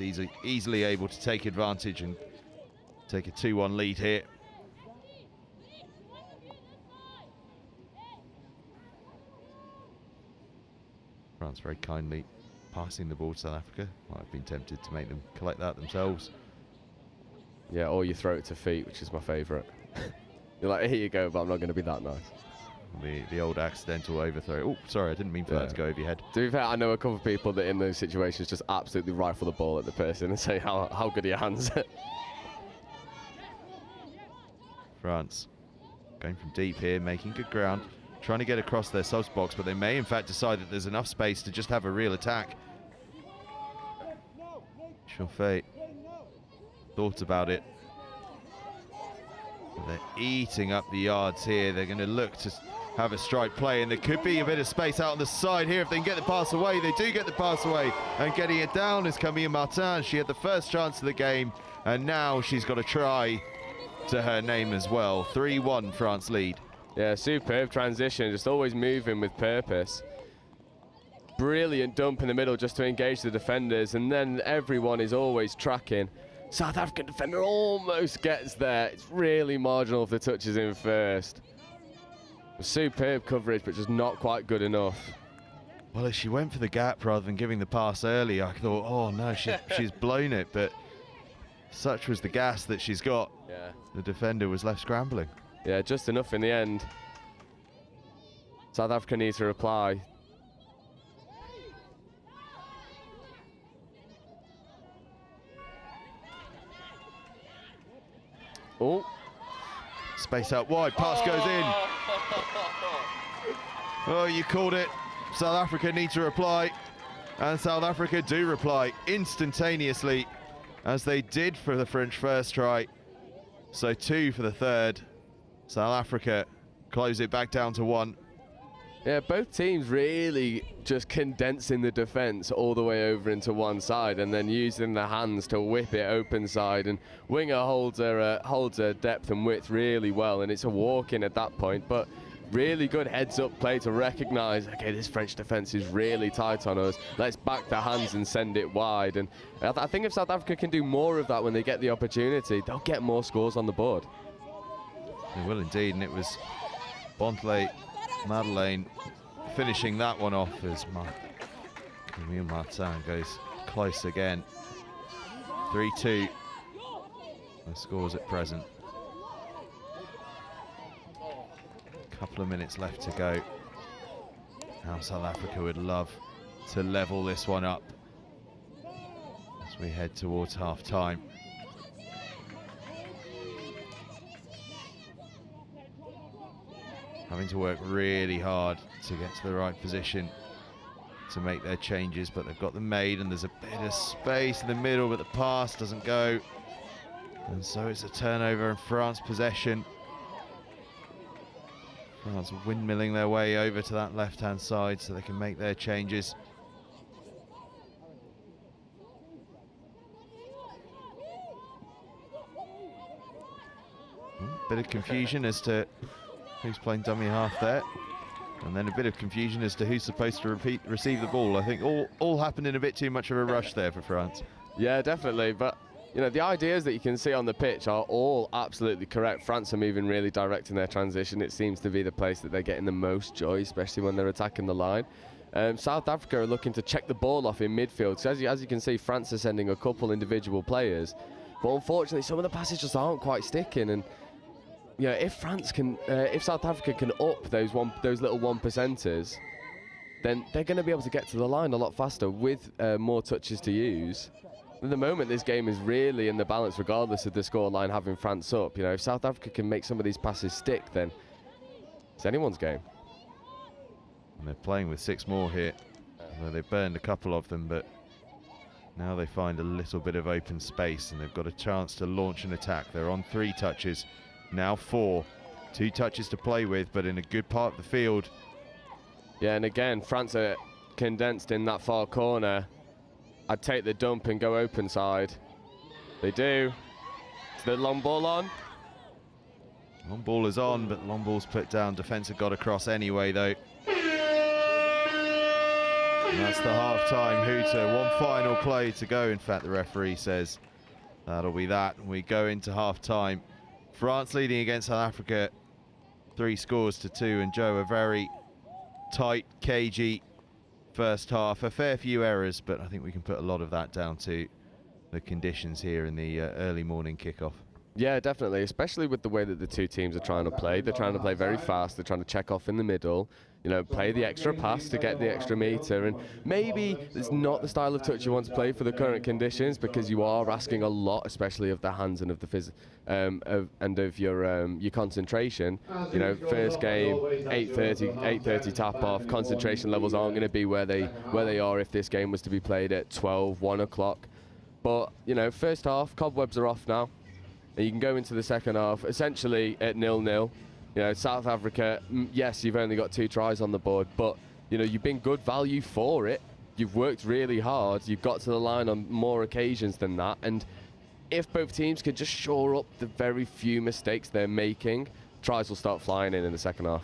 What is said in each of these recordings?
easily able to take advantage and take a 2-1 lead here. France very kindly passing the ball to South Africa. Might have been tempted to make them collect that themselves. Yeah, or you throw it to feet, which is my favourite. You're like, here you go, but I'm not going to be that nice. The old accidental overthrow. Oh, sorry, I didn't mean for that to go over your head. To be fair, I know a couple of people that in those situations just absolutely rifle the ball at the person and say how good are your hands. France going from deep here, making good ground, trying to get across their subs box, but they may in fact decide that there's enough space to just have a real attack. Chauffet thought about it. They're eating up the yards here. They're going to look to have a strike play, and there could be a bit of space out on the side here if they can get the pass away. They do get the pass away, and getting it down is Camille Martin. She had the first chance of the game, and now she's got a try to her name as well. 3-1 France lead. Yeah, superb transition, just always moving with purpose. Brilliant dump in the middle just to engage the defenders, and then everyone is always tracking. South African defender almost gets there. It's really marginal if the touch is in first. Superb coverage, but just not quite good enough. Well, if she went for the gap rather than giving the pass early, I thought, oh no, she's blown it, but such was the gas that she's got. Yeah. The defender was left scrambling. Yeah, just enough in the end. South Africa needs to reply. Oh. Space out wide, pass goes in. Oh, you called it. South Africa need to reply. And South Africa do reply instantaneously, as they did for the French first try. So 2 for the third. South Africa close it back down to 1. Yeah, both teams really just condensing the defence all the way over into one side and then using the hands to whip it open side. And Winger holds her depth and width really well, and it's a walk-in at that point. But really good heads-up play to recognise, okay, this French defence is really tight on us. Let's back the hands and send it wide. And I think if South Africa can do more of that when they get the opportunity, they'll get more scores on the board. They will indeed, and it was Bontley Madeleine finishing that one off as Camille Martin goes close again. 3-2 the scores at present. Couple of minutes left to go. Now South Africa would love to level this one up as we head towards half time. Having to work really hard to get to the right position to make their changes, but they've got them made, and there's a bit of space in the middle, but the pass doesn't go. And so it's a turnover and France possession. France windmilling their way over to that left-hand side so they can make their changes. Bit of confusion as to who's playing dummy half there, and then a bit of confusion as to who's supposed to receive the ball. I think all happened in a bit too much of a rush there for France. Yeah, definitely, but you know, the ideas that you can see on the pitch are all absolutely correct. France are moving really direct in their transition. It seems to be the place that they're getting the most joy, especially when they're attacking the line. South Africa are looking to check the ball off in midfield. So as you can see, France are sending a couple individual players, but unfortunately some of the passes just aren't quite sticking. And yeah, if South Africa can up those little 1%ers, then they're going to be able to get to the line a lot faster with more touches to use. At the moment, this game is really in the balance, regardless of the scoreline having France up. You know, if South Africa can make some of these passes stick, then it's anyone's game. And they're playing with 6 more here. They burned a couple of them, but now they find a little bit of open space, and they've got a chance to launch an attack. They're on 3 touches. Now 4. 2 touches to play with, but in a good part of the field. Yeah, and again, France are condensed in that far corner. I'd take the dump and go open side. They do. Is the long ball on? Long ball is on, but long ball's put down. Defence have got across anyway, though. And that's the half-time hooter. One final play to go. In fact, the referee says that'll be that. We go into half-time. France leading against South Africa 3-2, and Joe, a very tight, cagey first half. A fair few errors, but I think we can put a lot of that down to the conditions here in the early morning kickoff. Yeah, definitely, especially with the way that the two teams are trying to play. They're trying to play very fast. They're trying to check off in the middle, you know, play the extra pass to get the extra meter. And maybe it's not the style of touch you want to play for the current conditions, because you are asking a lot, especially of the hands and of the and of your concentration. You know, first game, 8:30 tap off. Concentration levels aren't going to be where they are if this game was to be played at 12, 1 o'clock. But, you know, first half, cobwebs are off now. And you can go into the second half essentially at 0-0. You know, South Africa, yes, you've only got 2 tries on the board, but, you know, you've been good value for it. You've worked really hard. You've got to the line on more occasions than that. And if both teams could just shore up the very few mistakes they're making, tries will start flying in the second half.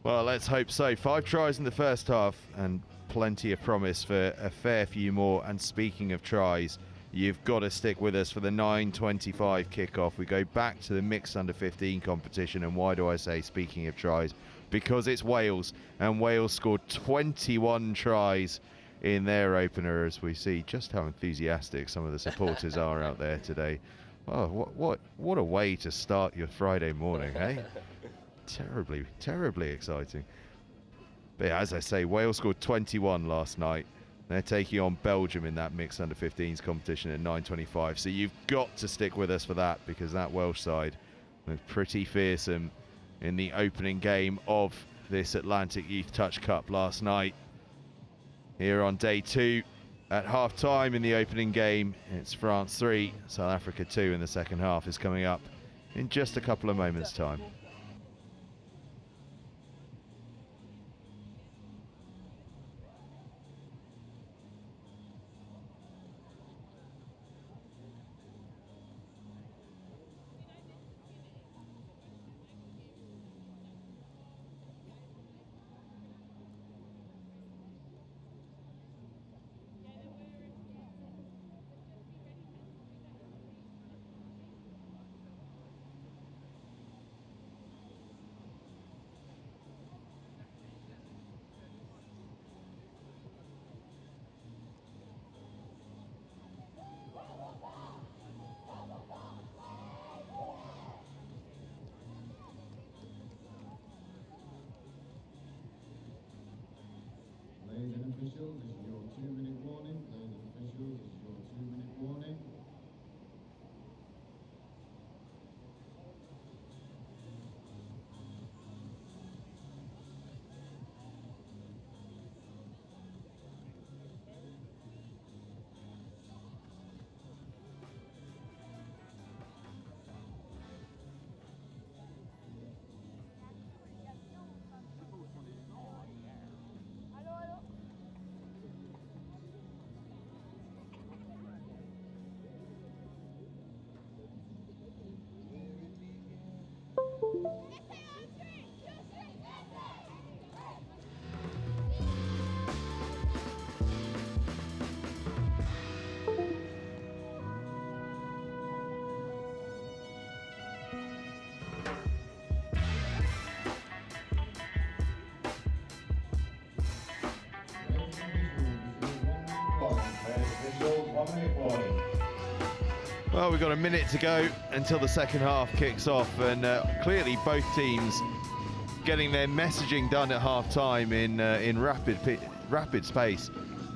Well, let's hope so. 5 tries in the first half and plenty of promise for a fair few more. And speaking of tries, you've got to stick with us for the 9:25 kickoff. We go back to the mixed under-15 competition. And why do I say speaking of tries? Because it's Wales, and Wales scored 21 tries in their opener, as we see just how enthusiastic some of the supporters are out there today. Oh, what a way to start your Friday morning, eh? Terribly exciting. But yeah, as I say, Wales scored 21 last night. They're taking on Belgium in that mixed under-15s competition at 9:25. So you've got to stick with us for that, because that Welsh side was pretty fearsome in the opening game of this Atlantic Youth Touch Cup last night. Here on day 2, at half-time in the opening game, it's France 3, South Africa 2 in the second half is coming up in just a couple of moments' time. Ladies and officials, this is your 2-minute warning. Ladies and officials, this is your 2-minute warning. Well, we've got a minute to go until the second half kicks off, and clearly both teams getting their messaging done at half-time in rapid space,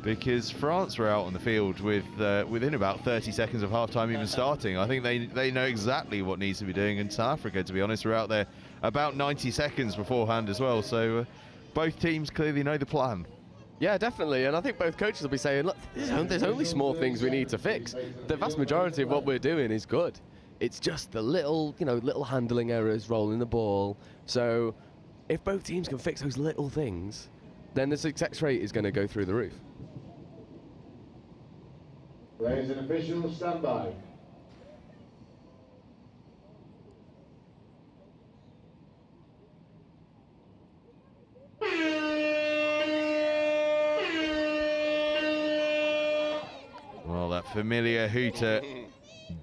because France were out on the field with within about 30 seconds of half-time even starting. I think they know exactly what needs to be doing, and South Africa, to be honest, were out there about 90 seconds beforehand as well. So both teams clearly know the plan. Yeah, definitely, and I think both coaches will be saying, look, there's only small things we need to fix. The vast majority of what we're doing is good. It's just the little handling errors, rolling the ball. So if both teams can fix those little things, then the success rate is going to go through the roof. Ladies and officials, stand by. familiar hooter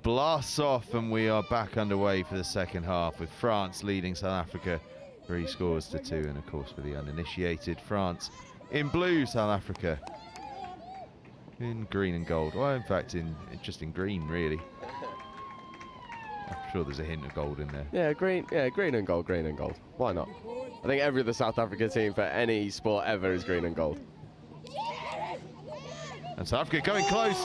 blasts off, and we are back underway for the second half with France leading South Africa 3 scores to 2, and of course for the uninitiated, France in blue, South Africa in green and gold. Well, in fact, just in green, really. I'm sure there's a hint of gold in there. Yeah, green and gold, green and gold. Why not? I think every other South Africa team for any sport ever is green and gold. And South Africa going close.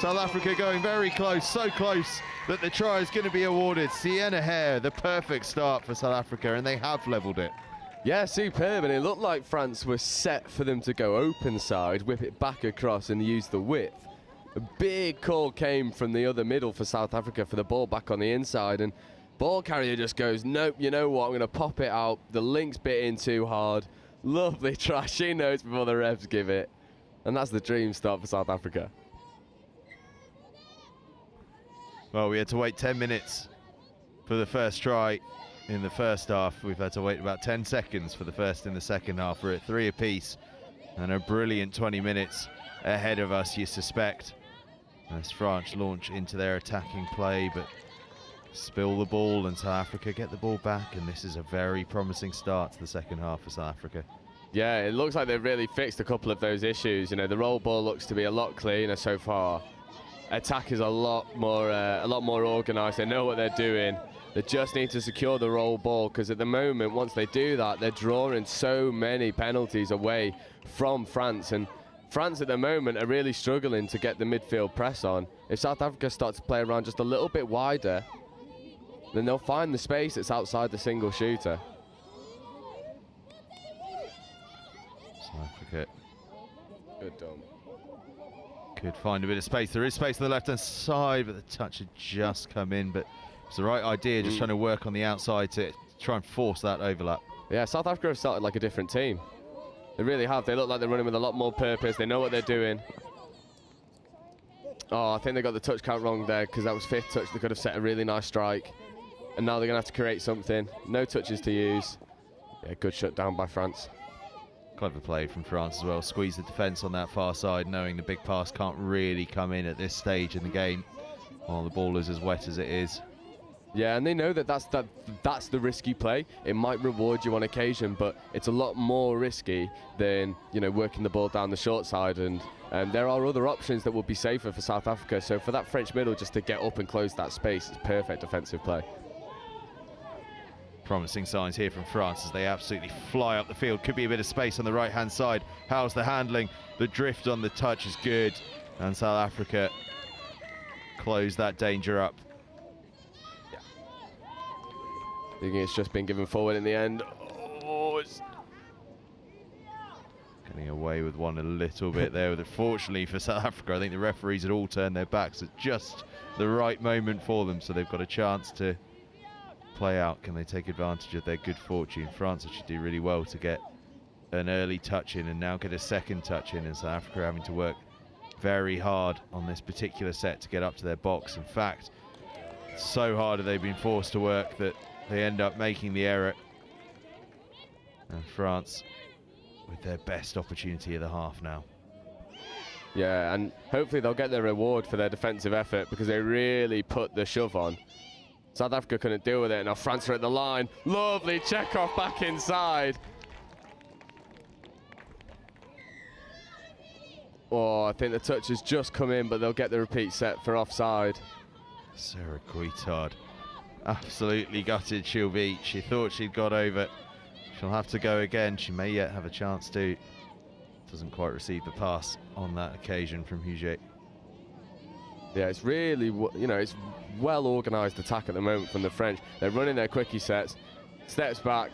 South Africa going very close, so close that the try is going to be awarded. Sienna Hare, the perfect start for South Africa, and they have levelled it. Yeah, superb, and it looked like France was set for them to go open side, whip it back across and use the width. A big call came from the other middle for South Africa for the ball back on the inside, and ball carrier just goes, nope, you know what, I'm going to pop it out. The link's bit in too hard. Lovely try. She knows before the refs give it. And that's the dream start for South Africa. Well, we had to wait 10 minutes for the first try in the first half. We've had to wait about 10 seconds for the first in the second half. We're at 3 apiece, and a brilliant 20 minutes ahead of us, you suspect, as France launch into their attacking play, but spill the ball and South Africa get the ball back, and this is a very promising start to the second half for South Africa. Yeah, it looks like they've really fixed a couple of those issues. You know, the roll ball looks to be a lot cleaner so far. Attack is a lot more organised. They know what they're doing. They just need to secure the roll ball, because at the moment, once they do that, they're drawing so many penalties away from France. And France at the moment are really struggling to get the midfield press on. If South Africa start to play around just a little bit wider, then they'll find the space that's outside the single shooter. South Africa Good done. could find a bit of space. There is space on the left-hand side, but the touch had just come in. But it's the right idea, just trying to work on the outside to try and force that overlap. Yeah, South Africa have started like a different team. They really have. They look like they're running with a lot more purpose. They know what they're doing. Oh, I think they got the touch count wrong there, because that was 5th touch. They could have set a really nice strike. And now they're going to have to create something. No touches to use. Yeah, good shut down by France. Clever play from France as well. Squeeze the defence on that far side, knowing the big pass can't really come in at this stage in the game while the ball is as wet as it is. Yeah, and they know that that's the risky play. It might reward you on occasion, but it's a lot more risky than, you know, working the ball down the short side. And there are other options that will be safer for South Africa. So for that French middle just to get up and close that space, it's perfect defensive play. Promising signs here from France as they absolutely fly up the field. Could be a bit of space on the right-hand side. How's the handling? The drift on the touch is good. And South Africa close that danger up. I think it's just been given forward in the end. Oh, it's getting away with one a little bit there. Fortunately for South Africa, I think the referees had all turned their backs at just the right moment for them, so they've got a chance to play out. Can they take advantage of their good fortune? France actually do really well to get an early touch in and now get a second touch in, and South Africa having to work very hard on this particular set to get up to their box. In fact, so hard have they been forced to work that they end up making the error. And France with their best opportunity of the half now. Yeah, and hopefully they'll get their reward for their defensive effort, because they really put the shove on. South Africa couldn't deal with it. Now France are at the line. Lovely check-off back inside. Oh, I think the touch has just come in, but they'll get the repeat set for offside. Sarah Guitard absolutely gutted she'll be. She thought she'd got over. She'll have to go again. She may yet have a chance to. Doesn't quite receive the pass on that occasion from Huget. Yeah, it's really, you know, it's well-organised attack at the moment from the French. They're running their quickie sets, steps back.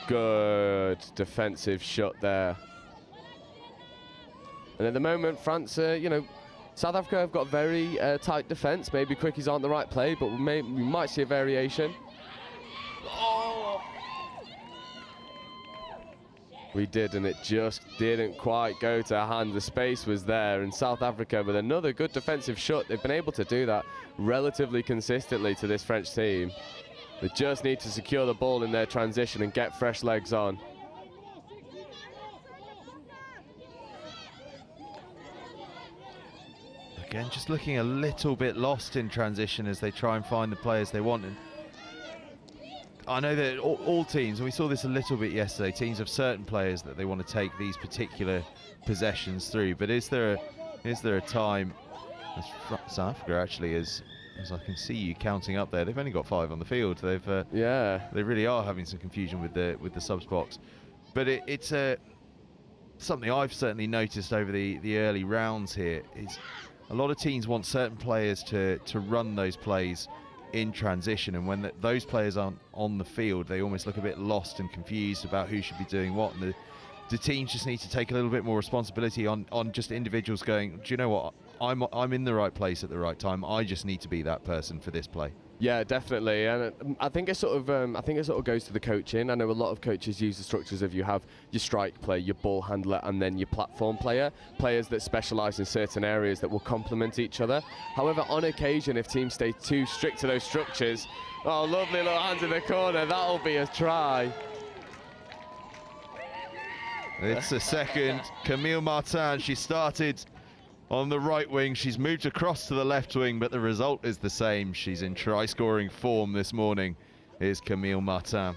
Good defensive shot there. And at the moment, France, you know, South Africa have got very tight defence. Maybe quickies aren't the right play, but we might see a variation. Oh! We did, and it just didn't quite go to hand. The space was there, and South Africa with another good defensive shot. They've been able to do that relatively consistently to this French team. They just need to secure the ball in their transition and get fresh legs on. Again, just looking a little bit lost in transition as they try and find the players they want. And I know that all teams, and we saw this a little bit yesterday, teams have certain players that they want to take these particular possessions through. But is there a time, as South Africa actually is, as I can see you counting up there, they've only got 5 on the field. They've they really are having some confusion with the subs box. But it's something I've certainly noticed over the early rounds here is a lot of teams want certain players to run those plays in transition, and when those players aren't on the field, they almost look a bit lost and confused about who should be doing what. And the teams just need to take a little bit more responsibility on just individuals going, do you know what, I'm in the right place at the right time, I just need to be that person for this play. Yeah, definitely, and I think it sort of goes to the coaching. I know a lot of coaches use the structures of you have your strike player, your ball handler, and then your platform player, players that specialise in certain areas that will complement each other. However, on occasion, if teams stay too strict to those structures, oh, lovely little hands in the corner, that'll be a try. It's a second. Camille Martin, she started on the right wing, she's moved across to the left wing, but the result is the same. She's in try-scoring form this morning, is Camille Martin.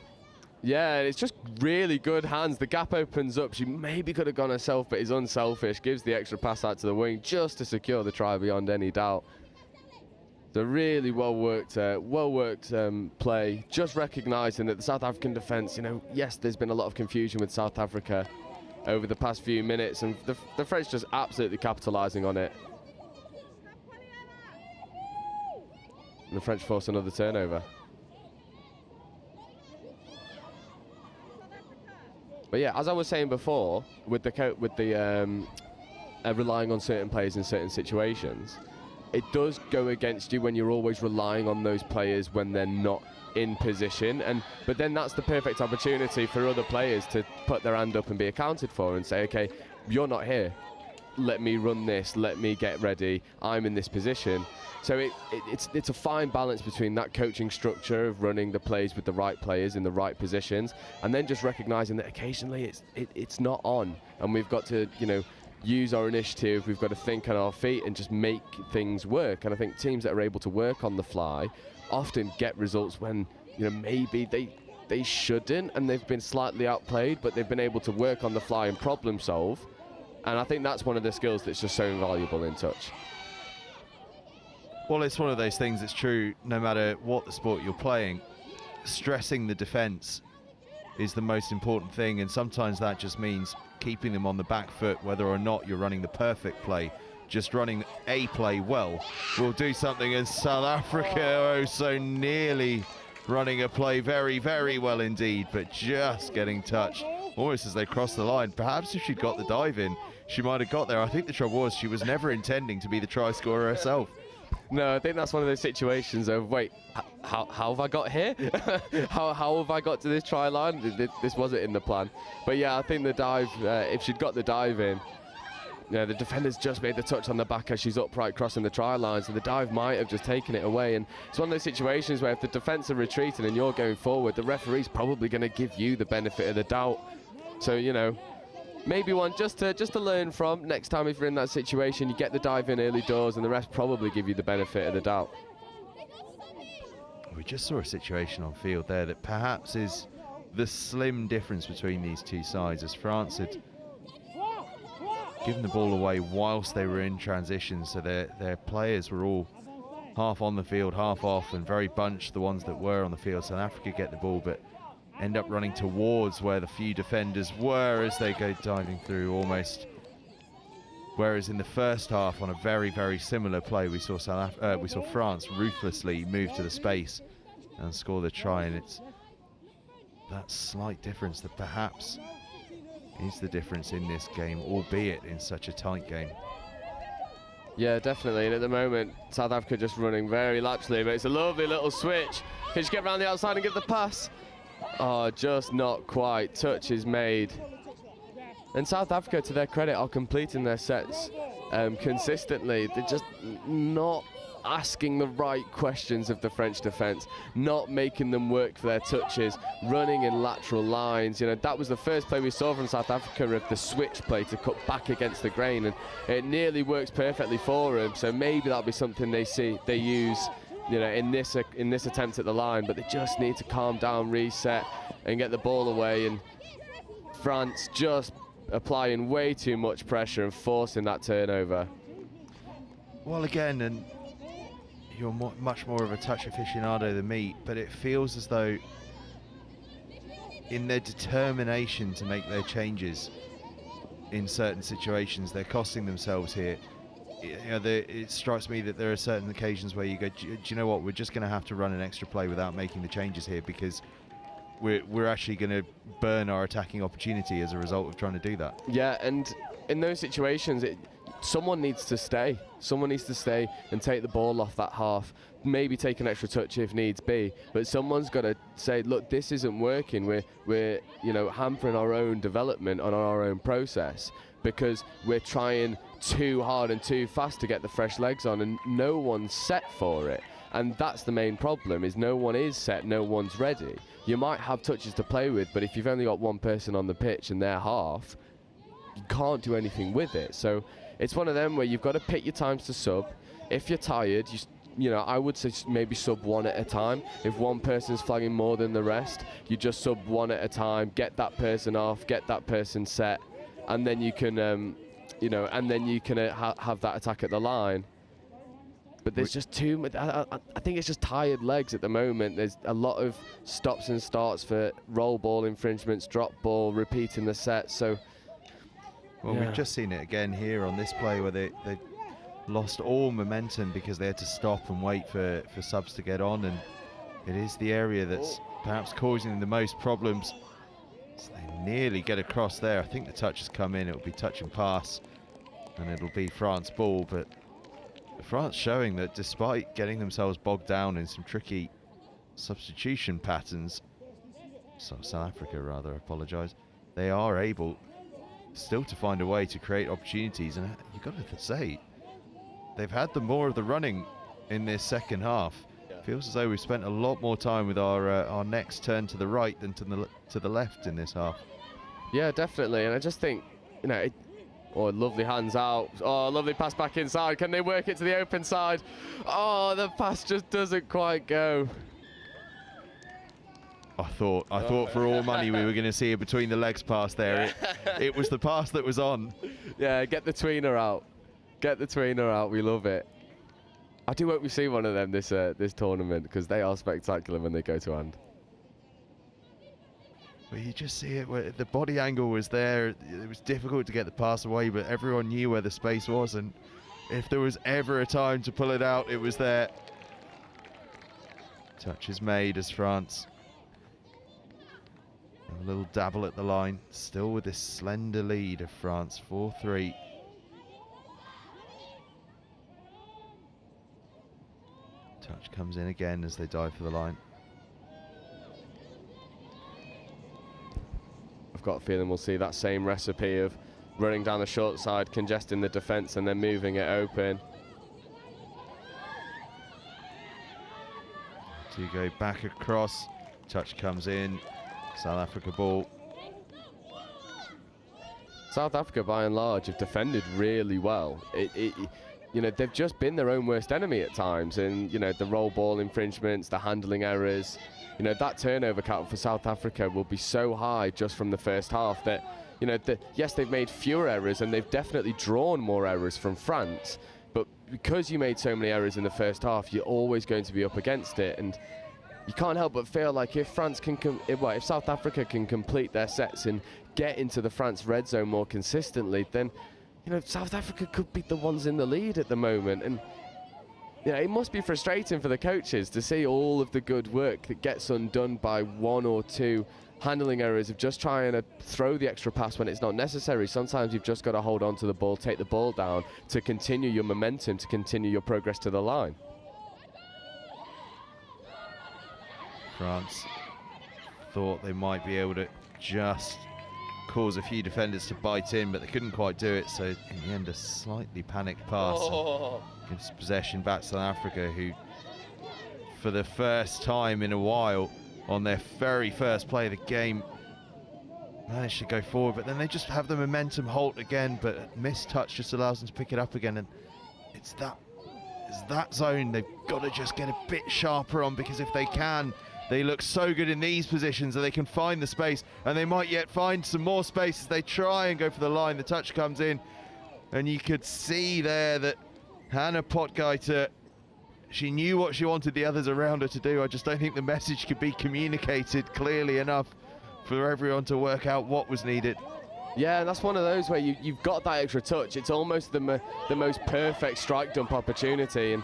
Yeah, it's just really good hands. The gap opens up. She maybe could have gone herself, but is unselfish. Gives the extra pass out to the wing just to secure the try beyond any doubt. It's a really well-worked play. Just recognising that the South African defence, yes, there's been a lot of confusion with South Africa over the past few minutes, and the French just absolutely capitalising on it. And the French force another turnover. But yeah, as I was saying before, with the relying on certain players in certain situations, it does go against you when you're always relying on those players when they're not in position, but then that's the perfect opportunity for other players to put their hand up and be accounted for and say, okay, you're not here, let me run this, let me get ready, I'm in this position. So it's a fine balance between that coaching structure of running the plays with the right players in the right positions, and then just recognizing that occasionally it's not on, and we've got to use our initiative, we've got to think on our feet and just make things work. And I think teams that are able to work on the fly often get results when maybe they shouldn't, and they've been slightly outplayed, but they've been able to work on the fly and problem solve. And I think that's one of the skills that's just so invaluable in touch. Well, it's one of those things that's true no matter what the sport you're playing. Stressing the defence is the most important thing, and sometimes that just means keeping them on the back foot, whether or not you're running the perfect play. Just running a play well will do something, and South Africa so nearly running a play very, very well indeed, but just getting touched almost as they cross the line. Perhaps if she'd got the dive in, she might have got there. I think the trouble was she was never intending to be the try scorer herself. No, I think that's one of those situations of, wait, how have I got here? how have I got to this try line? This wasn't in the plan. But yeah, I think the dive, if she'd got the dive in, the defender's just made the touch on the back as she's upright crossing the try line, so the dive might have just taken it away. And it's one of those situations where if the defence are retreating and you're going forward, the referee's probably going to give you the benefit of the doubt. So, maybe one just to learn from. Next time if you're in that situation, you get the dive in early doors and the rest probably give you the benefit of the doubt. We just saw a situation on field there that perhaps is the slim difference between these two sides, as France had given the ball away whilst they were in transition, so their players were all half on the field, half off, and very bunched, the ones that were on the field. South Africa get the ball but end up running towards where the few defenders were as they go diving through almost. Whereas in the first half, on a very, very similar play, we saw France ruthlessly move to the space and score the try, and it's that slight difference that perhaps is the difference in this game, albeit in such a tight game. Yeah, definitely. And at the moment, South Africa just running very laterally, but it's a lovely little switch. Can she get around the outside and give the pass? Oh, just not quite. Touch is made. And South Africa, to their credit, are completing their sets consistently. They're just not asking the right questions of the French defence, not making them work for their touches, running in lateral lines. You know, that was the first play we saw from South Africa of the switch play to cut back against the grain, and it nearly works perfectly for them. So maybe that'll be something they use, you know, in this attempt at the line. But they just need to calm down, reset, and get the ball away. And France just applying way too much pressure and forcing that turnover. Well, again, and you're much more of a touch aficionado than me, but it feels as though in their determination to make their changes in certain situations, they're costing themselves here. You know, it strikes me that there are certain occasions where you go, do you know what, we're just going to have to run an extra play without making the changes here, because we're actually going to burn our attacking opportunity as a result of trying to do that. Yeah, and in those situations, someone needs to stay. Someone needs to stay and take the ball off that half. Maybe take an extra touch if needs be. But someone's got to say, look, this isn't working. We're you know, hampering our own development on our own process because we're trying too hard and too fast to get the fresh legs on, and no one's set for it. And that's the main problem, is no one is set, no one's ready. You might have touches to play with, but if you've only got one person on the pitch and they're half, you can't do anything with it. So it's one of them where you've got to pick your times to sub. If you're tired, you know, I would say maybe sub one at a time. If one person's flagging more than the rest, you just sub one at a time, get that person off, get that person set, and then you can, you know, and then you can have that attack at the line. But there's just too much. I think it's just tired legs at the moment. There's a lot of stops and starts for roll ball infringements, drop ball, repeating the set. So, well, yeah. We've just seen it again here on this play where they lost all momentum because they had to stop and wait for subs to get on, and it is the area that's perhaps causing them the most problems. So they nearly get across there. I think the touch has come in. It'll be touch and pass, and it'll be France ball, but France showing that despite getting themselves bogged down in some tricky substitution patterns, South Africa rather, I apologise, they are able still to find a way to create opportunities. And you've got to say, they've had the more of the running in this second half. Yeah. Feels as though we've spent a lot more time with our necks turned to the right than to the left in this half. Yeah, definitely. And I just think, you know, lovely hands out. Oh, lovely pass back inside. Can they work it to the open side? Oh, the pass just doesn't quite go. I thought for all money we were going to see a between the legs pass there. It was the pass that was on. Yeah, get the tweener out. Get the tweener out. We love it. I do hope we see one of them this tournament, because they are spectacular when they go to hand. Well, you just see it where the body angle was there. It was difficult to get the pass away, but everyone knew where the space was, and if there was ever a time to pull it out, it was there. Touch is made as France. A little dabble at the line, still with this slender lead of France, 4-3. Touch comes in again as they dive for the line. I've got a feeling we'll see that same recipe of running down the short side, congesting the defence, and then moving it open. To go back across, touch comes in, South Africa ball. South Africa, by and large, have defended really well. You know, they've just been their own worst enemy at times, and you know, the roll ball infringements, the handling errors. You know, that turnover count for South Africa will be so high just from the first half that, you know, yes, they've made fewer errors and they've definitely drawn more errors from France, but because you made so many errors in the first half, you're always going to be up against it, and you can't help but feel like if France can, if South Africa can complete their sets and get into the France red zone more consistently, then, you know, South Africa could be the ones in the lead at the moment. And you know, it must be frustrating for the coaches to see all of the good work that gets undone by one or two handling errors of just trying to throw the extra pass when it's not necessary. Sometimes you've just got to hold on to the ball, take the ball down to continue your momentum, to continue your progress to the line. France thought they might be able to just cause a few defenders to bite in, but they couldn't quite do it. So in the end, a slightly panicked pass gives possession back to South Africa, who for the first time in a while on their very first play of the game managed to go forward, but then they just have the momentum halt again, but a missed touch just allows them to pick it up again. And it's that zone they've got to just get a bit sharper on, because if they can, they look so good in these positions that they can find the space, and they might yet find some more space as they try and go for the line. The touch comes in, and you could see there that Hannah Potgieter, she knew what she wanted the others around her to do. I just don't think the message could be communicated clearly enough for everyone to work out what was needed. Yeah, that's one of those where you've got that extra touch. It's almost the most perfect strike dump opportunity, and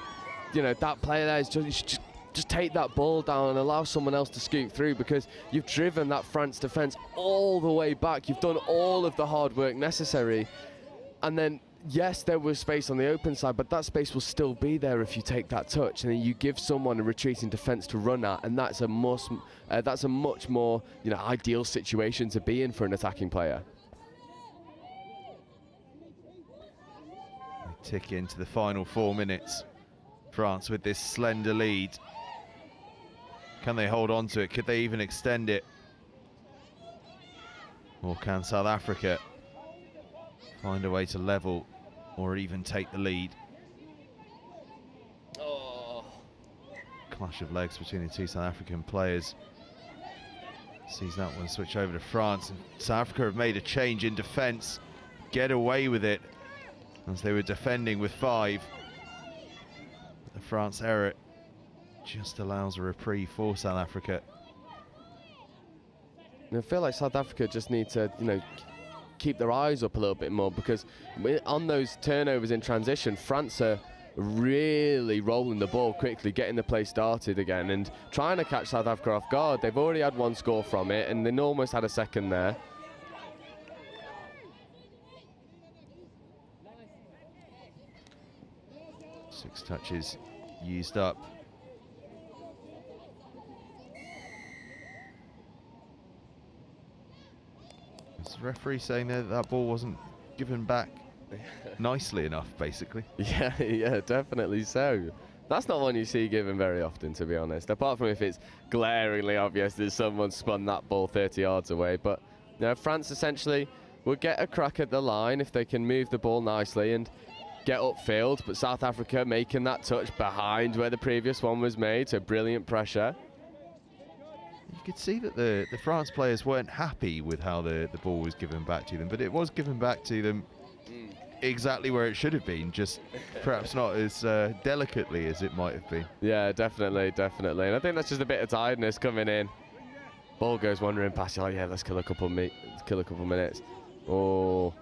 you know that player there is just take that ball down and allow someone else to scoot through, because you've driven that France defence all the way back. You've done all of the hard work necessary, and then yes, there was space on the open side, but that space will still be there if you take that touch, and then you give someone a retreating defence to run at, and that's a much more ideal situation to be in for an attacking player. We tick into the final 4 minutes. France with this slender lead. Can they hold on to it? Could they even extend it? Or can South Africa find a way to level or even take the lead? Oh. Clash of legs between the two South African players. Sees that one switch over to France, and South Africa have made a change in defence, get away with it as they were defending with 5. The France error just allows a reprieve for South Africa. I feel like South Africa just need to, keep their eyes up a little bit more, because on those turnovers in transition, France are really rolling the ball quickly, getting the play started again and trying to catch South Africa off guard. They've already had one score from it, and they almost had a second there. Six touches used up. Is the referee saying there that that ball wasn't given back nicely enough, basically? Yeah, definitely so. That's not one you see given very often, to be honest, apart from if it's glaringly obvious that someone spun that ball 30 yards away. But France essentially will get a crack at the line if they can move the ball nicely and get upfield, but South Africa making that touch behind where the previous one was made, so brilliant pressure. You could see that the France players weren't happy with how the ball was given back to them, but it was given back to them exactly where it should have been, just perhaps not as delicately as it might have been. Yeah, definitely. And I think that's just a bit of tiredness coming in. Ball goes wandering past you, like, yeah, let's kill a couple minutes. Oh.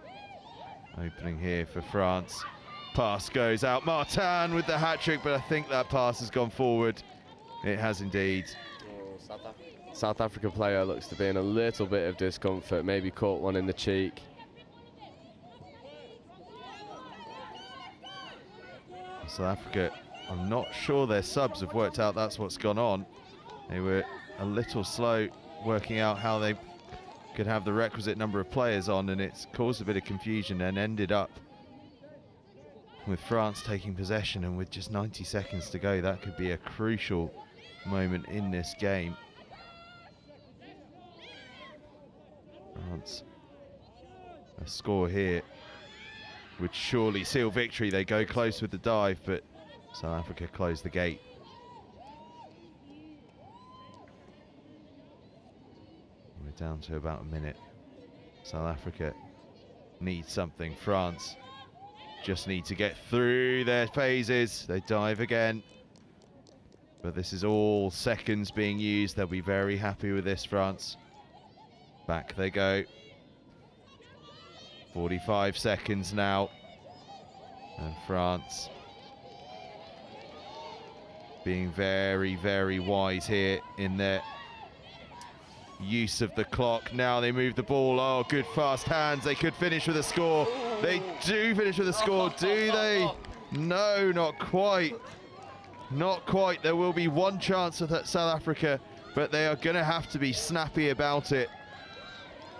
Opening here for France. Pass goes out. Martin with the hat-trick, but I think that pass has gone forward. It has indeed. Oh, South Africa player looks to be in a little bit of discomfort, maybe caught one in the cheek. South Africa, I'm not sure their subs have worked out that's what's gone on. They were a little slow working out how they could have the requisite number of players on, and it's caused a bit of confusion and ended up with France taking possession, and with just 90 seconds to go, that could be a crucial moment in this game. France, a score here would surely seal victory. They go close with the dive, but South Africa close the gate. We're down to about a minute. South Africa needs something. France just need to get through their phases. They dive again, but this is all seconds being used. They'll be very happy with this, France. Back they go. 45 seconds now, and France being very, very wise here in their use of the clock. Now they move the ball. Oh, good fast hands. They could finish with a score. They do finish with a score, do they? No, not quite. Not quite. There will be one chance of South Africa, but they are going to have to be snappy about it.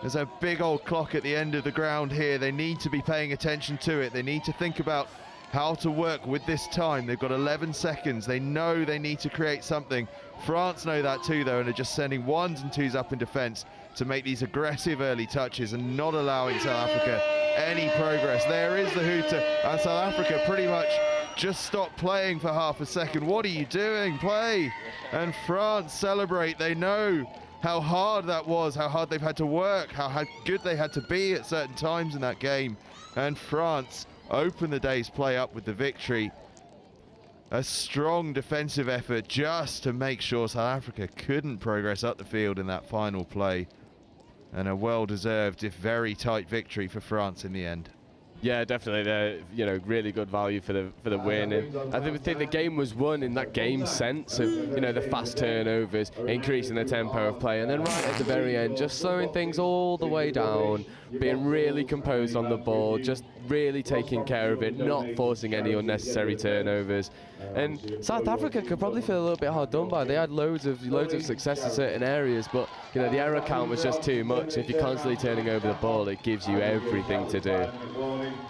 There's a big old clock at the end of the ground here. They need to be paying attention to it. They need to think about how to work with this time. They've got 11 seconds. They know they need to create something. France know that too, though, and are just sending ones and twos up in defence to make these aggressive early touches and not allowing South Africa any progress. There is the hooter, and South Africa pretty much just stopped playing for half a second. What are you doing? Play! And France celebrate. They know how hard that was, how hard they've had to work, how good they had to be at certain times in that game. And France open the day's play up with the victory. A strong defensive effort just to make sure South Africa couldn't progress up the field in that final play. And a well-deserved, if very tight, victory for France in the end. Yeah, definitely. Really good value for the win. And I think the game was won in that game sense of, the fast turnovers, increasing the tempo of play, and then right at the very end, just slowing things all the way down, being really composed on the ball, just really taking care of it, not forcing any unnecessary turnovers. And South Africa could probably feel a little bit hard done by. They had loads of success in certain areas, but the error count was just too much. If you're constantly turning over the ball, it gives you everything to do.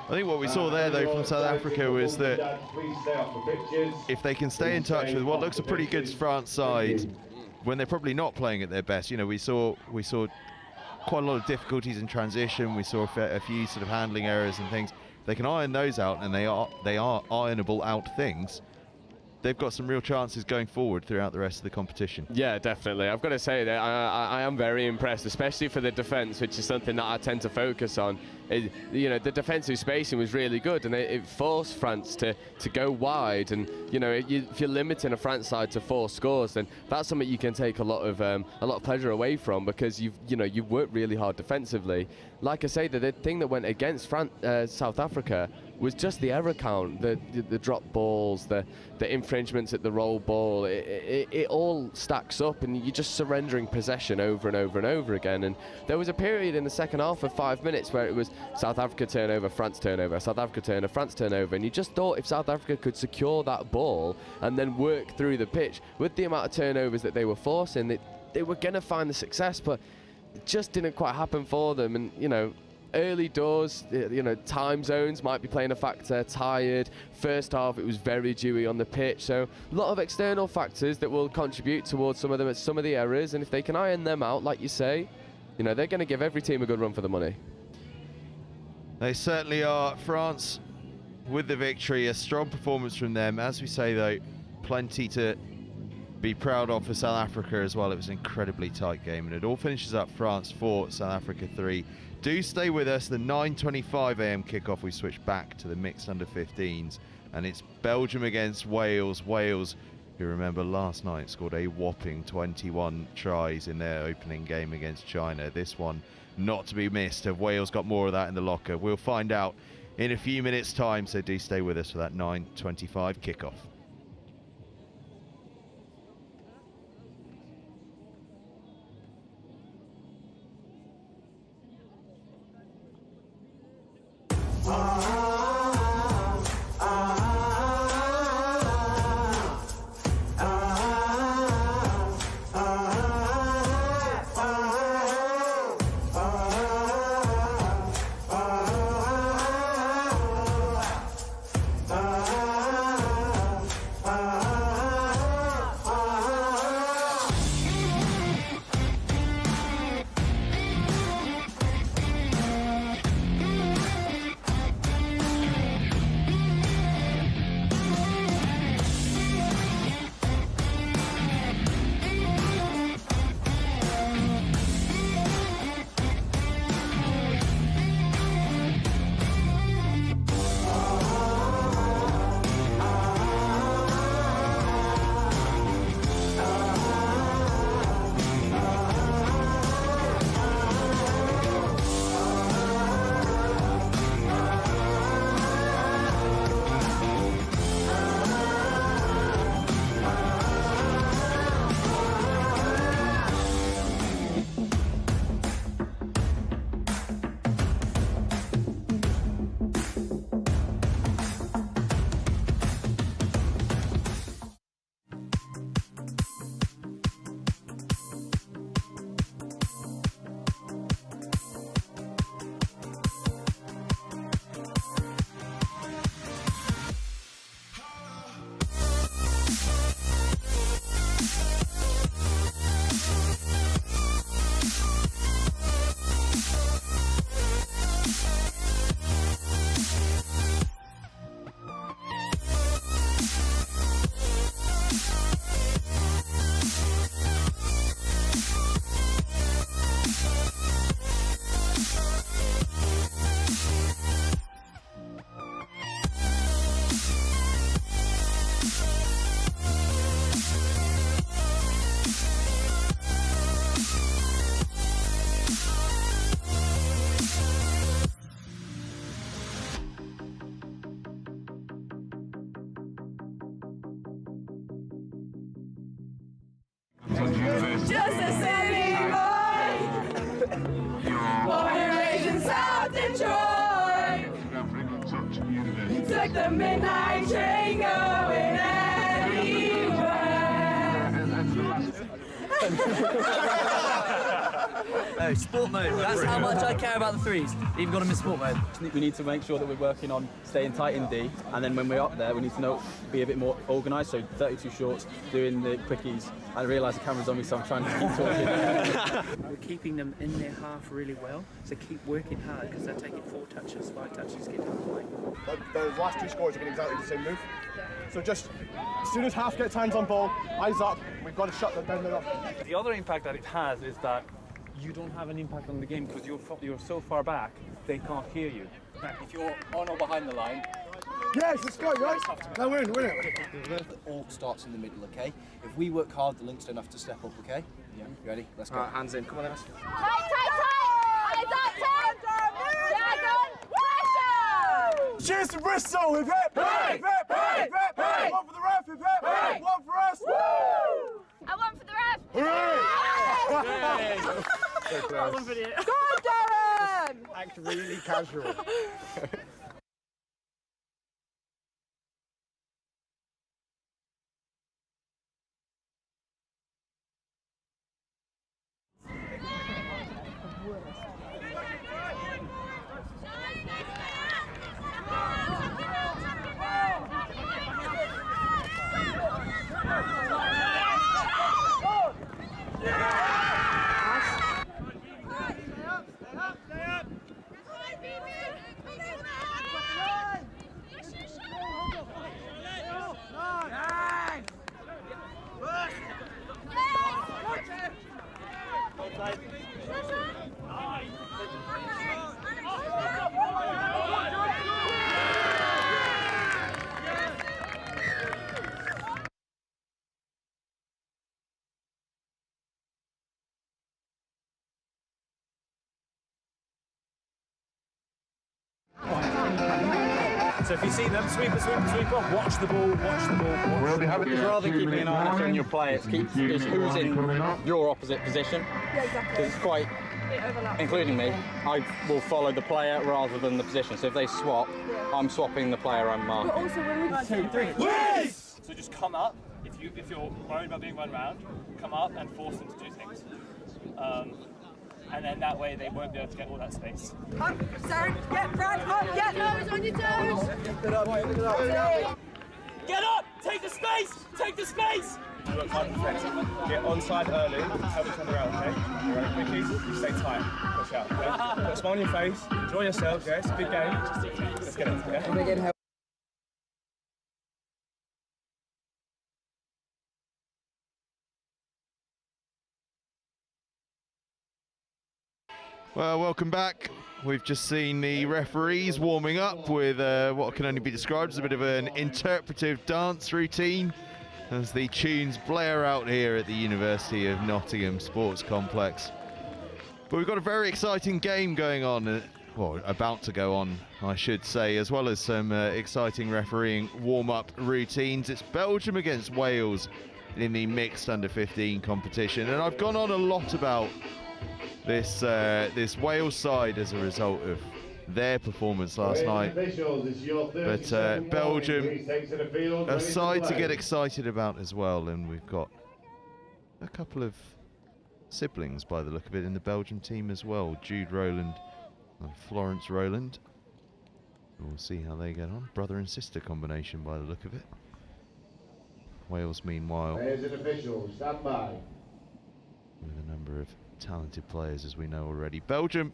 I think what we saw there, though, from South Africa was that if they can stay in touch with what looks a pretty good France side, when they're probably not playing at their best, we saw quite a lot of difficulties in transition. We saw a few sort of handling errors and things. They can iron those out, and they are ironable out things. They've got some real chances going forward throughout the rest of the competition. Yeah, definitely. I've got to say that I am very impressed, especially for the defence, which is something that I tend to focus on. The defensive spacing was really good, and it forced France to go wide. And if you're limiting a France side to 4 scores, then that's something you can take a lot of pleasure away from, because you've worked really hard defensively. Like I say, the thing that went against South Africa was just the error count, the drop balls, the infringements at the roll ball. It all stacks up, and you're just surrendering possession over and over and over again. And there was a period in the second half of 5 minutes where it was South Africa turnover, France turnover, South Africa turnover, France turnover, and you just thought if South Africa could secure that ball and then work through the pitch with the amount of turnovers that they were forcing, they were going to find the success, but it just didn't quite happen for them. And early doors, time zones might be playing a factor. Tired. First half, it was very dewy on the pitch. So a lot of external factors that will contribute towards some of the errors. And if they can iron them out, like you say, they're going to give every team a good run for the money. They certainly are. France with the victory. A strong performance from them. As we say, though, plenty to be proud of for South Africa as well. It was an incredibly tight game, and it all finishes up France 4, South Africa 3. Do stay with us. The 9:25 a.m. kickoff, we switch back to the mixed under-15s, and it's Belgium against Wales. Wales, who remember last night scored a whopping 21 tries in their opening game against China. This one not to be missed. Have Wales got more of that in the locker? We'll find out in a few minutes' time, so do stay with us for that 9:25 kickoff. midnight train going No, sport mode. That's how much I care about the threes. Even got them in sport mode. We need to make sure that we're working on staying tight in D, and then when we're up there, we need to be a bit more organised. So 32 shorts, doing the quickies. I realise the camera's on me, so I'm trying to keep talking. We're keeping them in their half really well, so keep working hard because they're taking 4 touches, 5 touches, get halfway. Those last 2 scores are getting exactly the same move. So just as soon as half gets hands on ball, eyes up, we've got to shut them down. The other impact that it has is that you don't have an impact on the game because you're so far back, they can't hear you. If you're on or behind the line, Yes, let's go, guys. Now win it. It all starts in the middle, okay? If we work hard, the links don't have to step up, okay? Yeah. You ready? Let's go. hands in. Come on, then. Tight! Eyes up, Tim! Dragon! Pressure! Cheers to Bristol! Hip hip! Hip hip! Hip hip! One for the ref! Hip hip! One for us! Woo! And one for the ref! Hooray! Go on, Darren! Act really casual. So if you see them, sweep off, watch the ball. Rather than keeping an eye on your play, it's who's in your opposite position. Yeah, exactly. Because it's quite, It overlaps. including me, I will follow the player rather than the position. So if they swap, I'm swapping the player I'm But marking. also when we 2, 3. Yes! So just come up, if you're worried about being run around, come up and force them to do things. And then that way they won't be able to get all that space. Up, Sarah, get Brad, up, get toes on your toes! Get up! Take the space! Take the space! You work hard defense. Get onside early, help each other out, okay? You run quickies, you stay tight, push out, okay? Put a smile on your face, enjoy yourselves, yeah? It's a big game. Let's get it, yeah? Well, welcome back. We've just seen the referees warming up with what can only be described as a bit of an interpretive dance routine as the tunes blare out here at the University of Nottingham Sports Complex. But we've got a very exciting game going on, well, about to go on, I should say, as well as some exciting refereeing warm-up routines. It's Belgium against Wales in the mixed under-15 competition, and I've gone on a lot about this Wales side as a result of their performance last night. But Belgium, a side to get excited about as well, and we've got a couple of siblings by the look of it in the Belgium team as well, Jude Rowland and Florence Rowland. We'll see how they get on. Brother and sister combination by the look of it. Wales, meanwhile, Players and officials, stand by. with a number of talented players, as we know already. Belgium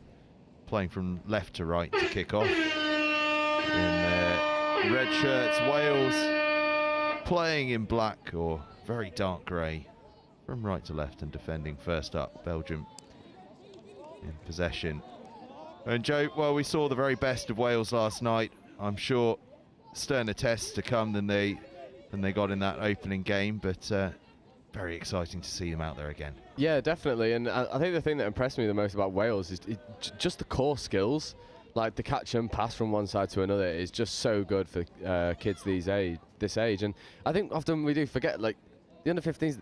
playing from left to right to kick off in their red shirts. Wales playing in black or very dark grey from right to left and defending first up. Belgium in possession. And Joe, well, we saw the very best of Wales last night. I'm sure sterner tests to come than they got in that opening game, but very exciting to see them out there again. Yeah, definitely. And I think the thing that impressed me the most about Wales is just the core skills. Like the catch and pass from one side to another is just so good for kids this age. And I think often we do forget, like, the under-15s,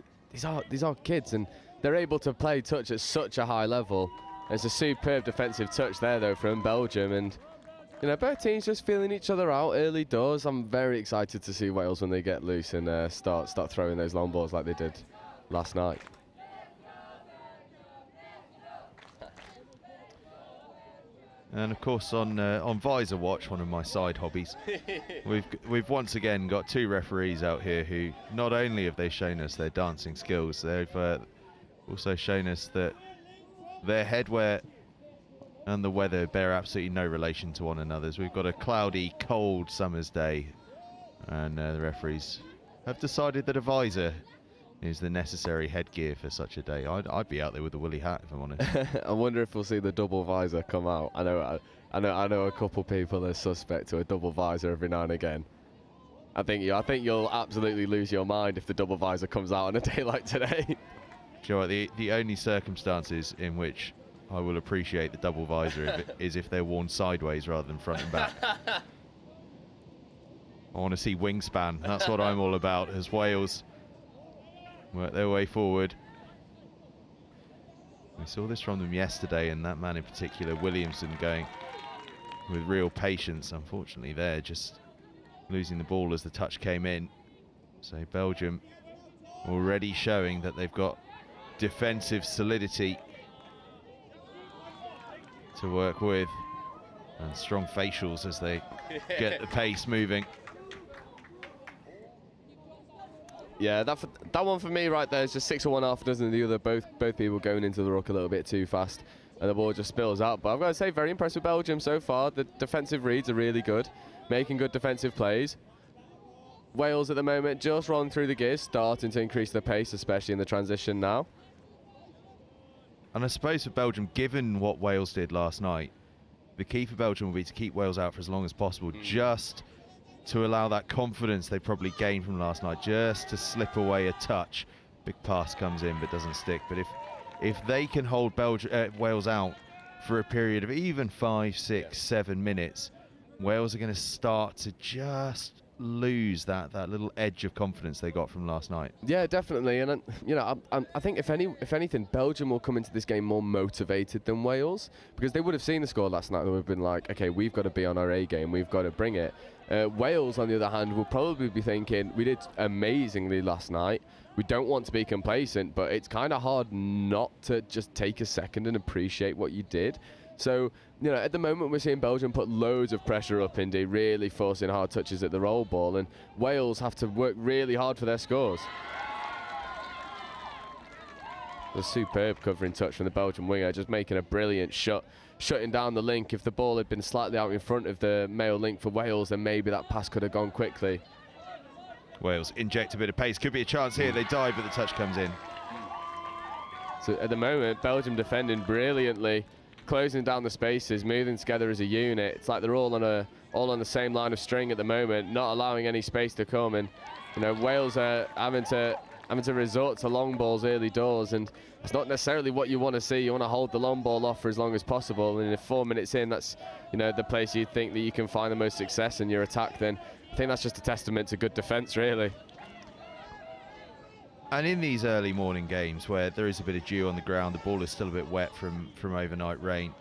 these are kids, and they're able to play touch at such a high level. There's a superb defensive touch there, though, from Belgium, and you know, both teams just feeling each other out early doors. I'm very excited to see Wales when they get loose and start throwing those long balls like they did last night. And of course, on Visor Watch, one of my side hobbies, we've once again got 2 referees out here who not only have they shown us their dancing skills, they've also shown us that their headwear and the weather bear absolutely no relation to one another's. We've got a cloudy, cold summer's day, and the referees have decided that a visor is the necessary headgear for such a day. I'd be out there with a woolly hat if I'm honest. I wonder if we'll see the double visor come out. I know a couple people are suspect to a double visor every now and again. I think you'll absolutely lose your mind if the double visor comes out on a day like today. Sure, the only circumstances in which I will appreciate the double visor is if they're worn sideways rather than front and back. I want to see wingspan. That's what I'm all about as Wales work their way forward. We saw this from them yesterday, and that man in particular, Williamson, going with real patience. Unfortunately, they're just losing the ball as the touch came in. So Belgium already showing that they've got defensive solidity to work with, and strong facials as they get the pace moving. Yeah, that one for me right there is just 6 of one, half a dozen of the other. Both people going into the ruck a little bit too fast, and the ball just spills out. But I've got to say, very impressed with Belgium so far. The defensive reads are really good, making good defensive plays. Wales at the moment just rolling through the gears, starting to increase the pace, especially in the transition now. And I suppose for Belgium, given what Wales did last night, the key for Belgium will be to keep Wales out for as long as possible, just to allow that confidence they probably gained from last night, just to slip away a touch. Big pass comes in but doesn't stick. But if they can hold Wales out for a period of even 5, 6, 7 minutes, Wales are going to start to just lose that little edge of confidence they got from last night. Yeah, definitely. And you know, I think if anything, Belgium will come into this game more motivated than Wales, because they would have seen the score last night and would have been like, okay, we've got to be on our A game, we've got to bring it. Wales, on the other hand, will probably be thinking, we did amazingly last night, we don't want to be complacent, but it's kind of hard not to just take a second and appreciate what you did. So, you know, at the moment we're seeing Belgium put loads of pressure up, Indy, really forcing hard touches at the roll ball, and Wales have to work really hard for their scores. A superb covering touch from the Belgian winger, just making a brilliant shot, shutting down the link. If the ball had been slightly out in front of the male link for Wales, then maybe that pass could have gone quickly. Wales inject a bit of pace, could be a chance here. They dive, but the touch comes in. So at the moment, Belgium defending brilliantly, closing down the spaces, moving together as a unit. It's like they're all on the same line of string at the moment, not allowing any space to come. And you know, Wales are having to resort to long balls early doors, and it's not necessarily what you want to see. You want to hold the long ball off for as long as possible, and if 4 minutes in, that's, you know, the place you think that you can find the most success in your attack, then I think that's just a testament to good defence, really. And in these early morning games where there is a bit of dew on the ground, the ball is still a bit wet from overnight rain,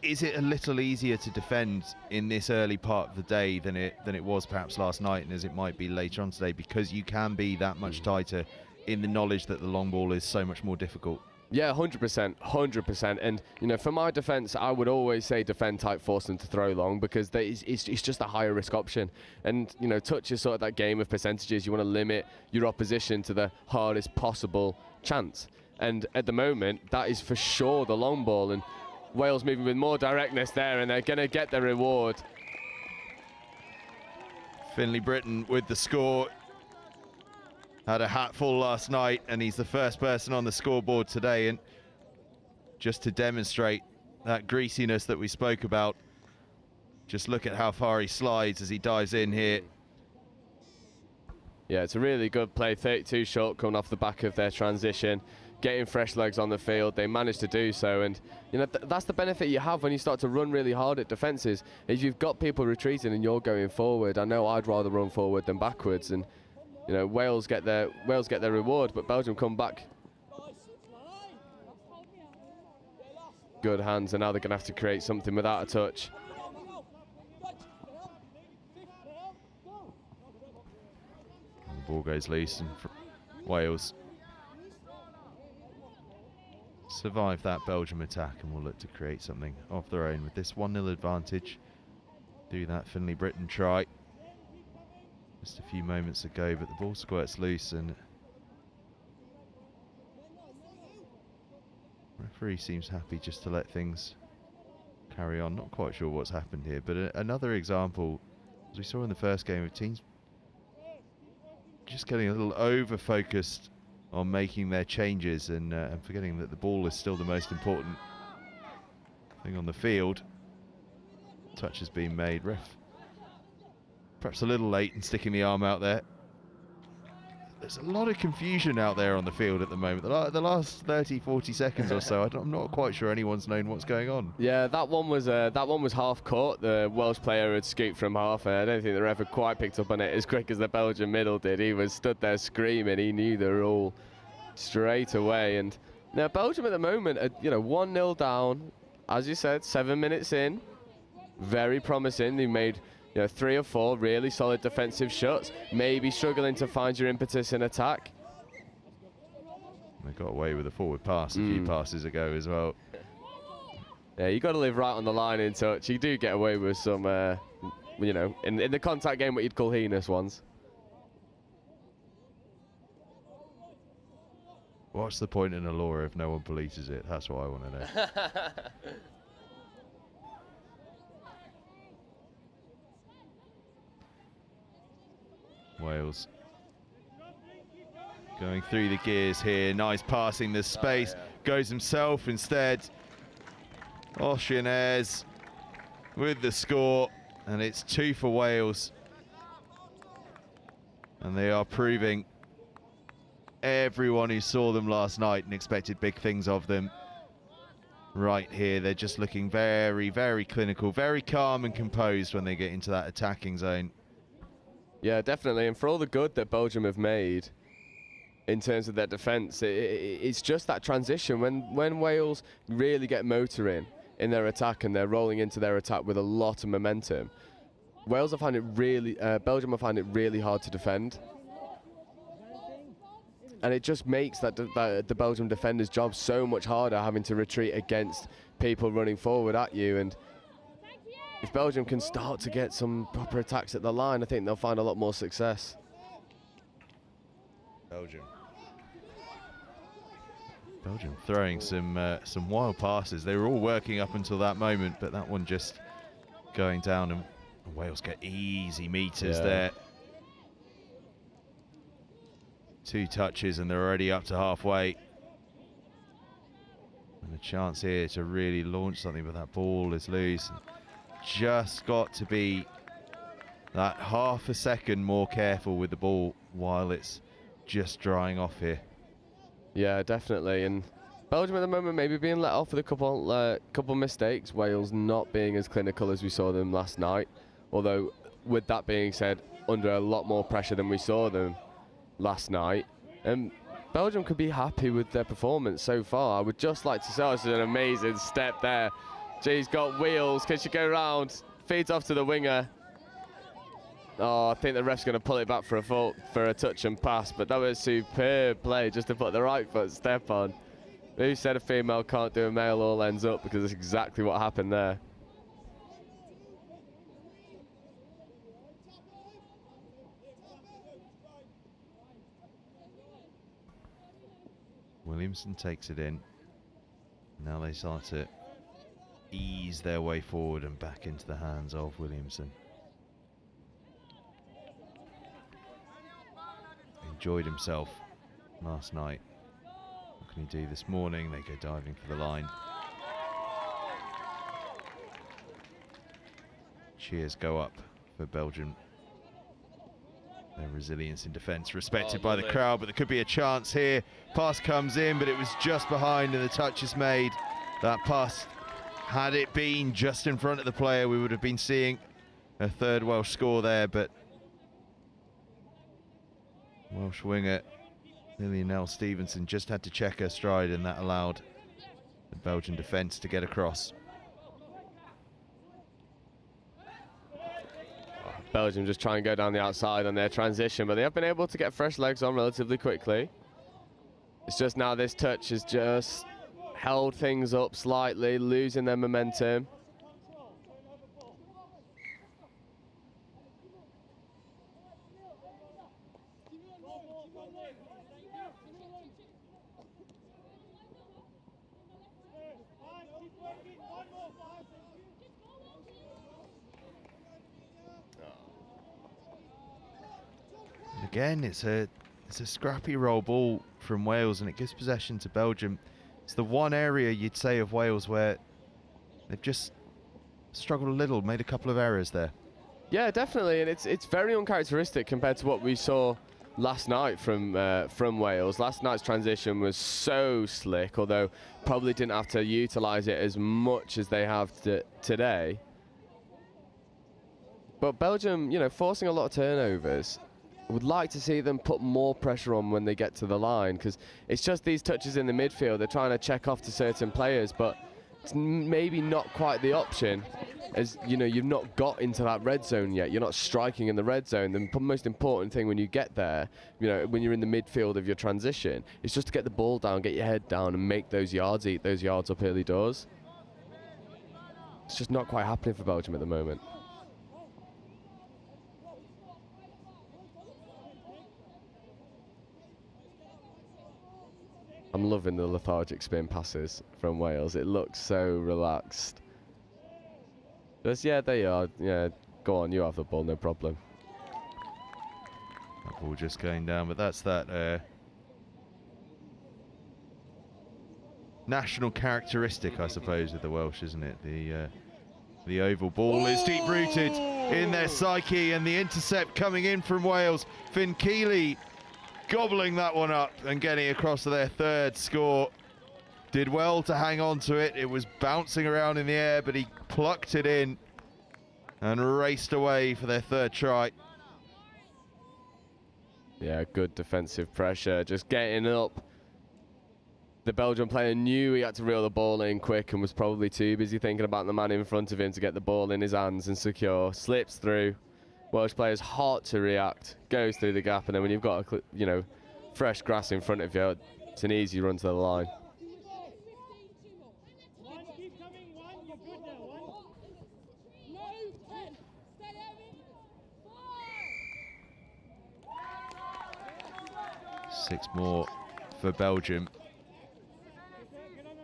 is it a little easier to defend in this early part of the day than it was perhaps last night, and as it might be later on today, because you can be that much tighter in the knowledge that the long ball is so much more difficult? Yeah, 100%. And, you know, for my defence, I would always say defend tight, force them to throw long, because it's just a higher risk option. And, you know, touch is sort of that game of percentages. You want to limit your opposition to the hardest possible chance. And at the moment, that is for sure the long ball. And Wales moving with more directness there, and they're going to get their reward. Finlay Britton with the score. Had a hatful last night, and he's the first person on the scoreboard today. And just to demonstrate that greasiness that we spoke about, just look at how far he slides as he dives in here. Yeah, it's a really good play. 32 short coming off the back of their transition, getting fresh legs on the field. They managed to do so, and you know, that's the benefit you have when you start to run really hard at defences, is you've got people retreating and you're going forward. I know I'd rather run forward than backwards, and you know, Wales get their reward, but Belgium come back. Good hands, and now they're going to have to create something without a touch. Ball goes loose, and Wales survive that Belgium attack and will look to create something of their own with this 1-0 advantage. Do that Finley Britain try just a few moments ago, but the ball squirts loose and referee seems happy just to let things carry on. Not quite sure what's happened here, but another example, as we saw in the first game, of teams just getting a little over-focused on making their changes and forgetting that the ball is still the most important thing on the field. Touch has been made. Ref perhaps a little late in sticking the arm out there. There's a lot of confusion out there on the field at the moment. The last 30-40 seconds or so, I'm not quite sure anyone's known what's going on. Yeah, that one was half caught. The Welsh player had scooped from half, and I don't think the ref had quite picked up on it as quick as the Belgian middle did. He was stood there screaming. He knew the rule straight away. And now Belgium at the moment, 1-0 down, as you said, 7 minutes in, very promising. They made 3 or 4 really solid defensive shots, maybe struggling to find your impetus in attack. They got away with a forward pass a few passes ago as well. Yeah, you got to live right on the line in touch. You do get away with some, in the contact game, what you'd call heinous ones. What's the point in a law if no one polices it? That's what I want to know. Wales going through the gears here. Nice passing, there's space. Goes himself instead. Oceanaires with the score, and it's 2 for Wales. And they are proving everyone who saw them last night and expected big things of them right here. They're just looking very, very clinical, very calm and composed when they get into that attacking zone. Yeah, definitely. And for all the good that Belgium have made in terms of their defence, it's just that transition. When Wales really get motoring in their attack and they're rolling into their attack with a lot of momentum, Belgium have found it really hard to defend. And it just makes the Belgium defenders' job so much harder, having to retreat against people running forward at you. And if Belgium can start to get some proper attacks at the line, I think they'll find a lot more success. Belgium throwing some wild passes. They were all working up until that moment, but that one just going down, and Wales get easy meters there. 2 touches and they're already up to halfway. And a chance here to really launch something, but that ball is loose. Just got to be that half a second more careful with the ball while it's just drying off here. Yeah, definitely. And Belgium at the moment maybe being let off with a couple mistakes. Wales not being as clinical as we saw them last night. Although, with that being said, under a lot more pressure than we saw them last night. And Belgium could be happy with their performance so far. I would just like to say, it's an amazing step there. She's got wheels. Can she go round? Feeds off to the winger. Oh, I think the ref's going to pull it back for a fault, for a touch and pass. But that was superb play just to put the right foot step on. Who said a female can't do a male all ends up? Because that's exactly what happened there. Williamson takes it in. Now they start to ease their way forward and back into the hands of Williamson. Enjoyed himself last night. What can he do this morning? They go diving for the line. Cheers go up for Belgium. Their resilience in defence respected by the crowd, but there could be a chance here. Pass comes in, but it was just behind and the touch is made. That pass, had it been just in front of the player, we would have been seeing a third Welsh score there, but Welsh winger Lilianelle Stevenson just had to check her stride, and that allowed the Belgian defence to get across. Belgium just try and go down the outside on their transition, but they have been able to get fresh legs on relatively quickly. It's just now this touch has just held things up slightly, losing their momentum. Again, it's a scrappy roll ball from Wales, and it gives possession to Belgium. It's the one area you'd say of Wales where they've just struggled a little, made a couple of errors there. Yeah, definitely, and it's very uncharacteristic compared to what we saw last night from Wales. Last night's transition was so slick, although probably didn't have to utilise it as much as they have today. But Belgium, you know, forcing a lot of turnovers. Would like to see them put more pressure on when they get to the line, because it's just these touches in the midfield. They're trying to check off to certain players, but it's maybe not quite the option, as you know, you've not got into that red zone yet. You're not striking in the red zone. The most important thing when you get there, you know, when you're in the midfield of your transition, is just to get the ball down, get your head down, and make those yards, eat those yards up early doors. It's just not quite happening for Belgium at the moment. I'm loving the lethargic spin passes from Wales. It looks so relaxed. Just, yeah, there you are. Yeah, go on, you have the ball, no problem. That ball just going down, but that's that national characteristic, I suppose, of the Welsh, isn't it? The oval ball is deep-rooted in their psyche, and the intercept coming in from Wales. Finn Keeley gobbling that one up and getting across to their third score. Did well to hang on to it. It was bouncing around in the air, but he plucked it in and raced away for their third try. Yeah, good defensive pressure, just getting up. The Belgian player knew he had to reel the ball in quick and was probably too busy thinking about the man in front of him to get the ball in his hands and secure. Slips through. Welsh player's hard to react, goes through the gap, and then when you've got a, you know, fresh grass in front of you, it's an easy run to the line. Six more for Belgium,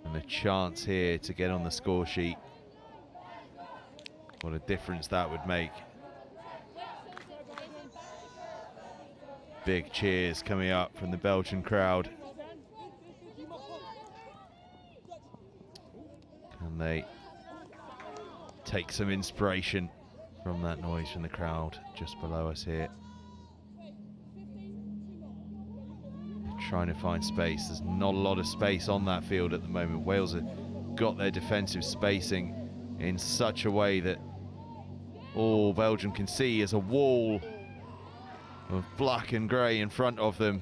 and a chance here to get on the score sheet. What a difference that would make. Big cheers coming up from the Belgian crowd. Can they take some inspiration from that noise from the crowd just below us here? They're trying to find space. There's not a lot of space on that field at the moment. Wales have got their defensive spacing in such a way that all Belgium can see is a wall of black and grey in front of them,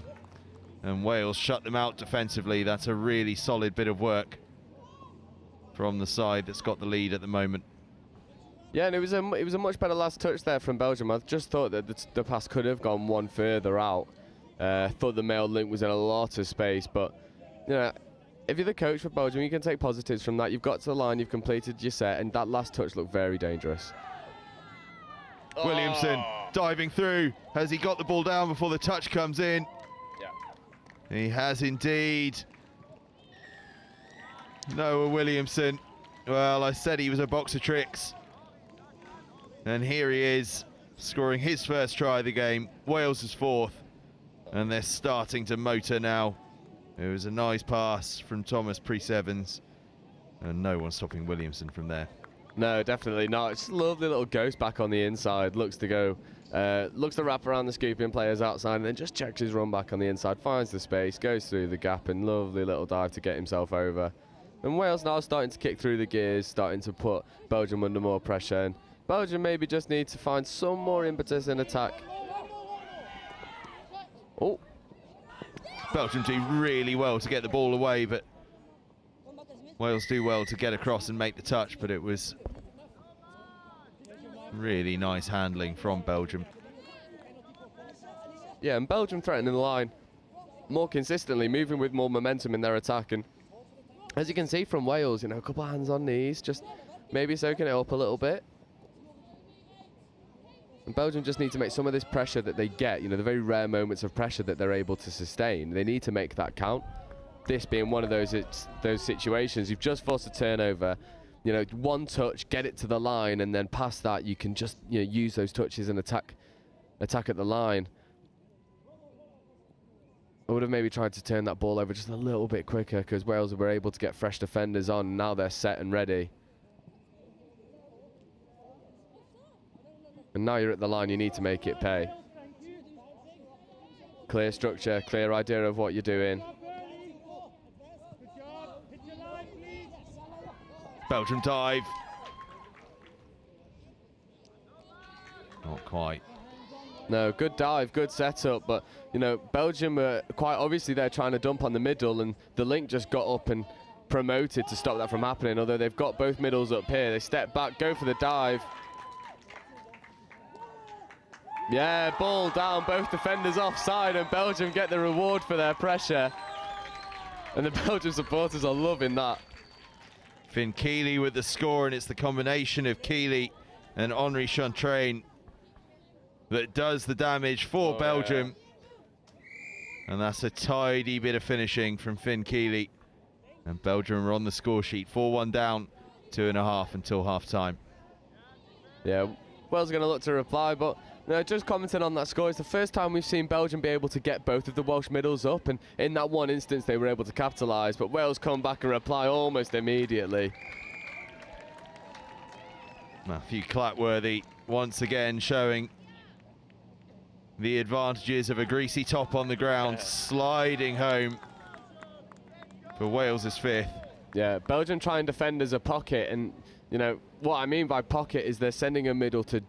and Wales shut them out defensively. That's a really solid bit of work from the side that's got the lead at the moment. Yeah, and it was a much better last touch there from Belgium. I just thought that the pass could have gone one further out. Thought the male link was in a lot of space, but you know, if you're the coach for Belgium, you can take positives from that. You've got to the line, you've completed your set, and that last touch looked very dangerous. Williamson diving through. Has he got the ball down before the touch comes in? Yeah. He has indeed. Noah Williamson. Well, I said he was a box of tricks. And here he is, scoring his first try of the game. Wales is fourth. And they're starting to motor now. It was a nice pass from Thomas Priest-Evans. And no one stopping Williamson from there. No, definitely not. It's a lovely little ghost back on the inside. Looks to wrap around the scooping players outside, and then just checks his run back on the inside, finds the space, goes through the gap, and lovely little dive to get himself over. And Wales now starting to kick through the gears, starting to put Belgium under more pressure. And Belgium maybe just need to find some more impetus in attack. Oh. Belgium do really well to get the ball away, but Wales do well to get across and make the touch, but it was Really nice handling from Belgium. Yeah, and Belgium threatening the line more consistently, moving with more momentum in their attack. And as you can see from Wales, you know, a couple of hands on knees, just maybe soaking it up a little bit. And Belgium just need to make some of this pressure that they get, you know, the very rare moments of pressure that they're able to sustain. They need to make that count. This being one of those situations, you've just forced a turnover, you know, one touch, get it to the line, and then past that, you can just, you know, use those touches and attack at the line. I would have maybe tried to turn that ball over just a little bit quicker, because Wales were able to get fresh defenders on. Now they're set and ready. And now you're at the line, you need to make it pay. Clear structure, clear idea of what you're doing. Belgium dive. Not quite. No, good dive, good setup, but you know, Belgium are quite obviously they're trying to dump on the middle, and the link just got up and promoted to stop that from happening. Although they've got both middles up here, they step back, go for the dive. Yeah, ball down, both defenders offside, and Belgium get the reward for their pressure. And the Belgian supporters are loving that. Finn Keeley with the score, and it's the combination of Keeley and Henri Chantrain that does the damage for Belgium. Yeah. And that's a tidy bit of finishing from Finn Keeley. And Belgium are on the score sheet, 4-1 down, 2.5 until half-time. Yeah, Wales are going to look to reply, but just commenting on that score, it's the first time we've seen Belgium be able to get both of the Welsh middles up, and in that one instance they were able to capitalise, but Wales come back and reply almost immediately. Matthew Clatworthy once again showing the advantages of a greasy top on the ground, sliding home for Wales' fifth. Yeah, Belgium try and defend as a pocket, and you know what I mean by pocket is they're sending a middle to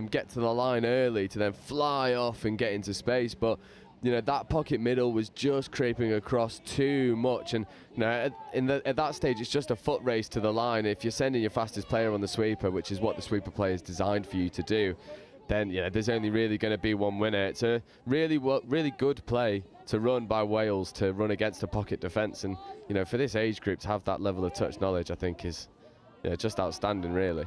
get to the line early to then fly off and get into space, but you know that pocket middle was just creeping across too much, and you know at that stage it's just a foot race to the line. If you're sending your fastest player on the sweeper, which is what the sweeper play is designed for you to do, then you know there's only really going to be one winner. It's a really good play to run by Wales to run against a pocket defence, and you know for this age group to have that level of touch knowledge, I think is just outstanding, really.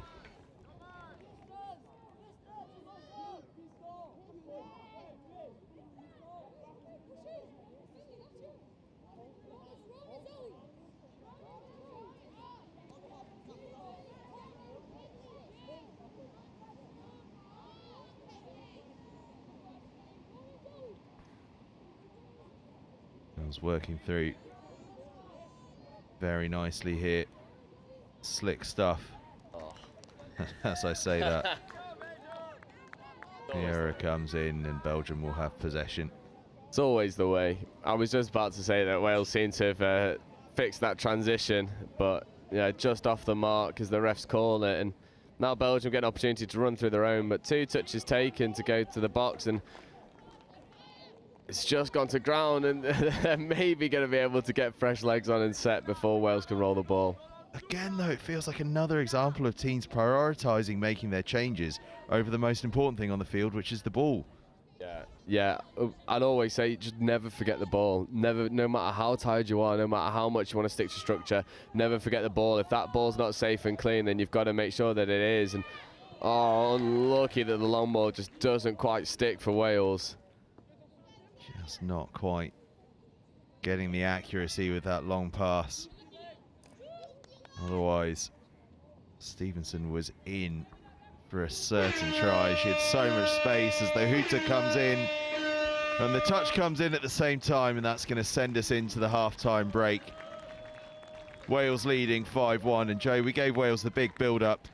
Working through very nicely here. Slick stuff. Oh. As I say that. Here comes in, and Belgium will have possession. It's always the way. I was just about to say that Wales seem to have fixed that transition, but just off the mark as the refs call it, and now Belgium get an opportunity to run through their own, but 2 touches taken to go to the box, and it's just gone to ground, and they're maybe going to be able to get fresh legs on and set before Wales can roll the ball. Again, though, it feels like another example of teams prioritising making their changes over the most important thing on the field, which is the ball. Yeah. I'd always say just never forget the ball. Never, no matter how tired you are, no matter how much you want to stick to structure, never forget the ball. If that ball's not safe and clean, then you've got to make sure that it is. And unlucky that the long ball just doesn't quite stick for Wales. Just not quite getting the accuracy with that long pass. Otherwise, Stevenson was in for a certain try. She had so much space as the hooter comes in, and the touch comes in at the same time, and that's going to send us into the half-time break. Wales leading 5-1, and Joe, we gave Wales the big build-up,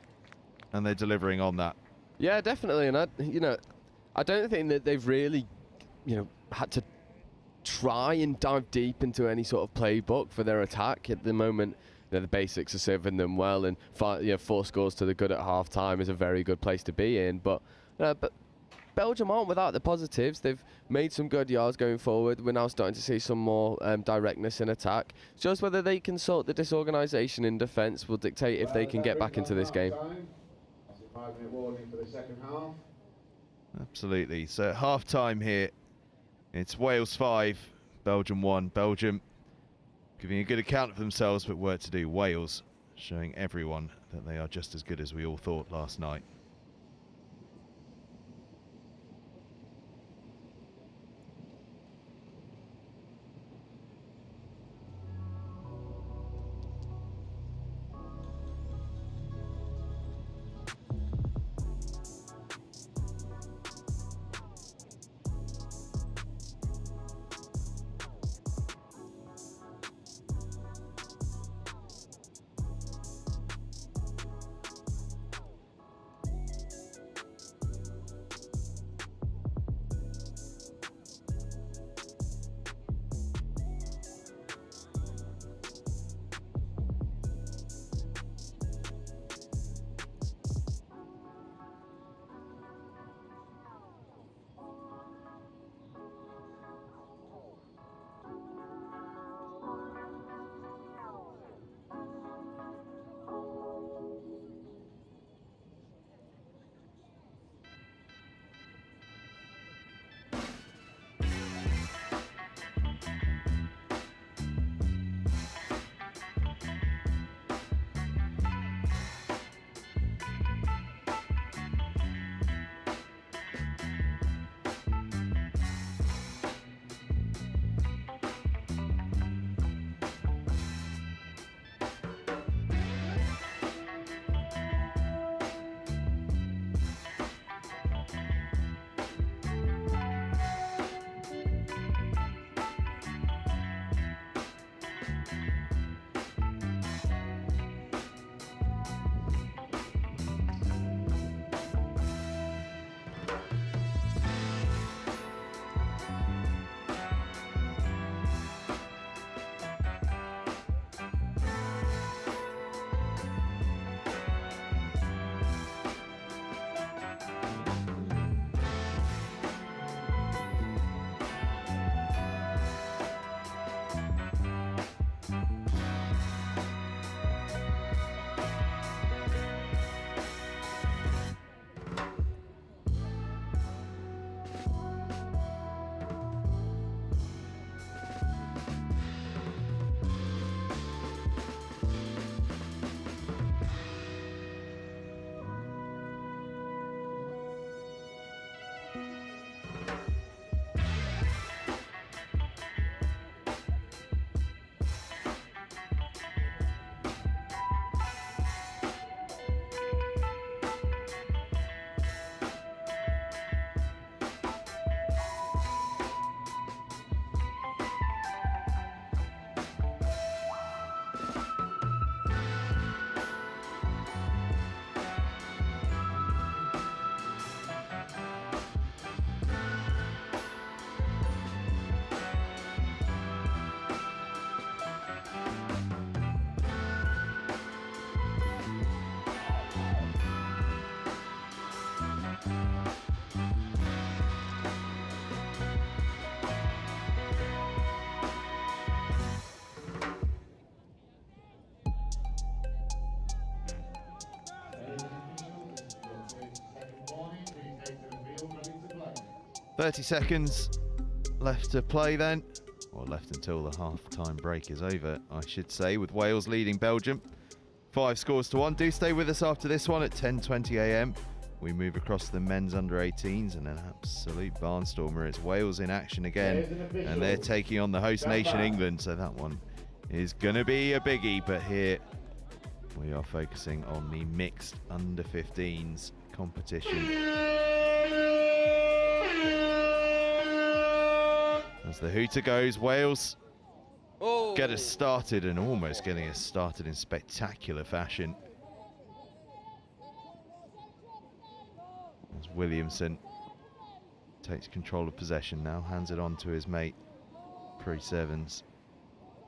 and they're delivering on that. Yeah, definitely, and I don't think that they've really, had to try and dive deep into any sort of playbook for their attack at the moment. The basics are serving them well, and 4 scores to the good at half-time is a very good place to be in. But Belgium aren't without the positives. They've made some good yards going forward. We're now starting to see some more directness in attack. Just whether they can sort the disorganisation in defence will dictate if they can get back into this game. 5-minute warning for the second half. Absolutely. So at half-time here, it's Wales 5, Belgium 1. Belgium giving a good account of themselves, but work to do. Wales showing everyone that they are just as good as we all thought last night. Warning, please take to the field, ready to play. 30 seconds left to play then, or left until the half-time break is over, I should say, with Wales leading Belgium 5-1. Do stay with us after this one at 10:20 a.m. We move across to the men's under-18s and an absolute barnstormer. It's Wales in action again, and they're taking on the host nation England, so that one is going to be a biggie. But here we are focusing on the mixed under-15s competition. As the hooter goes, Wales get us started, and almost getting us started in spectacular fashion. As Williamson takes control of possession now, hands it on to his mate, Pris Evans.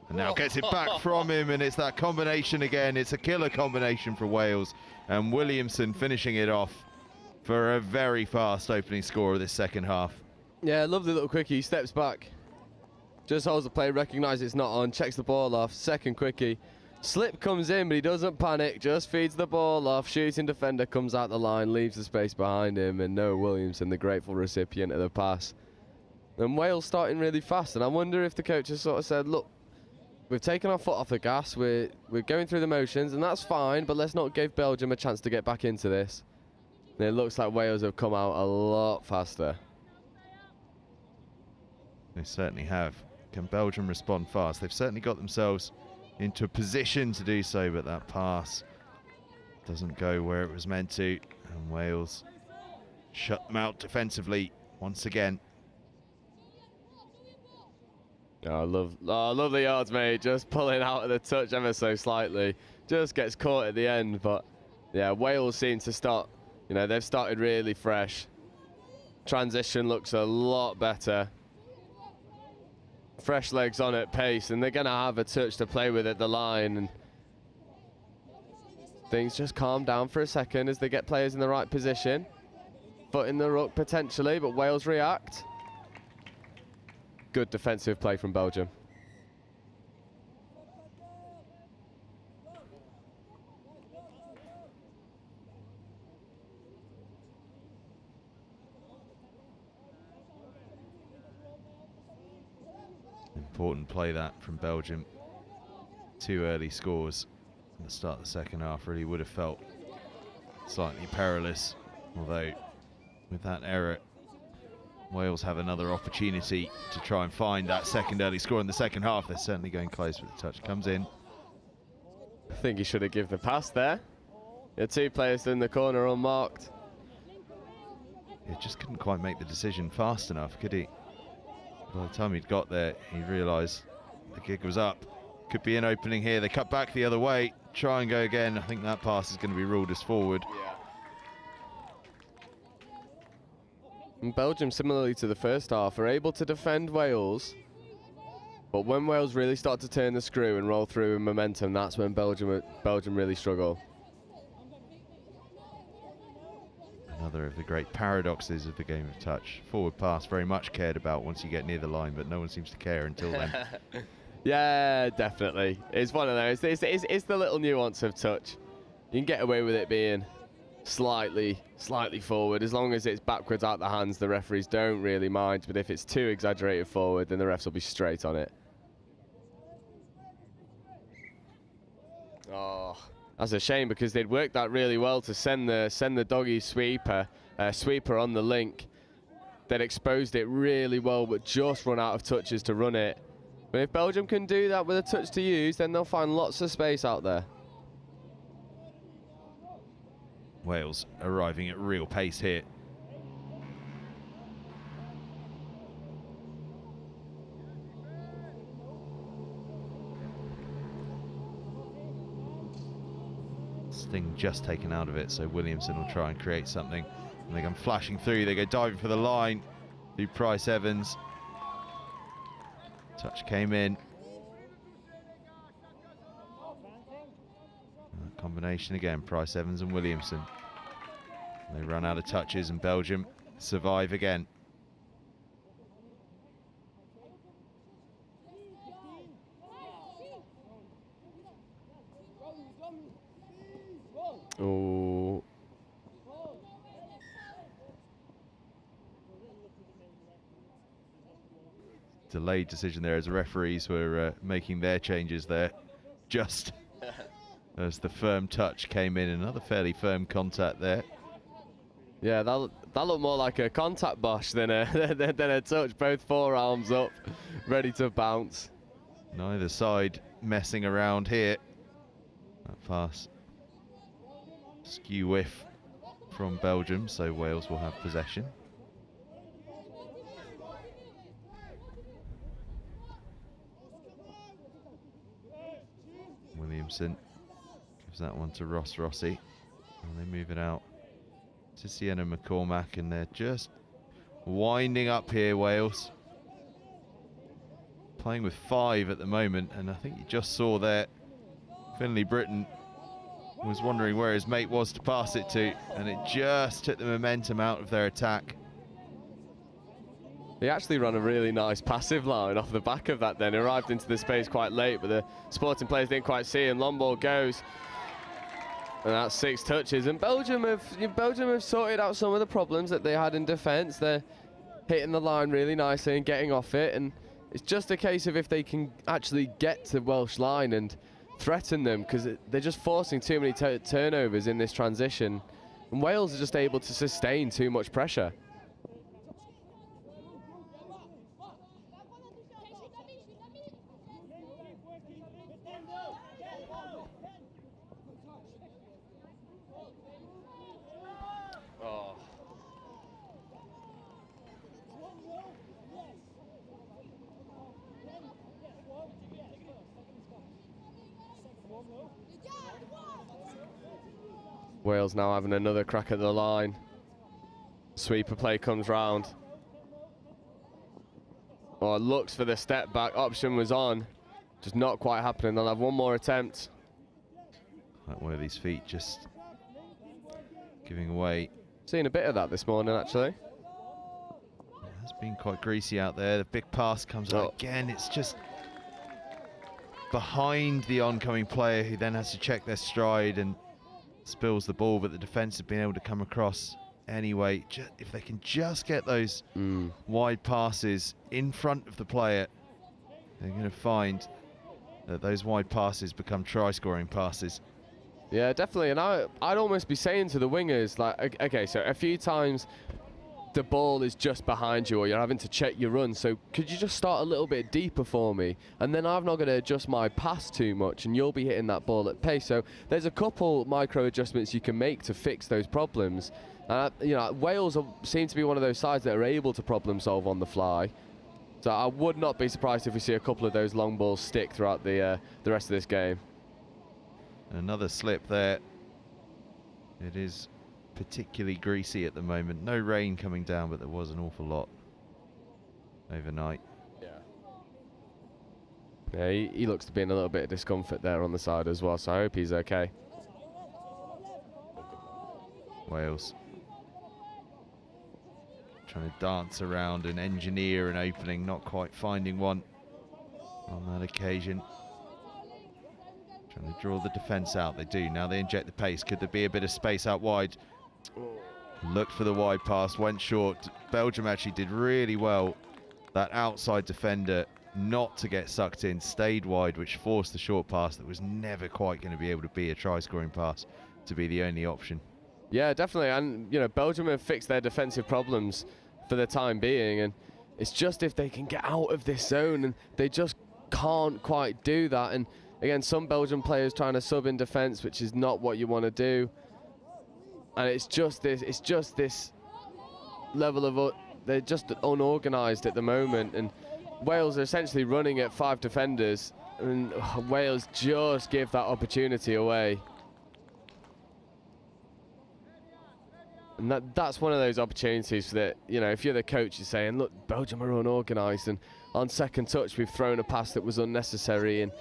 And now gets it back from him, and it's that combination again. It's a killer combination for Wales, and Williamson finishing it off for a very fast opening score of this second half. Yeah, lovely little quickie. He steps back, just holds the play, recognises it's not on, checks the ball off. Second quickie, Slip comes in, but he doesn't panic, just feeds the ball off. Shooting defender comes out the line, leaves the space behind him, and Noah Williamson, the grateful recipient of the pass. And Wales starting really fast, and I wonder if the coach has sort of said, look, we've taken our foot off the gas, we're going through the motions, and that's fine, but let's not give Belgium a chance to get back into this. And it looks like Wales have come out a lot faster. They certainly have. Can Belgium respond fast? They've certainly got themselves into a position to do so, but that pass doesn't go where it was meant to, and Wales shut them out defensively once again. Oh, I love the yards, mate. Just pulling out of the touch ever so slightly. Just gets caught at the end, but yeah, Wales seem to start, you know, they've started really fresh. Transition looks a lot better. Fresh legs on at pace, and they're going to have a touch to play with at the line. And things just calm down for a second as they get players in the right position. Foot in the ruck potentially, but Wales react. Good defensive play from Belgium. Important play that from Belgium. 2 early scores at the start of the second half really would have felt slightly perilous, although with that error Wales have another opportunity to try and find that second early score in the second half. They're certainly going close, but the touch comes in. I think he should have given the pass there. The 2 players in the corner unmarked. He just couldn't quite make the decision fast enough, could he? By the time he'd got there, he realised the gig was up. Could be an opening here. They cut back the other way, try and go again. I think that pass is going to be ruled as forward. Yeah. And Belgium, similarly to the first half, are able to defend Wales. But when Wales really start to turn the screw and roll through in momentum, that's when Belgium really struggle. Another of the great paradoxes of the game of touch. Forward pass very much cared about once you get near the line, but no one seems to care until then. Yeah, definitely. It's one of those. It's the little nuance of touch. You can get away with it being slightly forward. As long as it's backwards out the hands, the referees don't really mind. But if it's too exaggerated forward, then the refs will be straight on it. Oh, that's a shame, because they'd worked that really well to send the doggy sweeper on the link. They'd exposed it really well, but just run out of touches to run it. But if Belgium can do that with a touch to use, then they'll find lots of space out there. Wales arriving at real pace here. Sting just taken out of it, so Williamson will try and create something. And they come flashing through, they go diving for the line through Price Evans. Touch came in. Combination again, Price Evans and Williamson. They run out of touches and Belgium survive again. Oh. Delayed decision there as the referees were making their changes there, just as the firm touch came in. Another fairly firm contact there. Yeah, that looked more like a contact bosh than a touch. Both forearms up, ready to bounce. Neither side messing around here. That pass, skew whiff from Belgium, so Wales will have possession. Williamson gives that one to Ross Rossi, and they move it out to Sienna McCormack, and they're just winding up here, Wales. Playing with 5 at the moment, and I think you just saw there Finlay Britton was wondering where his mate was to pass it to, and it just took the momentum out of their attack. He actually ran a really nice passive line off the back of that then. Arrived into the space quite late, but the Sporting players didn't quite see him. Long ball goes. And that's 6 touches. And Belgium have sorted out some of the problems that they had in defence. They're hitting the line really nicely and getting off it. And it's just a case of if they can actually get to Welsh line and threaten them, because they're just forcing too many turnovers in this transition. And Wales are just able to sustain too much pressure. Wales now having another crack at the line. Sweeper play comes round. Oh, looks for the step back. Option was on. Just not quite happening. They'll have one more attempt. Like one of these feet just giving away. Seen a bit of that this morning, actually. It's been quite greasy out there. The big pass comes out again. It's just behind the oncoming player, who then has to check their stride and spills the ball, but the defence have been able to come across anyway. If they can just get those wide passes in front of the player, they're going to find that those wide passes become try-scoring passes. Yeah, definitely. And I'd almost be saying to the wingers, like, okay, so a few times the ball is just behind you or you're having to check your run, so could you just start a little bit deeper for me, and then I'm not going to adjust my pass too much and you'll be hitting that ball at pace. So there's a couple micro adjustments you can make to fix those problems. You know, Wales seem to be one of those sides that are able to problem solve on the fly, so I would not be surprised if we see a couple of those long balls stick throughout the rest of this game. Another slip there. It is particularly greasy at the moment. No rain coming down, but there was an awful lot overnight. Yeah, he looks to be in a little bit of discomfort there on the side as well, so I hope he's okay. Wales trying to dance around and engineer an opening, not quite finding one on that occasion. Trying to draw the defence out. They do. Now they inject the pace. Could there be a bit of space out wide? Looked for the wide pass, went short. Belgium actually did really well. That outside defender not to get sucked in, stayed wide, which forced the short pass that was never quite going to be able to be a try-scoring pass to be the only option. Yeah, definitely. And, you know, Belgium have fixed their defensive problems for the time being. And it's just if they can get out of this zone, and they just can't quite do that. And again, some Belgian players trying to sub in defence, which is not what you want to do. And it's just this level of, they're just unorganised at the moment. And Wales are essentially running at 5 defenders, and Wales just give that opportunity away. And that's one of those opportunities that, you know, if you're the coach, you're saying, look, Belgium are unorganised, and on second touch we've thrown a pass that was unnecessary. And,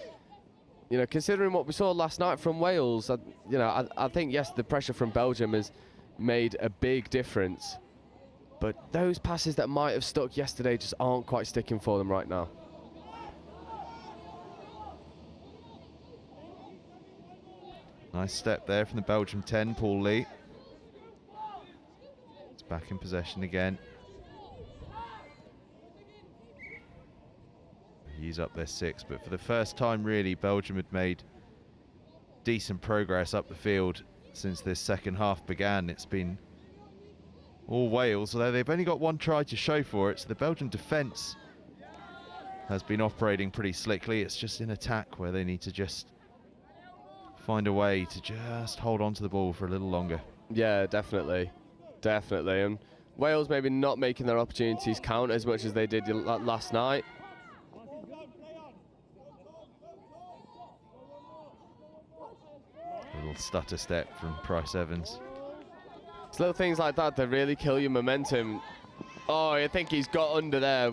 you know, considering what we saw last night from Wales, I think, yes, the pressure from Belgium has made a big difference. But those passes that might have stuck yesterday just aren't quite sticking for them right now. Nice step there from the Belgium 10, Paul Lee. It's back in possession again. Use up their 6, but for the first time really, Belgium had made decent progress up the field since this second half began. It's been all Wales, although they've only got one try to show for it, so the Belgian defence has been operating pretty slickly. It's just in attack where they need to just find a way to just hold on to the ball for a little longer. Yeah, definitely. And Wales maybe not making their opportunities count as much as they did last night. A little stutter step from Price Evans. It's little things like that that really kill your momentum. Oh, I think he's got under there.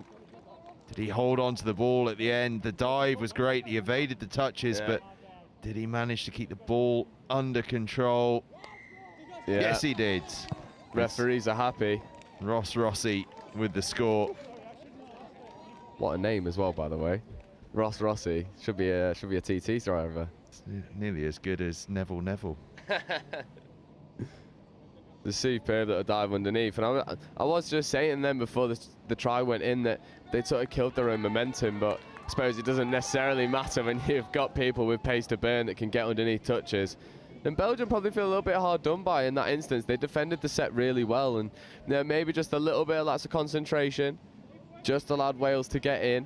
Did he hold on to the ball at the end? The dive was great. He evaded the touches, but did he manage to keep the ball under control? Yeah. Yes, he did. Referees are happy. Ross Rossi with the score. What a name as well, by the way. Ross Rossi should be a TT driver. It's nearly as good as Neville. The superb little dive underneath, and I was just saying then before the try went in that they sort of killed their own momentum, but I suppose it doesn't necessarily matter when you've got people with pace to burn that can get underneath touches. And Belgium probably feel a little bit hard done by in that instance. They defended the set really well, and maybe just a little bit of lots of concentration just allowed Wales to get in.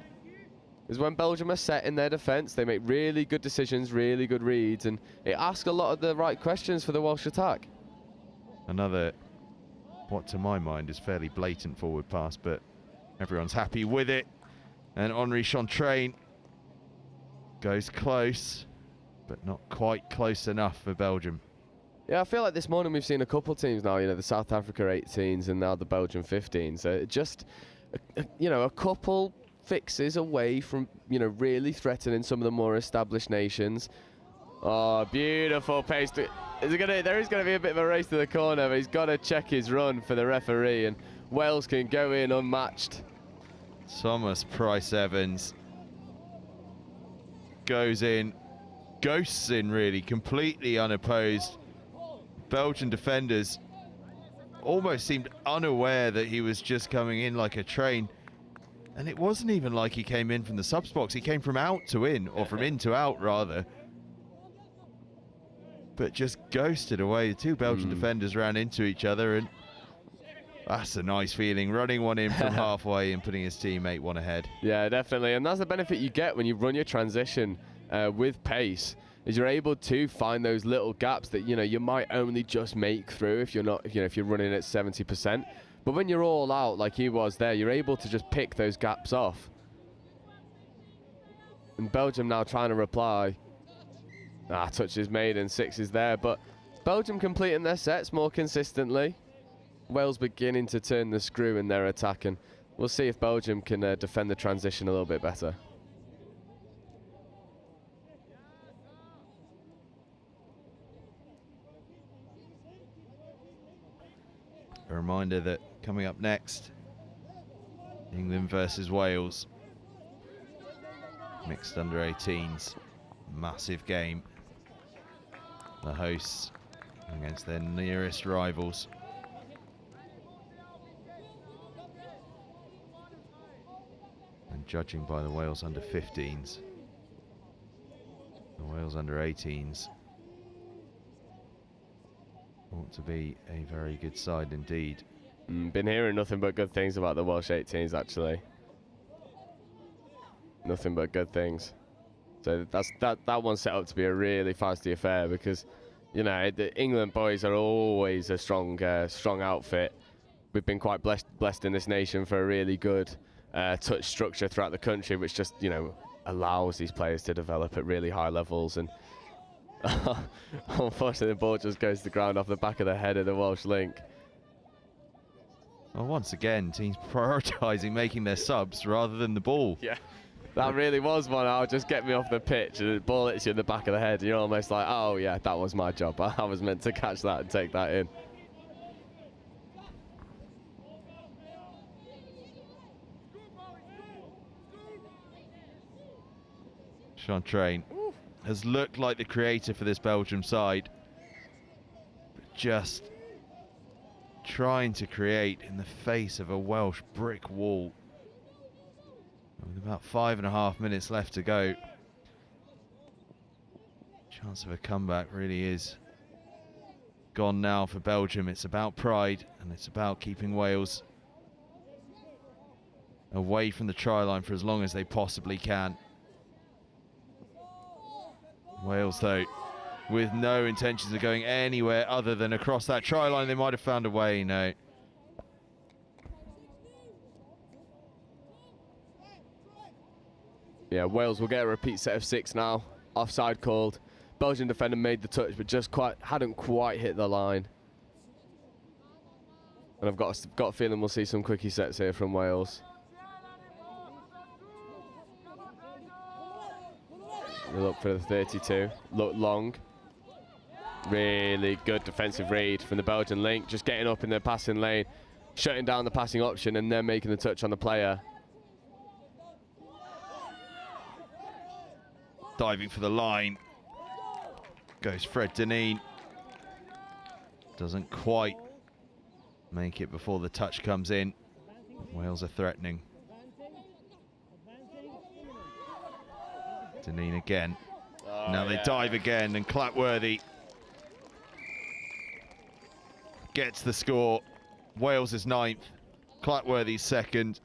Because when Belgium are set in their defence, they make really good decisions, really good reads, and it asks a lot of the right questions for the Welsh attack. Another, what to my mind is fairly blatant forward pass, but everyone's happy with it. And Henri Chantrain goes close, but not quite close enough for Belgium. Yeah, I feel like this morning we've seen a couple teams now, the South Africa 18s and now the Belgium 15s. Just, a couple fixes away from, really threatening some of the more established nations. Oh, beautiful pace. There is going to be a bit of a race to the corner, but he's got to check his run for the referee, and Wales can go in unmatched. Thomas Price-Evans goes in, ghosts in really, completely unopposed. Belgian defenders almost seemed unaware that he was just coming in like a train. And it wasn't even like he came in from the subs box. He came from out to in, or from in to out rather. But just ghosted away. The two Belgian defenders ran into each other, and that's a nice feeling, running one in from halfway and putting his teammate one ahead. Yeah, definitely, and that's the benefit you get when you run your transition with pace, is you're able to find those little gaps that you might only just make through if you're not, if you're running at 70%. But when you're all out like he was there, you're able to just pick those gaps off. And Belgium now trying to reply. Touch is made and 6 is there, but Belgium completing their sets more consistently. Wales beginning to turn the screw in their attack, and we'll see if Belgium can defend the transition a little bit better. A reminder that coming up next, England versus Wales. Mixed under 18s, massive game. The hosts against their nearest rivals. And judging by the Wales under 15s, the Wales under 18s ought to be a very good side indeed. Been hearing nothing but good things about the Welsh 18s actually. Nothing but good things. So that one's set up to be a really feisty affair, because the England boys are always a strong outfit. We've been quite blessed in this nation for a really good touch structure throughout the country, which just allows these players to develop at really high levels. And unfortunately, the ball just goes to the ground off the back of the head of the Welsh link. Well, once again, teams prioritising making their subs rather than the ball. Yeah. That really was one. I'll just get me off the pitch, and the ball hits you in the back of the head. You're almost like, oh yeah, that was my job. I was meant to catch that and take that in. Chantrain has looked like the creator for this Belgium side, but just trying to create in the face of a Welsh brick wall. With about 5.5 minutes left to go, chance of a comeback really is gone now for Belgium. It's about pride, and it's about keeping Wales away from the try line for as long as they possibly can. Wales, though, with no intentions of going anywhere other than across that try line. They might have found a way. No. Yeah, Wales will get a repeat set of 6 now. Offside called. Belgian defender made the touch, but just hadn't quite hit the line. And I've got a feeling we'll see some quickie sets here from Wales. They look for the 32. Look long. Really good defensive read from the Belgian link. Just getting up in the passing lane, shutting down the passing option, and then making the touch on the player. diving for the line. Goes Fred Deneen. Doesn't quite make it before the touch comes in. Wales are threatening. Deneen again. Now they dive again, and Clapworthy gets the score. Wales is 9th, Clapworthy's 2nd.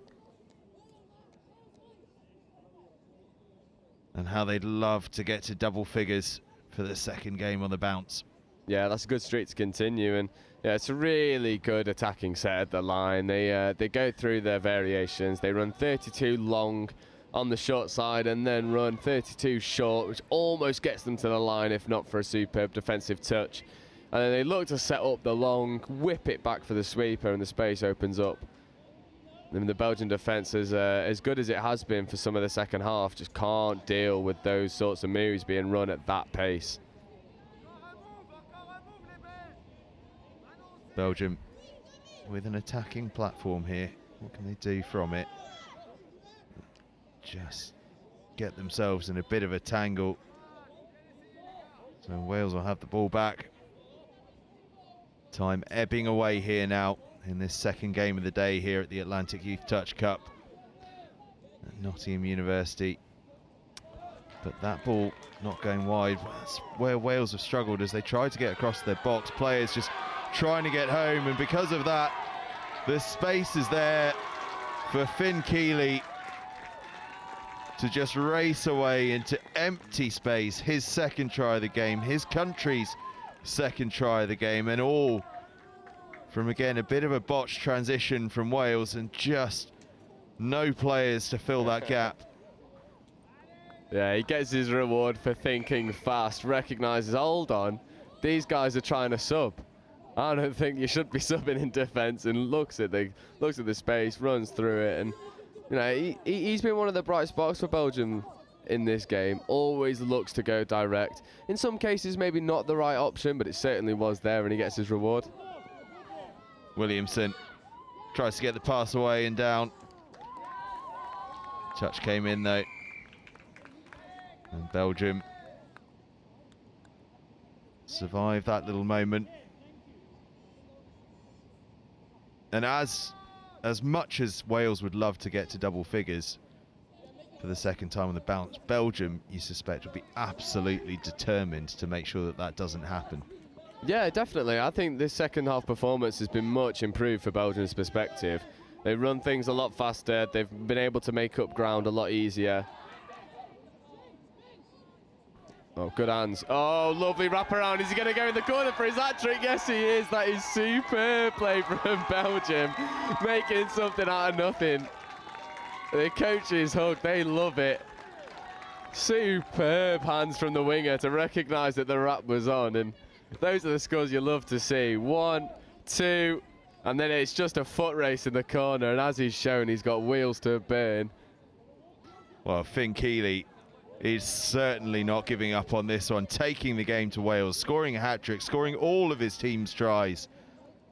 And how they'd love to get to double figures for the 2nd game on the bounce. Yeah, that's a good streak to continue, and yeah, it's a really good attacking set at the line. They go through their variations. They run 32 long on the short side and then run 32 short, which almost gets them to the line if not for a superb defensive touch. And then they look to set up the long, whip it back for the sweeper, and the space opens up. And the Belgian defence is as good as it has been for some of the second half, just can't deal with those sorts of moves being run at that pace. Belgium with an attacking platform here. What can they do from it? Just get themselves in a bit of a tangle. So Wales will have the ball back. Time ebbing away here now in this 2nd game of the day here at the Atlantic Youth Touch Cup at Nottingham University. But that ball not going wide. That's where Wales have struggled as they try to get across their box. Players just trying to get home, and because of that, the space is there for Finn Keeley to just race away into empty space. His 2nd try of the game, his country's 2nd try of the game, and all from, again, a bit of a botched transition from Wales and just no players to fill that gap. Yeah, he gets his reward for thinking fast, recognises, hold on, these guys are trying to sub. I don't think you should be subbing in defence, and looks at the space, runs through it, and you know he's been one of the bright spots for Belgium in this game. Always looks to go direct. In some cases, maybe not the right option, but it certainly was there, and he gets his reward. Williamson tries to get the pass away and down. Touch came in though, and Belgium survived that little moment. And as much as Wales would love to get to double figures for the 2nd time on the bounce, Belgium, you suspect, will be absolutely determined to make sure that that doesn't happen. Yeah, definitely. I think this second half performance has been much improved for Belgium's perspective. They run things a lot faster. They've been able to make up ground a lot easier. Oh, good hands. Oh, lovely wraparound. Is he going to go in the corner for his hat-trick? Yes, he is. That is superb play from Belgium, making something out of nothing. The coaches hug. They love it. Superb hands from the winger to recognise that the wrap was on. And those are the scores you love to see. 1, 2, and then it's just a foot race in the corner. And as he's shown, he's got wheels to burn. Well, Finn Keeley is certainly not giving up on this one, taking the game to Wales, scoring a hat-trick, scoring all of his team's tries.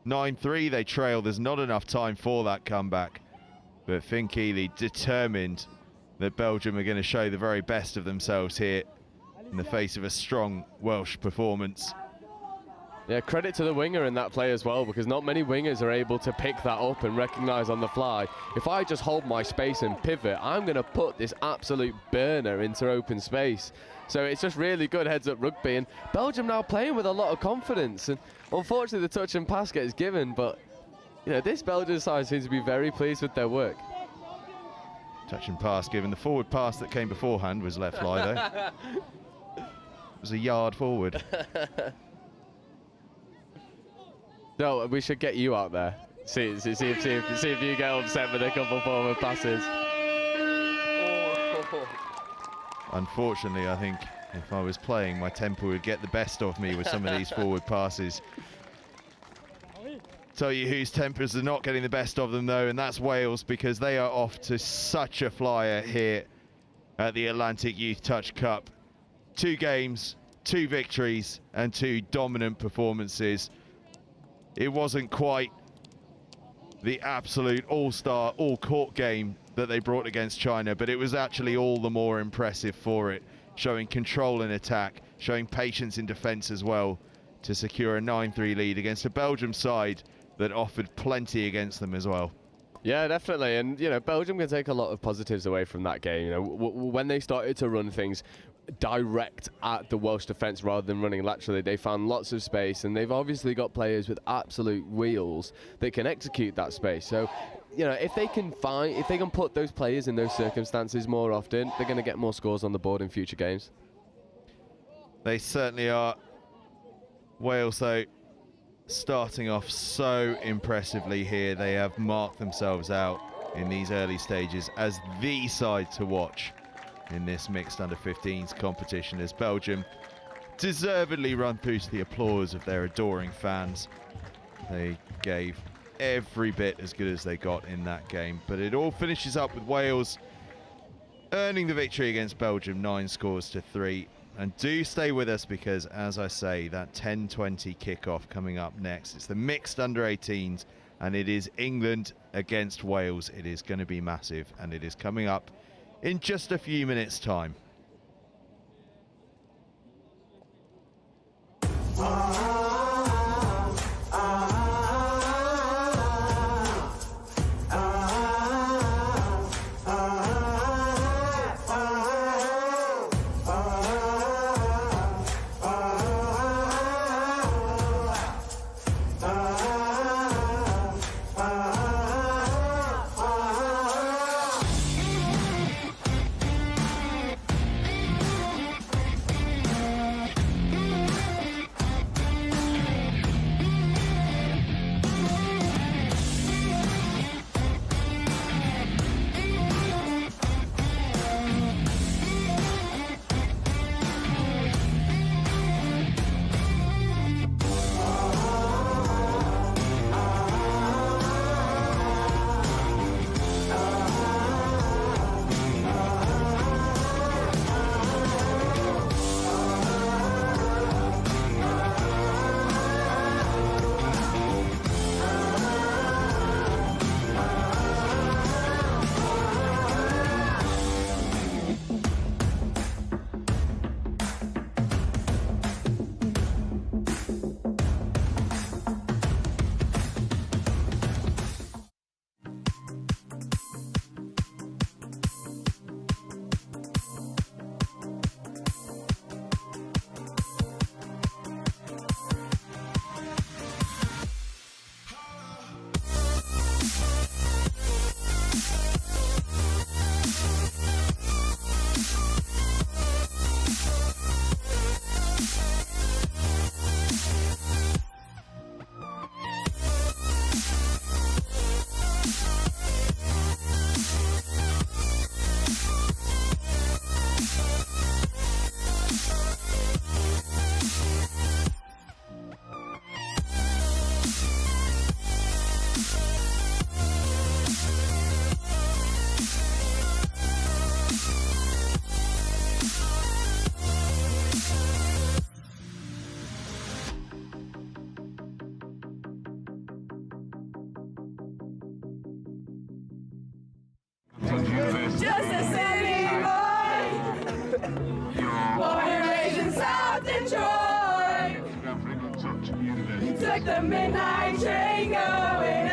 9-3 they trail. There's not enough time for that comeback. But Finn Keeley determined that Belgium are going to show the very best of themselves here in the face of a strong Welsh performance. Yeah, credit to the winger in that play as well, because not many wingers are able to pick that up and recognise on the fly. If I just hold my space and pivot, I'm going to put this absolute burner into open space. So it's just really good heads-up rugby, and Belgium now playing with a lot of confidence. And unfortunately, the touch and pass gets given, but you know, this Belgian side seems to be very pleased with their work. Touch and pass given. The forward pass that came beforehand was left lie though. It was a yard forward. No, we should get you out there. See if you get upset with a couple forward passes. Unfortunately, I think if I was playing, my temper would get the best of me with some of these forward passes. Tell you whose tempers are not getting the best of them though, and that's Wales, because they are off to such a flyer here at the Atlantic Youth Touch Cup. 2 games, 2 victories, and 2 dominant performances. It wasn't quite the absolute all-star, all-court game that they brought against China, but it was actually all the more impressive for it. showing control in attack, showing patience in defence as well, to secure a 9-3 lead against a Belgium side that offered plenty against them as well. Yeah, definitely. And, you know, Belgium can take a lot of positives away from that game. You know, when they started to run things direct at the Welsh defence rather than running laterally, they found lots of space, and they've obviously got players with absolute wheels that can execute that space. So, you know, if they can put those players in those circumstances more often, they're going to get more scores on the board in future games. They certainly are. Wales, though, starting off so impressively here. They have marked themselves out in these early stages as the side to watch in this mixed under-15s competition, as Belgium deservedly run through to the applause of their adoring fans. They gave every bit as good as they got in that game, but it all finishes up with Wales earning the victory against Belgium, 9-3. And do stay with us, because, as I say, that 10:20 kickoff coming up next. It's the mixed under-18s, and it is England against Wales. It is going to be massive, and it is coming up in just a few minutes' time. Just a city boy, born and raised in South Detroit. Took the midnight train going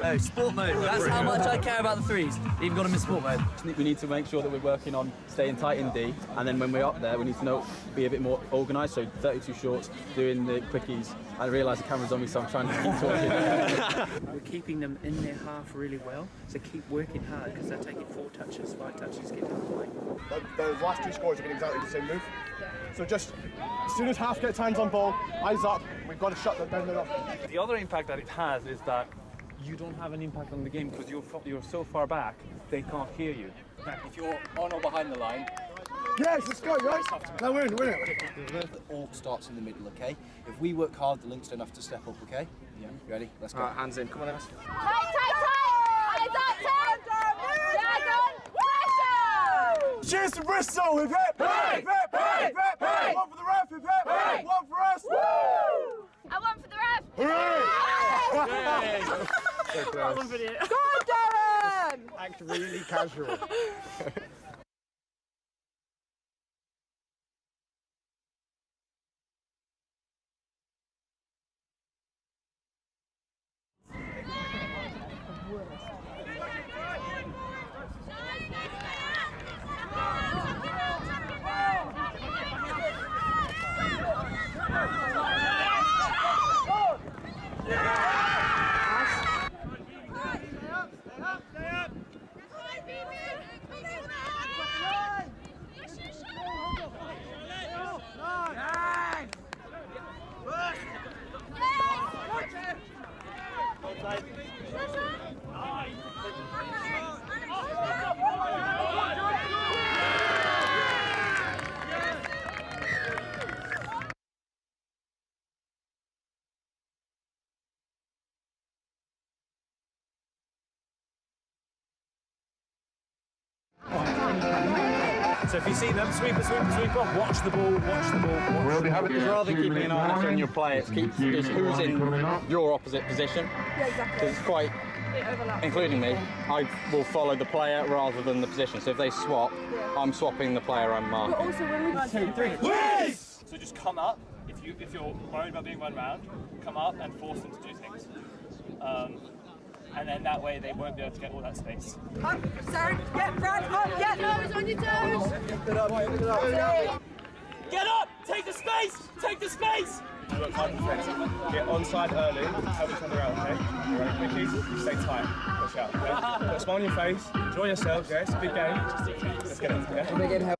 Oh, sport mode. That's how much I care about the threes. Even got them in sport mode. We need to make sure that we're working on staying tight in D, and then when we're up there, we need to be a bit more organised. So 32 shorts, doing the quickies. I realise the camera's on me, so I'm trying to keep talking. We're keeping them in their half really well, so keep working hard because they're taking 4 touches, 5 touches, get down the line. Those last 2 scores have been exactly the same move. So just as soon as half gets hands on ball, eyes up, we've got to shut them down. The other impact that it has is that you don't have an impact on the game because you're so far back, they can't hear you. If you're on or behind the line, yes, let's go, guys. Now win it. it all starts in the middle, okay? If we work hard, the links don't have to step up, okay? Yeah. Ready? Let's go. Hands in. Come on, Ems. Tight, eyes up, pressure! Cheers to Bristol, hip hip! Hey! Hip hip! Hey! Hip hip! Hey! One for the ref, hip hip! Hey! One for us! Woo! I won for the ref! Hooray! so close. Go on, Darren! Act really casual. So if you see them, sweep off, watch the ball, watch the ball. It's rather than keeping an eye on your play, it's who's in your opposite position. Yeah, exactly. Because it's quite, including me, I will follow the player rather than the position. So if they swap, I'm swapping the player I'm marking. But also when we 1, 2, 3. Yes! So just come up, if you're worried about being run around, come up and force them to do things. And then that way they won't be able to get all that space. Up, Sarah, get Brad, up, get toes on your toes. Get up! Take the space! Take the space! You work hard defense. Get onside early, help each other out, okay? Alright, quickies, stay tight, push out, okay? Put a smile on your face, enjoy yourselves, yeah? It's a big game. Let's get it, yeah?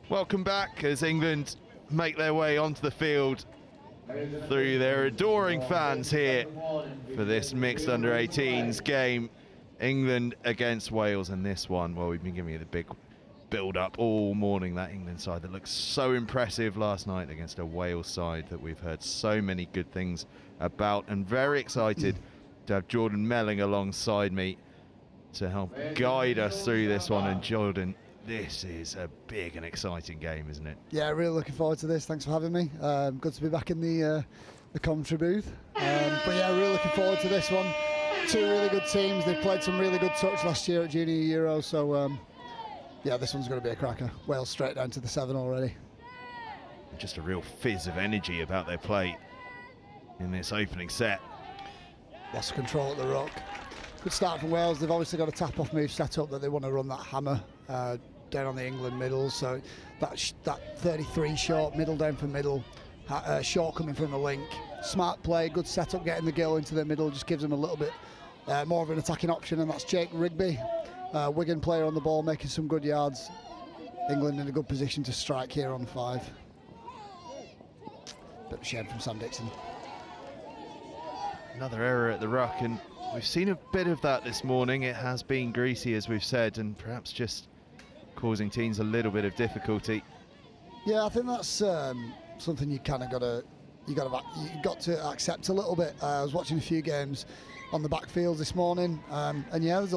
Welcome back as England make their way onto the field through their adoring fans here for this mixed under-18s game. England against Wales, and this one, well, we've been giving you the big build-up all morning. That England side that looked so impressive last night against a Wales side that we've heard so many good things about, and very excited to have Jordan Melling alongside me to help guide us through this one. And Jordan, this is a big and exciting game, isn't it? Yeah, really looking forward to this. Thanks for having me. Good to be back in the commentary booth. But yeah, really looking forward to this one. Two really good teams. They played some really good touch last year at Junior Euro, so yeah, this one's going to be a cracker. Wales straight down to the 7 already. Just a real fizz of energy about their play in this opening set. Lots of control at the ruck. Good start from Wales. They've obviously got a tap-off move set up that they want to run that hammer down on the England middle. So that 33 short, middle down for middle, short coming from the link. Smart play, good setup, getting the girl into the middle, just gives them a little bit more of an attacking option, and that's Jake Rigby, Wigan player on the ball, making some good yards. England in a good position to strike here on 5. Bit of a shame from Sam Dixon. Another error at the ruck, and we've seen a bit of that this morning. It has been greasy, as we've said, and perhaps just causing teams a little bit of difficulty. Yeah, I think that's something you kind of got to accept a little bit. I was watching a few games on the backfield this morning, and yeah, there's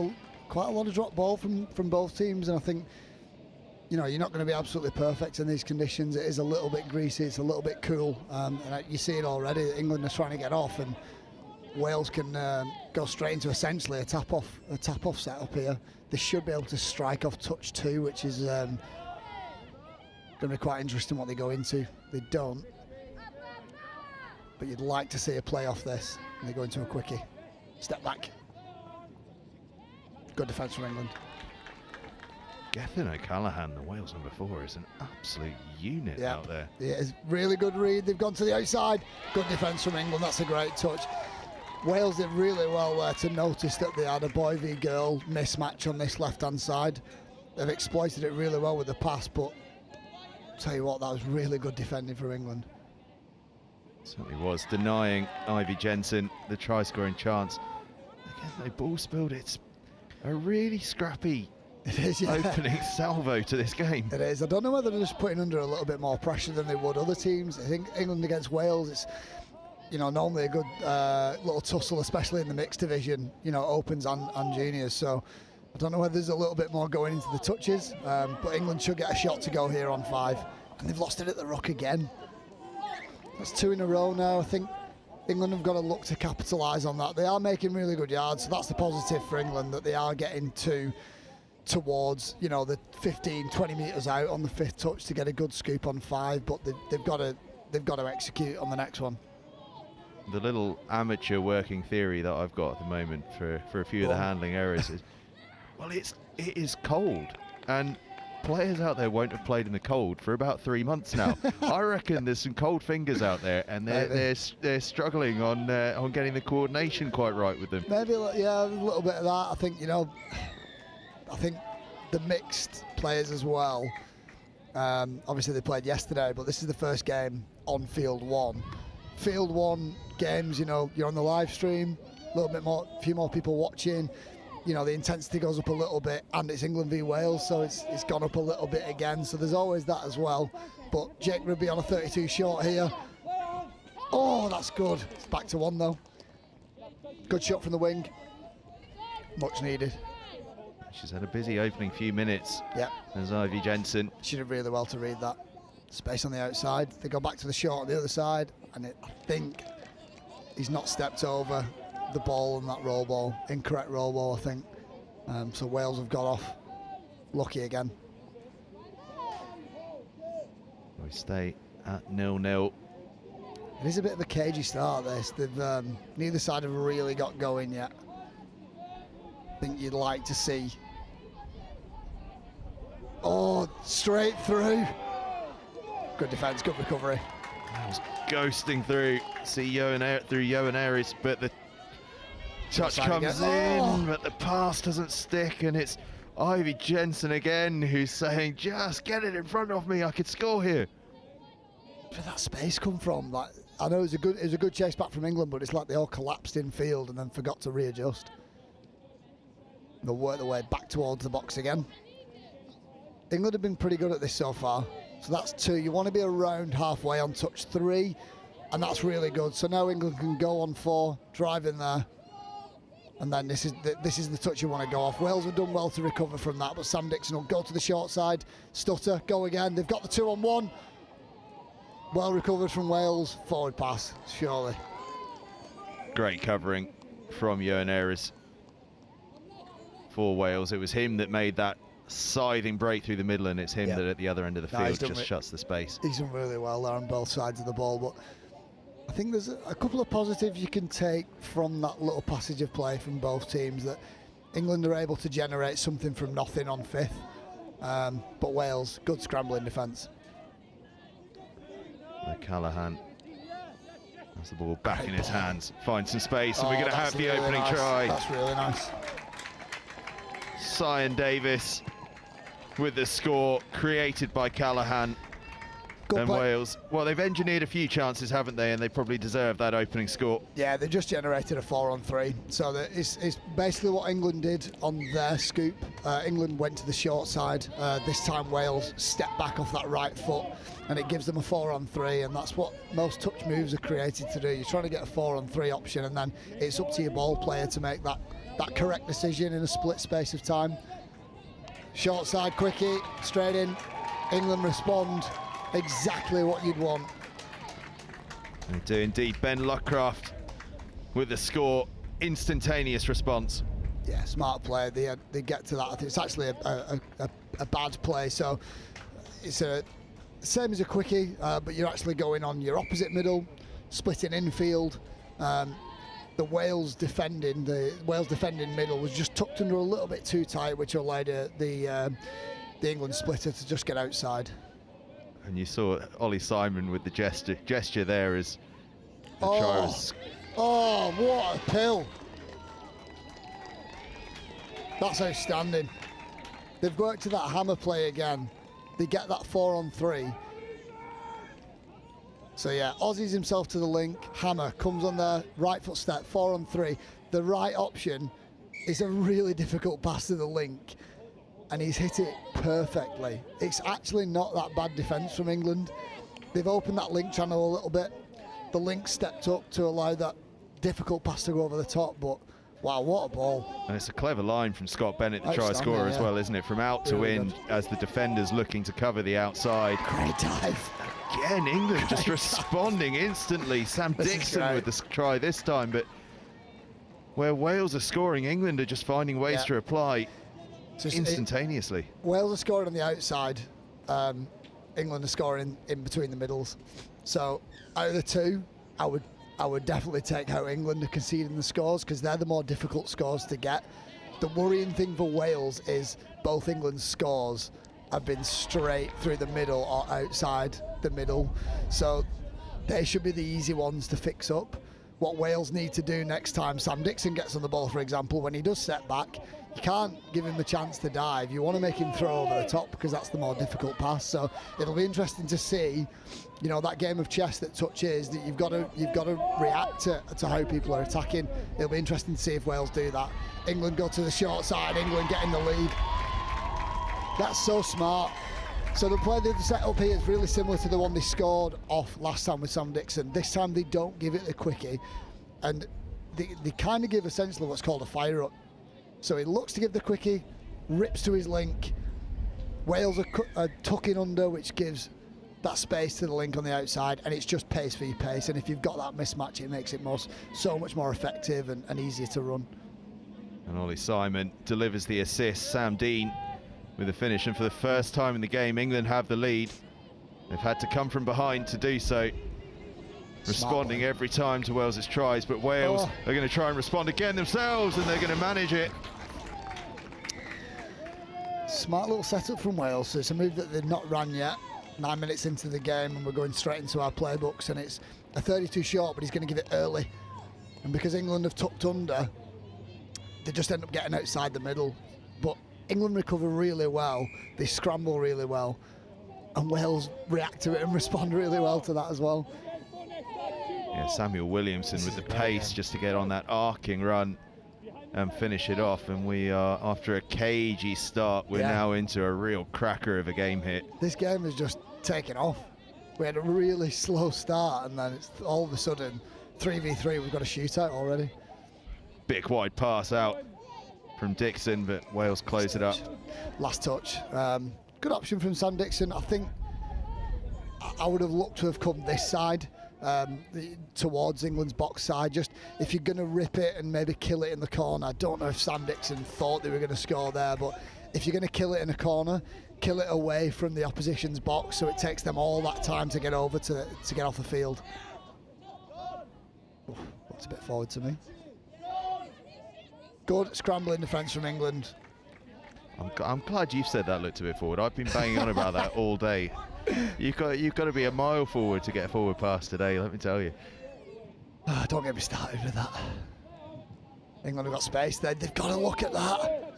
quite a lot of drop ball from both teams, and I think, you know, you're not going to be absolutely perfect in these conditions. It is a little bit greasy, it's a little bit cool, and you see it already. England are trying to get off, and Wales can go straight into essentially a tap-off setup here. They should be able to strike off touch 2, which is going to be quite interesting what they go into. They don't, but you'd like to see a play off this, and they go into a quickie. Step back. Good defence from England. Gethin O'Callaghan, the Wales number 4, is an absolute unit out there. Yeah, it's really good read. They've gone to the outside. Good defence from England. That's a great touch. Wales did really well there to notice that they had a boy v girl mismatch on this left-hand side. They've exploited it really well with the pass, but tell you what, that was really good defending from England. Certainly was, denying Ivy Jensen the try-scoring chance. Again, no ball spilled. It's a really scrappy opening salvo to this game. It is. I don't know whether they're just putting under a little bit more pressure than they would other teams. I think England against Wales, it's, you know, normally a good little tussle, especially in the mixed division, you know, opens and juniors. So I don't know whether there's a little bit more going into the touches, but England should get a shot to go here on 5. And they've lost it at the ruck again. That's 2 in a row now. I think England have got to look to capitalise on that. They are making really good yards, so that's the positive for England, that they are getting towards, you know, the 15-20 metres out on the 5th touch to get a good scoop on 5, but they've got to execute on the next one. The little amateur working theory that I've got at the moment for a few of the handling errors is, well, it is cold, and players out there won't have played in the cold for about 3 months now. I reckon there's some cold fingers out there, and they're struggling on getting the coordination quite right with them. Maybe, yeah, a little bit of that. I think, you know, I think the mixed players as well. Obviously they played yesterday, but this is the first game on Field 1. Field 1 games, you know, you're on the live stream, a few more people watching. You know, the intensity goes up a little bit, and it's England v Wales, so it's gone up a little bit again. So there's always that as well. But Jake Rigby on a 32 short here. Oh, that's good. It's back to 1 though. Good shot from the wing. Much needed. She's had a busy opening few minutes. Yeah. As Ivy Jensen. She did really well to read that. Space on the outside. They go back to the short on the other side, and I think he's not stepped over the ball on that roll ball. Incorrect roll ball, I think. So Wales have got off. Lucky again. We stay at 0-0. It is a bit of a cagey start, this. They've neither side have really got going yet. I think you'd like to see. Oh, straight through. Good defence, good recovery. That was ghosting through. See Johan Aris, but the touch comes in, but the pass doesn't stick, and it's Ivy Jensen again who's saying, just get it in front of me, I could score here. Where did that space come from? Like, I know it was a good chase back from England, but it's like they all collapsed in field and then forgot to readjust. They'll work their way back towards the box again. England have been pretty good at this so far. So that's 2. You want to be around halfway on touch 3, and that's really good. So now England can go on 4, drive in there, and then this is the touch you want to go off. Wales have done well to recover from that, but Sam Dixon will go to the short side, stutter, go again. They've got the 2-on-1. Well recovered from Wales. Forward pass, surely. Great covering from Johan Aris for Wales. It was him that made that scything break through the middle, and it's him that at the other end of the field just shuts the space. He's done really well there on both sides of the ball, but I think there's a couple of positives you can take from that little passage of play from both teams, that England are able to generate something from nothing on 5th, but Wales, good scrambling defence. O'Callaghan As the ball back in his hands, finds some space, and we're going to have the really opening nice. try. That's really nice. Cyan Davis with the score created by Callahan. Good and play. Wales, well, they've engineered a few chances, haven't they? And they probably deserve that opening score. Yeah, they just generated a 4-on-3. So it's basically what England did on their scoop. England went to the short side. This time Wales stepped back off that right foot, and it gives them a 4-on-3. And that's what most touch moves are created to do. You're trying to get a 4-on-3 option, and then it's up to your ball player to make that correct decision in a split space of time. Short side quickie, straight in. England respond. Exactly what you'd want. They do indeed. Ben Luckraft with the score, instantaneous response. Yeah, smart play. They get to that. I think it's actually a bad play. So it's a same as a quickie, but you're actually going on your opposite middle, splitting infield. The Wales defending middle was just tucked under a little bit too tight, which allowed the England splitter to just get outside. And you saw Ollie Simon with the gesture there as the try was. Oh, what a pill. That's outstanding. They've worked to that hammer play again. They get that 4-on-3. So yeah, Aussies himself to the link. Hammer comes on their right foot step, 4-on-3. The right option is a really difficult pass to the link, and he's hit it perfectly. It's actually not that bad defence from England. They've opened that link channel a little bit. The link stepped up to allow that difficult pass to go over the top, but wow, what a ball. And it's a clever line from Scott Bennett, the try scorer, as well, isn't it? From out to in, as the defender's looking to cover the outside. Great dive. Again, England just responding instantly. Sam Dixon with the try this time, but where Wales are scoring, England are just finding ways to reply instantaneously. Wales are scoring on the outside. England are scoring in between the middles. So out of the two, I would definitely take how England are conceding the scores, because they're the more difficult scores to get. The worrying thing for Wales is both England's scores have been straight through the middle or outside the middle. So they should be the easy ones to fix up. What Wales need to do next time Sam Dixon gets on the ball, for example, when he does set back, you can't give him the chance to dive. You want to make him throw over the top, because that's the more difficult pass. So it'll be interesting to see, you know, that game of chess that touch is, that you've got to react to how people are attacking. It'll be interesting to see if Wales do that. England go to the short side, England getting the lead. That's so smart. So the play they've set up here is really similar to the one they scored off last time with Sam Dixon. This time they don't give it the quickie, and they kind of give essentially what's called a fire up. So he looks to give the quickie, rips to his link. Wales are tucking under, which gives that space to the link on the outside, and it's just pace for your pace. And if you've got that mismatch, it makes it so much more effective and easier to run. And Ollie Simon delivers the assist. Sam Dean with the finish, and for the first time in the game, England have the lead. They've had to come from behind to do so, responding every time to Wales's tries, but Wales are going to try and respond again themselves, and they're going to manage it. Smart little setup from Wales. So it's a move that they've not run yet. 9 minutes into the game, and we're going straight into our playbooks, and it's a 32 short, but he's going to give it early. And because England have tucked under, they just end up getting outside the middle. But England recover really well, they scramble really well, and Wales react to it and respond really well to that as well. Yeah, Samuel Williamson with the pace just to get on that arcing run and finish it off. And we are, after a cagey start, we're now into a real cracker of a game here. This game has just taken off. We had a really slow start, and then it's all of a sudden 3v3, we've got a shootout already. Big wide pass out from Dixon, but Wales close it up. Last touch. Good option from Sam Dixon. I think I would have looked to have come this side, towards England's box side. Just if you're going to rip it and maybe kill it in the corner, I don't know if Sam Dixon thought they were going to score there, but if you're going to kill it in a corner, kill it away from the opposition's box, so it takes them all that time to get over to get off the field. Looks a bit forward to me. Good scrambling defence from England. I'm glad you've said that looked a bit forward. I've been banging on about that all day. You've got to be a mile forward to get a forward pass today, let me tell you. Don't get me started with that. England have got space there. They've got to look at that.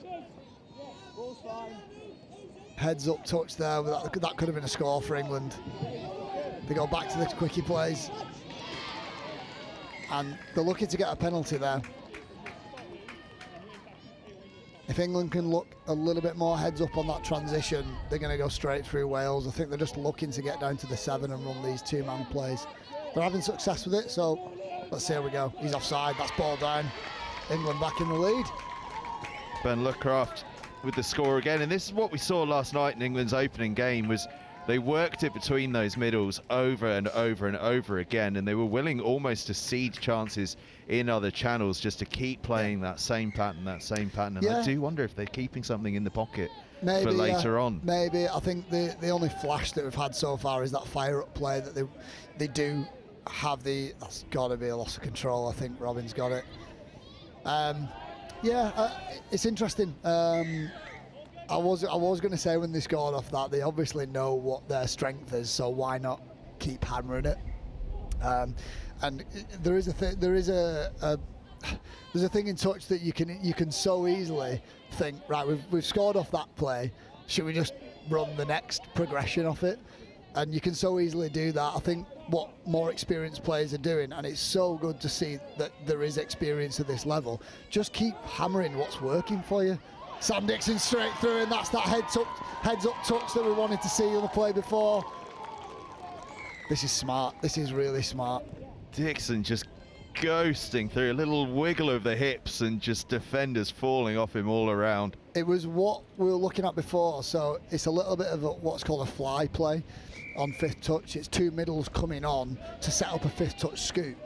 Heads up touch there. That could have been a score for England. They go back to the quickie plays. And they're looking to get a penalty there. If England can look a little bit more heads up on that transition, they're going to go straight through Wales. I think they're just looking to get down to the 7 and run these two-man plays. They're having success with it, so let's see how we go. He's offside, that's ball down. England back in the lead. Ben Lookcraft with the score again, and this is what we saw last night in England's opening game. Was they worked it between those middles over and over and over again, and they were willing almost to cede chances in other channels just to keep playing that same pattern. And I do wonder if they're keeping something in the pocket for later on. Maybe. I think the only flash that we've had so far is that fire-up play that they do have. That's got to be a loss of control. I think Robin's got it. It's interesting. I was going to say when they scored off that, they obviously know what their strength is, so why not keep hammering it? And there is a there's a thing in touch that you can so easily think, right, we've scored off that play, should we just run the next progression off it? And you can so easily do that. I think what more experienced players are doing, and it's so good to see that there is experience at this level, just keep hammering what's working for you. Sam Dixon straight through, and that's that heads up touch that we wanted to see on the play before. This is smart. This is really smart. Dixon just ghosting through, a little wiggle of the hips, and just defenders falling off him all around. It was what we were looking at before, so it's a little bit of what's called a fly play on fifth touch. It's two middles coming on to set up a fifth touch scoop.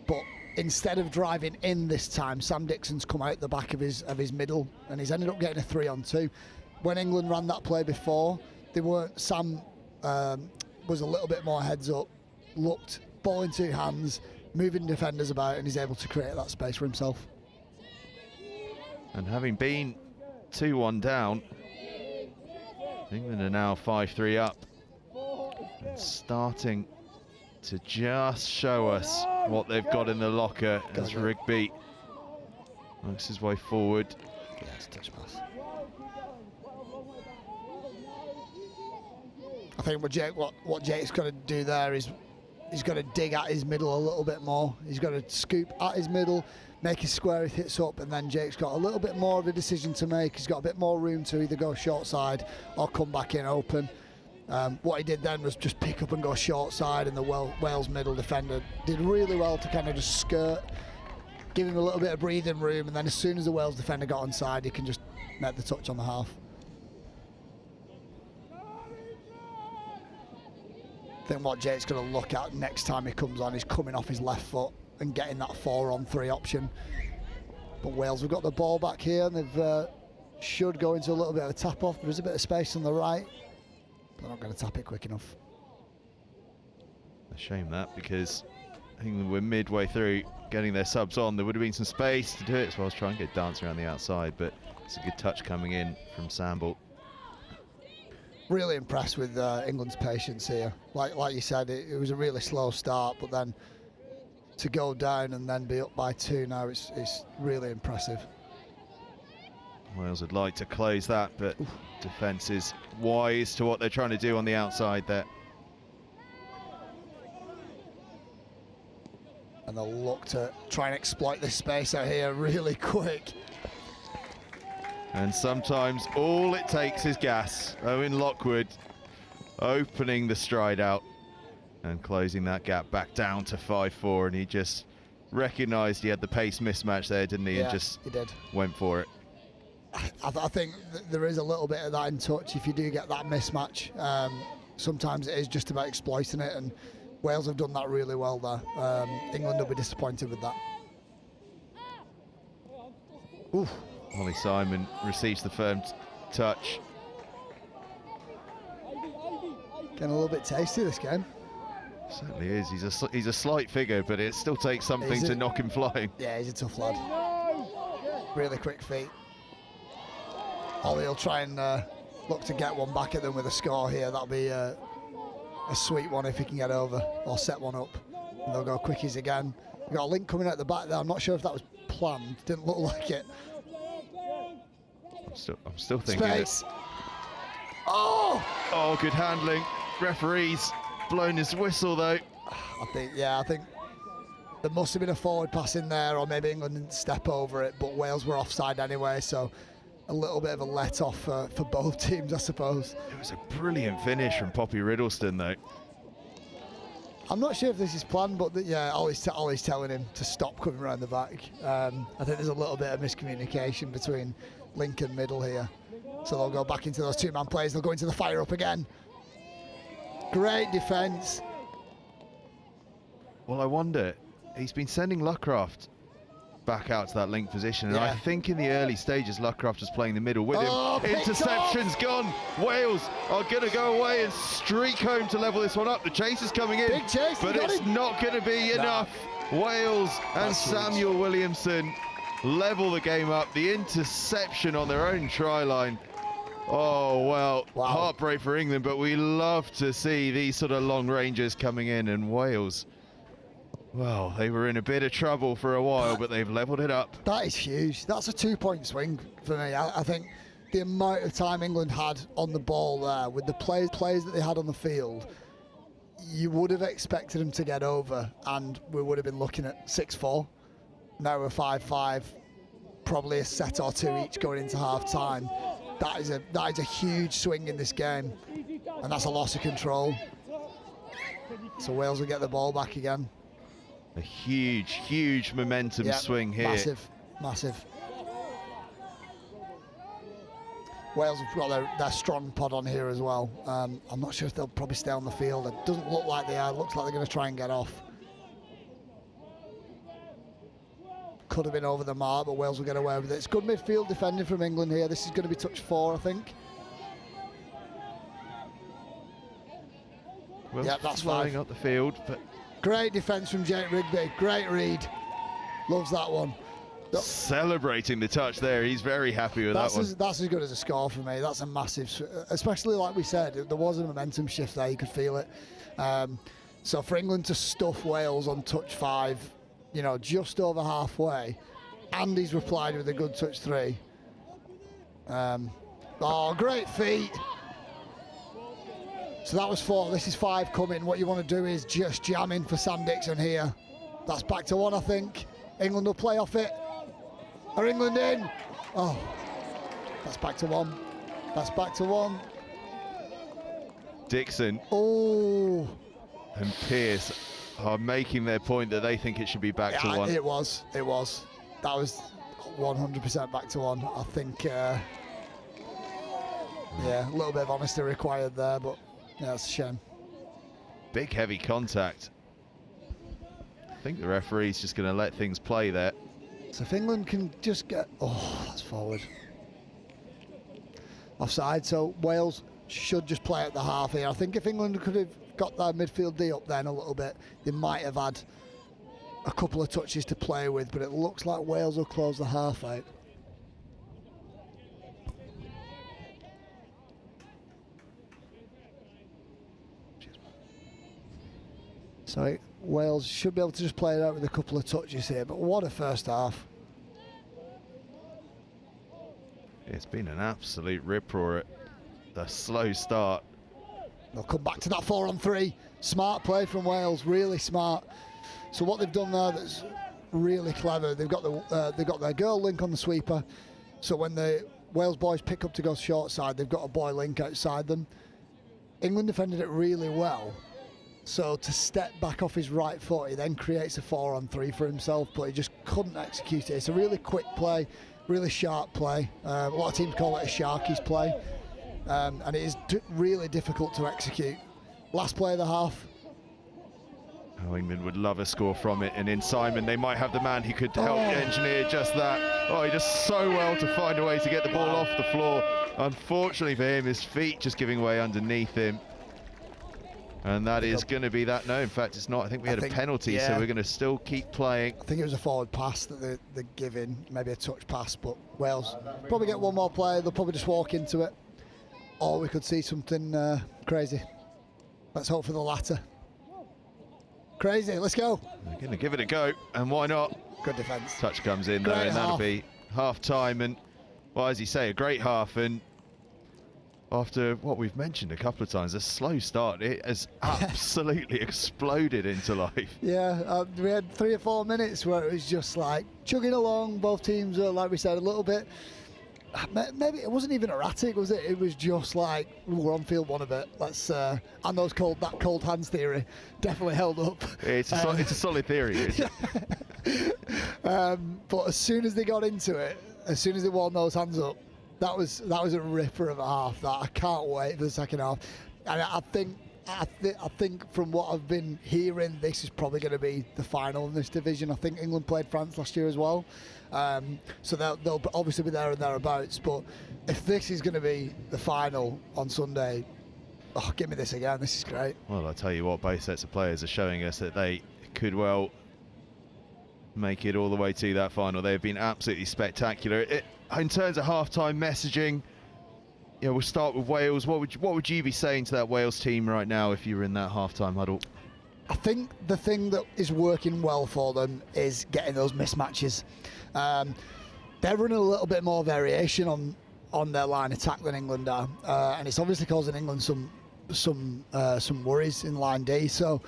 But instead of driving in this time, Sam Dixon's come out the back of his middle, and he's ended up getting a 3-on-2. When England ran that play before, Sam was a little bit more heads up, looked, ball in two hands, moving defenders about, and he's able to create that space for himself. And having been 2-1 down, England are now 5-3 up, and starting to just show us what they've got in the locker as Rigby works his way forward. Yeah, it's a touch pass. I think what Jake's got to do there is he's got to dig at his middle a little bit more. He's got to scoop at his middle, make his square if hits up, and then Jake's got a little bit more of a decision to make. He's got a bit more room to either go short side or come back in open. What he did then was just pick up and go short side, and the Wales middle defender did really well to kind of just skirt, give him a little bit of breathing room, and then as soon as the Wales defender got onside, he can just make the touch on the half. I think what Jake's going to look at next time he comes on is coming off his left foot and getting that 4-on-3 option. But Wales have got the ball back here, and they've should go into a little bit of a tap off. There is a bit of space on the right. They're not going to tap it quick enough. A shame that, because England were midway through getting their subs on. There would have been some space to do it, so I was trying to get dance around the outside, but it's a good touch coming in from Samble. Really impressed with England's patience here. Like you said, it was a really slow start, but then to go down and then be up by 2 now, it's really impressive. Wales would like to close that, but defence is wise to what they're trying to do on the outside there. And they'll look to try and exploit this space out here really quick. And sometimes all it takes is gas. Owen Lockwood opening the stride out and closing that gap back down to 5-4, and he just recognised he had the pace mismatch there, didn't he? Yeah, and just he did. Went for it. I think there is a little bit of that in touch if you do get that mismatch. Sometimes it is just about exploiting it, and Wales have done that really well there. England will be disappointed with that. Oof. Ollie Simon receives the firm touch. Getting a little bit tasty this game. Certainly is. He's a slight figure, but it still takes something to knock him flying. Yeah, he's a tough lad. Really quick feet. Ollie will try and look to get one back at them with a score here. That'll be a sweet one if he can get over or set one up. And they'll go quickies again. We've got a link coming out the back there. I'm not sure if that was planned. Didn't look like it. I'm still thinking. Space. Oh, good handling. Referee's blown his whistle though. I think there must have been a forward pass in there, or maybe England didn't step over it, but Wales were offside anyway, so a little bit of a let-off for both teams, I suppose. It was a brilliant finish from Poppy Riddleston though. I'm not sure if this is planned, but yeah, Ollie's telling him to stop coming around the back. I think there's a little bit of miscommunication between Link and Middle here. So they'll go back into those two-man plays. They'll go into the fire-up again. Great defence. Well, I wonder, he's been sending Luckraft back out to that link position, and I think in the early stages Luckraft was playing the middle with him. Interception's gone. Wales are going to go away and streak home to level this one up. The chase is coming in, big chase, but it's not going to be enough. Wales and Samuel Williamson level the game up. The interception on their own try line. Oh, well, heartbreak for England, but we love to see these sort of long ranges coming in, and Wales, well, they were in a bit of trouble for a while, but they've levelled it up. That is huge. That's a 2-point swing for me. I think the amount of time England had on the ball there, with the plays that they had on the field, you would have expected them to get over, and we would have been looking at 6-4. Now we're 5-5, probably a set or two each going into half-time. That is a huge swing in this game, and that's a loss of control. So Wales will get the ball back again. A huge momentum swing here. Massive. Wales have got their strong pod on here as well. I'm not sure if they'll probably stay on the field. It doesn't look like they are. It looks like they're going to try and get off. Could have been over the mark, but Wales will get away with it. It's good midfield defending from England here. This is going to be touch 4, I think. Well, that's flying 5. up the field, but great defence from Jake Rigby. Great read. Loves that one. Celebrating the touch there. He's very happy with that one. That's as good as a score for me. That's a massive, especially like we said, there was a momentum shift there. You could feel it. So for England to stuff Wales on touch 5, you know, just over halfway, and he's replied with a good touch 3. Great feet. So that was 4. This is 5 coming. What you want to do is just jam in for Sam Dixon here. That's back to 1, I think. England will play off it. Are England in? Oh, that's back to 1. That's back to 1. Dixon. Oh. And Pearce are making their point that they think it should be back to 1. It was. That was 100% back to 1. I think, a little bit of honesty required there, but yeah, that's a shame. Big heavy contact. I think the referee's just going to let things play there. So if England can just get... Oh, that's forward. Offside, so Wales should just play at the half here. I think if England could have got their midfield D up then a little bit, they might have had a couple of touches to play with, but it looks like Wales will close the half out. So Wales should be able to just play it out with a couple of touches here, but what a first half. It's been an absolute rip-roar at the slow start. They'll come back to that 4-on-3. Smart play from Wales, really smart. So what they've done there that's really clever, they've got their girl link on the sweeper. So when the Wales boys pick up to go short side, they've got a boy link outside them. England defended it really well. So to step back off his right foot, he then creates a 4-on-3 for himself, but he just couldn't execute it. It's a really quick play, really sharp play. A lot of teams call it a Sharkies play, and it is really difficult to execute. Last play of the half. Oh, England would love a score from it, and in Simon they might have the man who could help engineer just that. Oh, he does so well to find a way to get the ball off the floor. Unfortunately for him, his feet just giving way underneath him. And that is going to be that. No, in fact, it's not. I think we had a penalty, so we're going to still keep playing. I think it was a forward pass that they're giving, maybe a touch pass, but Wales probably get one more play. They'll probably just walk into it. Or we could see something crazy. Let's hope for the latter. Crazy. Let's go. They're going to give it a go, and why not? Good defence. Touch comes in, though, Great and that'll half. be half-time. And, well, as you say, a great half. And after what we've mentioned a couple of times, a slow start, it has absolutely exploded into life. Yeah, we had 3 or 4 minutes where it was just like chugging along. Both teams were, like we said, a little bit. Maybe it wasn't even erratic, was it? It was just like, we're on field one a bit. Let's and that cold hands theory definitely held up. It's a solid theory. Isn't it? But as soon as they got into it, as soon as they warmed those hands up, that was a ripper of a half. That I can't wait for the second half. And I think from what I've been hearing, this is probably going to be the final in this division. I think England played France last year as well, so they'll obviously be there and thereabouts. But if this is going to be the final on Sunday, oh, give me this again. This is great. Well, I'll tell you what, both sets of players are showing us that they could well make it all the way to that final. They've been absolutely spectacular. In terms of half-time messaging, yeah, we'll start with Wales. What would you be saying to that Wales team right now if you were in that half-time huddle? I think the thing that is working well for them is getting those mismatches. They're running a little bit more variation on their line attack than England are, and it's obviously causing England some worries in line D. So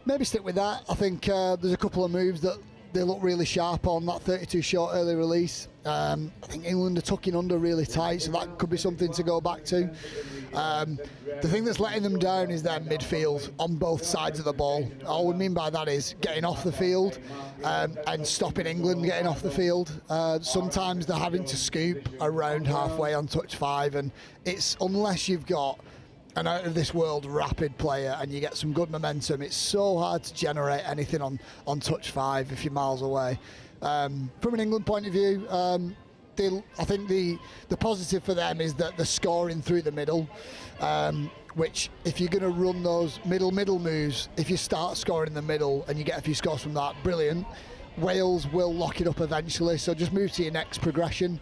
maybe stick with that. I think there's a couple of moves that they look really sharp on, that 32 short early release. I think England are tucking under really tight, so that could be something to go back to. The thing that's letting them down is their midfield on both sides of the ball. All we mean by that is getting off the field and stopping England getting off the field. Sometimes they're having to scoop around halfway on touch 5, and it's unless you've got an out-of-this-world rapid player and you get some good momentum, it's so hard to generate anything on touch 5 if you're miles away. From an England point of view, I think the positive for them is that they're scoring through the middle, which if you're going to run those middle moves, if you start scoring in the middle and you get a few scores from that, brilliant. Wales will lock it up eventually, so just move to your next progression.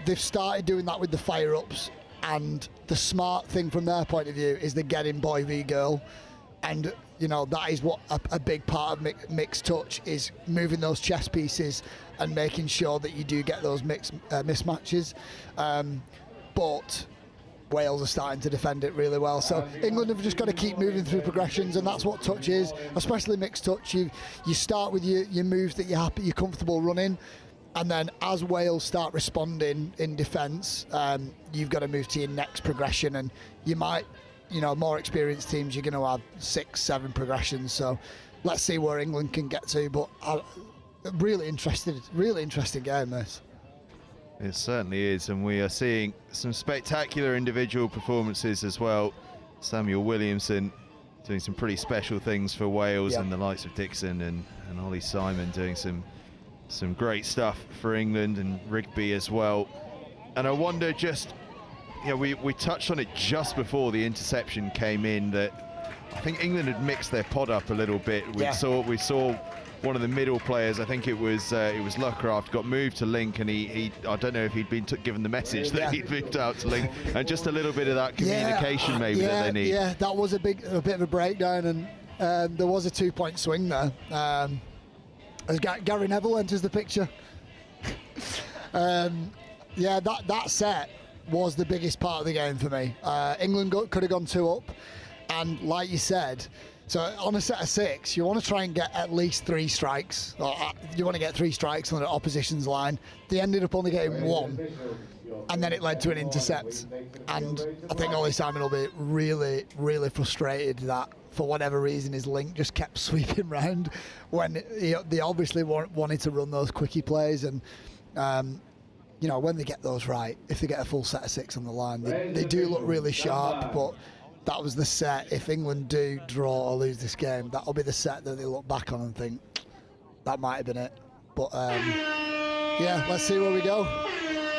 They've started doing that with the fire-ups, and the smart thing from their point of view is the getting boy v girl, and you know that is what a big part of mixed touch is, moving those chess pieces and making sure that you do get those mismatches. But Wales are starting to defend it really well, so England have just got to keep moving through progressions, and that's what touch is, especially mixed touch. You start with your moves that you're comfortable running, and then as Wales start responding in defence, you've got to move to your next progression, and you might, more experienced teams, you're going to have 6-7 progressions. So let's see where England can get to. But really interesting game, this. It certainly is, and we are seeing some spectacular individual performances as well. Samuel Williamson doing some pretty special things for Wales, and the likes of Dixon and Ollie Simon doing some great stuff for England, and Rigby as well. And I wonder, just, we touched on it just before the interception came in, that I think England had mixed their pod up a little bit. We saw one of the middle players, I think it was Luckraft, got moved to Link, and he I don't know if he'd been given the message that he'd moved out to Link, and just a little bit of that communication that they need. Yeah, that was a bit of a breakdown, and there was a 2-point swing there. As Gary Neville enters the picture. That set was the biggest part of the game for me. England could have gone 2 up, and like you said, so on a set of 6, you want to try and get at least 3 strikes. You want to get 3 strikes on the opposition's line. They ended up only getting 1, and then it led to an intercept. And I think Ollie Simon will be really, really frustrated that, for whatever reason, his Link just kept sweeping round when they obviously wanted to run those quickie plays. And when they get those right, if they get a full set of 6 on the line, they do look really sharp. But that was the set. If England do draw or lose this game, that'll be the set that they look back on and think that might have been it. But let's see where we go.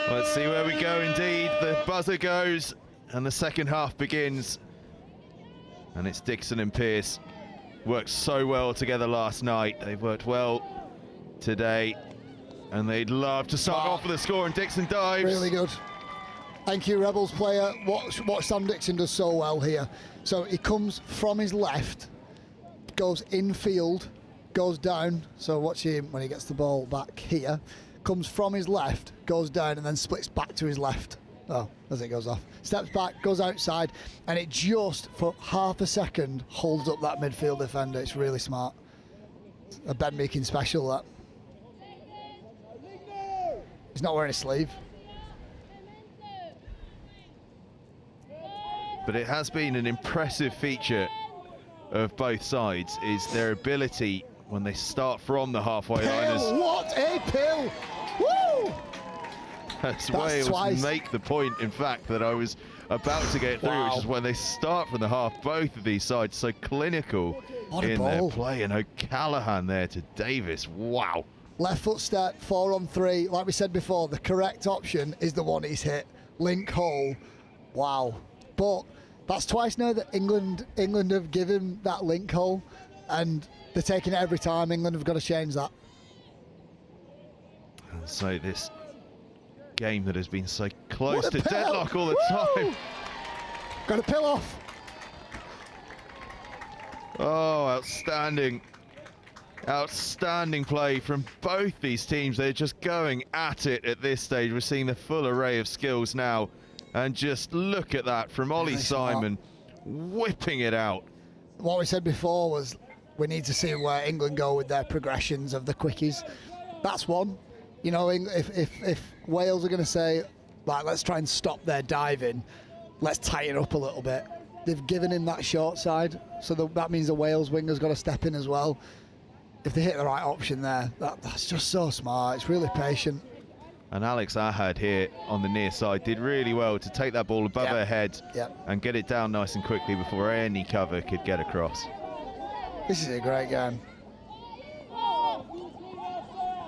Let's see where we go indeed. The buzzer goes and the second half begins. And it's Dixon and Pearce. Worked so well together last night. They've worked well today. And they'd love to start off with a score, and Dixon dives. Really good. Thank you, Rebels player. What Sam Dixon does so well here. So he comes from his left, goes infield, goes down. So watch him when he gets the ball back here. Comes from his left, goes down, and then splits back to his left. Oh, as it goes off. Steps back, goes outside, and it just, for half a second, holds up that midfield defender. It's really smart. A Ben Meakin special, that. He's not wearing a sleeve. But it has been an impressive feature of both sides, is their ability when they start from the halfway line. What a pill! Woo! As Wales twice. make the point, in fact, that I was about to get through, Wow. which is when they start from the half. Both of these sides so clinical in their play, and O'Callaghan there to Davis. Wow. Left foot step, 4 on 3. Like we said before, the correct option is the one he's hit. Link hole. Wow. But that's twice now that England have given that link hole, and they're taking it every time. England have got to change that. And so this game that has been so close What a to pill! deadlock all the Woo! time. Got a pill off. Oh, outstanding. Outstanding play from both these teams. They're just going at it at this stage. We're seeing the full array of skills now. And just look at that from Ollie Simon, whipping it out. What we said before was we need to see where England go with their progressions of the quickies. That's one. You know, if Wales are going to say, right, let's try and stop their diving, let's tighten up a little bit. They've given him that short side, so that means the Wales winger's got to step in as well. If they hit the right option there, that's just so smart. It's really patient. And Alex Ahad here on the near side did really well to take that ball above her head and get it down nice and quickly before any cover could get across. This is a great game.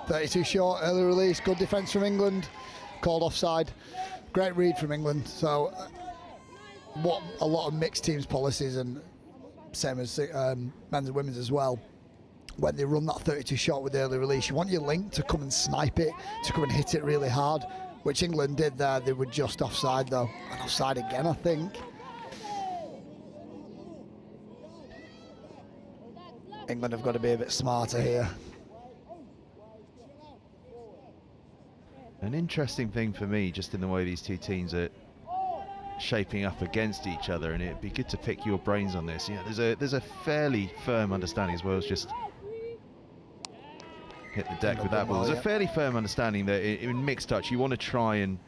32 short, early release, good defence from England, called offside. Great read from England. So what a lot of mixed teams policies, and same as men's and women's as well. When they run that 32 shot with early release, you want your link to come and snipe it, to come and hit it really hard, which England did there. They were just offside though, and offside again, I think. England have got to be a bit smarter here. An interesting thing for me, just in the way these two teams are shaping up against each other, and it'd be good to pick your brains on this. You know, there's a fairly firm understanding as well as just hit the deck with that ball. There's a fairly firm understanding that in mixed touch you want to try and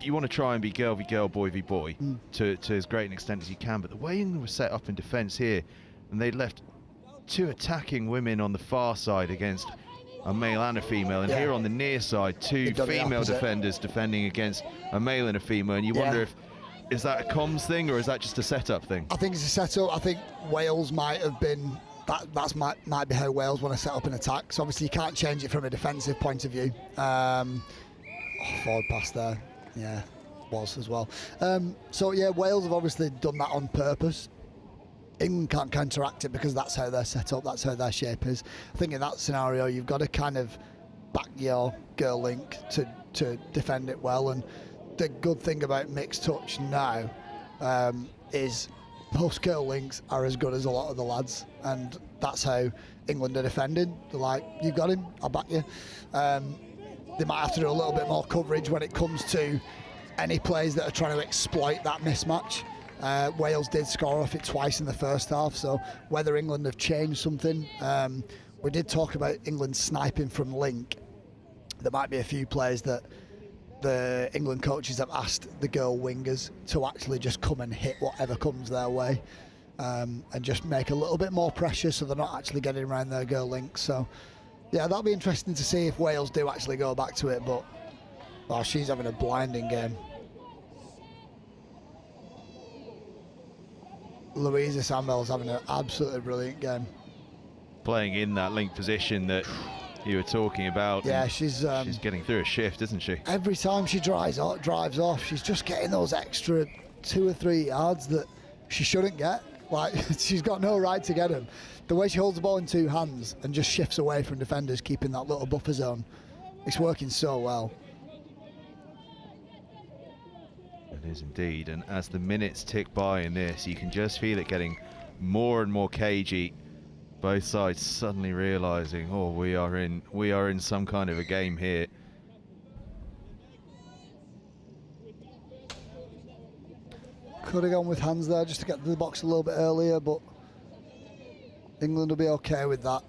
be girl v girl, boy v boy to as great an extent as you can. But the way England was set up in defence here, and they left 2 attacking women on the far side against a male and a female, and here on the near side 2 female defenders defending against a male and a female, and you wonder if is that a comms thing or is that just a setup thing? I think it's a setup. I think Wales might have been might be how Wales want to set up an attack. So obviously you can't change it from a defensive point of view. Forward pass there, was as well. So yeah, Wales have obviously done that on purpose. England can't counteract it because that's how they're set up, that's how their shape is. I think in that scenario you've got to kind of back your girl link to defend it well. And the good thing about mixed touch now is most girl links are as good as a lot of the lads, and that's how England are defending. They're like, you've got him, I'll back you. They might have to do a little bit more coverage when it comes to any plays that are trying to exploit that mismatch. Wales did score off it twice in the first half, so whether England have changed something. We did talk about England sniping from link. There might be a few plays that the England coaches have asked the girl wingers to actually just come and hit whatever comes their way, and just make a little bit more pressure so they're not actually getting around their girl links. So yeah, that'll be interesting to see if Wales do actually go back to it, but she's having a blinding game. Louisa Samuel's having an absolutely brilliant game. Playing in that link position that you were talking about. Yeah, she's getting through a shift, isn't she? Every time she drives off, she's just getting those extra 2 or 3 yards that she shouldn't get. Like, she's got no right to get them. The way she holds the ball in 2 hands and just shifts away from defenders, keeping that little buffer zone, it's working so well. It is indeed, and as the minutes tick by in this, you can just feel it getting more and more cagey Both sides suddenly realising, oh, we are in some kind of a game here. Could have gone with hands there just to get to the box a little bit earlier, but England will be okay with that.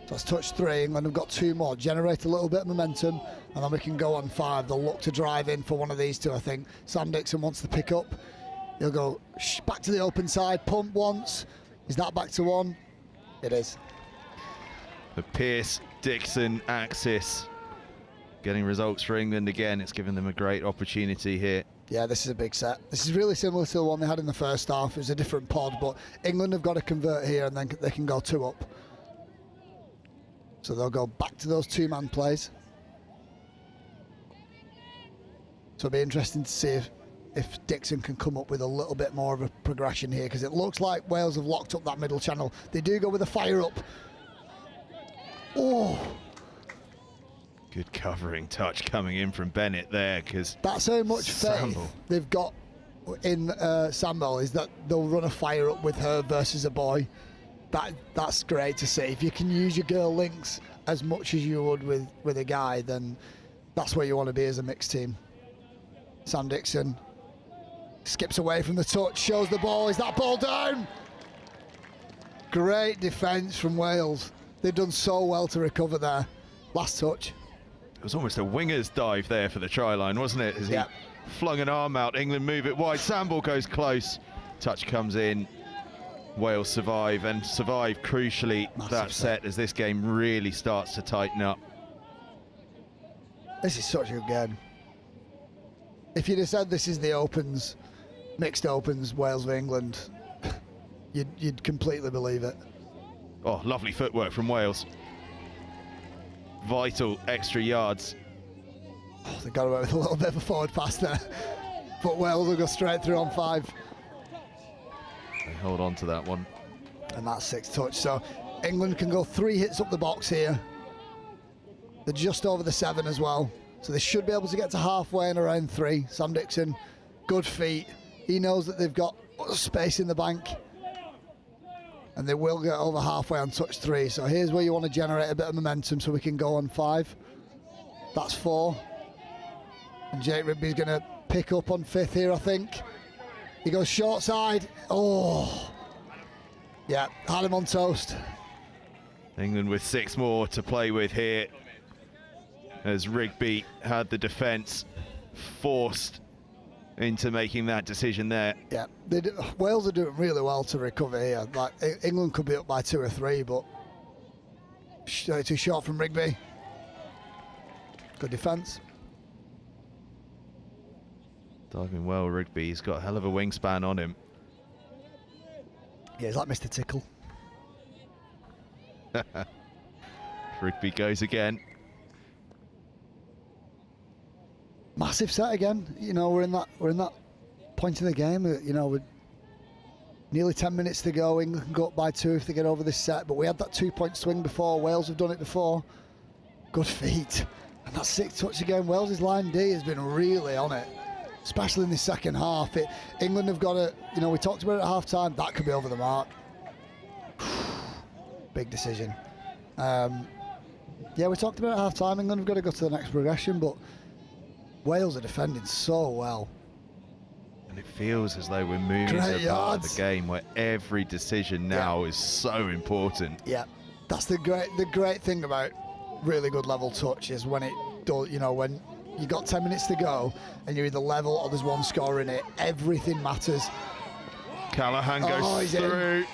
So that's touch 3. England have got 2 more. Generate a little bit of momentum, and then we can go on 5. They'll look to drive in for one of these 2, I think. Sam Dixon wants to pick up. He'll go back to the open side, pump once. Is that back to 1? It is. The Pearce-Dixon axis getting results for England again. It's given them a great opportunity here. Yeah, this is a big set. This is really similar to the one they had in the first half. It was a different pod, but England have got to convert here and then they can go 2 up. So they'll go back to those 2-man plays. So it'll be interesting to see if Dixon can come up with a little bit more of a progression here, because it looks like Wales have locked up that middle channel. They do go with a fire up. Oh! Good covering touch coming in from Bennett there, because that's how much faith they've got in Sambo, is that they'll run a fire up with her versus a boy. That's great to see. If you can use your girl links as much as you would with a guy, then that's where you want to be as a mixed team. Sam Dixon skips away from the touch, shows the ball. Is that ball down? Great defence from Wales. They've done so well to recover there. Last touch. It was almost a winger's dive there for the try line, wasn't it? As he flung an arm out. England move it wide. Sambal goes close. Touch comes in. Wales survive, and survive crucially that set as this game really starts to tighten up. This is such a good game. If you'd have said this is the Opens, mixed Opens, Wales v England, you'd completely believe it. Oh, lovely footwork from Wales. Vital extra yards. Oh, they got away with a little bit of a forward pass there, but Wales will go straight through on 5. They hold on to that one. And that's 6 touch. So England can go 3 hits up the box here. They're just over the 7 as well. So they should be able to get to halfway in around 3. Sam Dixon, good feet. He knows that they've got space in the bank. And they will get over halfway on touch 3. So here's where you want to generate a bit of momentum so we can go on 5. That's 4. And Jake Rigby's going to pick up on 5th here, I think. He goes short side. Oh, yeah, had him on toast. England with 6 more to play with here, as Rigby had the defence forced into making that decision there. Yeah, Wales are doing really well to recover here. Like England could be up by 2 or 3, but too short from Rigby. Good defence. Diving well, Rigby. He's got a hell of a wingspan on him. Yeah, he's like Mr. Tickle. Rigby goes again. Massive set again. You know, we're in that point in the game. You know, with nearly 10 minutes to go, England can go up by 2 if they get over this set. But we had that 2-point swing before. Wales have done it before. Good feet. And that 6 touch again. Wales' line D has been really on it, especially in the second half. England have got to, you know, we talked about it at half time, that could be over the mark. Big decision. Yeah, we talked about it at half time. England have got to go to the next progression, but Wales are defending so well. And it feels as though we're moving to a part of the game where every decision now is so important. Yeah, that's the great thing about really good level touch is when it does, you know, when you got 10 minutes to go and you're either level or there's one score in it, everything matters. Callahan goes through. In.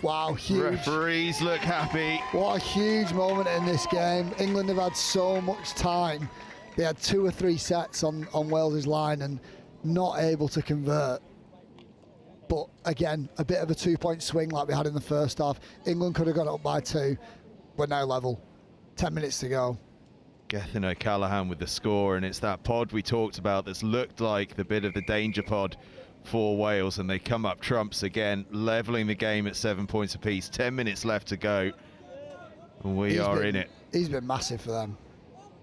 Wow, huge. Referees look happy. What a huge moment in this game. England have had so much time. They had 2 or 3 sets on Wales's line and not able to convert. But again, a bit of a 2-point swing like we had in the first half. England could have got up by 2. We're now level. 10 minutes to go. Gethin O'Callaghan with the score, and it's that pod we talked about that's looked like the bit of the danger pod for Wales, and they come up trumps again, levelling the game at 7 points apiece. 10 minutes left to go. We are in it. He's been massive for them.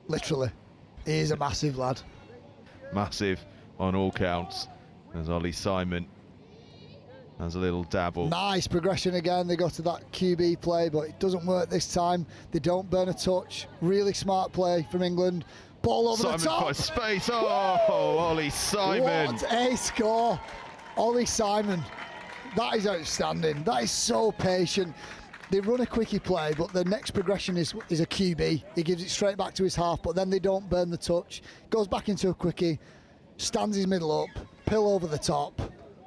Literally. He is a massive lad. Massive on all counts, as Ollie Simon There's a little dabble. Nice progression again. They go to that QB play, but it doesn't work this time. They don't burn a touch. Really smart play from England. Ball over Simon the top. finds space. Oh, Ollie Simon. What a score. Ollie Simon. That is outstanding. That is so patient. They run a quickie play, but the next progression is a QB. He gives it straight back to his half, but then they don't burn the touch. Goes back into a quickie, stands his middle up, pill over the top.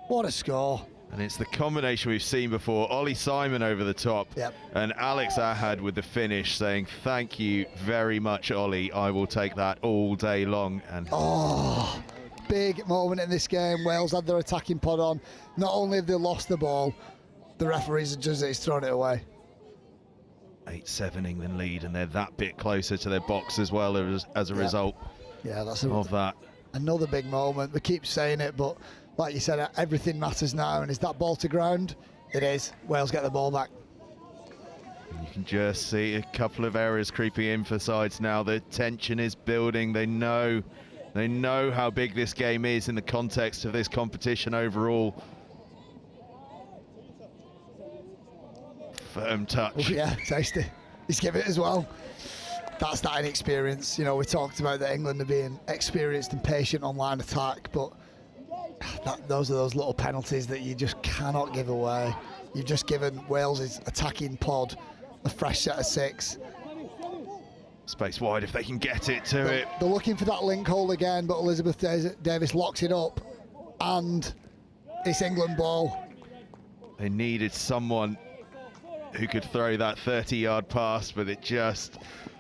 What a score. And it's the combination we've seen before. Ollie Simon over the top. Yep. And Alex Ahad with the finish saying, thank you very much, Ollie. I will take that all day long. And oh, big moment in this game. Wales had their attacking pod on. Not only have they lost the ball, the referees have just thrown it away. 8-7 England lead, and they're that bit closer to their box as well as a result of that. Another big moment. We keep saying it, but like you said, everything matters now. And is that ball to ground? It is. Wales get the ball back. You can just see a couple of errors creeping in for sides now. The tension is building. They know how big this game is in the context of this competition overall. Firm touch. Oh, yeah, tasty. He's given it as well. That's that inexperience. You know, we talked about that England are being experienced and patient on line attack, but those are those little penalties that you just cannot give away. You've just given Wales' attacking pod a fresh set of 6. Space wide if they can get it to it. They're looking for that link hole again, but Elizabeth Davis locks it up, and it's England ball. They needed someone who could throw that 30-yard pass, but it just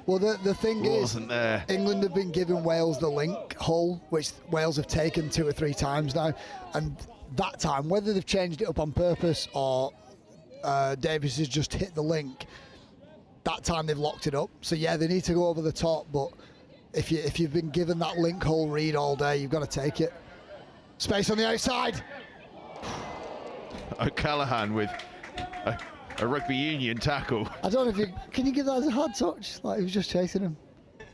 the thing wasn't there. England have been giving Wales the link hole, which Wales have taken 2 or 3 times now, and that time, whether they've changed it up on purpose or Davis has just hit the link, that time they've locked it up. So yeah, they need to go over the top, but if you've been given that link hole read all day, you've got to take it. Space on the outside. O'Callaghan with a rugby union tackle. I don't know if can you give that as a hard touch? Like he was just chasing him. That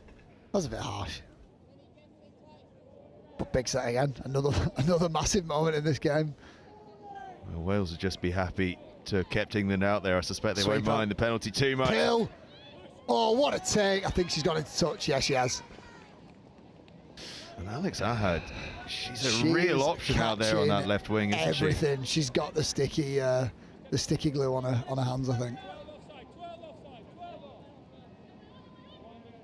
was a bit harsh. But big set again. Another massive moment in this game. Well, Wales will just be happy to have kept England out there. I suspect they won't mind the penalty too much. Pill. Oh, what a take. I think she's gone into touch. Yeah, she has. And Alex Ahad, she's a real option out there on that left wing, isn't she? Everything. She's got the sticky glue on her hands, I think.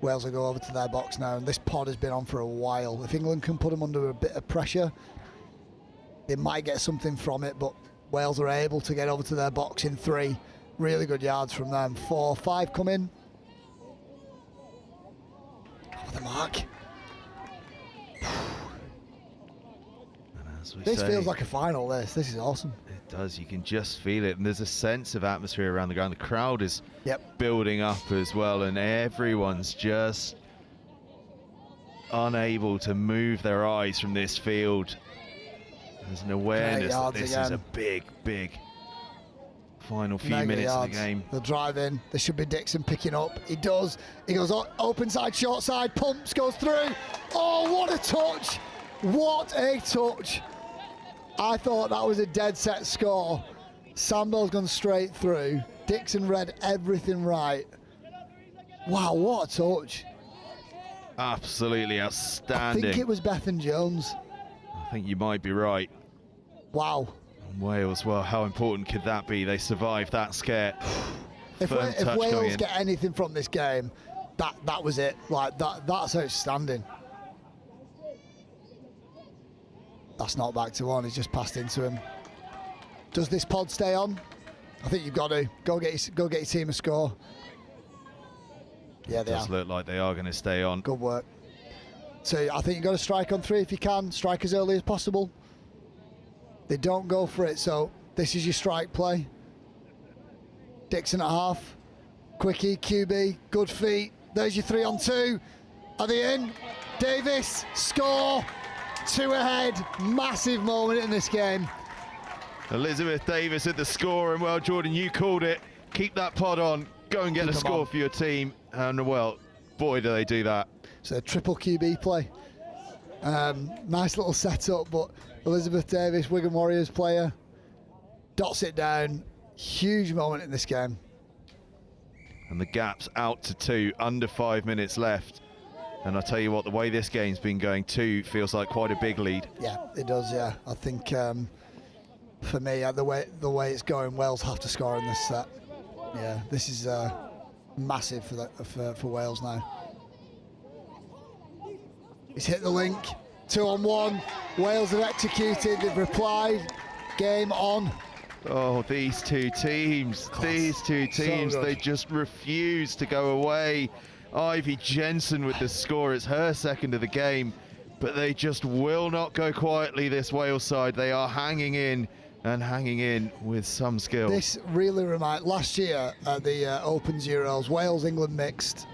Wales will go over to their box now, and this pod has been on for a while. If England can put them under a bit of pressure, they might get something from it, but Wales are able to get over to their box in 3. Really good yards from them. 4, 5 come in. Over the mark. This feels like a final, this is awesome. It does, you can just feel it, and there's a sense of atmosphere around the ground. The crowd is building up as well, and everyone's just unable to move their eyes from this field. There's an awareness that this is a big final few minutes of the game. They'll drive in. There should be Dixon picking up. He does. He goes open side, short side, pumps, goes through. Oh, what a touch! What a touch! I thought that was a dead set score. Sambell's gone straight through. Dixon read everything right. Wow, what a touch. Absolutely outstanding. I think it was Bethan Jones. I think you might be right. Wow. And Wales, well, how important could that be? They survived that scare. If Wales get anything from this game, that was it. Like that's outstanding. That's not back to 1. He's just passed into him. Does this pod stay on? I think you've got to go get your team a score. Yeah, they are. It does look like they are going to stay on. Good work. So I think you've got to strike on 3 if you can. Strike as early as possible. They don't go for it, so this is your strike play. Dixon at half. Quickie, QB, good feet. There's your 3 on 2. Are they in? Davis, score. 2 ahead. Massive moment in this game. Elizabeth Davis at the score, and well, Jordan, you called it. Keep that pod on. Go and get a score for your team. And well, boy, do they do that. It's a triple QB play. Nice little setup, but Elizabeth Davis, Wigan Warriors player, dots it down. Huge moment in this game. And the gap's out to 2, under 5 minutes left. And I'll tell you what, the way this game's been going, 2 feels like quite a big lead. Yeah, it does, yeah. I think for me, the way it's going, Wales have to score in this set. Yeah, this is massive for Wales now. He's hit the link, 2-on-1. Wales have executed, they've replied, game on. Oh, these two teams, they just refuse to go away. Ivy Jensen with the score, it's her second of the game, but they just will not go quietly, this Wales side. They are hanging in and hanging in with some skill. This really reminds, last year at the Opens Euros, Wales-England mixed,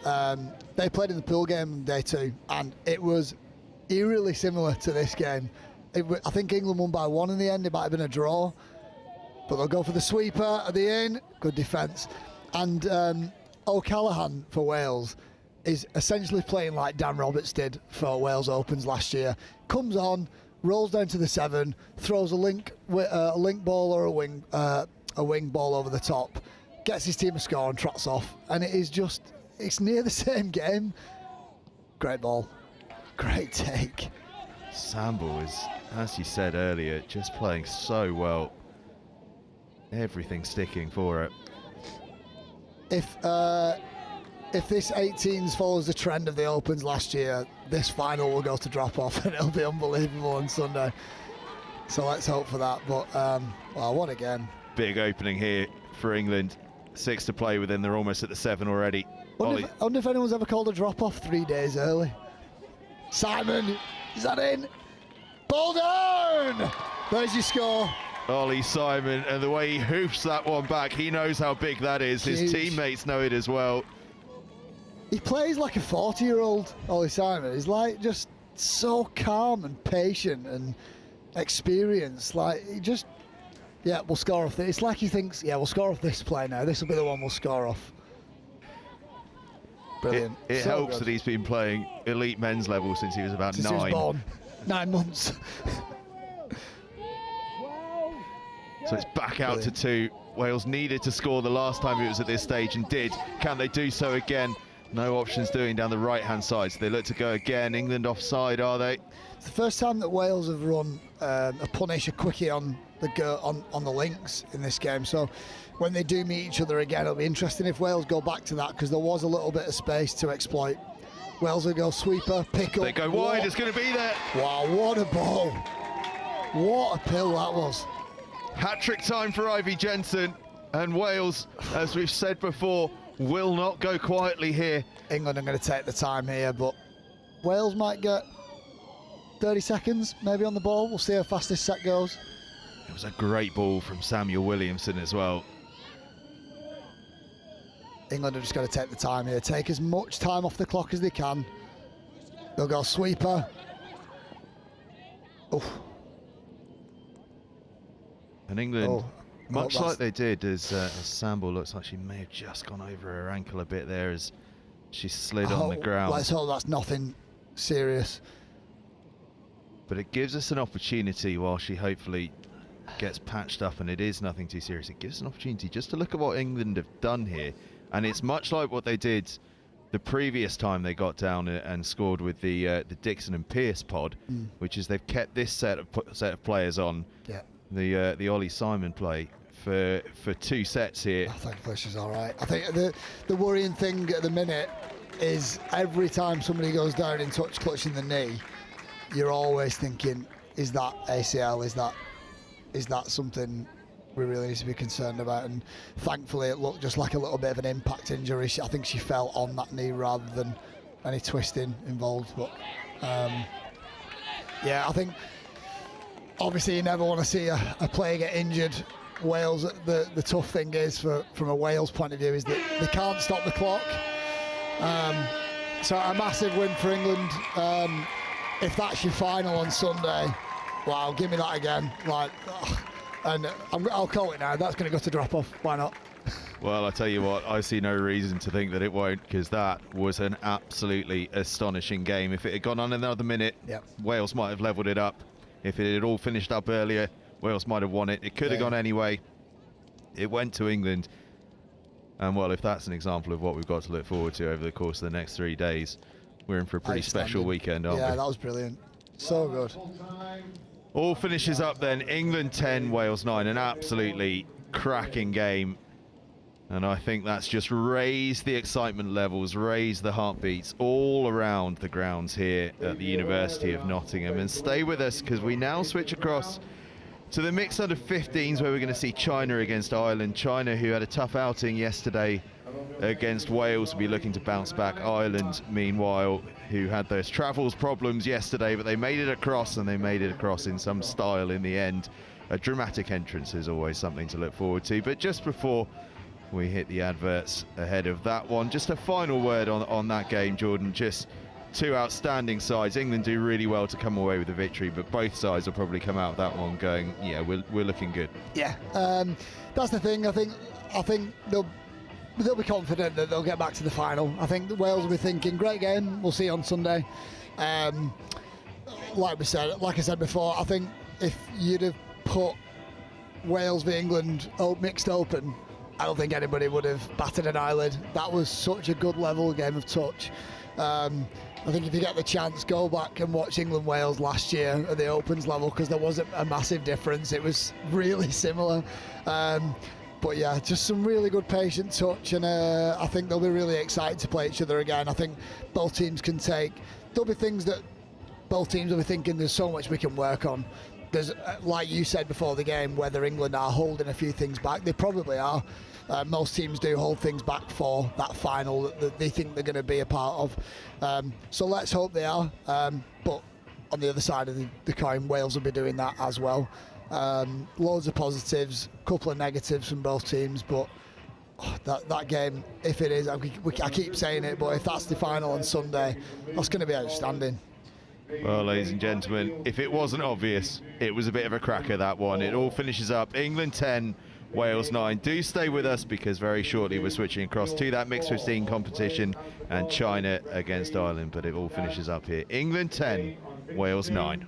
they played in the pool game on day 2, and it was eerily similar to this game. I think England won by 1 in the end, it might have been a draw. But they'll go for the sweeper at the end. Good defence. And O'Callaghan for Wales is essentially playing like Dan Roberts did for Wales Opens last year. Comes on, rolls down to the 7, throws a link ball or a wing ball over the top, gets his team a score and trots off. And it's near the same game. Great ball. Great take. Sambo is, as you said earlier, just playing so well. Everything sticking for it. If this 18s follows the trend of the Opens last year, this final will go to drop off and it'll be unbelievable on Sunday. So let's hope for that. But well, what again? Big opening here for England. 6 to play with them. They're almost at the 7 already. I wonder if anyone's ever called a drop off 3 days early. Simon, is that in? Ball down! There's your score. Ollie Simon, and the way he hoofs that one back, he knows how big that is. Huge. His teammates know it as well. He plays like a 40-year-old, Ollie Simon. He's like just so calm and patient and experienced. Like, he just, yeah, we'll score off this. It's like he thinks, yeah, we'll score off this play now. This will be the one we'll score off. Brilliant. It so helps good. that he's been playing elite men's level since he was about Since 9. he was born. 9 months. So it's back out to 2. Wales needed to score the last time it was at this stage and did. Can they do so again? No options doing down the right-hand side. So they look to go again. England offside, are they? It's the first time that Wales have run a punish, a quickie on the links in this game. So when they do meet each other again, it'll be interesting if Wales go back to that, because there was a little bit of space to exploit. Wales will go sweeper, pick up. They go wide, it's going to be there. Wow, what a ball. What a pill that was. Hat-trick time for Ivy Jensen, and Wales, as we've said before, will not go quietly here. England are going to take the time here, but Wales might get 30 seconds maybe on the ball. We'll see how fast this set goes. It was a great ball from Samuel Williamson as well. England are just going to take the time here, take as much time off the clock as they can. They'll go sweeper. Oof. And England, much like they did, as Sambo looks like she may have just gone over her ankle a bit there as she slid on the ground. Let's hope that's nothing serious. But it gives us an opportunity while she hopefully gets patched up, and it is nothing too serious. It gives us an opportunity just to look at what England have done here. And it's much like what they did the previous time they got down and scored with the Dixon and Pearce pod, which is they've kept this set of players on. Yeah. The Ollie Simon play for 2 sets here. I think Bush is all right. I think the worrying thing at the minute is every time somebody goes down in touch clutching the knee, you're always thinking, is that ACL? Is that something we really need to be concerned about? And thankfully it looked just like a little bit of an impact injury. I think she fell on that knee rather than any twisting involved. But yeah, I think obviously you never want to see a player get injured. Wales, the tough thing is from a Wales point of view is that they can't stop the clock. So a massive win for England. If that's your final on Sunday, wow, give me that again. Like, and I'll call it now. That's going to go to drop off. Why not? Well, I tell you what, I see no reason to think that it won't, because that was an absolutely astonishing game. If it had gone on another minute, Wales might have levelled it up. If it had all finished up earlier, Wales might have won it. It could have gone anyway. it went to England. And well, if that's an example of what we've got to look forward to over the course of the next 3 days, we're in for a pretty special weekend, aren't we? Yeah, that was brilliant. So good. All finishes up then. England 10, Wales 9. An absolutely cracking game. And I think that's just raised the excitement levels, raised the heartbeats all around the grounds here at the University of Nottingham. And stay with us, because we now switch across to the mixed under 15s, where we're going to see China against Ireland. China, who had a tough outing yesterday against Wales, will be looking to bounce back. Ireland, meanwhile, who had those travels problems yesterday, but they made it across, and they made it across in some style in the end. A dramatic entrance is always something to look forward to. But just before we hit the adverts ahead of that one, just a final word on that game, Jordan. Just two outstanding sides. England do really well to come away with the victory, but both sides will probably come out of that one going, yeah, we're looking good. Yeah, that's the thing. I think they'll be confident that they'll get back to the final. I think Wales will be thinking, great game, we'll see you on Sunday. Like I said before, I think if you'd have put Wales v England mixed open, I don't think anybody would have batted an eyelid. That was such a good level game of touch. I think if you get the chance, go back and watch England-Wales last year at the Opens level, because there wasn't a massive difference. It was really similar. But yeah, just some really good patient touch, and I think they'll be really excited to play each other again. I think both teams there'll be things that both teams will be thinking there's so much we can work on. There's, like you said before the game, whether England are holding a few things back. They probably are. Most teams do hold things back for that final that they think they're going to be a part of. So let's hope they are. But on the other side of the coin, Wales will be doing that as well. Loads of positives, a couple of negatives from both teams, but that game, if it is, I keep saying it, but if that's the final on Sunday, that's going to be outstanding. Well, ladies and gentlemen, if it wasn't obvious, it was a bit of a cracker, that one. It all finishes up England 10, Wales 9. Do stay with us, because very shortly we're switching across to that mixed 15 competition and China against Ireland, but it all finishes up here. England 10, Wales 9.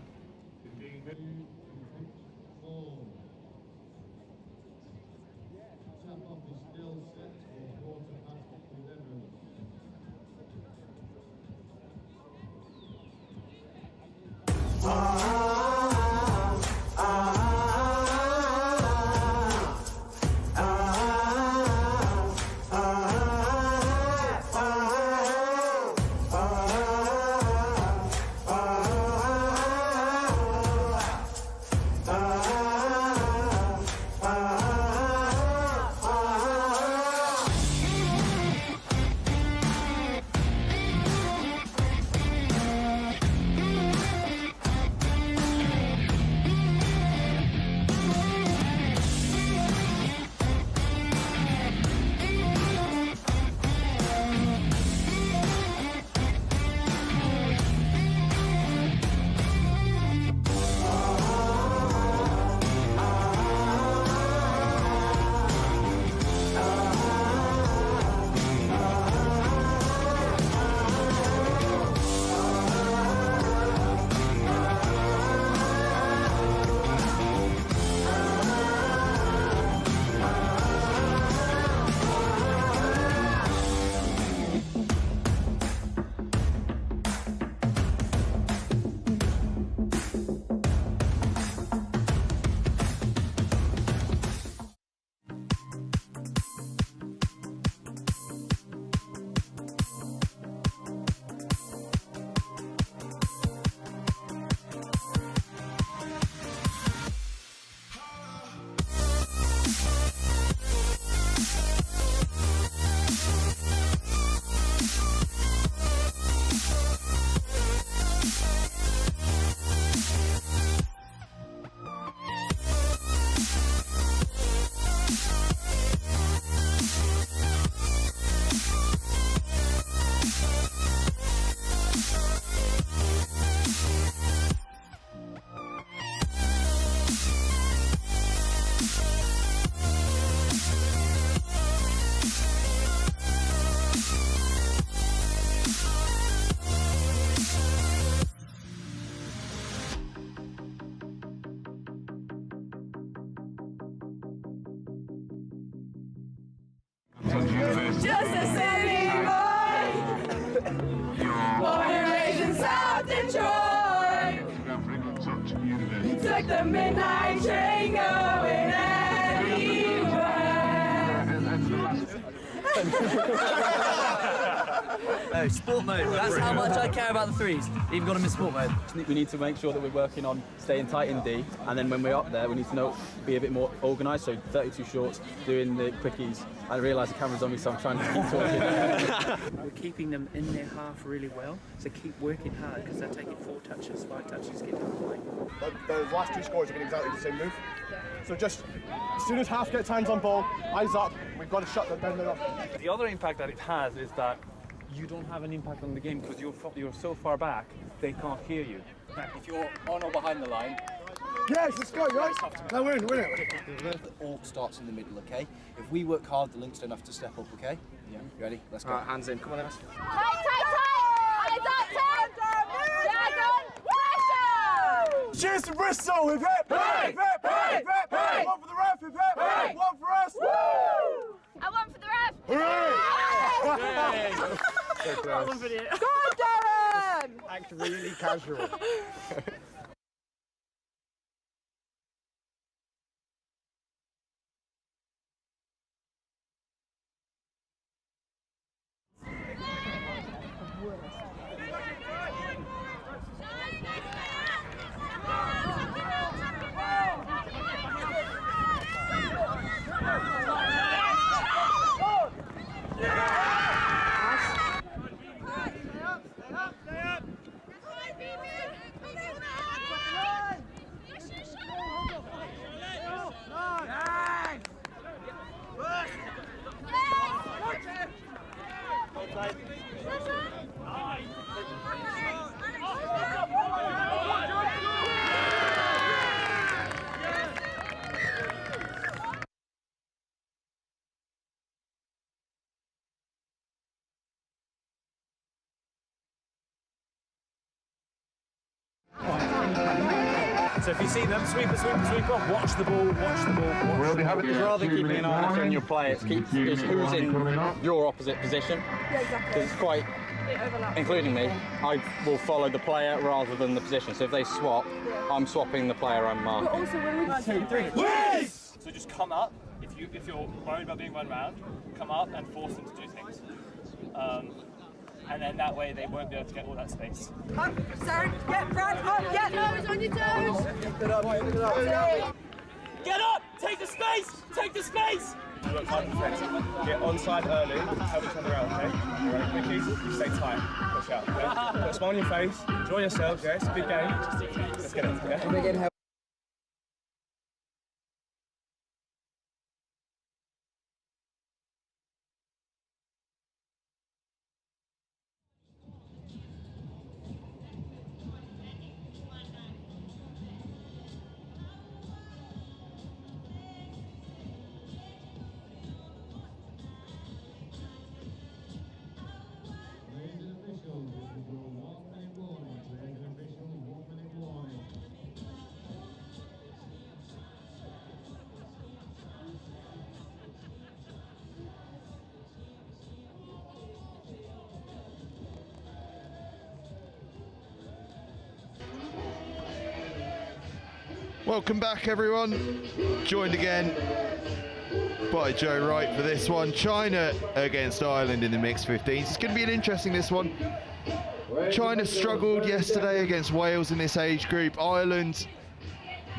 like the midnight train going No, sport mode. That's how much I care about the threes. Even got them in sport mode. We need to make sure that we're working on staying tight in D, and then when we're up there, we need to be a bit more organised. So 32 shorts, doing the quickies. I realise the camera's on me, so I'm trying to keep talking. We're keeping them in their half really well, so keep working hard because they're taking 4 touches, 5 touches, get to the play. The last 2 scores are getting exactly the same move. So just as soon as half gets hands on ball, eyes up, we've got to shut them down. The other impact that it has is that you don't have an impact on the game because you're so far back, they can't hear you. If you're on or behind the line, yes, let's go, right? No, we're in it. it all starts in the middle, okay? If we work hard, the links don't have to step up, okay? Yeah. Ready? Let's go. All right, hands in. Come on, then. Tight, tight, tight! Eyes up, tight! Dragon, pressure! Cheers to Bristol! Hip hip! Hip hip! Hip hip! Hip! One for the ref! Hip hip! One for us! Woo! And one for the ref! Hooray! That one for you. Go on, Darren! Act really casual. So if you see them, sweep off, watch the ball, We'll be having rather than keeping an eye on your play, it's who's in your opposite position. Yeah, exactly. Because it's quite, including me, I will follow the player rather than the position. So if they swap, I'm swapping the player I'm marking. But also when we 2, 3. Yes! So just come up, if you're worried about being run round, come up and force them to do things. And then that way they won't be able to get all that space. Up, Sarah, get Brad, up, get nose on your toes! Get up! Take the space! Take the space! You work hard defence. Get onside early, help each other out, okay? Alright, quickies, you stay tight. Push out, okay? Put a smile on your face, enjoy yourselves, yeah? It's a big game. Let's get it, okay? Welcome back, everyone. Joined again by Joe Wright for this one. China against Ireland in the mixed 15s. It's going to be an interesting this one. China struggled yesterday against Wales in this age group. Ireland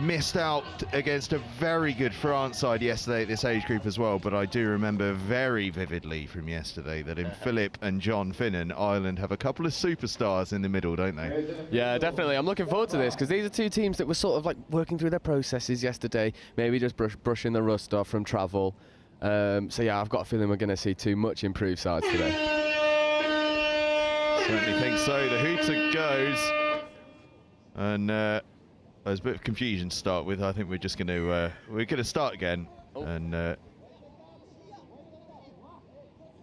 missed out against a very good France side yesterday at this age group as well, but I do remember very vividly from yesterday that in Philip and John Finnan, Ireland have a couple of superstars in the middle, don't they? Yeah, definitely. I'm looking forward to this because these are two teams that were sort of like working through their processes yesterday, maybe just brushing the rust off from travel. So yeah, I've got a feeling we're going to see two much improved sides today. Certainly think so. The hooter goes, and there's a bit of confusion to start with. I think we're just going to start again, and well,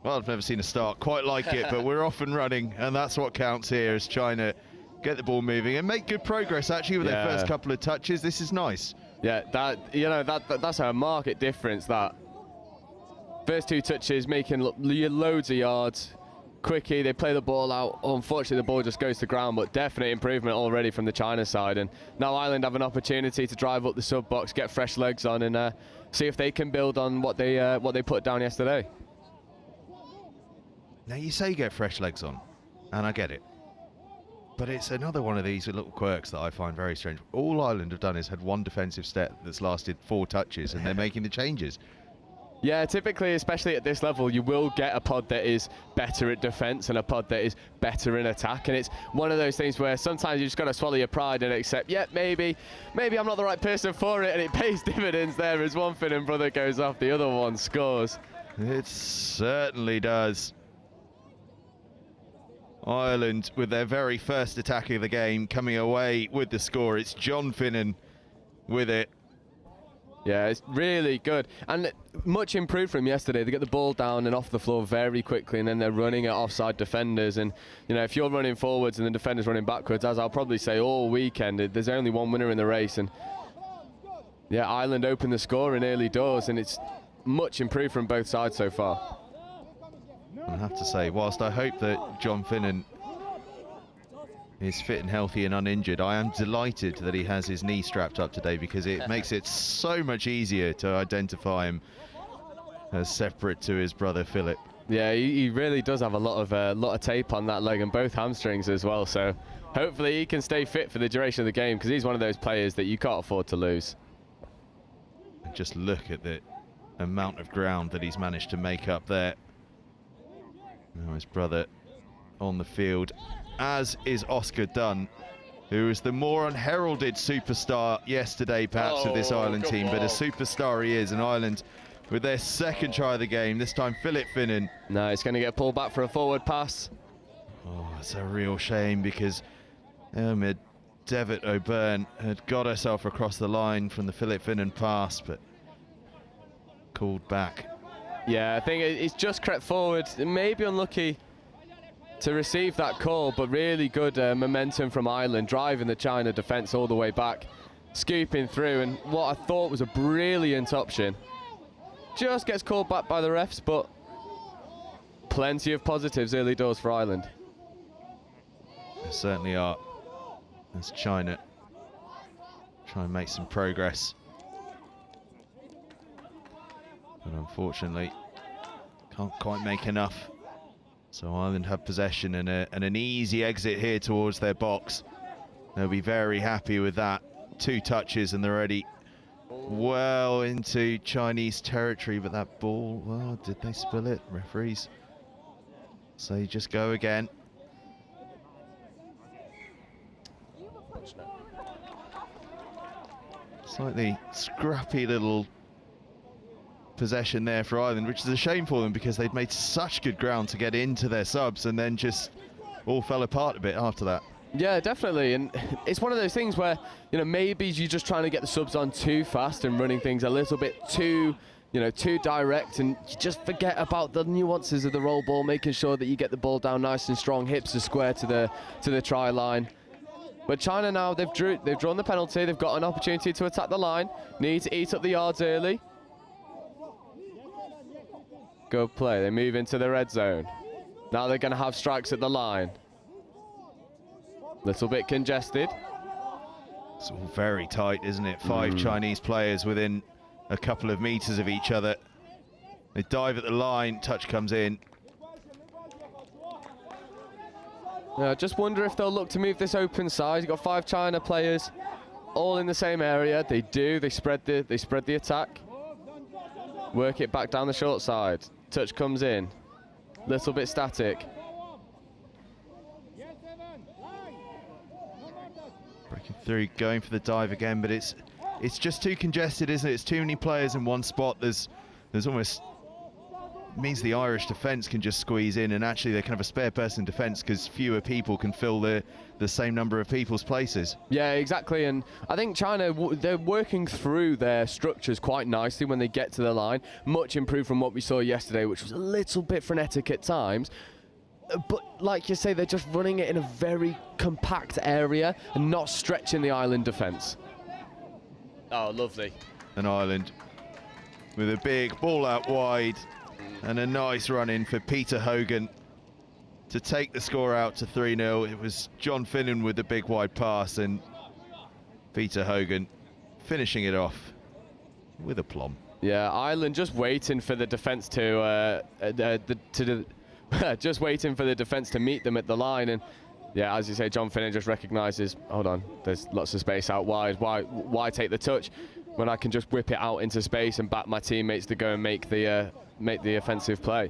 I've never seen a start quite like it, but we're off and running, and that's what counts here as China get the ball moving and make good progress actually with their first couple of touches. This is nice. Yeah, that's a market difference. That first two touches making loads of yards. quickie, they play the ball out. Unfortunately, the ball just goes to ground, but definite improvement already from the China side. And now Ireland have an opportunity to drive up the sub box, get fresh legs on, and see if they can build on what they put down yesterday. Now you say get fresh legs on, and I get it. But it's another one of these little quirks that I find very strange. All Ireland have done is had one defensive step that's lasted 4 touches, and they're making the changes. Yeah, typically, especially at this level, you will get a pod that is better at defence and a pod that is better in attack. And it's one of those things where sometimes you just got to swallow your pride and accept, yeah, maybe I'm not the right person for it, and it pays dividends there as one Finnan brother goes off, the other one scores. It certainly does. Ireland, with their very first attack of the game, coming away with the score. It's John Finnan with it. Yeah, it's really good. And much improved from yesterday. They get the ball down and off the floor very quickly, and then they're running at offside defenders. And, you know, if you're running forwards and the defender's running backwards, as I'll probably say all weekend, there's only one winner in the race. And, yeah, Ireland opened the score in early doors, and it's much improved from both sides so far. I have to say, whilst I hope that John Finnan is fit and healthy and uninjured, I am delighted that he has his knee strapped up today, because it makes it so much easier to identify him as separate to his brother Philip. Yeah, he really does have a lot of tape on that leg and both hamstrings as well, so hopefully he can stay fit for the duration of the game, because he's one of those players that you can't afford to lose. Just look at the amount of ground that he's managed to make up there. Now his brother on the field, as is Oscar Dunn, who was the more unheralded superstar yesterday, perhaps, of this Ireland team, but a superstar he is. And Ireland, with their second try of the game, this time Philip Finnan. No, he's going to get pulled back for a forward pass. Oh, it's a real shame, because Devitt O'Byrne had got herself across the line from the Philip Finnan pass, but called back. Yeah, I think it's just crept forward. Maybe unlucky to receive that call, but really good momentum from Ireland, driving the China defence all the way back, scooping through, and what I thought was a brilliant option. Just gets called back by the refs, but plenty of positives early doors for Ireland. There certainly are, as China try and make some progress. But unfortunately, can't quite make enough. So Ireland have possession and an easy exit here towards their box. They'll be very happy with that. 2 touches and they're already well into Chinese territory. But that ball, well, did they spill it? Referees say just go again. Slightly scrappy little possession there for Ireland, which is a shame for them, because they'd made such good ground to get into their subs, and then just all fell apart a bit after that. Yeah, definitely, and it's one of those things where, you know, maybe you're just trying to get the subs on too fast and running things a little bit too, too direct, and you just forget about the nuances of the roll ball, making sure that you get the ball down nice and strong, hips are square to the try line. But China now, they've drawn the penalty, they've got an opportunity to attack the line, need to eat up the yards early. Good play, they move into the red zone. Now they're going to have strikes at the line. Little bit congested. It's all very tight, isn't it? 5 Chinese players within a couple of meters of each other. They dive at the line, touch comes in. Just wonder if they'll look to move this open side. You've got 5 China players all in the same area. They do, they spread the attack. Work it back down the short side. Touch comes in. Little bit static. Breaking through, going for the dive again, but it's just too congested, isn't it? It's too many players in one spot. There's almost means the Irish defence can just squeeze in, and actually they can have a spare person defence because fewer people can fill the same number of people's places. Yeah, exactly, and I think China, they're working through their structures quite nicely when they get to the line. Much improved from what we saw yesterday, which was a little bit frenetic at times. But like you say, they're just running it in a very compact area and not stretching the Ireland defence. Oh, lovely. And Ireland with a big ball out wide and a nice run in for Peter Hogan. to take the score out to 3-0. It was John Finnan with the big wide pass and Peter Hogan finishing it off with aplomb. Yeah, Ireland just waiting for the defence just waiting for the defence to meet them at the line. And yeah, as you say, John Finnan just recognises, hold on, there's lots of space out wide. Why take the touch when I can just whip it out into space and back my teammates to go and make the offensive play?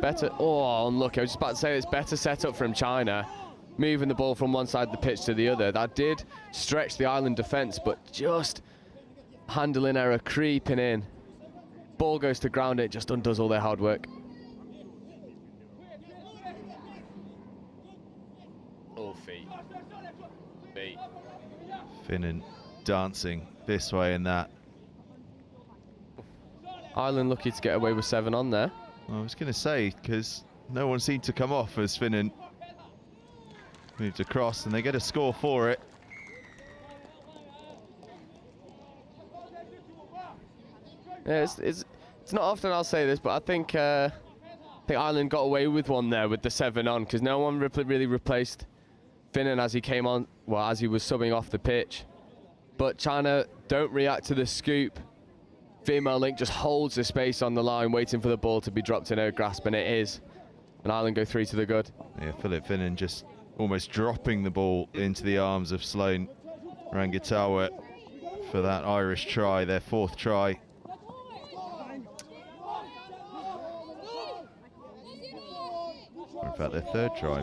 Better, oh, unlucky. I was just about to say it's better set up from China, moving the ball from one side of the pitch to the other. That did stretch the Ireland defence, but just handling error creeping in. Ball goes to ground, it just undoes all their hard work. Oh, feet. Feet. Finnan dancing this way and that. Ireland lucky to get away with 7 on there. I was going to say, because no one seemed to come off as Finnan moved across, and they get a score for it. Yeah, it's not often I'll say this, but I think Ireland got away with one there with the 7 on, because no one really replaced Finnan as he came on, well, as he was subbing off the pitch. But China don't react to the scoop. Female link just holds the space on the line, waiting for the ball to be dropped in her grasp, and it is. And Ireland go 3 to the good. Yeah, Philip Finnan just almost dropping the ball into the arms of Sloane Rangatawa for that Irish try, their 4th try. Or in fact, their 3rd try.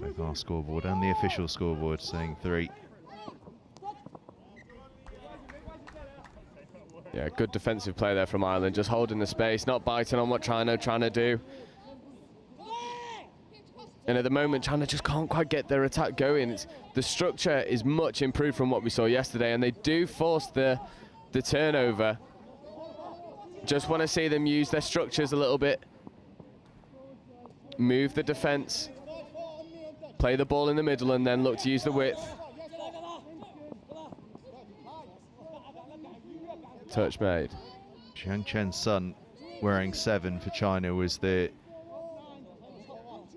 Both our scoreboard and the official scoreboard saying 3. Yeah, good defensive play there from Ireland, just holding the space, not biting on what China trying to do. And at the moment, China just can't quite get their attack going. The structure is much improved from what we saw yesterday, and they do force the turnover. Just want to see them use their structures a little bit. Move the defense, play the ball in the middle, and then look to use the width. Touch made. Jiang Chen's son wearing 7 for China was the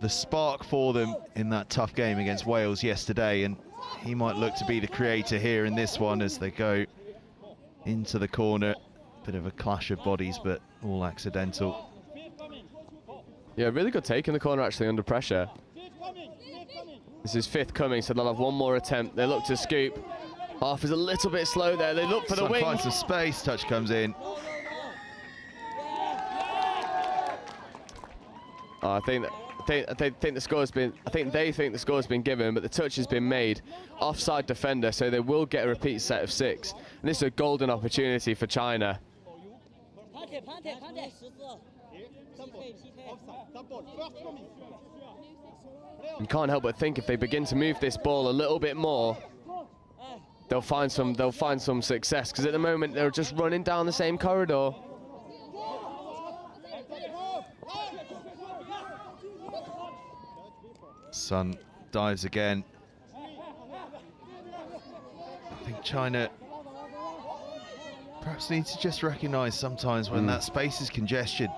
spark for them in that tough game against Wales yesterday, and he might look to be the creator here in this one as they go into the corner. Bit of a clash of bodies, but all accidental. Yeah, really good take in the corner actually under pressure. This is 5th coming, so they'll have one more attempt. They look to scoop. Half is a little bit slow there. They look for the wing. Finds some space. Touch comes in. I think the score's been. I think they think the score's been given, but the touch has been made. Offside defender, so they will get a repeat set of 6. And this is a golden opportunity for China. You can't help but think if they begin to move this ball a little bit more, they'll find some success, because at the moment they're just running down the same corridor. Sun dives again. I think China perhaps needs to just recognise sometimes when that space is congested,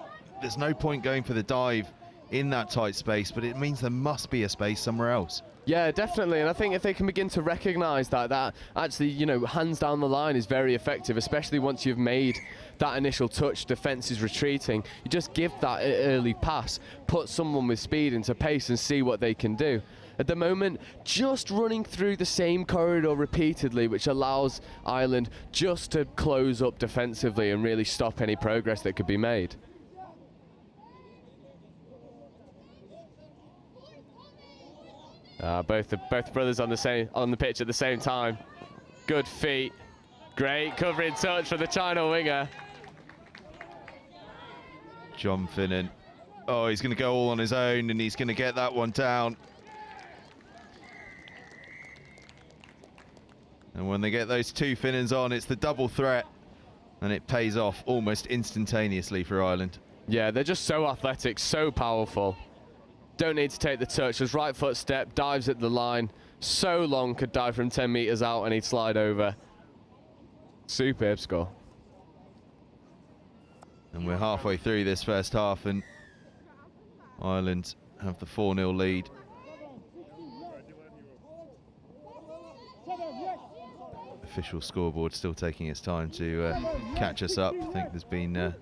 there's no point going for the dive in that tight space, but it means there must be a space somewhere else. Yeah, definitely, and I think if they can begin to recognise that actually, you know, hands down the line is very effective, especially once you've made that initial touch, defence is retreating. You just give that early pass, put someone with speed into pace and see what they can do. At the moment, just running through the same corridor repeatedly, which allows Ireland just to close up defensively and really stop any progress that could be made. Both brothers on the pitch at the same time. Good feet. Great covering touch for the China winger. John Finnan. Oh, he's going to go all on his own, and he's going to get that one down. And when they get those 2 Finnans on, it's the double threat, and it pays off almost instantaneously for Ireland. Yeah, they're just so athletic, so powerful. Don't need to take the touch, just right foot step, dives at the line. So long, could dive from 10 metres out and he'd slide over. Superb score. And we're halfway through this first half, and Ireland have the 4-0 lead. Official scoreboard still taking its time to catch us up. I think there's been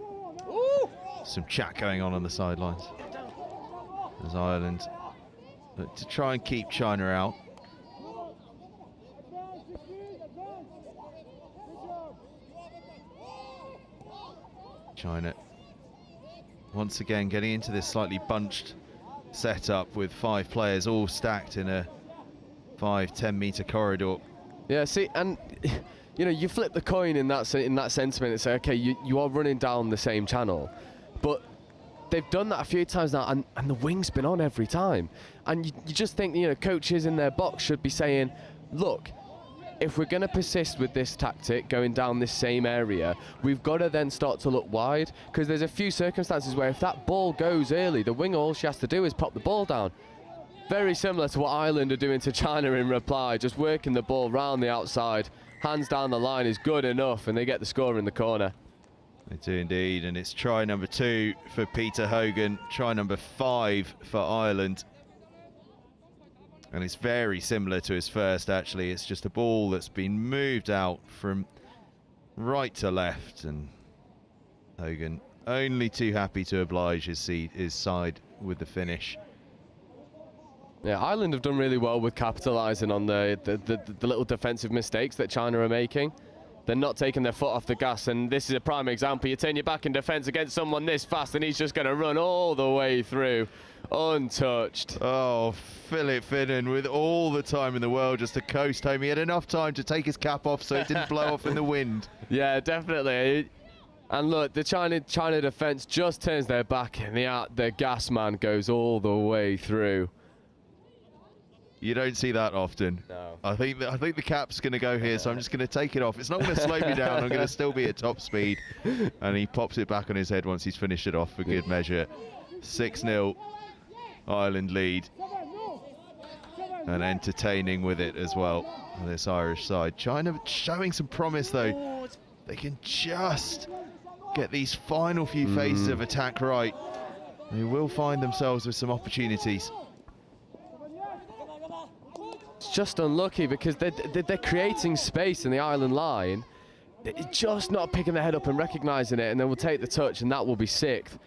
some chat going on the sidelines as Ireland look to try and keep China out. China once again getting into this slightly bunched setup with 5 players all stacked in a 5-10 meter corridor. Yeah, see, and you know, you flip the coin in that sentiment and say, okay, you are running down the same channel, but they've done that a few times now, and the wing's been on every time. And you just think, you know, coaches in their box should be saying, look, if we're going to persist with this tactic going down this same area, we've got to then start to look wide, because there's a few circumstances where if that ball goes early, the winger, all she has to do is pop the ball down. Very similar to what Ireland are doing to China in reply, just working the ball round the outside. Hands down the line is good enough, and they get the score in the corner. They do indeed, and it's try number 2 for Peter Hogan, try number 5 for Ireland. And it's very similar to his first, actually. It's just a ball that's been moved out from right to left, and Hogan only too happy to oblige his side with the finish. Yeah, Ireland have done really well with capitalising on the little defensive mistakes that China are making. They're not taking their foot off the gas, and this is a prime example. You turn your back in defence against someone this fast, and he's just going to run all the way through, untouched. Oh, Philip Finnan with all the time in the world just to coast home. He had enough time to take his cap off so it didn't blow off in the wind. Yeah, definitely. And look, the China defence just turns their back, and the gas man goes all the way through. You don't see that often. No. I think the cap's going to go here, so I'm just going to take it off. It's not going to slow me down. I'm going to still be at top speed. And he pops it back on his head once he's finished it off for good measure. 6-0 Ireland lead. And entertaining with it as well on this Irish side. China showing some promise, though. They can just get these final few phases of attack right. They will find themselves with some opportunities. It's just unlucky because they're creating space in the Ireland line. They're just not picking their head up and recognising it, and then we'll take the touch, and that will be 6th.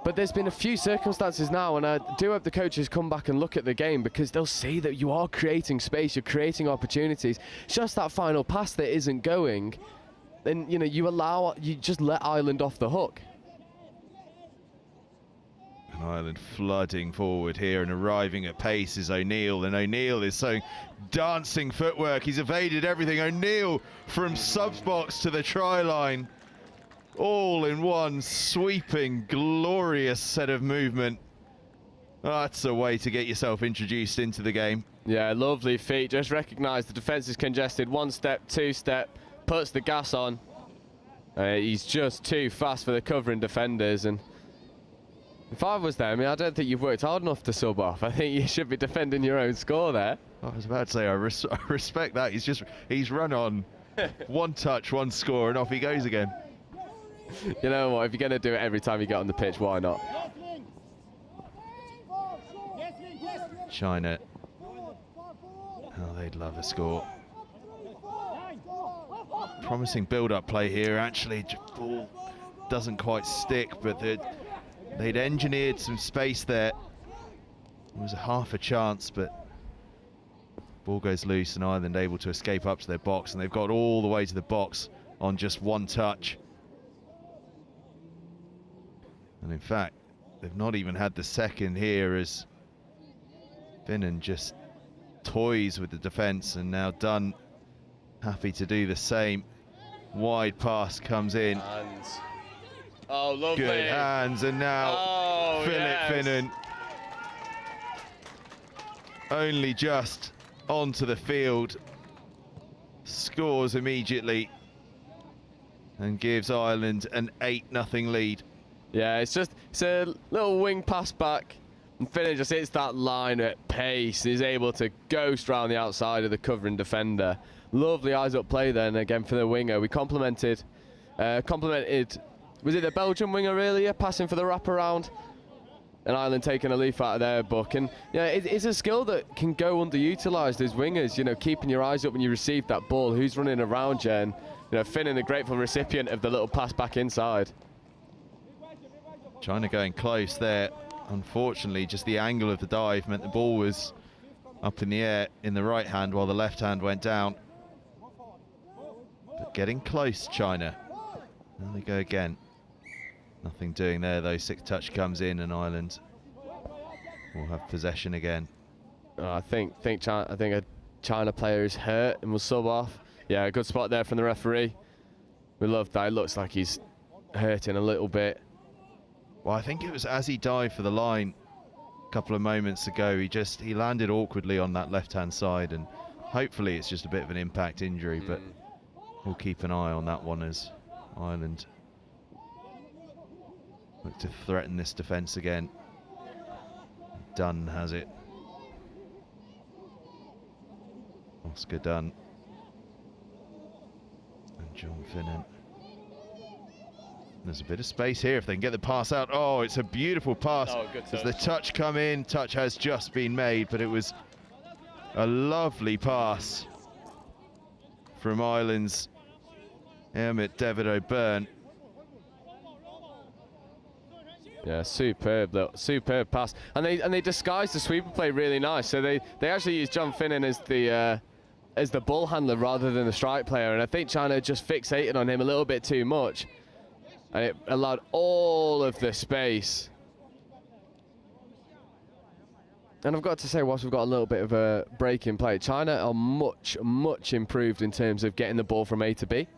But there's been a few circumstances now, and I do hope the coaches come back and look at the game, because they'll see that you are creating space, you're creating opportunities. It's just that final pass that isn't going, then you just let Ireland off the hook. Ireland flooding forward here, and arriving at pace is O'Neill, and O'Neill is showing dancing footwork. He's evaded everything. O'Neill from subs box to the try line, all in one sweeping, glorious set of movement. That's a way to get yourself introduced into the game. Yeah, lovely feet. Just recognise the defence is congested. 1 step, 2 step, puts the gas on. He's just too fast for the covering defenders, and if I was there, I don't think you've worked hard enough to sub off. I think you should be defending your own score there. I was about to say, I respect that. He's run on. 1 touch, 1 score, and off he goes again. You know what? If you're going to do it every time you get on the pitch, why not? China. Oh, they'd love a score. Promising build-up play here. Actually, ball doesn't quite stick, but they'd engineered some space there. It was a half a chance, but ball goes loose, and Ireland able to escape up to their box, and they've got all the way to the box on just 1 touch. And in fact, they've not even had the second here, as Finnan just toys with the defence, and now Dunn happy to do the same. Wide pass comes in. Hands. Oh, lovely. Good hands, and now Philip Finnan only just onto the field, scores immediately and gives Ireland an 8-0 lead. Yeah, it's a little wing pass back, and Finnan just hits that line at pace. He's able to ghost round the outside of the covering defender. Lovely eyes up play then again for the winger. We complimented was it the Belgian winger earlier passing for the wraparound? And Ireland taking a leaf out of their book. And yeah, it's a skill that can go underutilised as wingers, you know, keeping your eyes up when you receive that ball, who's running around you, and, you know, Finn, the grateful recipient of the little pass back inside. China going close there. Unfortunately, just the angle of the dive meant the ball was up in the air in the right hand while the left hand went down. But getting close, China. There they go again. Nothing doing there though. Sixth touch comes in and Ireland will have possession again. I think a China player is hurt and will sub off. Yeah, a good spot there from the referee. We love that. It looks like he's hurting a little bit. Well, I think it was as he dived for the line a couple of moments ago, he landed awkwardly on that left-hand side, and hopefully it's just a bit of an impact injury, but we'll keep an eye on that one as Ireland look to threaten this defence again. Dunn has it. Oscar Dunn. And John Finnan. There's a bit of space here if they can get the pass out. Oh, it's a beautiful pass. Oh, good touch. As the touch come in, touch has just been made, but it was a lovely pass from Ireland's Emmett David O'Byrne. Yeah, superb pass, and they disguised the sweeper play really nice. So they actually used John Finnan as the ball handler rather than the strike player, and I think China just fixated on him a little bit too much, and it allowed all of the space. And I've got to say, whilst we've got a little bit of a break in play, China are much improved in terms of getting the ball from A to B.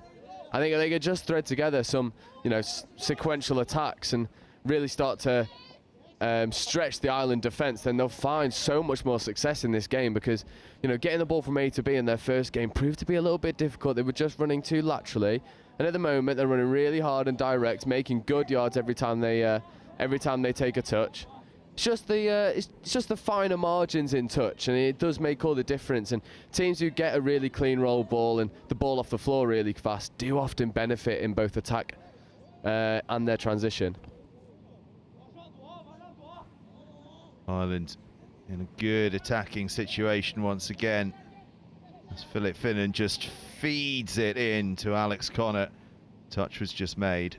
I think they could just thread together some, you know, sequential attacks and really start to stretch the Ireland defence, then they'll find so much more success in this game, because, you know, getting the ball from A to B in their first game proved to be a little bit difficult. They were just running too laterally, and at the moment they're running really hard and direct, making good yards every time they take a touch. It's just the finer margins in touch, and it does make all the difference. And teams who get a really clean roll ball and the ball off the floor really fast do often benefit in both attack and their transition. Ireland in a good attacking situation once again, as Philip Finnan just feeds it in to Alex Connor. Touch was just made.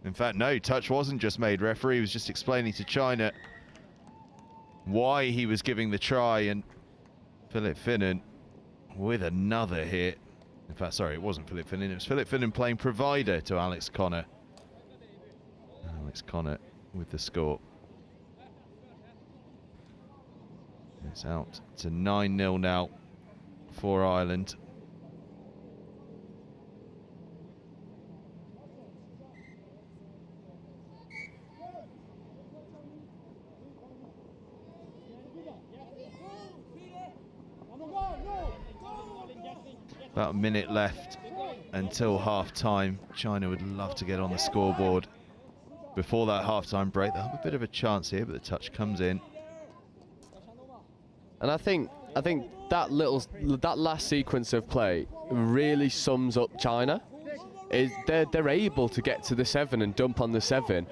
In fact, no, touch wasn't just made. Referee was just explaining to China why he was giving the try, and Philip Finnan with another hit. In fact, sorry, it wasn't Philip Finnan, it was Philip Finnan playing provider to Alex Connor. Alex Connor with the score. It's out to 9-0 now for Ireland. About a minute left until half-time. China would love to get on the scoreboard before that half-time break. They'll have a bit of a chance here, but the touch comes in. And I think that last sequence of play really sums up China. They're able to get to the 7 and dump on the 7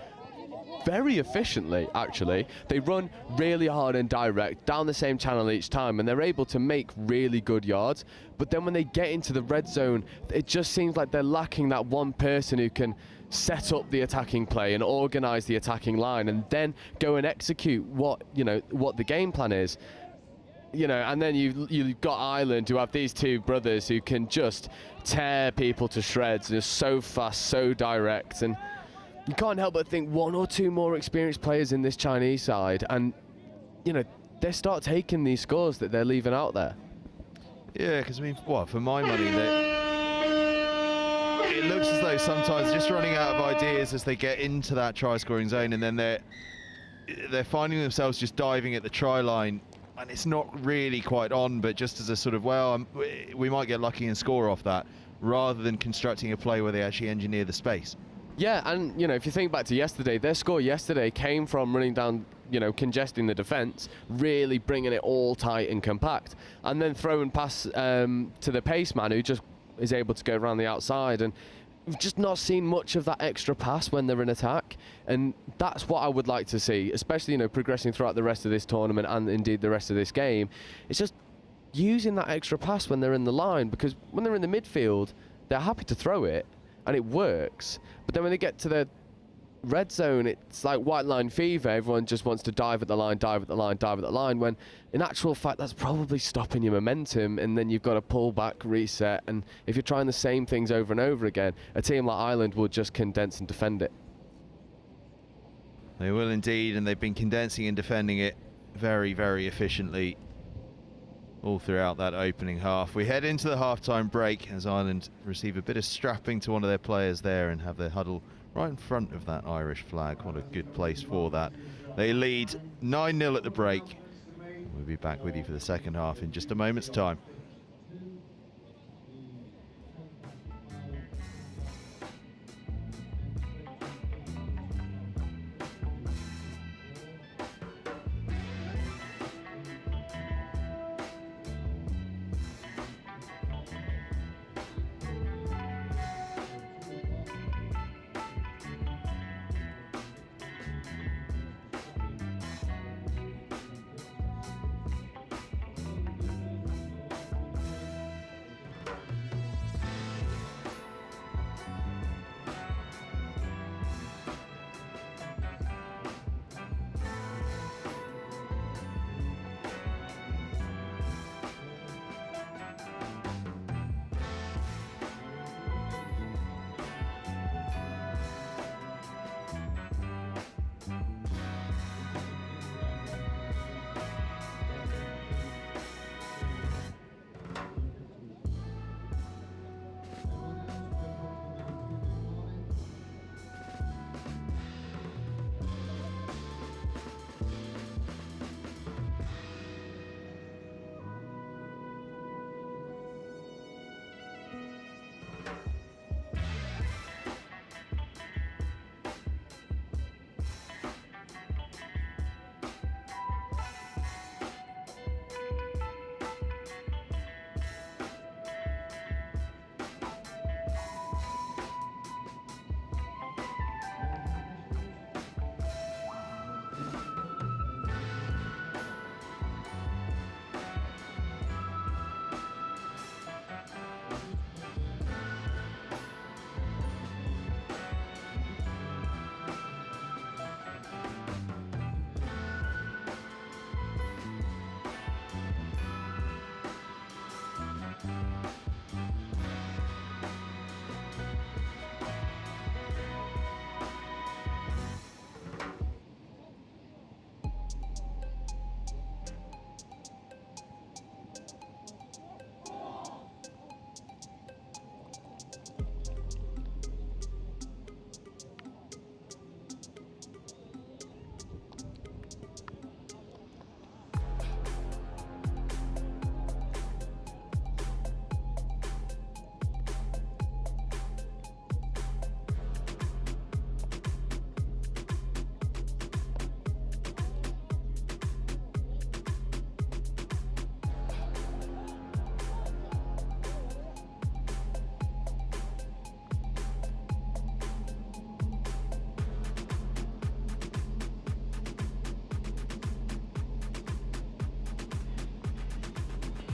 very efficiently, actually. They run really hard and direct down the same channel each time, and they're able to make really good yards. But then when they get into the red zone, it just seems like they're lacking that one person who can set up the attacking play and organize the attacking line, and then go and execute what the game plan is. You know, and then you've got Ireland, who have these two brothers who can just tear people to shreds. They're so fast, so direct, and you can't help but think one or two more experienced players in this Chinese side, and, you know, they start taking these scores that they're leaving out there. Yeah, because, I mean, for my money, it looks as though sometimes they're just running out of ideas as they get into that try-scoring zone, and then they're finding themselves just diving at the try line, and it's not really quite on, but just as a sort of, we might get lucky and score off that, rather than constructing a play where they actually engineer the space. Yeah, and, you know, if you think back to yesterday, their score yesterday came from running down, you know, congesting the defence, really bringing it all tight and compact, and then throwing pass to the pace man, who just is able to go around the outside. And we've just not seen much of that extra pass when they're in attack, and that's what I would like to see, especially, you know, progressing throughout the rest of this tournament and indeed the rest of this game. It's just using that extra pass when they're in the line, because when they're in the midfield, they're happy to throw it, and it works. But then when they get to the red zone, it's like white line fever. Everyone just wants to dive at the line, dive at the line, dive at the line, when in actual fact that's probably stopping your momentum, and then you've got to pull back, reset, and if you're trying the same things over and over again, a team like Ireland will just condense and defend it. They will indeed, and they've been condensing and defending it very, very efficiently all throughout that opening half. We head into the half-time break as Ireland receive a bit of strapping to one of their players there and have their huddle right in front of that Irish flag. What a good place for that. They lead 9-0 at the break. We'll be back with you for the second half in just a moment's time.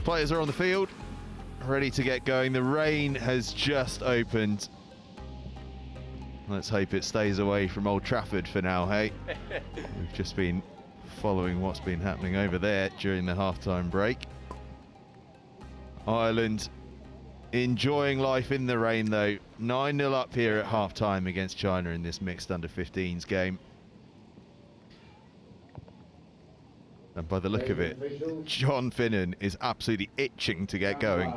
Players are on the field, ready to get going. The rain has just opened. Let's hope it stays away from Old Trafford for now, hey? We've just been following what's been happening over there during the half-time break. Ireland enjoying life in the rain, though. 9-0 up here at half-time against China in this mixed under-15s game. And by the look of it, John Finnan is absolutely itching to get going.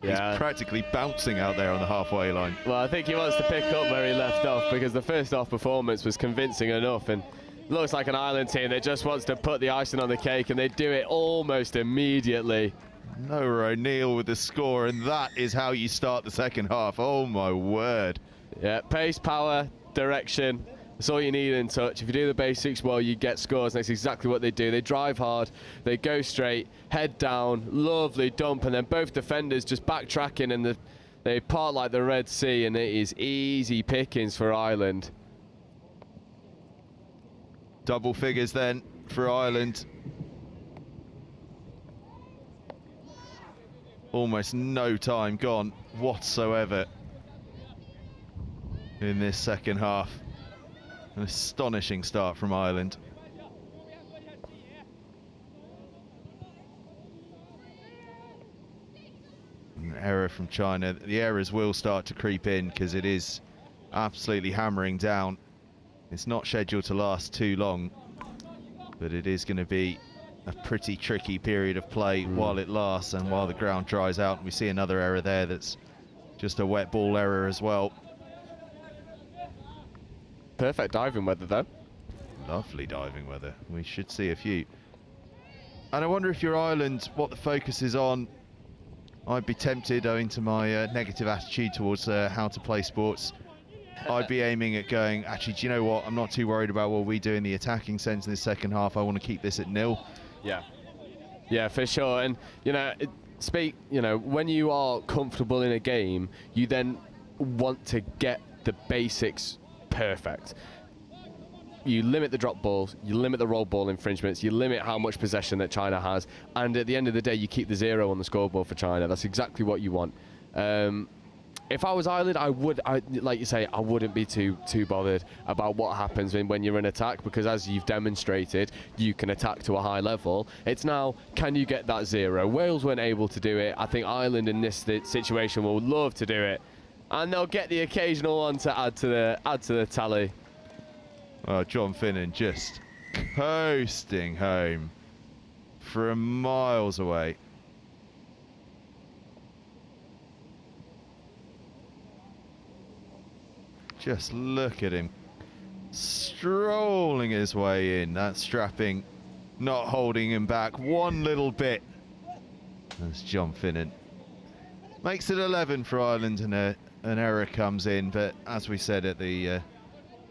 Yeah. He's practically bouncing out there on the halfway line. Well, I think he wants to pick up where he left off, because the first half performance was convincing enough, and looks like an Ireland team that just wants to put the icing on the cake, and they do it almost immediately. Noah O'Neill with the score, and that is how you start the second half. Oh my word. Yeah, pace, power, direction. That's all you need in touch. If you do the basics well, you get scores, and that's exactly what they do. They drive hard, they go straight, head down, lovely dump, and then both defenders just backtracking, and the They part like the Red Sea, and it is easy pickings for Ireland. Double figures then for Ireland. Almost no time gone whatsoever in this second half. An astonishing start from Ireland. An error from China. The errors will start to creep in because it is absolutely hammering down. It's not scheduled to last too long, but it is going to be a pretty tricky period of play while it lasts and while the ground dries out. We see another error there that's just a wet ball error as well. Perfect diving weather though. Lovely diving weather. We should see a few. And I wonder if you're Ireland, what the focus is on. I'd be tempted, owing to my negative attitude towards how to play sports, I'd be aiming at going, actually, do you know what? I'm not too worried about what we do in the attacking sense in the second half. I want to keep this at 0. Yeah, for sure. And when you are comfortable in a game, you then want to get the basics perfect. You limit the drop balls, you limit the roll ball infringements, you limit how much possession that China has, and at the end of the day, you keep the 0 on the scoreboard for China. That's exactly what you want. If I was Ireland, like you say, I wouldn't be too bothered about what happens when you're in attack, because as you've demonstrated, you can attack to a high level. It's now, can you get that 0? Wales weren't able to do it. I think Ireland in this situation will love to do it, and they'll get the occasional one to add to the tally. Oh, John Finnan just coasting home from miles away. Just look at him strolling his way in. That strapping not holding him back one little bit. That's John Finnan. Makes it 11 for Ireland, and an error comes in. But as we said at the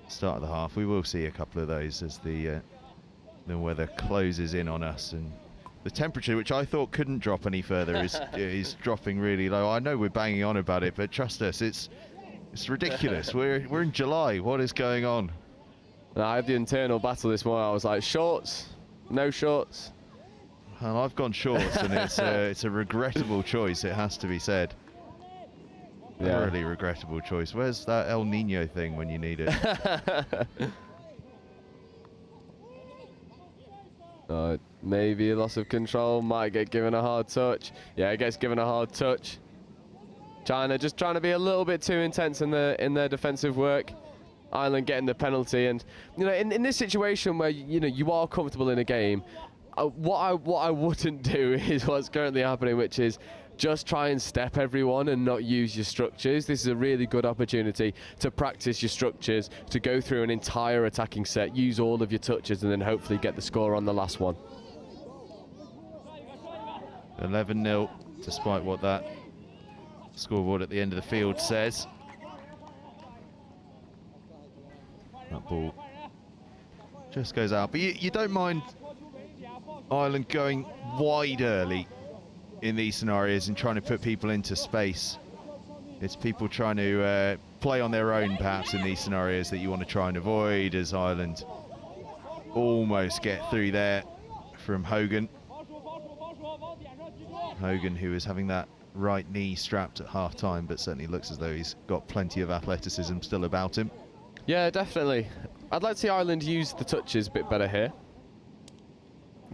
start of the half, we will see a couple of those as the weather closes in on us, and the temperature, which I thought couldn't drop any further, is dropping really low. I know we're banging on about it, but trust us, it's ridiculous. We're in July. What is going on? I had the internal battle this morning. I was like, shorts, no shorts. Well, I've gone shorts, and it's a regrettable choice. It has to be said. Yeah. Really regrettable choice. Where's that El Nino thing when you need it? Maybe a loss of control. Might get given a hard touch. Yeah, it gets given a hard touch. China just trying to be a little bit too intense in their defensive work. Ireland getting the penalty, and in this situation where you are comfortable in a game, what I wouldn't do is what's currently happening, which is just try and step everyone and not use your structures. This is a really good opportunity to practice your structures, to go through an entire attacking set, use all of your touches, and then hopefully get the score on the last one. 11-0, despite what that scoreboard at the end of the field says. That ball just goes out. But you don't mind Ireland going wide early in these scenarios and trying to put people into space. It's people trying to play on their own, perhaps, in these scenarios that you want to try and avoid, as Ireland almost get through there from Hogan. Hogan, who is having that right knee strapped at half-time, but certainly looks as though he's got plenty of athleticism still about him. Yeah, definitely. I'd like to see Ireland use the touches a bit better here.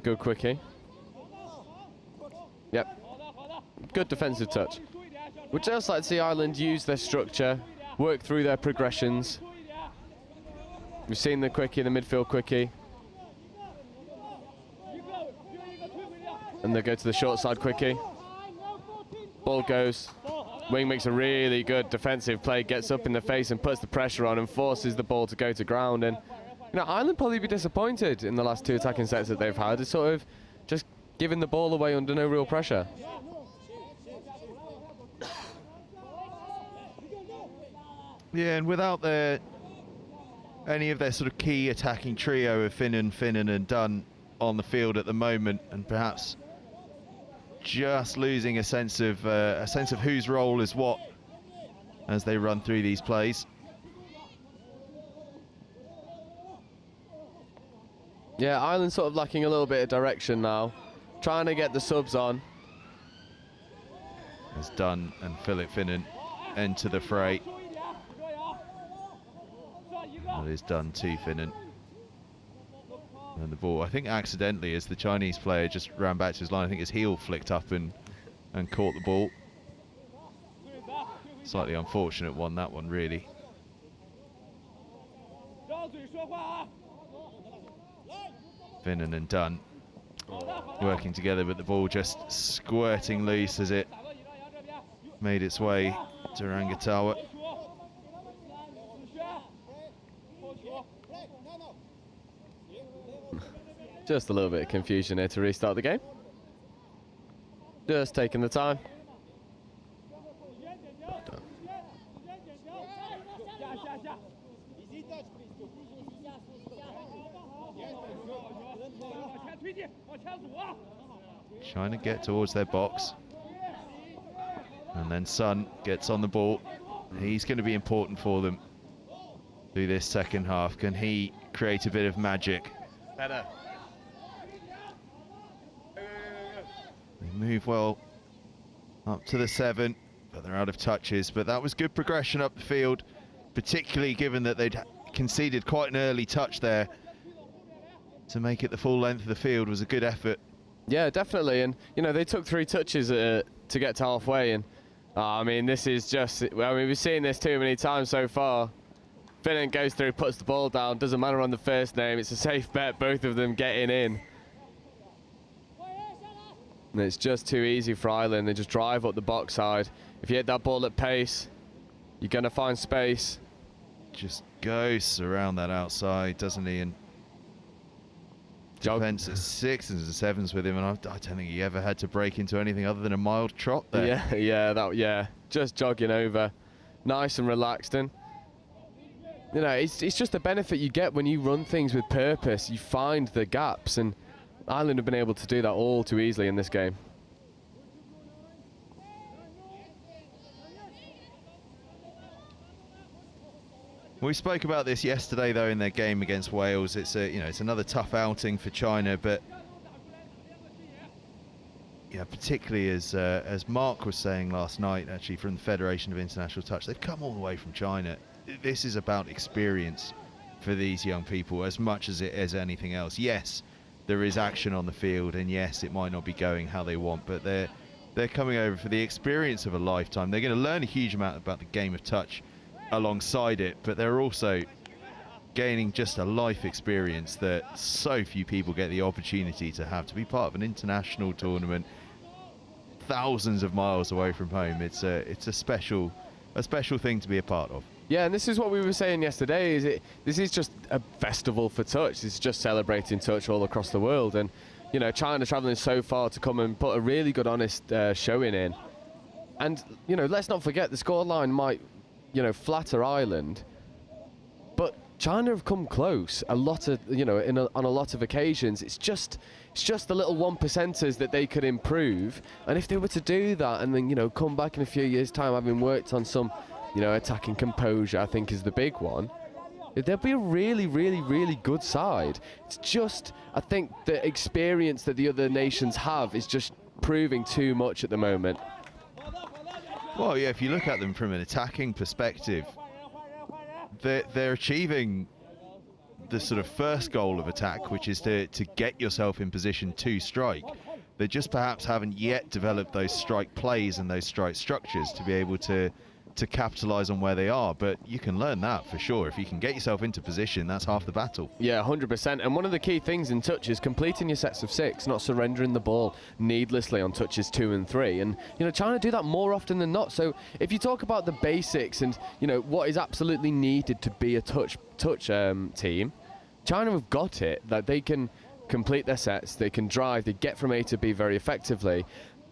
Good quickie. Yep. Good defensive touch. We'd just like to see Ireland use their structure, work through their progressions. We've seen the quickie, the midfield quickie. And they go to the short side quickie. Ball goes. Wing makes a really good defensive play, gets up in the face and puts the pressure on and forces the ball to go to ground. And Ireland probably be disappointed in the last 2 attacking sets that they've had. It's sort of just giving the ball away under no real pressure. Yeah, and without any of their sort of key attacking trio of Finnan and Dunn on the field at the moment, and perhaps just losing a sense of whose role is what as they run through these plays. Yeah, Ireland's sort of lacking a little bit of direction now. Trying to get the subs on. As Dunn and Philip Finnan enter the fray. That is Dunn to Finnan. And the ball, I think accidentally, as the Chinese player just ran back to his line, I think his heel flicked up and caught the ball. Slightly unfortunate one, that one, really. Finnan and Dunn working together, but the ball just squirting loose as it made its way to Rangatawa. Just a little bit of confusion here to restart the game. Just taking the time. Trying to get towards their box. And then Sun gets on the ball. He's going to be important for them through this second half. Can he create a bit of magic? Better. They move well up to the 7, but they're out of touches. But that was good progression up the field, particularly given that they'd conceded quite an early touch there. To make it the full length of the field was a good effort. Yeah, definitely. And, you know, they took 3 touches to get to halfway. And, I mean, this is just, well, we've seen this too many times so far. Finnan goes through, puts the ball down, doesn't matter on the first name. It's a safe bet, both of them getting in. And it's just too easy for Ireland. They just drive up the box side. If you hit that ball at pace, you're going to find space. Just goes around that outside, doesn't he? And defense at 6s and 7s with him, and I don't think he ever had to break into anything other than a mild trot there. Yeah, just jogging over, nice and relaxed. And you know, it's just the benefit you get when you run things with purpose. You find the gaps, and Ireland have been able to do that all too easily in this game. We spoke about this yesterday, though, in their game against Wales. It's it's another tough outing for China, but yeah, particularly as Mark was saying last night, actually from the Federation of International Touch, they've come all the way from China. This is about experience for these young people as much as it is anything else. Yes, there is action on the field, and yes, it might not be going how they want, but they're coming over for the experience of a lifetime. They're going to learn a huge amount about the game of touch alongside it, but they're also gaining just a life experience that so few people get the opportunity to have, to be part of an international tournament thousands of miles away from home. It's a special thing to be a part of. Yeah, and this is what we were saying yesterday, this is just a festival for touch. This is just celebrating touch all across the world. And you know, China traveling so far to come and put a really good, honest showing in. And you know, let's not forget the scoreline might, you know, flatter Ireland, but China have come close a lot of, you know, on a lot of occasions. It's just the little 1%ers that they could improve, and if they were to do that and then, you know, come back in a few years' time having worked on some, you know, attacking composure, I think is the big one, they'll be a really, really, really good side. It's just, I think the experience that the other nations have is just proving too much at the moment. Well, yeah, if you look at them from an attacking perspective, they're achieving the sort of first goal of attack, which is to get yourself in position to strike. They just perhaps haven't yet developed those strike plays and those strike structures to be able to capitalize on where they are, but you can learn that for sure. If you can get yourself into position, that's half the battle. Yeah, 100%. And one of the key things in touch is completing your sets of 6, not surrendering the ball needlessly on touches 2 and 3. And you know, China do that more often than not. So if you talk about the basics and you know what is absolutely needed to be a touch team, China have got it. That they can complete their sets, they can drive, they get from A to B very effectively.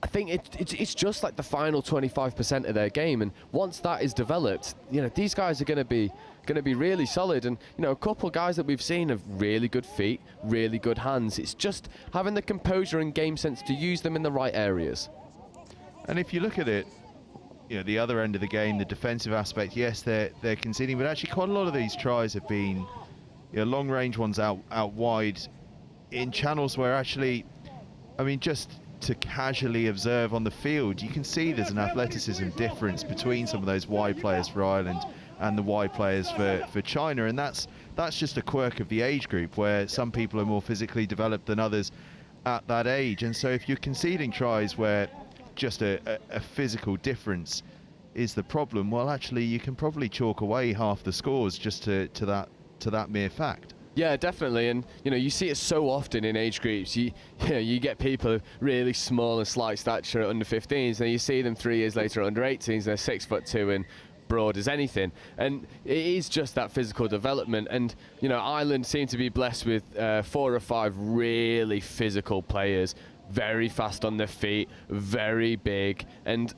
I think it's just like the final 25% of their game, and once that is developed, you know, these guys are going to be really solid. And you know, a couple of guys that we've seen have really good feet, really good hands. It's just having the composure and game sense to use them in the right areas. And if you look at it, the other end of the game, the defensive aspect, yes, they're conceding, but actually quite a lot of these tries have been long range ones out wide in channels where actually, I mean, just to casually observe on the field, you can see there's an athleticism difference between some of those wide players for Ireland and the wide players for China, and that's just a quirk of the age group where some people are more physically developed than others at that age. And so if you're conceding tries where just a physical difference is the problem, well, actually you can probably chalk away half the scores just to that mere fact. Yeah, definitely, and you see it so often in age groups. You get people really small and slight stature at under 15s, and you see them 3 years later at under 18s, they're 6'2" and broad as anything. And it is just that physical development. And Ireland seem to be blessed with 4 or 5 really physical players, very fast on their feet, very big, and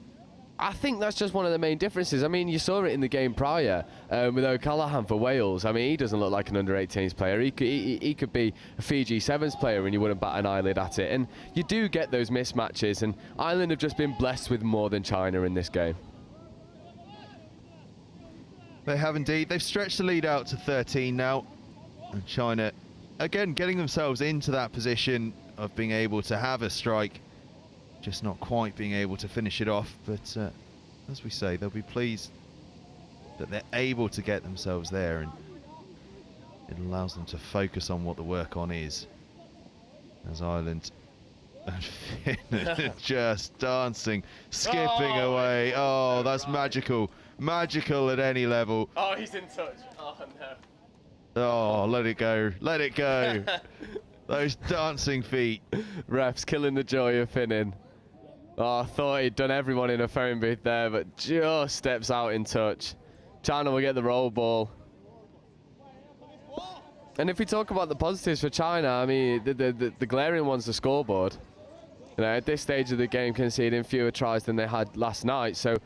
I think that's just one of the main differences. I mean, you saw it in the game prior with O'Callaghan for Wales. I mean, he doesn't look like an under-18s player. He could be a Fiji Sevens player and you wouldn't bat an eyelid at it. And you do get those mismatches, and Ireland have just been blessed with more than China in this game. They have indeed. They've stretched the lead out to 13 now. And China, again, getting themselves into that position of being able to have a strike, just not quite being able to finish it off. But as we say, they'll be pleased that they're able to get themselves there, and it allows them to focus on what the work on is. As Ireland and Finn just dancing, skipping away. Oh, that's magical. Magical at any level. Oh, he's in touch. Oh, no. Oh, let it go. Let it go. Those dancing feet. Refs killing the joy of Finning. Oh, I thought he'd done everyone in a phone booth there, but just steps out in touch. China will get the roll ball. And if we talk about the positives for China, I mean, the glaring one's the scoreboard. At this stage of the game, conceding fewer tries than they had last night. So,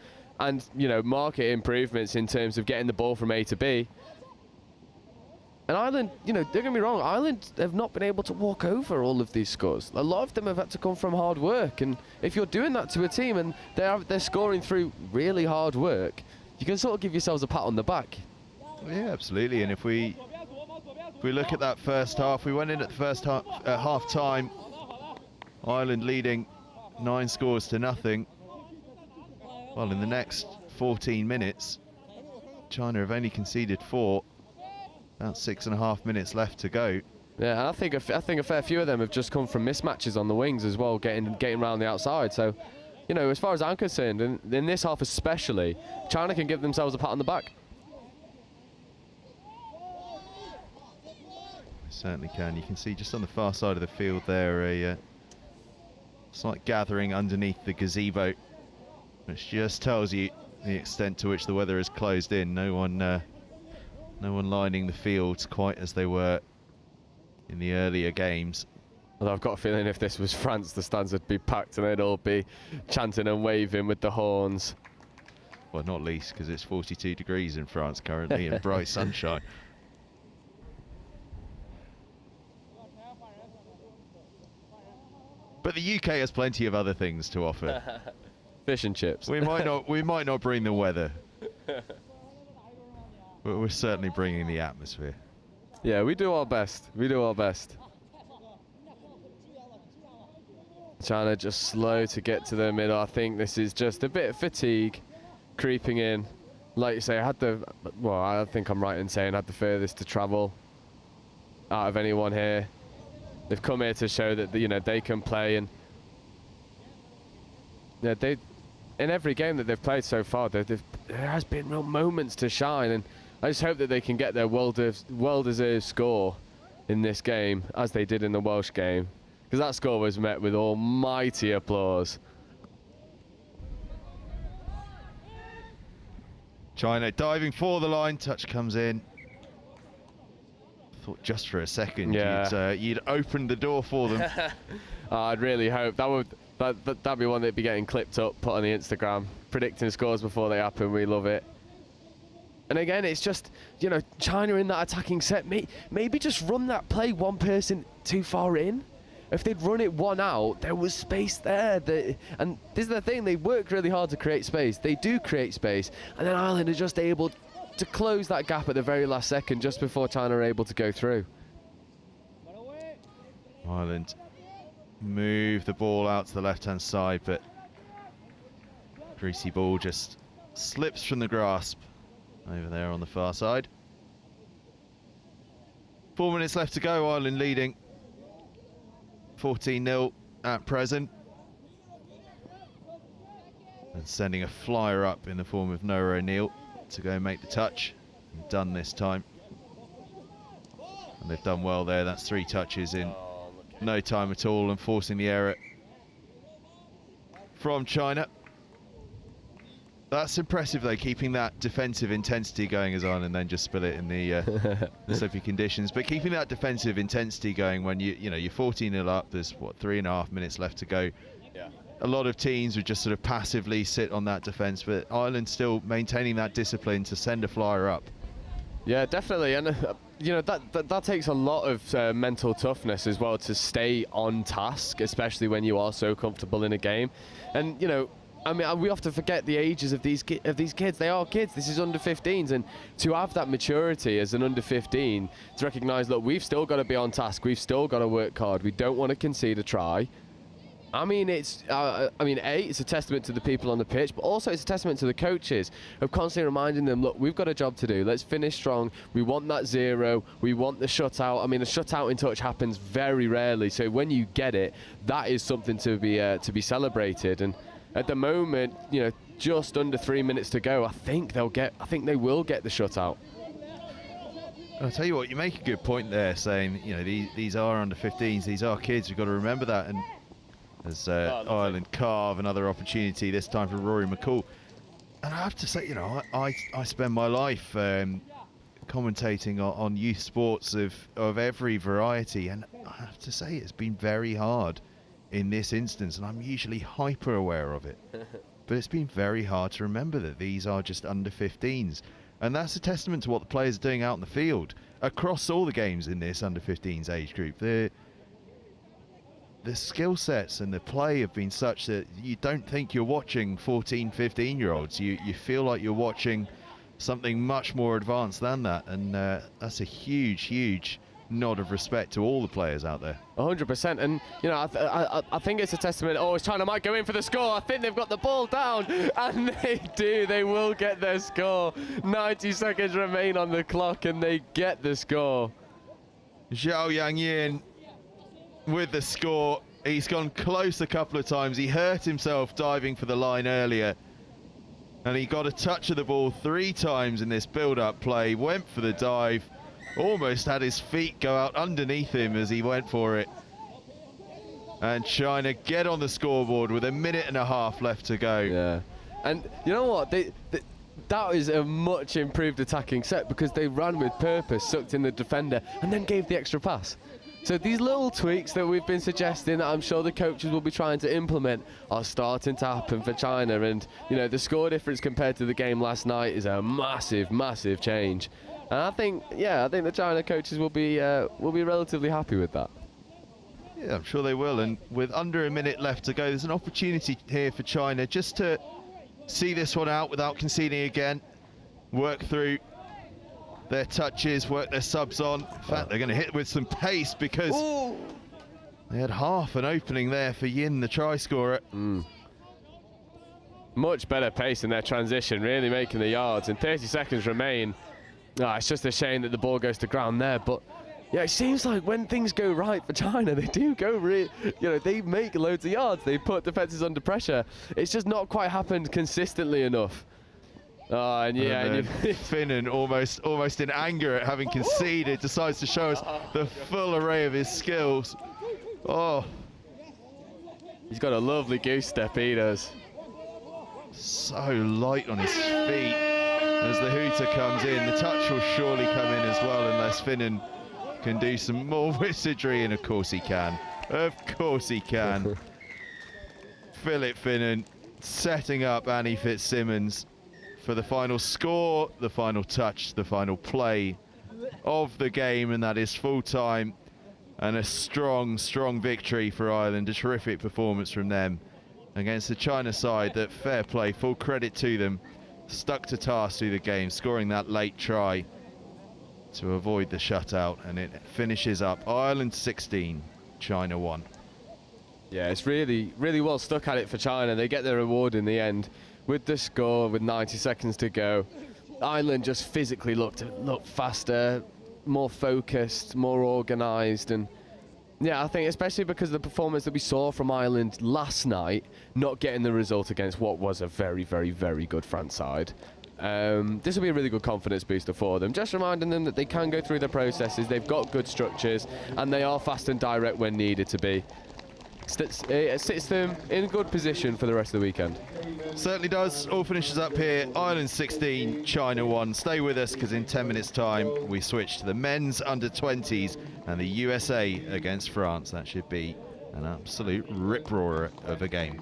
and market improvements in terms of getting the ball from A to B. And Ireland, don't get me wrong, Ireland have not been able to walk over all of these scores. A lot of them have had to come from hard work. And if you're doing that to a team and they're scoring through really hard work, you can sort of give yourselves a pat on the back. Yeah, absolutely. And if we look at that first half, we went in at the first half, half time, Ireland leading 9 scores to nothing. Well, in the next 14 minutes, China have only conceded 4. About 6.5 minutes left to go. Yeah, I think a fair few of them have just come from mismatches on the wings as well, getting around the outside. So, as far as I'm concerned, and in this half especially, China can give themselves a pat on the back. They certainly can. You can see just on the far side of the field there a slight gathering underneath the gazebo, which just tells you the extent to which the weather is closed in. No one lining the fields quite as they were in the earlier games. Well, I've got a feeling if this was France, the stands would be packed and they'd all be chanting and waving with the horns. Well, not least because it's 42 degrees in France currently and bright sunshine. But the UK has plenty of other things to offer. Fish and chips. We might not bring the weather. But we're certainly bringing the atmosphere. Yeah, we do our best. We do our best. China just slow to get to the middle. I think this is just a bit of fatigue creeping in. Like you say, I think I'm right in saying had the furthest to travel out of anyone here. They've come here to show that they can play, and in every game that they've played so far, there has been real moments to shine, and I just hope that they can get their well-deserved score in this game, as they did in the Welsh game, because that score was met with almighty applause. China diving for the line, touch comes in. Thought just for a second you'd opened the door for them. I'd really hope that'd be one that'd be getting clipped up, put on the Instagram, predicting scores before they happen. We love it. And again, it's just, China in that attacking set, maybe just run that play one person too far in. if they'd run it one out, there was space there. And this is the thing, they work really hard to create space. They do create space, and then Ireland are just able to close that gap at the very last second, just before China are able to go through. Ireland move the ball out to the left-hand side, but greasy ball just slips from the grasp over there on the far side. 4 minutes left to go, Ireland leading 14-0 at present. And sending a flyer up in the form of Noah O'Neill to go and make the touch. And done this time. And they've done well there. That's 3 touches in no time at all, and forcing the error from China. That's impressive though, keeping that defensive intensity going as Ireland then just spill it in the slippy conditions. But keeping that defensive intensity going when you know you're 14-0 up, there's what 3.5 minutes left to go. Yeah. A lot of teams would just sort of passively sit on that defence, but Ireland still maintaining that discipline to send a flyer up. Yeah, definitely, and you know that takes a lot of mental toughness as well to stay on task, especially when you are so comfortable in a game. And you know, I mean, we often forget the ages of these kids. They are kids. This is under 15s, and to have that maturity as an under 15 to recognise, look, we've still got to be on task. We've still got to work hard. We don't want to concede a try. I mean, it's a testament to the people on the pitch, but also it's a testament to the coaches of constantly reminding them, look, we've got a job to do. Let's finish strong. We want that 0. We want the shutout. I mean, a shutout in touch happens very rarely, so when you get it, that is something to be celebrated. And at the moment, you know, just under 3 minutes to go, I think they will get the shutout. I'll tell you what, you make a good point there, saying, you know, these are under 15s, these are kids. We've got to remember that. And as Ireland carve another opportunity, this time for Rory McCall. And I have to say, you know, I spend my life commentating on youth sports of every variety, and I have to say it's been very hard in this instance, and I'm usually hyper aware of it. But it's been very hard to remember that these are just under 15s. And that's a testament to what the players are doing out in the field across all the games in this under 15s age group. The skill sets and the play have been such that you don't think you're watching 14, 15-year-olds. You feel like you're watching something much more advanced than that. And that's a huge, huge nod of respect to all the players out there. 100%, and you know, I think it's a testament. Oh, China might go in for the score. I think they've got the ball down, and they do. They will get their score. 90 seconds remain on the clock, and they get the score. Zhao Yang with the score. He's gone close a couple of times. He hurt himself diving for the line earlier, and he got a touch of the ball 3 times in this build-up play. Went for the dive. Almost had his feet go out underneath him as he went for it. And China get on the scoreboard with 1.5 minutes left to go. Yeah, and you know what? That is a much improved attacking set because they ran with purpose, sucked in the defender, and then gave the extra pass. So these little tweaks that we've been suggesting that I'm sure the coaches will be trying to implement are starting to happen for China. And you know, the score difference compared to the game last night is a massive, massive change. And I think the China coaches will be relatively happy with that. Yeah, I'm sure they will. And with under 1 minute left to go, there's an opportunity here for China just to see this one out without conceding again. Work through their touches, work their subs on. In fact, they're going to hit with some pace because they had half an opening there for Yin, the try scorer. Much better pace in their transition, really making the yards. And 30 seconds remain. It's just a shame that the ball goes to ground there, but yeah, it seems like when things go right for China, they do go they make loads of yards, they put defenses under pressure. It's just not quite happened consistently enough. And Finnan almost in anger at having conceded decides to show us the full array of his skills. He's got a lovely goose step, he does. So light on his feet. As the hooter comes in, the touch will surely come in as well unless Finnan can do some more wizardry, and of course he can. Of course he can. Philip Finnan setting up Annie Fitzsimmons for the final score, the final touch, the final play of the game, and that is full time. And a strong victory for Ireland. A terrific performance from them against the China side that, fair play, full credit to them, stuck to task through the game, scoring that late try to avoid the shutout, and it finishes up Ireland 16, China 1. Yeah, it's really well stuck at it for China. They get their reward in the end with the score with 90 seconds to go. Ireland just physically looked faster, more focused, more organised, and yeah, I think especially because of the performance that we saw from Ireland last night, not getting the result against what was a very good France side. This will be a really good confidence booster for them, just reminding them that they can go through the processes, they've got good structures, and they are fast and direct when needed to be. It sits them in a good position for the rest of the weekend. Certainly does. All finishes up here. Ireland 16, China 1. Stay with us, because in 10 minutes time we switch to the men's under-20s and the USA against France. That should be an absolute rip-roarer of a game.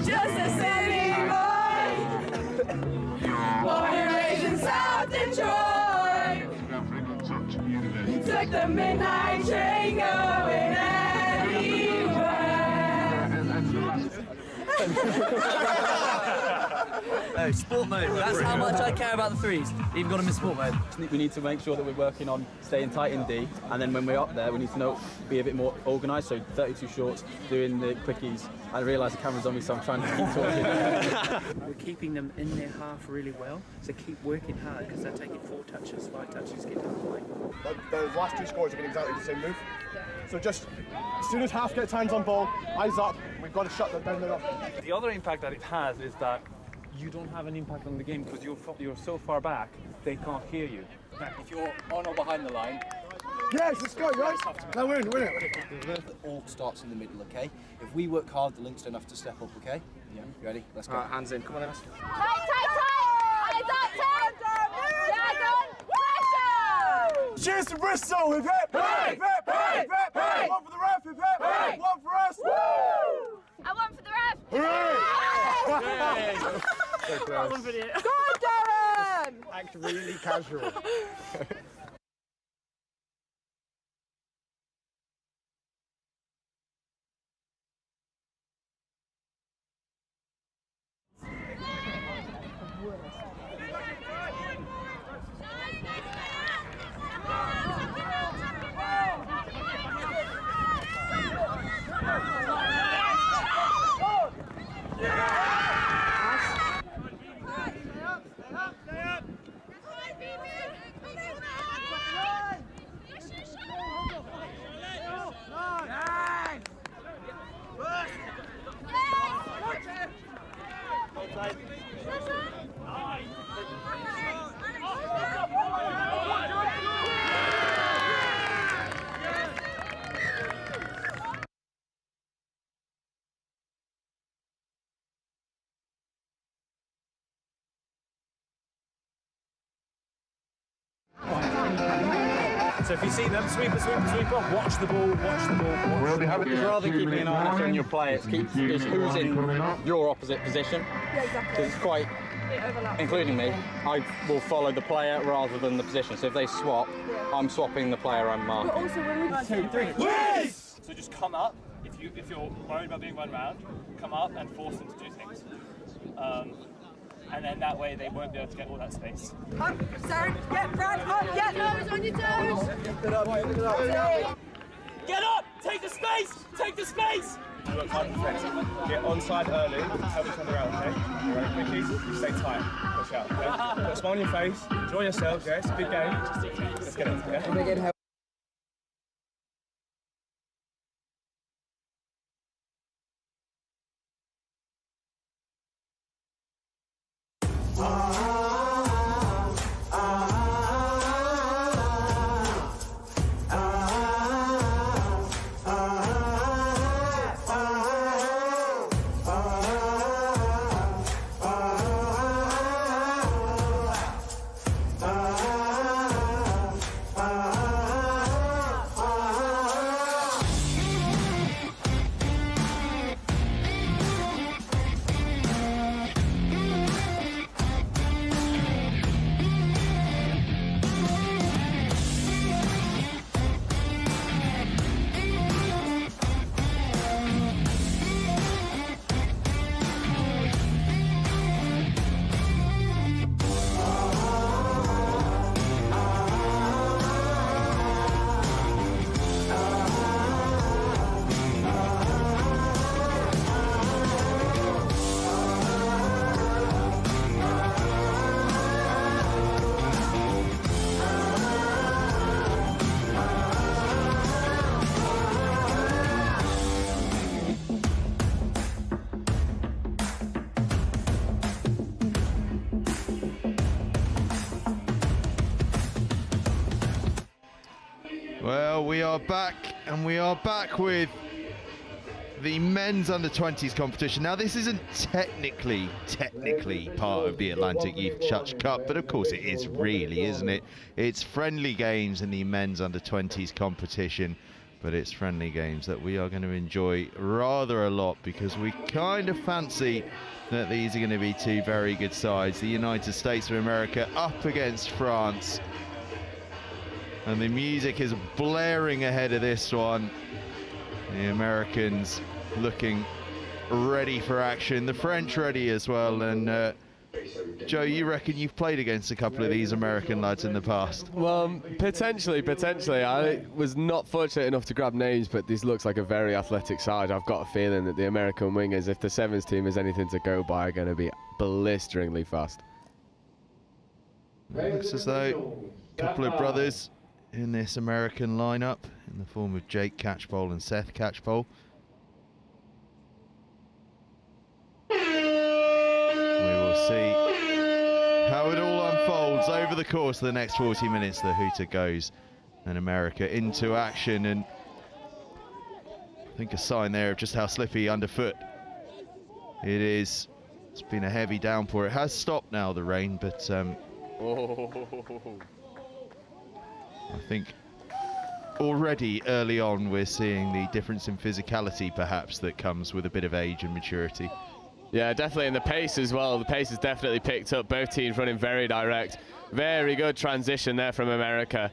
Just a city boy, born and raised in South Detroit. Took the midnight train going Oh, sport mode. That's how much I care about the threes. Even got them in sport mode. We need to make sure that we're working on staying tight in D, and then when we're up there, we need to be a bit more organised. So 32 shorts, doing the quickies. I realise the camera's on me, so I'm trying to keep talking. We're keeping them in their half really well, so keep working hard because they're taking 4 touches, 5 touches, get down the line. Those last 2 scores have been exactly the same move. So just as soon as half gets hands on ball, eyes up, we've got to shut them down there. The other impact that it has is that you don't have an impact on the game because you're so far back, they can't hear you. If you're on or behind the line, yes, let's go, guys. Now win it. it all starts in the middle, okay? If we work hard, the links don't have to step up, okay? Yeah. You ready? Let's go. Hands in. Come on, Emma. Tight! Eyes up, Tim! Dragon! Pressure! Cheers to Bristol! Hip hip! Hey! Hip hip! Hey! Hip hip! Hey! One for the ref! Hip hip! Hey! One for us! Woo! I won for the ref. Hooray! That was brilliant. Go on, Darren! Act really casual. So if you see them, sweeper, watch the ball, We'll be having rather than keeping an eye on your play, it's who's in your opposite position. Yeah, exactly. Because it's quite, including me, I will follow the player rather than the position. So if they swap, I'm swapping the player I'm marking. But also when we 2, 3. So just come up. If you're worried about being run around, come up and force them to do things. And then that way they won't be able to get all that space. Up, Sarah, get Brad, up, get nose on your toes. Get up! Take the space! Take the space! You work hard in defence. Get onside early, help each other out, okay? Alright, quickies, you stay tight. Push out, okay? Put a smile on your face, enjoy yourselves, yeah? It's a big game. Let's get it, yeah? Well, we are back, and we are back with the men's under-20s competition. Now, this isn't technically part of the Atlantic Youth Touch Cup, but of course it is really, isn't it? It's friendly games in the men's under-20s competition, but it's friendly games that we are going to enjoy rather a lot, because we kind of fancy that these are going to be two very good sides. The United States of America up against France. And the music is blaring ahead of this one. The Americans looking ready for action. The French ready as well. And Joe, you reckon you've played against a couple of these American lads in the past? Well, potentially. I was not fortunate enough to grab names, but this looks like a very athletic side. I've got a feeling that the American wingers, if the Sevens team is anything to go by, are going to be blisteringly fast. It looks as though a couple of brothers in this American lineup, in the form of Jake Catchpole and Seth Catchpole. We will see how it all unfolds over the course of the next 40 minutes. The hooter goes, and America into action, and I think a sign there of just how slippy underfoot it is. It's been a heavy downpour. It has stopped now, the rain, but I think already early on we're seeing the difference in physicality perhaps that comes with a bit of age and maturity. Yeah, definitely, and the pace as well. The pace has definitely picked up. Both teams running very direct. Very good transition there from America.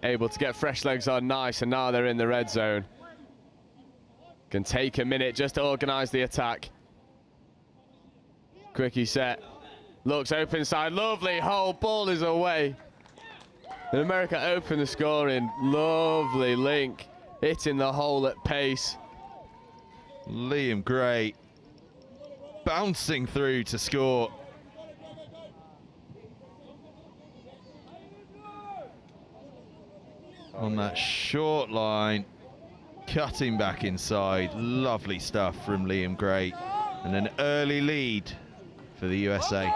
Able to get fresh legs on nice, and now they're in the red zone. Can take a minute just to organise the attack. Quickie set. Looks open side. Lovely hole. Ball is away. And America open the scoring. Lovely link. Hitting the hole at pace. Liam Gray bouncing through to score. On that short line, cutting back inside. Lovely stuff from Liam Gray. And an early lead for the USA.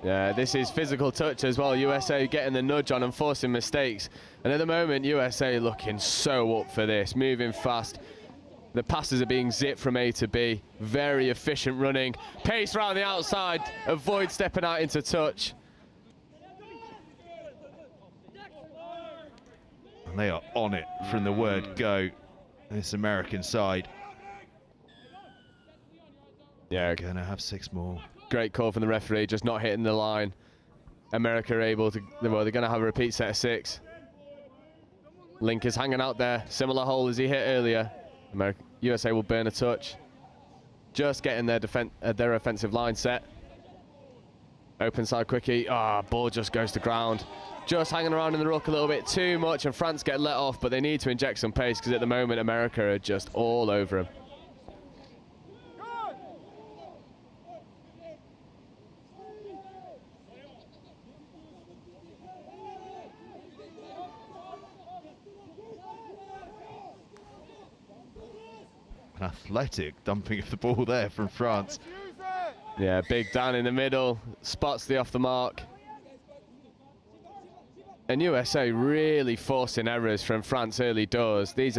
Yeah, this is physical touch as well. USA getting the nudge on and forcing mistakes. And at the moment, USA looking so up for this, moving fast. The passes are being zipped from A to B. Very efficient running. Pace around the outside. Avoid stepping out into touch. And they are on it from the word go, this American side. Yeah, gonna have 6 more. Great call from the referee, just not hitting the line. America are able to, well, they're gonna have a repeat set of 6. Link is hanging out there, similar hole as he hit earlier. USA will burn a touch. Just getting their offensive line set. Open side quickie, ball just goes to ground. Just hanging around in the ruck a little bit too much, and France get let off, but they need to inject some pace because at the moment America are just all over them. An athletic dumping of the ball there from France. Yeah, Big Dan in the middle, spots the off the mark. And USA really forcing errors from France early doors. They've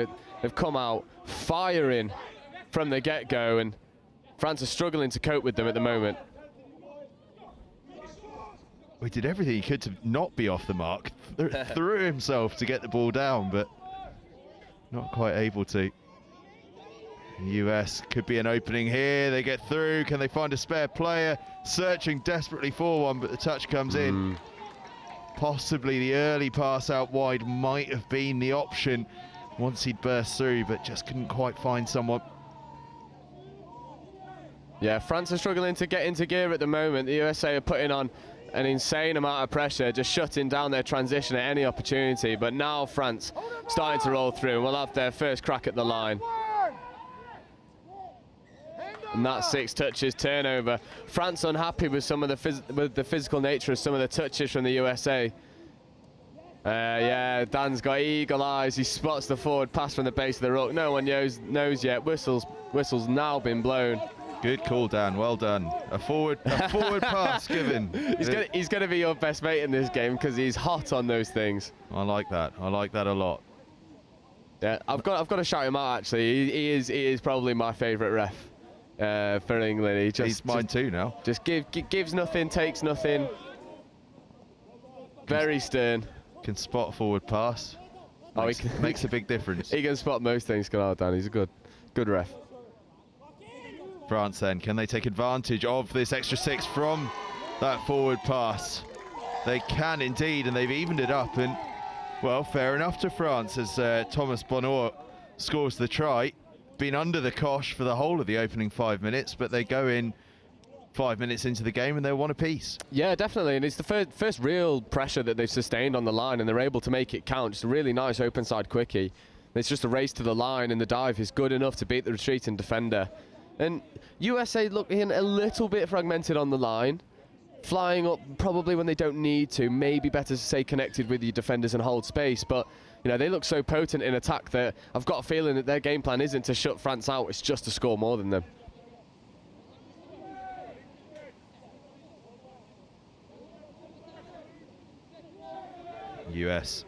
come out firing from the get-go, and France are struggling to cope with them at the moment. He did everything he could to not be off the mark. Threw himself to get the ball down, but not quite able to. US could be an opening here. They get through. Can they find a spare player? Searching desperately for one, but the touch comes in. Possibly the early pass out wide might have been the option once he'd burst through, but just couldn't quite find someone. Yeah, France are struggling to get into gear at the moment. The USA are putting on an insane amount of pressure, just shutting down their transition at any opportunity. But now France starting to roll through and will have their first crack at the line. And that 6 touches turnover. France unhappy with some of the physical nature of some of the touches from the USA. Yeah, Dan's got eagle eyes. He spots the forward pass from the base of the ruck. No one knows yet. Whistle's now been blown. Good call, Dan. Well done. A forward pass given. He's going to be your best mate in this game because he's hot on those things. I like that. I like that a lot. Yeah, I've got to shout him out. Actually, he is probably my favourite ref. For England, he's mine too now. Just gives nothing, takes nothing. Very stern. Can spot a forward pass. Makes a big difference. He can spot most things, Dan. He's a good ref. France then, can they take advantage of this extra 6 from that forward pass? They can indeed, and they've evened it up. And well, fair enough to France as Thomas Bonheur scores the try. Been under the cosh for the whole of the opening 5 minutes, but they go in 5 minutes into the game and they're one apiece. Yeah, definitely, and it's the first real pressure that they've sustained on the line, and they're able to make it count. Just a really nice open side quickie. It's just a race to the line, and the dive is good enough to beat the retreating defender. And USA looking a little bit fragmented on the line, flying up probably when they don't need to. Maybe better to stay connected with your defenders and hold space, but you know, they look so potent in attack that I've got a feeling that their game plan isn't to shut France out, it's just to score more than them. US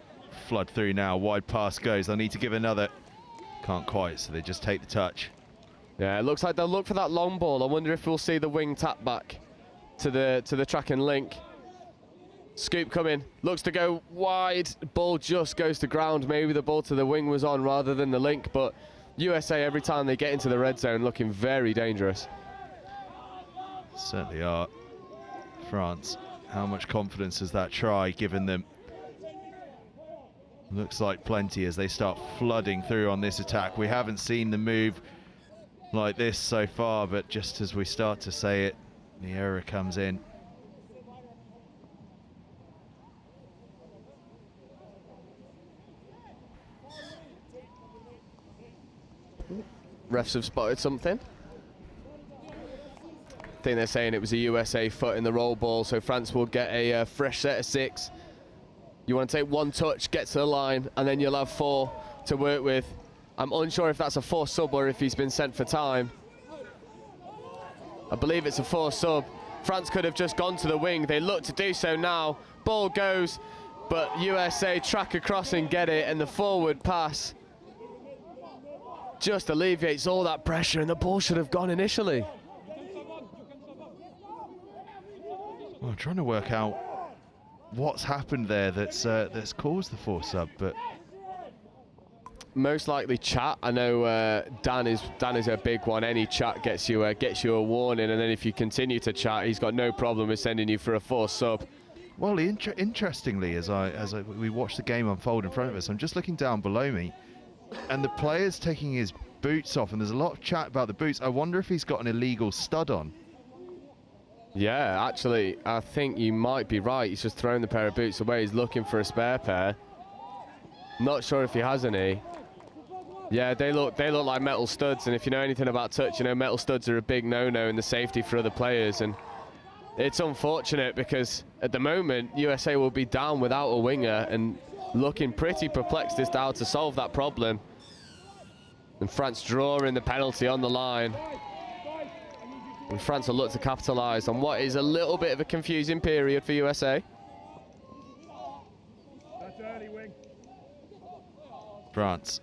flood through now, wide pass goes, they'll need to give another. Can't quite, so they just take the touch. Yeah, it looks like they'll look for that long ball. I wonder if we'll see the wing tap back to the track and link. Scoop coming, looks to go wide, ball just goes to ground. Maybe the ball to the wing was on rather than the link, but USA every time they get into the red zone looking very dangerous. Certainly are. France, how much confidence has that try given them? Looks like plenty as they start flooding through on this attack. We haven't seen the move like this so far, but just as we start to say it, the error comes in. Refs have spotted something. I think they're saying it was a USA foot in the roll ball, so France will get a fresh set of 6. You want to take 1 touch, get to the line, and then you'll have 4 to work with. I'm unsure if that's a 4 sub or if he's been sent for time. I believe it's a 4 sub. France could have just gone to the wing. They look to do so now. Ball goes, but USA track across and get it, and the forward pass just alleviates all that pressure, and the ball should have gone initially. Well, I'm trying to work out what's happened there that's caused the 4 sub, but most likely chat. I know Dan is a big one. Any chat gets you a warning, and then if you continue to chat, he's got no problem with sending you for a 4 sub. Well, interestingly, as we watch the game unfold in front of us, I'm just looking down below me, and the player's taking his boots off, and there's a lot of chat about the boots. I wonder if he's got an illegal stud on. Yeah, actually, I think you might be right. He's just thrown the pair of boots away. He's looking for a spare pair. Not sure if he has any. Yeah, they look like metal studs, and if you know anything about touch, you know metal studs are a big no-no in the safety for other players, and it's unfortunate because at the moment USA will be down without a winger and looking pretty perplexed as to how to solve that problem. And France drawing the penalty on the line. And France will look to capitalise on what is a little bit of a confusing period for USA. France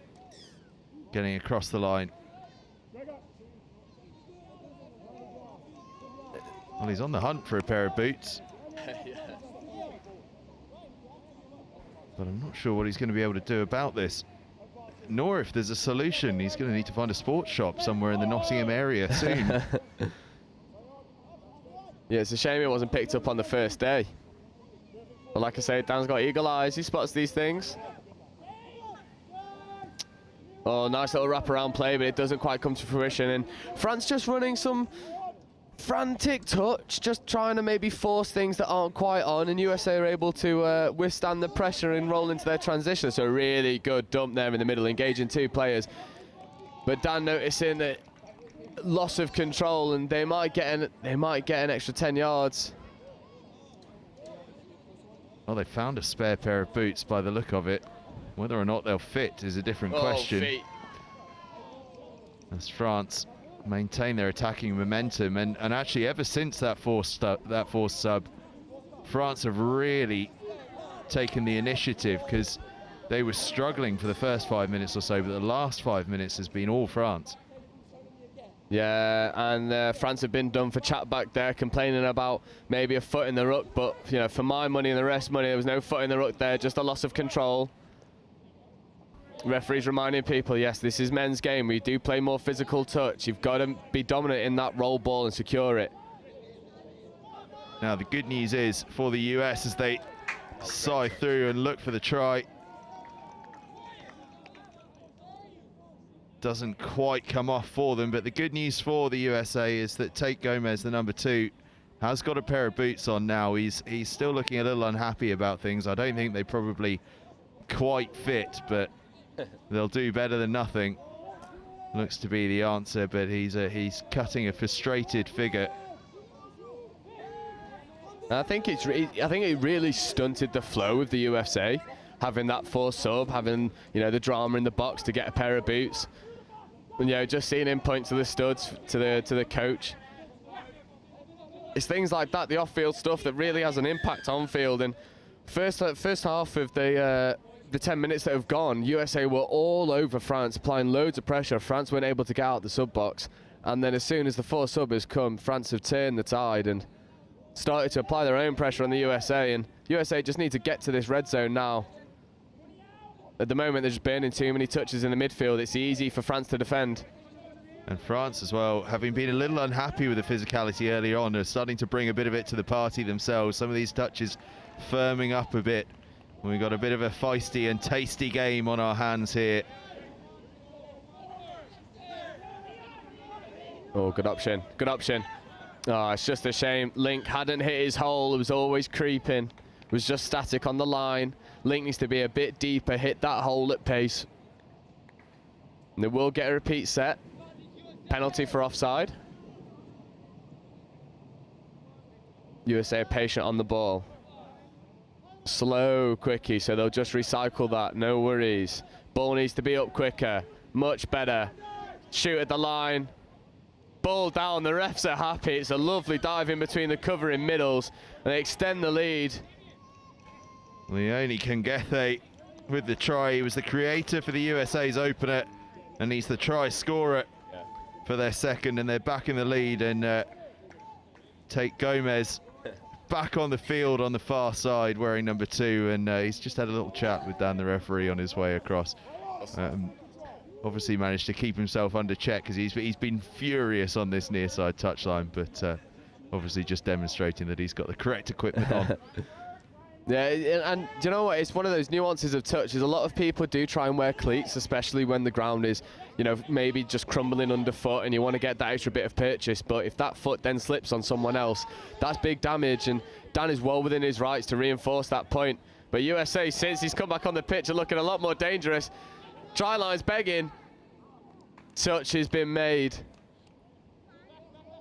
getting across the line. Well, he's on the hunt for a pair of boots. Yeah. But I'm not sure what he's going to be able to do about this. Nor if there's a solution. He's going to need to find a sports shop somewhere in the Nottingham area soon. Yeah, it's a shame it wasn't picked up on the first day. But like I say, Dan's got eagle eyes. He spots these things. Oh, nice little wraparound play, but it doesn't quite come to fruition. And France just running some frantic touch, just trying to maybe force things that aren't quite on, and USA are able to withstand the pressure and roll into their transition. So a really good dump there in the middle, engaging 2 players. But Dan noticing that loss of control, and they might get an extra 10 yards. Well, they found a spare pair of boots by the look of it. Whether or not they'll fit is a different question. Feet. As France maintain their attacking momentum, and actually ever since that forced sub, France have really taken the initiative, because they were struggling for the first 5 minutes or so, but the last 5 minutes has been all France. Yeah, and France have been done for chat back there, complaining about maybe a foot in the ruck, but you know, for my money and the rest money, there was no foot in the ruck there, just a loss of control. Referees reminding people, yes, this is men's game. We do play more physical touch. You've got to be dominant in that roll ball and secure it. Now, the good news is for the US, as they sigh through and look for the try, doesn't quite come off for them, but the good news for the USA is that Tate Gomez, the number 2, has got a pair of boots on now. He's still looking a little unhappy about things. I don't think they probably quite fit, but they'll do better than nothing. Looks to be the answer, but he's cutting a frustrated figure. I think it really stunted the flow of the USA, having that 4 sub, having the drama in the box to get a pair of boots, and just seeing him point to the studs, to the coach. It's things like that, the off-field stuff, that really has an impact on field. And first half of the 10 minutes that have gone, USA were all over France, applying loads of pressure. France weren't able to get out the sub box, and then as soon as the 4 sub has come, France have turned the tide, and started to apply their own pressure on the USA, and USA just need to get to this red zone now. At the moment, they're just burning too many touches in the midfield. It's easy for France to defend. And France as well, having been a little unhappy with the physicality earlier on, are starting to bring a bit of it to the party themselves. Some of these touches firming up a bit. We've got a bit of a feisty and tasty game on our hands here. Oh, good option, good option. Oh, it's just a shame. Link hadn't hit his hole. It was always creeping. It was just static on the line. Link needs to be a bit deeper, hit that hole at pace. And they will get a repeat set. Penalty for offside. USA are patient on the ball. Slow quickie, so they'll just recycle that, no worries. Ball needs to be up quicker, much better. Shoot at the line. Ball down, the refs are happy. It's a lovely dive in between the covering middles, and they extend the lead. Leone Kangethe with the try. He was the creator for the USA's opener, and he's the try scorer for their second, and they're back in the lead, and take Gomez back on the field on the far side wearing number 2, and he's just had a little chat with Dan the referee on his way across. Obviously managed to keep himself under check because he's been furious on this near side touchline, but obviously just demonstrating that he's got the correct equipment on. Yeah, and do you know what? It's one of those nuances of touch. Is a lot of people do try and wear cleats, especially when the ground is, you know, maybe just crumbling underfoot and you want to get that extra bit of purchase. But if that foot then slips on someone else, that's big damage. And Dan is well within his rights to reinforce that point. But USA, since he's come back on the pitch, are looking a lot more dangerous. Try line's begging. Touch has been made.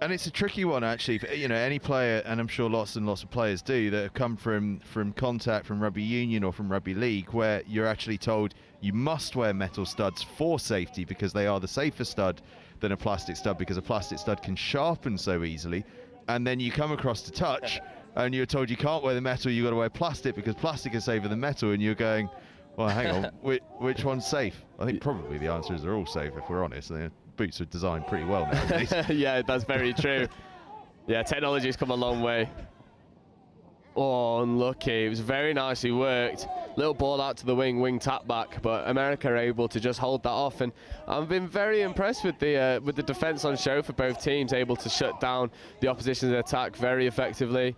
And it's a tricky one, actually. You know, any player, and I'm sure lots and lots of players do, that have come from contact from rugby union or from rugby league, where you're actually told you must wear metal studs for safety because they are the safer stud than a plastic stud, because a plastic stud can sharpen so easily. And then you come across to touch, and you're told you can't wear the metal, you've got to wear plastic because plastic is safer than metal, and you're going, well, hang on, which one's safe? I think probably the answer is they're all safe, if we're honest. Boots are designed pretty well nowadays. Yeah, that's very true. Yeah, technology's come a long way. Oh, unlucky. It was very nicely worked. Little ball out to the wing tap back, but America are able to just hold that off. And I've been very impressed with the defense on show for both teams, able to shut down the opposition's attack very effectively.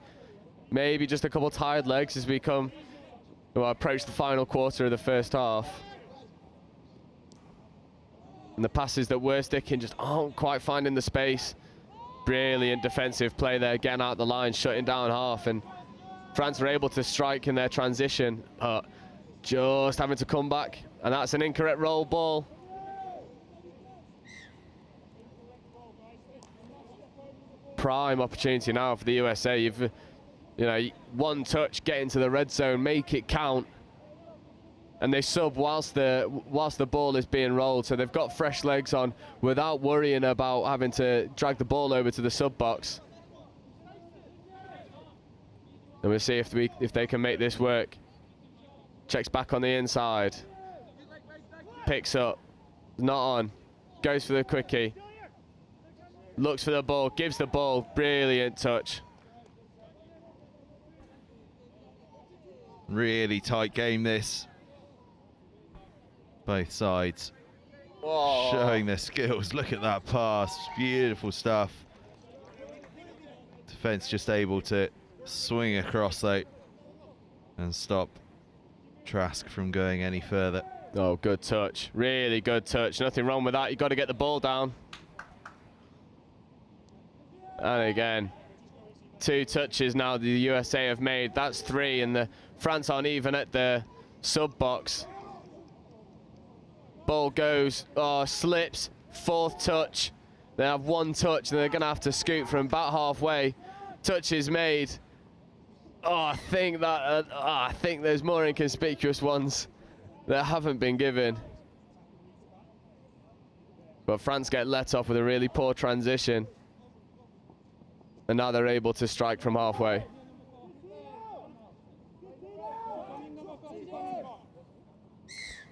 Maybe just a couple tired legs as we approach the final quarter of the first half. And the passes that were sticking just aren't quite finding the space. Brilliant defensive play there, getting out the line, shutting down half, and France were able to strike in their transition, but just having to come back, and that's an incorrect roll ball. Prime opportunity now for the USA. You've, one touch, get into the red zone, make it count. And they sub whilst the ball is being rolled, so they've got fresh legs on without worrying about having to drag the ball over to the sub box. And we'll see if they can make this work. Checks back on the inside. Picks up. Not on. Goes for the quickie. Looks for the ball. Gives the ball. Brilliant touch. Really tight game this. Both sides showing their skills. Look at that pass. Beautiful stuff. Defense just able to swing across though and stop Trask from going any further. Oh, good touch. Really good touch. Nothing wrong with that. You've got to get the ball down. And again, 2 touches now the USA have made. That's 3, and the France aren't even at the sub box. Ball goes, slips, 4th touch. They have 1 touch, and they're going to have to scoot from about halfway. Touch is made. I think there's more inconspicuous ones that haven't been given. But France get let off with a really poor transition. And now they're able to strike from halfway.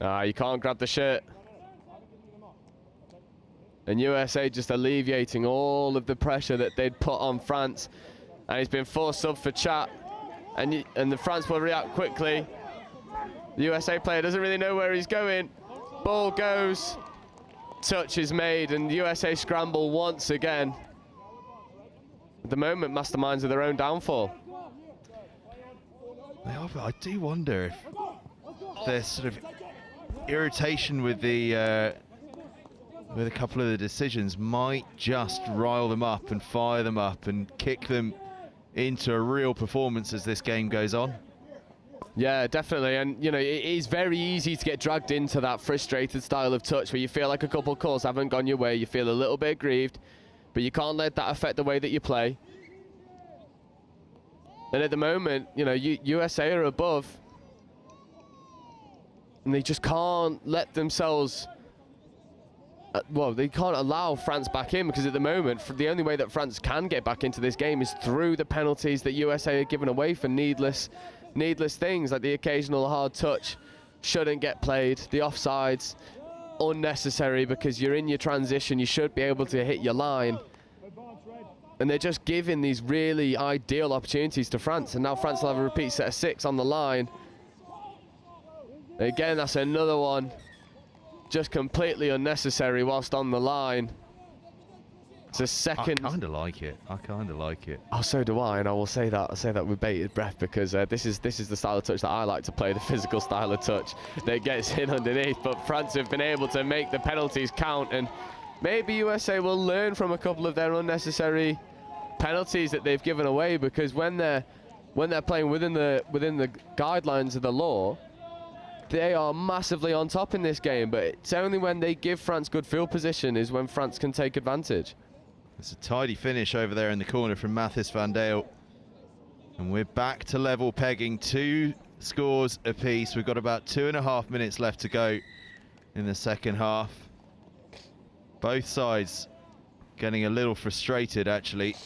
You can't grab the shirt. And USA just alleviating all of the pressure that they'd put on France. and he's been forced up for chat, and the France will react quickly. The USA player doesn't really know where he's going. Ball goes, touch is made, and the USA scramble once again. At the moment, masterminds of their own downfall. They are, but I do wonder if there's sort of irritation with a couple of the decisions might just rile them up and fire them up and kick them into a real performance as this game goes on. Yeah, definitely, and you know, it is very easy to get dragged into that frustrated style of touch where you feel like a couple of calls haven't gone your way, you feel a little bit aggrieved, but you can't let that affect the way that you play. And at the moment, you know, USA are above, and they just can't let themselves, well, they can't allow France back in, because at the moment, the only way that France can get back into this game is through the penalties that USA are giving away for needless things, like the occasional hard touch shouldn't get played, the offsides unnecessary because you're in your transition, you should be able to hit your line, and they're just giving these really ideal opportunities to France, and now France will have a repeat set of 6 on the line. Again, that's another one just completely unnecessary whilst on the line. It's a second. I kind of like it. I kind of like it. Oh, so do I, and I will say that. I'll say that with bated breath, because this is the style of touch that I like to play, the physical style of touch that gets in underneath. But France have been able to make the penalties count, and maybe USA will learn from a couple of their unnecessary penalties that they've given away, because when they're playing within the guidelines of the law, they are massively on top in this game. But it's only when they give France good field position is when France can take advantage. It's a tidy finish over there in the corner from Mathis van Dale. And we're back to level pegging, 2 scores apiece. We've got about 2.5 minutes left to go in the second half. Both sides getting a little frustrated, actually.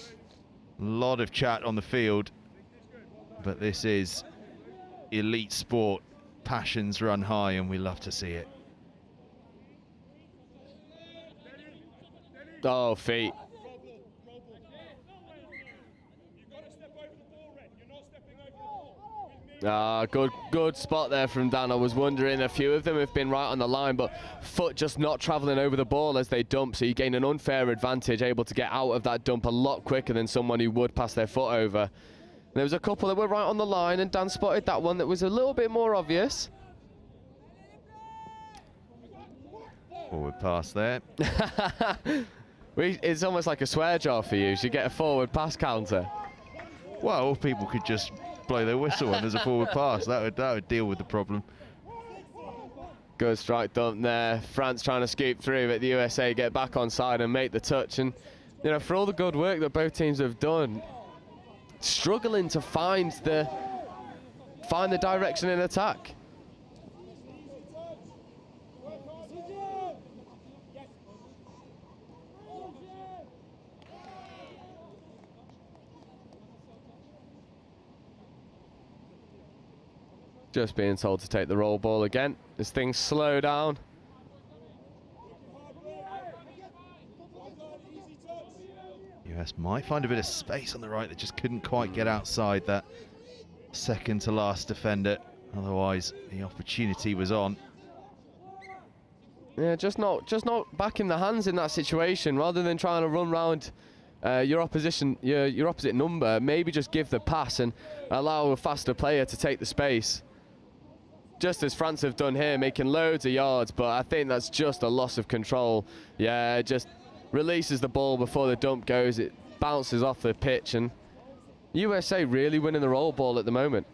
A lot of chat on the field, but this is elite sport. Passions run high, and we love to see it. Oh, feet. Good spot there from Dan. I was wondering, a few of them have been right on the line, but foot just not travelling over the ball as they dump, so you gain an unfair advantage, able to get out of that dump a lot quicker than someone who would pass their foot over. And there was a couple that were right on the line, and Dan spotted that one that was a little bit more obvious. Forward pass there. It's almost like a swear jar for you. You get a forward pass counter. Well, people could just blow their whistle when there's a forward pass. That would deal with the problem. Good strike dump there. France trying to scoop through, but the USA get back on side and make the touch. And you know, for all the good work that both teams have done, struggling to find the direction in attack. Just being told to take the roll ball again as things slow down. US might find a bit of space on the right that just couldn't quite get outside that second to last defender. Otherwise, the opportunity was on. Yeah, just not back in the hands in that situation. Rather than trying to run round your opposite number, maybe just give the pass and allow a faster player to take the space. Just as France have done here, making loads of yards, but I think that's just a loss of control. Yeah, just releases the ball before the dump goes. It bounces off the pitch, and USA really winning the roll ball at the moment.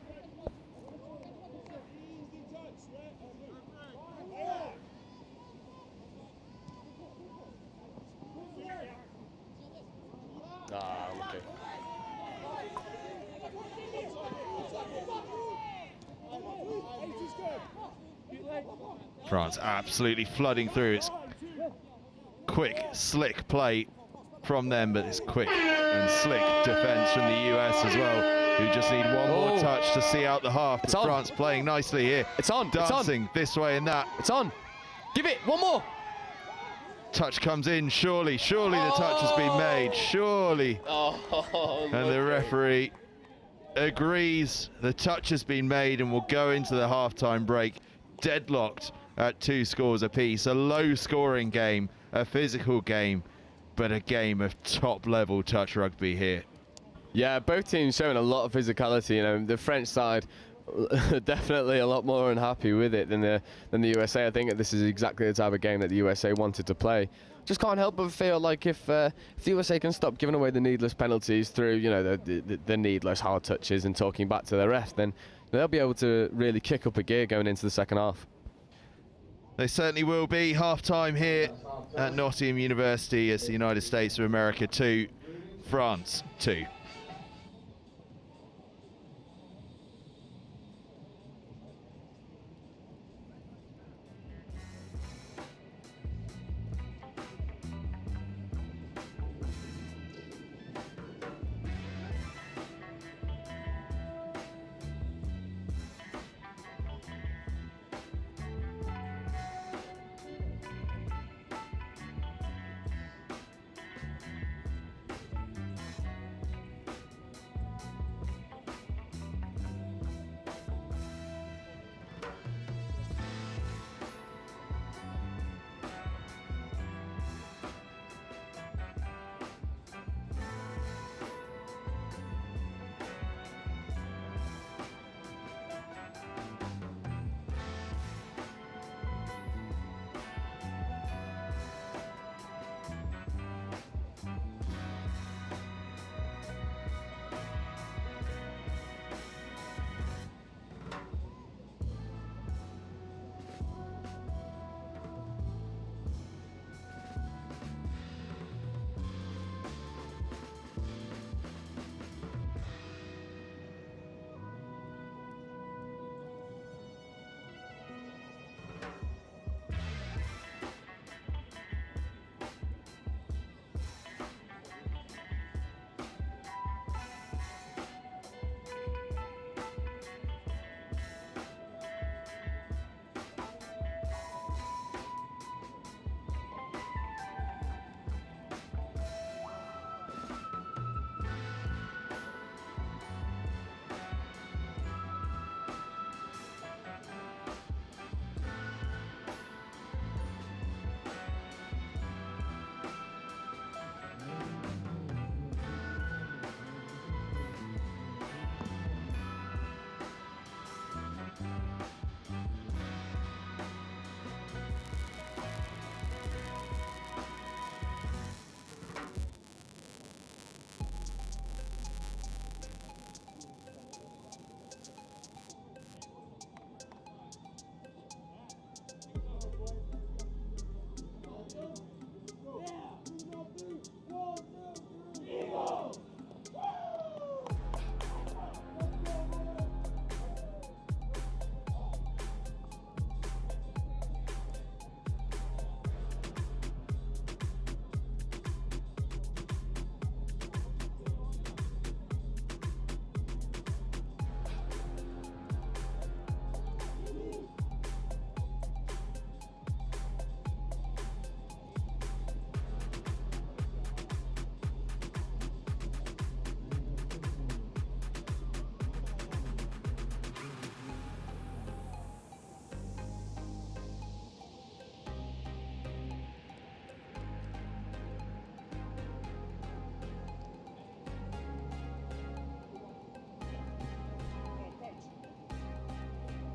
France absolutely flooding through. It's quick, slick play from them, but it's quick and slick defense from the US as well, who just need one more touch to see out the half. But France playing nicely here. It's on. Dancing this way and that. It's on. Give it one more. touch comes in, surely the touch has been made, surely. And the referee agrees the touch has been made and will go into the halftime break deadlocked at 2 scores apiece. A low scoring game, a physical game, but a game of top level touch rugby here. Yeah, both teams showing a lot of physicality. You know, the French side definitely a lot more unhappy with it than the USA. I think that this is exactly the type of game that the USA wanted to play. Just can't help but feel like if the USA can stop giving away the needless penalties through, you know, the needless hard touches and talking back to the ref, then they'll be able to really kick up a gear going into the second half. They certainly will be. Half-time here at Nottingham University as the United States of America 2, France 2.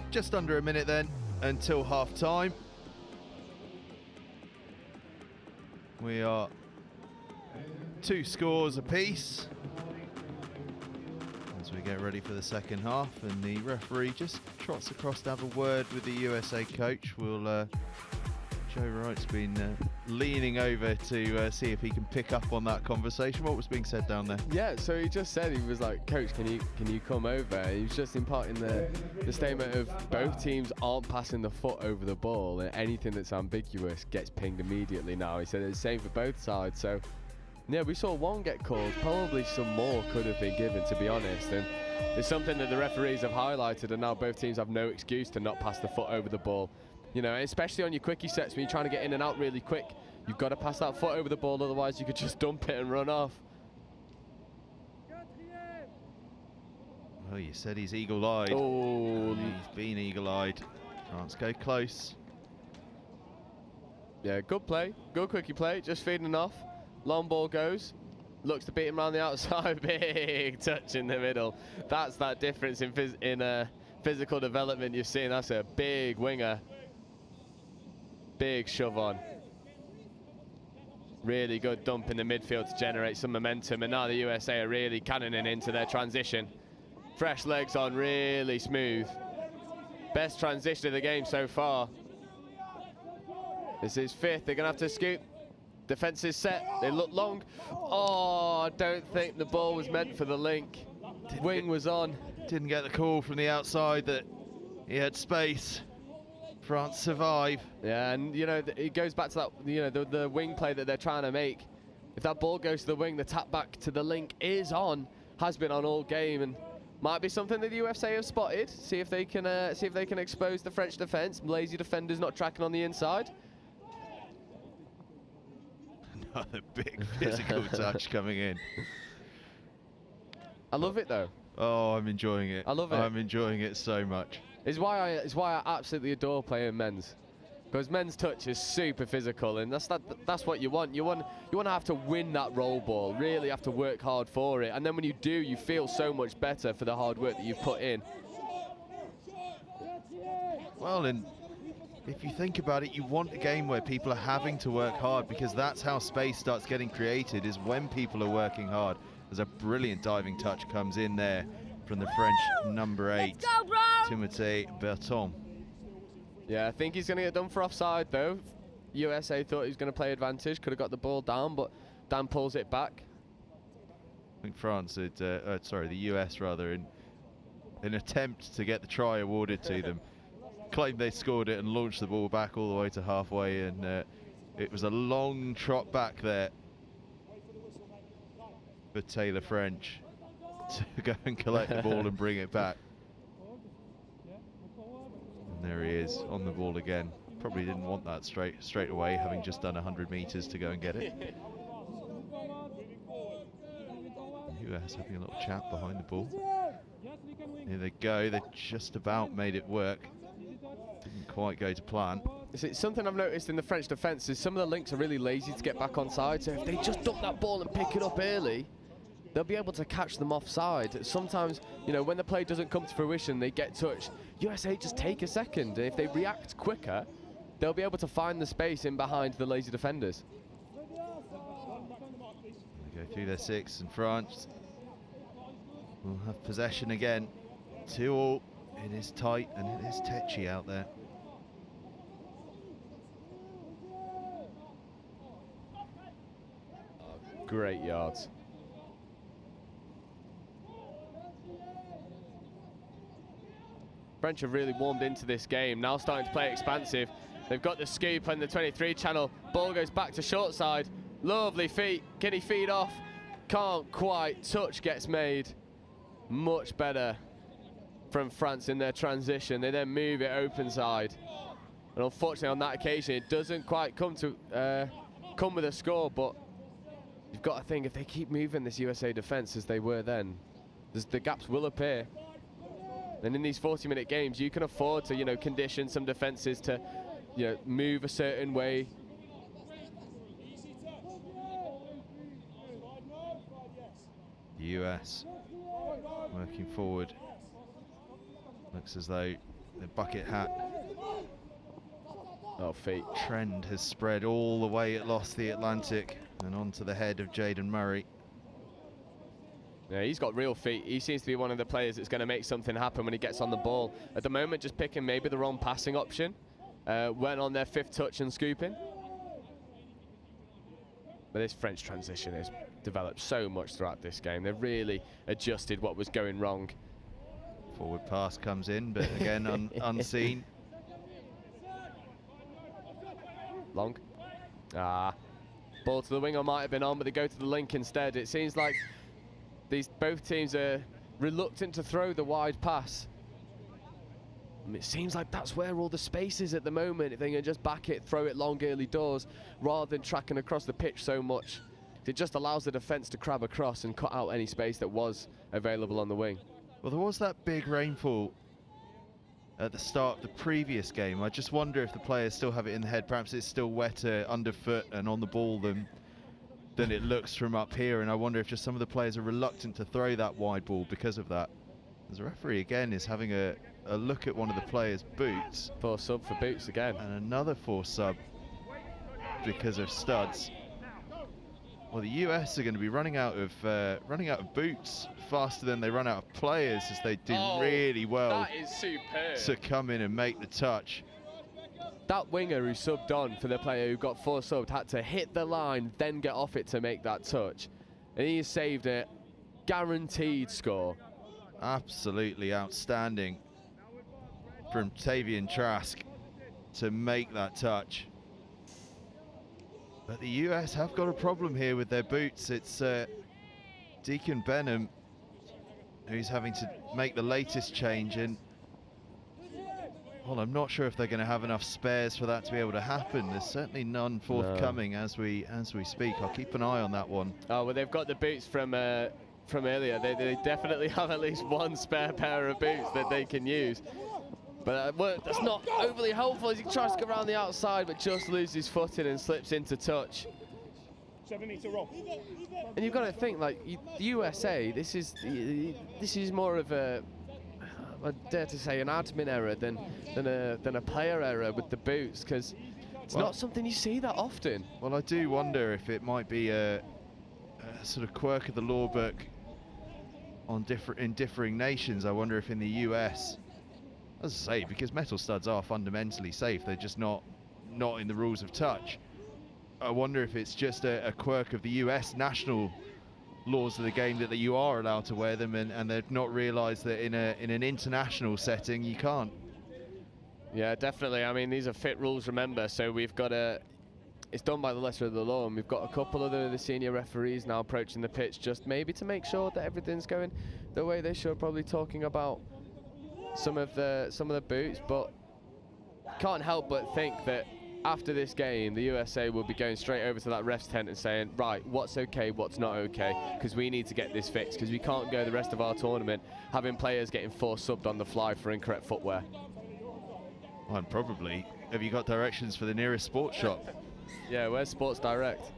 Just under a minute then until half time. We are 2 scores apiece as we get ready for the second half, and the referee just trots across to have a word with the USA coach. Joe Wright's been leaning over to see if he can pick up on that conversation. What was being said down there? Yeah, so he just said, he was like, "Coach, can you come over?" He was just imparting the statement of both teams aren't passing the foot over the ball, and anything that's ambiguous gets pinged immediately now. He said it's the same for both sides. So yeah, we saw one get called, probably some more could have been given, to be honest, and it's something that the referees have highlighted, and now both teams have no excuse to not pass the foot over the ball. You know, especially on your quickie sets when you're trying to get in and out really quick. You've got to pass that foot over the ball, otherwise you could just dump it and run off. Well, you said he's eagle-eyed. Oh, he's been eagle-eyed. France go close. Yeah, good play, good quickie play, just feeding off. Long ball goes, looks to beat him around the outside. Big touch in the middle. That's that difference in physical development you've seen. That's a big winger. Big shove on. Really good dump in the midfield to generate some momentum, and now the USA are really cannoning into their transition. Fresh legs on, really smooth. Best transition of the game so far. This is fifth, they're gonna have to scoop. Defense is set, they look long. Oh, I don't think the ball was meant for the link. Wing was on. Didn't get the call from the outside that he had space. France survive. Yeah, and you know, it goes back to that, you know, the wing play that they're trying to make. If that ball goes to the wing, the tap back to the link is on, has been on all game, and might be something that the USA have spotted. See if they can expose the French defence. Lazy defenders not tracking on the inside. Another big physical touch coming in. I love it though. Oh, I'm enjoying it. I love it. I'm enjoying it so much. It's why I absolutely adore playing men's, because men's touch is super physical, and that's what you want. You want to have to win that roll ball. Really have to work hard for it, and then when you do, you feel so much better for the hard work that you've put in. Well, and if you think about it, you want a game where people are having to work hard, because that's how space starts getting created, is when people are working hard. There's a brilliant diving touch comes in there from the French number 8, Timothée Berton. Yeah, I think he's going to get done for offside though. USA thought he was going to play advantage, could have got the ball down, but Dan pulls it back. I think France had, sorry, the US rather, in an attempt to get the try awarded to them, claimed they scored it and launched the ball back all the way to halfway, and it was a long trot back there for Taylor French to go and collect the ball and bring it back. And there he is on the ball again. Probably didn't want that straight away, having just done 100 meters to go and get it. The US having a little chat behind the ball. Here they go, they just about made it work. Didn't quite go to plan. It's something I've noticed in the French defence is some of the links are really lazy to get back onside, so if they just dump that ball and pick it up early, they'll be able to catch them offside. Sometimes, you know, when the play doesn't come to fruition, they get touched. USA just take a second, and if they react quicker, they'll be able to find the space in behind the lazy defenders. They go through their 6, and France will have possession again. 2-2. It is tight, and it is tetchy out there. Great yards. French have really warmed into this game, now starting to play expansive. They've got the scoop on the 23 channel. Ball goes back to short side. Lovely feet. Can he feed off? Can't quite. Touch gets made. Much better from France in their transition. They then move it open side. And unfortunately on that occasion, it doesn't quite come with a score, but you've got to think if they keep moving this USA defence as they were then, the gaps will appear. And in these 40-minute games, you can afford to, you know, condition some defences to, you know, move a certain way. The US working forward. Looks as though the bucket hat feet trend has spread all the way across the Atlantic and onto the head of Jaden Murray. Yeah, he's got real feet. He seems to be one of the players that's going to make something happen when he gets on the ball. At the moment, just picking maybe the wrong passing option. Went on their 5th touch and scooping. But this French transition has developed so much throughout this game. They've really adjusted what was going wrong. Forward pass comes in, but again unseen. Long. Ball to the winger might have been on, but they go to the link instead. It seems like both teams are reluctant to throw the wide pass. It seems like that's where all the space is at the moment. If they can just back it, throw it long early doors, rather than tracking across the pitch so much, it just allows the defence to crab across and cut out any space that was available on the wing. Well, there was that big rainfall at the start of the previous game. I just wonder if the players still have it in the head. Perhaps it's still wetter underfoot and on the ball than it looks from up here, and I wonder if just some of the players are reluctant to throw that wide ball because of that. As the referee again is having a look at one of the players' boots. Forced sub for boots again. And another forced sub because of studs. Well, the US are going to be running out of boots faster than they run out of players, as they do really well that is superb. to come in and make the touch. That winger who subbed on for the player who got forced subbed had to hit the line, then get off it to make that touch. And he saved a guaranteed score. Absolutely outstanding from Tavian Trask to make that touch. But the US have got a problem here with their boots. It's Deacon Benham who's having to make the latest change, and well, I'm not sure if they're going to have enough spares for that to be able to happen. There's certainly none forthcoming as we speak. I'll keep an eye on that one. Oh, well, they've got the boots from earlier. They definitely have at least one spare pair of boots that they can use. But that's not overly helpful as he tries to go around the outside, but just loses footing and slips into touch. 7 metre roll. And you've got to think, like, the USA, this is more of a, I dare to say, an admin error than a player error with the boots, because it's not something you see that often. Well, I do wonder if it might be a sort of quirk of the law book in differing nations. I wonder if in the US, as I say, because metal studs are fundamentally safe, they're just not in the rules of touch. I wonder if it's just a quirk of the US national laws of the game that you are allowed to wear them, and they've not realised that in an international setting you can't. Yeah, definitely. I mean, these are fit rules, remember, so we've got it's done by the letter of the law, and we've got a couple of the senior referees now approaching the pitch, just maybe to make sure that everything's going the way they should, probably talking about some of the boots, but can't help but think that after this game, the USA will be going straight over to that ref's tent and saying, right, what's okay, what's not okay, because we need to get this fixed, because we can't go the rest of our tournament having players getting forced subbed on the fly for incorrect footwear. And probably, have you got directions for the nearest sports shop? Yeah, where's Sports Direct?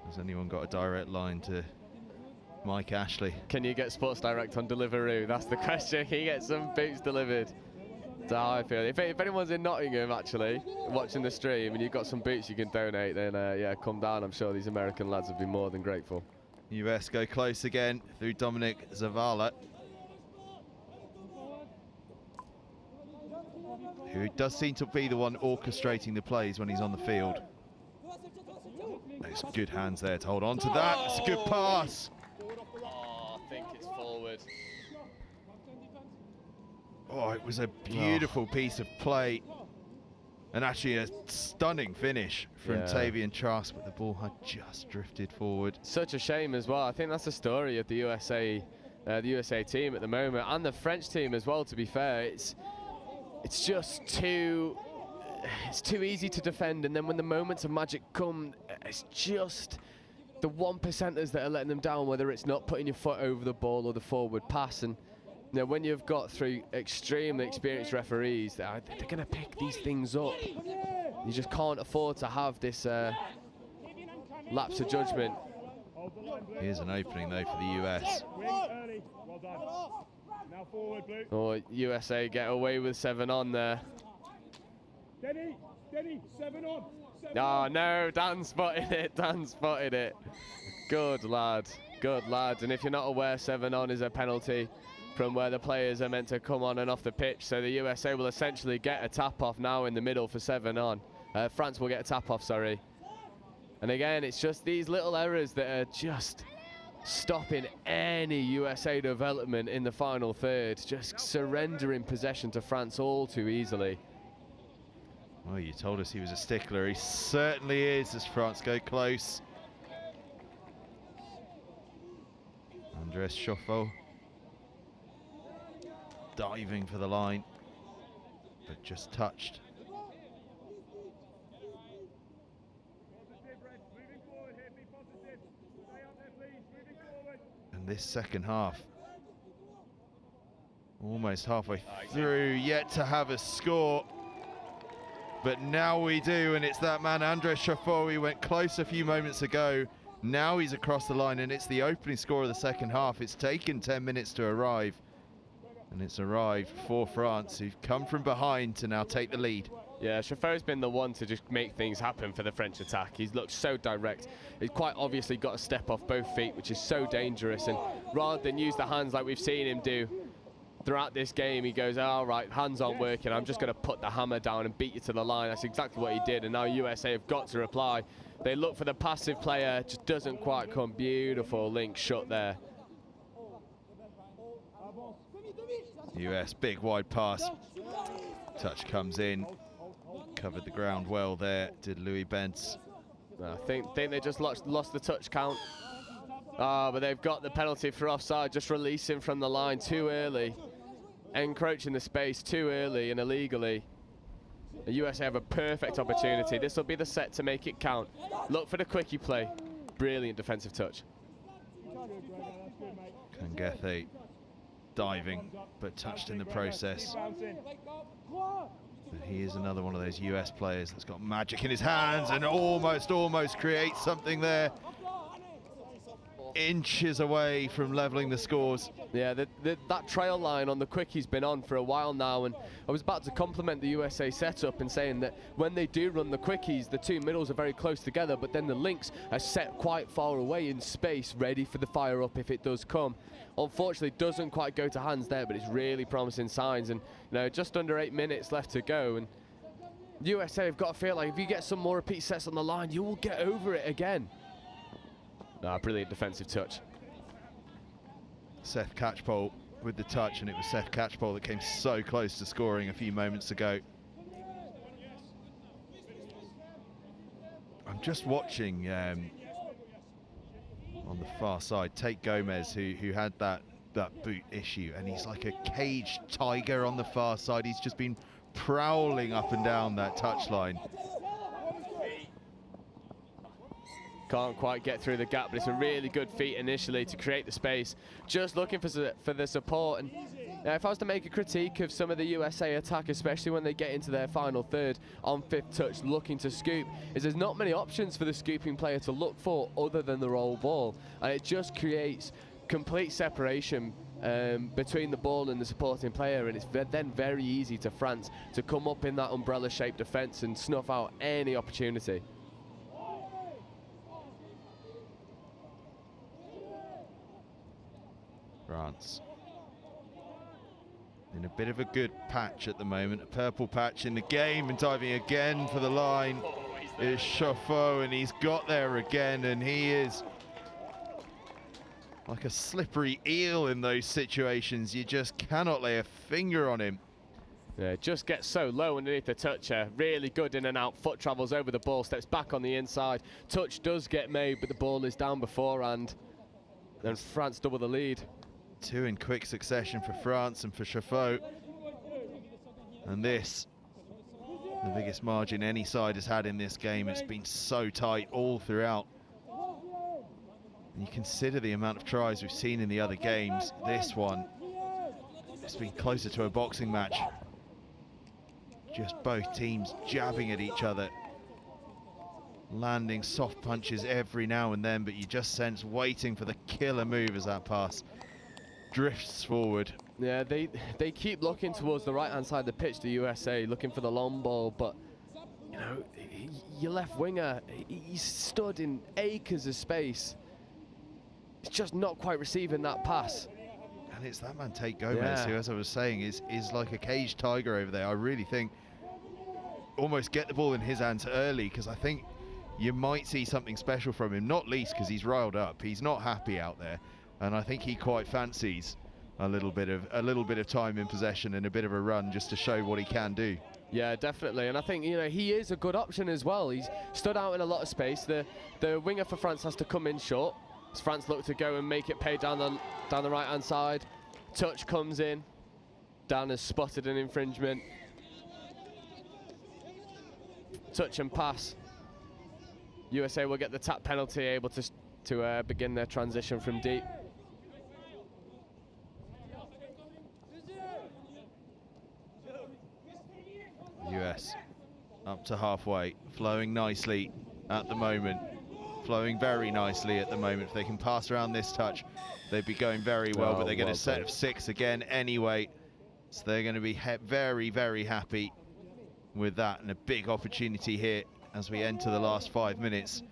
Has anyone got a direct line to Mike Ashley? Can you get Sports Direct on Deliveroo? That's the question. Can you get some boots delivered? That's how I feel. If anyone's in Nottingham, actually, watching the stream, and you've got some boots you can donate, then yeah, come down. I'm sure these American lads would be more than grateful. US go close again through Dominic Zavala, who does seem to be the one orchestrating the plays when he's on the field. There's good hands there to hold on to that. It's a good pass. Oh, I think it's forward. Oh, it was a beautiful piece of play. And actually a stunning finish from Tavian Trask, but the ball had just drifted forward. Such a shame as well. I think that's the story of the USA team at the moment, and the French team as well, to be fair. It's just too easy to defend, and then when the moments of magic come, it's just the 1%ers that are letting them down, whether it's not putting your foot over the ball or the forward pass. And you know, when you've got through extremely experienced referees, they're going to pick these things up. You just can't afford to have this lapse of judgment. Here's an opening though for the US. Now forward, Blue. Or USA get away with 7 on there. Steady, 7 on. Oh no, Dan spotted it, Dan spotted it. Good lad, good lad. And if you're not aware, 7 on is a penalty from where the players are meant to come on and off the pitch. So the USA will essentially get a tap off now in the middle for 7 on. France will get a tap off, sorry. And again, it's just these little errors that are just stopping any USA development in the final third, just surrendering possession to France all too easily. Well, you told us he was a stickler. He certainly is as France go close. Andres Schoffel diving for the line, but just touched. And this second half, almost halfway through, yet to have a score. But now we do, and it's that man, Andres Chauffour. He went close a few moments ago. Now he's across the line, and it's the opening score of the second half. It's taken 10 minutes to arrive, and it's arrived for France, who've come from behind to now take the lead. Yeah, Chauffour's been the one to just make things happen for the French attack. He's looked so direct. He's quite obviously got to step off both feet, which is so dangerous. And rather than use the hands like we've seen him do throughout this game, he goes, all right, hands aren't working. I'm just going to put the hammer down and beat you to the line. That's exactly what he did. And now USA have got to reply. They look for the passive player, just doesn't quite come. Beautiful link shot there. US, big wide pass. Touch comes in. Covered the ground well there, did Louis Bentz. I think they just lost the touch count. But they've got the penalty for offside, just releasing from the line too early. Encroaching the space too early and illegally. The USA have a perfect opportunity. This will be the set to make it count. Look for the quickie play. Brilliant defensive touch. Kangethe diving, but touched in the process. But he is another one of those US players that's got magic in his hands and almost creates something there. Inches away from leveling the scores. Yeah, that trail line on the quickie's been on for a while now, and I was about to compliment the USA setup in saying that when they do run the quickies, the two middles are very close together, but then the links are set quite far away in space, ready for the fire up if it does come. Unfortunately, doesn't quite go to hands there, but it's really promising signs. And you know, just under 8 minutes left to go, and USA have got to feel like if you get some more repeat sets on the line, you will get over it again. Brilliant defensive touch. Seth Catchpole with the touch, and it was Seth Catchpole that came so close to scoring a few moments ago. I'm just watching on the far side, Tate Gomez, who had that boot issue, and he's like a caged tiger on the far side. He's just been prowling up and down that touchline. Can't quite get through the gap, but it's a really good feat initially to create the space. Just looking for the support. And if I was to make a critique of some of the USA attack, especially when they get into their final third on fifth touch looking to scoop, is there's not many options for the scooping player to look for other than the roll ball. And it just creates complete separation between the ball and the supporting player, and it's then very easy to France to come up in that umbrella-shaped defence and snuff out any opportunity. France in a bit of a good patch at the moment, a purple patch in the game, and diving again for the line is Chauffour, and he's got there again, and he is like a slippery eel in those situations. You just cannot lay a finger on him. Yeah, just gets so low underneath the toucher. Really good in and out. Foot travels over the ball, steps back on the inside. Touch does get made, but the ball is down beforehand. Then France double the lead. Two in quick succession for France and for Chauffour. And this, the biggest margin any side has had in this game. It's been so tight all throughout. And you consider the amount of tries we've seen in the other games. This one, it's been closer to a boxing match. Just both teams jabbing at each other, landing soft punches every now and then, but you just sense waiting for the killer move as that pass drifts forward. Yeah, they keep looking towards the right-hand side of the pitch, the USA, looking for the long ball, but you know, your left winger, he's stood in acres of space. He's just not quite receiving that pass. And it's that man, Tate Gomez, who, as I was saying, is like a caged tiger over there. I really think almost get the ball in his hands early, because I think you might see something special from him, not least because he's riled up. He's not happy out there, and I think he quite fancies a little bit of time in possession and a bit of a run just to show what he can do. Yeah, definitely, and I think, you know, he is a good option as well. He's stood out in a lot of space. The winger for France has to come in short as France look to go and make it pay down the right hand side. Touch comes in, Dan has spotted an infringement. Touch and pass. USA will get the tap penalty, able to begin their transition from deep. US up to halfway, flowing nicely at the moment. Flowing very nicely at the moment. If they can pass around this touch, they'd be going very well, but they get a set of 6 again anyway. So they're going to be very, very happy with that, and a big opportunity here as we enter the last 5 minutes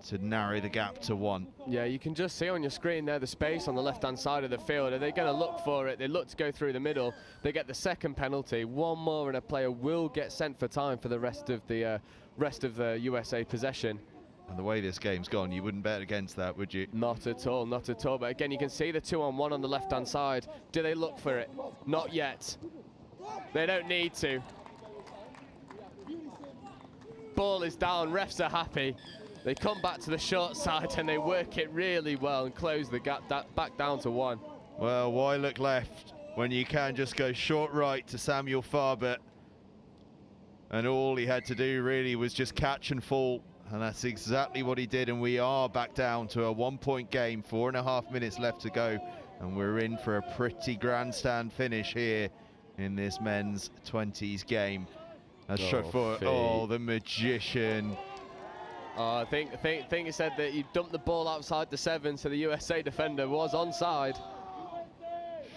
to narrow the gap to 1. Yeah, you can just see on your screen there the space on the left-hand side of the field. Are they going to look for it? They look to go through the middle. They get the second penalty. One more and a player will get sent for time for the rest of the USA possession. And the way this game's gone, you wouldn't bet against that, would you? Not at all, not at all. But again, you can see the 2-on-1 on the left-hand side. Do they look for it? Not yet. They don't need to. Ball is down, refs are happy. They come back to the short side and they work it really well and close the gap back down to 1. Well, why look left when you can just go short right to Samuel Farbert? And all he had to do really was just catch and fall. And that's exactly what he did. And we are back down to a 1-point game, 4.5 minutes left to go. And we're in for a pretty grandstand finish here in this men's 20s game. As the magician. I think he said that he dumped the ball outside the 7, so the USA defender was onside.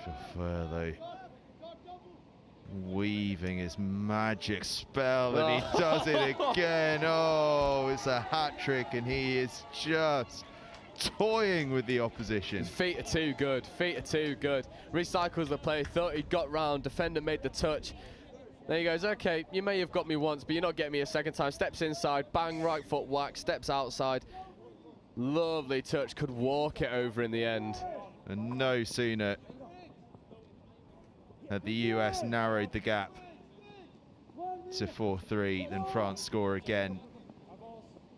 Chauffeur, though, weaving his magic spell, and he does it again. Oh, it's a hat-trick, and he is just toying with the opposition. His feet are too good, feet are too good. Recycles the play, thought he'd got round, defender made the touch. There he goes, okay, you may have got me once, but you're not getting me a second time. Steps inside, bang, right foot whack, steps outside. Lovely touch, could walk it over in the end. And no sooner had the US narrowed the gap to 4-3 than France score again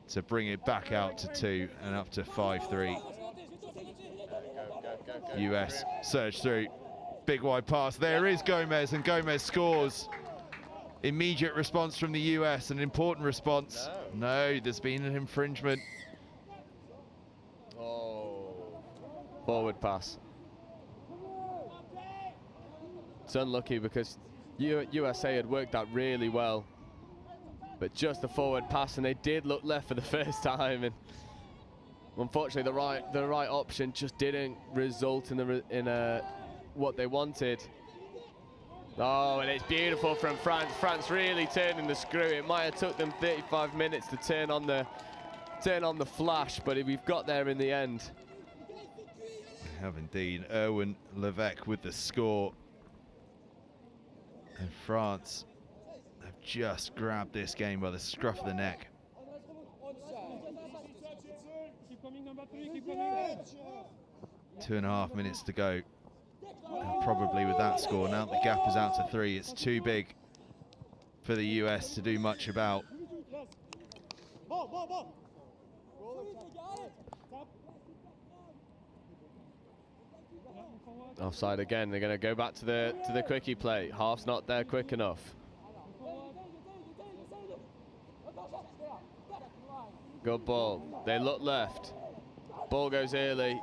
to bring it back out to 2 and up to 5-3. US surge through, big wide pass, there is Gomez, and Gomez scores. Immediate response from the US, an important response. No, there's been an infringement. Oh, forward pass. It's unlucky because USA had worked that really well, but just the forward pass, and they did look left for the first time, and unfortunately the right option just didn't result in what they wanted. Oh, and it's beautiful from France. France really turning the screw. It might have took them 35 minutes to turn on the flash, but we've got there in the end. We have indeed. Erwin Levesque with the score. And France have just grabbed this game by the scruff of the neck. 2.5 minutes to go. And probably with that score, now the gap is out to 3. It's too big for the US to do much about. Offside again. They're going to go back to the quickie play. Half's not there quick enough. Good ball. They look left. Ball goes early,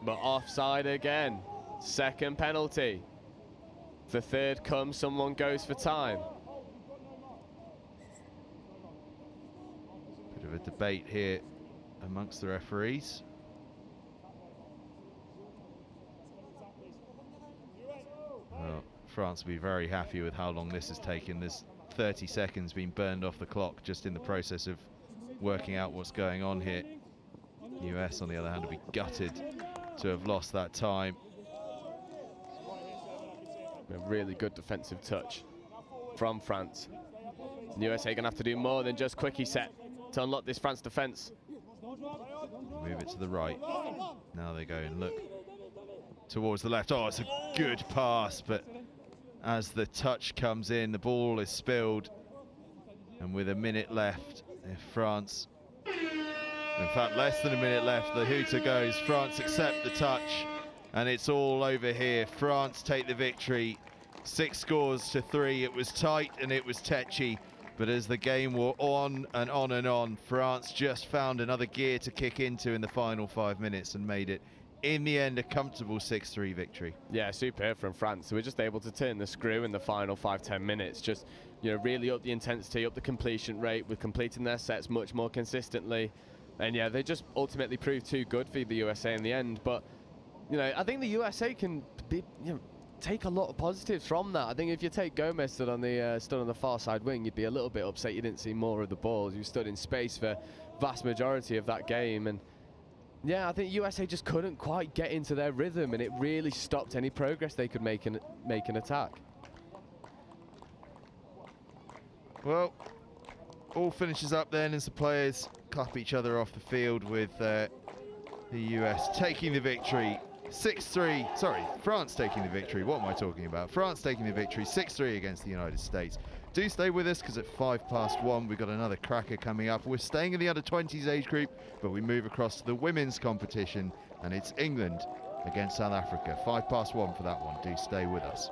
but offside again. Second penalty. The third comes, someone goes for time. Bit of a debate here amongst the referees. Well, France will be very happy with how long this has taken. There's 30 seconds being burned off the clock just in the process of working out what's going on here. US, on the other hand, will be gutted to have lost that time. A really good defensive touch from France. The USA going to have to do more than just quickie set to unlock this France defence. Move it to the right. Now they go and look towards the left. Oh, it's a good pass, but as the touch comes in, the ball is spilled. And with a minute left, if France, in fact less than a minute left, the hooter goes, France accept the touch, and it's all over here. France take the victory, 6 scores to 3. It was tight and it was tetchy, but as the game wore on and on and on, France just found another gear to kick into in the final 5 minutes and made it, in the end, a comfortable 6-3 victory. Yeah, superb from France. So we're just able to turn the screw in the final 5-10 minutes. Just, you know, really up the intensity, up the completion rate, with completing their sets much more consistently. And yeah, they just ultimately proved too good for the USA in the end. But, you know, I think the USA can be, you know, take a lot of positives from that. I think if you take Gomez stood on the far side wing, you'd be a little bit upset you didn't see more of the balls. You stood in space for vast majority of that game, and yeah, I think USA just couldn't quite get into their rhythm, and it really stopped any progress they could make an attack. Well, all finishes up then as the players clap each other off the field, with the US taking the victory 6-3. Sorry, France taking the victory. What am I talking about? France taking the victory 6-3 against the United States. Do stay with us, because at 1:05 we've got another cracker coming up. We're staying in the under-20s age group, but we move across to the women's competition, and it's England against South Africa. 1:05 for that one. Do stay with us.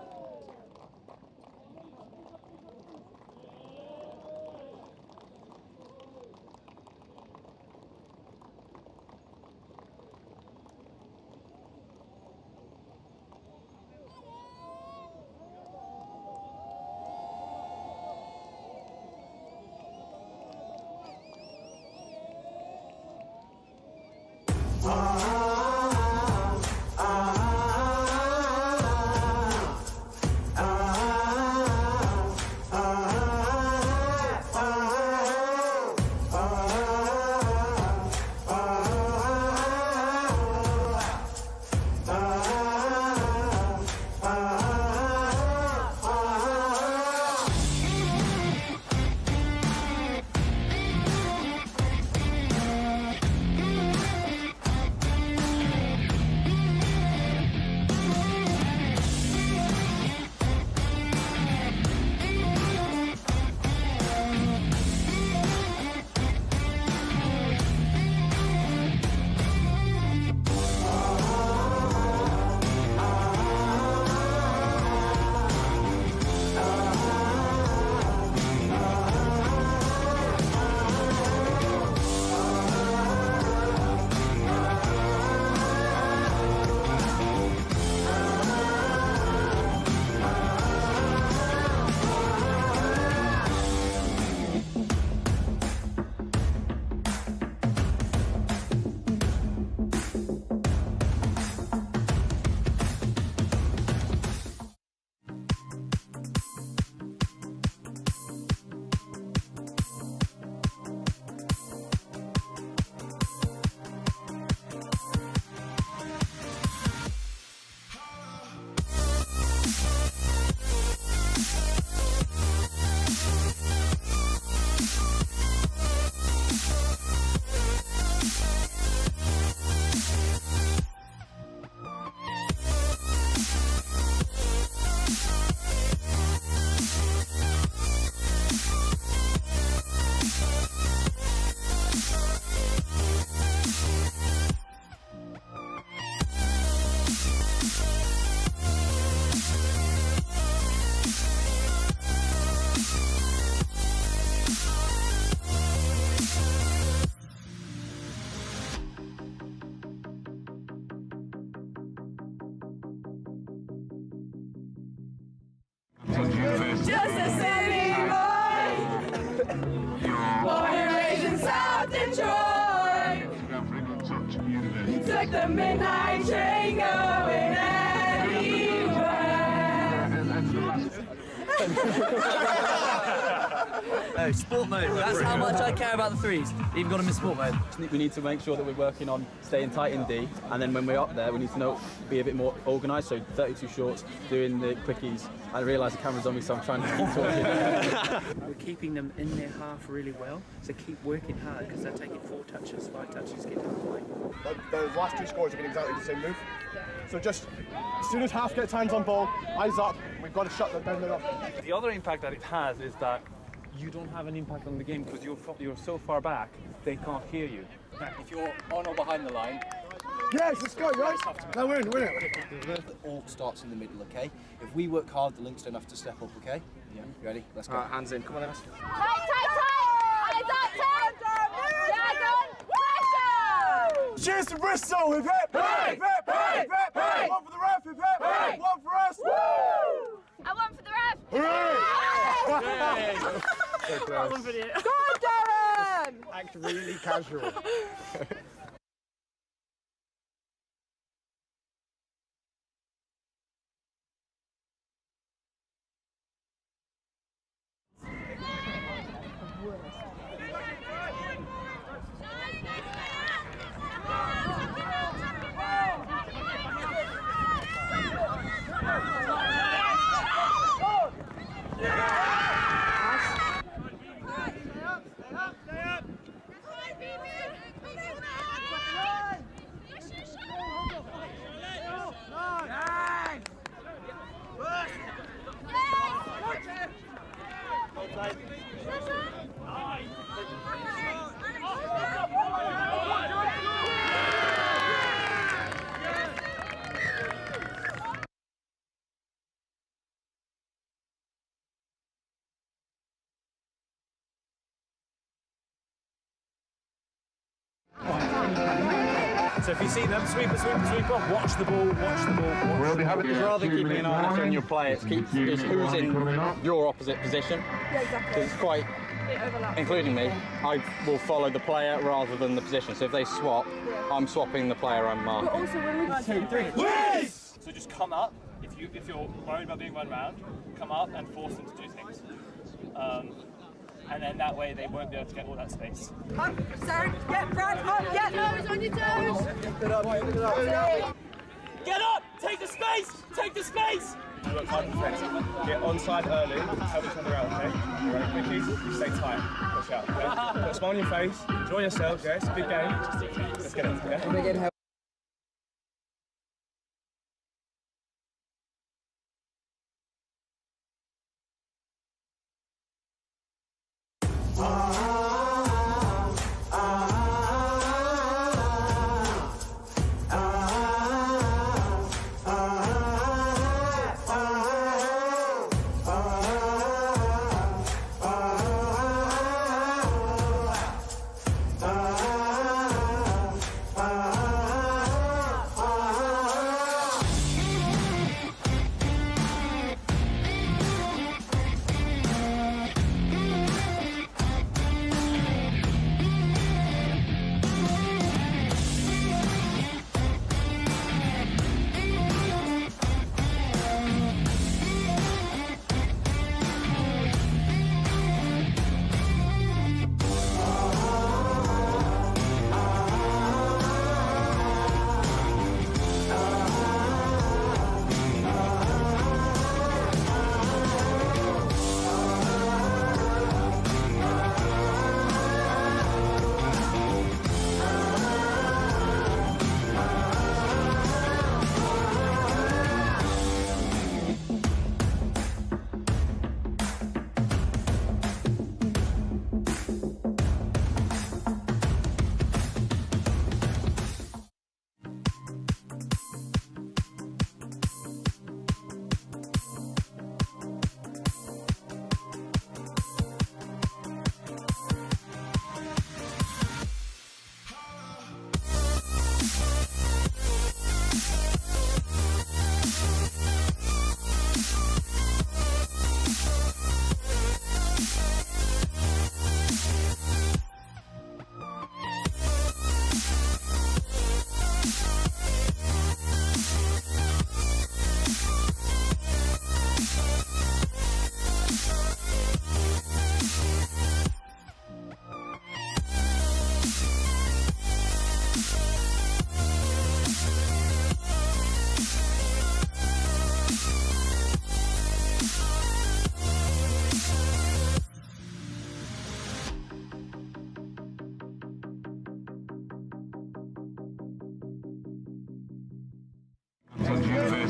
Just a city boy, born and raised in South Detroit. He took the midnight train going Oh, sport mode. That's how much I care about the threes. Even got them in sport mode. We need to make sure that we're working on staying tight in D, and then when we're up there, we need to be a bit more organised. So 32 shorts, doing the quickies. I realise the camera's on me, so I'm trying to keep talking. We're keeping them in their half really well, so keep working hard, because they're taking 4 touches, 5 touches, get to the line. The last 2 scores are getting exactly the same move. So just, as soon as half gets hands on ball, eyes up, we've got to shut them down enough. The other impact that it has is that you don't have an impact on the game because you're so far back, they can't hear you. If you're on or behind the line, Yes, let's go, guys. No, win it. It all starts in the middle, okay? If we work hard, the links don't have to step up, okay? Yeah. You ready? Let's go. All right, hands in. Come on, Evans. Tight! Hands up, tight! Pressure! Cheers to Bristol! Hip hip! Hip hip! Hip hip! One for the ref! Hip hip! One for us! Woo! I won for the ref! Hooray! That was video. Go on, Darren! Act really casual. So if you see them, sweeper, watch the ball, We'll be happy. It's rather keeping an eye on your play, it's who's in your opposite position. Yeah, exactly. Because it's quite, including me, I will follow the player rather than the position. So if they swap, I'm swapping the player I'm marking. But also when we 1, 2, 3. So just come up. If you're worried about being run around, come up and force them to do things. And then that way they won't be able to get all that space. Up, Sarah, get Brad, up, get nose on your toes! Get up! Take the space! Take the space! You work hard in defence. Get onside early, help each other out, okay? You ready, quickies? You stay tight. Push out, okay? Put a smile on your face, enjoy yourselves, yeah? It's a big game. Let's get it, yeah?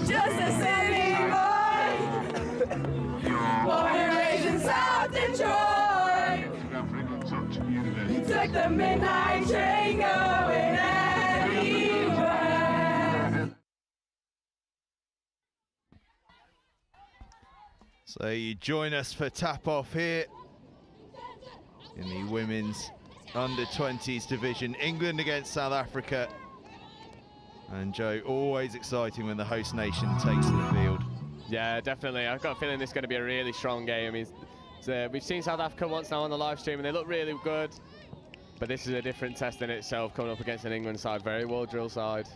Just a city boy, born and raised in South Detroit. Took the midnight train going anywhere. So you join us for tap-off here in the women's under-20s division. England against South Africa. And Joe, always exciting when the host nation takes to the field. Yeah, definitely. I've got a feeling this is going to be a really strong game. I mean, we've seen South Africa once now on the live stream and they look really good. But this is a different test in itself, coming up against an England side, very well-drilled side.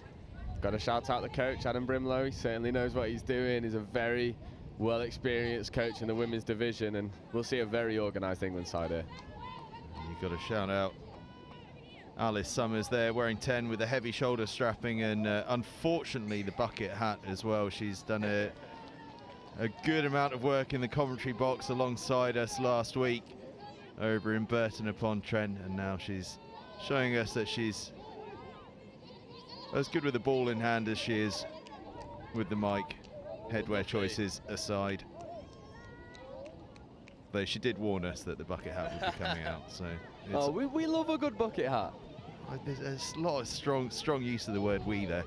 Got to shout out the coach, Adam Brimlow. He certainly knows what he's doing. He's a very well-experienced coach in the women's division, and we'll see a very organised England side here. You've got to shout out Alice Summers there, wearing 10 with the heavy shoulder strapping and unfortunately the bucket hat as well. She's done a good amount of work in the commentary box alongside us last week over in Burton upon Trent, and now she's showing us that she's as good with the ball in hand as she is with the mic, headwear choices aside. Though she did warn us that the bucket hat would be coming out, so oh, we love a good bucket hat. There's a lot of strong use of the word "we" there.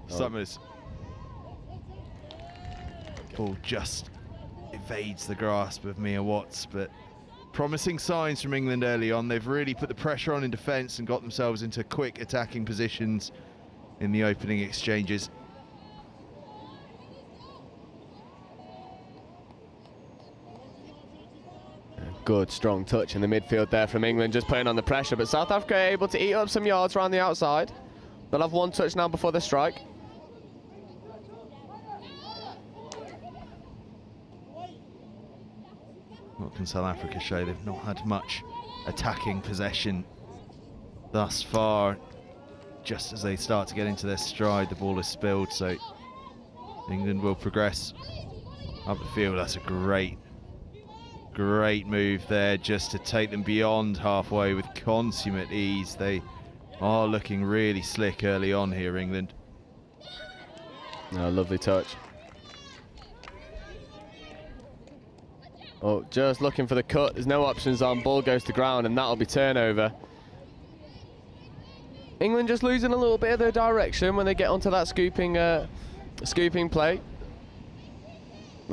Summers. Ball just evades the grasp of Mia Watts, but promising signs from England early on. They've really put the pressure on in defence and got themselves into quick attacking positions in the opening exchanges. Good, strong touch in the midfield there from England, just putting on the pressure. But South Africa are able to eat up some yards around the outside. They'll have one touch now before the strike. What can South Africa show? They've not had much attacking possession thus far. Just as they start to get into their stride, the ball is spilled, so England will progress up the field. That's a great move there, just to take them beyond halfway with consummate ease. They are looking really slick early on here, England. Oh, lovely touch. Oh, just looking for the cut. There's no options on. Ball goes to ground, and that'll be turnover. England just losing a little bit of their direction when they get onto that scooping play.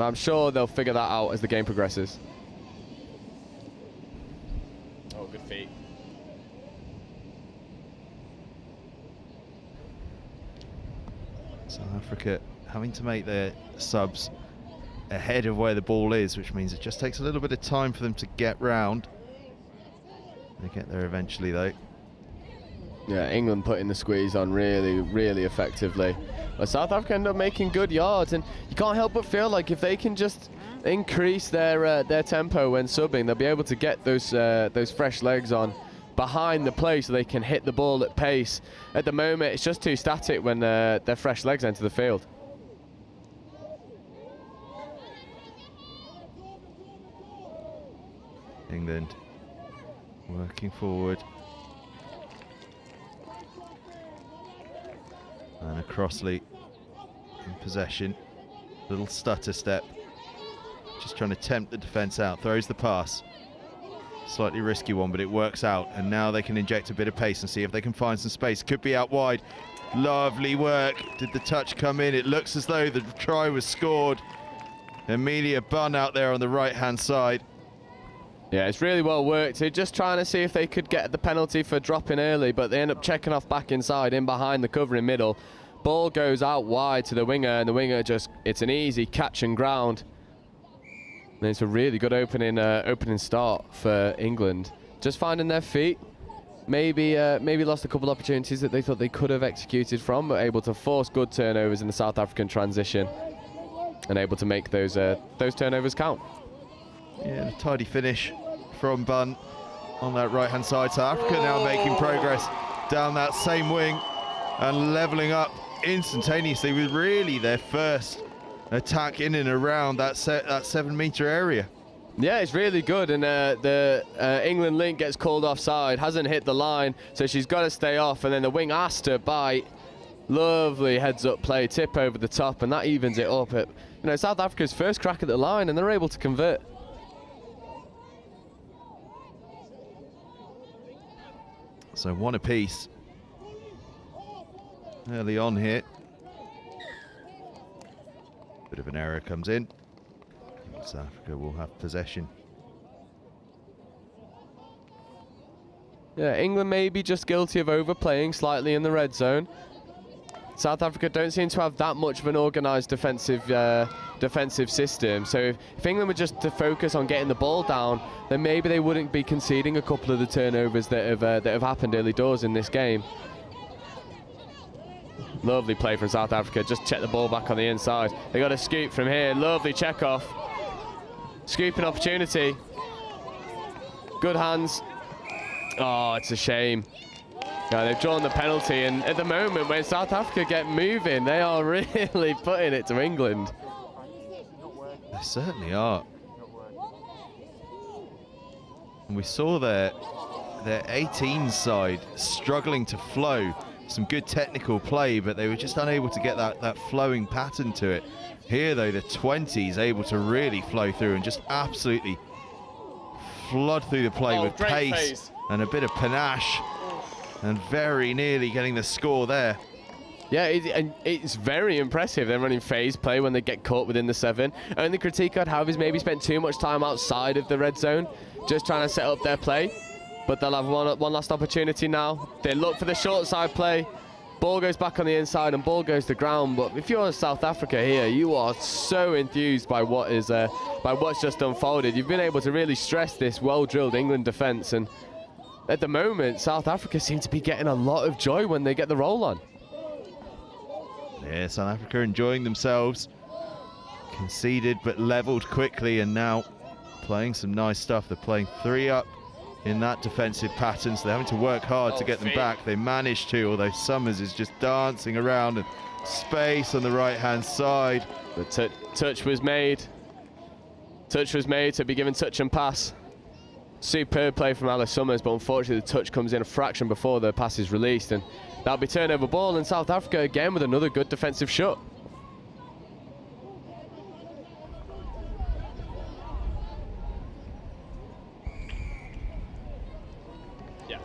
I'm sure they'll figure that out as the game progresses. Oh, good feet. South Africa having to make their subs ahead of where the ball is, which means it just takes a little bit of time for them to get round. They get there eventually, though. Yeah, England putting the squeeze on really effectively. But South Africa end up making good yards, and you can't help but feel like if they can just increase their tempo when subbing, they'll be able to get those fresh legs on behind the play so they can hit the ball at pace. At the moment, it's just too static when their fresh legs enter the field. England working forward. And a Crossley in possession. Little stutter step. Just trying to tempt the defence out. Throws the pass. Slightly risky one, but it works out. And now they can inject a bit of pace and see if they can find some space. Could be out wide. Lovely work. Did the touch come in? It looks as though the try was scored. Amelia Bunn out there on the right-hand side. Yeah, it's really well worked. They're just trying to see if they could get the penalty for dropping early, but they end up checking off back inside, in behind the covering middle. Ball goes out wide to the winger, and the winger it's an easy catch and ground. And it's a really good opening start for England. Just finding their feet. Maybe lost a couple of opportunities that they thought they could have executed from, but able to force good turnovers in the South African transition, and able to make those turnovers count. Yeah, a tidy finish from Bunn on that right-hand side. South Africa now making progress down that same wing and levelling up instantaneously with really their first attack in and around that 7-metre area. Yeah, it's really good, and the England link gets called offside, hasn't hit the line, so she's got to stay off, and then the wing has to bite. Lovely heads-up play, tip over the top, and that evens it up. South Africa's first crack at the line, and they're able to convert. So one apiece early on here. Bit of an error comes in. South Africa will have possession. Yeah, England may be just guilty of overplaying slightly in the red zone. South Africa don't seem to have that much of an organised defensive system. So if England were just to focus on getting the ball down, then maybe they wouldn't be conceding a couple of the turnovers that have happened early doors in this game. Lovely play from South Africa. Just check the ball back on the inside. They got a scoop from here. Lovely check off. Scooping opportunity. Good hands. Oh, it's a shame. Yeah, they've drawn the penalty, and at the moment when South Africa get moving, they are really putting it to England. They certainly are. And we saw their 18 side struggling to flow. Some good technical play, but they were just unable to get that flowing pattern to it. Here though, the 20s able to really flow through and just absolutely flood through the play with pace and a bit of panache, and very nearly getting the score there. Yeah, it's very impressive. They're running phase play when they get caught within the 7. Only critique I'd have is maybe spent too much time outside of the red zone, just trying to set up their play. But they'll have one last opportunity now. They look for the short side play. Ball goes back on the inside and ball goes to ground. But if you're South Africa here, you are so enthused by what's just unfolded. You've been able to really stress this well-drilled England defence, and at the moment, South Africa seem to be getting a lot of joy when they get the roll on. Yeah, South Africa enjoying themselves. Conceded but levelled quickly, and now playing some nice stuff. They're playing 3 up in that defensive pattern, so they're having to work hard to get them back. They managed to, although Summers is just dancing around, and space on the right-hand side. The touch was made. Touch was made to be given touch and pass. Superb play from Alice Summers, but unfortunately the touch comes in a fraction before the pass is released, and that'll be turnover ball, and South Africa again with another good defensive shot. Yeah.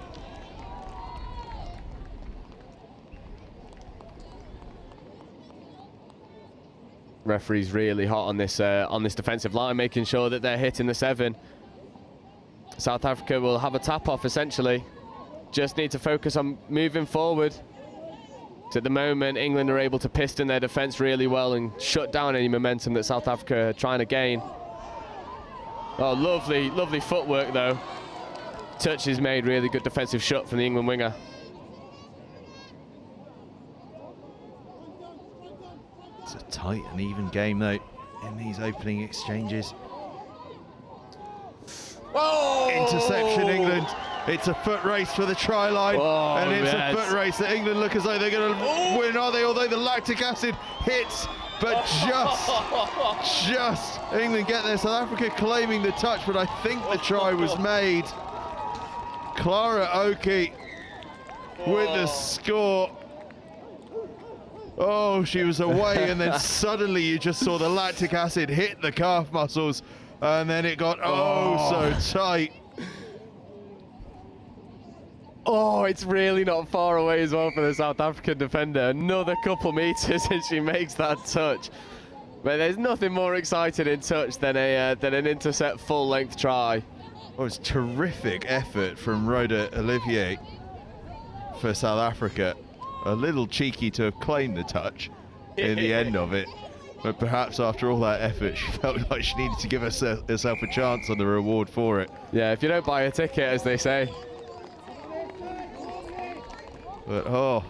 Referee's really hot on this defensive line, making sure that they're hitting the 7. South Africa will have a tap-off, essentially. Just need to focus on moving forward. So at the moment, England are able to piston their defence really well and shut down any momentum that South Africa are trying to gain. Oh, lovely, lovely footwork, though. Touch is made, really good defensive shot from the England winger. It's a tight and even game, though, in these opening exchanges. Oh! Interception, England. It's a foot race for the try line, and it's a foot race that England look as though they're going to win, are they? Although the lactic acid hits, but just England get there. South Africa claiming the touch, but I think the try was made. Clara Oki with the score. Oh, she was away, and then suddenly you just saw the lactic acid hit the calf muscles, and then it got so tight. Oh, it's really not far away as well for the South African defender. Another couple meters and she makes that touch. But there's nothing more exciting in touch than an intercept full-length try. Oh, it's terrific effort from Rhoda Olivier for South Africa. A little cheeky to have claimed the touch in the end of it. But perhaps after all that effort, she felt like she needed to give herself a chance on the reward for it. Yeah, if you don't buy a ticket, as they say. But oh,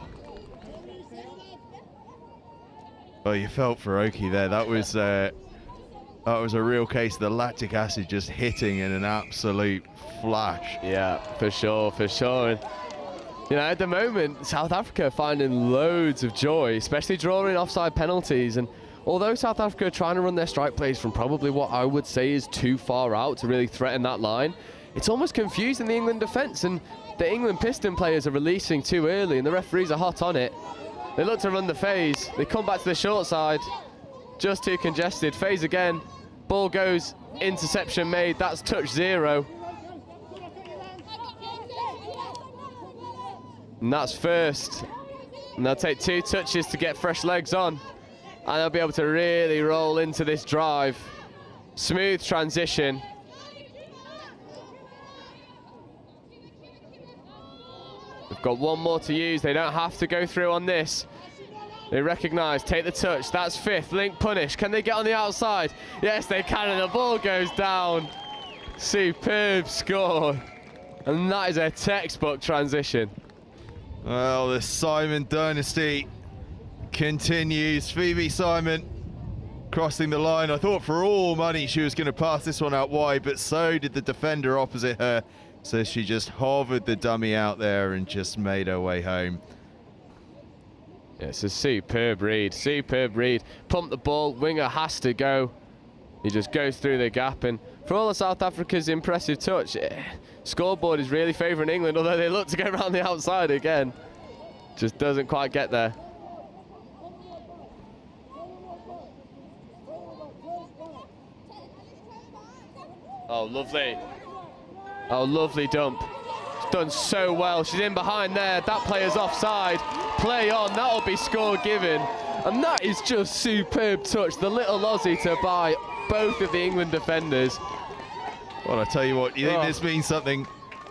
you felt for Oki there. That was a real case of the lactic acid just hitting in an absolute flash. Yeah, for sure, for sure. And, you know, at the moment, South Africa are finding loads of joy, especially drawing offside penalties. And although South Africa are trying to run their strike plays from probably what I would say is too far out to really threaten that line, it's almost confusing the England defence, and the England piston players are releasing too early and the referees are hot on it. They look to run the phase. They come back to the short side. Just too congested. Phase again. Ball goes. Interception made. That's touch 0. And that's first. And they'll take 2 touches to get fresh legs on. and they'll be able to really roll into this drive. Smooth transition. They've got one more to use. They don't have to go through on this. They recognise, take the touch. That's fifth. Link punish. Can they get on the outside? Yes, they can, and the ball goes down. Superb score. And that is a textbook transition. Well, the Simon dynasty continues. Phoebe Simon crossing the line. I thought for all money she was going to pass this one out wide, but so did the defender opposite her. So she just hovered the dummy out there and just made her way home. Yeah, it's a superb read, superb read. Pump the ball, winger has to go. He just goes through the gap, and for all of South Africa's impressive touch, scoreboard is really favouring England, although they look to go around the outside again. Just doesn't quite get there. Oh, lovely. Oh, lovely dump. She's done so well. She's in behind there. That player's offside. Play on. That'll be score given. And that is just superb touch. The little Aussie to buy both of the England defenders. Well, I tell you what, you think this means something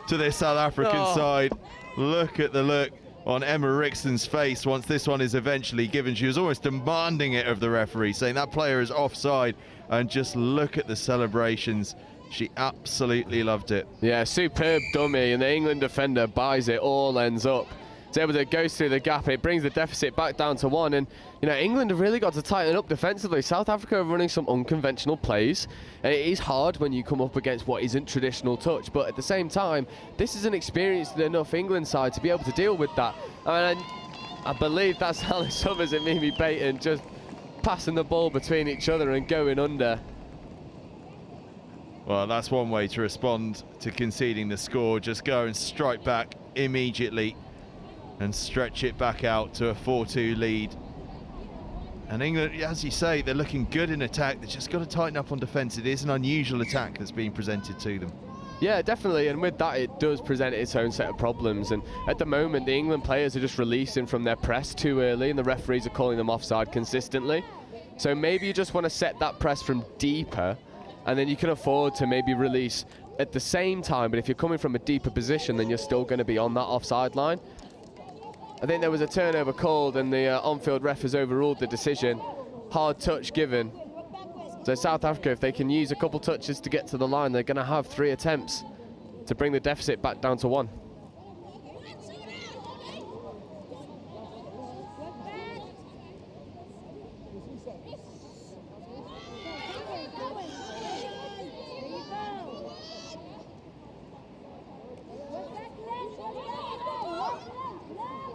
to this South African side? Look at the look on Emma Rixon's face once this one is eventually given. She was almost demanding it of the referee, saying that player is offside. And just look at the celebrations. She absolutely loved it. Yeah, superb dummy, and the England defender buys it, all ends up. It's able to go through the gap. It brings the deficit back down to 1, and you know, England have really got to tighten up defensively. South Africa are running some unconventional plays, and it is hard when you come up against what isn't traditional touch, but at the same time, this is an experienced enough England side to be able to deal with that. And I believe that's Alice Summers and Mimi Baton just passing the ball between each other and going under. Well, that's one way to respond to conceding the score. Just go and strike back immediately and stretch it back out to a 4-2 lead. And England, as you say, they're looking good in attack. They've just got to tighten up on defence. It is an unusual attack that's being presented to them. Yeah, definitely, and with that it does present its own set of problems, and at the moment the England players are just releasing from their press too early and the referees are calling them offside consistently. So maybe you just want to set that press from deeper, and then you can afford to maybe release at the same time, but if you're coming from a deeper position, then you're still going to be on that offside line. I think there was a turnover called, and the on-field ref has overruled the decision. Hard touch given. So South Africa, if they can use a couple touches to get to the line, they're going to have 3 attempts to bring the deficit back down to 1.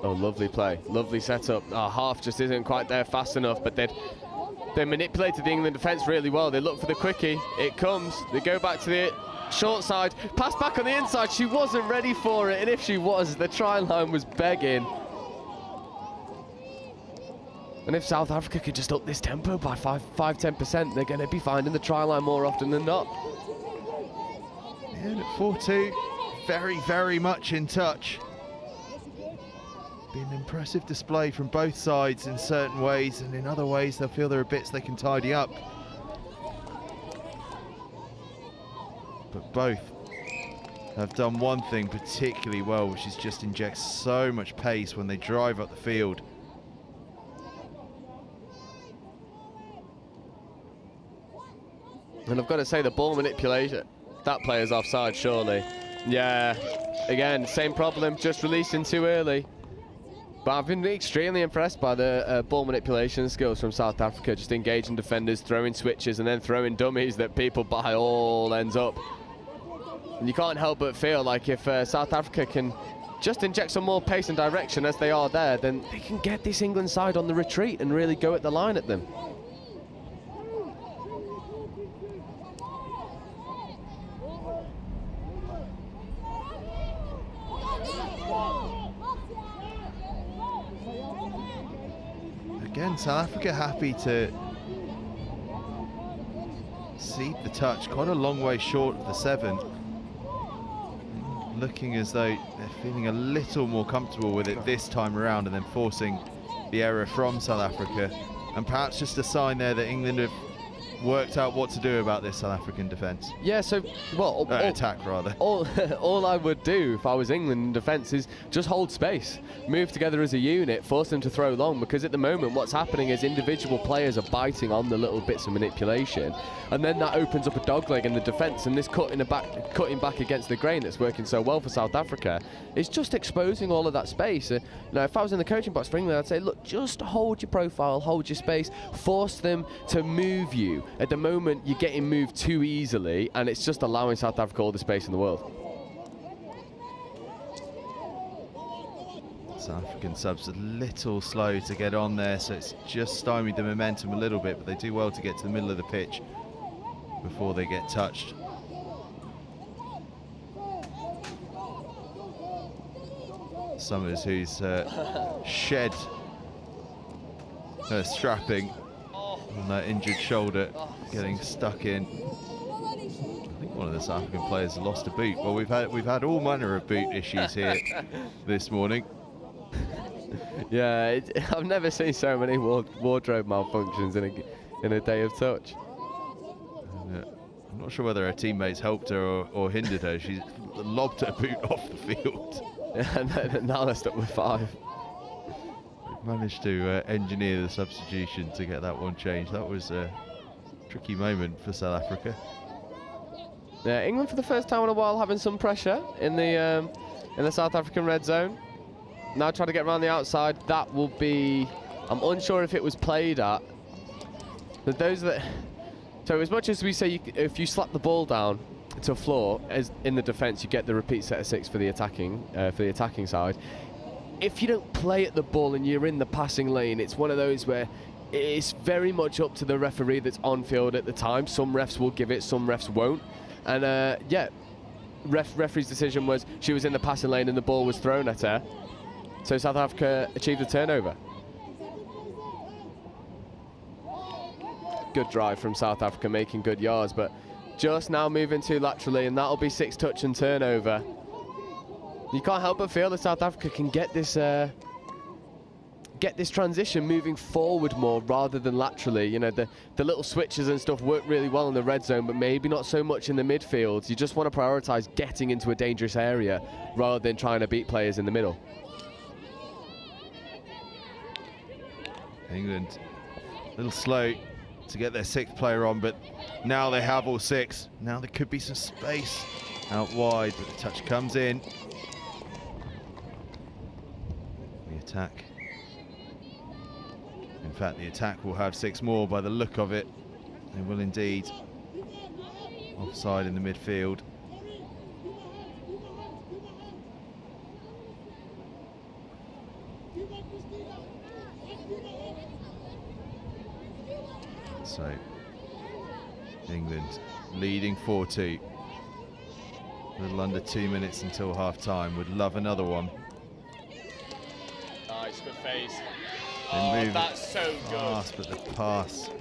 Oh, lovely play, lovely setup. Our half just isn't quite there fast enough, but they manipulated the England defence really well. They look for the quickie, it comes, they go back to the short side, pass back on the inside. She wasn't ready for it, and if she was, the try line was begging. And if South Africa could just up this tempo by 5-10%, they're going to be finding the try line more often than not. And at 4-2, very, very much in touch. Been an impressive display from both sides in certain ways, and in other ways they'll feel there are bits they can tidy up. But both have done one thing particularly well, which is just inject so much pace when they drive up the field. And I've got to say, the ball manipulation, that player's offside surely. Yeah, again, same problem, just releasing too early. But I've been extremely impressed by the ball manipulation skills from South Africa, just engaging defenders, throwing switches, and then throwing dummies that people buy, all ends up. And you can't help but feel like if South Africa can just inject some more pace and direction as they are there, then they can get this England side on the retreat and really go at the line at them. Again, South Africa happy to cede the touch, quite a long way short of the 7. Looking as though they're feeling a little more comfortable with it this time around, and then forcing the error from South Africa. and perhaps just a sign there that England have worked out what to do about this South African defence. Yeah, so, well... attack, rather. All I would do if I was England in defence is just hold space, move together as a unit, force them to throw long, because at the moment what's happening is individual players are biting on the little bits of manipulation, and then that opens up a dogleg in the defence, and this cutting back against the grain that's working so well for South Africa is just exposing all of that space. If I was in the coaching box for England, I'd say, look, just hold your profile, hold your space, force them to move you. At the moment, you're getting moved too easily, and it's just allowing South Africa all the space in the world. South African subs a little slow to get on there, so it's just stymied the momentum a little bit, but they do well to get to the middle of the pitch before they get touched. Summers, who's shed her strapping on that injured shoulder, getting stuck in. I think one of the South African players has lost a boot. Well, we've had all manner of boot issues here this morning. Yeah, I've never seen so many wardrobe malfunctions in a day of touch. I'm not sure whether her teammates helped her or hindered her. She's lobbed her boot off the field. And now they're stuck with 5. Managed to engineer the substitution to get that one changed. That was a tricky moment for South Africa. Yeah, England for the first time in a while having some pressure in the South African red zone. Now trying to get around the outside. That will be, I'm unsure if it was played at. But so as much as we say if you slap the ball down to a floor as in the defence, you get the repeat set of 6 for the attacking side. If you don't play at the ball and you're in the passing lane, it's one of those where it's very much up to the referee that's on field at the time. Some refs will give it, some refs won't. And yeah, referee's decision was she was in the passing lane and the ball was thrown at her. So South Africa achieved a turnover. Good drive from South Africa, making good yards, but just now moving too laterally, and that'll be 6 touch and turnover. You can't help but feel that South Africa can get this transition moving forward more rather than laterally. You know, the little switches and stuff work really well in the red zone, but maybe not so much in the midfield. You just want to prioritise getting into a dangerous area rather than trying to beat players in the middle. England a little slow to get their 6th player on, but now they have all 6. Now there could be some space out wide, but the touch comes in. The attack. In fact, the attack will have 6 more by the look of it. They will indeed. Offside in the midfield. So, England leading 4-2. A little under 2 minutes until half-time. Would love another one. Nice, good face. That's so good. But the pass.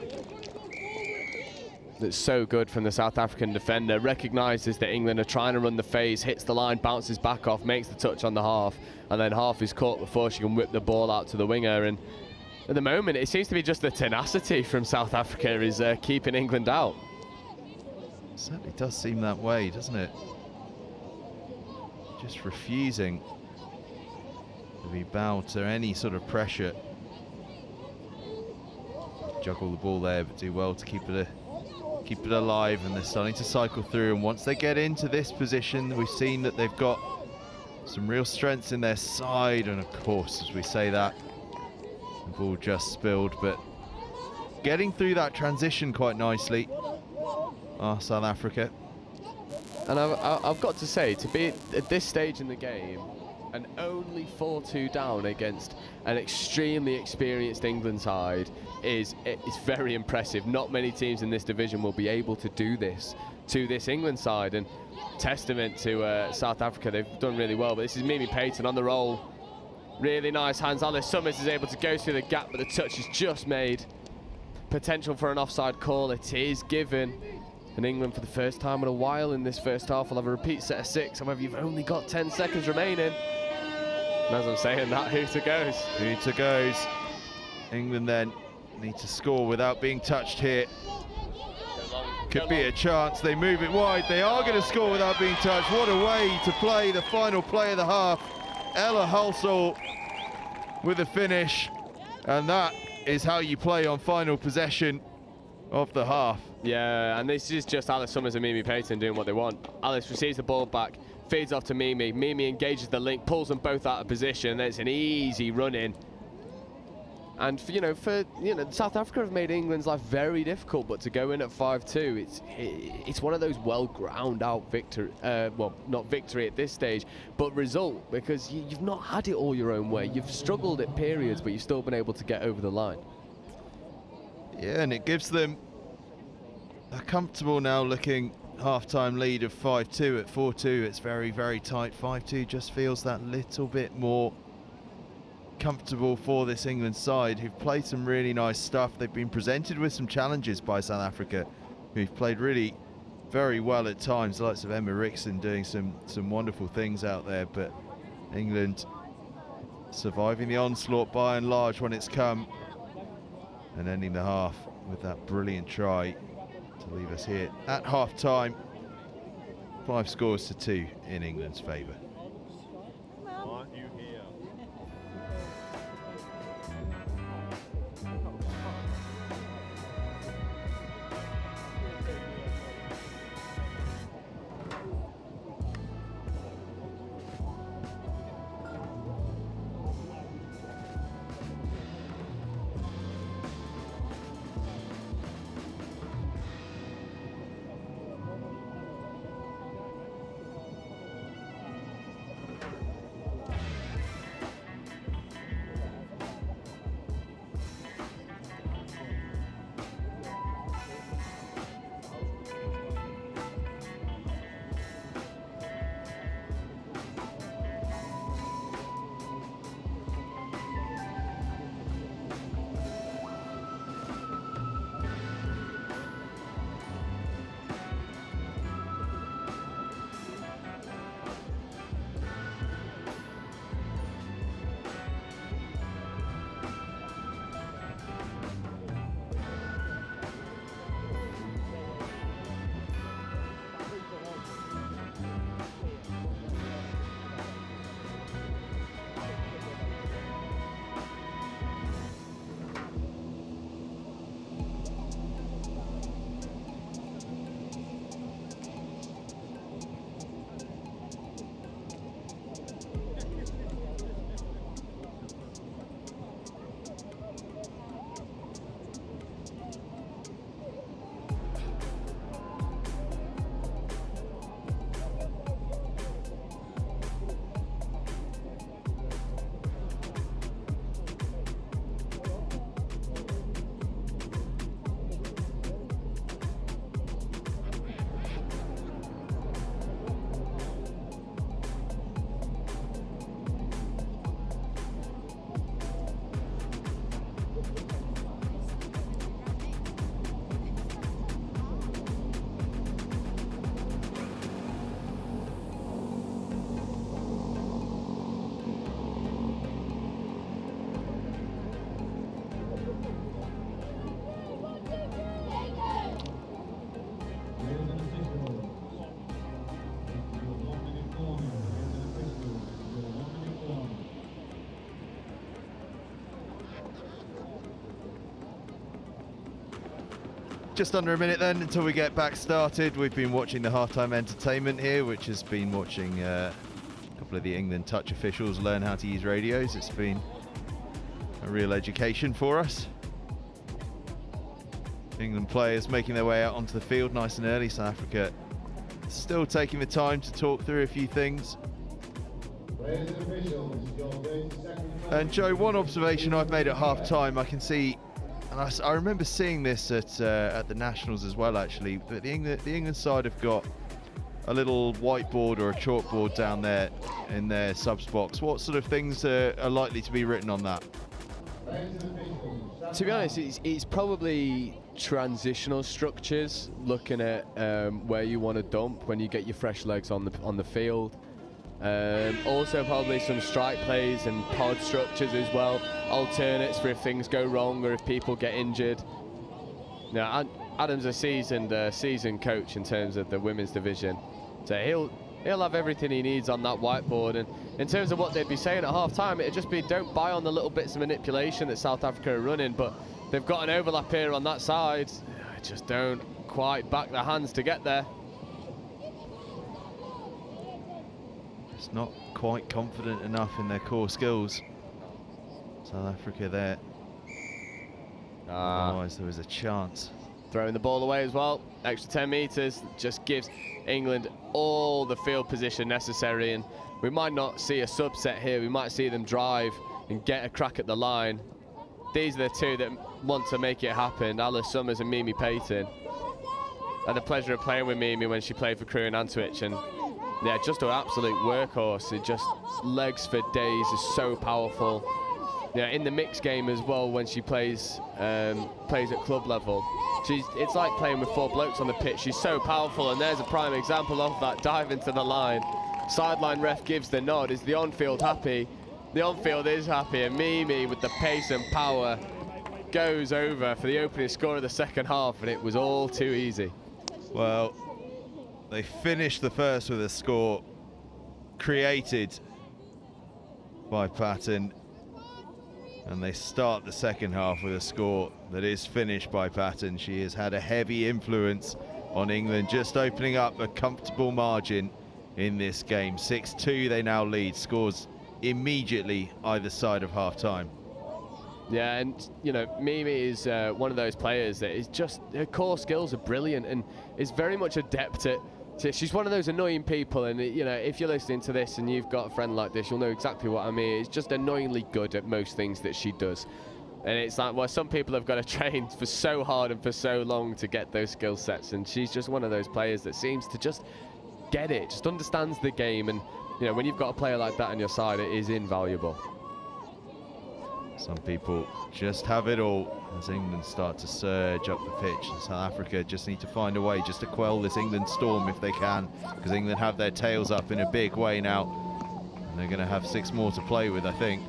That's so good from the South African defender. Recognises that England are trying to run the phase, hits the line, bounces back off, makes the touch on the half, and then half is caught before she can whip the ball out to the winger. And at the moment, it seems to be just the tenacity from South Africa is keeping England out. It certainly does seem that way, doesn't it? Just refusing to be bowed to any sort of pressure. Juggle the ball there, but do well to keep it alive, and they're starting to cycle through. And once they get into this position, we've seen that they've got some real strengths in their side. And of course, as we say that, the ball just spilled, but getting through that transition quite nicely are South Africa. And I've got to say, to be at this stage in the game and only 4-2 down against an extremely experienced England side it's very impressive. Not many teams in this division will be able to do this to this England side, and testament to South Africa. They've done really well, but this is Mimi Payton on the roll. Really nice hands. Alice Summers is able to go through the gap, but the touch is just made. Potential for an offside call. It is given. And England, for the first time in a while in this first half, will have a repeat set of 6. However, you've only got 10 seconds remaining. And as I'm saying that, hooter goes. Hooter goes. England then need to score without being touched here. Could be a chance. They move it wide. They are going to score without being touched. What a way to play the final play of the half. Ella Hulsall with a finish. And that is how you play on final possession of the half. Yeah, and this is just Alice Summers and Mimi Payton doing what they want. Alice receives the ball back, feeds off to Mimi. Mimi engages the link, pulls them both out of position. It's an easy run in. And South Africa have made England's life very difficult, but to go in at 5-2, it's one of those well ground out victory. Well, not victory at this stage, but result, because you've not had it all your own way. You've struggled at periods, but you've still been able to get over the line. Yeah, and it gives them a comfortable now looking half-time lead of 5-2 at 4-2. It's very, very tight. 5-2 just feels that little bit more comfortable for this England side, who've played some really nice stuff. They've been presented with some challenges by South Africa, who've played really very well at times. The likes of Emma Rickson doing some wonderful things out there, but England surviving the onslaught by and large when it's come, and ending the half with that brilliant try to leave us here at half-time. 5 scores to 2 in England's favour. Just under a minute then until we get back started. We've been watching the halftime entertainment here, which has been watching a couple of the England touch officials learn how to use radios. It's been a real education for us. England players making their way out onto the field nice and early. South Africa still taking the time to talk through a few things. And Joe, one observation I've made at half-time, I can see, and I remember seeing this at the Nationals as well, actually, but the England side have got a little whiteboard or a chalkboard down there in their subs box. What sort of things are likely to be written on that? To be honest, it's probably transitional structures, looking at where you want to dump when you get your fresh legs on the field. Also probably some strike plays and pod structures as well. alternates for if things go wrong or if people get injured. Now, Adam's a seasoned coach in terms of the women's division, so he'll have everything he needs on that whiteboard. And in terms of what they'd be saying at half-time, it'd just be don't buy on the little bits of manipulation that South Africa are running, but they've got an overlap here on that side. Just don't quite back their hands to get there. It's not quite confident enough in their core skills. South Africa there. Otherwise there was a chance. Throwing the ball away as well. Extra 10 metres just gives England all the field position necessary, and we might not see a subset here. We might see them drive and get a crack at the line. These are the two that want to make it happen, Alice Summers and Mimi Payton. I had the pleasure of playing with Mimi when she played for Crewe and Antwich, and yeah, just an absolute workhorse. It just legs for days, is so powerful. Yeah, in the mixed game as well, when she plays at club level, it's like playing with 4 blokes on the pitch. She's so powerful, and there's a prime example of that dive into the line. Sideline ref gives the nod. Is the on-field happy? The on-field is happy, and Mimi with the pace and power goes over for the opening score of the second half, and it was all too easy. Well, they finished the first with a score created by Patton, and they start the second half with a score that is finished by Patton. She has had a heavy influence on England, just opening up a comfortable margin in this game. 6-2 they now lead, scores immediately either side of half-time. Yeah, and you know, Mimi is one of those players that is just, her core skills are brilliant and is very much adept at, she's one of those annoying people, and you know, if you're listening to this and you've got a friend like this, you'll know exactly what I mean. It's just annoyingly good at most things that she does. And it's like, well, some people have got to train for so hard and for so long to get those skill sets, and she's just one of those players that seems to just get it, just understands the game, and you know, when you've got a player like that on your side, it is invaluable. Some people just have it all as England start to surge up the pitch, and South Africa just need to find a way just to quell this England storm if they can, because England have their tails up in a big way now, and they're going to have 6 more to play with, I think.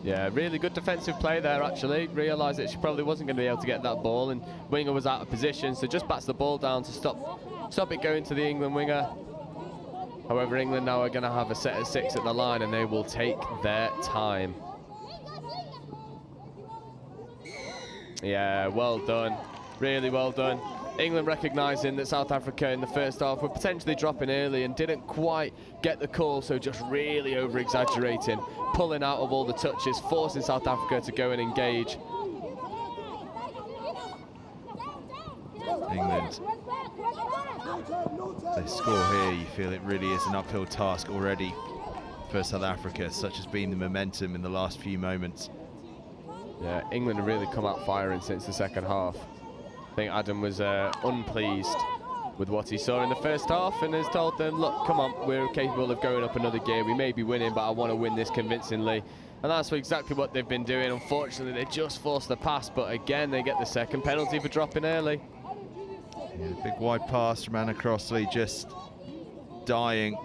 Yeah, really good defensive play there, actually. Realised that she probably wasn't going to be able to get that ball, and winger was out of position, so just bats the ball down to stop it going to the England winger. However, England now are going to have a set of 6 at the line, and they will take their time. Yeah, well done. Really well done. England recognising that South Africa in the first half were potentially dropping early and didn't quite get the call, so just really over-exaggerating, pulling out of all the touches, forcing South Africa to go and engage. England, they score here, you feel it really is an uphill task already for South Africa, such has been the momentum in the last few moments. Yeah, England have really come out firing since the second half. I think Adam was unpleased with what he saw in the first half and has told them, look, come on, we're capable of going up another game. We may be winning, but I want to win this convincingly. And that's exactly what they've been doing. Unfortunately, they just forced the pass, but again, they get the second penalty for dropping early. Yeah, big wide pass from Anna Crossley, just dying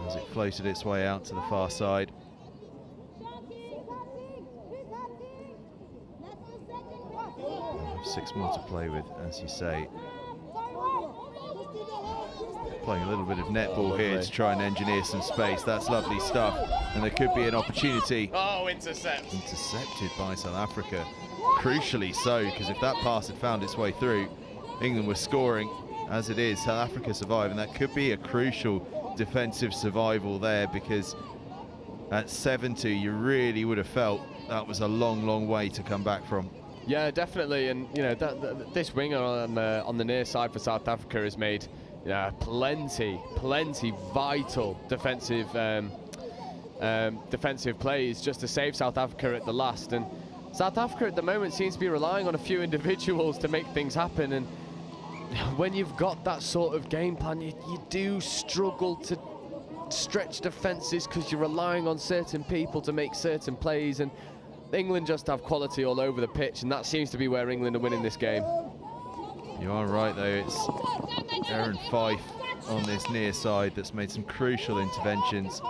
as it floated its way out to the far side. 6 more to play with, as you say. Playing a little bit of netball here to try and engineer some space. That's lovely stuff, and there could be an opportunity. Oh, intercept. Intercepted by South Africa. Crucially so, because if that pass had found its way through, England was scoring. As it is, South Africa survive, and that could be a crucial defensive survival there, because at 7-2 you really would have felt that was a long way to come back from. Yeah, definitely, and you know this winger on the near side for South Africa has made plenty vital defensive plays just to save South Africa at the last. And South Africa at the moment seems to be relying on a few individuals to make things happen. And when you've got that sort of game plan, you do struggle to stretch defences because you're relying on certain people to make certain plays. And England just have quality all over the pitch, and that seems to be where England are winning this game. You are right, though. It's Aaron Fife on this near side that's made some crucial interventions.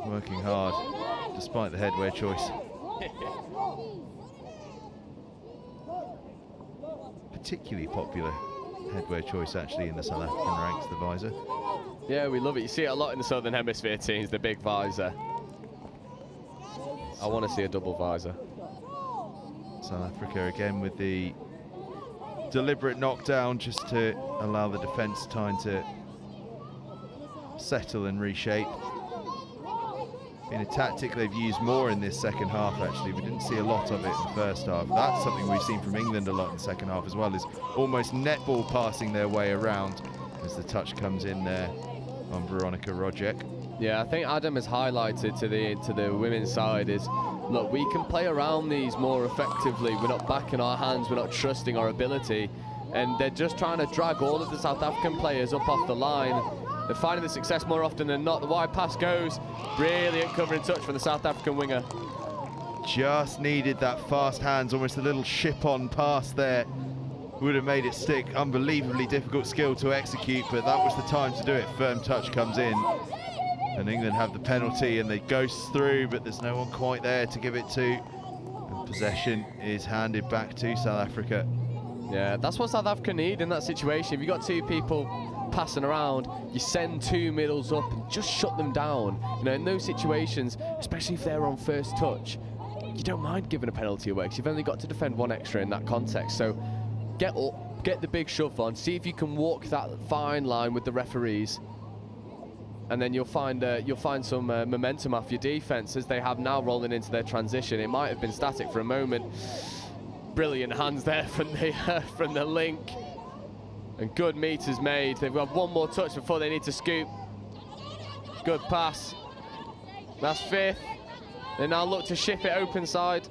Working hard despite the headwear choice. Particularly popular headwear choice actually in the South African ranks, the visor. Yeah, we love it. You see it a lot in the Southern Hemisphere teams, the big visor. I want to see a double visor. South Africa again with the deliberate knockdown just to allow the defence time to settle and reshape. Been a tactic they've used more in this second half actually. We didn't see a lot of it in the first half. That's something we've seen from England a lot in the second half as well, is almost netball passing their way around as the touch comes in there on Veronica Rojek. Yeah, I think Adam has highlighted to the women's side is, look, we can play around these more effectively. We're not backing our hands, we're not trusting our ability, and they're just trying to drag all of the South African players up off the line. They're finding the success more often than not. The wide pass goes. Brilliant covering touch from the South African winger. Just needed that fast hands, almost a little ship-on pass there. Would have made it stick. Unbelievably difficult skill to execute, but that was the time to do it. Firm touch comes in. And England have the penalty and they ghost through, but there's no one quite there to give it to. And possession is handed back to South Africa. Yeah, that's what South Africa need in that situation. If you've got two people passing around, you send two middles up and just shut them down. You know, in those situations, especially if they're on first touch, you don't mind giving a penalty away because you've only got to defend one extra in that context. So get up, get the big shove on, see if you can walk that fine line with the referees, and then you'll find some momentum off your defense as they have now rolling into their transition. It might have been static for a moment. Brilliant hands there from the link. And good meters made. They've got one more touch before they need to scoop. Good pass. That's fifth. They now look to ship it open side.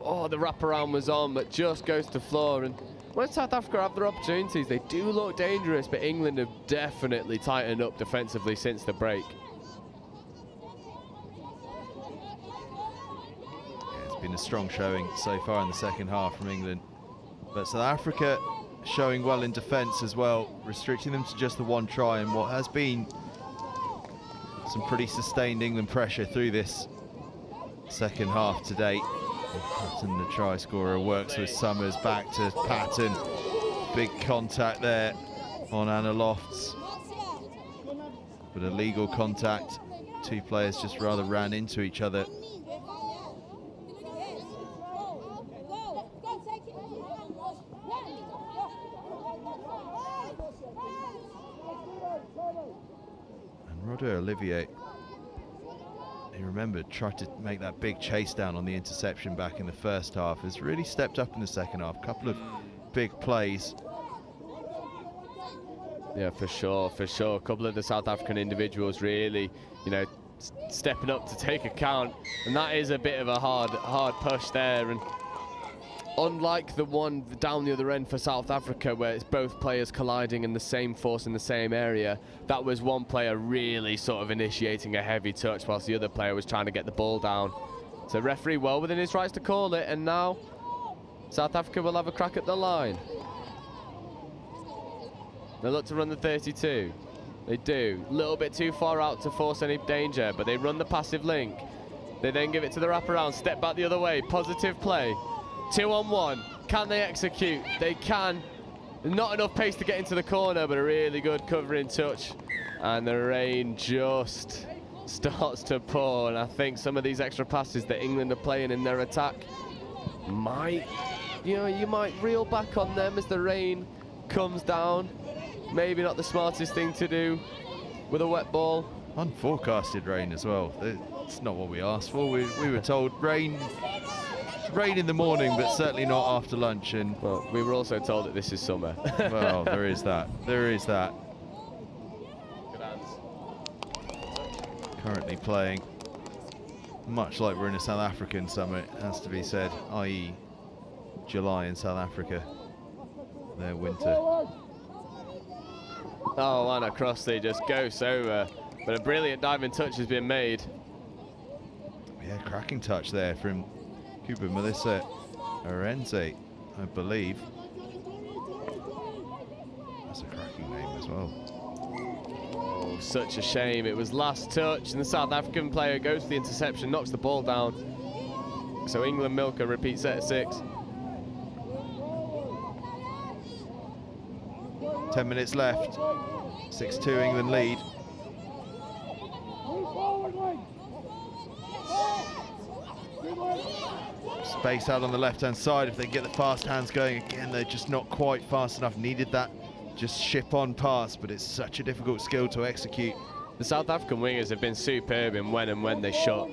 Oh, the wraparound was on, but just goes to floor. And when South Africa have their opportunities, they do look dangerous, but England have definitely tightened up defensively since the break. Yeah, it's been a strong showing so far in the second half from England. But South Africa showing well in defence as well, restricting them to just the one try and what has been some pretty sustained England pressure through this second half to date. Patton, the try scorer, works with Summers, back to Patton. Big contact there on Anna Lofts. But a legal contact. Two players just rather ran into each other. Rodder Olivier, who remembered tried to make that big chase down on the interception back in the first half, has really stepped up in the second half. A couple of big plays. Yeah, for sure, for sure. A couple of the South African individuals really, you know, stepping up to take account, and that is a bit of a hard push there. And unlike the one down the other end for South Africa, where it's both players colliding in the same force in the same area, that was one player really sort of initiating a heavy touch whilst the other player was trying to get the ball down. So referee well within his rights to call it, and now South Africa will have a crack at the line. They look to run the 32. They do. A little bit too far out to force any danger, but they run the passive link. They then give it to the wraparound, step back the other way, positive play. 2-on-1, can they execute? They can. Not enough pace to get into the corner, but a really good covering touch. And the rain just starts to pour, and I think some of these extra passes that England are playing in their attack might, you know, you might reel back on them as the rain comes down. Maybe not the smartest thing to do with a wet ball. Unforecasted rain as well. It's not what we asked for. We were told rain in the morning, but certainly not after lunch. And well, we were also told that this is summer. Well, there is that. There is that. Good hands. Currently playing much like we're in a South African summer, it has to be said, i.e. July in South Africa. Their winter. Oh, Anna Crossley just goes over, but a brilliant diving touch has been made. Yeah, cracking touch there from Cuba Melissa Arenze, I believe. That's a cracking name as well. Oh, such a shame. It was last touch, and the South African player goes for the interception, knocks the ball down. So England milk a repeat set at 6. 10 minutes left. 6-2 England lead. Space out on the left-hand side. If they get the fast hands going again, they're just not quite fast enough. Needed that just ship on pass, but it's such a difficult skill to execute. The South African wingers have been superb in when they shot.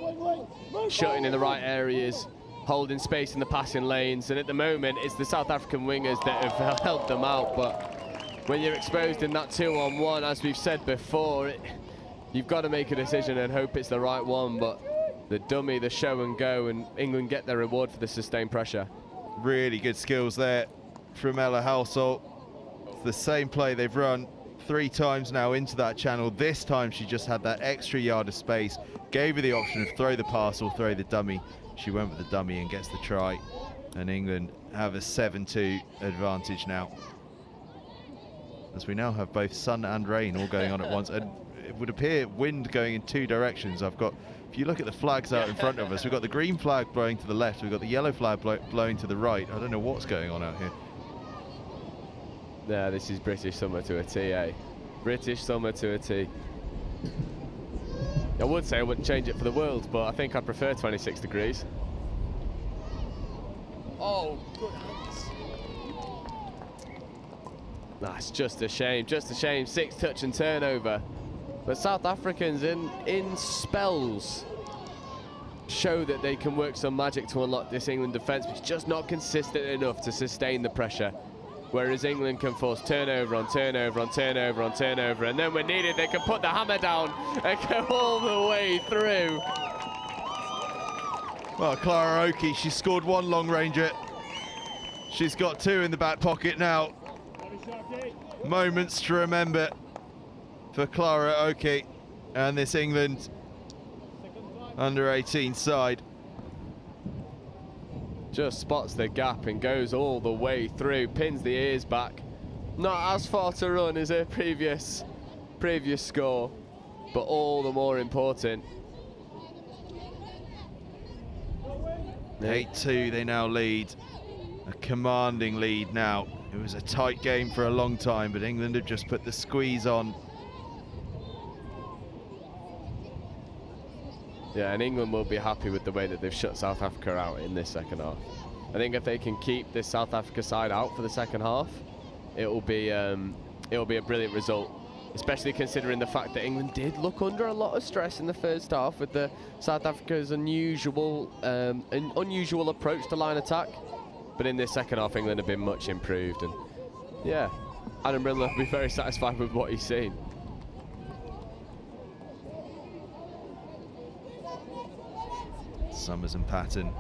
Shooting in the right areas, holding space in the passing lanes, and at the moment it's the South African wingers that have held them out. But when you're exposed in that 2-on-1, as we've said before, you've got to make a decision and hope it's the right one. But the dummy, the show and go, and England get their reward for the sustained pressure. Really good skills there from Ella Halsall. It's the same play they've run 3 times now into that channel. This time she just had that extra yard of space, gave her the option of throw the pass or throw the dummy. She went with the dummy and gets the try, and England have a 7-2 advantage now, as we now have both sun and rain all going on at once, and it would appear wind going in 2 directions. If you look at the flags out in front of us, we've got the green flag blowing to the left, we've got the yellow flag blowing to the right. I don't know what's going on out here. Yeah, this is British summer to a T, eh? British summer to a T. I would say I wouldn't change it for the world, but I think I prefer 26 degrees. Oh, good hands. That's just a shame, just a shame. 6 touch and turnover. But South Africans in spells show that they can work some magic to unlock this England defence, but it's just not consistent enough to sustain the pressure. Whereas England can force turnover on turnover on turnover on turnover, and then when needed they can put the hammer down and go all the way through. Well, Clara Oki, she scored 1 long ranger. She's got 2 in the back pocket now. Moments to remember for Clara Oki and this England under-18 side. Just spots the gap and goes all the way through, pins the ears back. Not as far to run as her previous score, but all the more important. 8-2 they now lead, a commanding lead now. It was a tight game for a long time, but England have just put the squeeze on. Yeah, and England will be happy with the way that they've shut South Africa out in this second half. I think if they can keep this South Africa side out for the second half, it'll be a brilliant result, especially considering the fact that England did look under a lot of stress in the first half with the South Africa's unusual approach to line attack. But in this second half, England have been much improved, and yeah, Adam Brindler will be very satisfied with what he's seen. Summers and Patton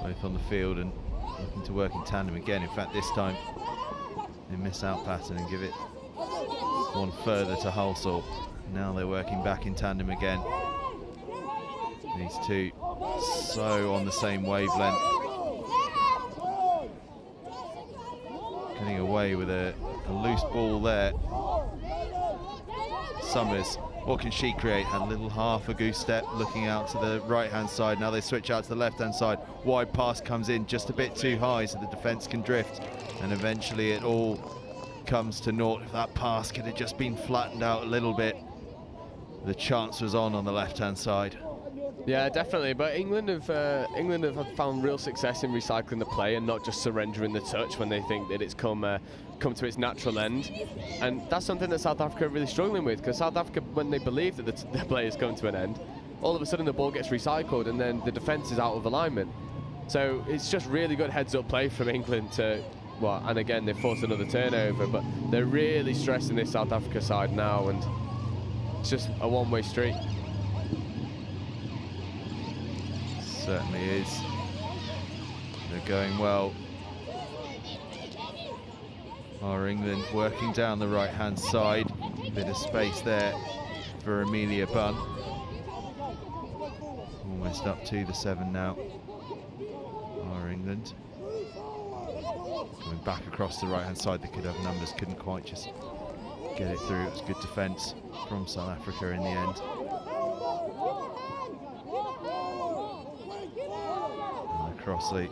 both on the field and looking to work in tandem again. In fact, this time they miss out Patton and give it 1 further to Halsall. Now they're working back in tandem again. These two so on the same wavelength. Getting away with a loose ball there. Summers, what can she create? A little half a goose step looking out to the right-hand side. Now they switch out to the left-hand side. Wide pass comes in just a bit too high so the defence can drift. And eventually it all comes to naught. If that pass could have just been flattened out a little bit, the chance was on the left-hand side. Yeah, definitely. But England have found real success in recycling the play and not just surrendering the touch when they think that it's come to its natural end. And that's something that South Africa are really struggling with, because South Africa, when they believe that the play has come to an end, all of a sudden the ball gets recycled and then the defence is out of alignment. So it's just really good heads-up play from England to, well, and again they've forced another turnover, but they're really stressing this South Africa side now, and it's just a one-way street. Certainly is. They're going well. Are England working down the right-hand side. Bit of space there for Amelia Bunn. Almost up to the 7 now. Are England. Coming back across the right-hand side, they could have numbers, couldn't quite just get it through. It was good defence from South Africa in the end. And Crossley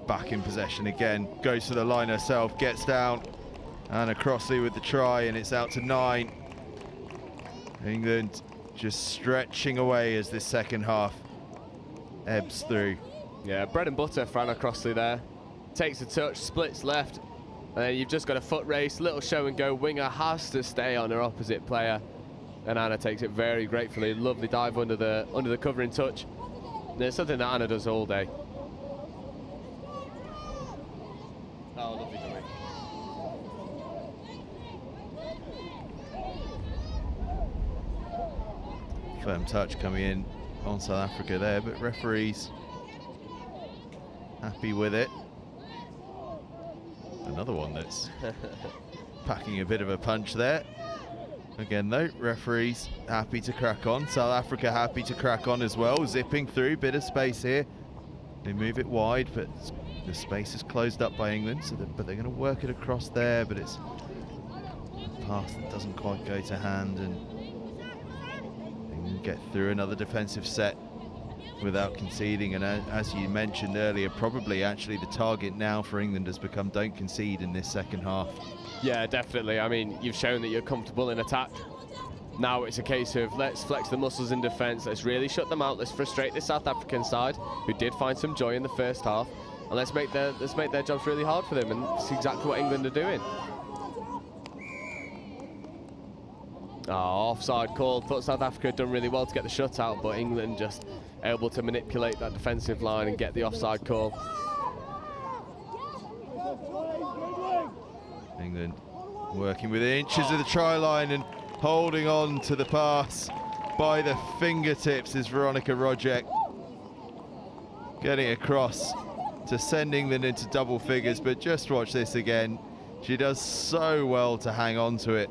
back in possession again, goes to the line herself, gets down. Anna Crossley with the try, and it's out to 9. England just stretching away as this second half ebbs through. Yeah, bread and butter for Anna Crossley there. Takes a touch, splits left, and then you've just got a foot race, little show and go. Winger has to stay on her opposite player, and Anna takes it very gratefully. Lovely dive under the covering touch. And it's something that Anna does all day. Oh, lovely dummy. Firm touch coming in on South Africa there, but referees happy with it. Another one that's packing a bit of a punch there. Again though, referees happy to crack on. South Africa happy to crack on as well, zipping through, bit of space here. They move it wide, but the space is closed up by England, so but they're going to work it across there, but it's a pass that doesn't quite go to hand, and they can get through another defensive set without conceding. And as you mentioned earlier, probably actually the target now for England has become don't concede in this second half. Yeah, definitely. I mean, you've shown that you're comfortable in attack. Now it's a case of let's flex the muscles in defence, let's really shut them out, let's frustrate the South African side, who did find some joy in the first half, and let's make their jobs really hard for them, and that's exactly what England are doing. Offside call. Thought South Africa had done really well to get the shutout, but England just able to manipulate that defensive line and get the offside call. England working within inches of the try line and holding on to the pass by the fingertips is Veronica Rojek. Getting across to send England into double figures, but just watch this again. She does so well to hang on to it.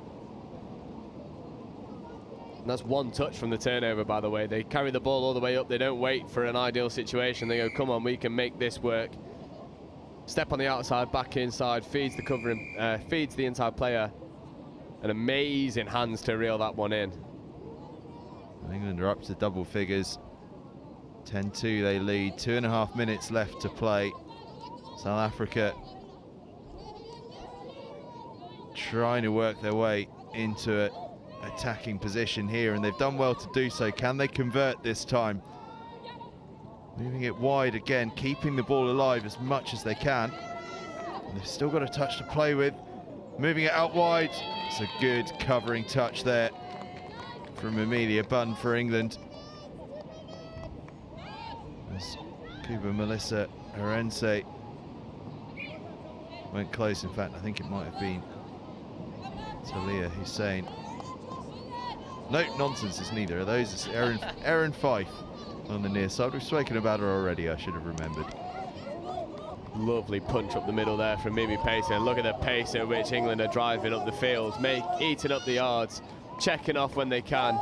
And that's one touch from the turnover, by the way. They carry the ball all the way up. They don't wait for an ideal situation. They go, come on, we can make this work. Step on the outside, back inside, feeds the covering, feeds the inside player. And amazing hands to reel that one in. England are up to double figures. 10-2 they lead, 2.5 minutes left to play. South Africa trying to work their way into an attacking position here, and they've done well to do so. Can they convert this time? Moving it wide again, keeping the ball alive as much as they can. And they've still got a touch to play with. Moving it out wide. It's a good covering touch there from Amelia Bunn for England. As Cuba Melissa Arense went close. In fact, I think it might have been Talia Hussein. No, nonsense, it's neither of those. It's Erin Fife on the near side. We've spoken about her already, I should have remembered. Lovely punch up the middle there from Mimi Payson. And look at the pace at which England are driving up the field, eating up the yards, checking off when they can.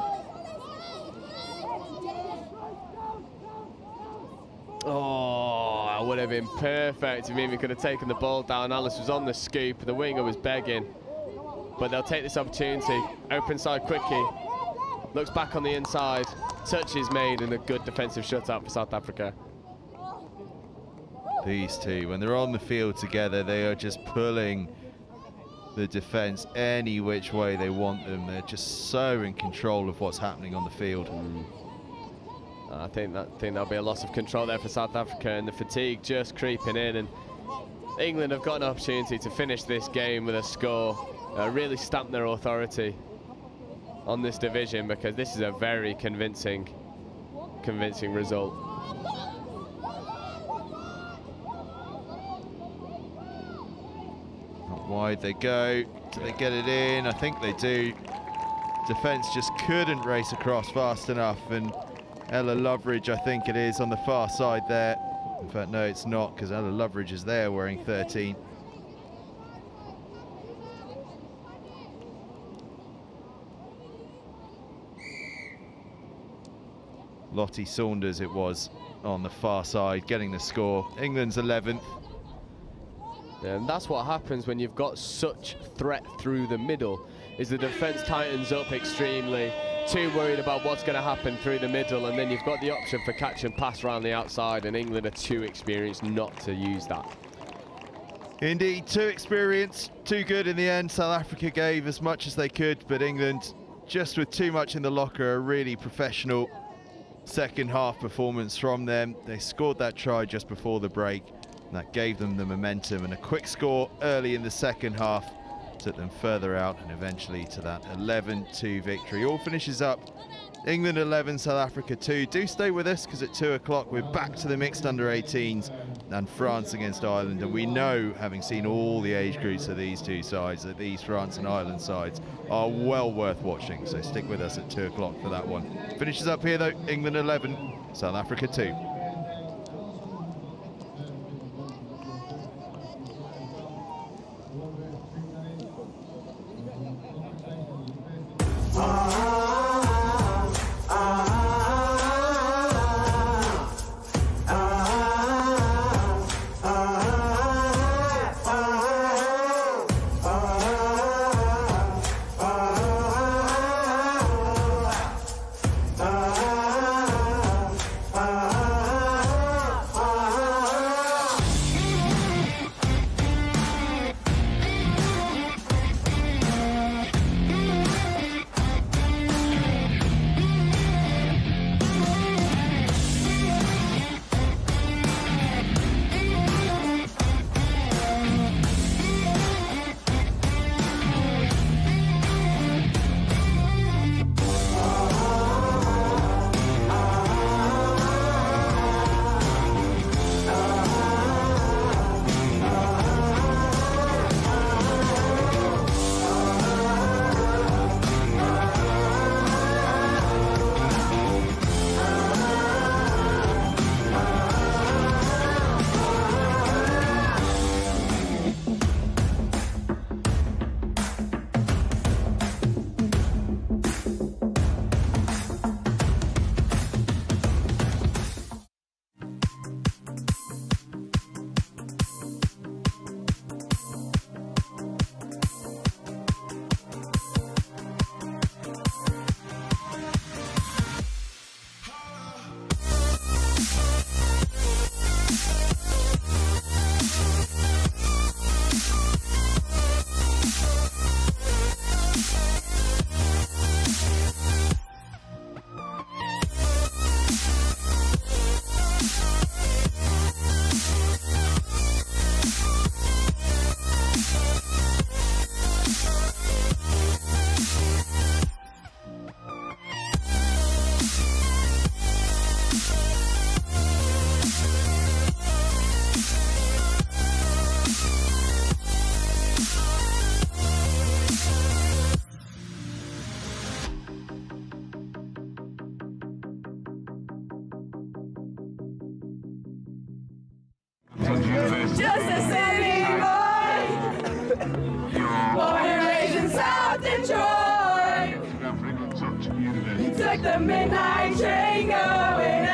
Oh, it would have been perfect if Mimi could have taken the ball down. Alice was on the scoop, the winger was begging. But they'll take this opportunity. Open side quickie. Looks back on the inside. Touch is made, and a good defensive shutout for South Africa. These two, when they're on the field together, they are just pulling the defence any which way they want them. They're just so in control of what's happening on the field. I think there'll be a loss of control there for South Africa, and the fatigue just creeping in. And England have got an opportunity to finish this game with a score, really stamp their authority on this division, because this is a very convincing result. Not wide they go. Do they get it in? I think they do. Defence just couldn't race across fast enough, and Ella Loveridge, I think it is, on the far side there. In fact, no, it's not, because Ella Loveridge is there wearing 13. Lottie Saunders it was on the far side, getting the score. England's 11th. And that's what happens when you've got such threat through the middle, is the defence tightens up extremely, too worried about what's going to happen through the middle, and then you've got the option for catch and pass around the outside, and England are too experienced not to use that. Indeed, too experienced, too good in the end. South Africa gave as much as they could, but England, just with too much in the locker, a really professional second half performance from them. They scored that try just before the break, and that gave them the momentum, and a quick score early in the second half took them further out and eventually to that 11-2 victory. All finishes up England 11, South Africa 2. Do stay with us, because at 2 o'clock we're back to the mixed under-18s and France against Ireland, and we know, having seen all the age groups of these two sides, that these France and Ireland sides are well worth watching, so stick with us at 2 o'clock for that one. Finishes up here though, England 11, South Africa 2. Just a city boy, born and raised in South Detroit. Took the midnight train going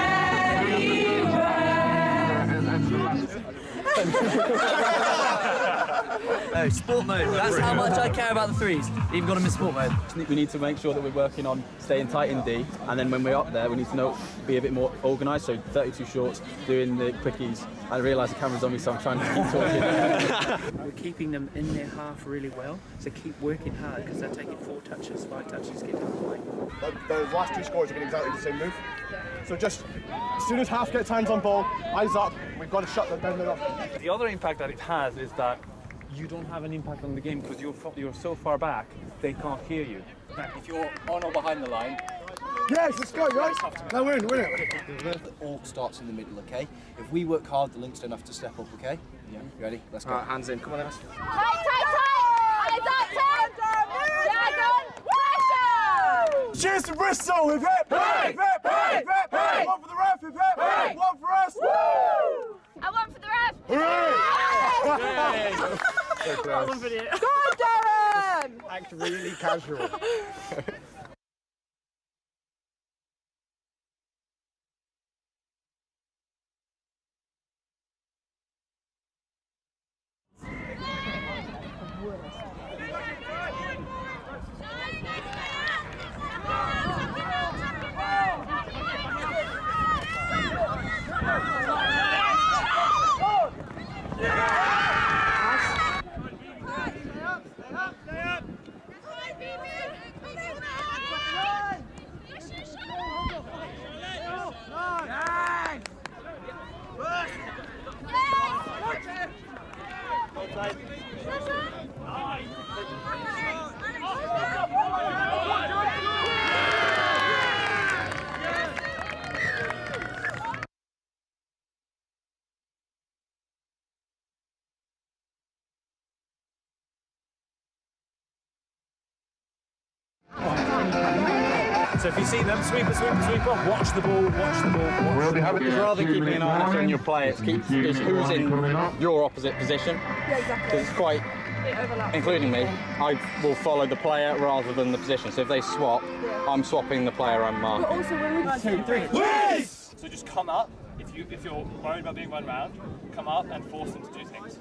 Oh, sport mode. That's how much I care about the threes. Even got them in sport mode. We need to make sure that we're working on staying tight in D, and then when we're up there, we need to be a bit more organised. So 32 shorts, doing the quickies. I realise the camera's on me, so I'm trying to keep talking. We're keeping them in their half really well, so keep working hard because they're taking 4 touches, 5 touches to get to the play. The last 2 scores are getting exactly the same move. So just as soon as half gets hands on ball, eyes up, we've got to shut them down there. The other impact that it has is that you don't have an impact on the game because you're so far back, they can't hear you. If you're on or behind the line, yes, let's go, guys. Now win it. It all starts in the middle, okay? If we work hard, the links don't have to step up, okay? Yeah. Ready? Let's go. All right, hands in. Come on, Ems. tight, eyes up, pressure! Cheers to Bristol! Hip hip! Hip hip! Hip hip! Hip! One for the ref! Hip hip! Hip! One for us! Woo! And one for the ref! Hooray! Well done, video. Go, Darren! Act really casual. So if you see them, sweeper, sweeper, sweeper, watch the ball, watch the ball, watch the ball. It's rather than keeping an eye on your play, it's who's in your opposite position. Yeah, exactly. Because it's quite, including me, I will follow the player rather than the position. So if they swap, I'm swapping the player I'm marking. But also when we 2, 3. Whiz! So just come up. If you're worried about being run round, come up and force them to do things.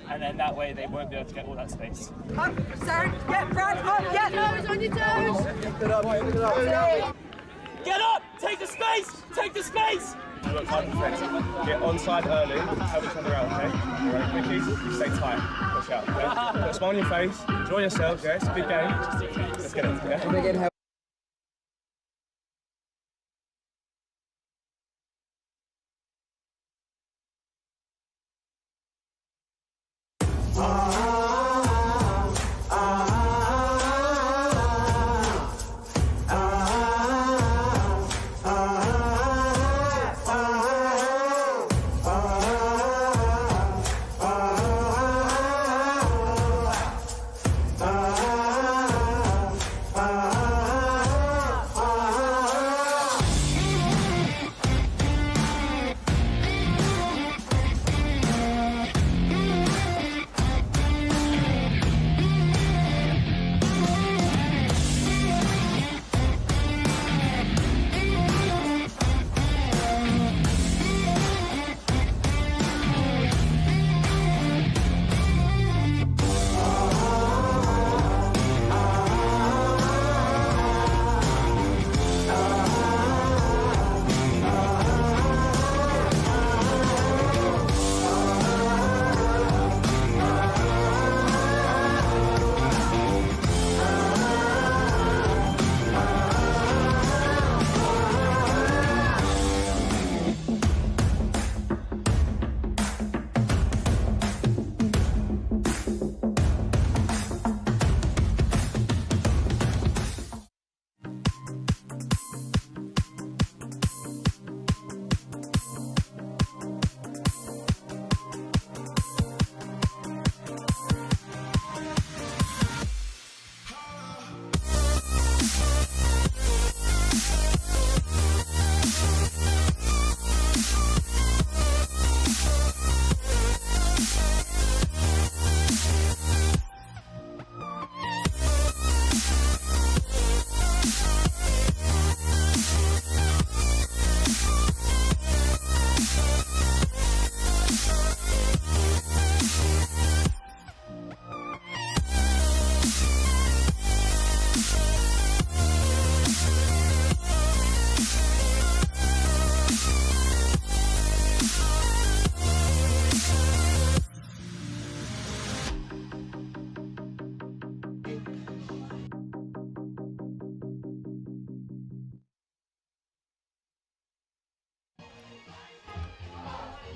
And then that way they won't be able to get all that space. Up, Sarah, get Brad, up, get nose on your toes. Get up! Take the space! Take the space! You work hard defence. Get onside early, help each other out, okay? Alright, quickies, you stay tight. Push out, okay? Put a smile on your face, enjoy yourselves, yeah? It's a big game. Let's get it, yeah?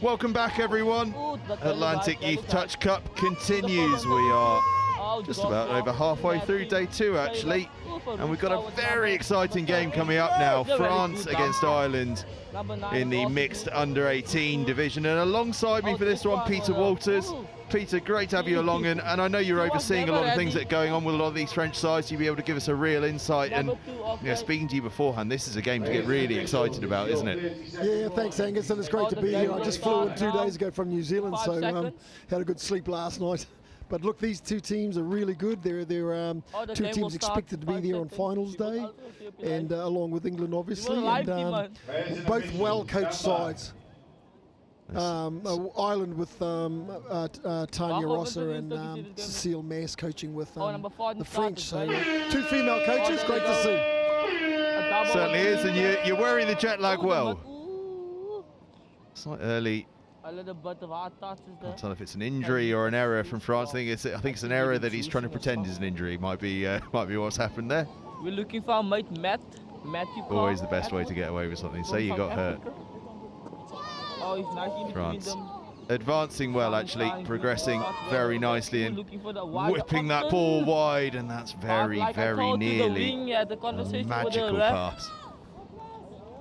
Welcome back, everyone. Atlantic Youth Touch Cup continues. We are just about over halfway through day 2, actually. And we've got a very exciting game coming up now. France against Ireland in the mixed under-18 division. And alongside me for this one, Peter Walters. Peter, great to have you along, and I know you're overseeing a lot of things that are going on with a lot of these French sides. You'll be able to give us a real insight. And speaking to you beforehand, this is a game to get really excited about, isn't it? Yeah, thanks, Angus, and it's great to be here. I just flew in 2 days ago from New Zealand, so had a good sleep last night. But look, these two teams are really good. They're two teams expected to be there on finals day, and along with England, obviously, and both well-coached sides. Ireland with Tanya Rosser and Cecile Mass coaching with the French. So 2 female coaches, great to see. Certainly is, and you're wearing the jet lag well. Slight early. I can't tell if it's an injury or an error from France. I think it's an error that he's trying to pretend is an injury. Might be what's happened there. We're looking for our mate Matthew. Always the best way to get away with something. Say you got hurt. Oh, he's nice. France advancing well, actually, progressing very nicely and whipping that ball wide, and that's very, very nearly a magical pass.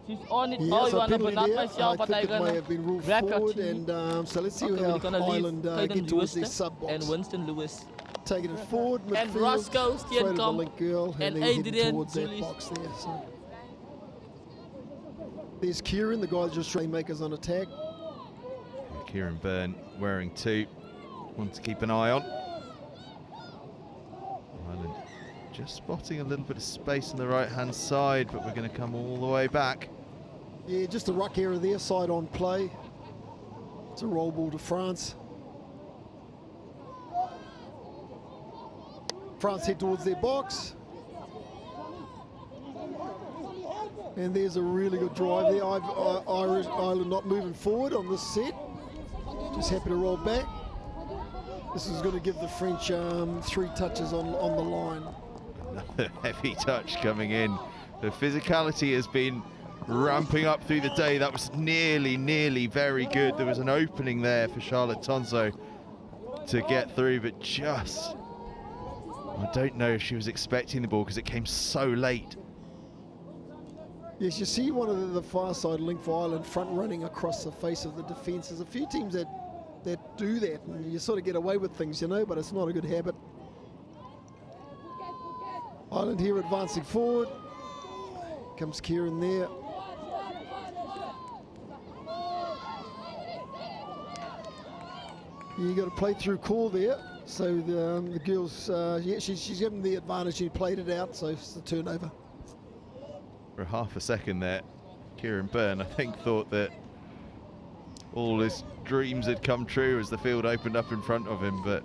She's on it. Yes, Oh, you want to penalty not there. myself, I but I think it may have been ruled forward, and so let's see how Ireland get towards their sub-box. And Winston Lewis. Taking it forward, midfield, and Roscoe Steenkamp, girl, and then heading Adrian towards that box there. So. There's Kieran, the guy that just makers on attack. Kieran Byrne wearing 2. One to keep an eye on. Ireland just spotting a little bit of space on the right-hand side, but we're going to come all the way back. Yeah, just a ruck error there, side on play. It's a roll ball to France. France head towards their box. And there's a really good drive there. Ireland not moving forward on this set. Just happy to roll back. This is going to give the French 3 touches on the line. Another heavy touch coming in. The physicality has been ramping up through the day. That was nearly very good. There was an opening there for Charlotte Tonzo to get through, but just, I don't know if she was expecting the ball because it came so late. Yes, you see one of the far side link for Ireland front running across the face of the defence. There's a few teams that do that, and you sort of get away with things, you know, but it's not a good habit. Ireland here advancing forward. Comes Kieran there. You got a play through call there. So the girls, yeah, she's given the advantage. She played it out, so it's the turnover. For half a second there, Kieran Byrne, I think, thought that all his dreams had come true as the field opened up in front of him, but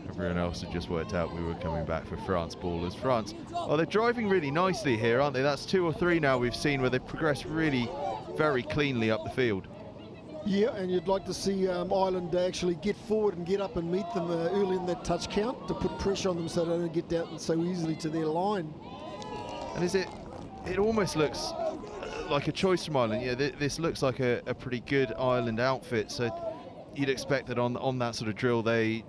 everyone else had just worked out we were coming back for France ballers. France, oh, they're driving really nicely here, aren't they? That's 2 or 3 now we've seen where they've progressed really very cleanly up the field. Yeah, and you'd like to see Ireland actually get forward and get up and meet them early in that touch count to put pressure on them so they don't get down so easily to their line. And is it almost looks like a choice from Ireland. Yeah, this looks like a pretty good Ireland outfit, so you'd expect that on that sort of drill they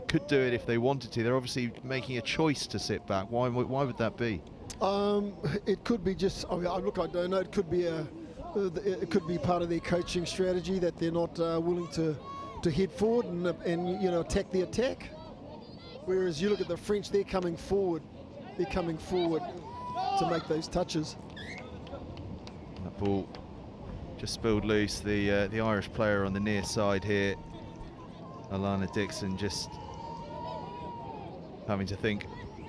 could do it if they wanted to. They're obviously making a choice to sit back. Why would that be? It could be just, I mean, look, I don't know, it could be it could be part of their coaching strategy that they're not willing to head forward and you know, attack the attack. Whereas you look at the French, they're coming forward to make those touches. That ball just spilled loose. The Irish player on the near side here, Alana Dixon, just having to think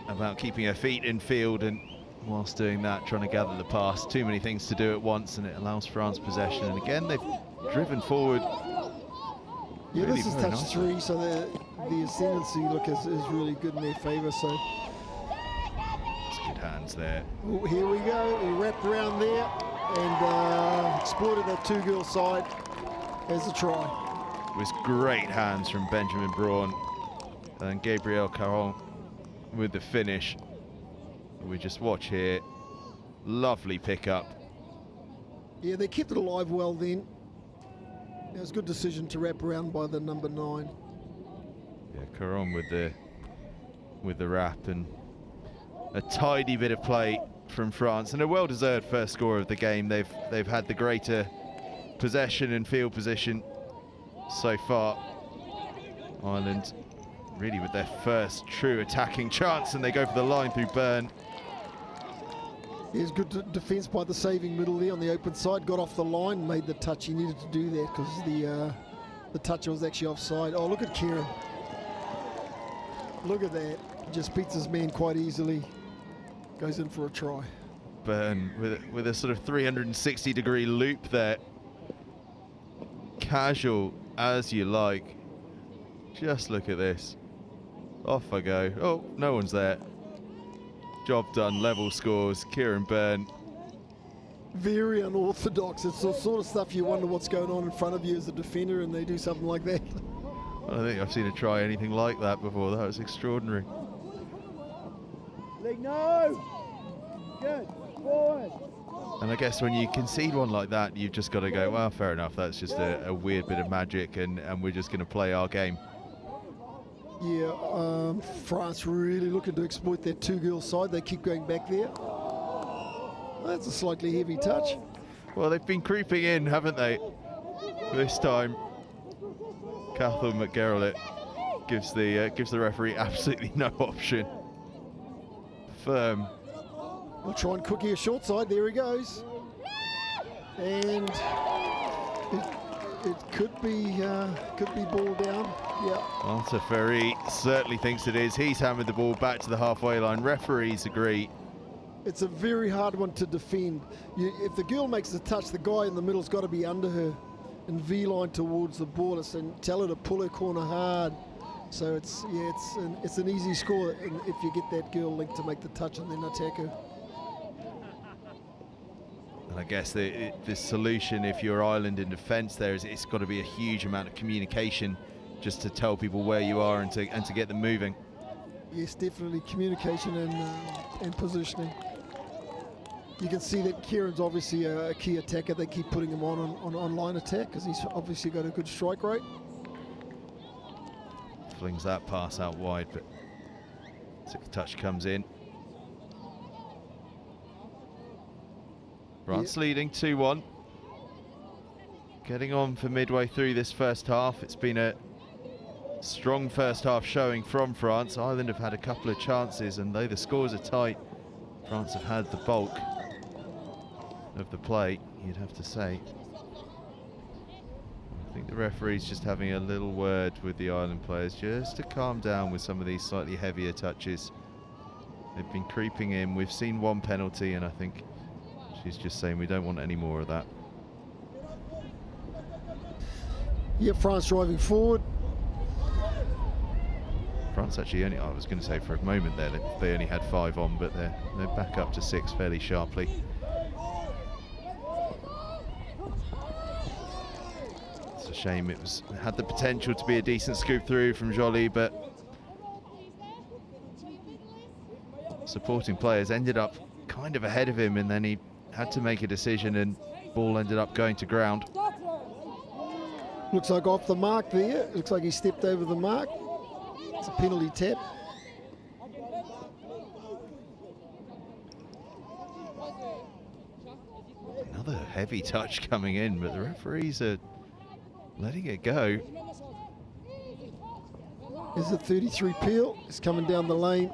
about keeping her feet in field, and whilst doing that, trying to gather the pass. Too many things to do at once, and it allows France possession. And again, they've driven forward. Yeah, really this is touch 3, so the ascendancy look is really good in their favour. So good hands there. Ooh, here we go. We wrapped around there and exploited that 2-girl side as a try. It was great hands from Benjamin Braun and Gabrielle Caron with the finish. We just watch here. Lovely pickup. Yeah, they kept it alive well then. It was a good decision to wrap around by the number 9. Yeah, Caron with the wrap, and a tidy bit of play from France, and a well-deserved first score of the game. They've had the greater possession and field position so far. Ireland really with their first true attacking chance, and they go for the line through Byrne. Here's good defence by the saving middle there on the open side. Got off the line, made the touch. He needed to do that because the touch was actually offside. Oh, look at Kieran. Look at that. Just beats his man quite easily. Goes in for a try. Byrne with a sort of 360-degree loop there. casual as you like. Just look at this. Off I go. Oh, no one's there. Job done, level scores. Kieran Byrne. Very unorthodox. It's the sort of stuff you wonder what's going on in front of you as a defender, and they do something like that. I don't think I've seen her try anything like that before. That was extraordinary. Leg no! Good. Forward. And I guess when you concede one like that, you've just got to go, well, fair enough. That's just a weird bit of magic, and we're just going to play our game. Yeah, France really looking to exploit their two-girl side. They keep going back there. That's a slightly heavy touch. Well, they've been creeping in, haven't they? This time, Cathal McGarrett gives the referee absolutely no option. Firm. We'll try and cook here short side. There he goes. And it could be ball down. Yeah. Monteferi certainly thinks it is. He's hammered the ball back to the halfway line. Referees agree. It's a very hard one to defend. If the girl makes the touch, the guy in the middle's got to be under her and V-line towards the ball and tell her to pull her corner hard. So it's an easy score if you get that girl linked to make the touch and then attack her. And I guess the solution, if you're Ireland in defence, there is it's got to be a huge amount of communication, just to tell people where you are and to get them moving. Yes, definitely communication and positioning. You can see that Kieran's obviously a key attacker. They keep putting him on online attack because he's obviously got a good strike rate. Flings that pass out wide, but touch comes in. France leading 2-1. Getting on for midway through this first half. It's been a strong first half showing from France. Ireland have had a couple of chances, and though the scores are tight, France have had the bulk of the play, you'd have to say. I think the referee's just having a little word with the Ireland players just to calm down with some of these slightly heavier touches. They've been creeping in. We've seen one penalty, and I think she's just saying we don't want any more of that. Yeah, France driving forward. France actually only, I was going to say for a moment there, they only had 5 on, but they're back up to 6 fairly sharply. It's a shame. It had the potential to be a decent scoop through from Joly, but supporting players ended up kind of ahead of him, and then he had to make a decision, and ball ended up going to ground. Looks like off the mark there. Looks like he stepped over the mark. It's a penalty tap. Another heavy touch coming in, but the referees are letting it go. Is it 33 Peel? It's coming down the lane.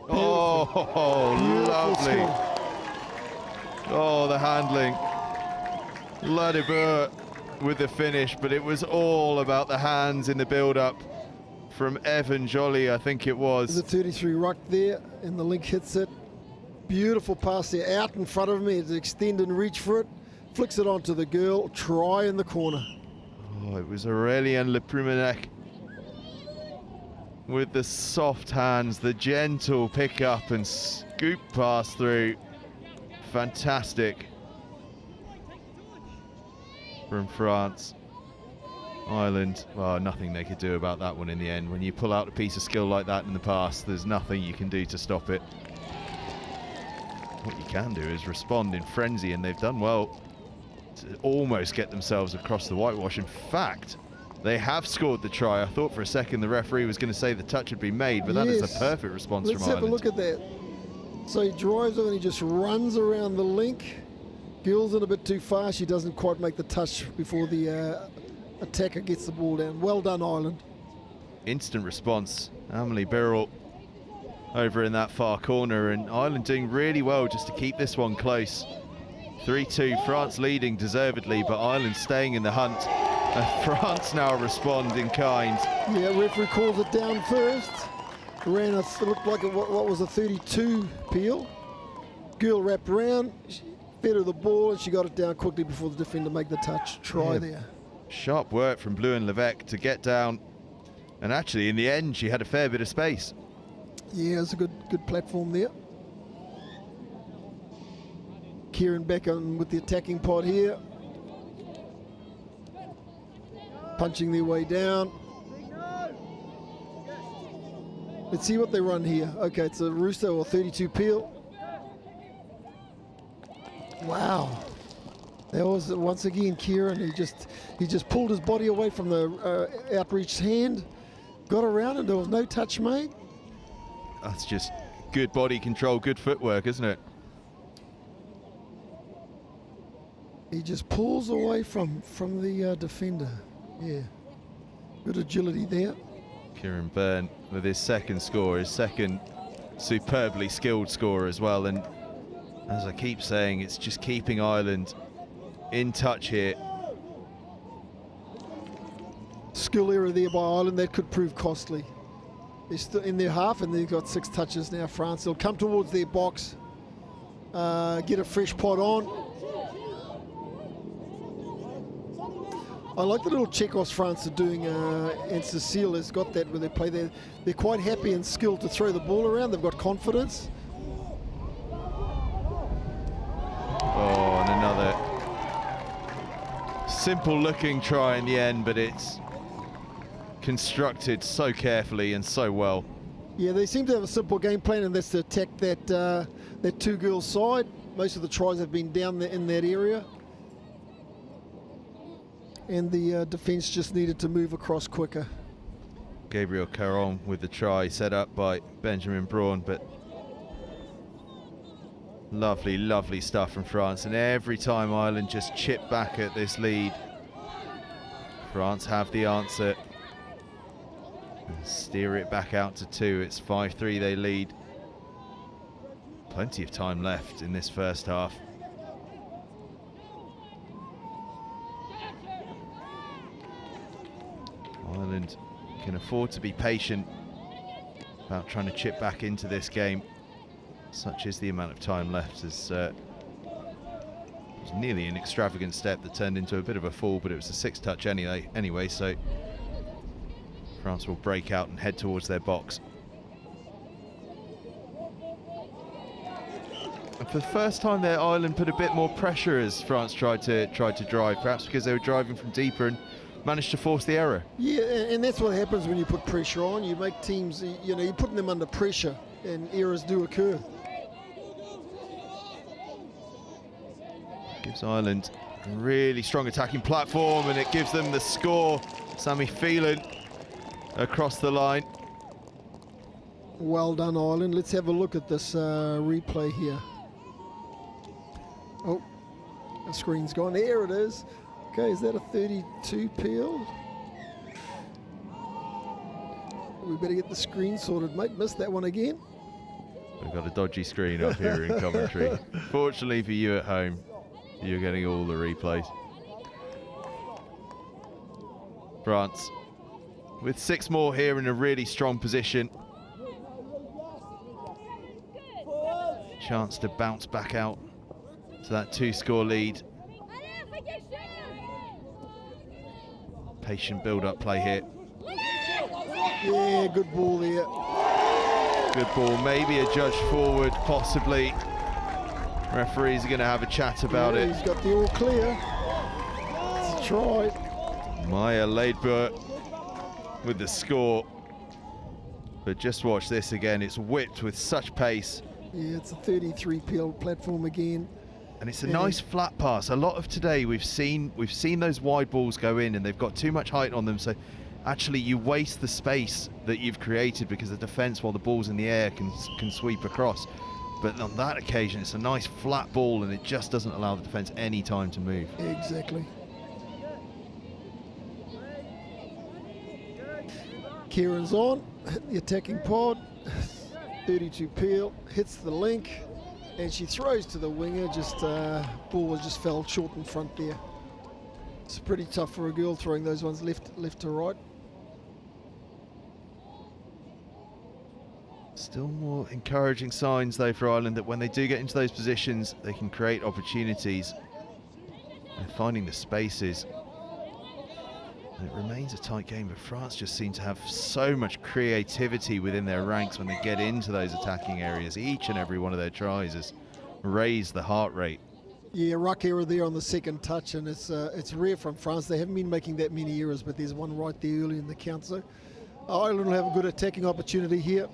Oh, lovely. Oh, the handling. Ladibur with the finish, but it was all about the hands in the build-up from Evan Joly, I think it was. There's a 33 ruck there, and the link hits it. Beautiful pass there, out in front of me. It's extend and reach for it. Flicks it onto the girl, try in the corner. Oh, it was Aurélien Leprimenec with the soft hands, the gentle pick up and scoop pass through. Fantastic from France. Ireland, well, nothing they could do about that one in the end. When you pull out a piece of skill like that in the past, there's nothing you can do to stop it. What you can do is respond in frenzy, and they've done well to almost get themselves across the whitewash. In fact, they have scored the try. I thought for a second the referee was going to say the touch had been made, but that is a perfect response from Ireland. Let's have a look at that. So he drives over and he just runs around the link. Girl's in a bit too far. She doesn't quite make the touch before the attacker gets the ball down. Well done, Ireland. Instant response. Amelie Birrell over in that far corner, and Ireland doing really well just to keep this one close. 3-2, France leading deservedly, but Ireland staying in the hunt. And France now respond in kind. Yeah, referee calls it down first. Ran a, it looked like what was a 32 Peel. Girl wrapped around, fed her the ball, and she got it down quickly before the defender made the touch. Try there. Sharp work from Blue and Levesque to get down. And actually, in the end, she had a fair bit of space. Yeah, it's a good platform there. Kieran back on with the attacking pod here. Punching their way down. Let's see what they run here. Okay, it's a Rooster or 32 peel. Wow. That was once again Kieran. He just pulled his body away from the outreached hand, got around, and there was no touch made. That's just good body control, good footwork, isn't it? He just pulls away from the defender. Yeah, good agility there. Kieran Byrne with his second score, his second superbly skilled score as well. And as I keep saying, it's just keeping Ireland in touch here. Skill error there by Ireland, that could prove costly. They're still in their half and they've got 6 touches now. France, they'll come towards their box, get a fresh pot on. I like the little check-offs France are doing, and Cecile has got that where they play there. They're quite happy and skilled to throw the ball around. They've got confidence. Oh, and another simple looking try in the end, but it's constructed so carefully and so well. Yeah, they seem to have a simple game plan, and that's to attack that two-girl side. Most of the tries have been down there in that area. And the defence just needed to move across quicker. Gabriel Caron with the try set up by Benjamin Braun, but lovely, lovely stuff from France. And every time Ireland just chip back at this lead, France have the answer and steer it back out to 2. It's 5-3 they lead. Plenty of time left in this first half. Ireland can afford to be patient about trying to chip back into this game. Such is the amount of time left, as it was nearly an extravagant step that turned into a bit of a fall, but it was a 6-touch anyway, so France will break out and head towards their box. And for the first time there, Ireland put a bit more pressure as France tried to drive, perhaps because they were driving from deeper and managed to force the error. Yeah, and that's what happens when you put pressure on. You make teams, you know, you're putting them under pressure, and errors do occur. Gives Ireland a really strong attacking platform, and it gives them the score. Sammy Phelan across the line. Well done, Ireland. Let's have a look at this replay here. Oh, the screen's gone. There it is. Okay, is that a 32 peel? We better get the screen sorted, mate. Missed that one again. We've got a dodgy screen up here in commentary. Fortunately for you at home, you're getting all the replays. France with 6 more here in a really strong position. Chance to bounce back out to that 2-score lead. Patient build-up play here. Yeah, good ball there. Good ball, maybe a judge forward, possibly. Referees are going to have a chat about it. He's got the all clear. It's a try. Maya Leidbert with the score. But just watch this again. It's whipped with such pace. Yeah, it's a 33 peel platform again. And it's a nice flat pass. A lot of today we've seen those wide balls go in and they've got too much height on them, so actually you waste the space that you've created because the defence, while the ball's in the air, can sweep across. But on that occasion it's a nice flat ball and it just doesn't allow the defence any time to move. Exactly. Kieran's on, hit the attacking pod, 32 peel, hits the link. And she throws to the winger, just ball just fell short in front there. It's pretty tough for a girl throwing those ones left to right. Still more encouraging signs though for Ireland that when they do get into those positions, they can create opportunities. They're finding the spaces. It remains a tight game, but France just seem to have so much creativity within their ranks when they get into those attacking areas. Each and every one of their tries has raised the heart rate. Yeah, ruck error there on the second touch, and it's rare from France. They haven't been making that many errors, but there's one right there early in the count. So Ireland will have a good attacking opportunity here.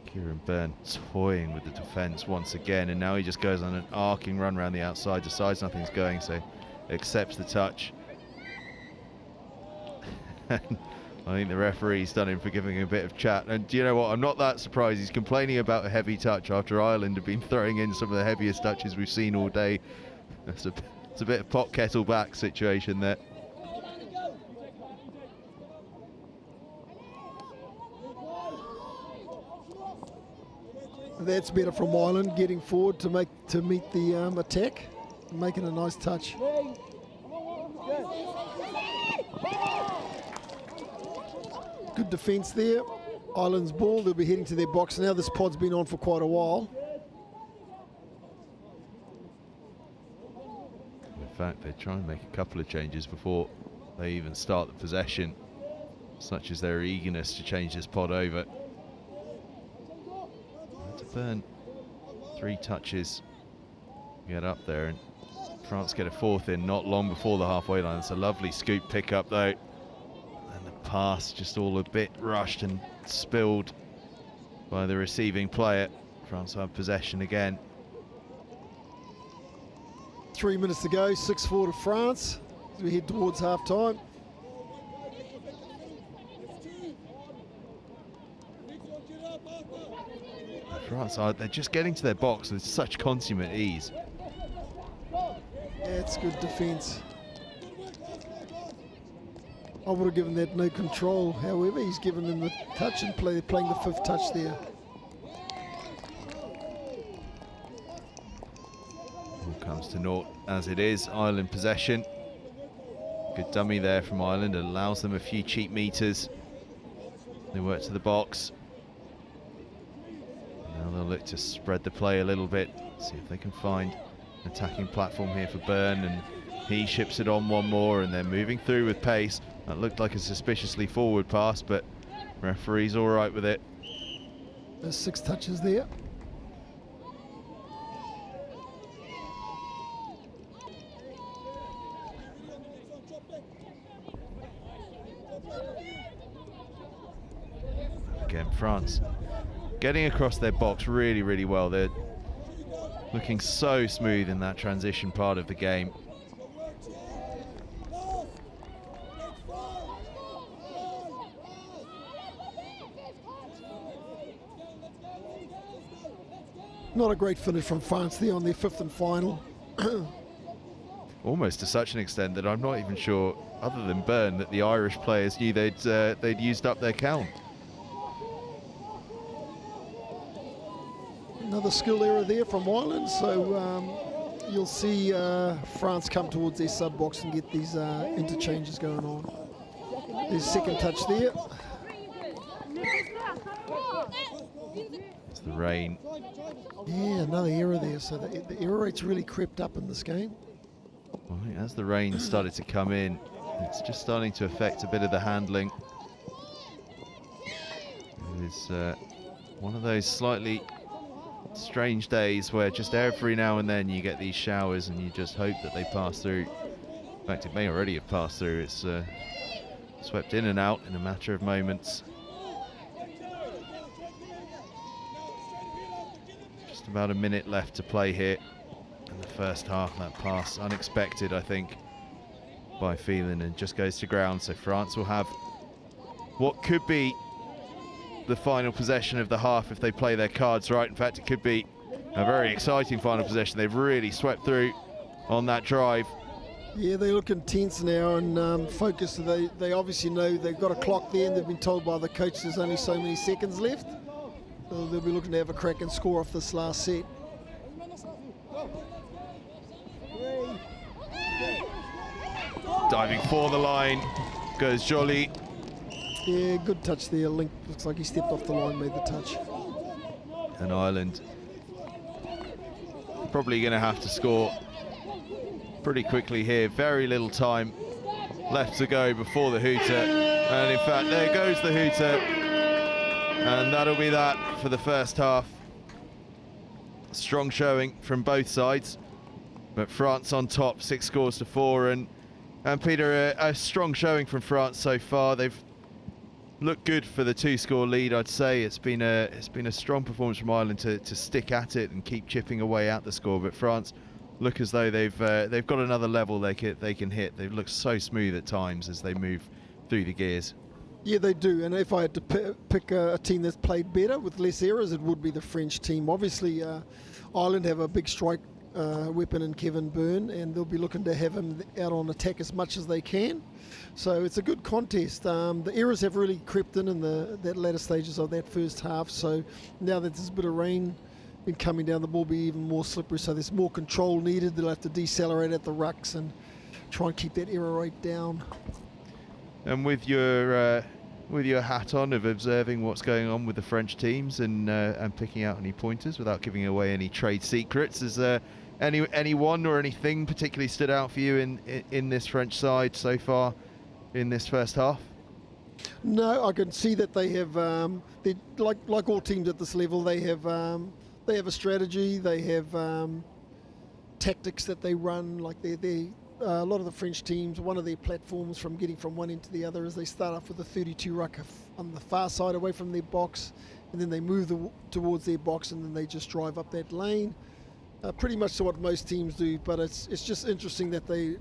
Kieran Byrne toying with the defence once again, and now he just goes on an arcing run around the outside, decides nothing's going, so accepts the touch. I think the referee's done him for giving him a bit of chat, and do you know what, I'm not that surprised. He's complaining about a heavy touch after Ireland have been throwing in some of the heaviest touches we've seen all day. It's a bit of pot kettle back situation there. That's better from Ireland, getting forward to meet the attack, making a nice touch. Good defence there. Ireland's ball, they'll be heading to their box now. This pod's been on for quite a while. In fact, they try and make a couple of changes before they even start the possession, such as their eagerness to change this pod over. To Byrne, 3 touches, get up there, and France get a 4th in not long before the halfway line. It's a lovely scoop pick up though, and the pass just all a bit rushed and spilled by the receiving player. France have possession again. 3 minutes to go, 6-4 to France as we head towards half time. France they're just getting to their box with such consummate ease. That's good defence. I would have given that no control. However, he's given them the touch and playing the 5th touch there. All comes to naught as it is. Ireland possession. Good dummy there from Ireland. It allows them a few cheap meters. They work to the box. Now they'll look to spread the play a little bit, see if they can find an attacking platform here for Byrne, and he ships it on one more, and they're moving through with pace. That looked like a suspiciously forward pass, but referee's all right with it. There's 6 touches there. Again, France getting across their box really, really well. They're looking so smooth in that transition part of the game. Not a great finish from France there on their 5th and final. Almost to such an extent that I'm not even sure, other than Byrne, that the Irish players knew they'd used up their count. Another skill error there from Ireland, so you'll see France come towards their sub box and get these interchanges going on. There's 2nd touch there. It's the rain. Yeah, another error there, so the error rate's really crept up in this game. Well, I think as the rain started to come in, it's just starting to affect a bit of the handling. It's one of those slightly strange days where just every now and then you get these showers and you just hope that they pass through. In fact, it may already have passed through. It's swept in and out in a matter of moments. Just about a minute left to play here in the first half. That pass unexpected, I think, by Phelan, and just goes to ground. So France will have what could be the final possession of the half if they play their cards right. In fact, it could be a very exciting final possession. They've really swept through on that drive. Yeah, they look intense now and focused. They obviously know they've got a clock there, and they've been told by the coach there's only so many seconds left. So they'll be looking to have a crack and score off this last set. Diving for the line goes Joly. Yeah, good touch there. Link looks like he stepped off the line, made the touch. And Ireland probably going to have to score pretty quickly here. Very little time left to go before the hooter. And in fact, there goes the hooter. And that'll be that for the first half. Strong showing from both sides. But France on top, 6 scores to 4. And Peter, a strong showing from France so far. They've looked good for the 2-score lead, I'd say. It's been a strong performance from Ireland to stick at it and keep chipping away at the score. But France look as though they've got another level they can hit. They've looked so smooth at times as they move through the gears. Yeah, they do. And if I had to pick a team that's played better with less errors, it would be the French team. Obviously, Ireland have a big strike weapon in Kevin Byrne, and they'll be looking to have him out on attack as much as they can. So it's a good contest. The errors have really crept in that latter stages of that first half. So now that there's a bit of rain been coming down, the ball will be even more slippery. So there's more control needed. They'll have to decelerate at the rucks and try and keep that error rate down. And with your hat on of observing what's going on with the French teams and picking out any pointers without giving away any trade secrets, is there anyone or anything particularly stood out for you in this French side so far in this first half? No, I can see that they have, like all teams at this level, they have a strategy, they have tactics that they run. Like a lot of the French teams, one of their platforms from getting from one end to the other is they start off with a 32 ruck on the far side away from their box, and then they move towards their box, and then they just drive up that lane. Pretty much to what most teams do, but it's just interesting that they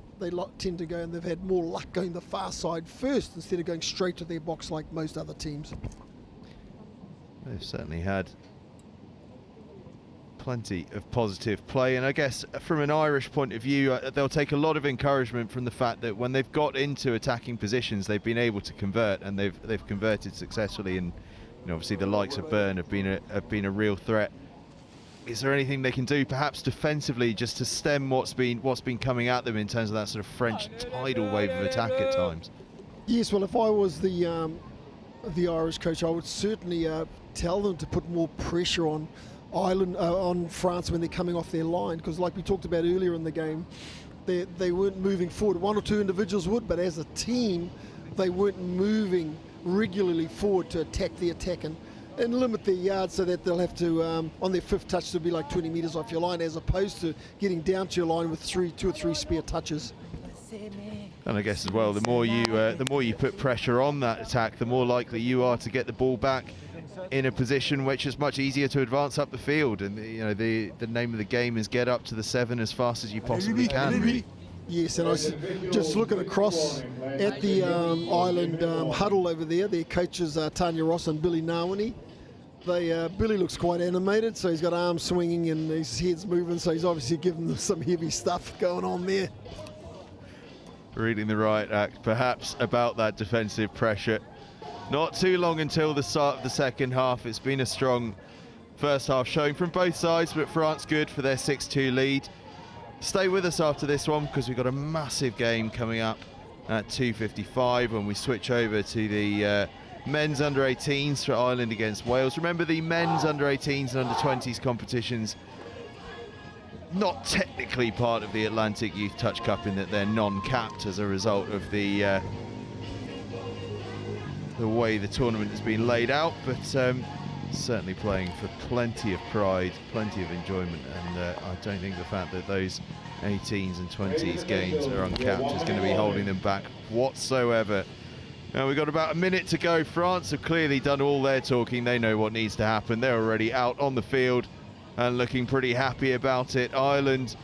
tend to go, and they've had more luck going the far side first instead of going straight to their box like most other teams. They've certainly had plenty of positive play, and I guess from an Irish point of view, they'll take a lot of encouragement from the fact that when they've got into attacking positions, they've been able to convert, and they've converted successfully. And obviously the likes of Byrne have been a real threat. Is there anything they can do, perhaps defensively, just to stem what's been coming at them in terms of that sort of French tidal wave of attack at times? Yes, well, if I was the Irish coach, I would certainly tell them to put more pressure on Ireland, on France when they're coming off their line, because like we talked about earlier in the game, they weren't moving forward. One or two individuals would, but as a team, they weren't moving regularly forward to attack the attack and limit their yards, so that they'll have to, on their 5th touch, to be like 20 metres off your line, as opposed to getting down to your line with 2 or 3 spare touches. And I guess as well, the more you put pressure on that attack, the more likely you are to get the ball back in a position which is much easier to advance up the field. And the name of the game is get up to the 7 as fast as you possibly can, really. Yes, and I was just looking across at the Ireland huddle over there. Their coaches are Tanya Ross and Billy Nawani. Billy looks quite animated, so he's got arms swinging and his head's moving, so he's obviously giving them some heavy stuff going on there. Reading the right act, perhaps, about that defensive pressure. Not too long until the start of the second half. It's been a strong first half showing from both sides, but France good for their 6-2 lead. Stay with us after this one, because we've got a massive game coming up at 2:55 when we switch over to the men's under-18s for Ireland against Wales. Remember, the men's under-18s and under-20s competitions not technically part of the Atlantic Youth Touch Cup in that they're non-capped as a result of the way the tournament has been laid out, but certainly playing for plenty of pride, plenty of enjoyment, and I don't think the fact that those 18s and 20s games are uncapped is going to be holding them back whatsoever. Now we've got about a minute to go. France have clearly done all their talking. They know what needs to happen. They're already out on the field and looking pretty happy about it. Ireland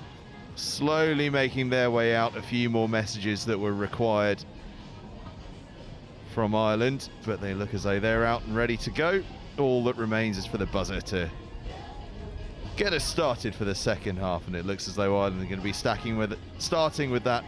slowly making their way out. A few more messages that were required from Ireland, but they look as though they're out and ready to go. All that remains is for the buzzer to get us started for the second half, and it looks as though Ireland are going to be starting with that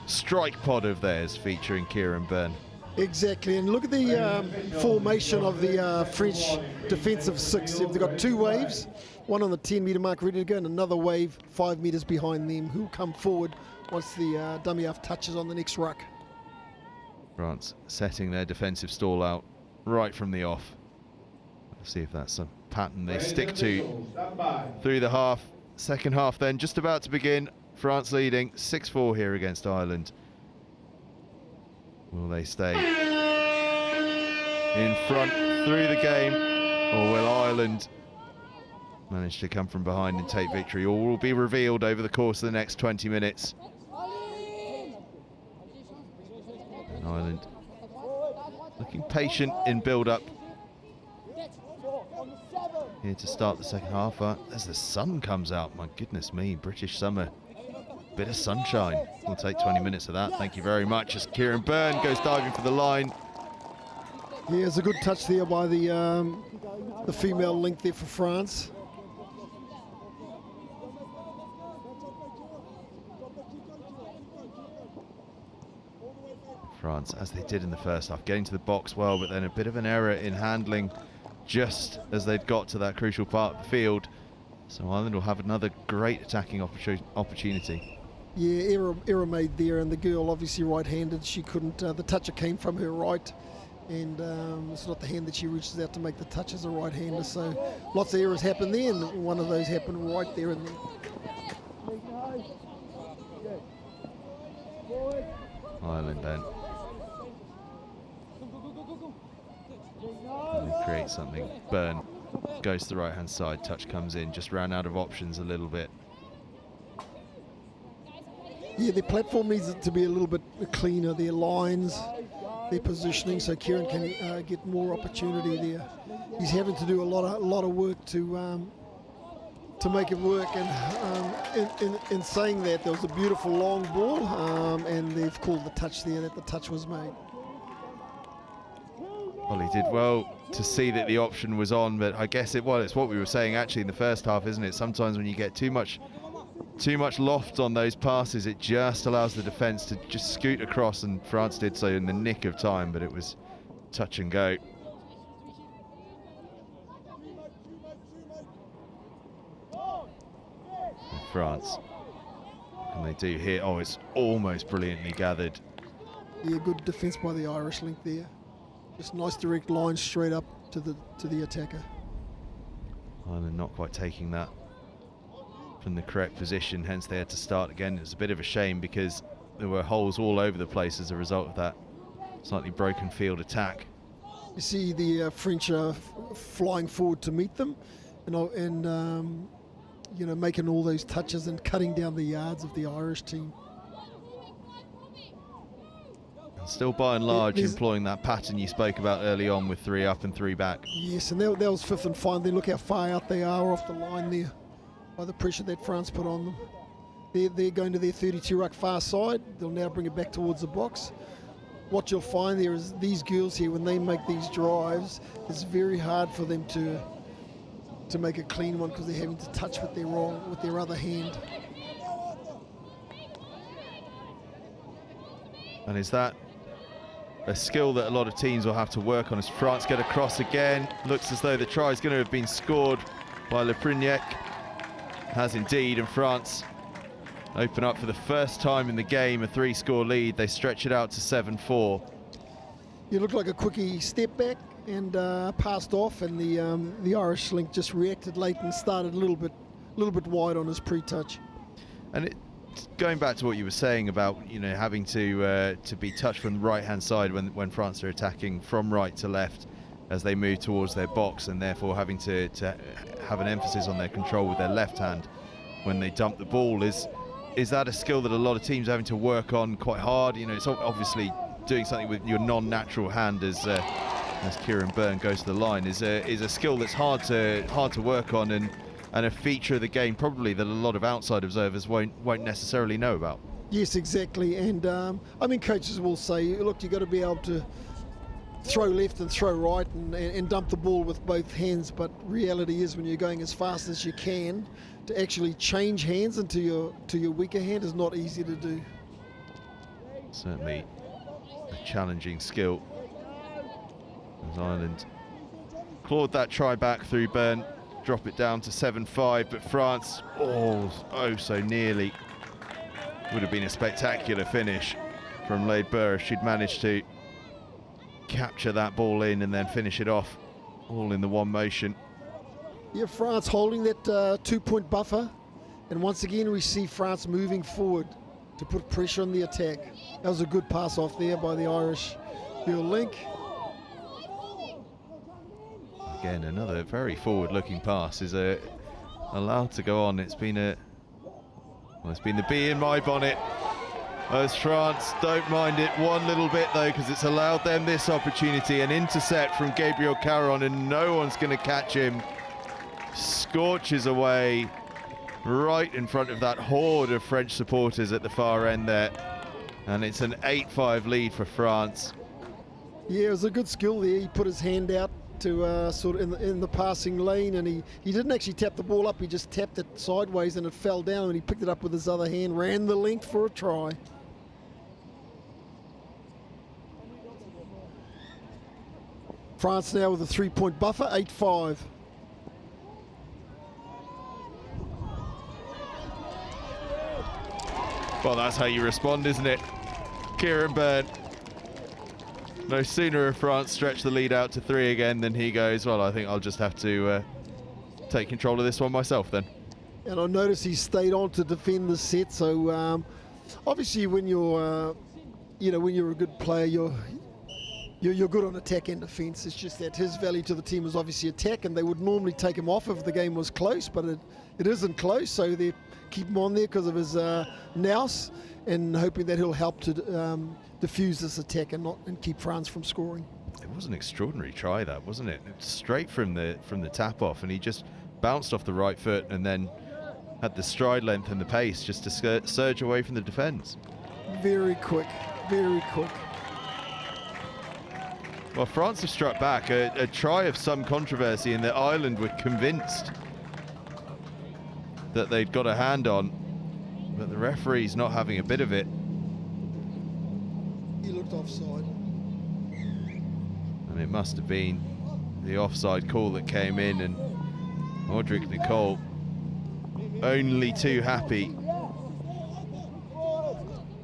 strike pod of theirs featuring Kieran Byrne. Exactly, and look at the formation of the French defensive 6. They've got 2 waves, one on the 10-metre mark ready to go, and another wave 5 metres behind them, who'll come forward once the dummy half touches on the next ruck. France setting their defensive stall out right from the off. Let's see if that's a pattern they stick to through the half. Second half then just about to begin. France leading 6-4 here against Ireland. Will they stay in front through the game, or will Ireland manage to come from behind and take victory? All will be revealed over the course of the next 20 minutes. And Ireland looking patient in build-up here to start the second half. As the sun comes out, my goodness me, British summer. Bit of sunshine. We'll take 20 minutes of that. Thank you very much. As Kieran Byrne goes diving for the line. Yeah, it's a good touch there by the female link there for France. France, as they did in the first half, getting to the box well, but then a bit of an error in handling just as they'd got to that crucial part of the field. So Ireland will have another great attacking opportunity. Yeah, error made there, and the girl obviously right-handed. She couldn't. The toucher came from her right, and it's not the hand that she reaches out to make the touch as a right-hander. So lots of errors happen there, and one of those happened right there and then. Ireland then. And they create something. Byrne goes to the right-hand side. Touch comes in. Just ran out of options a little bit. Yeah, their platform needs to be a little bit cleaner. Their lines, their positioning, so Kieran can get more opportunity there. He's having to do a lot of work to make it work. And in saying that, there was a beautiful long ball, and they've called the touch there that the touch was made. Well, he did well to see that the option was on, but I guess it's what we were saying actually in the first half, isn't it? Sometimes when you get too much loft on those passes, it just allows the defence to just scoot across, and France did so in the nick of time, but it was touch and go. And France, what can they do here? Oh, it's almost brilliantly gathered. Yeah, good defence by the Irish link there. Just nice direct line straight up to the attacker. Ireland not quite taking that from the correct position, hence they had to start again. It was a bit of a shame because there were holes all over the place as a result of that slightly broken field attack. You see the French flying forward to meet them, and you know, making all those touches and cutting down the yards of the Irish team. And still by and large employing that pattern you spoke about early on with 3 up and 3 back. Yes, and that was fifth and final. Then look how far out they are off the line there by the pressure that France put on them. They're going to their 32 ruck far side. They'll now bring it back towards the box. What you'll find there is these girls here, when they make these drives, it's very hard for them to make a clean one because they're having to touch with their other hand. And is that a skill that a lot of teams will have to work on? As France get across again, looks as though the try is going to have been scored by Le Prignac. Has indeed, and France open up for the first time in the game a 3-score lead. They stretch it out to 7-4. You look like a quickie step back and passed off, and the Irish link just reacted late and started a little bit wide on his pre-touch. And going back to what you were saying about, you know, having to be touched from the right-hand side when France are attacking from right to left as they move towards their box, and therefore having to have an emphasis on their control with their left hand when they dump the ball. Is that a skill that a lot of teams are having to work on quite hard? You know, it's obviously doing something with your non-natural hand as Kieran Byrne goes to the line is a skill that's hard to work on, and a feature of the game probably that a lot of outside observers won't necessarily know about. Yes, exactly. And I mean, coaches will say, look, you've got to be able to throw left and throw right and dump the ball with both hands, but reality is when you're going as fast as you can, to actually change hands into your weaker hand is not easy to do. Certainly a challenging skill. As Ireland clawed that try back through Byrne, drop it down to 7-5, but France, oh so nearly. Would have been a spectacular finish from Laid Burr if she'd managed to capture that ball in and then finish it off all in the one motion. Yeah, France holding that 2-point buffer, And once again, we see France moving forward to put pressure on the attack. That was a good pass off there by the Irish girl link. Again, another very forward-looking pass is allowed to go on. It's been the bee in my bonnet. As France don't mind it one little bit though, because it's allowed them this opportunity. An intercept from Gabriel Caron, and no one's going to catch him. Scorches away right in front of that horde of French supporters at the far end there. And it's an 8-5 lead for France. Yeah, it was a good skill there. He put his hand out to sort of in the passing lane, and he didn't actually tap the ball up. He just tapped it sideways and it fell down, and he picked it up with his other hand, ran the length for a try. France now with a 3-point buffer, 8-5. Well, that's how you respond, isn't it? Kieran Byrne. No sooner have France stretched the lead out to 3 again than he goes, well, I think I'll just have to take control of this one myself then. And I notice he stayed on to defend the set. So obviously, when you're, when you're a good player, you're good on attack and defence. It's just that his value to the team is obviously attack, and they would normally take him off if the game was close, but it isn't close, so they keep him on there because of his nous, and hoping that he'll help to diffuse this attack and keep France from scoring. It was an extraordinary try, that, wasn't it? Straight from the tap off, and he just bounced off the right foot and then had the stride length and the pace just to surge away from the defence. Very quick, very quick. Well, France have struck back, a try of some controversy, in that Ireland were convinced that they'd got a hand on, but the referee's not having a bit of it. He looked offside. And it must have been the offside call that came in, and Audric Nicole only too happy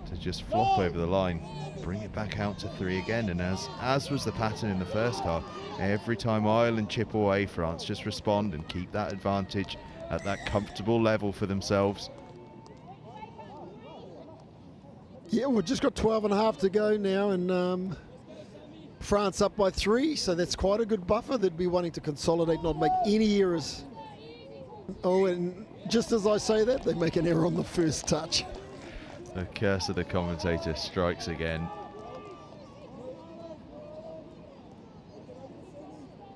to just flop over the line, bring it back out to 3 again. And as was the pattern in the first half, every time Ireland chip away, France just respond and keep that advantage at that comfortable level for themselves. Yeah, we've just got 12 and a half to go now, and France up by 3, so that's quite a good buffer. They'd be wanting to consolidate, not make any errors. Oh, and just as I say that, they make an error on the first touch. The curse of the commentator strikes again.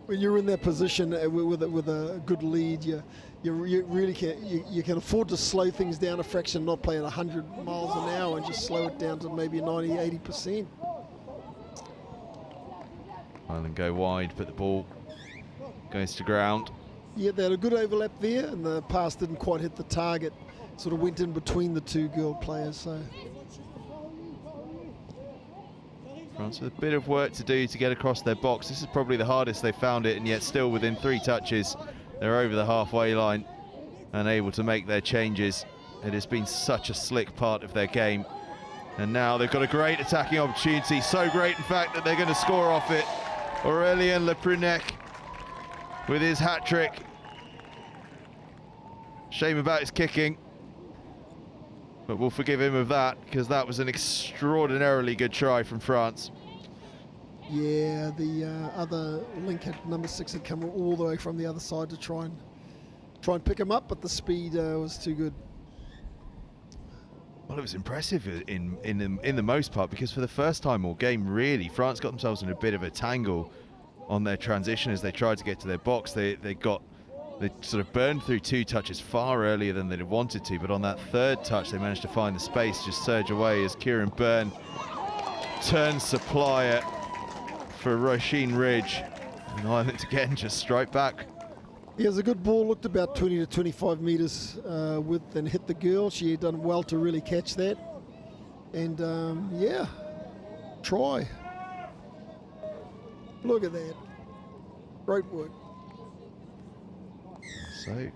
When you're in that position with a good lead, you really can afford to slow things down a fraction, not play at 100 miles an hour, and just slow it down to maybe 90–80%. Ireland go wide, but the ball goes to ground. Yeah, they had a good overlap there, and the pass didn't quite hit the target. Sort of went in between the two girl players. So France with a bit of work to do to get across their box. This is probably the hardest they found it, and yet still within 3 touches, they're over the halfway line and able to make their changes. It has been such a slick part of their game. And now they've got a great attacking opportunity. So great, in fact, that they're going to score off it. Aurélien Le Prunec with his hat-trick. Shame about his kicking, but we'll forgive him of that, because that was an extraordinarily good try from France. Yeah, the other link at number 6 had come all the way from the other side to try and pick him up, but the speed was too good. Well, it was impressive in the most part, because for the first time all game, really, France got themselves in a bit of a tangle on their transition as they tried to get to their box. They sort of burned through 2 touches far earlier than they'd wanted to, but on that 3rd touch they managed to find the space, just surge away as Kieran Byrne turns supplier for Roisin Ridge, and Ireland again just strike back. He has a good ball, looked about 20 to 25 metres width, and hit the girl. She had done well to really catch that, and yeah, try. Look at that, great work. So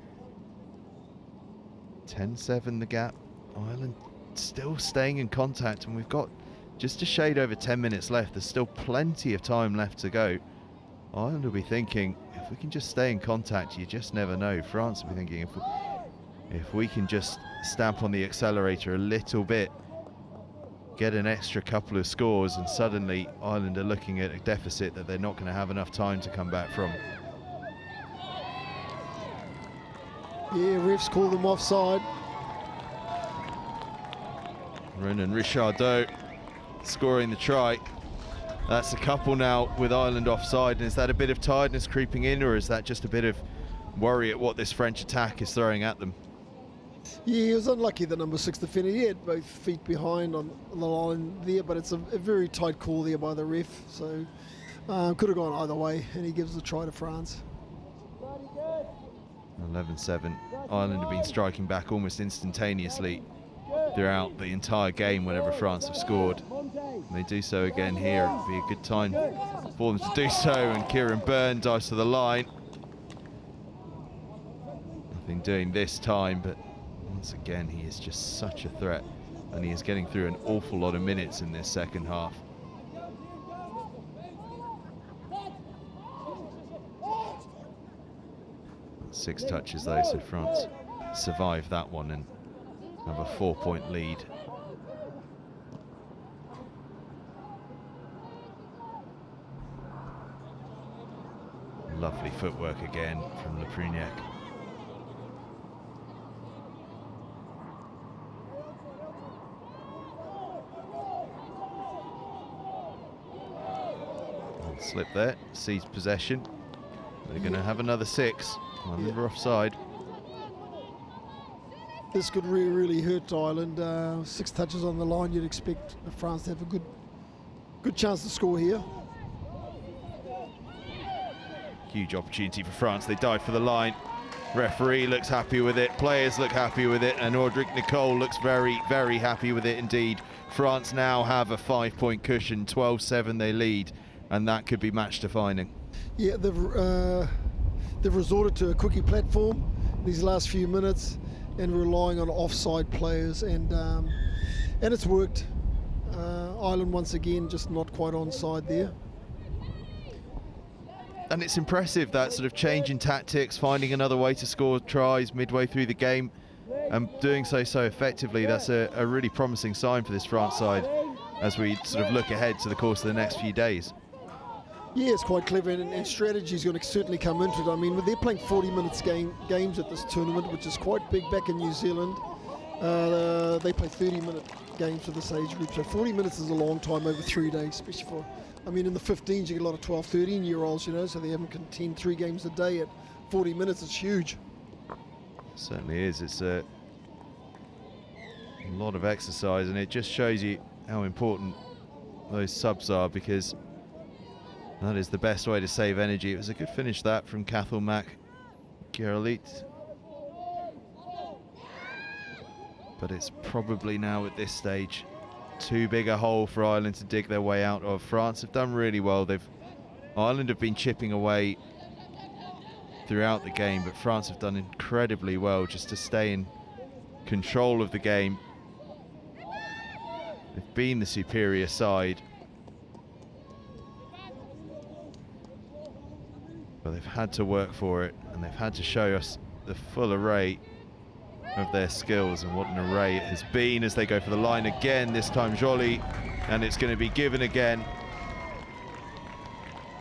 10-7 the gap. Ireland still staying in contact, and we've got just a shade over 10 minutes left. There's still plenty of time left to go. Ireland will be thinking, if we can just stay in contact, you just never know. France will be thinking, If we can just stamp on the accelerator a little bit, get an extra couple of scores, and suddenly Ireland are looking at a deficit that they're not going to have enough time to come back from. Yeah, refs call them offside. Renan Richardot scoring the try. That's a couple now with Ireland offside. And is that a bit of tiredness creeping in, or is that just a bit of worry at what this French attack is throwing at them? Yeah, he was unlucky, the number 6 defender. He had both feet behind on the line there, but it's a very tight call there by the ref. So could have gone either way, and he gives the try to France. 11-7. Ireland have been striking back almost instantaneously throughout the entire game whenever France have scored. And they do so again here. It'd be a good time for them to do so, and Kieran Byrne dives to the line. Nothing doing this time, but once again he is just such a threat, and he is getting through an awful lot of minutes in this second half. Six touches though, so France survive that one and have a 4-point lead. Lovely footwork again from Lepruniak. Slip there, seized possession. They're going to have another 6. Ireland are offside. This could really hurt Ireland. 6 touches on the line, you'd expect France to have a good chance to score here. Huge opportunity for France. They dive for the line. Referee looks happy with it. Players look happy with it. And Audric Nicole looks very, very happy with it indeed. France now have a 5-point cushion. 12-7 they lead. And that could be match defining. Yeah, they've resorted to a quickie platform these last few minutes and relying on offside players, and it's worked. Ireland once again just not quite onside there. And it's impressive, that sort of change in tactics, finding another way to score tries midway through the game and doing so effectively. That's a really promising sign for this France side as we sort of look ahead to the course of the next few days. Yeah, it's quite clever, and strategy is going to certainly come into it. I mean, they're playing 40 minutes games at this tournament, which is quite big. Back in New Zealand, they play 30-minute games for this age group. So 40 minutes is a long time over 3 days, especially for, I mean, in the 15s, you get a lot of 12, 13-year-olds, you know, so they haven't contend 3 games a day at 40 minutes. It's huge. It certainly is. It's a lot of exercise, and it just shows you how important those subs are, because that is the best way to save energy. It was a good finish that from Cathal Mac Gerrit. But it's probably now at this stage too big a hole for Ireland to dig their way out of. France have done really well. Ireland have been chipping away throughout the game, but France have done incredibly well just to stay in control of the game. They've been the superior side, but they've had to work for it, and they've had to show us the full array of their skills, and what an array it has been as they go for the line again, this time Joly, and it's going to be given again.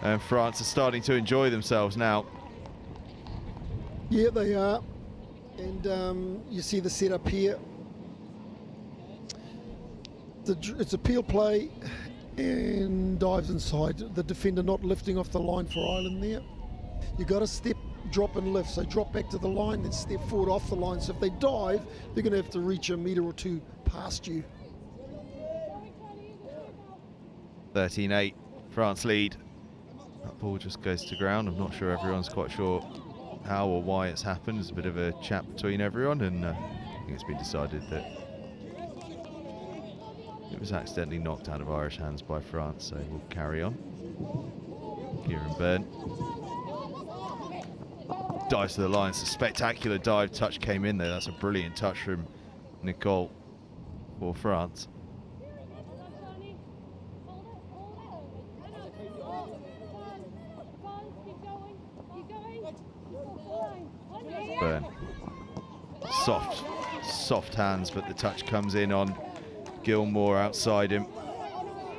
And France are starting to enjoy themselves now. Yeah, they are. And you see the setup here. It's a peel play and dives inside. The defender not lifting off the line for Ireland there. You got to step, drop and lift. So drop back to the line, then step forward off the line. So if they dive, they're going to have to reach a metre or two past you. 13-8, France lead. That ball just goes to ground. I'm not sure everyone's quite sure how or why it's happened. There's a bit of a chat between everyone, and I think it's been decided that it was accidentally knocked out of Irish hands by France, so we'll carry on. Kieran Byrne dives to the line. It's a spectacular dive. Touch came in there. That's a brilliant touch from Nicole for France. Byrne soft hands, but the touch comes in on Gilmore outside him.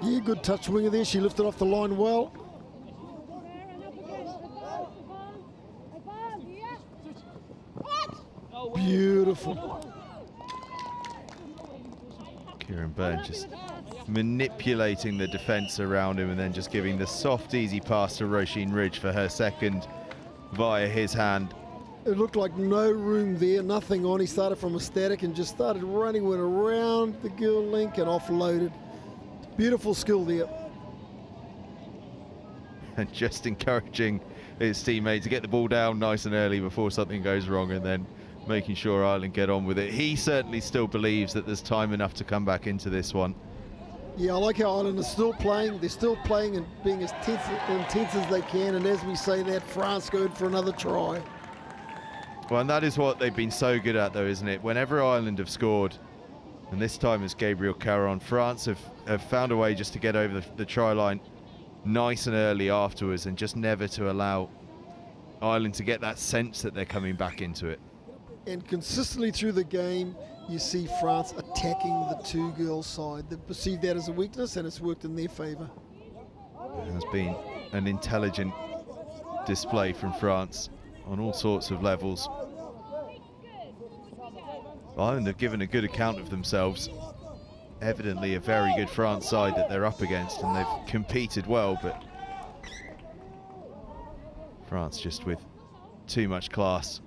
Yeah, good touch winger there. She lifted off the line well. Beautiful. Kieran Byrne just manipulating the defence around him and then just giving the soft, easy pass to Roisin Ridge for her second via his hand. It looked like no room there, nothing on. He started from a static and just started running, went around the girl link and offloaded. Beautiful skill there. And just encouraging his teammate to get the ball down nice and early before something goes wrong, and then making sure Ireland get on with it. He certainly still believes that there's time enough to come back into this one. Yeah, I like how Ireland is still playing. They're still playing and being as intense as they can. And as we say that, France go in for another try. Well, and that is what they've been so good at, though, isn't it? Whenever Ireland have scored, and this time it's Gabriel Caron, France have found a way just to get over the try line nice and early afterwards, and just never to allow Ireland to get that sense that they're coming back into it. And consistently through the game, you see France attacking the two girls side. They perceive that as a weakness, and it's worked in their favour. It has been an intelligent display from France on all sorts of levels. Ireland have given a good account of themselves. Evidently a very good France side that they're up against, and they've competed well, but France just with too much class.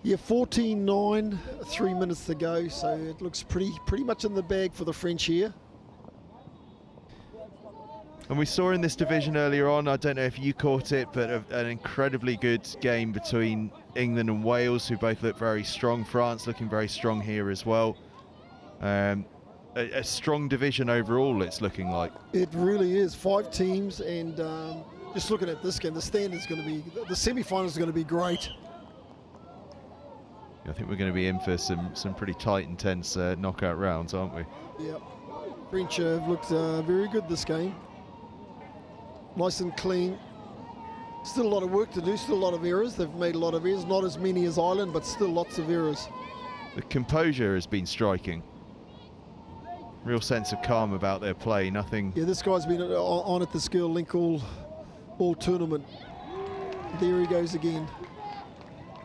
Yeah, 14-9, 3 minutes to go, so it looks pretty much in the bag for the French here. And we saw in this division earlier on, I don't know if you caught it, but an incredibly good game between England and Wales, who both look very strong. France looking very strong here as well. A strong division overall, it's looking like. It really is. 5 teams, and just looking at this game, the standard's going to be, the semi-finals are going to be great. I think we're going to be in for some pretty tight, intense knockout rounds, aren't we? Yep. French have looked very good this game. Nice and clean. Still a lot of work to do, still a lot of errors. They've made a lot of errors, not as many as Ireland, but still lots of errors. The composure has been striking. Real sense of calm about their play, nothing... Yeah, this guy's been on at the skill link all tournament. There he goes again.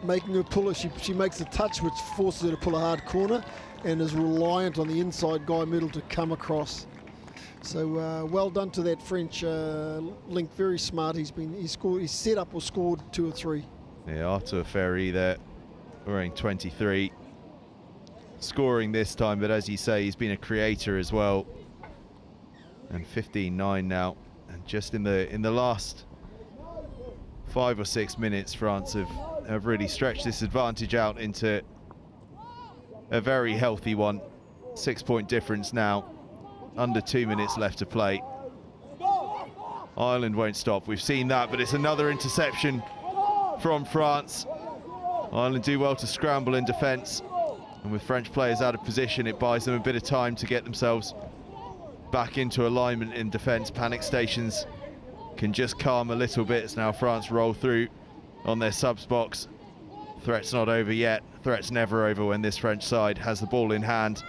Making her pull her, she makes a touch which forces her to pull a hard corner and is reliant on the inside guy middle to come across. So well done to that French link, very smart. He's set up or scored 2 or 3. Yeah, Arthur Ferry there, wearing 23. Scoring this time, but as you say, he's been a creator as well. And 15-9 now, and just in the last 5 or 6 minutes, France have really stretched this advantage out into a very healthy one. 6-point difference now, under 2 minutes left to play. Ireland won't stop, we've seen that, but it's another interception from France. Ireland do well to scramble in defence, and with French players out of position, it buys them a bit of time to get themselves back into alignment in defence. Panic stations can just calm a little bit as now France roll through on their subs box. Threat's not over yet. Threat's never over when this French side has the ball in hand.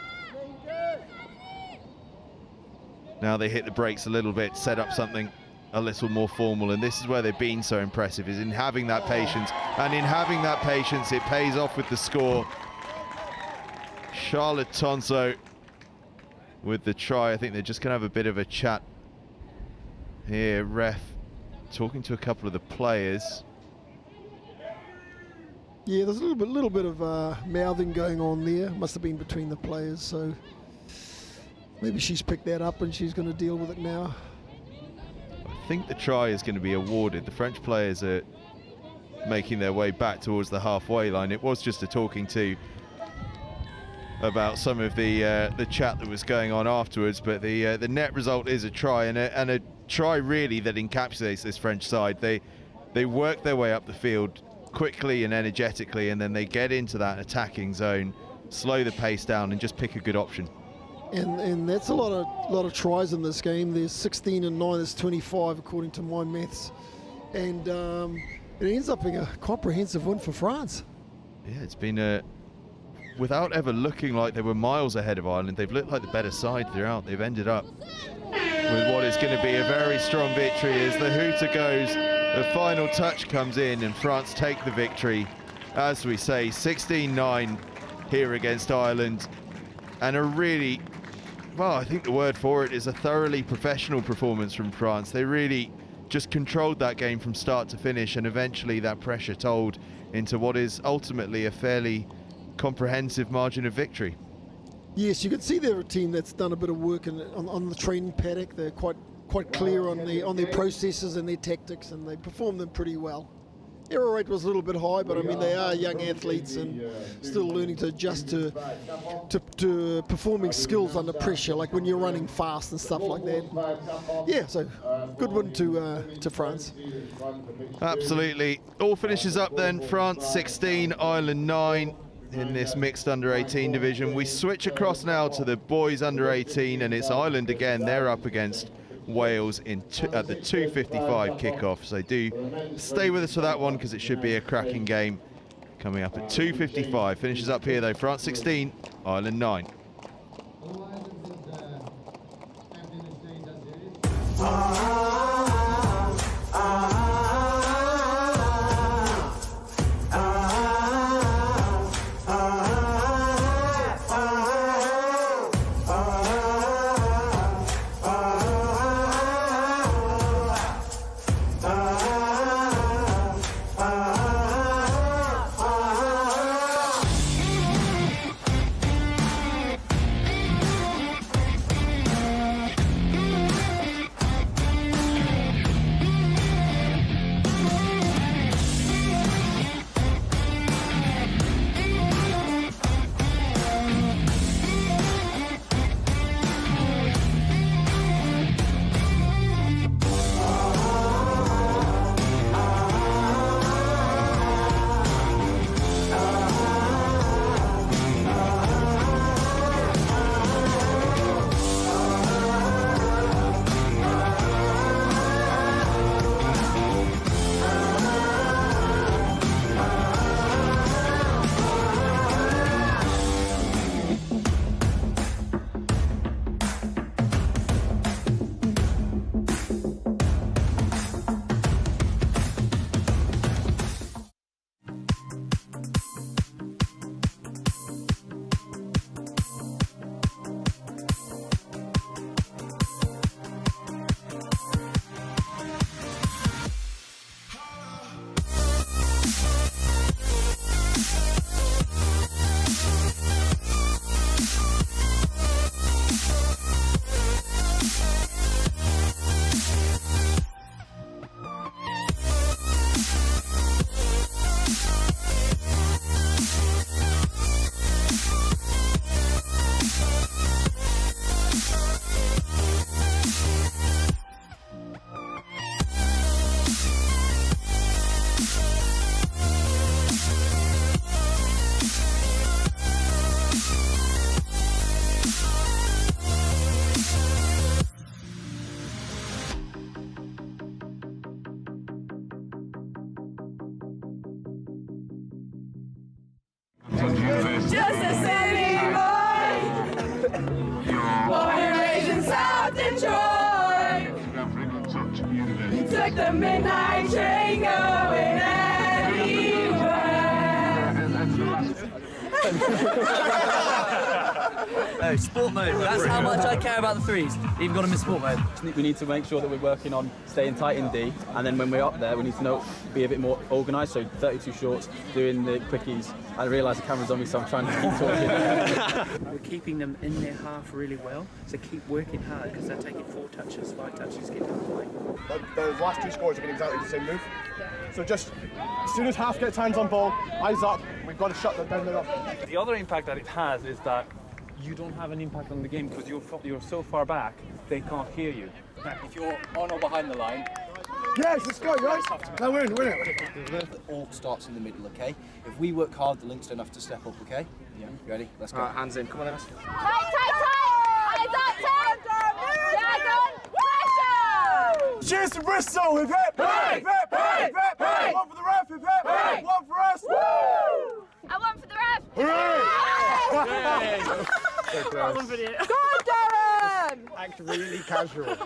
Now they hit the brakes a little bit, set up something a little more formal, and this is where they've been so impressive, is in having that patience, and in having that patience it pays off with the score. Charlotte Tonso with the try. I think they're just gonna have a bit of a chat here, ref talking to a couple of the players. Yeah, there's a little bit of mouthing going on there. Must have been between the players, so maybe she's picked that up and she's going to deal with it now. I think the try is going to be awarded. The French players are making their way back towards the halfway line. It was just a talking to about some of the chat that was going on afterwards, but the net result is a try, and a try really that encapsulates this French side. They work their way up the field quickly and energetically, and then they get into that attacking zone, slow the pace down, and just pick a good option. And that's a lot of tries in this game. There's 16 and 9. There's 25 according to my maths. And it ends up being a comprehensive win for France. Yeah, it's been without ever looking like they were miles ahead of Ireland, they've looked like the better side throughout. They've ended up with what is going to be a very strong victory as the hooter goes, the final touch comes in and France take the victory. As we say, 16-9 here against Ireland, and a really, well, I think the word for it is a thoroughly professional performance from France. They really just controlled that game from start to finish, and eventually that pressure told into what is ultimately a fairly comprehensive margin of victory. Yes, you can see they're a team that's done a bit of work on the training paddock. They're quite clear on their processes and their tactics, and they perform them pretty well. Error rate was a little bit high, but I mean they are young athletes and still learning to adjust to performing skills under pressure, like when you're running fast and stuff like that. Yeah, so good win to France. Absolutely. All finishes up then. France 16, Ireland 9 in this mixed under-18 division. We switch across now to the boys under-18, and it's Ireland again. They're up against Wales at the 2:55 kickoff, so do stay with us for that one because it should be a cracking game coming up at 2:55. Finishes up here though, France 16, Ireland 9. Just a city boy, born and raised in South Detroit. Took the midnight train going Oh, sport mode. That's how much I care about the threes. Even got them in sport mode. We need to make sure that we're working on staying tight in D, and then when we're up there, we need to be a bit more organised. So 32 shorts, doing the quickies. I realise the camera's on me, so I'm trying to keep talking. We're keeping them in their half really well, so keep working hard because they're taking 4 touches, 5 touches, get them playing. Those last 2 scores have been exactly the same move. So just as soon as half gets hands on ball, eyes up, we've got to shut them down. The other impact that it has is that you don't have an impact on the game because you're so far back, they can't hear you. If you're on or behind the line, yes, let's go, right? Now win it. It all starts in the middle, okay? If we work hard, the links don't have to step up, okay? Yeah. Ready? Let's go. All right, hands in. Come on, then. Tight, tight, tight! Eyes up, Dragon! Pressure! Cheers to Bristol with hip, hip, hip, hip, hip, hip. hey! One for the ref, hip hip! Hey! One for us! Woo! I won for the ref. Hooray! So close. Go on, Darren! Act really casual.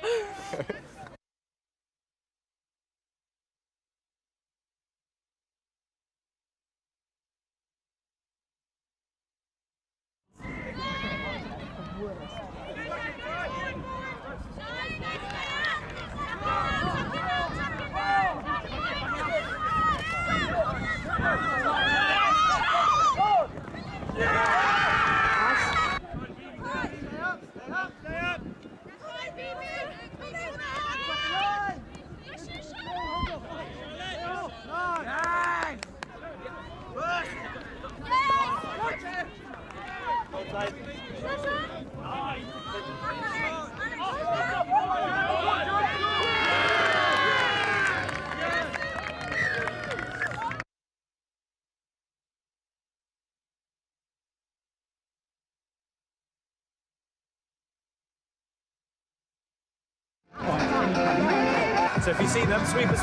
So if you see them, sweeper,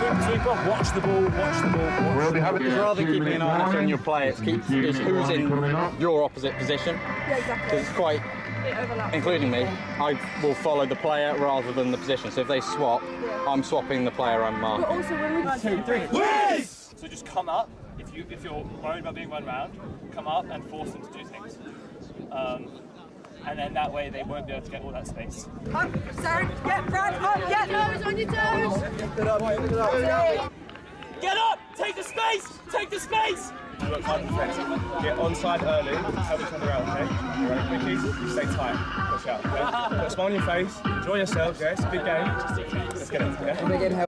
watch the ball, It's rather than keeping an eye on your play, it's who's in your opposite position. Yeah, exactly. Because it's quite, including me, I will follow the player rather than the position. So if they swap, I'm swapping the player I'm marking. But also when we 1, 2, 3. Yes! So just come up. If you're worried about being run around, come up and force them to do things. And then that way they won't be able to get all that space. Up, Sarah, get Brad, up, get toes on your toes. Get up! Take the space! Take the space! You work hard in defence. Get onside early, help each other out, okay? Right, quickies, you stay tight, push out, okay? Put a smile on your face, enjoy yourselves, yeah? It's a big game. Let's get it, yeah?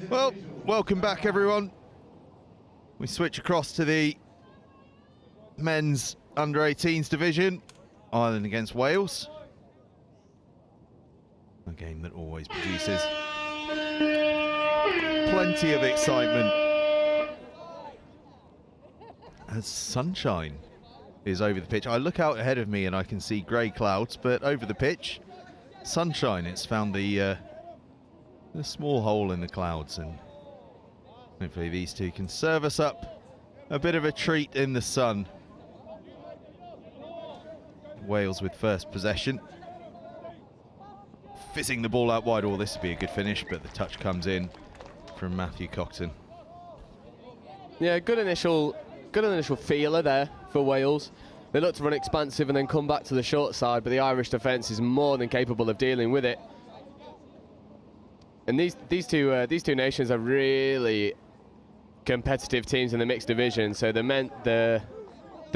Well, welcome back, everyone. We switch across to the men's under-18s division. Ireland against Wales. A game that always produces plenty of excitement. As sunshine is over the pitch. I look out ahead of me and I can see grey clouds, but over the pitch, sunshine. It's found the small hole in the clouds, and hopefully these two can serve us up a bit of a treat in the sun. Wales with first possession. Fizzing the ball out wide. Oh, this would be a good finish, but the touch comes in from Matthew Cockton. Yeah, good initial feeler there for Wales. They look to run expansive and then come back to the short side, but the Irish defence is more than capable of dealing with it. And these two nations are really competitive teams in the mixed division. So the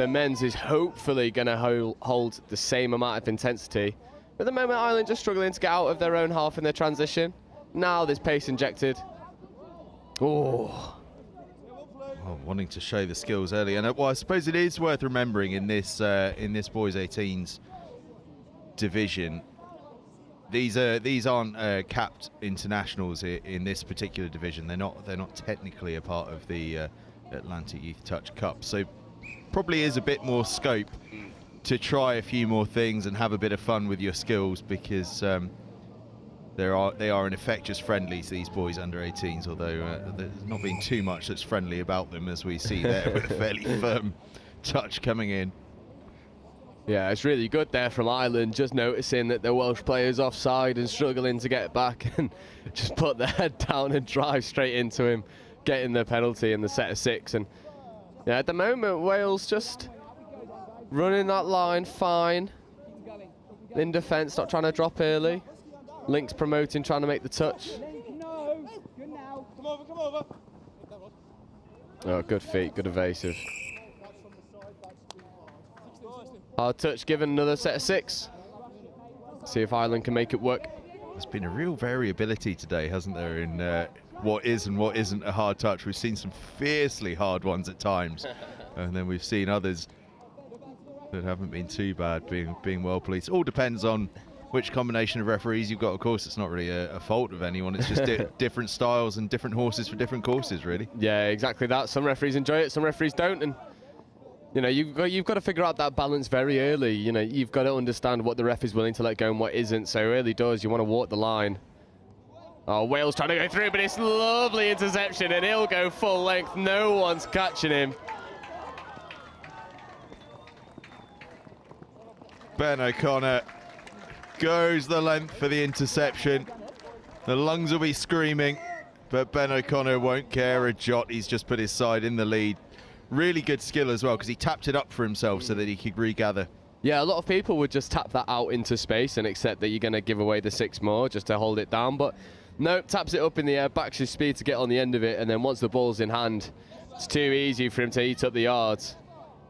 men's is hopefully going to hold the same amount of intensity. At the moment, Ireland just struggling to get out of their own half in their transition. Now there's pace injected. Oh, wanting to show the skills early, and well, I suppose it is worth remembering in this boys 18s division. These aren't capped internationals in this particular division. They're not technically a part of the Atlantic Youth Touch Cup. So probably is a bit more scope to try a few more things and have a bit of fun with your skills, because they are in effect just friendlies, these boys under 18s, although there's not been too much that's friendly about them, as we see there with a fairly firm touch coming in. Yeah, it's really good there from Ireland, just noticing that the Welsh player's offside and struggling to get back, and just put their head down and drive straight into him, getting the penalty in the set of 6. And yeah, at the moment, Wales just running that line fine. In defence, not trying to drop early. Links promoting, trying to make the touch. Oh, good feet, good evasive. Hard touch given, another set of 6. See if Ireland can make it work. There's been a real variability today, hasn't there, in what is and what isn't a hard touch. We've seen some fiercely hard ones at times, and then we've seen others that haven't been too bad, being well policed. All depends on which combination of referees you've got. Of course, it's not really a fault of anyone. It's just different styles and different horses for different courses, really. Yeah, exactly that. Some referees enjoy it, some referees don't, and you know, you've got to figure out that balance very early. You know, you've got to understand what the ref is willing to let go and what isn't. So early doors, you want to walk the line. Oh, Wales trying to go through, but it's lovely interception, and he'll go full length. No one's catching him. Ben O'Connor goes the length for the interception. The lungs will be screaming, but Ben O'Connor won't care a jot. He's just put his side in the lead. Really good skill as well, because he tapped it up for himself so that he could regather. Yeah, a lot of people would just tap that out into space and accept that you're going to give away the 6 more just to hold it down. But no, taps it up in the air, backs his speed to get on the end of it, and then once the ball's in hand, it's too easy for him to eat up the yards.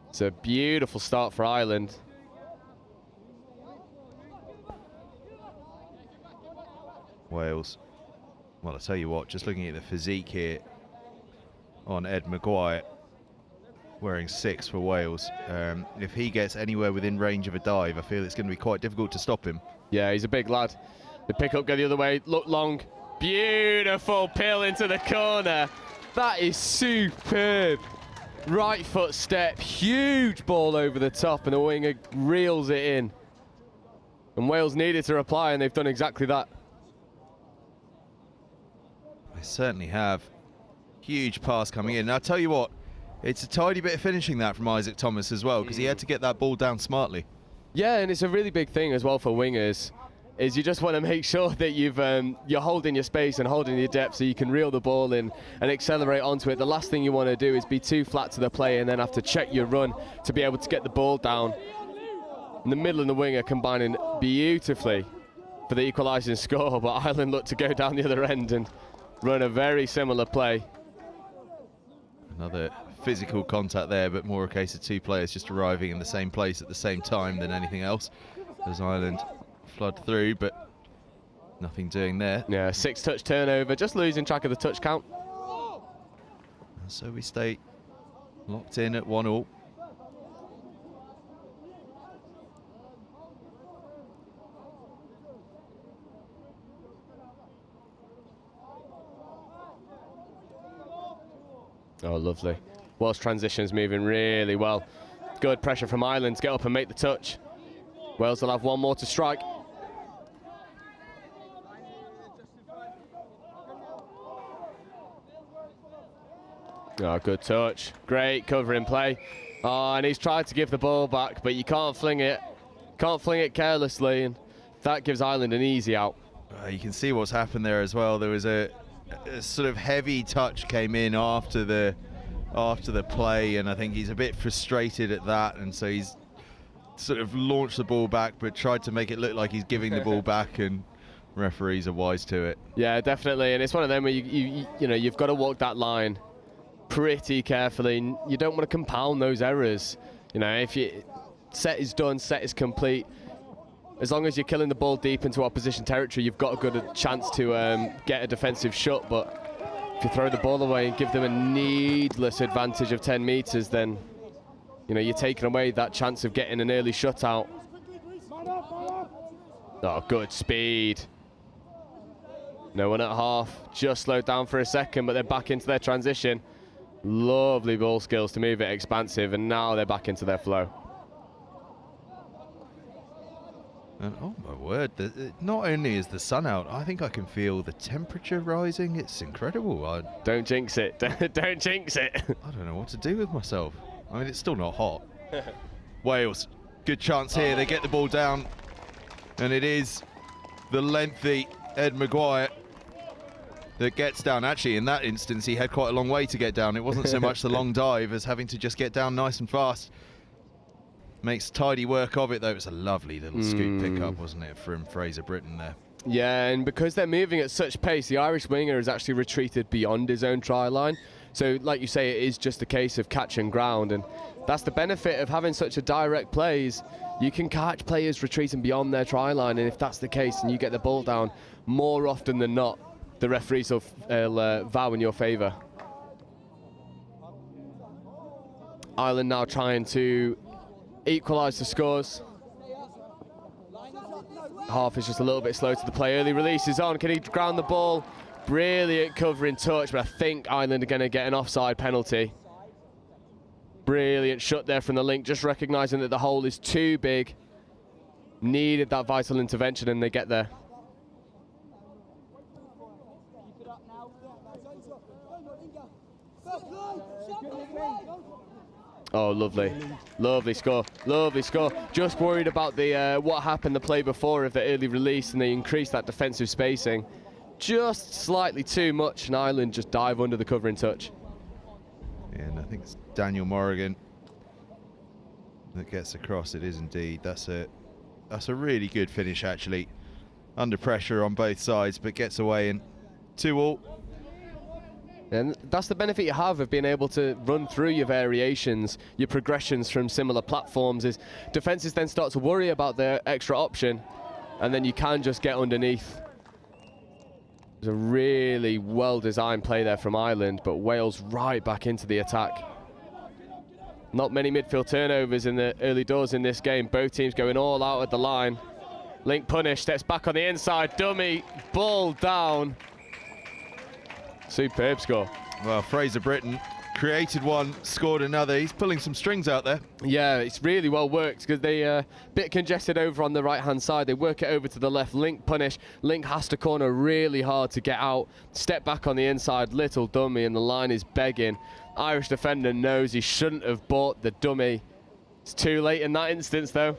It's a beautiful start for Ireland. Wales. Well, I tell you what, just looking at the physique here on Ed Maguire, wearing 6 for Wales. If he gets anywhere within range of a dive, I feel it's going to be quite difficult to stop him. Yeah, he's a big lad. The pick-up, go the other way, look long. Beautiful pill into the corner. That is superb. Right foot step, huge ball over the top, and the winger reels it in. And Wales needed to reply, and they've done exactly that. They certainly have. Huge pass coming in. And I'll tell you what, it's a tidy bit of finishing that from Isaac Thomas as well, because he had to get that ball down smartly. Yeah, and it's a really big thing as well for wingers, is you just want to make sure that you're holding your space and holding your depth so you can reel the ball in and accelerate onto it. The last thing you want to do is be too flat to the play and then have to check your run to be able to get the ball down. In the middle and the winger combining beautifully for the equalising score, but Ireland look to go down the other end and run a very similar play. Another physical contact there, but more a case of 2 players just arriving in the same place at the same time than anything else, as Ireland flood through. But Nothing doing there. Yeah, 6-touch turnover, just losing track of the touch count. So we stay locked in at 1-1. Oh, lovely. Wales transitions moving really well. Good pressure from Ireland to get up and make the touch. Wales will have one more to strike. Oh, good touch. Great cover in play. Oh, and he's tried to give the ball back, but you can't fling it. Can't fling it carelessly, and that gives Ireland an easy out. You can see what's happened there as well. There was a sort of heavy touch came in after the play, and I think he's a bit frustrated at that, and so he's sort of launched the ball back, but tried to make it look like he's giving the ball back, and referees are wise to it. Yeah, definitely, and it's one of them where you know you've got to walk that line pretty carefully. You don't want to compound those errors. You know, if you set is done, set is complete. As long as you're killing the ball deep into opposition territory, you've got a good chance to get a defensive shot. But if you throw the ball away and give them a needless advantage of 10 meters, then you know you're taking away that chance of getting an early shutout. Oh, good speed. No one at half. Just slowed down for a second, but they're back into their transition. Lovely ball skills to move it expansive, and now they're back into their flow. And oh my word, not only is the sun out, I think I can feel the temperature rising. It's incredible. Don't jinx it. Don't jinx it. I don't know what to do with myself. I mean, it's still not hot. Wales, good chance here. They get the ball down, and it is the lengthy Ed Maguire that gets down. Actually, in that instance, he had quite a long way to get down. It wasn't so much the long dive as having to just get down nice and fast. Makes tidy work of it, though. It was a lovely little scoop pickup, wasn't it, from Fraser Britton there? Yeah, and because they're moving at such pace, the Irish winger has actually retreated beyond his own try line. So, like you say, it is just a case of catch and ground, and that's the benefit of having such a direct plays. You can catch players retreating beyond their try line, and if that's the case and you get the ball down, more often than not, the referees will vow in your favour. Ireland now trying to equalise the scores. Half is just a little bit slow to the play. Early release is on. Can he ground the ball? Brilliant covering touch, but I think Ireland are going to get an offside penalty. Brilliant shot there from the link, just recognising that the hole is too big. Needed that vital intervention, and they get there. Oh, lovely. Lovely score. Lovely score. Just worried about the what happened the play before of the early release, and they increased that defensive spacing just slightly too much, and Ireland just dive under the covering touch. Yeah, and I think it's Daniel Morrigan that gets across. It is indeed. That's a really good finish, actually. Under pressure on both sides, but gets away in 2-2. And that's the benefit you have of being able to run through your variations, your progressions from similar platforms, is defences then start to worry about their extra option, and then you can just get underneath. It's a really well-designed play there from Ireland, but Wales right back into the attack. Not many midfield turnovers in the early doors in this game. Both teams going all out at the line. Link punish, steps back on the inside, dummy, ball down. Superb score. Well, Fraser Britton created one, scored another. He's pulling some strings out there. Yeah, it's really well worked because they bit congested over on the right-hand side. They work it over to the left. Link punish. Link has to corner really hard to get out. Step back on the inside, little dummy, and the line is begging. Irish defender knows he shouldn't have bought the dummy. It's too late in that instance, though.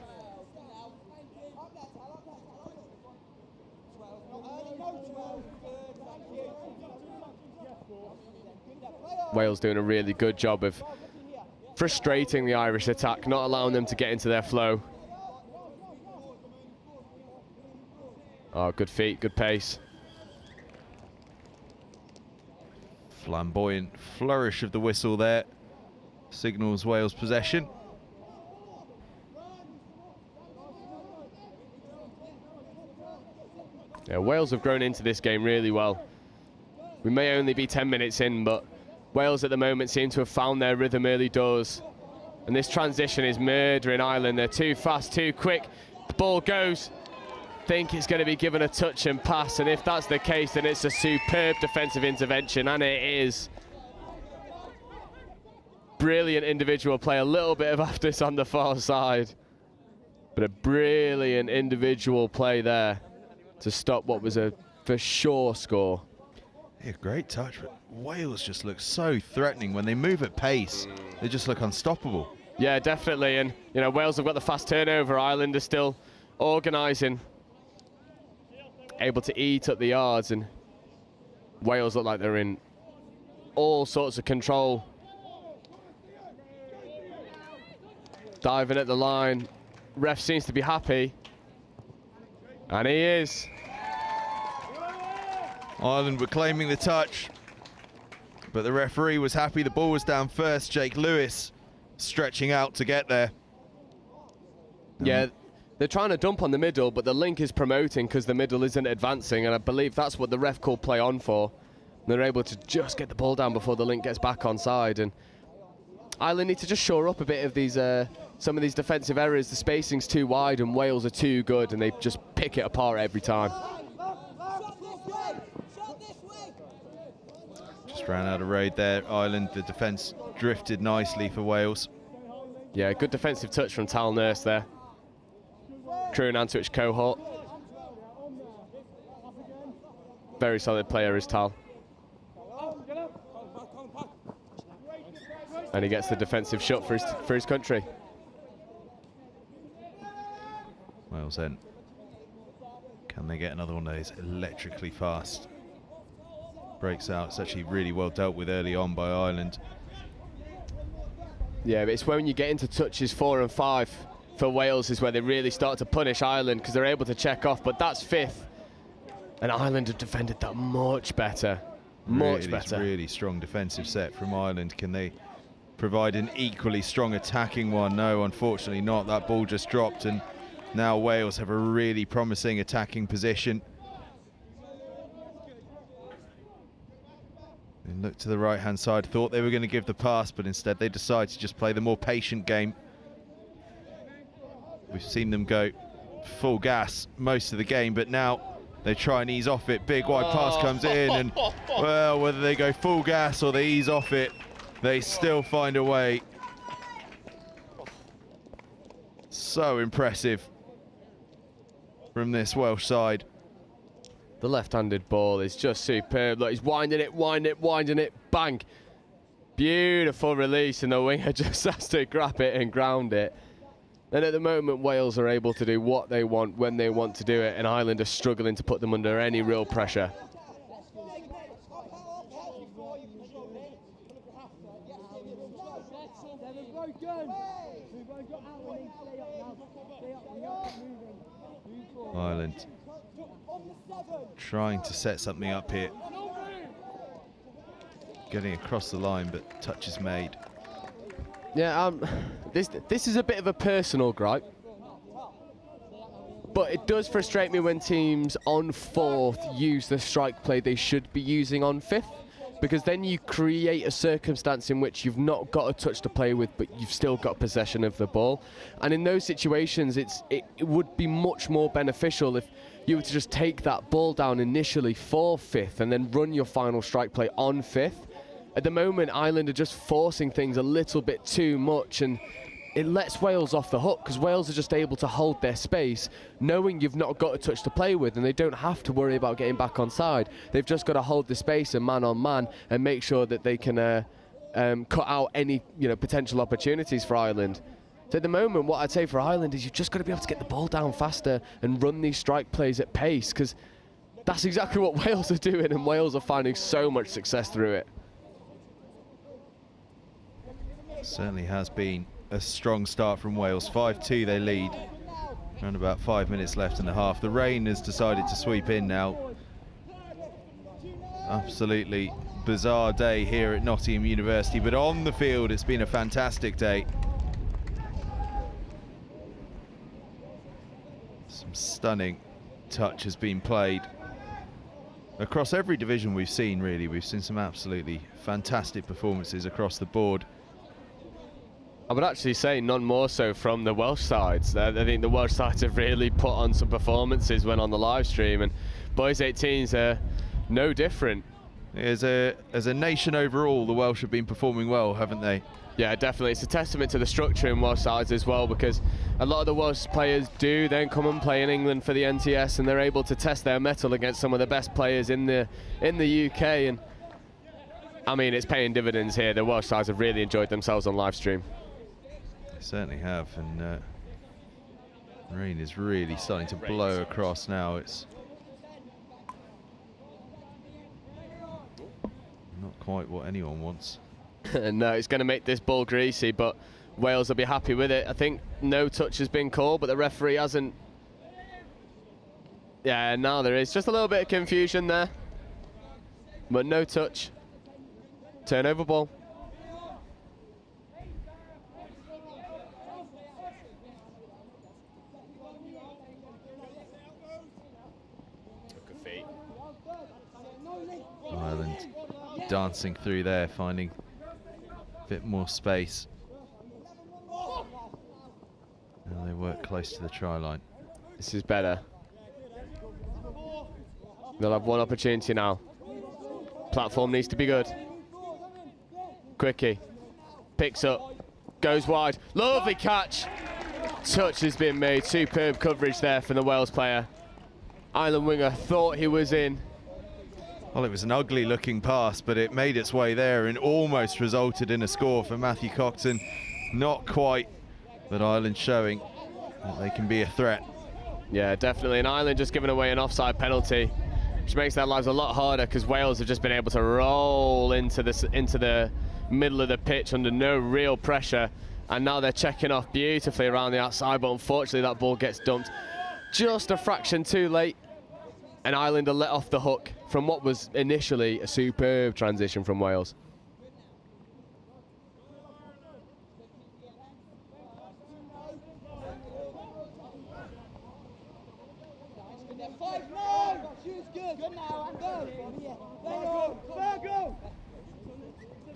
Wales doing a really good job of frustrating the Irish attack, not allowing them to get into their flow. Oh, good feet, good pace. Flamboyant flourish of the whistle there. Signals Wales possession. Yeah, Wales have grown into this game really well. We may only be 10 minutes in, but Wales at the moment seem to have found their rhythm early doors. And this transition is murdering Ireland. They're too fast, too quick. The ball goes. Think it's going to be given a touch and pass, and if that's the case, then it's a superb defensive intervention, and it is. Brilliant individual play, a little bit of afters on the far side, but a brilliant individual play there to stop what was a for sure score. Yeah, great touch, but Wales just look so threatening when they move at pace. They just look unstoppable. Yeah, definitely, and you know, Wales have got the fast turnover. Ireland is still organising, able to eat up the yards, and Wales look like they're in all sorts of control. Diving at the line, ref seems to be happy, and he is. Ireland were claiming the touch, but the referee was happy. The ball was down first. Jake Lewis stretching out to get there. Yeah, they're trying to dump on the middle, but the link is promoting because the middle isn't advancing, and I believe that's what the ref called play on for. They're able to just get the ball down before the link gets back onside, and Ireland need to just shore up a bit of these, some of these defensive errors. The spacing's too wide and Wales are too good, and they just pick it apart every time. Just ran out of road there, Ireland. The defence drifted nicely for Wales. Yeah, good defensive touch from Tal Nurse there. Crew and Antwich cohort. Very solid player is Tal. And he gets the defensive shot for his country. Wales then. Can they get another one of those electrically fast breaks out? It's actually really well dealt with early on by Ireland. Yeah, but it's when you get into touches 4 and 5 for Wales is where they really start to punish Ireland, because they're able to check off, but that's 5th. And Ireland have defended that much better. Much better. Really strong defensive set from Ireland. Can they provide an equally strong attacking one? No, unfortunately not. That ball just dropped, and now Wales have a really promising attacking position. They looked to the right-hand side, thought they were going to give the pass, but instead they decided to just play the more patient game. We've seen them go full gas most of the game, but now they try and ease off it. Big wide pass comes in, and well, whether they go full gas or they ease off it, they still find a way. So impressive from this Welsh side. The left-handed ball is just superb. Look, he's winding it, bang. Beautiful release, and the winger just has to grab it and ground it. And at the moment, Wales are able to do what they want when they want to do it, and Ireland are struggling to put them under any real pressure. Ireland trying to set something up here. Getting across the line, but touch is made. Yeah, this is a bit of a personal gripe, but it does frustrate me when teams on 4th use the strike play they should be using on 5th, because then you create a circumstance in which you've not got a touch to play with, but you've still got possession of the ball. And in those situations, it would be much more beneficial if you were to just take that ball down initially for 5th and then run your final strike play on 5th. At the moment, Ireland are just forcing things a little bit too much, and it lets Wales off the hook, because Wales are just able to hold their space, knowing you've not got a touch to play with, and they don't have to worry about getting back on side. They've just got to hold the space and man on man and make sure that they can cut out any potential opportunities for Ireland. So at the moment, what I'd say for Ireland is you've just got to be able to get the ball down faster and run these strike plays at pace, because that's exactly what Wales are doing, and Wales are finding so much success through it. Certainly has been a strong start from Wales. 5-2 they lead. Around about 5 minutes left in the half. The rain has decided to sweep in now. Absolutely bizarre day here at Nottingham University, but on the field it's been a fantastic day. Some stunning touch has been played. across every division we've seen, really. We've seen some absolutely fantastic performances across the board. I would actually say none more so from the Welsh sides. I think the Welsh sides have really put on some performances when on the live stream, and boys 18s are no different. As a nation overall, the Welsh have been performing well, haven't they? Yeah, definitely. It's a testament to the structure in Welsh sides as well, because a lot of the Welsh players do then come and play in England for the NTS, and they're able to test their mettle against some of the best players in the UK. And I mean, it's paying dividends here. The Welsh sides have really enjoyed themselves on live stream. They certainly have, and rain is really starting to blow across now. It's not quite what anyone wants. No, it's going to make this ball greasy, but Wales will be happy with it. I think no touch has been called, but the referee hasn't. Yeah, now there is just a little bit of confusion there, but no touch. Turnover ball. Ireland dancing through there, finding a bit more space. And they work close to the try line. This is better. They'll have one opportunity now. Platform needs to be good. Quickie picks up, goes wide. Lovely catch. Touch has been made. Superb coverage there from the Wales player. Ireland winger thought he was in. Well, it was an ugly looking pass, but it made its way there and almost resulted in a score for Matthew Coxon. Not quite, but Ireland showing that they can be a threat. Yeah, definitely. And Ireland just giving away an offside penalty, which makes their lives a lot harder, because Wales have just been able to roll into the middle of the pitch under no real pressure. And now they're checking off beautifully around the outside, but unfortunately that ball gets dumped just a fraction too late. And Ireland are let off the hook from what was initially a superb transition from Wales.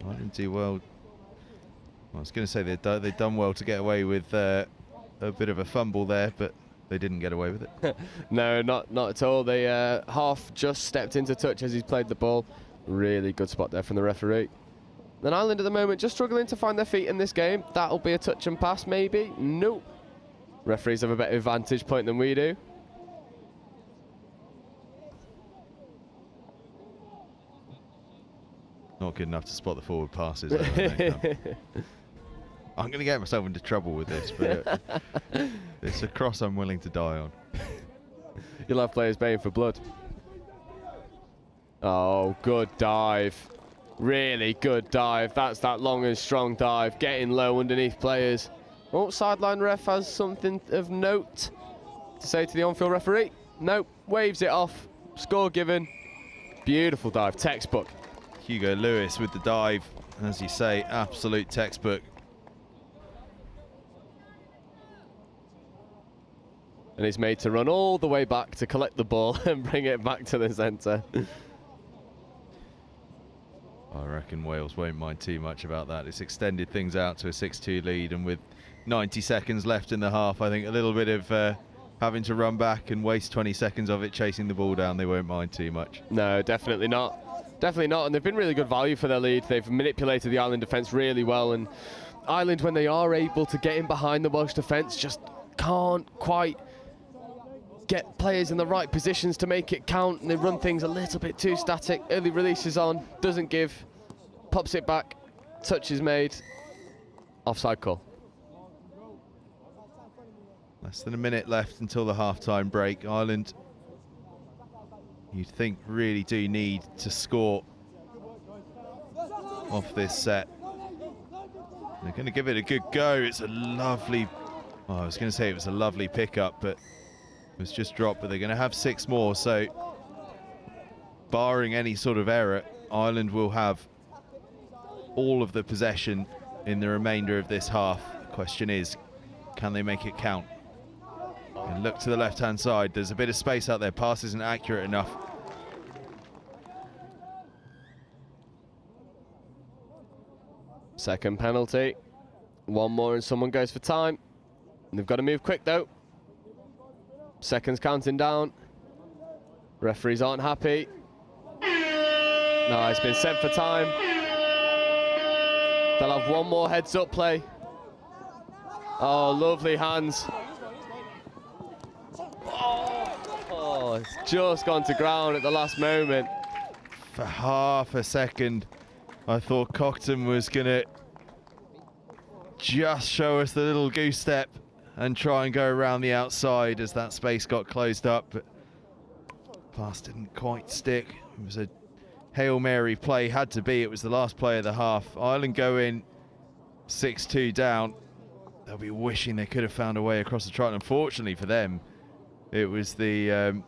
Ireland do well. I was going to say they've done well to get away with a bit of a fumble there, but they didn't get away with it. No, not at all. They half just stepped into touch as he's played the ball. Really good spot there from the referee. Then Ireland at the moment just struggling to find their feet in this game. That'll be a touch and pass maybe. Nope. Referees have a better vantage point than we do. Not good enough to spot the forward passes. I think, no. I'm going to get myself into trouble with this, but it's a cross I'm willing to die on. You'll have players baying for blood. Oh, good dive. Really good dive. That's that long and strong dive. Getting low underneath players. Oh, sideline ref has something of note to say to the on-field referee. Nope, waves it off. Score given. Beautiful dive, textbook. Hugo Lewis with the dive. As you say, absolute textbook. And he's made to run all the way back to collect the ball and bring it back to the centre. I reckon Wales won't mind too much about that. It's extended things out to a 6-2 lead, and with 90 seconds left in the half, I think a little bit of having to run back and waste 20 seconds of it chasing the ball down, they won't mind too much. No, definitely not. Definitely not, and they've been really good value for their lead. They've manipulated the Ireland defence really well, and Ireland, when they are able to get in behind the Welsh defence, just can't quite get players in the right positions to make it count, and they run things a little bit too static. Early releases on, doesn't give, pops it back, touch is made, offside call. Less than a minute left until the half-time break. Ireland, you'd think, really do need to score off this set. They're going to give it a good go. It's a lovely, oh, I was going to say it was a lovely pickup, but it was just dropped. But they're going to have 6 more, so barring any sort of error, Ireland will have all of the possession in the remainder of this half. The question is, can they make it count? And look to the left-hand side. There's a bit of space out there. Pass isn't accurate enough. Second penalty. One more and someone goes for time. And they've got to move quick though. Seconds counting down. Referees aren't happy. No, it's been sent for time. They'll have one more heads up play. Oh, lovely hands. Oh, it's just gone to ground at the last moment. For half a second, I thought Cockton was going to just show us the little goose step and try and go around the outside as that space got closed up, but pass didn't quite stick. It was a Hail Mary play, had to be. It was the last play of the half. Ireland go in 6-2 down. They'll be wishing they could have found a way across the try. Unfortunately for them, it was the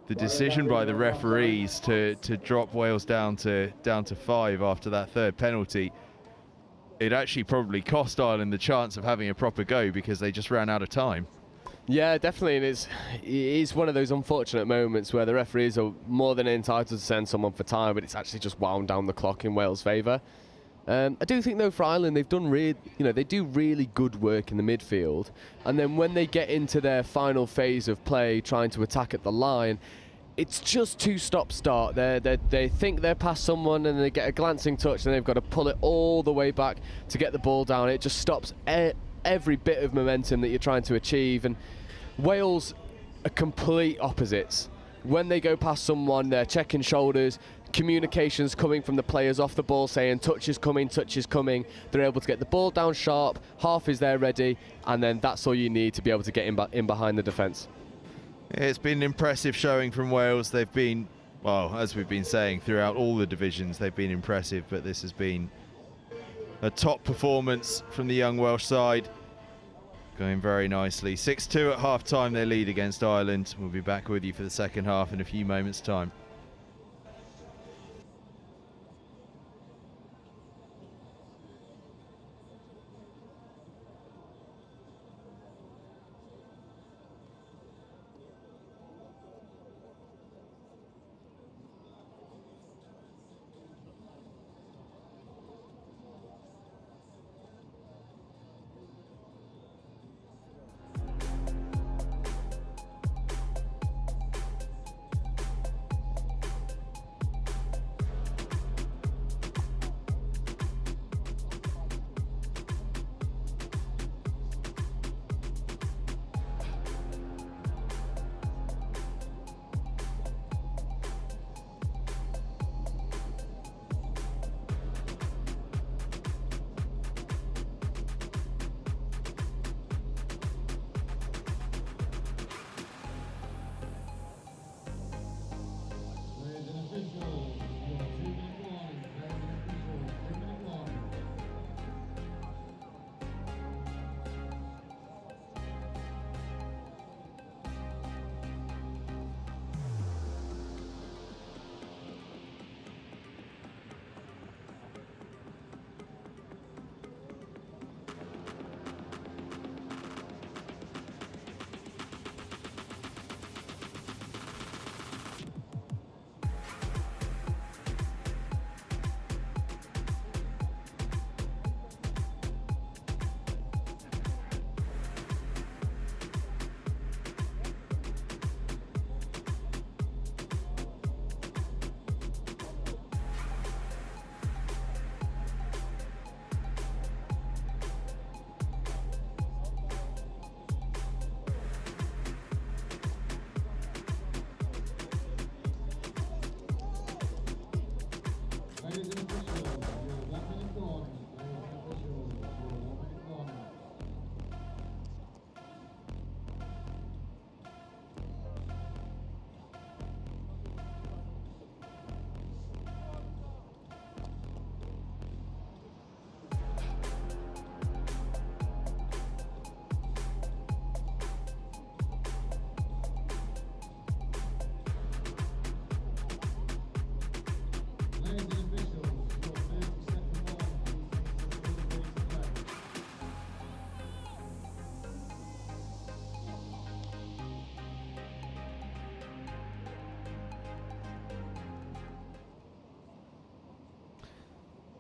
decision by the referees to drop Wales down to 5 after that third penalty. It actually probably cost Ireland the chance of having a proper go because they just ran out of time. Yeah, definitely, and it is one of those unfortunate moments where the referees are more than entitled to send someone for time, but it's actually just wound down the clock in Wales' favour. I do think though for Ireland they've done they do really good work in the midfield, and then when they get into their final phase of play, trying to attack at the line, it's just too stop-start. They think they're past someone and they get a glancing touch, and they've got to pull it all the way back to get the ball down. It just stops every bit of momentum that you're trying to achieve. And Wales are complete opposites. When they go past someone, they're checking shoulders, communications coming from the players off the ball saying touch is coming, touch is coming. They're able to get the ball down sharp, half is there ready, and then that's all you need to be able to get in behind the defence. It's been an impressive showing from Wales. They've been, well, as we've been saying, throughout all the divisions, they've been impressive, but this has been a top performance from the young Welsh side. Going very nicely. 6-2 at half-time, they lead against Ireland. We'll be back with you for the second half in a few moments' time.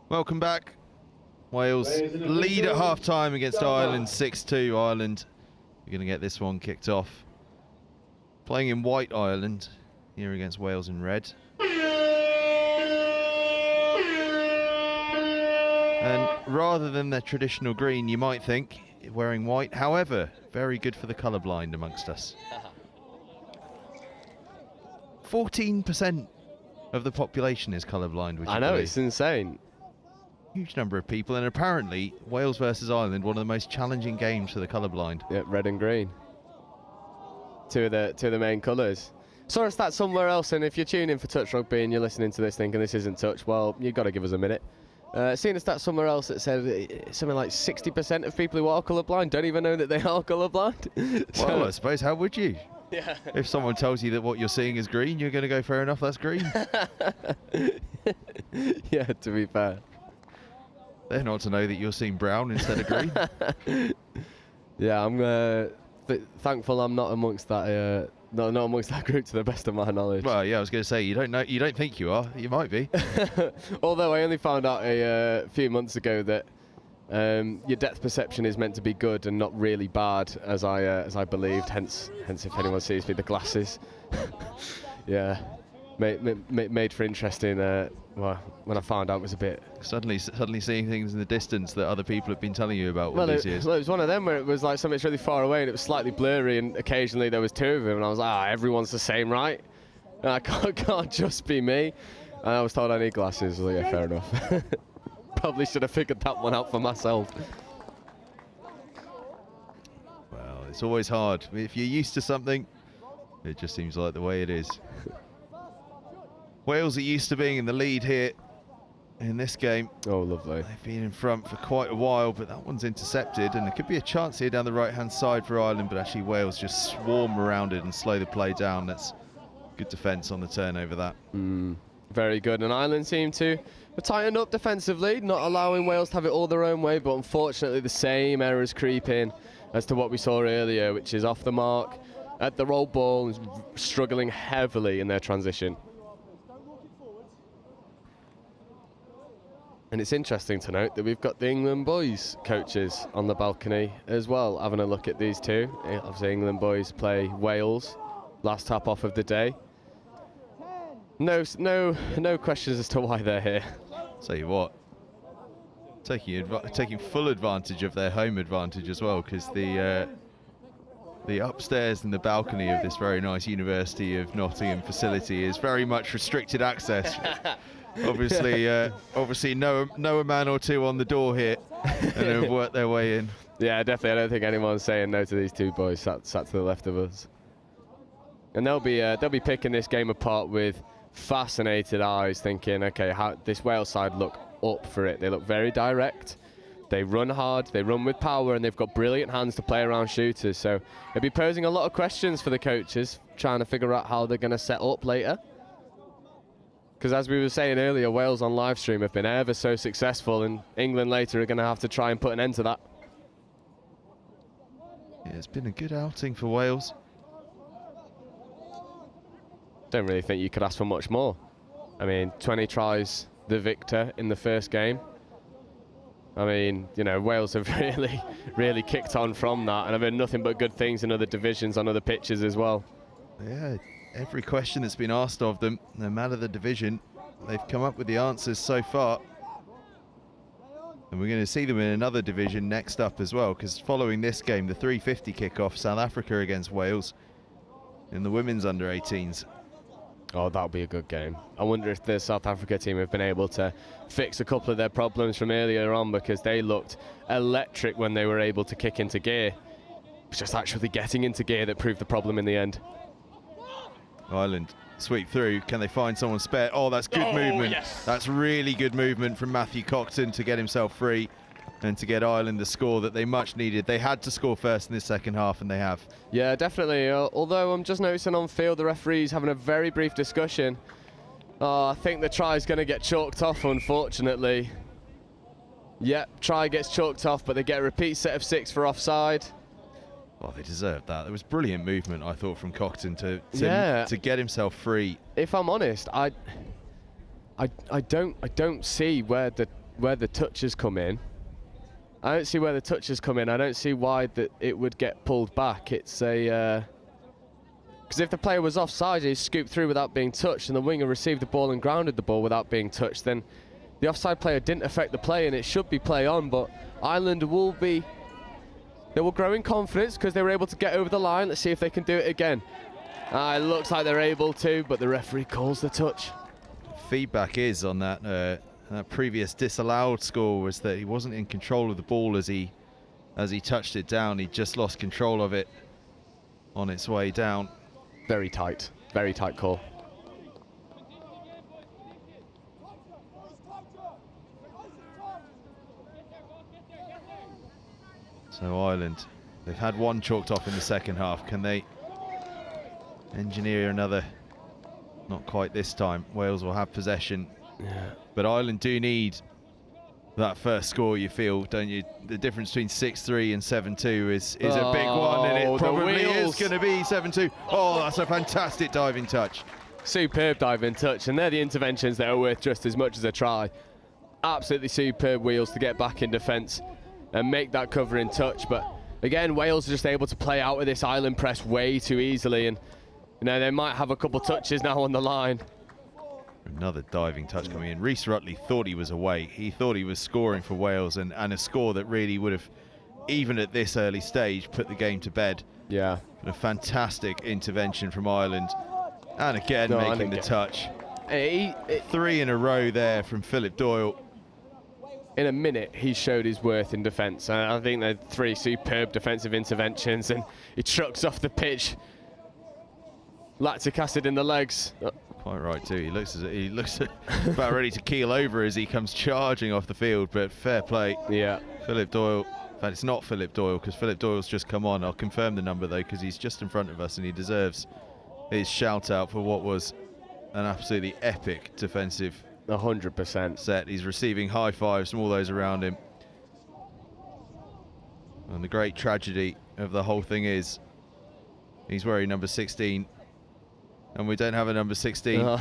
Welcome back. Wales lead at half-time against Ireland, 6-2. Ireland are going to get this one kicked off. Playing in white, Ireland, here against Wales in red. And rather than their traditional green, you might think, wearing white. However, very good for the colourblind amongst us. 14% of the population is colourblind, would you I know, believe? it's insane. Huge number of people, and apparently Wales versus Ireland, one of the most challenging games for the colourblind. Yeah, red and green. Two of the main colours. Saw a stat somewhere else, and if you're tuning for Touch Rugby and you're listening to this thinking this isn't touch, well, you've got to give us a minute. Seen a stat somewhere else that said something like 60% of people who are colourblind don't even know that they are colourblind. Well, I suppose, how would you? Yeah. If someone tells you that what you're seeing is green, you're going to go, fair enough, that's green. Yeah, to be fair. They're not to know that you're seeing brown instead of green. Yeah, I'm thankful I'm not amongst that not amongst that group to the best of my knowledge. Well, yeah, I was going to say, you don't think you are. You might be. Although I only found out a few months ago that your depth perception is meant to be good and not really bad, as I believed. Hence, if anyone sees me, the glasses. Yeah, made for interesting. Well, when I found out, it was a bit suddenly seeing things in the distance that other people have been telling you about all these years. Well, it was one of them where it was like something's really far away and it was slightly blurry, and occasionally there was two of them, and I was like, everyone's the same, right? And I can't just be me. And I was told I need glasses. Well, yeah, fair enough. Probably should have figured that one out for myself. Well, it's always hard. If you're used to something, it just seems like the way it is. Wales are used to being in the lead here in this game. Oh, lovely. They've been in front for quite a while, but that one's intercepted, and there could be a chance here down the right-hand side for Ireland, but actually Wales just swarm around it and slow the play down. That's good defence on the turnover, that. Very good, and Ireland seem to have tightened up defensively, not allowing Wales to have it all their own way, but unfortunately the same errors creep in as to what we saw earlier, which is off the mark at the roll ball and struggling heavily in their transition. And it's interesting to note that we've got the England boys coaches on the balcony as well, having a look at these two. Obviously England boys play Wales, last tap off of the day. No questions as to why they're here. Tell you what, taking full advantage of their home advantage as well, because the upstairs and the balcony of this very nice University of Nottingham facility is very much restricted access. Obviously, know a man or two on the door here, and have worked their way in. Yeah, definitely. I don't think anyone's saying no to these two boys sat to the left of us. And they'll be picking this game apart with fascinated eyes, thinking, okay, how this Wales side look up for it. They look very direct. They run hard. They run with power, and they've got brilliant hands to play around shooters. So they'll be posing a lot of questions for the coaches, trying to figure out how they're going to set up later. Because as we were saying earlier, Wales on live stream have been ever so successful, and England later are going to have to try and put an end to that. Yeah, it's been a good outing for Wales. Don't really think you could ask for much more. I mean, 20 tries, the victor in the first game. I mean, you know, Wales have really kicked on from that, and have been nothing but good things in other divisions, on other pitches as well. Yeah. Every question that's been asked of them, no matter the division, they've come up with the answers so far. And we're going to see them in another division next up as well, because following this game, the 3:50 kickoff, South Africa against Wales in the women's under-18s. Oh, that'll be a good game. I wonder if the South Africa team have been able to fix a couple of their problems from earlier on, because they looked electric when they were able to kick into gear. It's just actually getting into gear that proved the problem in the end. Ireland sweep through. Can they find someone spare? Oh, that's good movement. Yes. That's really good movement from Matthew Coxon to get himself free and to get Ireland the score that they much needed. They had to score first in this second half, and they have. Yeah, definitely. Although I'm just noticing on field the referees having a very brief discussion. I think the try is going to get chalked off, unfortunately. Yep, try gets chalked off, but they get a repeat set of 6 for offside. Oh, they deserved that. There was brilliant movement, I thought, from Coxon to get himself free. If I'm honest, I don't see where the touches come in. I don't see where the touches come in. I don't see why that it would get pulled back. It's a... Because if the player was offside, he scooped through without being touched, and the winger received the ball and grounded the ball without being touched, then the offside player didn't affect the play, and it should be play on. But Ireland will be... They will grow in confidence because they were able to get over the line. Let's see if they can do it again. It looks like they're able to, but the referee calls the touch. Feedback is on that, that previous disallowed score was that he wasn't in control of the ball as he touched it down. He just lost control of it on its way down. Very tight call. So Ireland, they've had one chalked off in the second half. Can they engineer another? Not quite this time. Wales will have possession. Yeah. But Ireland do need that first score, you feel, don't you? The difference between 6-3 and 7-2 is a big one, and it probably is going to be 7-2. Oh, that's a fantastic diving touch. Superb diving touch, and they're the interventions that are worth just as much as a try. Absolutely superb wheels to get back in defence and make that covering touch. But again, Wales are just able to play out with this Ireland press way too easily, and you know, they might have a couple touches now on the line. Another diving touch coming in. Rhys Rutley thought he was away. He thought he was scoring for Wales, and a score that really would have, even at this early stage, put the game to bed. Yeah. A fantastic intervention from Ireland. And again, making the touch. 3 in a row there from Philip Doyle. In a minute, he showed his worth in defence. I think they're 3 superb defensive interventions, and he trucks off the pitch. Lactic acid in the legs. Quite right too. He looks about ready to keel over as he comes charging off the field, but fair play. Yeah. Philip Doyle. In fact, it's not Philip Doyle because Philip Doyle's just come on. I'll confirm the number though because he's just in front of us and he deserves his shout out for what was an absolutely epic defensive 100% set. He's receiving high fives from all those around him. And the great tragedy of the whole thing is he's wearing number 16. And we don't have a number 16.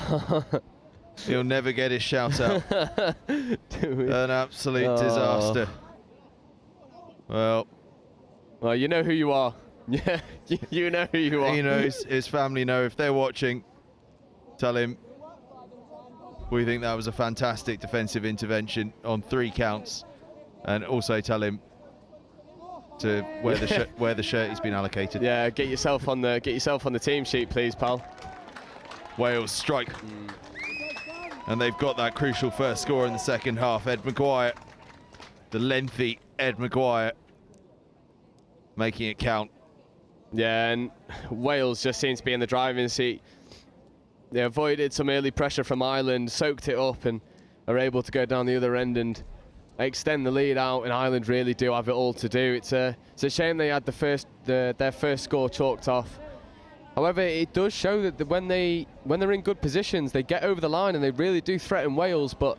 He'll never get his shout out. An absolute disaster. Well, you know who you are. Yeah, you know who you are. He knows, his family know. If they're watching, tell him we think that was a fantastic defensive intervention on 3 counts, and also tell him to wear the shirt he's been allocated. Yeah, get yourself on the team sheet, please, pal. Wales strike. And they've got that crucial first score in the second half. Ed Maguire, the lengthy Ed Maguire, making it count. Yeah, and Wales just seems to be in the driving seat. They avoided some early pressure from Ireland, soaked it up, and are able to go down the other end and extend the lead out. And Ireland really do have it all to do. It's a shame they had their first score chalked off. However, it does show that when they're in good positions, they get over the line and they really do threaten Wales, but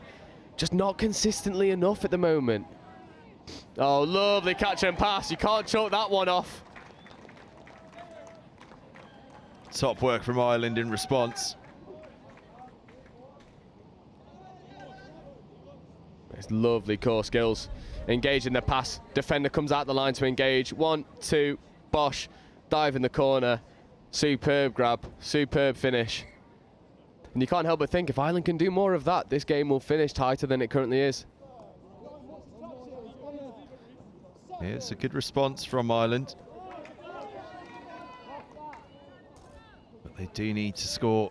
just not consistently enough at the moment. Oh, lovely catch and pass. You can't chalk that one off. Top work from Ireland in response. It's lovely core skills. Engage in the pass. Defender comes out the line to engage. 1, 2, bosh. Dive in the corner. Superb grab, superb finish. And you can't help but think if Ireland can do more of that, this game will finish tighter than it currently is. Yeah, it's a good response from Ireland. But they do need to score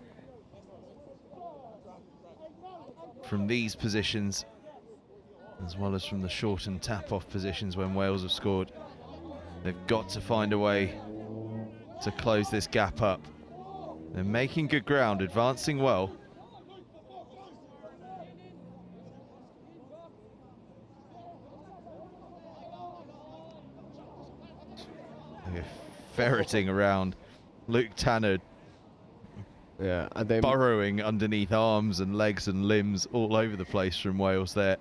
from these positions, as well as from the shortened tap-off positions when Wales have scored. They've got to find a way to close this gap up. They're making good ground, advancing well. They're ferreting around. Luke Tanner, yeah, and burrowing underneath arms and legs and limbs all over the place from Wales there.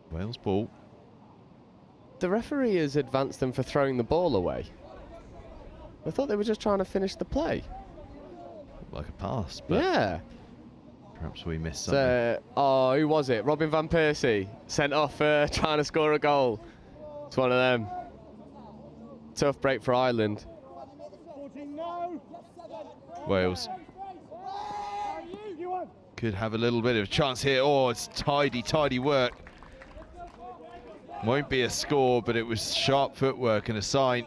Wales ball. The referee has advanced them for throwing the ball away. I thought they were just trying to finish the play. Like a pass, but yeah. Perhaps we missed something. Oh, who was it? Robin van Persie sent off trying to score a goal. It's one of them. Tough break for Ireland. Wales could have a little bit of a chance here. Oh, it's tidy work. Won't be a score, but it was sharp footwork and a sign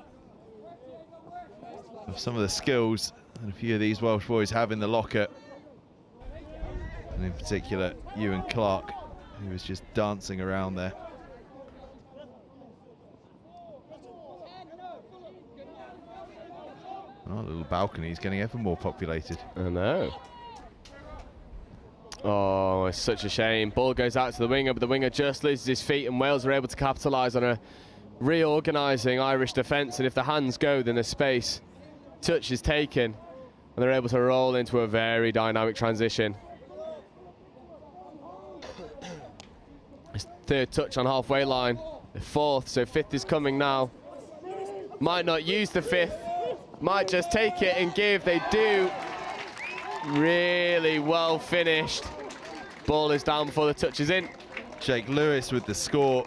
of some of the skills that a few of these Welsh boys have in the locker. And in particular, Ewan Clark, who was just dancing around there. Our little balcony is getting ever more populated. I know. Oh, it's such a shame. Ball goes out to the winger, but the winger just loses his feet, and Wales are able to capitalise on a reorganising Irish defence. And if the hands go, then there's space. Touch is taken, and they're able to roll into a very dynamic transition. It's third touch on halfway line, the fourth, so fifth is coming now. Might not use the fifth, might just take it and give. They do. Really well finished. Ball is down before the touch is in. Jake Lewis with the score.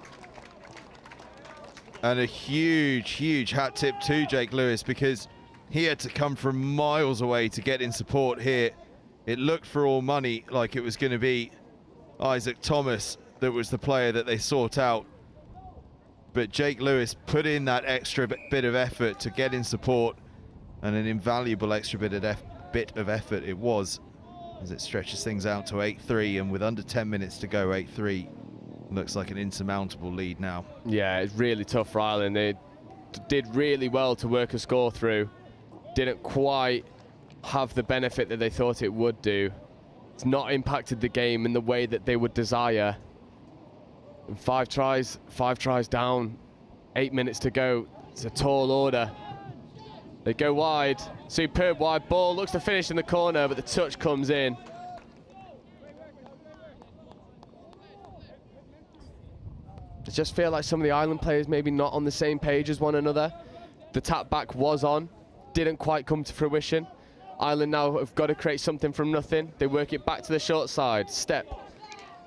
And a huge hat tip to Jake Lewis, because he had to come from miles away to get in support here. It looked for all money like it was going to be Isaac Thomas that was the player that they sought out. But Jake Lewis put in that extra bit of effort to get in support, and an invaluable extra bit of effort it was, as it stretches things out to 8-3, and with under 10 minutes to go, 8-3 looks like an insurmountable lead now. Yeah, it's really tough for Ireland. They did really well to work a score through. Didn't quite have the benefit that they thought it would do. It's not impacted the game in the way that they would desire. And five tries down, 8 minutes to go. It's a tall order. They go wide, superb wide ball, looks to finish in the corner, but the touch comes in. I just feel like some of the Ireland players maybe not on the same page as one another. The tap back was on, didn't quite come to fruition. Ireland now have got to create something from nothing. They work it back to the short side, step,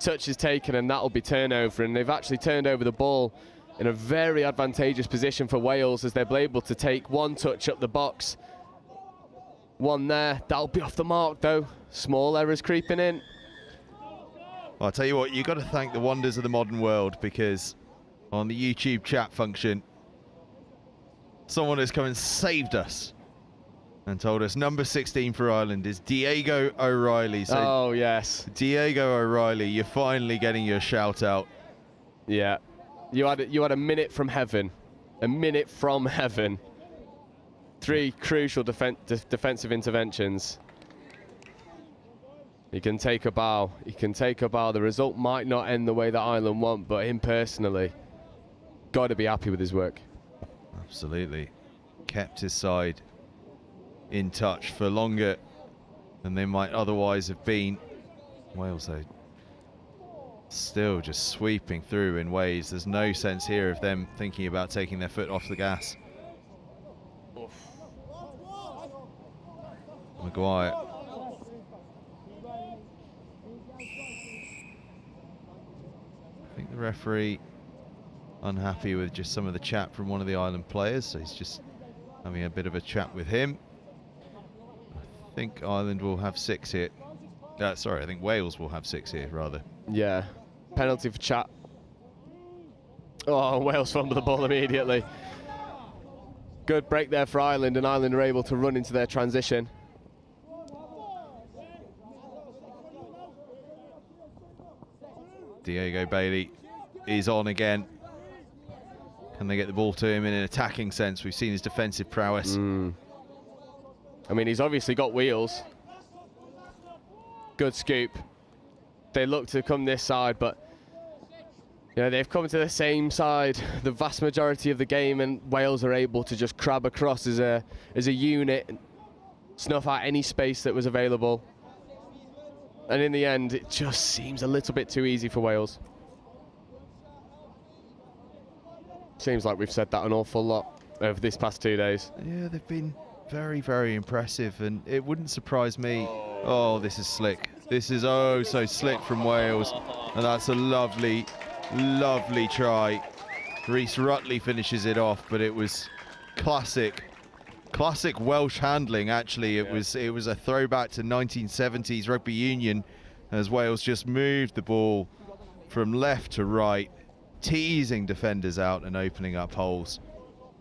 touch is taken, and that'll be turnover. And they've actually turned over the ball in a very advantageous position for Wales, as they're able to take one touch up the box. One there, that'll be off the mark though. Small errors creeping in. Well, I'll tell you what, you've got to thank the wonders of the modern world, because on the YouTube chat function, someone has come and saved us and told us number 16 for Ireland is Diego O'Reilly. So oh yes, Diego O'Reilly, you're finally getting your shout out. Yeah. You had a minute from heaven. A minute from heaven. 3 crucial defensive interventions. He can take a bow. He can take a bow. The result might not end the way that Ireland want, but him personally, got to be happy with his work. Absolutely. Kept his side in touch for longer than they might otherwise have been. Wales, though, still just sweeping through in ways. There's no sense here of them thinking about taking their foot off the gas. Maguire. I think the referee unhappy with just some of the chat from one of the Ireland players, so he's just having a bit of a chat with him. I think Ireland will have 6 here. Sorry, I think Wales will have 6 here, rather. Yeah. Penalty for chat. Oh, Wales fumble the ball immediately. Good break there for Ireland, and Ireland are able to run into their transition. Diego Bailey is on again. Can they get the ball to him in an attacking sense? We've seen his defensive prowess. I mean, he's obviously got wheels. Good scoop. They look to come this side, but you know, they've come to the same side the vast majority of the game, and Wales are able to just crab across as a unit, snuff out any space that was available. And in the end, it just seems a little bit too easy for Wales. Seems like we've said that an awful lot over this past 2 days. Yeah, they've been very, very impressive, and it wouldn't surprise me. Oh, this is slick. This is oh so slick from Wales, and that's a lovely, lovely try. Reece Rutley finishes it off, but it was classic Welsh handling. Actually, it was a throwback to 1970s rugby union, as Wales just moved the ball from left to right, teasing defenders out and opening up holes.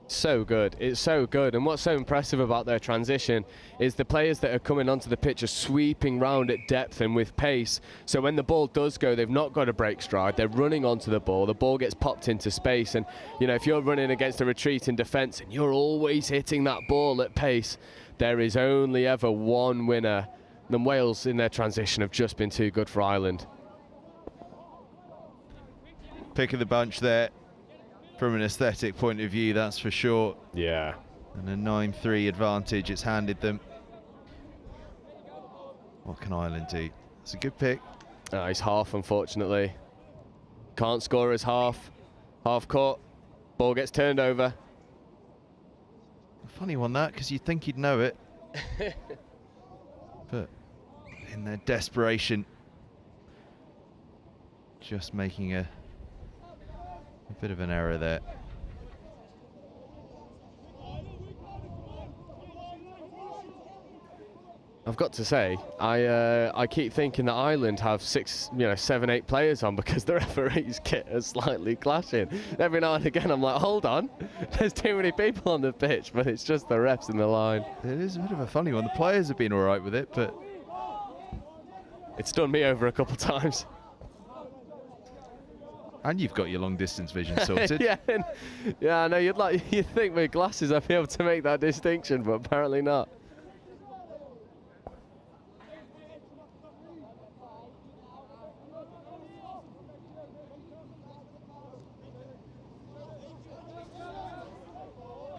So good, it's so good. And what's so impressive about their transition is the players that are coming onto the pitch are sweeping round at depth and with pace. So when the ball does go, they've not got to break stride, they're running onto the ball gets popped into space. And you know, if you're running against a retreating defence and you're always hitting that ball at pace, there is only ever one winner. And Wales in their transition have just been too good for Ireland. Pick of the bunch there. From an aesthetic point of view, that's for sure. Yeah. And a 9-3 advantage it's handed them. What can Ireland do? It's a good pick. He's half, unfortunately. Can't score as half. Half court. Ball gets turned over. A funny one, that, because you'd think he'd know it. But in their desperation, just making a bit of an error there. I've got to say, I keep thinking that Ireland have 7, 8 players on because the referee's kit is slightly clashing. Every now and again I'm like, hold on, there's too many people on the pitch, but it's just the refs in the line. It is a bit of a funny one. The players have been all right with it, but it's done me over a couple times. And you've got your long distance vision sorted. Yeah, I know. You'd think with glasses I'd be able to make that distinction, but apparently not.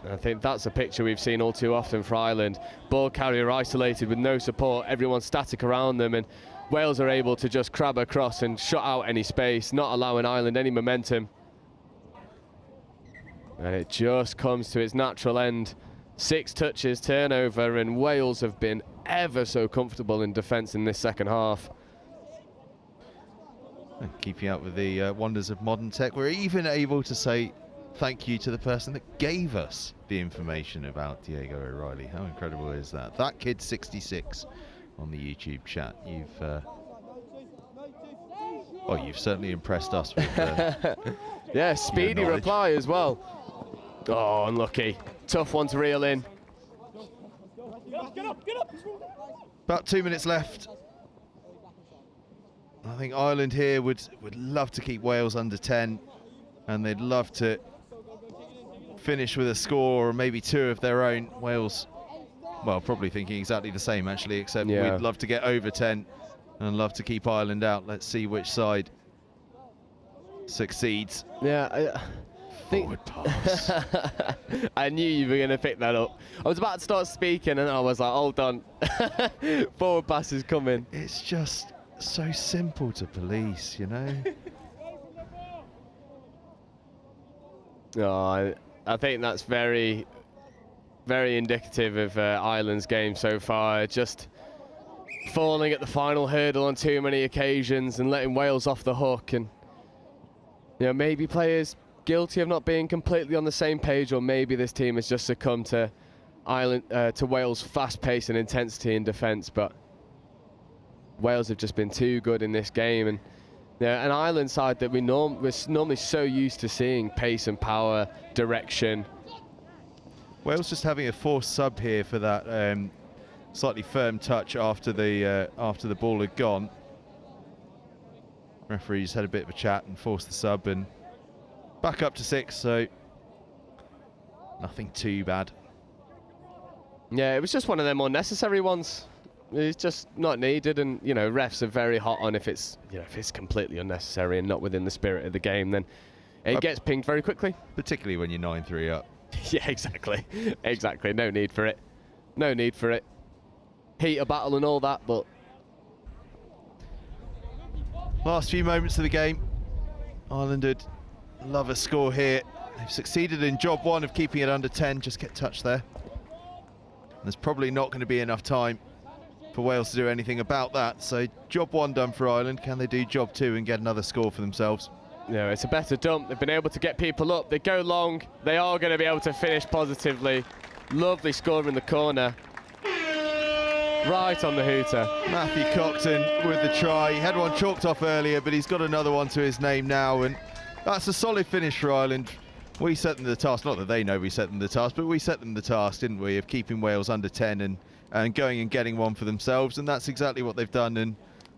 I think that's a picture we've seen all too often for Ireland. Ball carrier isolated with no support, everyone static around them, and Wales are able to just crab across and shut out any space, not allowing Ireland any momentum. And it just comes to its natural end. 6 touches, turnover, and Wales have been ever so comfortable in defence in this second half. And keeping up with the wonders of modern tech, we're even able to say thank you to the person that gave us the information about Diego O'Reilly. How incredible is that? That kid 66 on the YouTube chat. You've certainly impressed us with yeah, speedy reply as well. Oh, unlucky. Tough one to reel in. About 2 minutes left. I think Ireland here would love to keep Wales under 10, and they'd love to finish with a score or maybe 2 of their own. Wales, well, probably thinking exactly the same actually, except we'd love to get over 10 and love to keep Ireland out. Let's see which side succeeds. Yeah, I think forward pass. I knew you were going to pick that up. I was about to start speaking and I was like, hold on. Forward pass is coming. It's just so simple to police, you know. Oh, I think that's very, very indicative of Ireland's game so far. Just falling at the final hurdle on too many occasions and letting Wales off the hook, and maybe players guilty of not being completely on the same page, or maybe this team has just succumbed to Wales' fast pace and intensity in defence. But Wales have just been too good in this game, and an Ireland side that we're normally so used to seeing pace and power, direction. Wales just having a forced sub here for that slightly firm touch after the ball had gone. Referees had a bit of a chat and forced the sub, and back up to 6, so nothing too bad. Yeah, it was just one of them unnecessary ones. It's just not needed, and refs are very hot on if it's completely unnecessary and not within the spirit of the game, then it gets pinged very quickly. Particularly when you're 9-3 up. Yeah, exactly. Exactly. No need for it. No need for it. Heat of battle and all that, but last few moments of the game, Ireland would love a score here. They've succeeded in job 1 of keeping it under 10. Just get touched there. There's probably not going to be enough time for Wales to do anything about that. So job 1 done for Ireland. Can they do job 2 and get another score for themselves? Yeah, it's a better dump. They've been able to get people up. They go long. They are going to be able to finish positively. Lovely score in the corner. Right on the hooter. Matthew Cockton with the try. He had one chalked off earlier, but he's got another one to his name now, and that's a solid finish for Ireland. We set them the task, not that they know we set them the task, but we set them the task, didn't we, of keeping Wales under 10 and going and getting one for themselves, and that's exactly what they've done, and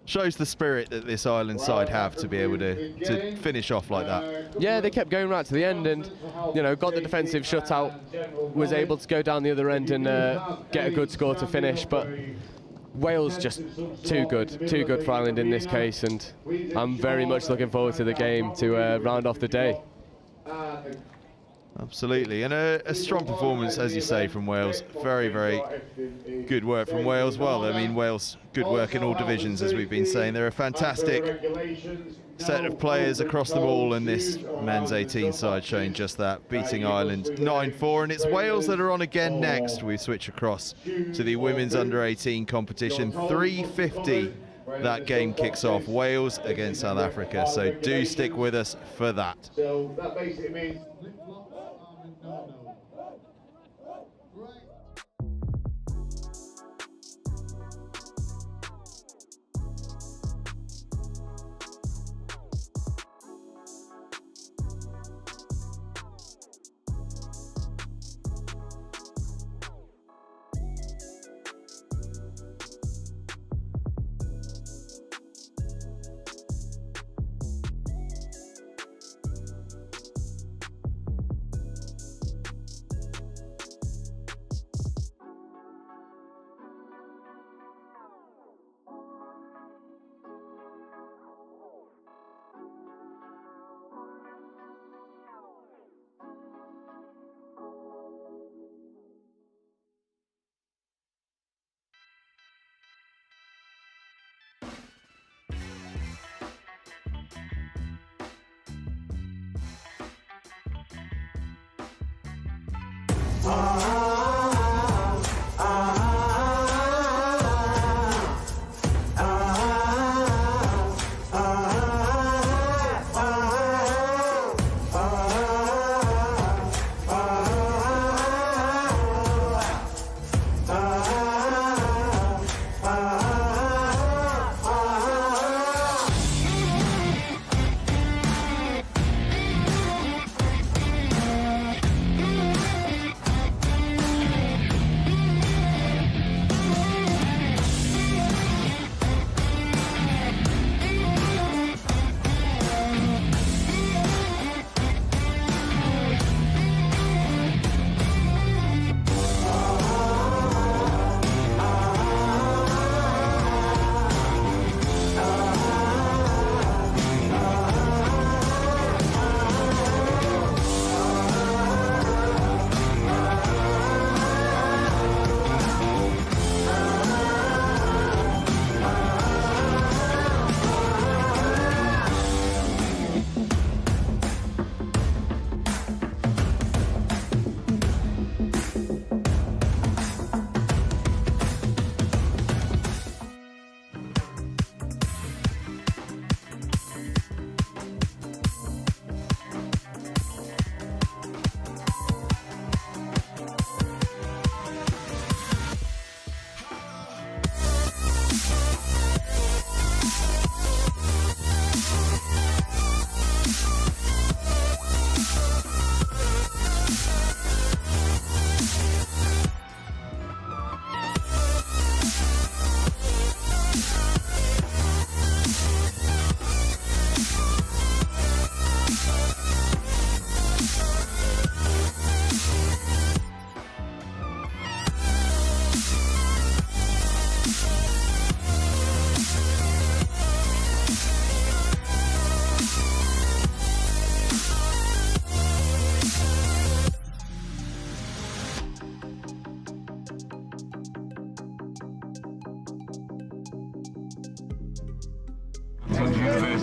shows the spirit that this Ireland side have to be able to finish off like that. Yeah, they kept going right to the end and, you know, got the defensive shutout, was able to go down the other end and get a good score to finish, but Wales just too good for Ireland in this case, and I'm very much looking forward to the game to round off the day. Absolutely, and a strong performance, as you say, from Wales. Very, very good work from Wales. Well, I mean, Wales, good work in all divisions, as we've been saying. They're a fantastic set of players across the ball, and this men's 18 side showing just that, beating Ireland 9-4, and it's Wales that are on again next. We switch across to the women's under 18 competition. 3:50 that game kicks off, Wales against South Africa, so do stick with us for that. So that basically means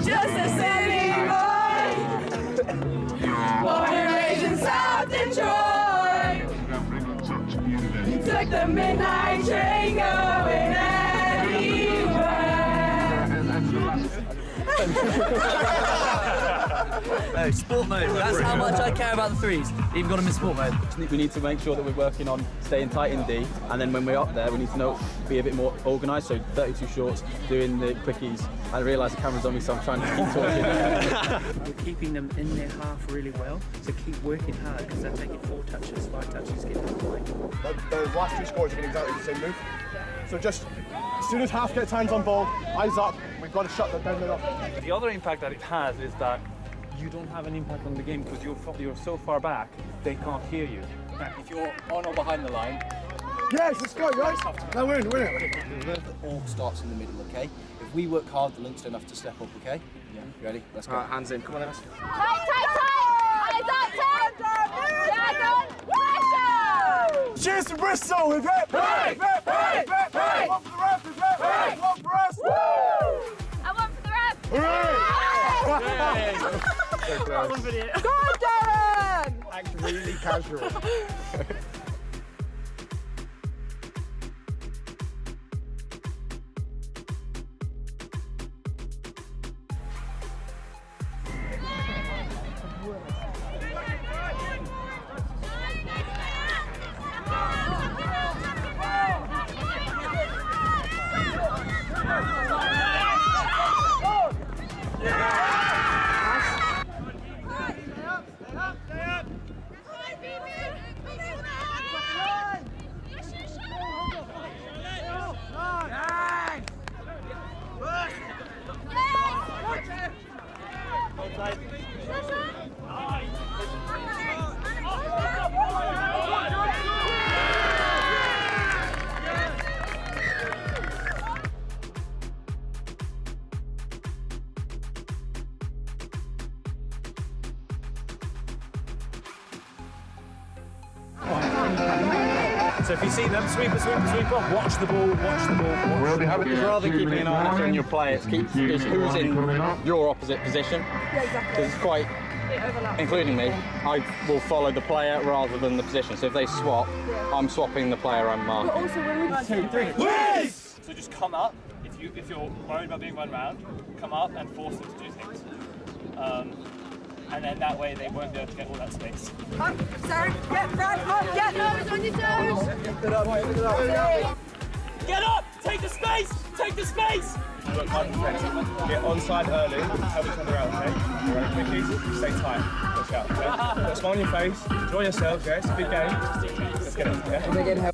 Just a city boy, born and raised in South Detroit. Took the midnight train going No, sport mode. That's how much I care about the threes. Even got them in sport mode. We need to make sure that we're working on staying tight in D, and then when we're up there, we need to be a bit more organised. So 32 shorts, doing the quickies. I realise the camera's on me, so I'm trying to keep talking. We're keeping them in their half really well, so keep working hard because they're taking 4 touches, 5 touches, get the point. The last 2 scores are getting exactly the same move. So just as soon as half get hands on ball, eyes up, we've got to shut them down the middle. The other impact that it has is that you don't have an impact on the game because you're so far back, they can't hear you. If you're on or behind the line, yes, let's go, guys. Now win it. it all starts in the middle, okay? If we work hard, the links don't have to step up, okay? Yeah. You ready? Let's go. Hands in. Come on, Evans. Tight! Eyes up, Tim! Yeah, go on! Pressure! Cheers to Bristol! We've hit! Hey! One for the ref! We've hit! Hey! One for us! Woo! And one for the ref! Hooray! Go on, Darren! Act really casual. So if you see them, sweeper, watch the ball, watch the ball. Rather than keeping an eye on your play, it's who's in your opposite position. Yeah, exactly. Because it's quite, including me, I will follow the player rather than the position. So if they swap, I'm swapping the player I'm marking. But also when we 2, 3. Yes! So just come up. If you're worried about being run around, come up and force them to do things. And then that way they won't be able to get all that space. Up, Sarah, get front, up, get nose on your toes! Get up! Take the space! Take the space! Work hard and defensive. Get onside early, help each other out, okay? Alright, quickies, stay tight. Push out, okay? Put a smile on your face, enjoy yourselves, yeah? It's a big game. Let's get it, yeah?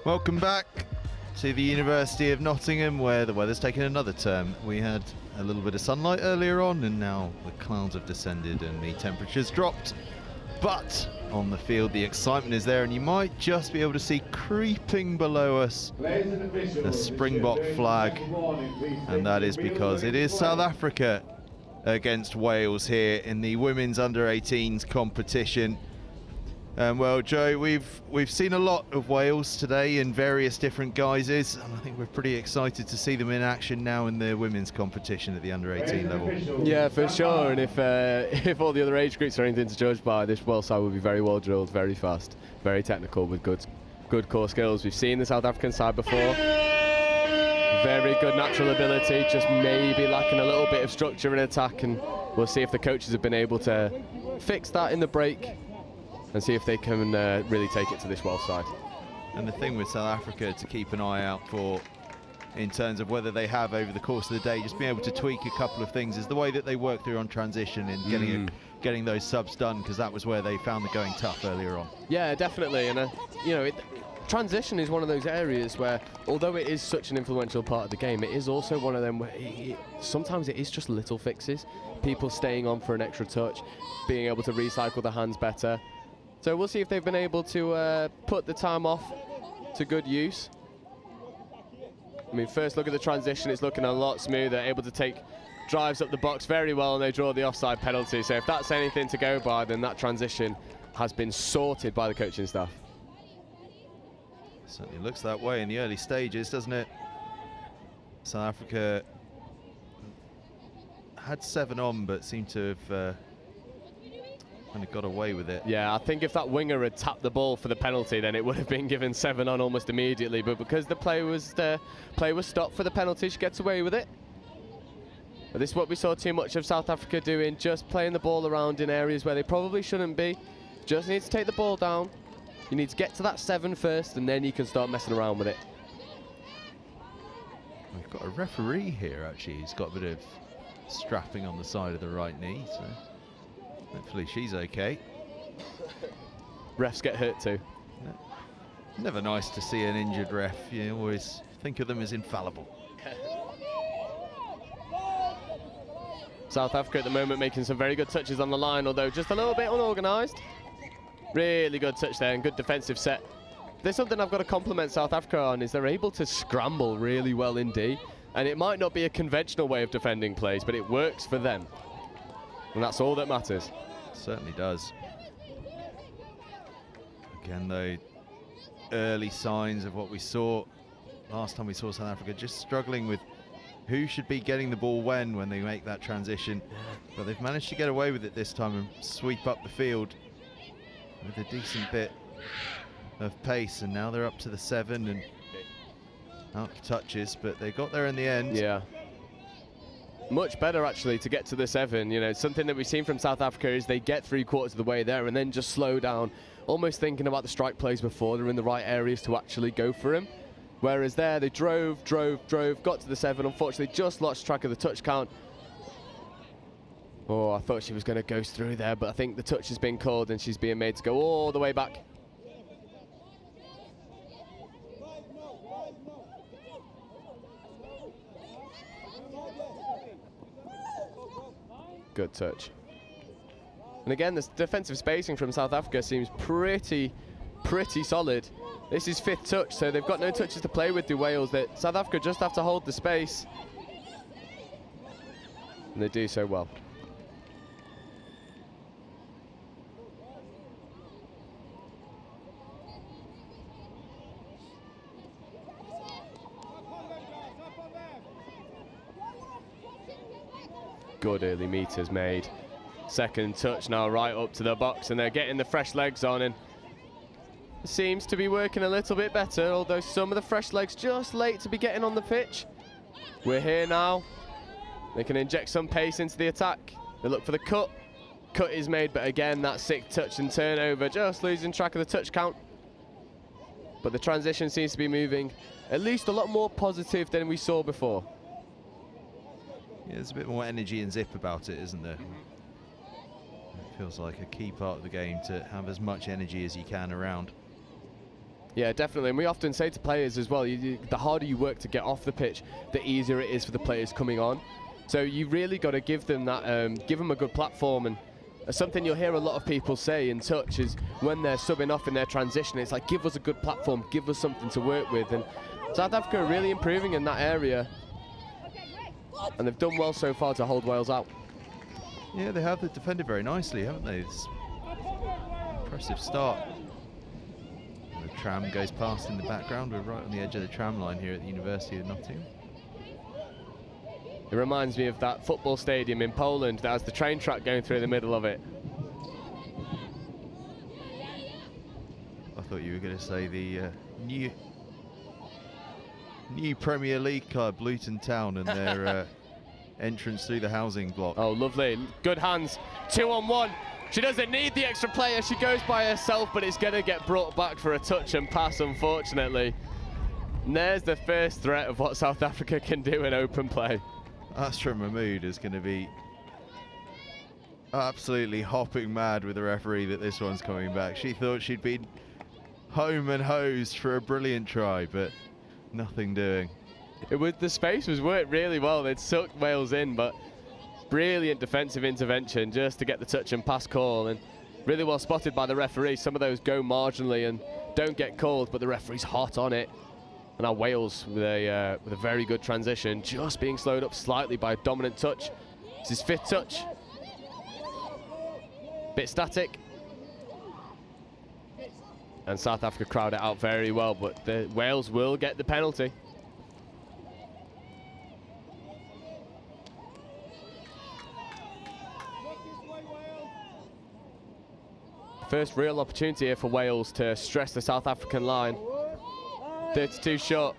Welcome back to the University of Nottingham, where the weather's taken another turn. We had a little bit of sunlight earlier on, and now the clouds have descended and the temperatures dropped. But on the field, the excitement is there, and you might just be able to see creeping below us the Springbok flag, and that is because it is South Africa against Wales here in the women's under-18s competition. Well, Joe, we've seen a lot of Wales today in various different guises, and I think we're pretty excited to see them in action now in the women's competition at the under-18 level. Yeah, for sure. And if all the other age groups are anything to judge by, this Wales side will be very well drilled, very fast, very technical with good core skills. We've seen the South African side before. Very good natural ability, just maybe lacking a little bit of structure in attack, and we'll see if the coaches have been able to fix that in the break and see if they can really take it to this Wales side. And the thing with South Africa to keep an eye out for in terms of whether they have over the course of the day, just being able to tweak a couple of things, is the way that they work through on transition and getting those subs done, because that was where they found the going tough earlier on. Yeah, definitely. And you know, transition is one of those areas where, although it is such an influential part of the game, it is also one of them where sometimes it is just little fixes, people staying on for an extra touch, being able to recycle the hands better. So we'll see if they've been able to put the time off to good use. I mean, first look at the transition, it's looking a lot smoother, able to take drives up the box very well, and they draw the offside penalty. So if that's anything to go by, then that transition has been sorted by the coaching staff. Certainly looks that way in the early stages, doesn't it? South Africa had 7 on, but seemed to have kind of got away with it. Yeah, I think if that winger had tapped the ball for the penalty, then it would have been given 7 on almost immediately. But because the play was stopped for the penalty, she gets away with it. But this is what we saw too much of South Africa doing, just playing the ball around in areas where they probably shouldn't be. Just need to take the ball down. You need to get to that 7 first, and then you can start messing around with it. We've got a referee here, actually. He's got a bit of strapping on the side of the right knee, so hopefully she's okay. Refs get hurt too. Never nice to see an injured ref. You always think of them as infallible. South Africa at the moment making some very good touches on the line, although just a little bit unorganised. Really good touch there and good defensive set. There's something I've got to compliment South Africa on, is they're able to scramble really well in D, and it might not be a conventional way of defending plays, but it works for them, and that's all that matters. Certainly does. Again though, early signs of what we saw last time we saw South Africa, just struggling with who should be getting the ball when they make that transition, but they've managed to get away with it this time and sweep up the field with a decent bit of pace, and now they're up to the 7 and out the touches, but they got there in the end. Yeah. Much better actually to get to the 7. You know, something that we've seen from South Africa is they get 3/4 of the way there and then just slow down, almost thinking about the strike plays before they're in the right areas to actually go for him. Whereas there they drove, got to the 7, unfortunately just lost track of the touch count. Oh, I thought she was going to go through there, but I think the touch has been called and she's being made to go all the way back. Good touch. And again, the defensive spacing from South Africa seems pretty solid. This is 5th touch, so they've got no touches to play with, do Wales. That South Africa just have to hold the space. And they do so well. Good early meters made. 2nd touch now right up to the box, and they're getting the fresh legs on, and it seems to be working a little bit better, although some of the fresh legs just late to be getting on the pitch. We're here now. They can inject some pace into the attack. They look for the cut. Cut is made, but again, that 6th touch and turnover, just losing track of the touch count. But the transition seems to be moving at least a lot more positive than we saw before. Yeah, there's a bit more energy and zip about it, isn't there? It feels like a key part of the game to have as much energy as you can around. Yeah, definitely, and we often say to players as well, the harder you work to get off the pitch, the easier it is for the players coming on. So you really got to give them that, give them a good platform. And something you'll hear a lot of people say in touch is when they're subbing off in their transition, it's like, give us a good platform, give us something to work with. And South Africa are really improving in that area, and they've done well so far to hold Wales out. Yeah, they have defended very nicely, haven't they? It's impressive start. And the tram goes past in the background. We're right on the edge of the tram line here at the University of Nottingham. It reminds me of that football stadium in Poland that has the train track going through the middle of it. I thought you were going to say the new Premier League club, Luton Town, and their entrance through the housing block. Oh, lovely. Good hands. 2-on-1. She doesn't need the extra player. She goes by herself, but it's going to get brought back for a touch and pass, unfortunately. And there's the first threat of what South Africa can do in open play. Astra Mahmood is going to be absolutely hopping mad with the referee that this one's coming back. She thought she'd been home and hosed for a brilliant try, but nothing doing. The space was worked really well. They'd sucked Wales in, but brilliant defensive intervention just to get the touch and pass call, and really well spotted by the referee. Some of those go marginally and don't get called, but the referee's hot on it. And now Wales with a very good transition, just being slowed up slightly by a dominant touch. It's his 5th touch. Bit static. And South Africa crowd it out very well, but Wales will get the penalty. First real opportunity here for Wales to stress the South African line. 32 short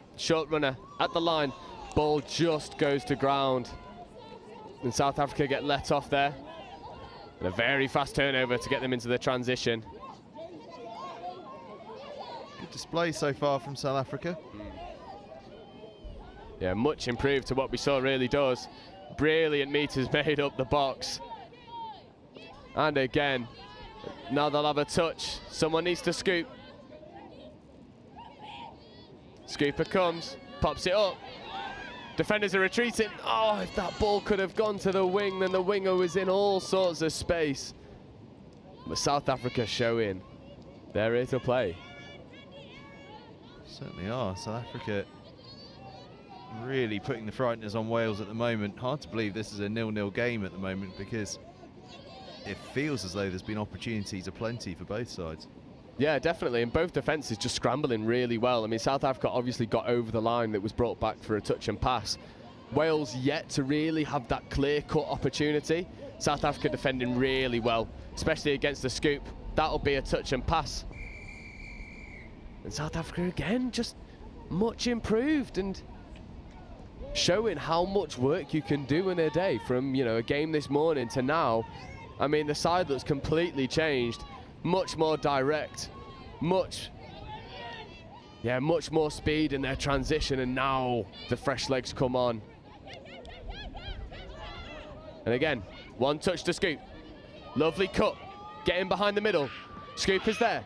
runner at the line. Ball just goes to ground. And South Africa get let off there. And a very fast turnover to get them into the transition. Good display so far from South Africa. Yeah, much improved to what we saw, really does. Brilliant meters made up the box. And again, now they'll have a touch. Someone needs to scoop. Scooper comes, pops it up. Defenders are retreating. Oh, if that ball could have gone to the wing, then the winger was in all sorts of space. But South Africa showing they're here to play. Certainly are. South Africa really putting the frighteners on Wales at the moment. Hard to believe this is a 0-0 game at the moment, because it feels as though there's been opportunities aplenty for both sides. Yeah, definitely, and both defences just scrambling really well. I mean, South Africa obviously got over the line that was brought back for a touch and pass. Wales yet to really have that clear-cut opportunity. South Africa defending really well, especially against the scoop. That'll be a touch and pass. And South Africa again, just much improved and showing how much work you can do in a day. From, you know, a game this morning to now, I mean, the side looks completely changed. Much more direct, much more speed in their transition, and now the fresh legs come on. And again, one touch to Scoop. Lovely cut, getting behind the middle. Scoop is there.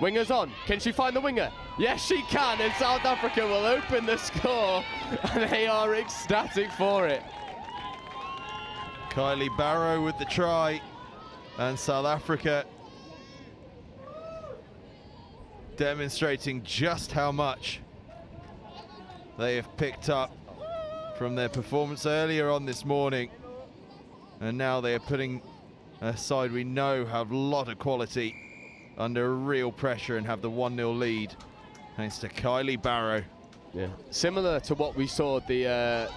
Winger's on. Can she find the winger? Yes, she can, and South Africa will open the score, and they are ecstatic for it. Kylie Barrow with the try. And South Africa demonstrating just how much they have picked up from their performance earlier on this morning. And now they are putting a side we know have a lot of quality under real pressure and have the 1-0 lead thanks to Kylie Barrow. Yeah, similar to what we saw the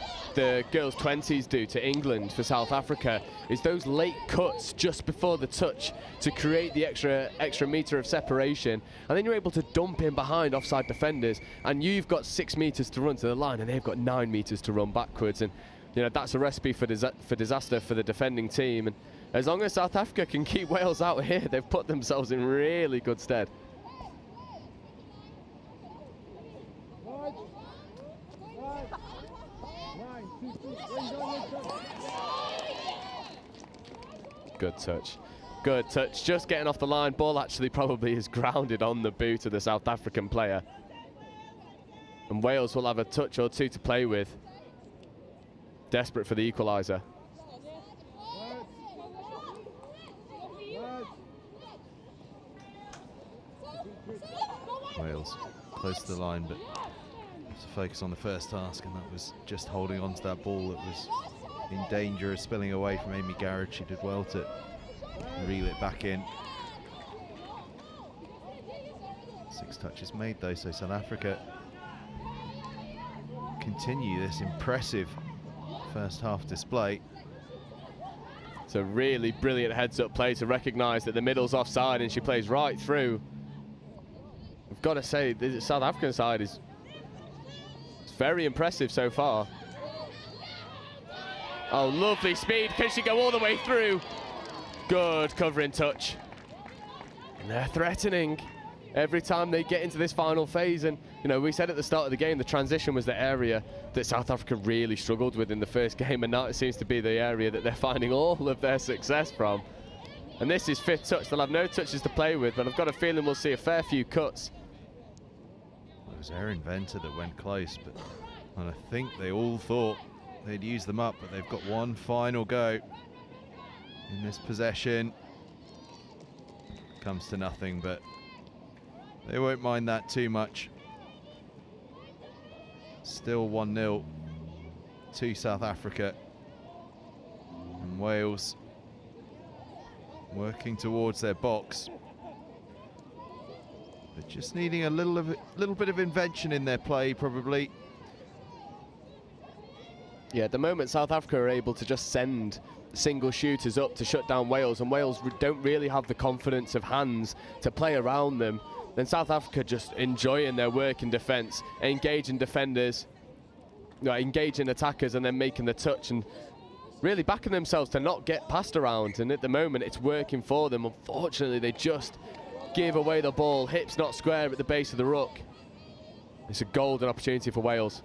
girls' 20s do to England for South Africa, is those late cuts just before the touch to create the extra metre of separation, and then you're able to dump in behind offside defenders, and you've got 6 metres to run to the line, and they've got 9 metres to run backwards, and you know that's a recipe for disaster for the defending team. And as long as South Africa can keep Wales out here, they've put themselves in really good stead. Good touch. Good touch. Just getting off the line. Ball actually probably is grounded on the boot of the South African player. And Wales will have a touch or two to play with. Desperate for the equaliser. Wales close to the line, but to focus on the first task, and that was just holding on to that ball that was in danger of spilling away from Amy Garrett. She did well to reel it back in. 6 touches made though, so South Africa continue this impressive first half display. It's a really brilliant heads-up play to recognise that the middle's offside, and she plays right through. I've got to say, the South African side is very impressive so far. Oh, lovely speed. Can she go all the way through? Good covering touch. And they're threatening every time they get into this final phase. And, you know, we said at the start of the game, the transition was the area that South Africa really struggled with in the first game. And now it seems to be the area that they're finding all of their success from. And this is 5th touch. They'll have no touches to play with, but I've got a feeling we'll see a fair few cuts. It was Erin Venter that went close, and I think they all thought they'd use them up, but they've got one final go in this possession. Comes to nothing, but they won't mind that too much. Still 1-0 to South Africa, and Wales working towards their box, but just needing a little bit of invention in their play, probably. Yeah, at the moment South Africa are able to just send single shooters up to shut down Wales, and Wales don't really have the confidence of hands to play around them. Then South Africa just enjoying their work in defence, engaging defenders, engaging attackers, and then making the touch and really backing themselves to not get passed around. And at the moment it's working for them. Unfortunately, they just give away the ball. Hips not square at the base of the ruck. It's a golden opportunity for Wales.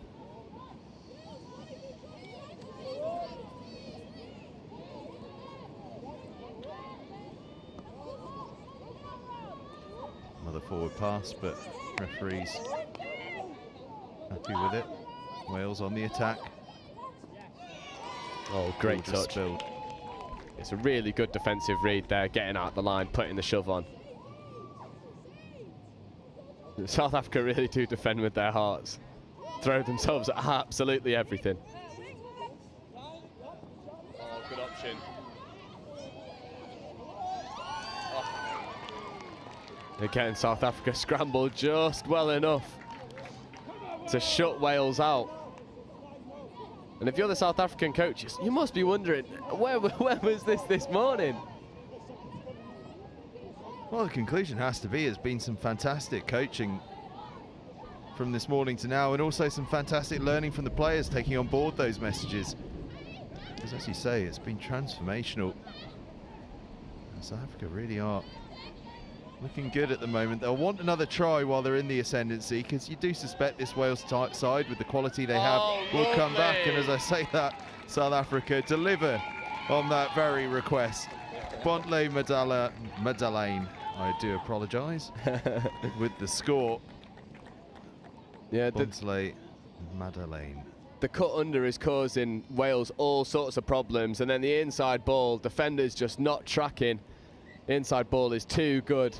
Another forward pass, but referees happy with it. Wales on the attack. Oh, great touch. Spilled. It's a really good defensive read there, getting out the line, putting the shove on. South Africa really do defend with their hearts. Throw themselves at absolutely everything. Oh, good option. Again, South Africa scrambled just well enough to shut Wales out. And if you're the South African coaches, you must be wondering, where was this morning? Well, the conclusion has to be it's been some fantastic coaching from this morning to now, and also some fantastic learning from the players, taking on board those messages. Because as you say, it's been transformational. And South Africa really are looking good at the moment. They'll want another try while they're in the ascendancy, because you do suspect this Wales side, with the quality they have, will come back. And as I say that, South Africa deliver on that very request. Bontle Madeleine, I do apologise, with the score. Yeah, Bontle Madeleine. The cut under is causing Wales all sorts of problems, and then the inside ball, defenders just not tracking. Inside ball is too good.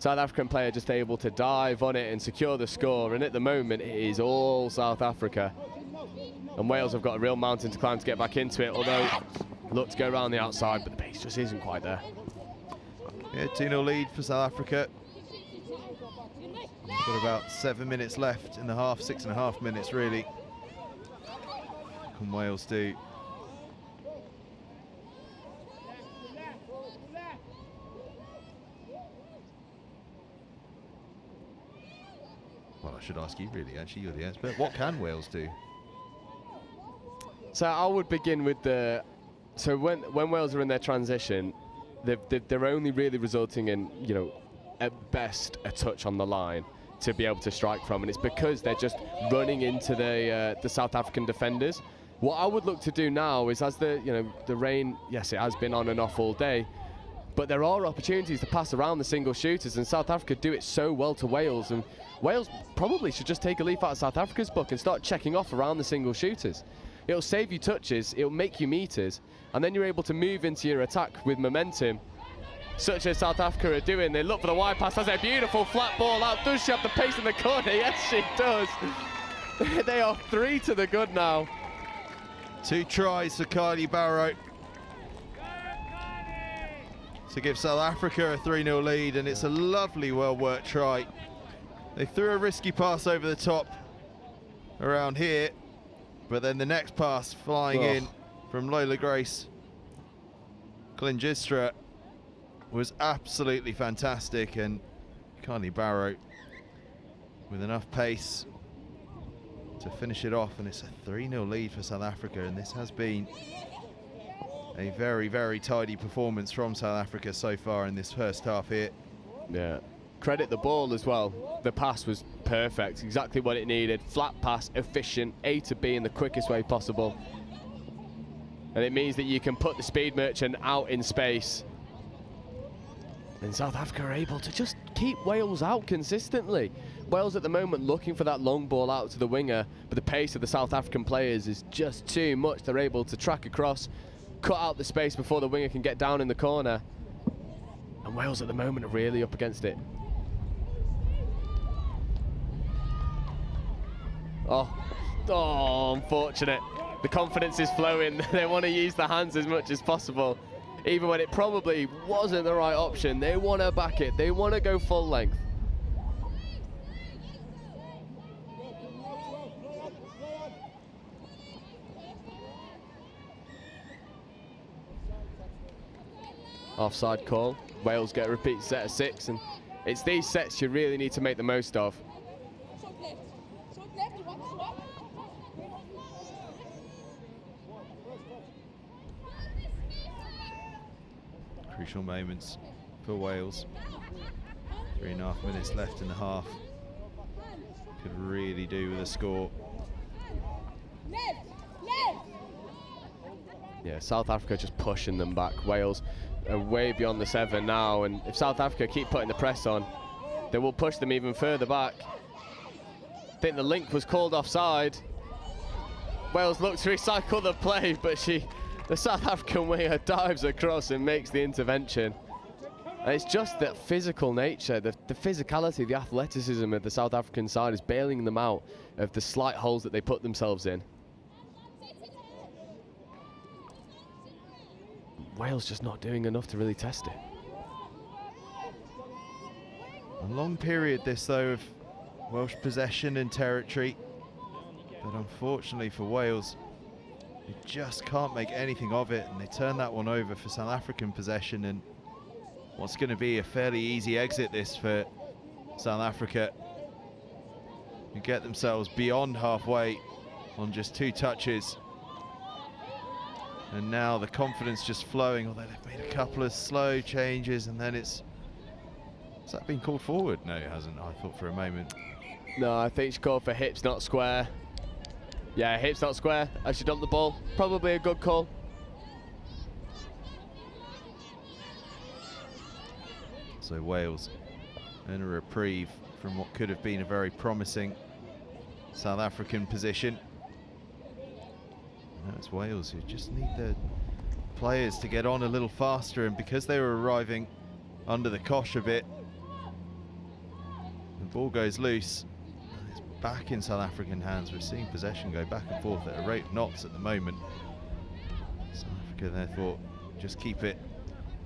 South African player just able to dive on it and secure the score, and at the moment it is all South Africa. And Wales have got a real mountain to climb to get back into it, although look to go around the outside, but the pace just isn't quite there. Yeah, 2-0 lead for South Africa. Got about 7 minutes left in the half, 6.5 minutes really. What can Wales do? Well, I should ask you really, actually, you're the expert. What can Wales do? So I would begin with the... So when Wales are in their transition, they're only really resulting in, you know, at best a touch on the line to be able to strike from, and it's because they're just running into the South African defenders. What I would look to do now is, as the rain, yes, it has been on and off all day, but there are opportunities to pass around the single shooters, and South Africa do it so well to Wales, and Wales probably should just take a leaf out of South Africa's book and start checking off around the single shooters. It'll save you touches, it'll make you meters, and then you're able to move into your attack with momentum, such as South Africa are doing. They look for the wide pass, has a beautiful flat ball out. Does she have the pace in the corner? Yes, she does. They are 3 to the good now. 2 tries for Kylie Barrow to give South Africa a 3-0 lead, and it's a lovely, well-worked try They threw a risky pass over the top around here, but then the next pass flying in from Lola Grace Klingistra was absolutely fantastic, and Kylie Barrow with enough pace to finish it off, and it's a 3-0 lead for South Africa, and this has been a very, very tidy performance from South Africa so far in this first half here. Yeah. Credit the ball as well. The pass was perfect, exactly what it needed. Flat pass, efficient, A to B in the quickest way possible. And it means that you can put the speed merchant out in space. And South Africa are able to just keep Wales out consistently. Wales at the moment looking for that long ball out to the winger, but the pace of the South African players is just too much. They're able to track across, cut out the space before the winger can get down in the corner. And Wales at the moment are really up against it. Oh, unfortunate. The confidence is flowing. They want to use the hands as much as possible. Even when it probably wasn't the right option, they want to back it. They want to go full length. Offside call. Wales get a repeat set of 6, and it's these sets you really need to make the most of. Crucial moments for Wales. 3.5 minutes left in the half. Could really do with a score. Yeah, South Africa just pushing them back. Wales are way beyond the 7 now, and if South Africa keep putting the press on, they will push them even further back. I think the link was called offside. Wales looked to recycle the play, but the South African winger dives across and makes the intervention. And it's just that physical nature, the physicality, the athleticism of the South African side is bailing them out of the slight holes that they put themselves in. Wales just not doing enough to really test it. A long period this though of Welsh possession and territory, but unfortunately for Wales, they just can't make anything of it, and they turn that one over for South African possession, and what's going to be a fairly easy exit this for South Africa, who get themselves beyond halfway on just 2 touches. And now the confidence just flowing, although they've made a couple of slow changes, and then has that been called forward? No, it hasn't, I thought for a moment. No, I think she called for hips, not square. Yeah, hips, not square, as she dumped the ball. Probably a good call. So Wales in a reprieve from what could have been a very promising South African position. Now it's Wales who just need the players to get on a little faster, and because they were arriving under the cosh a bit, the ball goes loose and it's back in South African hands. We're seeing possession go back and forth at a rate of knots at the moment. South Africa therefore just keep it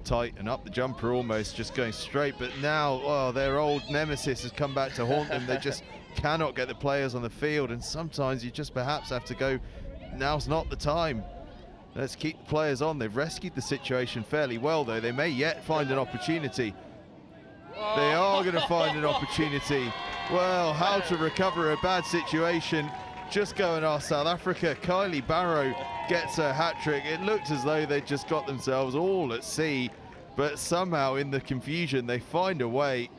tight and up the jumper, almost just going straight, but now their old nemesis has come back to haunt them. They just cannot get the players on the field, and sometimes you just perhaps have to go, now's not the time. Let's keep the players on. They've rescued the situation fairly well though. They may yet find an opportunity. They are going to find an opportunity. Well, how to recover a bad situation? Just go and ask South Africa. Kylie Barrow gets a hat-trick. It looked as though they just got themselves all at sea, but somehow in the confusion they find a way,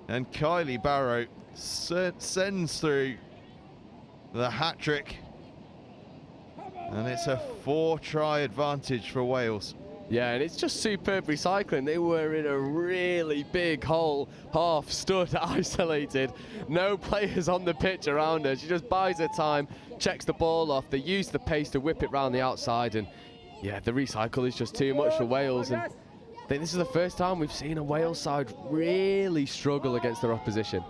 and Kylie Barrow sends through the hat-trick, and it's a 4-try advantage for Wales. Yeah, and it's just superb recycling. They were in a really big hole, half stood isolated, no players on the pitch around her. She just buys her time, checks the ball off. They use the pace to whip it round the outside, and yeah, the recycle is just too much for Wales. And I think this is the first time we've seen a Wales side really struggle against their opposition.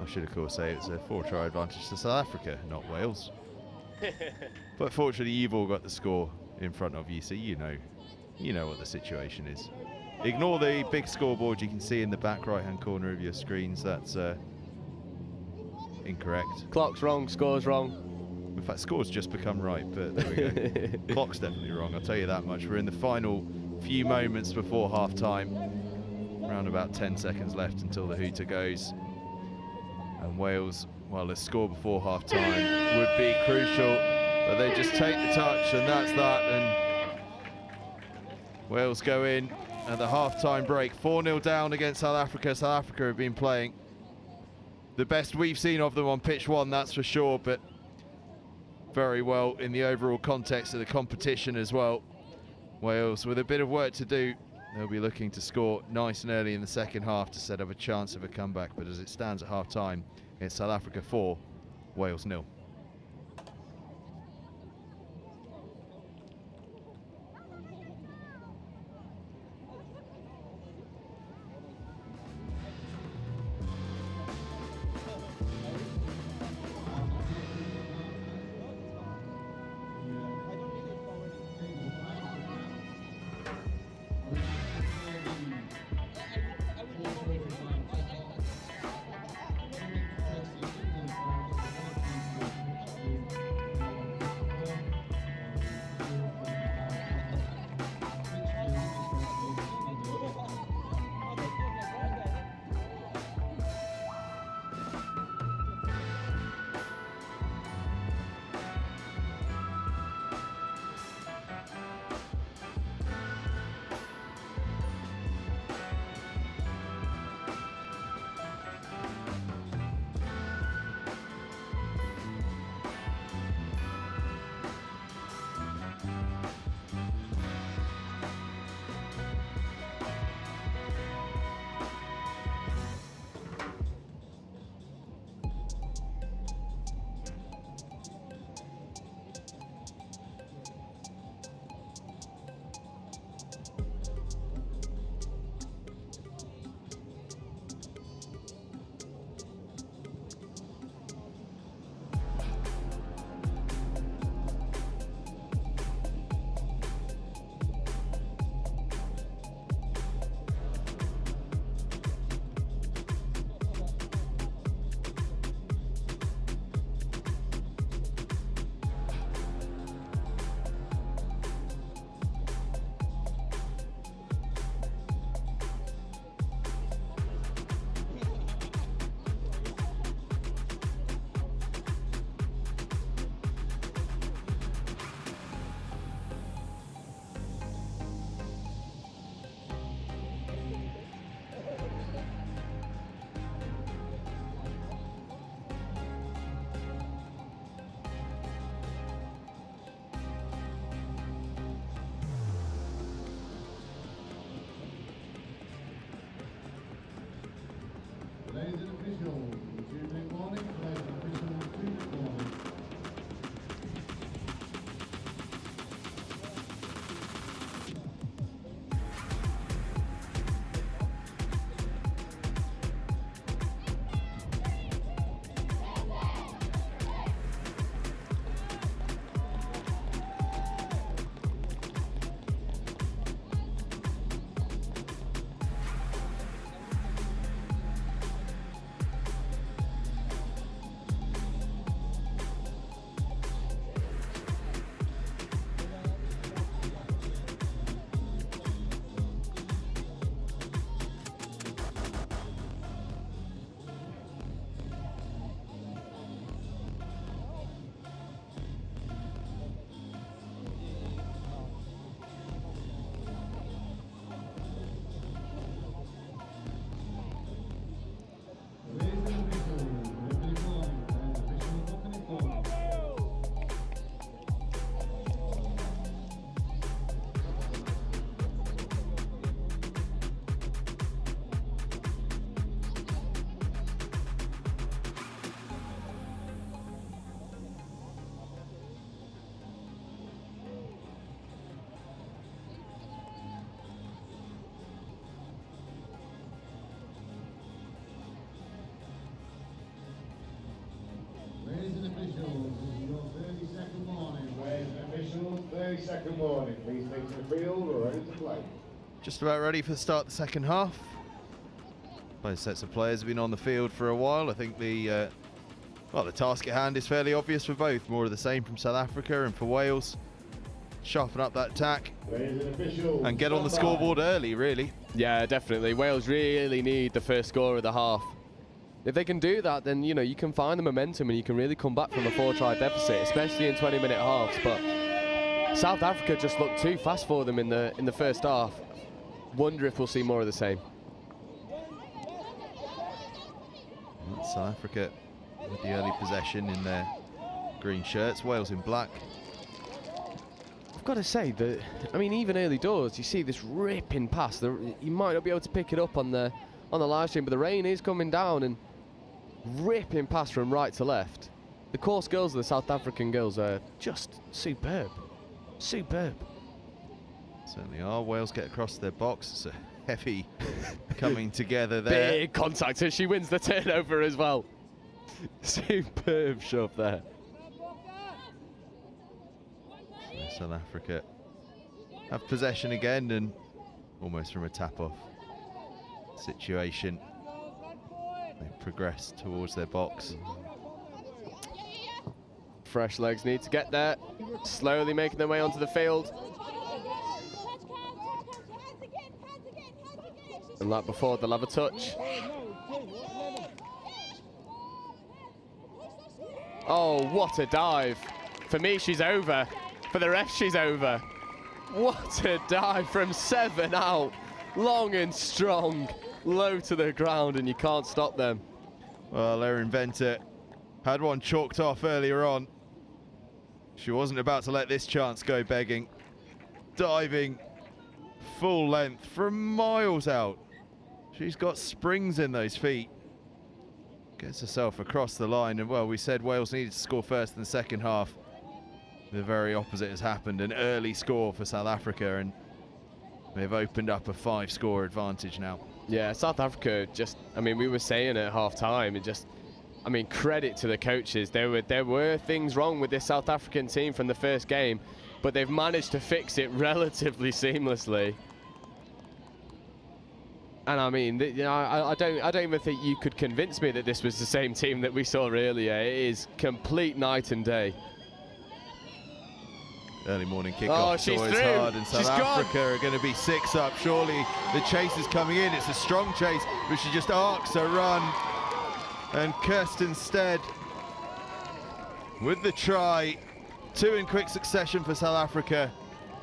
I should of course say it's a 4-try advantage to South Africa, not Wales. But fortunately you've all got the score in front of you, so you know what the situation is. Ignore the big scoreboard you can see in the back right hand corner of your screens. That's Incorrect. Clock's wrong, score's wrong. In fact, score's just become right, but there we go. Clock's definitely wrong, I'll tell you that much. We're in the final few moments before half-time. Around about 10 seconds left until the hooter goes. And Wales, well, the score before half-time would be crucial, but they just take the touch, and that's that. And Wales go in at the half-time break, 4-0 down against South Africa. South Africa have been playing the best we've seen of them on pitch one, that's for sure, but very well in the overall context of the competition as well. Wales with a bit of work to do. They'll be looking to score nice and early in the second half to set up a chance of a comeback, but as it stands at half-time, it's South Africa 4, Wales 0. Ladies and officials, 2-minute warning. Ladies and officials, 2-minute warning. Ladies and officials, this is your 30-second warning. Ladies and officials, 30-second warning. Please take to the field, we're ready to play. Just about ready for the start of the second half. Both sets of players have been on the field for a while. I think the Well, the task at hand is fairly obvious for both. More of the same from South Africa, and for Wales, sharpen up that attack and get on the scoreboard early, really. Yeah, definitely. Wales really need the first score of the half. If they can do that, then, you know, you can find the momentum and you can really come back from a 4-try deficit, especially in 20-minute halves. But South Africa just looked too fast for them in the first half. Wonder if we'll see more of the same. South Africa with the early possession in their green shirts, Wales in black. I've got to say that, I mean, even early doors, you see this ripping pass. You might not be able to pick it up on the live stream, but the rain is coming down and ripping pass from right to left. The course girls of the South African girls are just superb. Superb. Certainly are. Wales get across their box. It's a heavy coming together there. Big contact as she wins the turnover as well. Superb shove there. South Africa have possession again, and almost from a tap-off situation, they progress towards their box. Fresh legs need to get there, slowly making their way onto the field. And like before, they'll have a touch. Oh, what a dive. For me, she's over. For the rest, she's over. What a dive from 7 out. Long and strong, low to the ground, and you can't stop them. Well, their inventor had one chalked off earlier on. She wasn't about to let this chance go begging. Diving full length from miles out. She's got springs in those feet. Gets herself across the line, and well, we said Wales needed to score first in the second half. The very opposite has happened, an early score for South Africa, and they've opened up a 5-score advantage now. Yeah, South Africa just, I mean, we were saying at half-time, and just, I mean, credit to the coaches. There were things wrong with this South African team from the first game, but they've managed to fix it relatively seamlessly. And I mean, you know, I don't even think you could convince me that this was the same team that we saw earlier. It is complete night and day. Early morning kickoff. Oh, she's always through. hard, and South Africa are going to be 6 up. Surely the chase is coming in. It's a strong chase, but she just arcs a run. And Kirsten Stead with the try. 2 in quick succession for South Africa.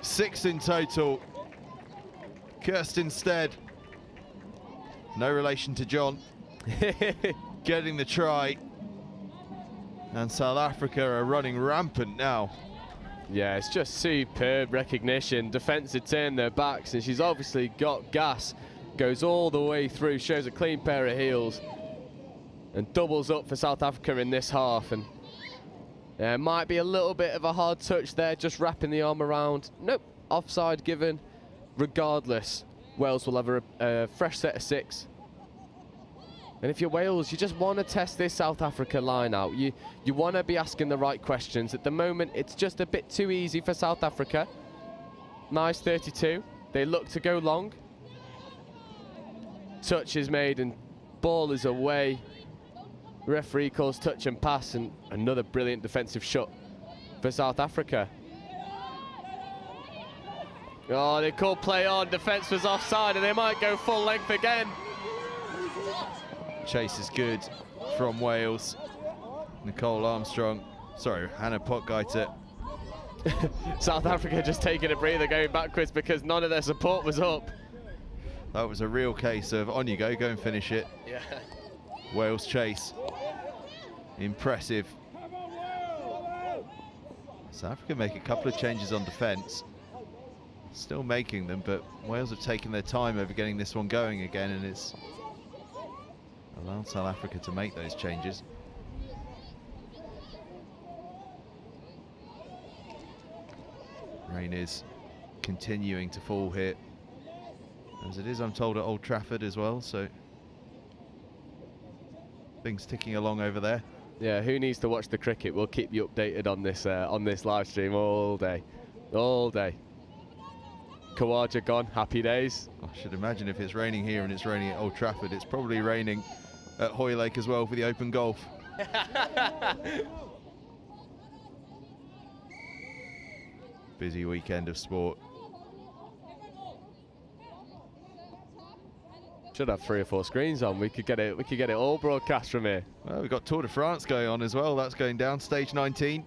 6 in total. Kirsten Stead, no relation to John, getting the try. And South Africa are running rampant now. Yeah, it's just superb recognition. Defence had turned their backs, and she's obviously got gas. Goes all the way through, shows a clean pair of heels, and doubles up for South Africa in this half. And might be a little bit of a hard touch there, just wrapping the arm around. Nope, offside given. Regardless, Wales will have a fresh set of 6. And if you're Wales, you just want to test this South Africa line out. You want to be asking the right questions. At the moment, it's just a bit too easy for South Africa. Nice 32. They look to go long. Touch is made and ball is away. Referee calls touch and pass, and another brilliant defensive shot for South Africa. Oh, they called play on. Defence was offside, and they might go full length again. Chase is good from Wales. Nicole Armstrong, sorry, Hannah Potgieter. South Africa just taking a breather going backwards because none of their support was up. That was a real case of on you go and finish it. Yeah. Wales chase. Impressive. South Africa make a couple of changes on defence. Still making them, but Wales have taken their time over getting this one going again, and it's allowed South Africa to make those changes. Rain is continuing to fall here, as it is, I'm told, at Old Trafford as well, so things ticking along over there. Yeah, who needs to watch the cricket? We'll keep you updated on this live stream all day. All day. Kawaja gone, happy days. I should imagine if it's raining here and it's raining at Old Trafford, it's probably raining at Hoylake as well for the Open Golf. Busy weekend of sport. Should have 3 or 4 screens on. We could get it all broadcast from here. Well, we've got Tour de France going on as well. That's going down, stage 19.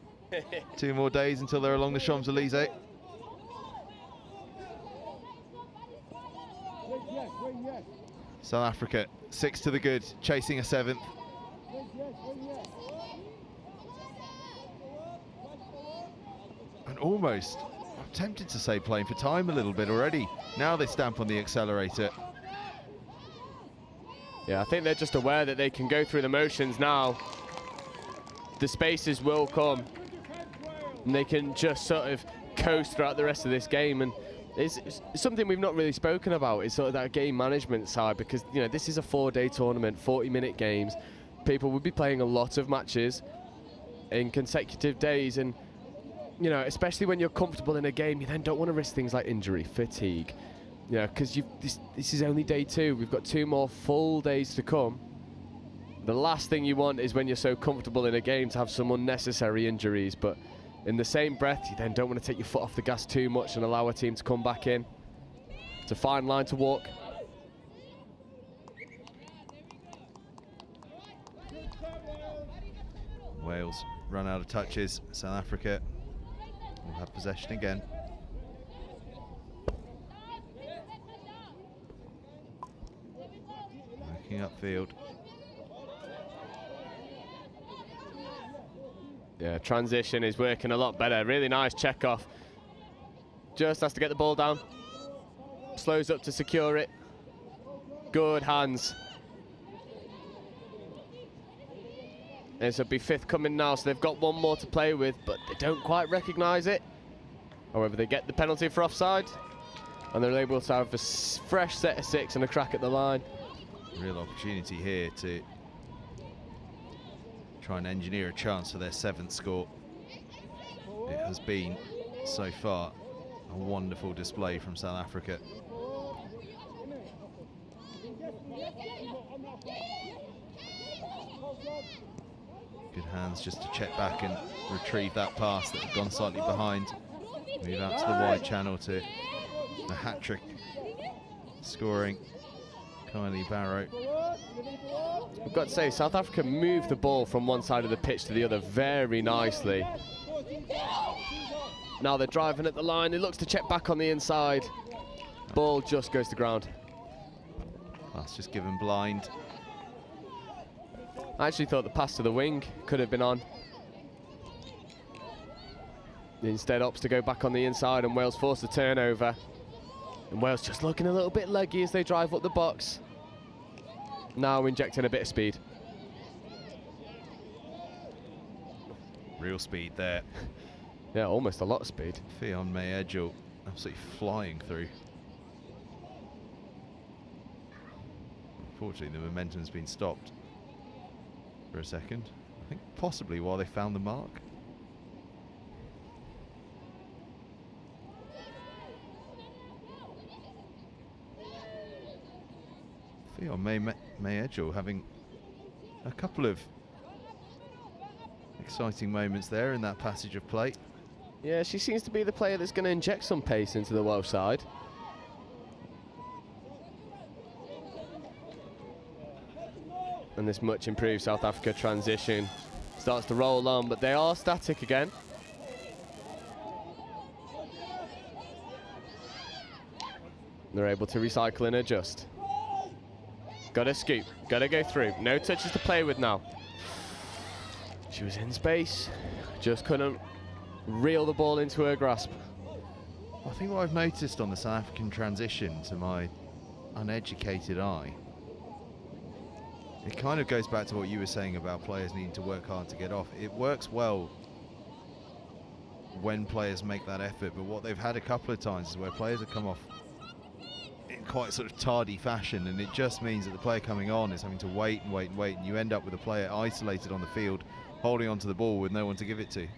2 more days until they're along the Champs-Elysees. South Africa 6 to the good, chasing a 7th. And almost, I'm tempted to say playing for time a little bit already. Now they stamp on the accelerator. Yeah, I think they're just aware that they can go through the motions now. The spaces will come, and they can just sort of coast throughout the rest of this game. And it's something we've not really spoken about, is sort of that game management side, because, you know, this is a 4-day tournament, 40-minute games. People will be playing a lot of matches in consecutive days, and, you know, especially when you're comfortable in a game, you then don't want to risk things like injury, fatigue. You know, because this is only day 2. We've got 2 more full days to come. The last thing you want is when you're so comfortable in a game to have some unnecessary injuries, but in the same breath, you then don't want to take your foot off the gas too much and allow a team to come back in. It's a fine line to walk. Wales run out of touches. South Africa will have possession again. Working upfield. Yeah, transition is working a lot better. Really nice check off. Just has to get the ball down. Slows up to secure it. Good hands. This will be 5th coming now, so they've got 1 more to play with, but they don't quite recognise it. However, they get the penalty for offside, and they're able to have a fresh set of 6 and a crack at the line. Real opportunity here to try and engineer a chance for their 7th score. It has been, so far, a wonderful display from South Africa. Good hands just to check back and retrieve that pass that had gone slightly behind. Move out to the wide channel to the hat-trick scoring Kylie Barrow. I've got to say, South Africa moved the ball from one side of the pitch to the other very nicely. Now they're driving at the line. It looks to check back on the inside. Ball just goes to ground. That's just given blind. I actually thought the pass to the wing could have been on. Instead opts to go back on the inside, and Wales forced a turnover. And Wales just looking a little bit leggy as they drive up the box. Now injecting a bit of speed. Real speed there. Yeah, almost a lot of speed. Fionn May-Edgell absolutely flying through. Unfortunately, the momentum's been stopped for a second. I think possibly while they found the mark. Fionn May-Edgell having a couple of exciting moments there in that passage of play. Yeah, she seems to be the player that's going to inject some pace into the Welsh side. And this much improved South Africa transition starts to roll on, but they are static again. They're able to recycle and adjust. Got to scoop, got to go through. No touches to play with now. She was in space, just couldn't reel the ball into her grasp. I think what I've noticed on the South African transition, to my uneducated eye, it kind of goes back to what you were saying about players needing to work hard to get off. It works well when players make that effort, but what they've had a couple of times is where players have come off in quite sort of tardy fashion, and it just means that the player coming on is having to wait and wait and wait, and you end up with a player isolated on the field, holding onto the ball with no one to give it to.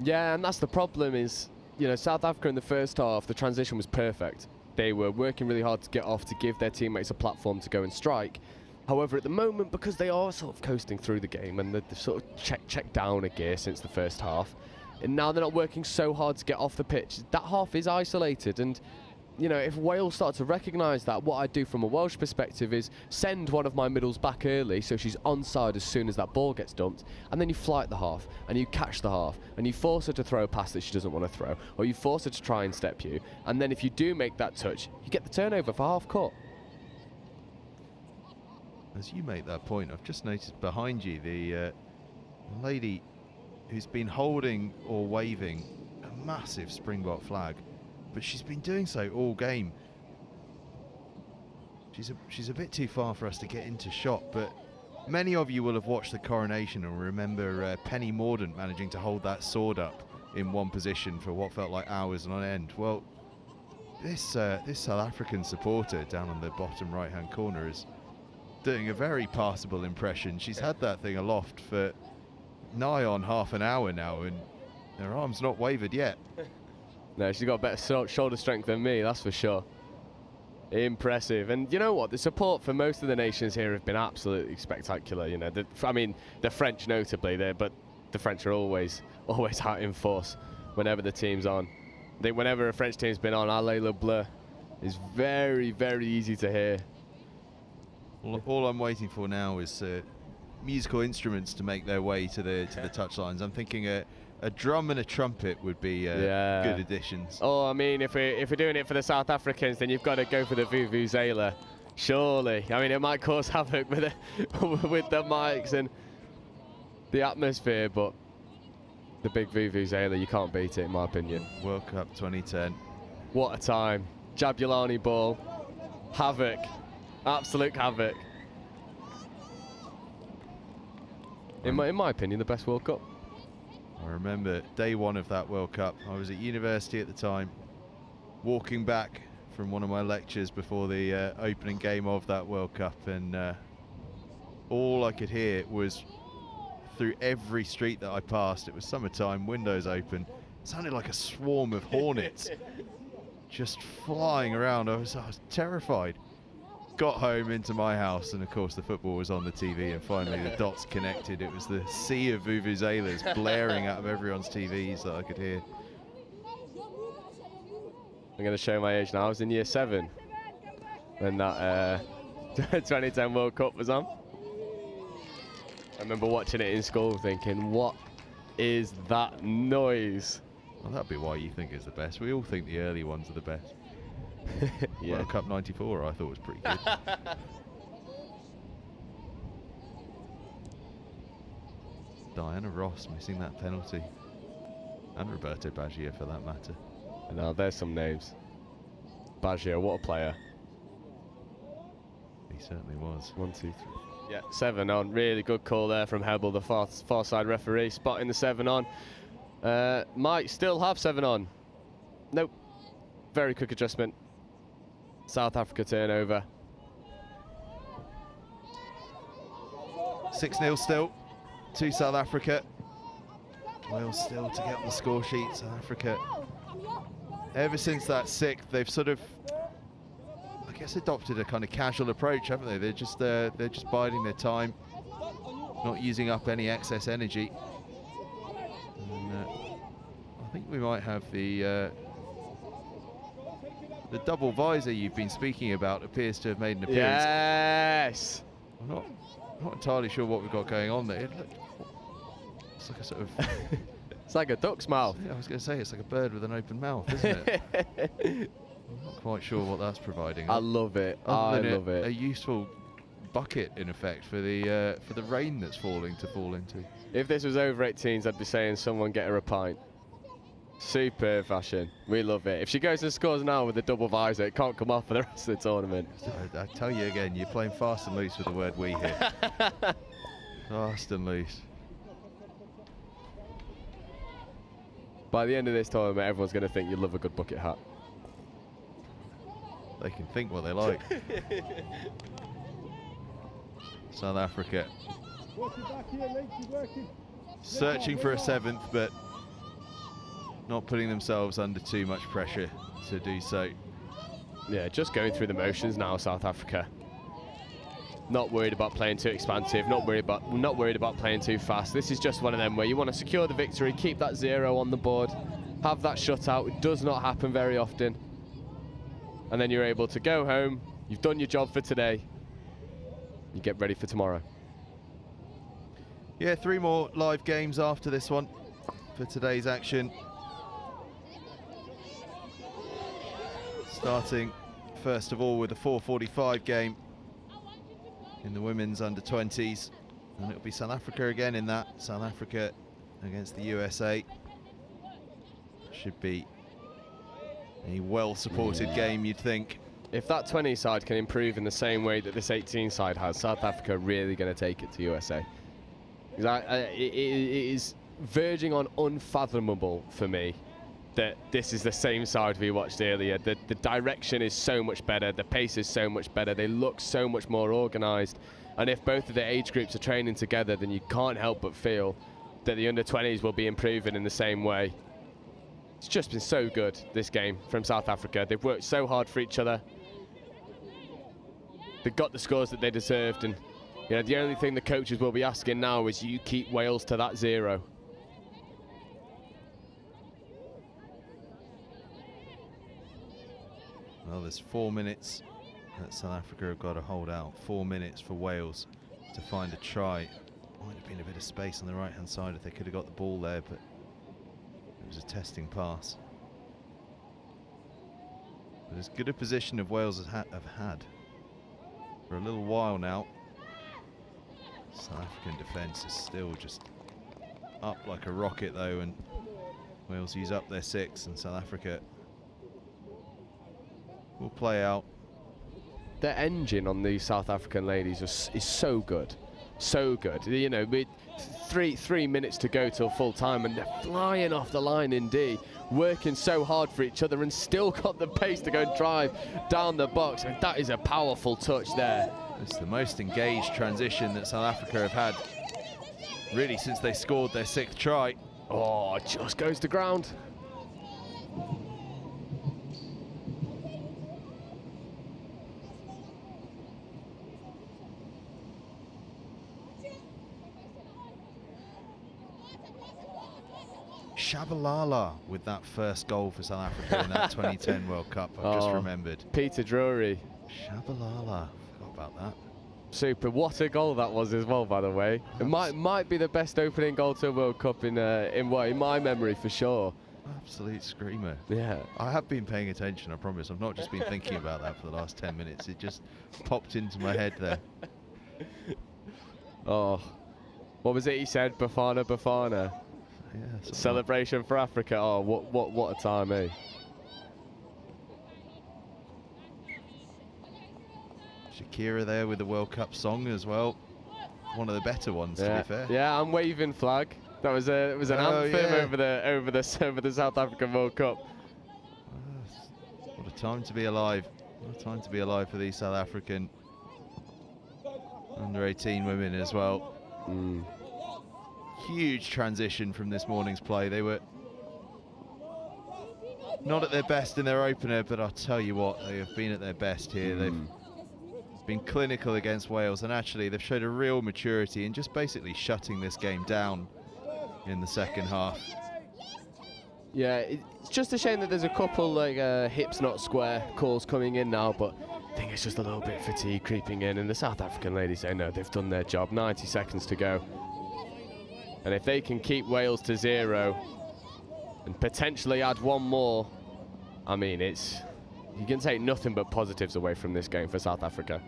Yeah, and that's the problem is, you know, South Africa in the first half, the transition was perfect. They were working really hard to get off, to give their teammates a platform to go and strike. However, at the moment, because they are sort of coasting through the game and they've sort of checked down a gear since the first half, and now they're not working so hard to get off the pitch, that half is isolated. And you know, if Wales start to recognise that, what I do from a Welsh perspective is send one of my middles back early so she's onside as soon as that ball gets dumped, and then you flight the half and you catch the half and you force her to throw a pass that she doesn't want to throw, or you force her to try and step you, and then if you do make that touch, you get the turnover for half court. As you make that point, I've just noticed behind you the lady who's been holding or waving a massive Springbok flag, but she's been doing so all game. She's a bit too far for us to get into shot, but many of you will have watched the coronation and remember Penny Mordaunt managing to hold that sword up in one position for what felt like hours on end. Well, this South African supporter down on the bottom right-hand corner is doing a very passable impression. She's had that thing aloft for nigh on half an hour now, and her arm's not wavered yet. No, she's got better shoulder strength than me, that's for sure. Impressive. And you know what? The support for most of the nations here have been absolutely spectacular. You know, I mean, the French notably there, but the French are always out in force whenever the team's on. Whenever a French team's been on, Allez le Bleu is very, very easy to hear. All I'm waiting for now is musical instruments to make their way to the touchlines. I'm thinking a drum and a trumpet would be good additions. Oh, I mean, if we're doing it for the South Africans, then you've got to go for the vuvuzela, surely. I mean, it might cause havoc with the mics and the atmosphere, but the big vuvuzela, you can't beat it, in my opinion. World Cup 2010. What a time. Jabulani ball, havoc. Absolute havoc. In my opinion, the best World Cup. I remember day one of that World Cup. I was at university at the time, walking back from one of my lectures before the opening game of that World Cup, and all I could hear was, through every street that I passed, it was summertime, windows open, it sounded like a swarm of hornets just flying around. I was terrified. Got home into my house, and of course the football was on the TV, and finally the dots connected. It was the sea of vuvuzelas blaring out of everyone's TVs that I could hear. I'm going to show my age now. I was in year 7 when that 2010 World Cup was on. I remember watching it in school thinking, what is that noise? Well, that'd be why you think it's the best. We all think the early ones are the best. Yeah. World Cup 94 I thought was pretty good. Diana Ross missing that penalty, and Roberto Baggio for that matter. Now there's some names. Baggio, what a player. He certainly was. 1, 2, 3. Yeah, 7 on. Really good call there from Hebel, the far side referee, spotting the 7 on. Might still have 7 on. Nope. Very quick adjustment. South Africa turnover. 6-0 still to South Africa. Wales still to get on the score sheet. South Africa, ever since that 6th, they've sort of, I guess, adopted a kind of casual approach, haven't they? They're just biding their time, not using up any excess energy. And, I think we might have the double visor you've been speaking about appears to have made an appearance. Yes. I'm not entirely sure what we've got going on there. It's like a sort of... It's like a duck's mouth. Yeah, I was going to say, it's like a bird with an open mouth, isn't it? I'm not quite sure what that's providing. I love it. I love it. A useful bucket, in effect, for the rain that's falling to fall into. If this was over 18s, I'd be saying someone get her a pint. Superb fashion. We love it. If she goes and scores now with a double visor, it can't come off for the rest of the tournament. I tell you again, you're playing fast and loose with the word we here. Fast and loose. By the end of this tournament, everyone's going to think you love a good bucket hat. They can think what they like. South Africa searching for a 7th, but not putting themselves under too much pressure to do so. Yeah, just going through the motions now, South Africa. Not worried about playing too expansive, not worried about playing too fast. This is just one of them where you want to secure the victory, keep that 0 on the board, have that shutout. It does not happen very often. And then you're able to go home, you've done your job for today, you get ready for tomorrow. Yeah, 3 more live games after this one for today's action. Starting first of all with a 4:45 game in the women's under-20s, and it'll be South Africa again in that. South Africa against the USA. Should be a well-supported game, you'd think. If that 20 side can improve in the same way that this 18 side has, South Africa are really going to take it to USA. It is verging on unfathomable for me that this is the same side we watched earlier. The direction is so much better, the pace is so much better, they look so much more organised, and if both of the age groups are training together, then you can't help but feel that the under-20s will be improving in the same way. It's just been so good, this game, from South Africa. They've worked so hard for each other. They've got the scores that they deserved, and you know, the only thing the coaches will be asking now is you keep Wales to that 0. Well, there's 4 minutes that South Africa have got to hold out. 4 minutes for Wales to find a try. Might have been a bit of space on the right-hand side if they could have got the ball there, but it was a testing pass. But as good a position as Wales have had for a little while now. South African defence is still just up like a rocket though, and Wales use up their 6, and South Africa will play out. The engine on these South African ladies is so good, so good. You know, with 3 minutes to go till full time, and they're flying off the line in D, working so hard for each other, and still got the pace to go and drive down the box. And that is a powerful touch there. It's the most engaged transition that South Africa have had, really, since they scored their 6th try. Oh, it just goes to ground. Shabalala with that first goal for South Africa in that 2010 World Cup. I've just remembered. Peter Drury. Shabalala. Forgot about that. Super. What a goal that was as well, by the way. It might be the best opening goal to a World Cup in my memory for sure. Absolute screamer. Yeah. I have been paying attention, I promise. I've not just been thinking about that for the last 10 minutes. It just popped into my head there. Oh. What was it he said? Bafana, Bafana. Yeah, celebration for Africa. Oh, what a time, eh? Shakira there with the World Cup song as well. One of the better ones, to be fair. Yeah, I'm waving flag. That was an anthem over the South African World Cup. What a time to be alive! What a time to be alive for these South African under-18 women as well. Huge transition from this morning's play. They were not at their best in their opener, but I'll tell you what, they have been at their best here. They've been clinical against Wales, and actually they've showed a real maturity in just basically shutting this game down in the second half. Yeah, it's just a shame that there's a couple like hips not square calls coming in now, but I think it's just a little bit fatigue creeping in, and the South African ladies say no, they've done their job. 90 seconds to go. And if they can keep Wales to 0 and potentially add 1 more, I mean, you can take nothing but positives away from this game for South Africa.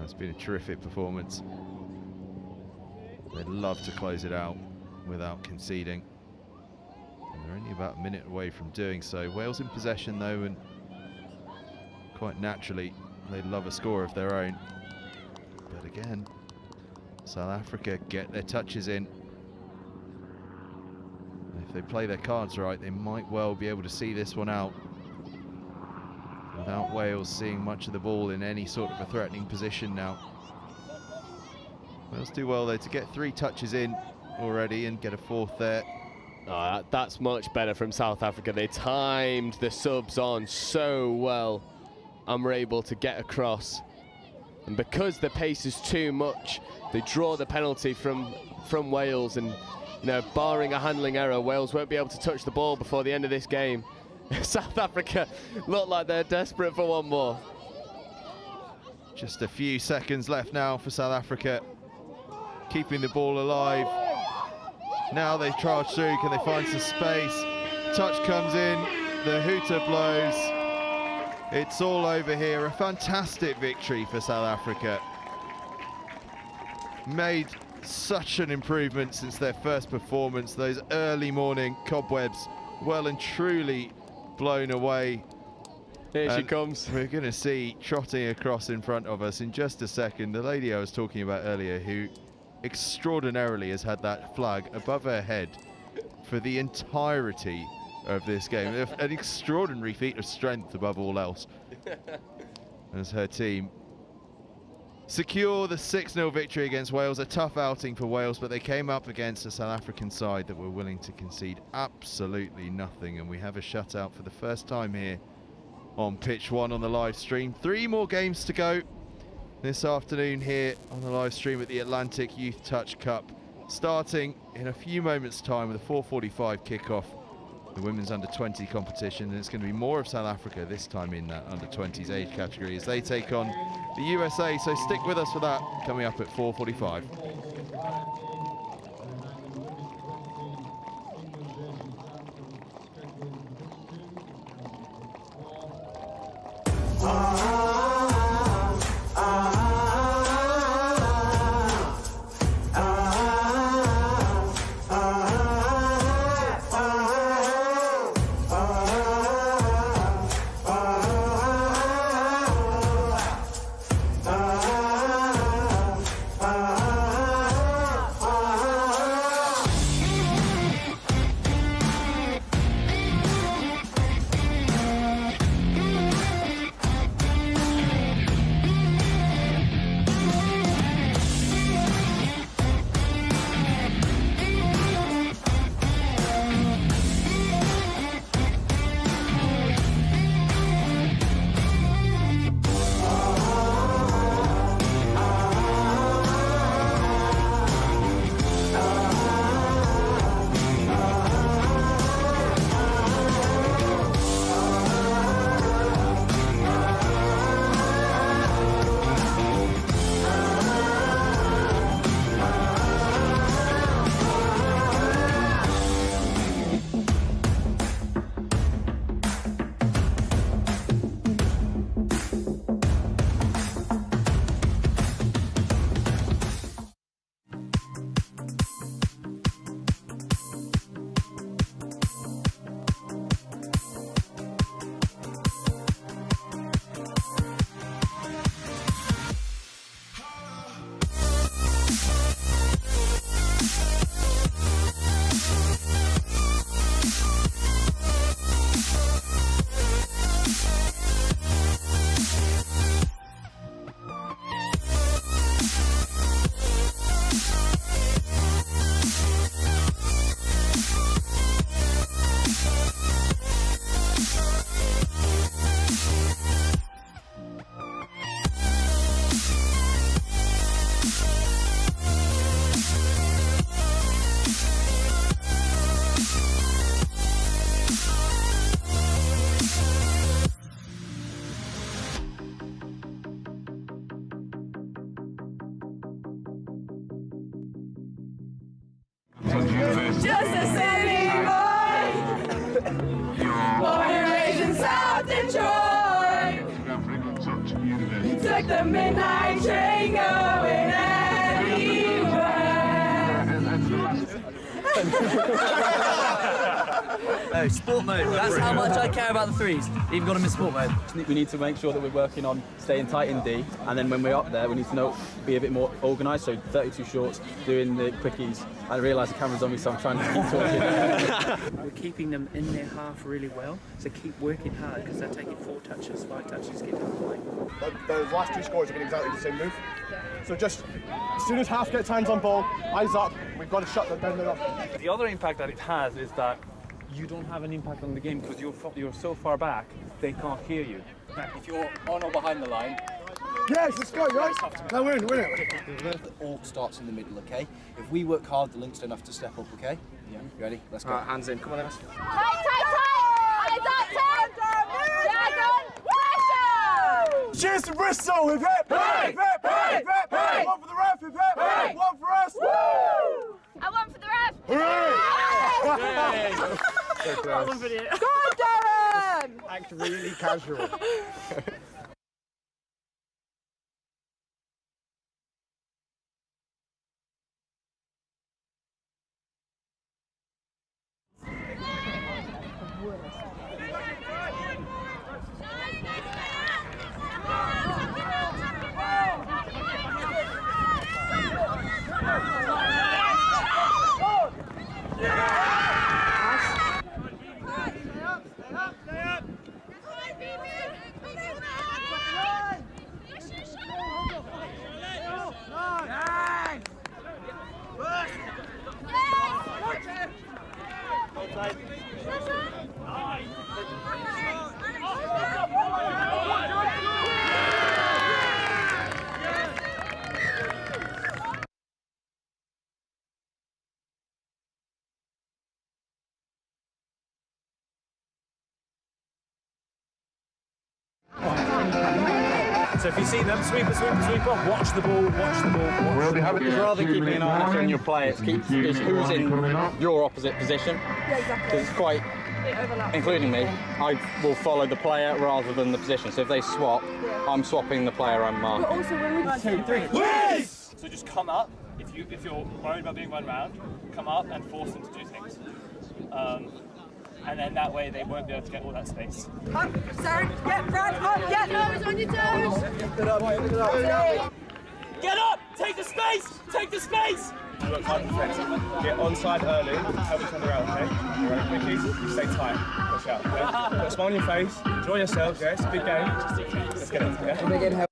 It's been a terrific performance. They'd love to close it out without conceding. And they're only about a minute away from doing so. Wales in possession though, and quite naturally they'd love a score of their own. But again, South Africa get their touches in. If they play their cards right, they might well be able to see this one out without Wales seeing much of the ball in any sort of a threatening position now. Wales do well though to get 3 touches in already and get a 4th there. Oh, that's much better from South Africa. They timed the subs on so well and were able to get across And because the pace is too much, they draw the penalty from Wales, and barring a handling error, Wales won't be able to touch the ball before the end of this game. South Africa look like they're desperate for one more. Just a few seconds left now for South Africa, keeping the ball alive. Now they charge through, can they find some space? Touch comes in, the hooter blows. It's all over here. A fantastic victory for South Africa. Made such an improvement since their first performance. Those early morning cobwebs well and truly blown away. Here she comes. We're going to see trotting across in front of us in just a second the lady I was talking about earlier, who extraordinarily has had that flag above her head for the entirety of this game. An extraordinary feat of strength above all else as her team secure the 6-0 victory against Wales. A tough outing for Wales, but they came up against a South African side that were willing to concede absolutely nothing, and we have a shutout for the first time here on Pitch 1 on the live stream. 3 more games to go this afternoon here on the live stream at the Atlantic Youth Touch Cup, starting in a few moments time with a 4:45 kickoff, the women's under-20 competition, and it's going to be more of South Africa this time in that under-20s age category as they take on the USA. So stick with us for that, coming up at 4:45. Just a city boy, born and raised in South Detroit. Took the midnight train going Oh, sport mode. That's how much I care about the threes. Even got them in sport mode. We need to make sure that we're working on staying tight in D, and then when we're up there, we need to be a bit more organised. So 32 shorts, doing the quickies. I realise the camera's on me, so I'm trying to keep talking. We're keeping them in their half really well, so keep working hard because they're taking 4 touches, 5 touches, get them playing. Those last 2 scores have been exactly the same move. So just as soon as half gets hands on ball, eyes up, we've got to shut them down. The other impact that it has is that you don't have an impact on the game because you're so far back, they can't hear you. If you're on or behind the line, Yes, let's go, guys. No, win it. It all starts in the middle, okay? If we work hard, the links don't have to step up, okay? Yeah. You ready? Let's go. Hands in. Come on, then. Tight! Eyes up, tight! Pressure! Cheers to Bristol! Hip hip! Hip hip! Hip hip! One for the ref! Hip hip! One for us! Woo! And one for the ref! Hooray! That was brilliant. Go on, Darren! Act really casual. So if you see them, sweeper, watch the ball, watch the ball. Rather than keeping an eye on your play, it's who's in your opposite position. Yeah, exactly. Because it's quite, including me, I will follow the player rather than the position. So if they swap, I'm swapping the player I'm marking. But also when we 1, 2, 3. Please! So just come up. If you're worried about being run round, come up and force them to do things. And then that way they won't be able to get all that space. Up, Sarah, get Brad, up, get nose on your toes! Get up! Take the space! Take the space! You work hard defence. Get onside early, help each other out, okay? You ready, quickies? You stay tight. Push out, okay? Put a smile on your face, enjoy yourselves, yeah? It's a big game. Let's get it, yeah?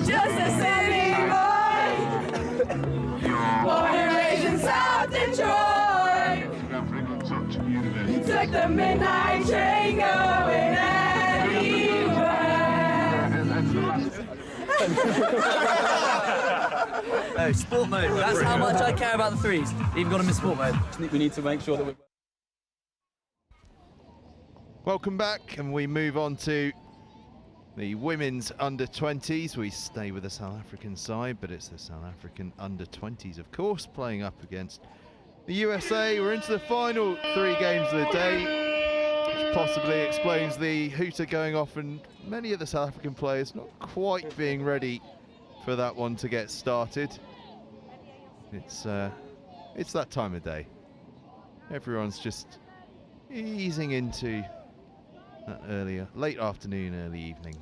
Just a city boy, born and raised in South Detroit. Took the midnight train going anywhere. Oh, sport mode. That's how much I care about the threes. Even got them in sport mode. We need to make sure that we're... Welcome back, and we move on to the women's under-20s. We stay with the South African side, but it's the South African under-20s, of course, playing up against the USA. We're into the final 3 games of the day, which possibly explains the hooter going off and many of the South African players not quite being ready for that one to get started. It's that time of day. Everyone's just easing into that late afternoon, early evening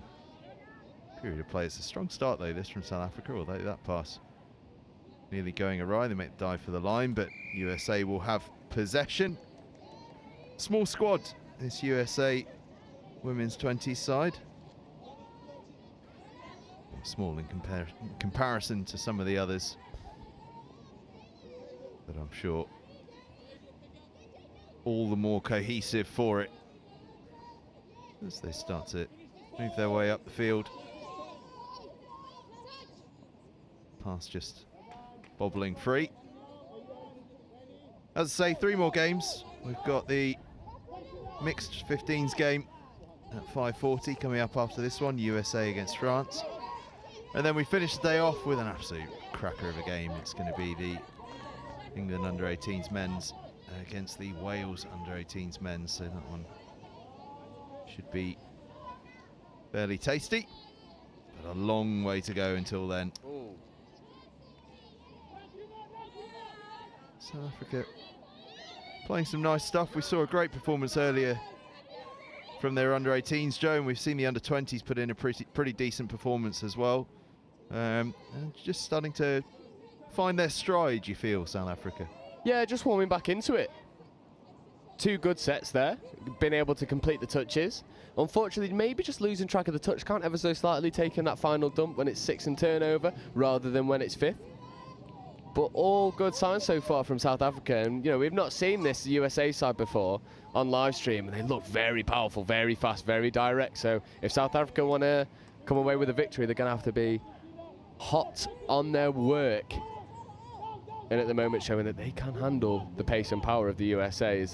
period of play. It's a strong start though, this from South Africa, although that pass nearly going awry. They make the dive for the line, but USA will have possession. Small squad, this USA women's 20s side. Small in comparison to some of the others, but I'm sure all the more cohesive for it as they start to move their way up the field. Pass just bobbling free. As I say, 3 more games. We've got the mixed 15s game at 5:40 coming up after this one, USA against France. And then we finish the day off with an absolute cracker of a game. It's going to be the England under-18s men's against the Wales under-18s men's, so that one should be fairly tasty, but a long way to go until then. Ooh. South Africa playing some nice stuff. We saw a great performance earlier from their under-18s, Joe, and we've seen the under-20s put in a pretty decent performance as well. And just starting to find their stride, you feel, South Africa? Yeah, just warming back into it. 2 good sets there, been able to complete the touches. Unfortunately, maybe just losing track of the touch count ever so slightly, taking that final dump when it's 6 and turnover rather than when it's 5th. But all good signs so far from South Africa, and you know, we've not seen this USA side before on live stream, and they look very powerful, very fast, very direct. So if South Africa want to come away with a victory, they're going to have to be hot on their work, and at the moment showing that they can handle the pace and power of the USA. As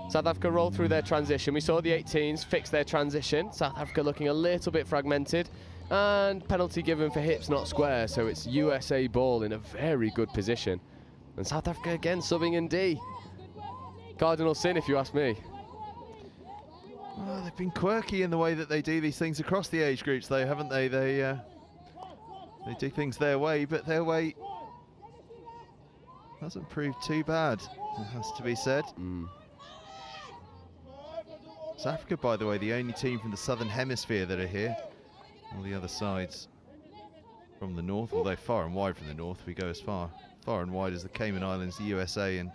South Africa roll through their transition, we saw the 18s fix their transition. South Africa looking a little bit fragmented, and penalty given for hips not square, so it's USA ball in a very good position, and South Africa again subbing in D. Cardinal sin, if you ask me. Well, they've been quirky in the way that they do these things across the age groups, though, haven't they? They do things their way, but their way hasn't proved too bad, it has to be said. South Africa, by the way, the only team from the Southern Hemisphere that are here. All the other sides from the north, although far and wide from the north. We go as far and wide as the Cayman Islands, the USA and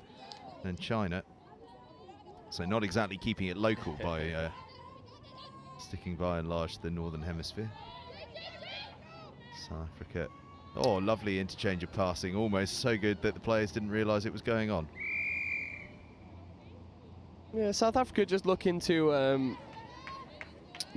China. So not exactly keeping it local by sticking by and large to the Northern Hemisphere. South Africa, oh, lovely interchange of passing, almost so good that the players didn't realise it was going on. Yeah, South Africa just looking to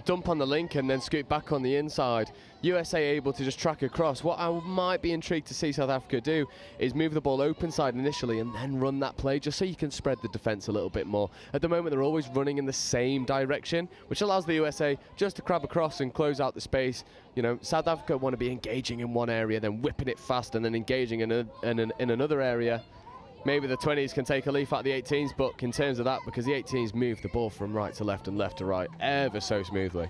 dump on the link and then scoot back on the inside. USA able to just track across. What I might be intrigued to see South Africa do is move the ball open side initially and then run that play, just so you can spread the defence a little bit more. At the moment, they're always running in the same direction, which allows the USA just to crab across and close out the space. You know, South Africa want to be engaging in one area, then whipping it fast, and then engaging in another area. Maybe the 20s can take a leaf out of the 18s book in terms of that, because the 18s move the ball from right to left and left to right ever so smoothly.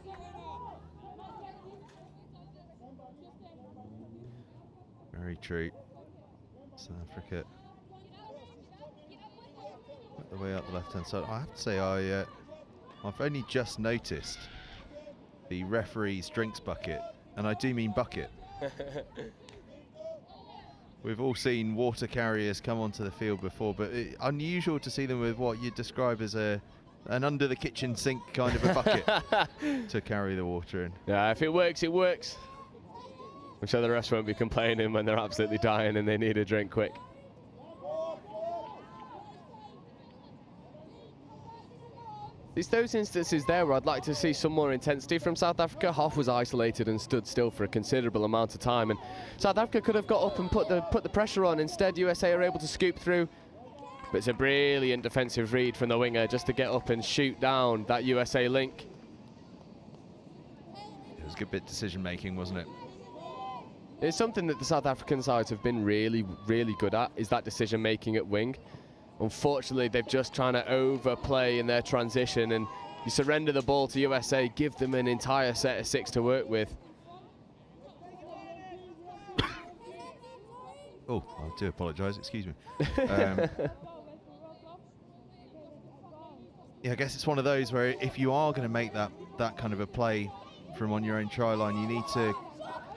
Very true. South Africa work the way out the left-hand side. I have to say, I've only just noticed the referee's drinks bucket, and I do mean bucket. We've all seen water carriers come onto the field before, but unusual to see them with what you'd describe as an under the kitchen sink kind of a bucket to carry the water in. Yeah, if it works, it works. I'm sure the rest won't be complaining when they're absolutely dying and they need a drink quick. It's those instances there where I'd like to see some more intensity from South Africa. Hoff was isolated and stood still for a considerable amount of time, and South Africa could have got up and put the pressure on. Instead, USA are able to scoop through. But it's a brilliant defensive read from the winger just to get up and shoot down that USA link. It was a good bit of decision making, wasn't it? It's something that the South African sides have been really, really good at, is that decision making at wing. Unfortunately, they're just trying to overplay in their transition, and you surrender the ball to USA, give them an entire set of 6 to work with. Oh, I do apologise, excuse me. Yeah, I guess it's one of those where if you are going to make that kind of a play from on your own try line, you need to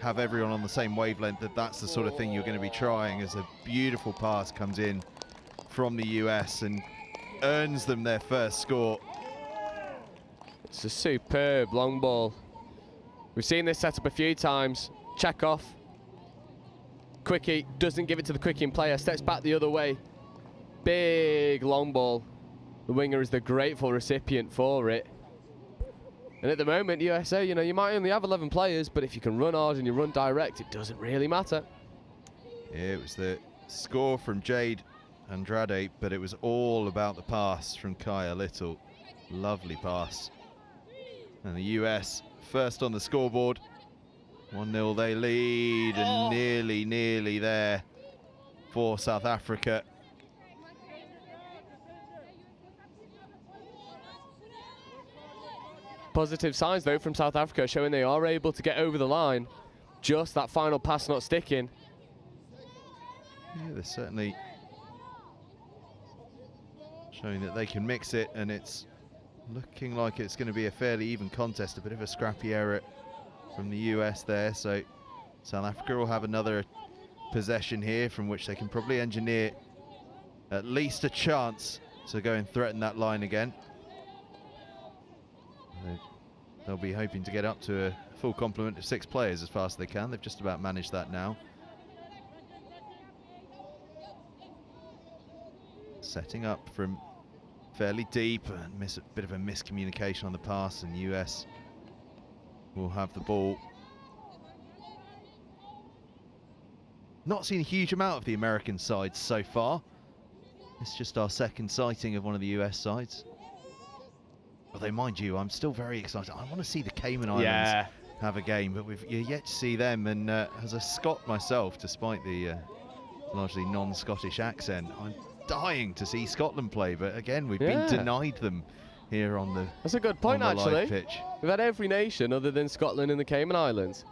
have everyone on the same wavelength, that's the sort of thing you're going to be trying, as a beautiful pass comes in from the US and earns them their first score. It's a superb long ball. We've seen this set up a few times. Check off. Quickie doesn't give it to the quicking player, steps back the other way. Big long ball. The winger is the grateful recipient for it. And at the moment, USA, you know, you might only have 11 players, but if you can run hard and you run direct, it doesn't really matter. Yeah, it was the score from Jade Andrade, but it was all about the pass from Kaya Little. Lovely pass. And the US first on the scoreboard. 1-0 they lead, and nearly there for South Africa. Positive signs though from South Africa, showing they are able to get over the line. Just that final pass not sticking. Yeah, they're certainly showing that they can mix it, and it's looking like it's going to be a fairly even contest. A bit of a scrappy error from the US there, so South Africa will have another possession here from which they can probably engineer at least a chance to go and threaten that line again. They'll be hoping to get up to a full complement of 6 players as fast as they can. They've just about managed that now. Setting up from fairly deep, and a bit of a miscommunication on the pass, and US will have the ball. Not seen a huge amount of the American sides so far. It's just our second sighting of one of the US sides. Although, mind you, I'm still very excited. I want to see the Cayman Islands have a game, but we've yet to see them. And as a Scot myself, despite the largely non-Scottish accent, I'm dying to see Scotland play. But again, we've been denied them here on the That's a good point, actually. Pitch. We've had every nation other than Scotland in the Cayman Islands.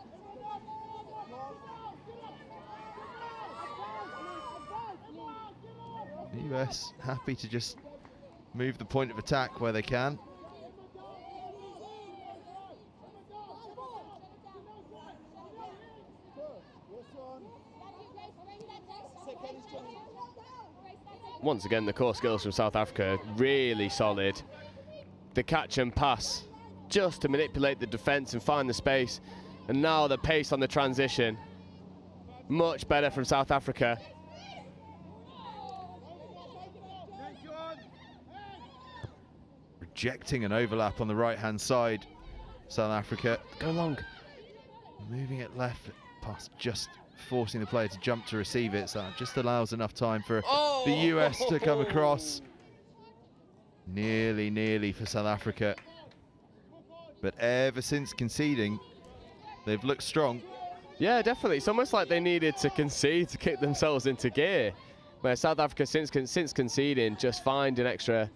The US happy to just move the point of attack where they can. Once again, the core skills from South Africa really solid. The catch and pass just to manipulate the defence and find the space. And now the pace on the transition. Much better from South Africa. Rejecting an overlap on the right-hand side. South Africa. Go long. Moving it left, past just forcing the player to jump to receive it, so that just allows enough time for the US to come across. Nearly for South Africa. But ever since conceding, they've looked strong. Yeah, definitely. It's almost like they needed to concede to kick themselves into gear. Where South Africa, since conceding, just finding extra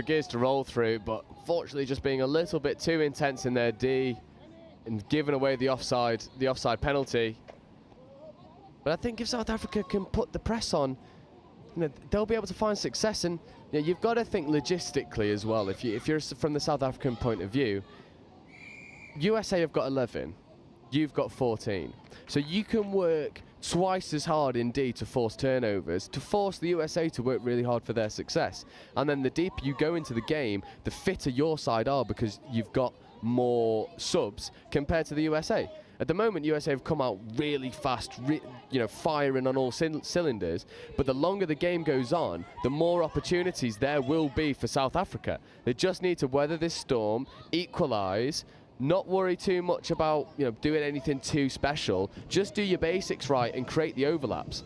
gears to roll through, but fortunately just being a little bit too intense in their D and giving away the offside penalty. But I think if South Africa can put the press on, you know, they'll be able to find success. And you know, you've got to think logistically as well. If you're from the South African point of view, USA have got 11, you've got 14, so you can work twice as hard in D to force turnovers, to force the USA to work really hard for their success. And then the deeper you go into the game, the fitter your side are, because you've got more subs compared to the USA. At the moment, USA have come out really fast, firing on all cylinders. But the longer the game goes on, the more opportunities there will be for South Africa. They just need to weather this storm, equalise, not worry too much about doing anything too special. Just do your basics right and create the overlaps.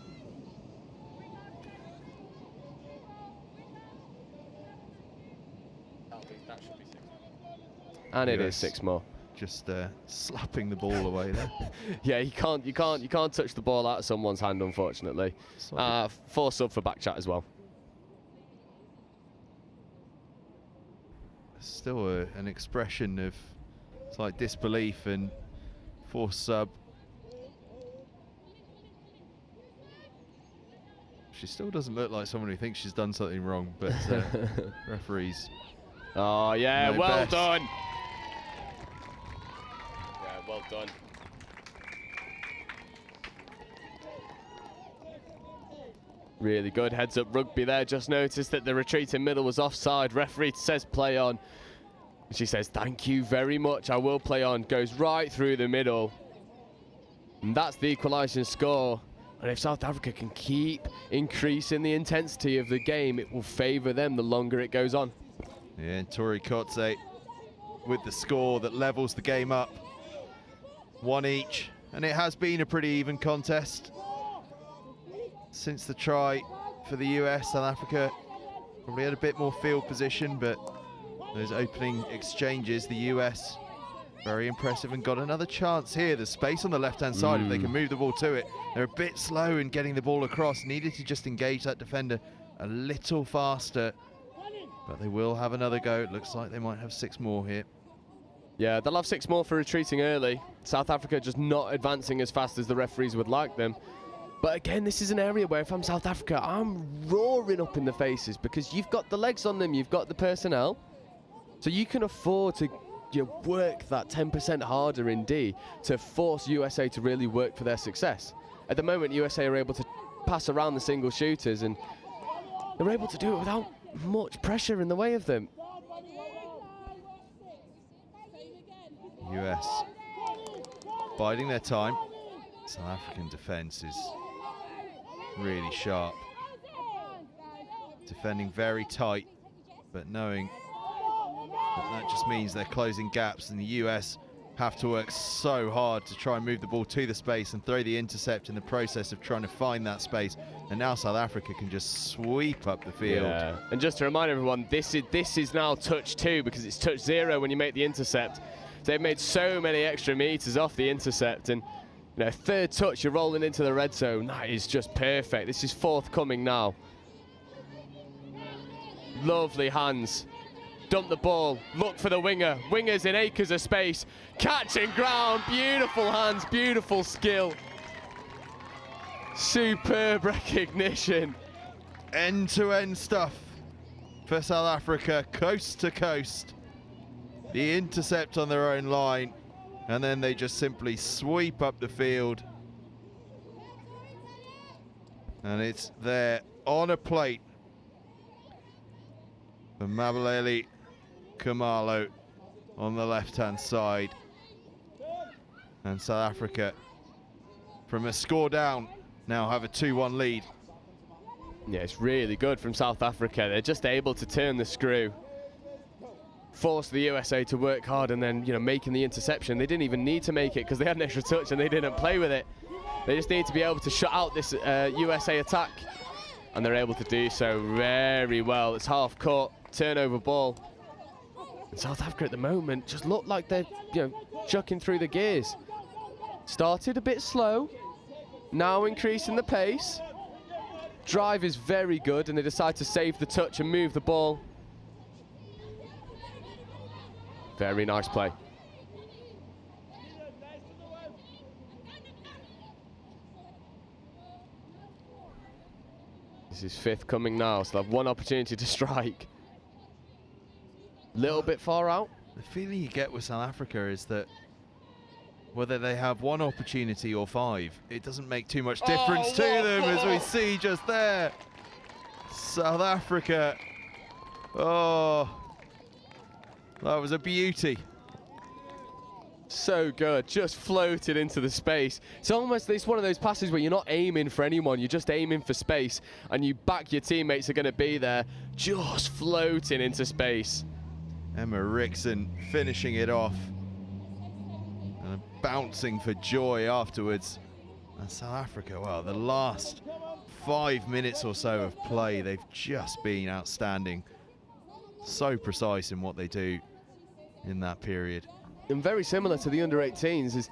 And it is 6 more. Just slapping the ball away there. Yeah, you can't touch the ball out of someone's hand, unfortunately. 4 sub for back chat as well. Still an expression of slight disbelief and 4 sub. She still doesn't look like someone who thinks she's done something wrong, but referees. Oh yeah, know well best. done. Well done. Really good heads up rugby there. Just noticed that the retreating middle was offside. Referee says play on. She says thank you very much, I will play on. Goes right through the middle. And that's the equalising score. And if South Africa can keep increasing the intensity of the game, it will favour them the longer it goes on. Yeah, and Tori Kotze with the score that levels the game up. 1 each, and it has been a pretty even contest since the try for the US. South Africa probably had a bit more field position, but those opening exchanges, the US very impressive and got another chance here. The space on the left-hand side, if they can move the ball to it. They're a bit slow in getting the ball across. Needed to just engage that defender a little faster, but they will have another go. It looks like they might have 6 more here. Yeah, they'll have 6 more for retreating early. South Africa just not advancing as fast as the referees would like them. But again, this is an area where if I'm South Africa, I'm roaring up in the faces because you've got the legs on them, you've got the personnel. So you can afford to work that 10% harder in D to force USA to really work for their success. At the moment, USA are able to pass around the single shooters and they're able to do it without much pressure in the way of them. US biding their time. South African defence is really sharp. Defending very tight, but knowing that just means they're closing gaps, and the US have to work so hard to try and move the ball to the space and throw the intercept in the process of trying to find that space. And now South Africa can just sweep up the field. Yeah. And just to remind everyone, this is now touch 2 because it's touch 0 when you make the intercept. They've made so many extra meters off the intercept, and 3rd touch, you're rolling into the red zone. That is just perfect. This is forthcoming now. Lovely hands. Dump the ball. Look for the winger. Winger's in acres of space. Catching ground. Beautiful hands. Beautiful skill. Superb recognition. End-to-end stuff for South Africa, coast to coast. The intercept on their own line, and then they just simply sweep up the field. And it's there on a plate for Mabuleli Khumalo on the left-hand side. And South Africa, from a score down, now have a 2-1 lead. Yeah, it's really good from South Africa. They're just able to turn the screw, force the USA to work hard, and then making the interception. They didn't even need to make it because they had an extra touch and they didn't play with it. They just need to be able to shut out this USA attack, and they're able to do so very well. It's half court, turnover ball. And South Africa at the moment just look like they're chucking through the gears. Started a bit slow, now increasing the pace. Drive is very good, and they decide to save the touch and move the ball. Very nice play. This is 5th coming now, so they'll have 1 opportunity to strike. Little bit far out. The feeling you get with South Africa is that whether they have 1 opportunity or 5, it doesn't make too much difference to them, as we see just there. South Africa. Oh, that was a beauty. So good, just floated into the space. It's one of those passes where you're not aiming for anyone, you're just aiming for space, and you back your teammates are going to be there, just floating into space. Emma Rickson finishing it off and bouncing for joy afterwards. And South Africa, well, the last 5 minutes or so of play, they've just been outstanding. So precise in what they do in that period. And very similar to the under-18s is,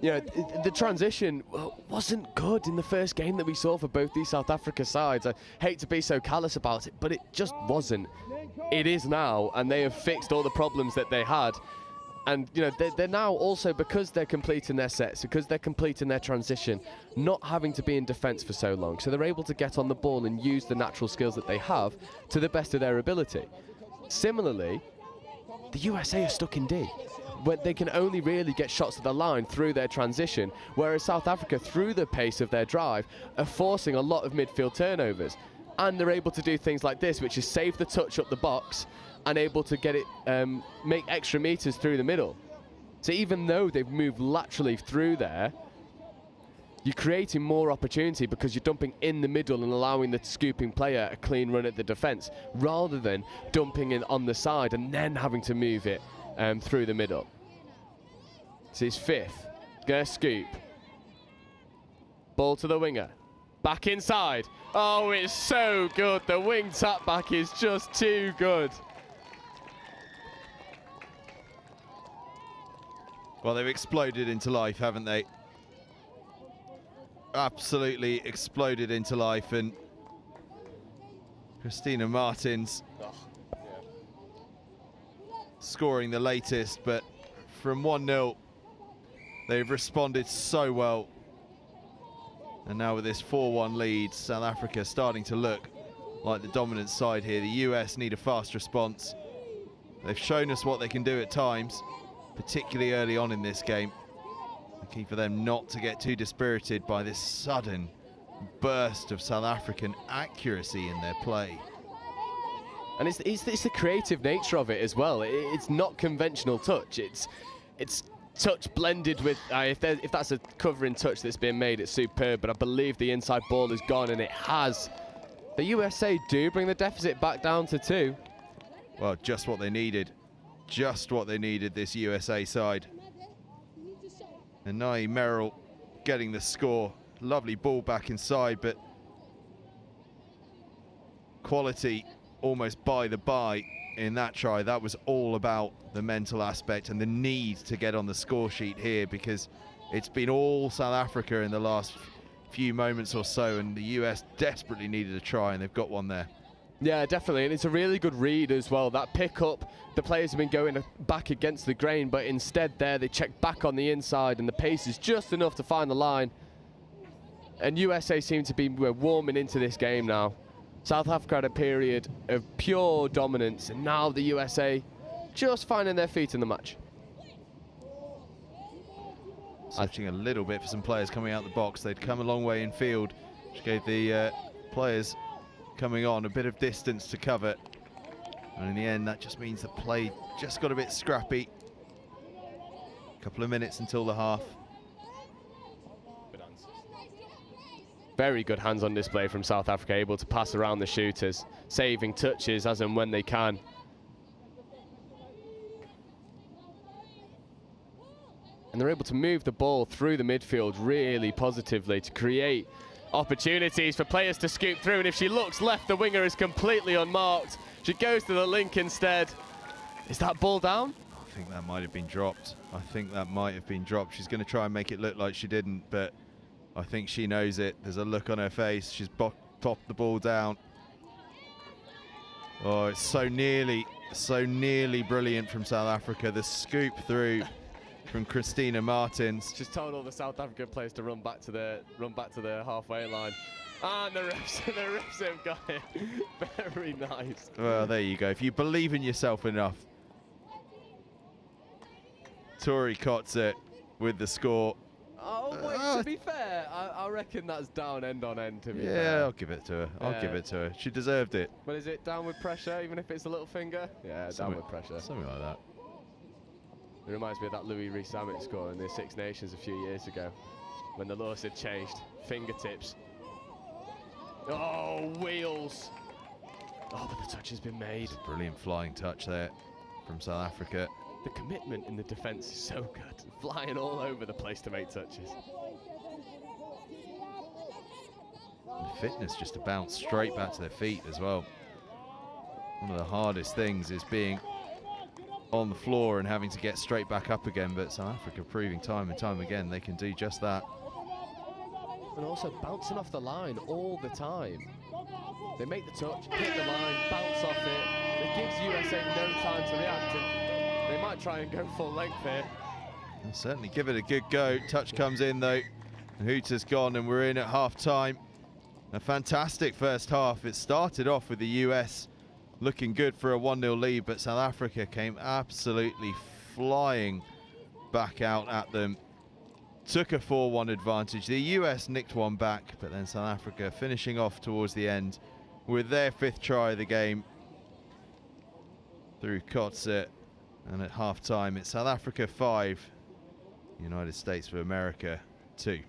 you know, the transition wasn't good in the first game that we saw for both these South Africa sides. I hate to be so callous about it, but it just wasn't. It is now, and they have fixed all the problems that they had. And, you know, they're now also, because they're completing their sets, because they're completing their transition, not having to be in defence for so long. So they're able to get on the ball and use the natural skills that they have to the best of their ability. Similarly, the USA are stuck in D, where they can only really get shots to the line through their transition, whereas South Africa, through the pace of their drive, are forcing a lot of midfield turnovers. And they're able to do things like this, which is save the touch up the box and able to get it, make extra meters through the middle. So even though they've moved laterally through there, you're creating more opportunity because you're dumping in the middle and allowing the scooping player a clean run at the defence, rather than dumping in on the side and then having to move it through the middle. It's his fifth. Gonna scoop. Ball to the winger. Back inside. Oh, it's so good. The wing tap back is just too good. Well, they've exploded into life, haven't they? Absolutely exploded into life, and Christina Martins scoring the latest, but from 1-0 they've responded so well, and now with this 4-1 lead, South Africa starting to look like the dominant side here. The US need a fast response. They've shown us what they can do at times, particularly early on in this game. The key for them not to get too dispirited by this sudden burst of South African accuracy in their play. And it's the creative nature of it as well. It's not conventional touch. It's touch blended with, if that's a covering touch that's been made, it's superb, but I believe the inside ball is gone, and it has. The USA do bring the deficit back down to 2. Well, just what they needed. Just what they needed, this USA side. And Nai Merrill getting the score. Lovely ball back inside, but quality almost by the by in that try. That was all about the mental aspect and the need to get on the score sheet here, because it's been all South Africa in the last few moments or so, and the US desperately needed a try, and they've got one there. Yeah, definitely, and it's a really good read as well. That pick up, the players have been going back against the grain, but instead there they check back on the inside, and the pace is just enough to find the line. And USA seem to be warming into this game now. South Africa had a period of pure dominance, and now the USA just finding their feet in the match. Searching a little bit for some players coming out the box. They'd come a long way in field, which gave the players coming on a bit of distance to cover, and in the end that just means the play just got a bit scrappy. A couple of minutes until the half. Very good hands-on display from South Africa, able to pass around the shooters, saving touches as and when they can. And they're able to move the ball through the midfield really positively to create opportunities for players to scoop through, and if she looks left, the winger is completely unmarked. She goes to the link instead. Is that ball down? I think that might have been dropped. I think that might have been dropped. She's going to try and make it look like she didn't, but I think she knows it. There's a look on her face. She's popped the ball down. Oh, it's so nearly brilliant from South Africa. The scoop through from Christina Martins. Just told all the South African players to run back to the halfway line. And the refs have got it. Very nice. Well, there you go. If you believe in yourself enough. Tori Kotze with the score. Oh, wait, to be fair, I reckon that's down end on end, to be fair. Yeah, I'll give it to her. I'll give it to her. She deserved it. But is it downward pressure, even if it's a little finger? Yeah, downward pressure. Something like that. It reminds me of that Louis Rees-Zammit score in the Six Nations a few years ago when the laws had changed. Fingertips. Oh, wheels. Oh, but the touch has been made. Brilliant flying touch there from South Africa. The commitment in the defence is so good. Flying all over the place to make touches. The fitness just to bounce straight back to their feet as well. One of the hardest things is being on the floor and having to get straight back up again, but South Africa proving time and time again they can do just that. And also bouncing off the line all the time. They make the touch, hit the line, bounce off it. It gives USA no time to react, and they might try and go full length here. They'll certainly give it a good go. Touch comes in though. Hooter's gone and we're in at half time. A fantastic first half. It started off with the US looking good for a 1-0 lead, but South Africa came absolutely flying back out at them. Took a 4-1 advantage. The US nicked one back, but then South Africa finishing off towards the end with their 5th try of the game through Kotze. And at half time, it's South Africa 5, United States of America 2.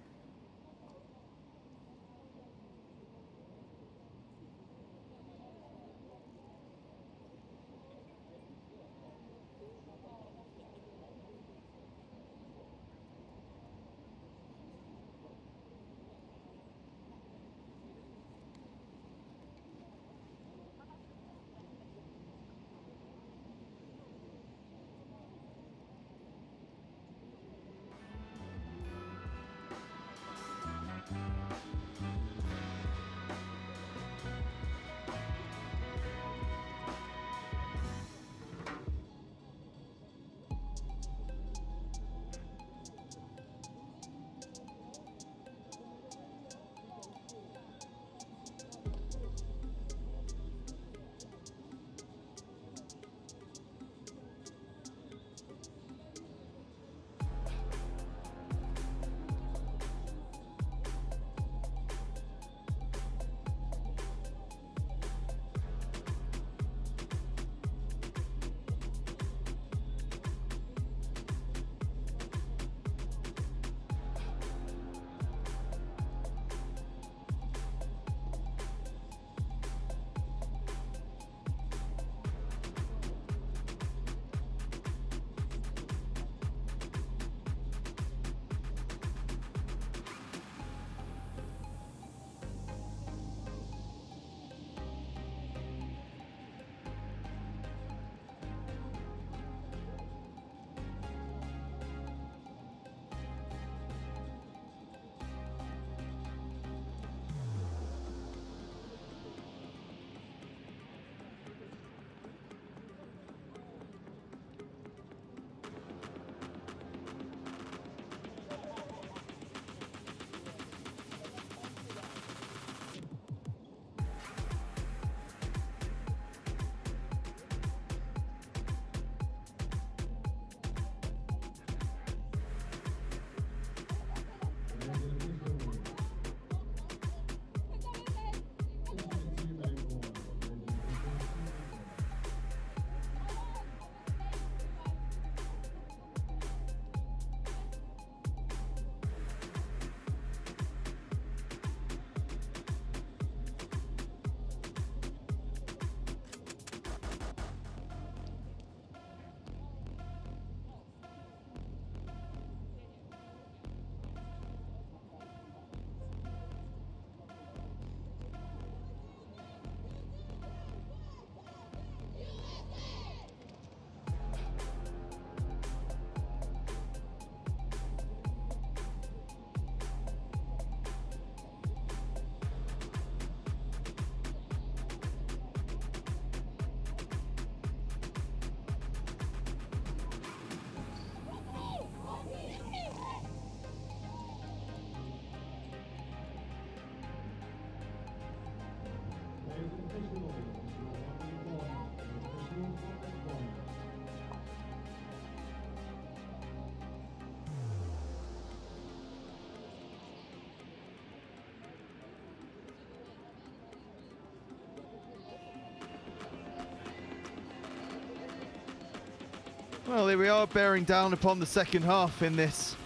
Well, here we are, bearing down upon the second half in this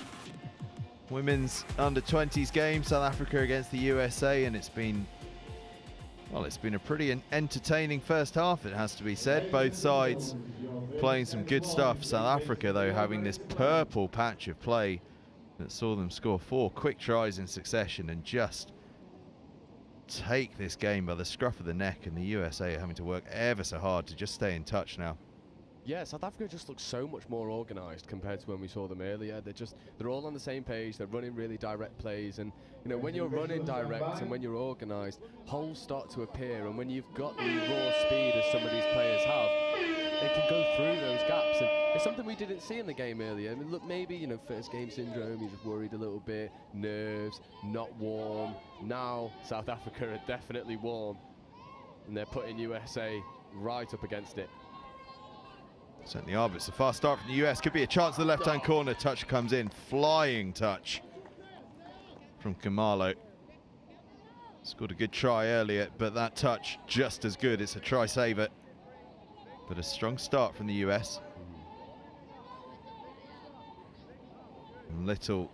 women's under-20s game, South Africa against the USA, and it's been a pretty entertaining first half, it has to be said. Both sides playing some good stuff. South Africa, though, having this purple patch of play that saw them score 4 quick tries in succession and just take this game by the scruff of the neck, and the USA are having to work ever so hard to just stay in touch now. Yeah, South Africa just looks so much more organised compared to when we saw them earlier. They're all on the same page, they're running really direct plays, and you know, when you're running direct and when you're organised, holes start to appear, and when you've got the raw speed as some of these players have, they can go through those gaps, and it's something we didn't see in the game earlier. I mean, look, maybe, you know, first game syndrome, you're just worried a little bit, nerves, not warm. Now South Africa are definitely warm, and they're putting USA right up against it. Certainly are, but it's a fast start from the US. Could be a chance in the left-hand corner. Touch comes in. Flying touch from Kamalo. Scored a good try earlier, but that touch just as good. It's a try saver. But a strong start from the US. Little,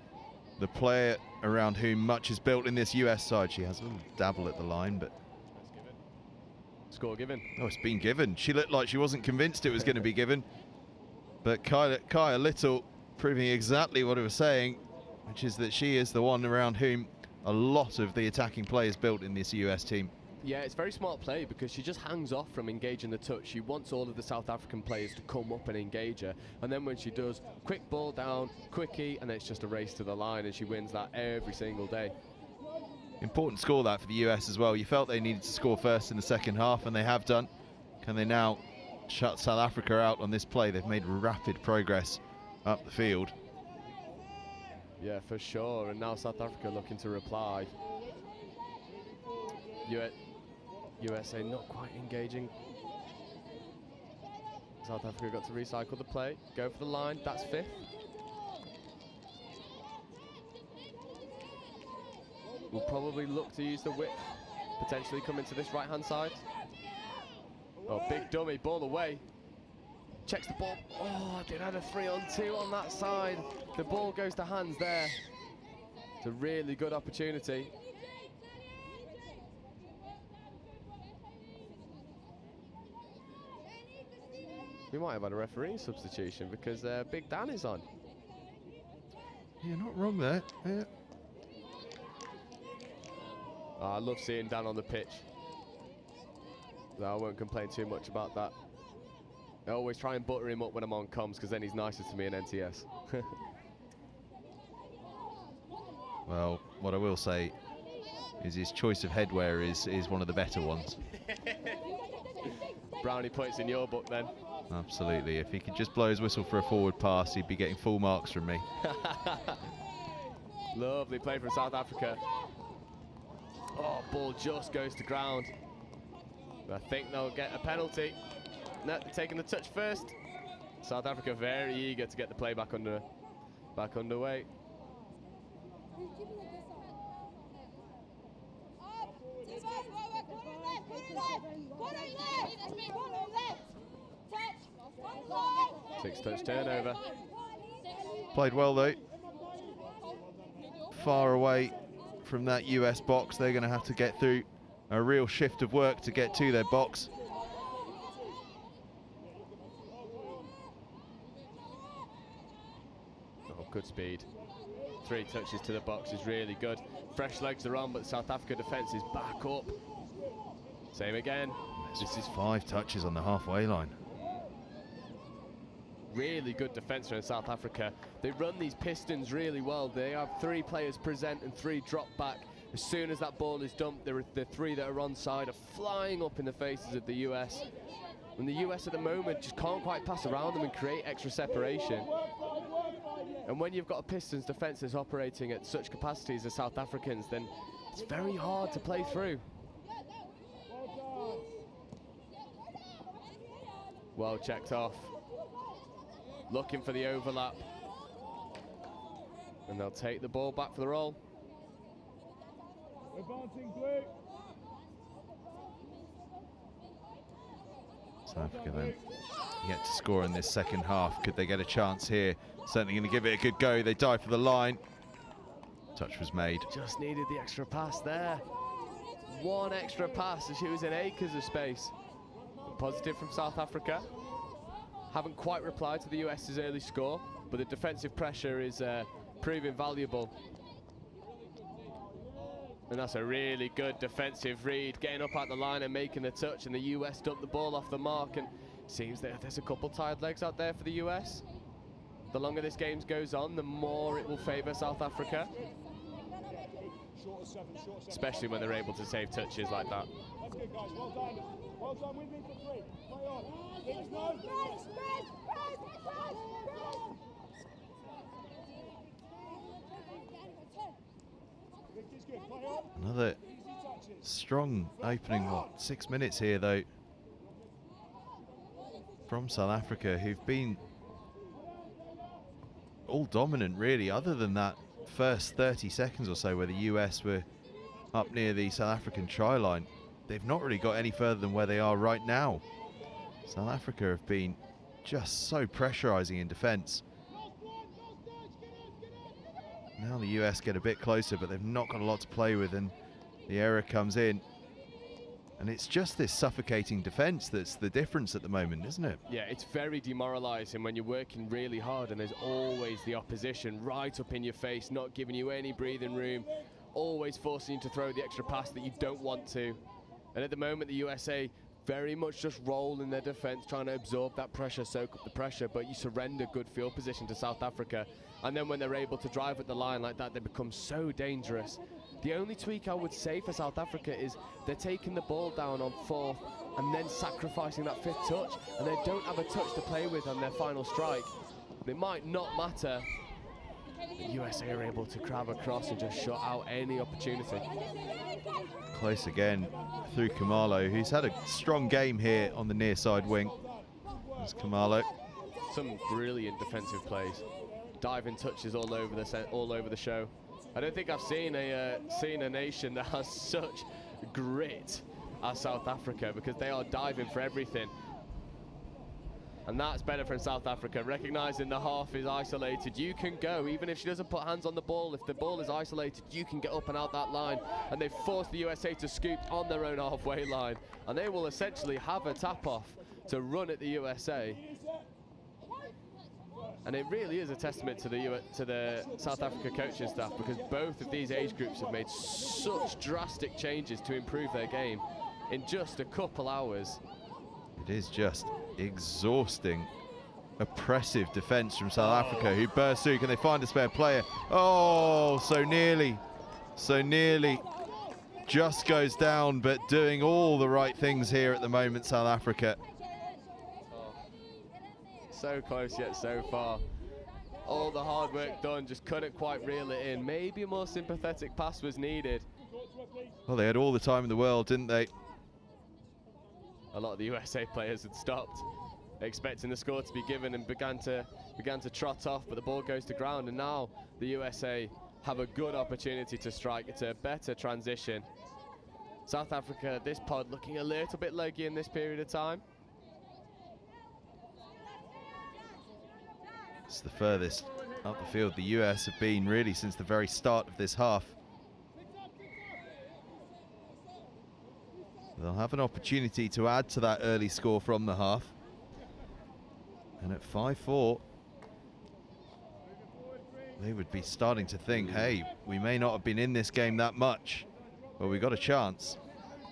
the player around whom much is built in this US side. She has a little dabble at the line, but score given. Oh, it's been given. She looked like she wasn't convinced it was going to be given. But Kaya Little proving exactly what I was saying, which is that she is the one around whom a lot of the attacking play is built in this US team. Yeah, it's very smart play because she just hangs off from engaging the touch. She wants all of the South African players to come up and engage her. And then when she does, quick ball down, quickie, and then it's just a race to the line, and she wins that every single day. Important score that for the US as well. You felt they needed to score first in the second half, and they have done. Can they now shut South Africa out on this play? They've made rapid progress up the field. Yeah, for sure. And now South Africa looking to reply. USA not quite engaging. South Africa got to recycle the play, go for the line. That's 5th. We'll probably look to use the width, potentially come into this right-hand side. Oh, big dummy, ball away. Checks the ball. Oh, they had a 3-on-2 on that side. The ball goes to hands there. It's a really good opportunity. We might have had a referee substitution because Big Dan is on. You're not wrong there. Yeah. Oh, I love seeing Dan on the pitch. So I won't complain too much about that. I always try and butter him up when I'm on comms because then he's nicer to me in NTS. Well, what I will say is his choice of headwear is one of the better ones. Brownie points in your book then. Absolutely. If he could just blow his whistle for a forward pass, he'd be getting full marks from me. Lovely play from South Africa. Oh, ball just goes to ground. I think they'll get a penalty. No, taking the touch first. South Africa very eager to get the play back underway. Six-touch turnover. Played well though. Far away from that US box. They're going to have to get through a real shift of work to get to their box. Oh, good speed. 3 touches to the box is really good. Fresh legs are on, but South Africa defence is back up. Same again. This is 5 touches on the halfway line. Really good defence from South Africa. They run these pistons really well. They have 3 players present and 3 drop back. As soon as that ball is dumped, the 3 that are onside are flying up in the faces of the US. And the US at the moment just can't quite pass around them and create extra separation. And when you've got a Pistons defence that's operating at such capacities as South Africans, then it's very hard to play through. Well checked off. Looking for the overlap. And they'll take the ball back for the roll. South Africa then yet to score in this second half. Could they get a chance here? Certainly going to give it a good go. They dive for the line. Touch was made. Just needed the extra pass there. One extra pass as she was in acres of space. Positive from South Africa. Haven't quite replied to the US's early score, but the defensive pressure is proving valuable. And that's a really good defensive read, getting up at the line and making the touch, and the US dumped the ball off the mark, and seems that there's a couple tired legs out there for the US. The longer this game goes on, the more it will favour South Africa. Especially when they're able to save touches like that. That's good, guys. Well done. Well done. With me for 3. Play on. It's no. Another strong opening, 6 minutes here though, from South Africa, who've been all dominant really, other than that first 30 seconds or so where the US were up near the South African try line. They've not really got any further than where they are right now. South Africa have been just so pressurizing in defense. Now the US get a bit closer, but they've not got a lot to play with, and the error comes in. And it's just this suffocating defense that's the difference at the moment, isn't it? Yeah, it's very demoralizing when you're working really hard and there's always the opposition right up in your face, not giving you any breathing room, always forcing you to throw the extra pass that you don't want to. And at the moment, the USA very much just roll in their defense, trying to absorb that pressure, soak up the pressure, but you surrender good field position to South Africa. And then when they're able to drive at the line like that, they become so dangerous. The only tweak I would say for South Africa is they're taking the ball down on 4th and then sacrificing that 5th touch, and they don't have a touch to play with on their final strike. It might not matter. The USA are able to crab across and just shut out any opportunity. Close again through Kamalo, who's had a strong game here on the near side wing. There's Kamalo. Some brilliant defensive plays, diving touches all over the show. I don't think I've seen a nation that has such grit as South Africa, because they are diving for everything. And that's better from South Africa, recognising the half is isolated. You can go, even if she doesn't put hands on the ball. If the ball is isolated, you can get up and out that line. And they force the USA to scoop on their own halfway line. And they will essentially have a tap-off to run at the USA. And it really is a testament to the South Africa coaching staff, because both of these age groups have made such drastic changes to improve their game in just a couple hours. It is just exhausting, oppressive defense from South Africa, who burst through. Can they find a spare player? Oh, so nearly. Just goes down, but doing all the right things here at the moment, South Africa. So close yet so far. All the hard work done, just couldn't quite reel it in. Maybe a more sympathetic pass was needed. Well, they had all the time in the world, didn't they? A lot of the USA players had stopped, expecting the score to be given, and began to trot off, but the ball goes to ground, and now the USA have a good opportunity to strike. It's a better transition. South Africa, this pod looking a little bit leggy in this period of time. It's the furthest up the field the US have been really since the very start of this half. They'll have an opportunity to add to that early score from the half. And at 5-4, they would be starting to think, hey, we may not have been in this game that much, but we got a chance.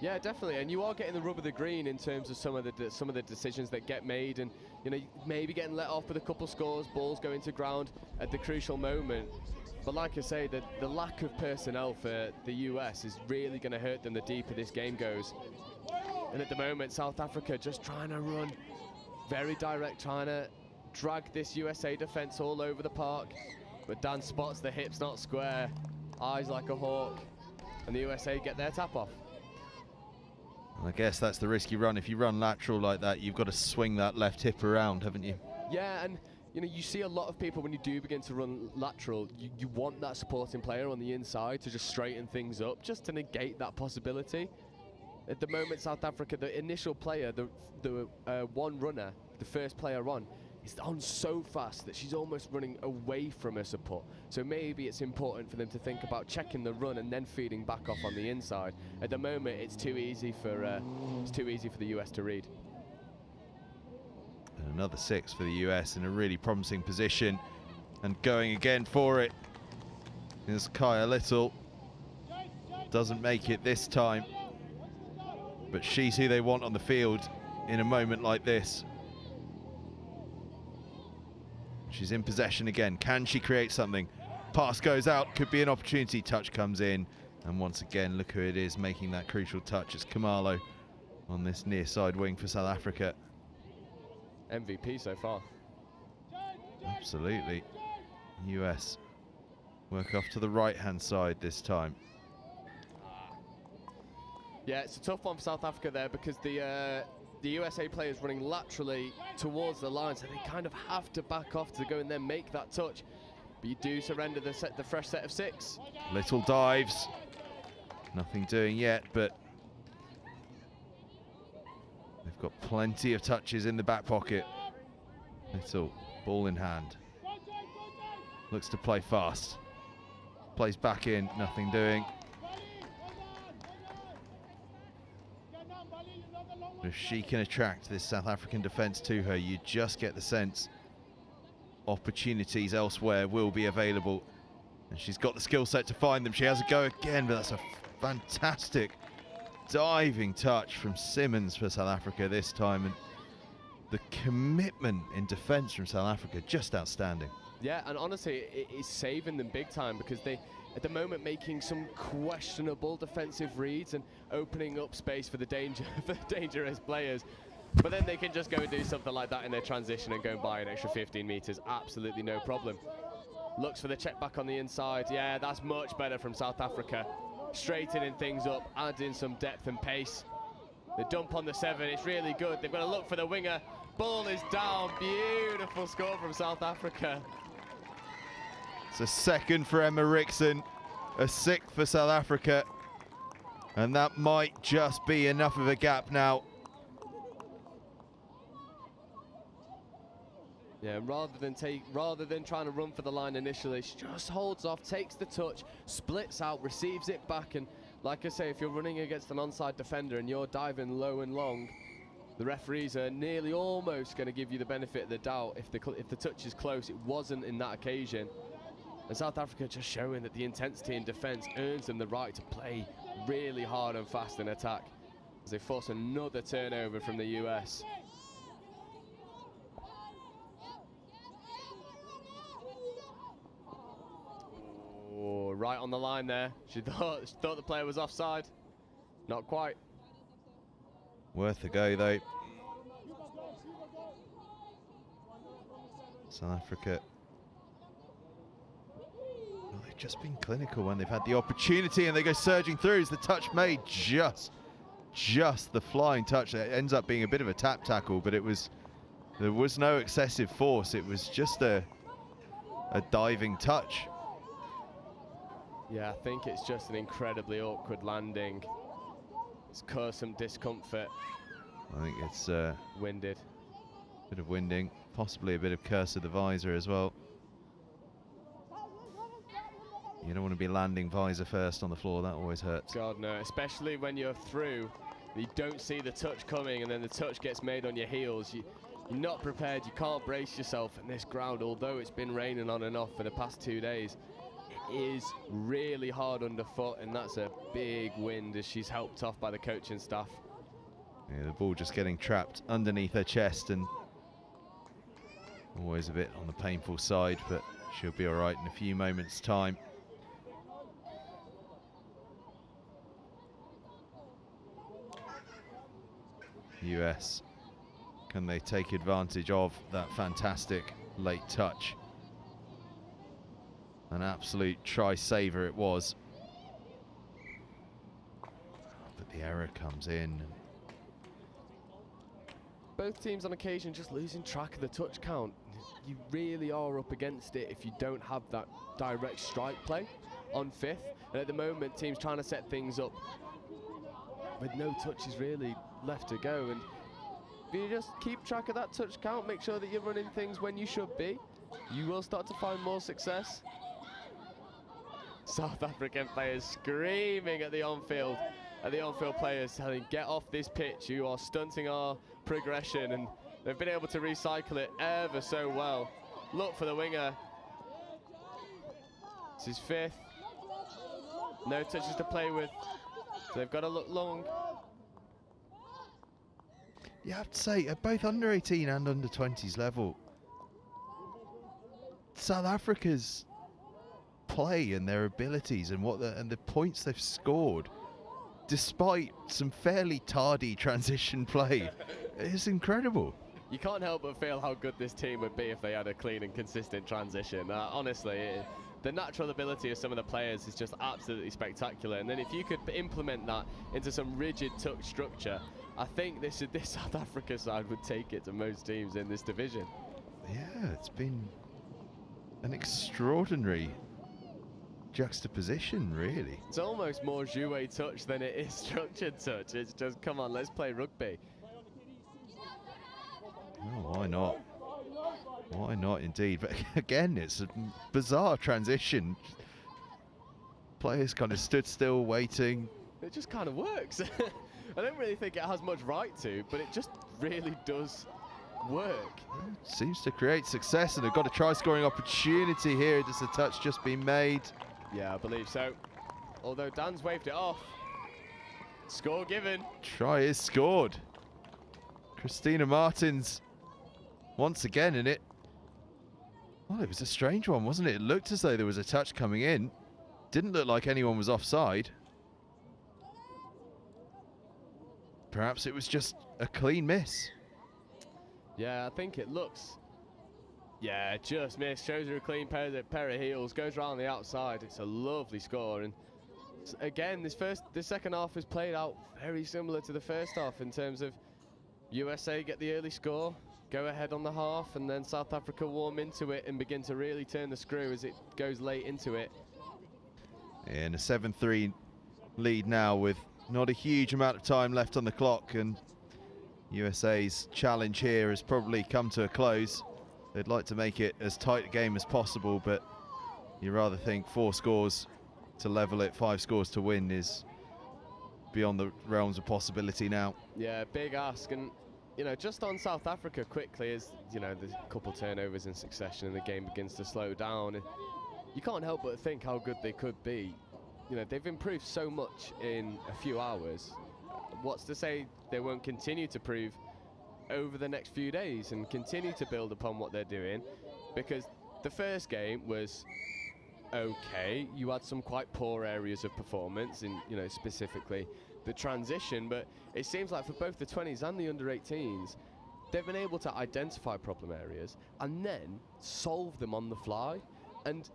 Yeah, definitely, and you are getting the rub of the green in terms of some of the decisions that get made, and you know, maybe getting let off with a couple scores, balls going to ground at the crucial moment. But like I say, the lack of personnel for the US is really going to hurt them the deeper this game goes. And at the moment, South Africa just trying to run very direct, trying to drag this USA defense all over the park. But Dan spots the hips not square, eyes like a hawk, and the USA get their tap off. I guess that's the risky run. If you run lateral like that, you've got to swing that left hip around, haven't you? Yeah, and you know, you see a lot of people when you do begin to run lateral, you want that supporting player on the inside to just straighten things up, just to negate that possibility. At the moment, South Africa, the initial player, the one runner, the first player on, is on so fast that she's almost running away from her support. So maybe it's important for them to think about checking the run and then feeding back off on the inside. At the moment, it's too easy for the US to read. And another 6 for the US in a really promising position, and going again for it is Kaya Little. Doesn't make it this time, but she's who they want on the field in a moment like this. She's in possession again. Can she create something? Pass goes out, could be an opportunity. Touch comes in, and once again, look who it is making that crucial touch. It's Khumalo on this near side wing for South Africa. MVP so far. Absolutely. US work off to the right-hand side this time. Yeah, it's a tough one for South Africa there, because the USA players running laterally towards the line, so they kind of have to back off to go and then make that touch. But you do surrender the fresh set of 6. Little dives. Nothing doing yet, but they've got plenty of touches in the back pocket. Little, ball in hand. Looks to play fast. Plays back in, nothing doing. If she can attract this South African defence to her, you just get the sense opportunities elsewhere will be available. And she's got the skill set to find them. She has a go again, but that's a fantastic diving touch from Simmons for South Africa this time. And the commitment in defence from South Africa, just outstanding. Yeah, and honestly, it is saving them big time, because they, at the moment, making some questionable defensive reads and opening up space for the dangerous players. But then they can just go and do something like that in their transition and go and buy an extra 15 metres. Absolutely no problem. Looks for the check back on the inside. Yeah, that's much better from South Africa. Straightening things up, adding some depth and pace. The dump on the 7, it's really good. They've got to look for the winger. Ball is down. Beautiful score from South Africa. It's a 2nd for Emma Rickson, a 6th for South Africa, and that might just be enough of a gap now. Yeah, rather than trying to run for the line initially, she just holds off, takes the touch, splits out, receives it back, and like I say, if you're running against an onside defender and you're diving low and long, the referees are nearly almost going to give you the benefit of the doubt if the touch is close. It wasn't in that occasion. And South Africa just showing that the intensity in defence earns them the right to play really hard and fast in attack, as they force another turnover from the US. Oh, right on the line there. She thought the player was offside. Not quite. Worth a go though. South Africa, well, they've just been clinical when they've had the opportunity, and they go surging through. Is the touch made? Just the flying touch. It ends up being a bit of a tap tackle, but there was no excessive force. It was just a diving touch. Yeah, I think it's just an incredibly awkward landing. It's caused some discomfort. I think it's winded. Bit of winding, possibly a bit of curse of the visor as well. You don't want to be landing visor first on the floor, that always hurts. God no, especially when you're through, you don't see the touch coming and then the touch gets made on your heels. You're not prepared, you can't brace yourself in this ground, although it's been raining on and off for the past 2 days. It is really hard underfoot, and that's a big wind as she's helped off by the coaching staff. Yeah, the ball just getting trapped underneath her chest, and always a bit on the painful side, but she'll be all right in a few moments' time. US, can they take advantage of that fantastic late touch? An absolute try-saver it was. But the error comes in. Both teams on occasion just losing track of the touch count. You really are up against it if you don't have that direct strike play on 5th. And at the moment, teams trying to set things up with no touches really left to go. And if you just keep track of that touch count, make sure that you're running things when you should be, you will start to find more success. South African players screaming at the on-field players, telling, get off this pitch, you are stunting our progression, and they've been able to recycle it ever so well. Look for the winger. It's his 5th. No touches to play with, so they've got to look long. You have to say, at both under 18 and under 20s level, South Africa's play and their abilities and the points they've scored, despite some fairly tardy transition play, is incredible. You can't help but feel how good this team would be if they had a clean and consistent transition. Honestly, the natural ability of some of the players is just absolutely spectacular. And then if you could implement that into some rigid touch structure, I think this South Africa side would take it to most teams in this division. Yeah, it's been an extraordinary juxtaposition, really. It's almost more jouet touch than it is structured touch. It's just, come on, let's play rugby. Oh, why not? Why not, indeed? But again, it's a bizarre transition. Players kind of stood still, waiting. It just kind of works. I don't really think it has much right to, but it just really does work. Seems to create success, and they've got a try-scoring opportunity here. Does the touch just been made? Yeah, I believe so. Although Dan's waved it off. Score given. Try is scored. Christina Martins once again in it. Well, it was a strange one, wasn't it? It looked as though there was a touch coming in. Didn't look like anyone was offside. Perhaps it was just a clean miss. Yeah, I think it looks. Yeah, just missed. Shows her a clean pair of heels. Goes around the outside. It's a lovely score. And again, this second half was played out very similar to the first half in terms of USA get the early score, go ahead on the half, and then South Africa warm into it and begin to really turn the screw as it goes late into it. And a 7-3 lead now with not a huge amount of time left on the clock, and USA's challenge here has probably come to a close. They'd like to make it as tight a game as possible, but you rather think 4 scores to level it, 5 scores to win is beyond the realms of possibility now. Yeah, big ask. And you know, just on South Africa quickly, as you know, there's a couple turnovers in succession and the game begins to slow down, and you can't help but think how good they could be. You know, they've improved so much in a few hours. What's to say they won't continue to prove over the next few days and continue to build upon what they're doing? Because the first game was okay. You had some quite poor areas of performance in, you know, specifically the transition, but it seems like for both the 20s and the under 18s, they've been able to identify problem areas and then solve them on the fly. And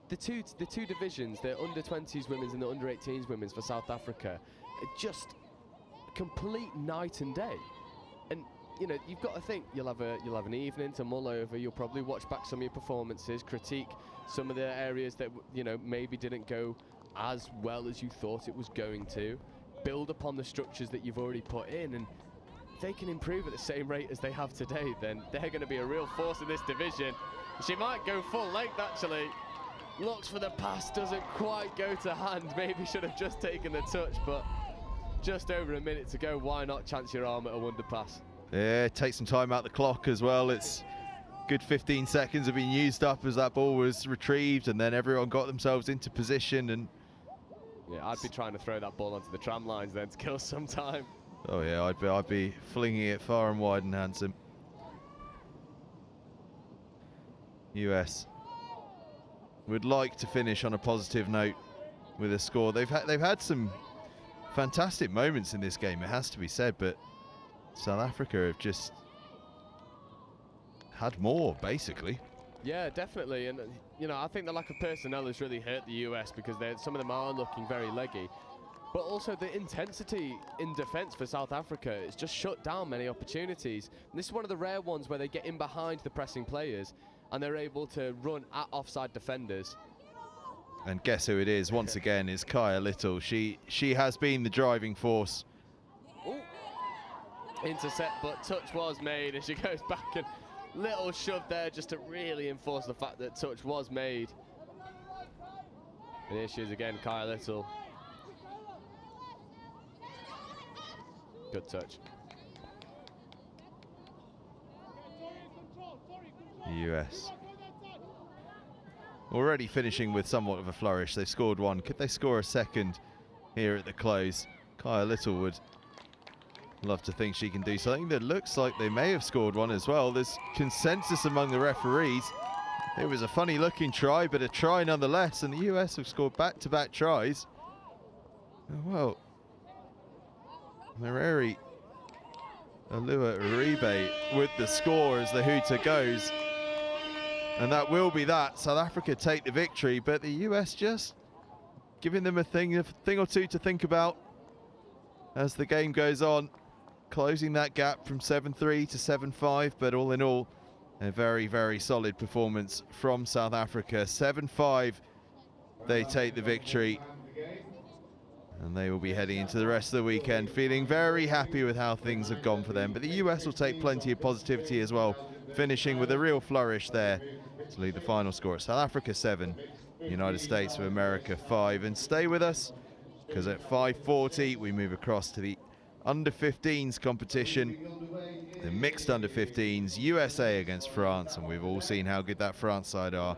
the two divisions, the under 20s women's and the under 18s women's for South Africa, are just complete night and day. And you know, you've got to think you'll have an evening to mull over. You'll probably watch back some of your performances, critique some of the areas that, you know, maybe didn't go as well as you thought it was going to. Build upon the structures that you've already put in, and if they can improve at the same rate as they have today, then they're going to be a real force in this division. She might go full length, actually. Looks for the pass, doesn't quite go to hand. Maybe should have just taken the touch, but just over a minute to go. Why not chance your arm at a wonder pass? Yeah, take some time out the clock as well. It's good 15 seconds have been used up as that ball was retrieved, and then everyone got themselves into position. And yeah, I'd be trying to throw that ball onto the tram lines then to kill some time. Oh yeah, I'd be flinging it far and wide and handsome. US would like to finish on a positive note with a score. They've had some fantastic moments in this game, it has to be said, but South Africa have just had more, basically. Yeah, definitely. And you know, I think the lack of personnel has really hurt the US because some of them are looking very leggy. But also the intensity in defence for South Africa has just shut down many opportunities. And this is one of the rare ones where they get in behind the pressing players and they're able to run at offside defenders. And guess who it is once again is Kaya Little. She has been the driving force intercept, but touch was made as she goes back, and little shove there just to really enforce the fact that touch was made. And here she is again, Kaya Little. Good touch. The US already finishing with somewhat of a flourish. They've scored one. Could they score a second here at the close? Kaya Little would love to think she can do something. That looks like they may have scored one as well. There's consensus among the referees. It was a funny looking try, but a try nonetheless, and the US have scored back-to-back tries. Well, Mereri Alua Uribe with the score as the hooter goes. And that will be that. South Africa take the victory, but the US just giving them a thing or two to think about as the game goes on, closing that gap from 7-3 to 7-5, but all in all, a very, very solid performance from South Africa. 7-5, they take the victory. And they will be heading into the rest of the weekend feeling very happy with how things have gone for them. But the US will take plenty of positivity as well, finishing with a real flourish there to lead the final score at South Africa 7, United States of America 5. And stay with us, because at 5:40 we move across to the under-15s competition, the mixed under-15s, USA against France, and we've all seen how good that France side are.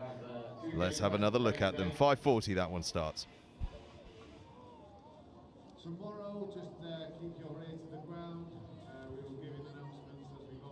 Let's have another look at them. 5:40 that one starts. Tomorrow, just keep your ear to the ground. We will give you announcements as we go.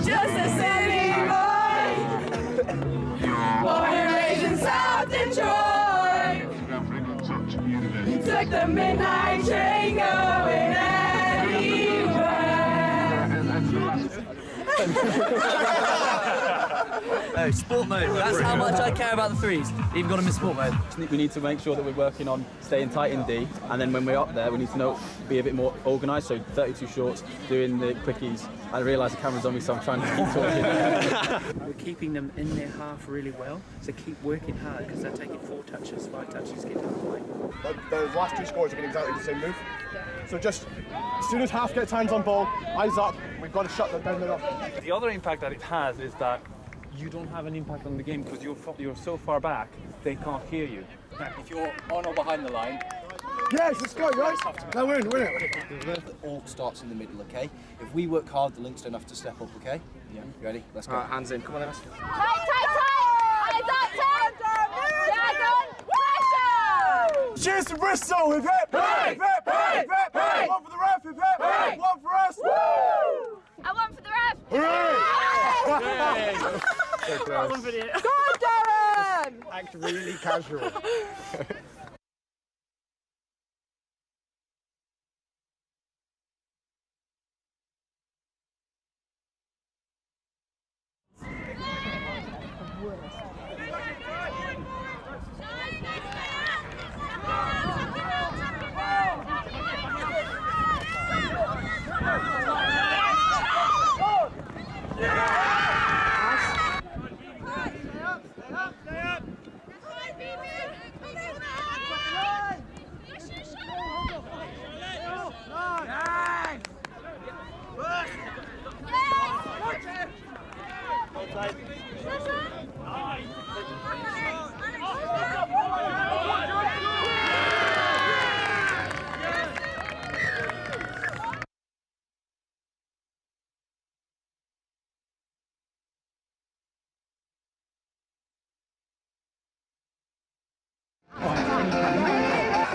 Just a city boy, born and raised in South Detroit. Took the midnight train going Oh, sport mode. That's how much I care about the threes. Even got them in sport mode. We need to make sure that we're working on staying tight in D, and then when we're up there, we need to be a bit more organised. So 32 shorts, doing the quickies. I realise the camera's on me, so I'm trying to keep talking. We're keeping them in their half really well, so keep working hard because they're taking 4 touches, 5 touches, get halfway. The last 2 scores are getting exactly the same move. So just as soon as half gets hands on ball, eyes up, we've got to shut them down the middle. The other impact that it has is that you don't have an impact on the game because you're so far back, they can't hear you. If you're on or behind the line, Yes, let's go, guys. No, we're in, we're in. it all starts in the middle, okay? If we work hard, the links don't have to step up, okay? Yeah. You ready? Let's go. All right, hands in. Come on, then. Tight, tight, tight! Eyes up, Dragon! Pressure! Cheers to Bristol, hip hip! Hey! Hip hip! Hey! Hip hip! Hey! One for the ref, hip hip! Hey! One for us! Woo! I want for the ref! Hooray! Well done, video. Go on, Darren! Act really casual.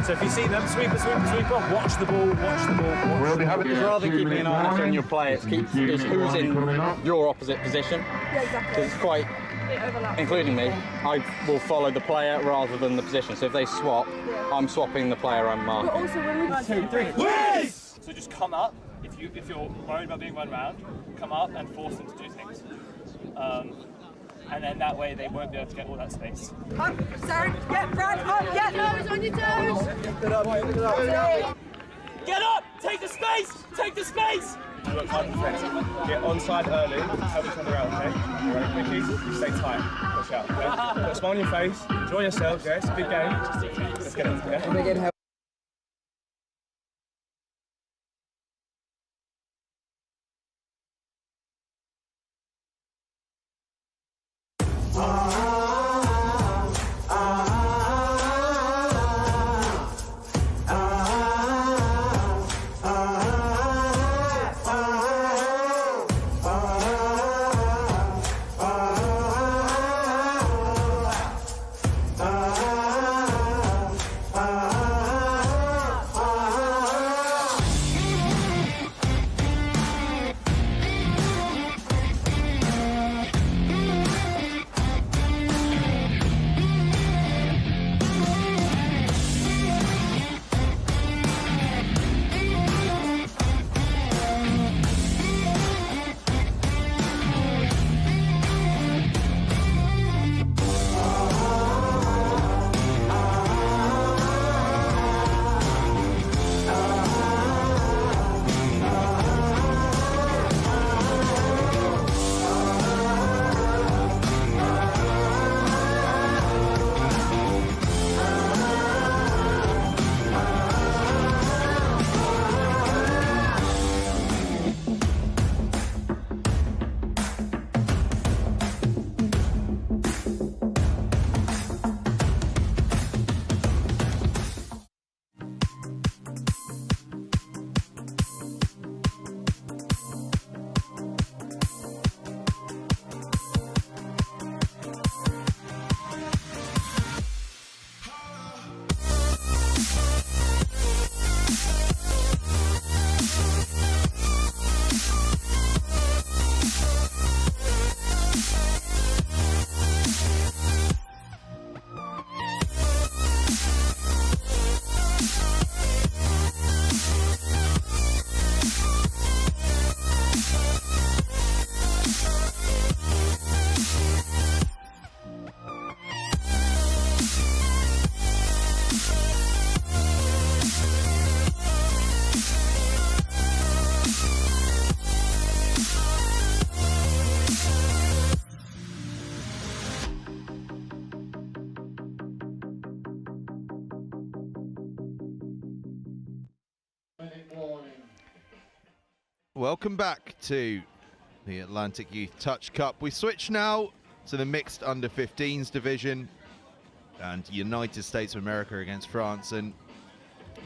So if you see them, sweeper, sweeper, sweeper, watch the ball, watch the ball. We'll be having rather than keeping an eye on your play, it's who's in your opposite position. Yeah, exactly. Because it's quite, including me, I will follow the player rather than the position. So if they swap, I'm swapping the player I'm marking. But also when we 1, 2, 3. Yes! So just come up. If you're worried about being run around, come up and force them to do things. And then that way they won't be able to get all that space. Up, Sarah, get Brad, up, get toes on your toes! Get up! Take the space! Take the space! You work hard defensive. Get onside early, help each other out, okay? You ready, quickies? You stay tight. Push out, okay? Put a smile on your face, enjoy yourselves, yeah? It's a big game. Let's get it, yeah? Welcome back to the Atlantic Youth Touch Cup. We switch now So the mixed under-15s division, and United States of America against France. And,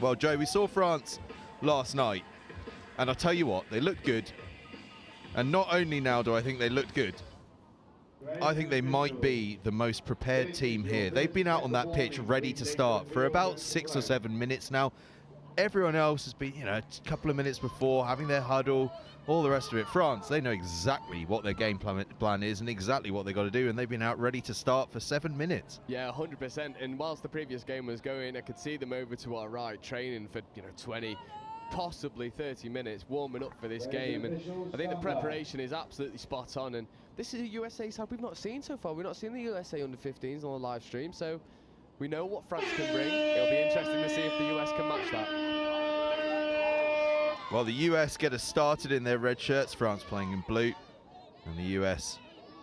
well, Joe, we saw France last night, and I'll tell you what, they looked good. And not only now do I think they looked good, I think they might be the most prepared team here. They've been out on that pitch ready to start for about 6 or 7 minutes now. Everyone else has been, you know, a couple of minutes before, having their huddle, all the rest of it. France, they know exactly what their game plan is and exactly what they've got to do, and they've been out ready to start for 7 minutes. Yeah, 100%. And whilst the previous game was going, I could see them over to our right, training for, 20, possibly 30 minutes, warming up for this game. And I think the preparation is absolutely spot on. And this is a USA side we've not seen so far. We've not seen the USA under-15s on the live stream, so we know what France can bring. It'll be interesting to see if the US can match that. Well, the US get us started in their red shirts, France playing in blue, and the US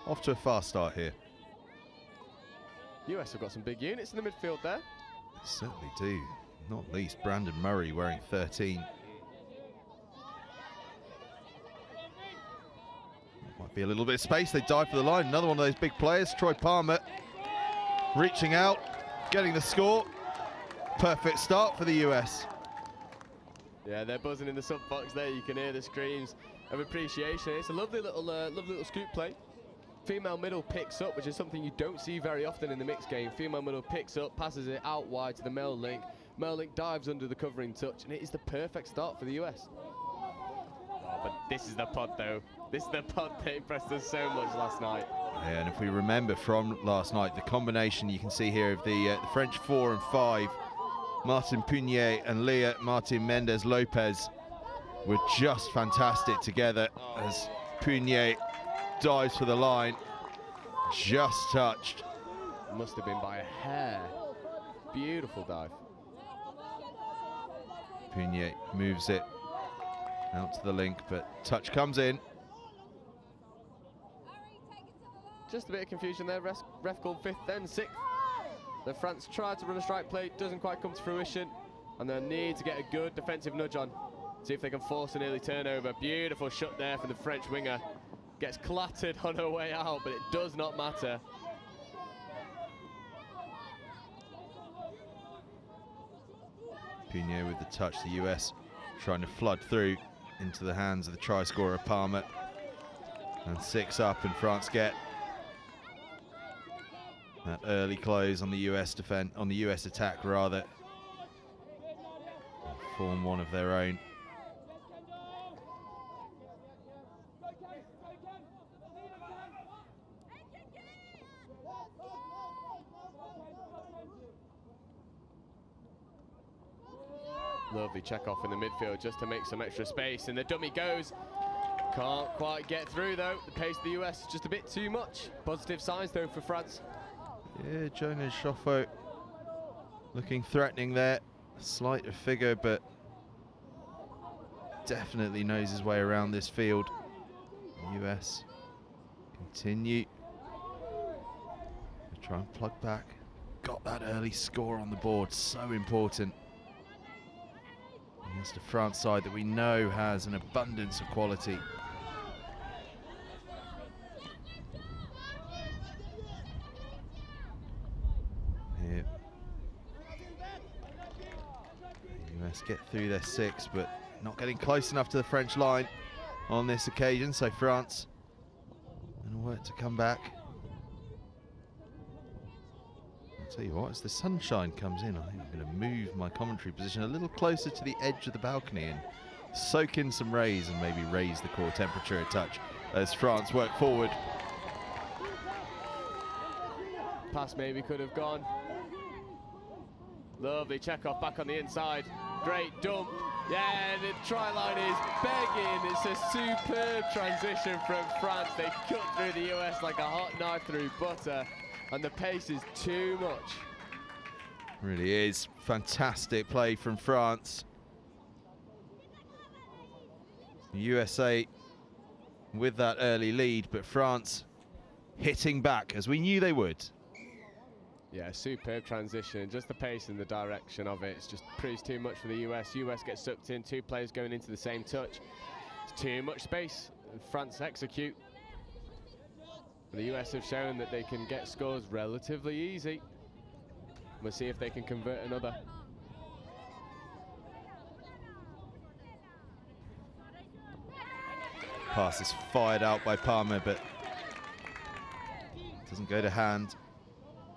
off to a fast start here. US have got some big units in the midfield there. They certainly do, not least Brandon Murray wearing 13. Might be a little bit of space, they dive for the line. Another one of those big players, Troy Palmer, reaching out, getting the score. Perfect start for the US. Yeah, they're buzzing in the sub box there. You can hear the screams of appreciation. It's a lovely little scoop play. Female middle picks up, which is something you don't see very often in the mixed game. Female middle picks up, passes it out wide to the male link. Male link dives under the covering touch, and it is the perfect start for the US. Oh, but this is the pod, though. This is the pod that impressed us so much last night. Yeah, and if we remember from last night, the combination you can see here of the French 4 and 5, Martin Punier and Leah Martin Mendez Lopez, were just fantastic together as Punier dives for the line, just touched. Must have been by a hair. Beautiful dive. Punier moves it out to the link, but touch comes in. Just a bit of confusion there. Ref called 5th, then 6th. The France tried to run a strike play, doesn't quite come to fruition, and they'll need to get a good defensive nudge on. See if they can force an early turnover. Beautiful shot there from the French winger. Gets clattered on her way out, but it does not matter. Punier with the touch, the US trying to flood through into the hands of the try scorer Palmer. And 6 up, and France get that early close on the US attack rather. Form one of their own. Lovely check off in the midfield just to make some extra space, and the dummy goes. Can't quite get through though. The pace of the US is just a bit too much. Positive signs though for France. Yeah, Jonas Schoffo looking threatening there. Slight of figure, but definitely knows his way around this field. US continue to try and plug back. Got that early score on the board, so important against a France side that we know has an abundance of quality. Here, the US get through their 6, but not getting close enough to the French line on this occasion, so France gonna work to come back. I'll tell you what, as the sunshine comes in, I think I'm going to move my commentary position a little closer to the edge of the balcony and soak in some rays and maybe raise the core temperature a touch as France work forward. Pass maybe could have gone. Lovely check off back on the inside. Great dump. Yeah, the try line is begging. It's a superb transition from France. They cut through the US like a hot knife through butter, and the pace is too much. Really is. Fantastic play from France. USA with that early lead, but France hitting back as we knew they would. Yeah, superb transition. Just the pace and the direction of it. It's just proves too much for the US. US gets sucked in, 2 players going into the same touch. It's too much space. And France execute. The US have shown that they can get scores relatively easy. We'll see if they can convert another. Pass is fired out by Palmer, but doesn't go to hand.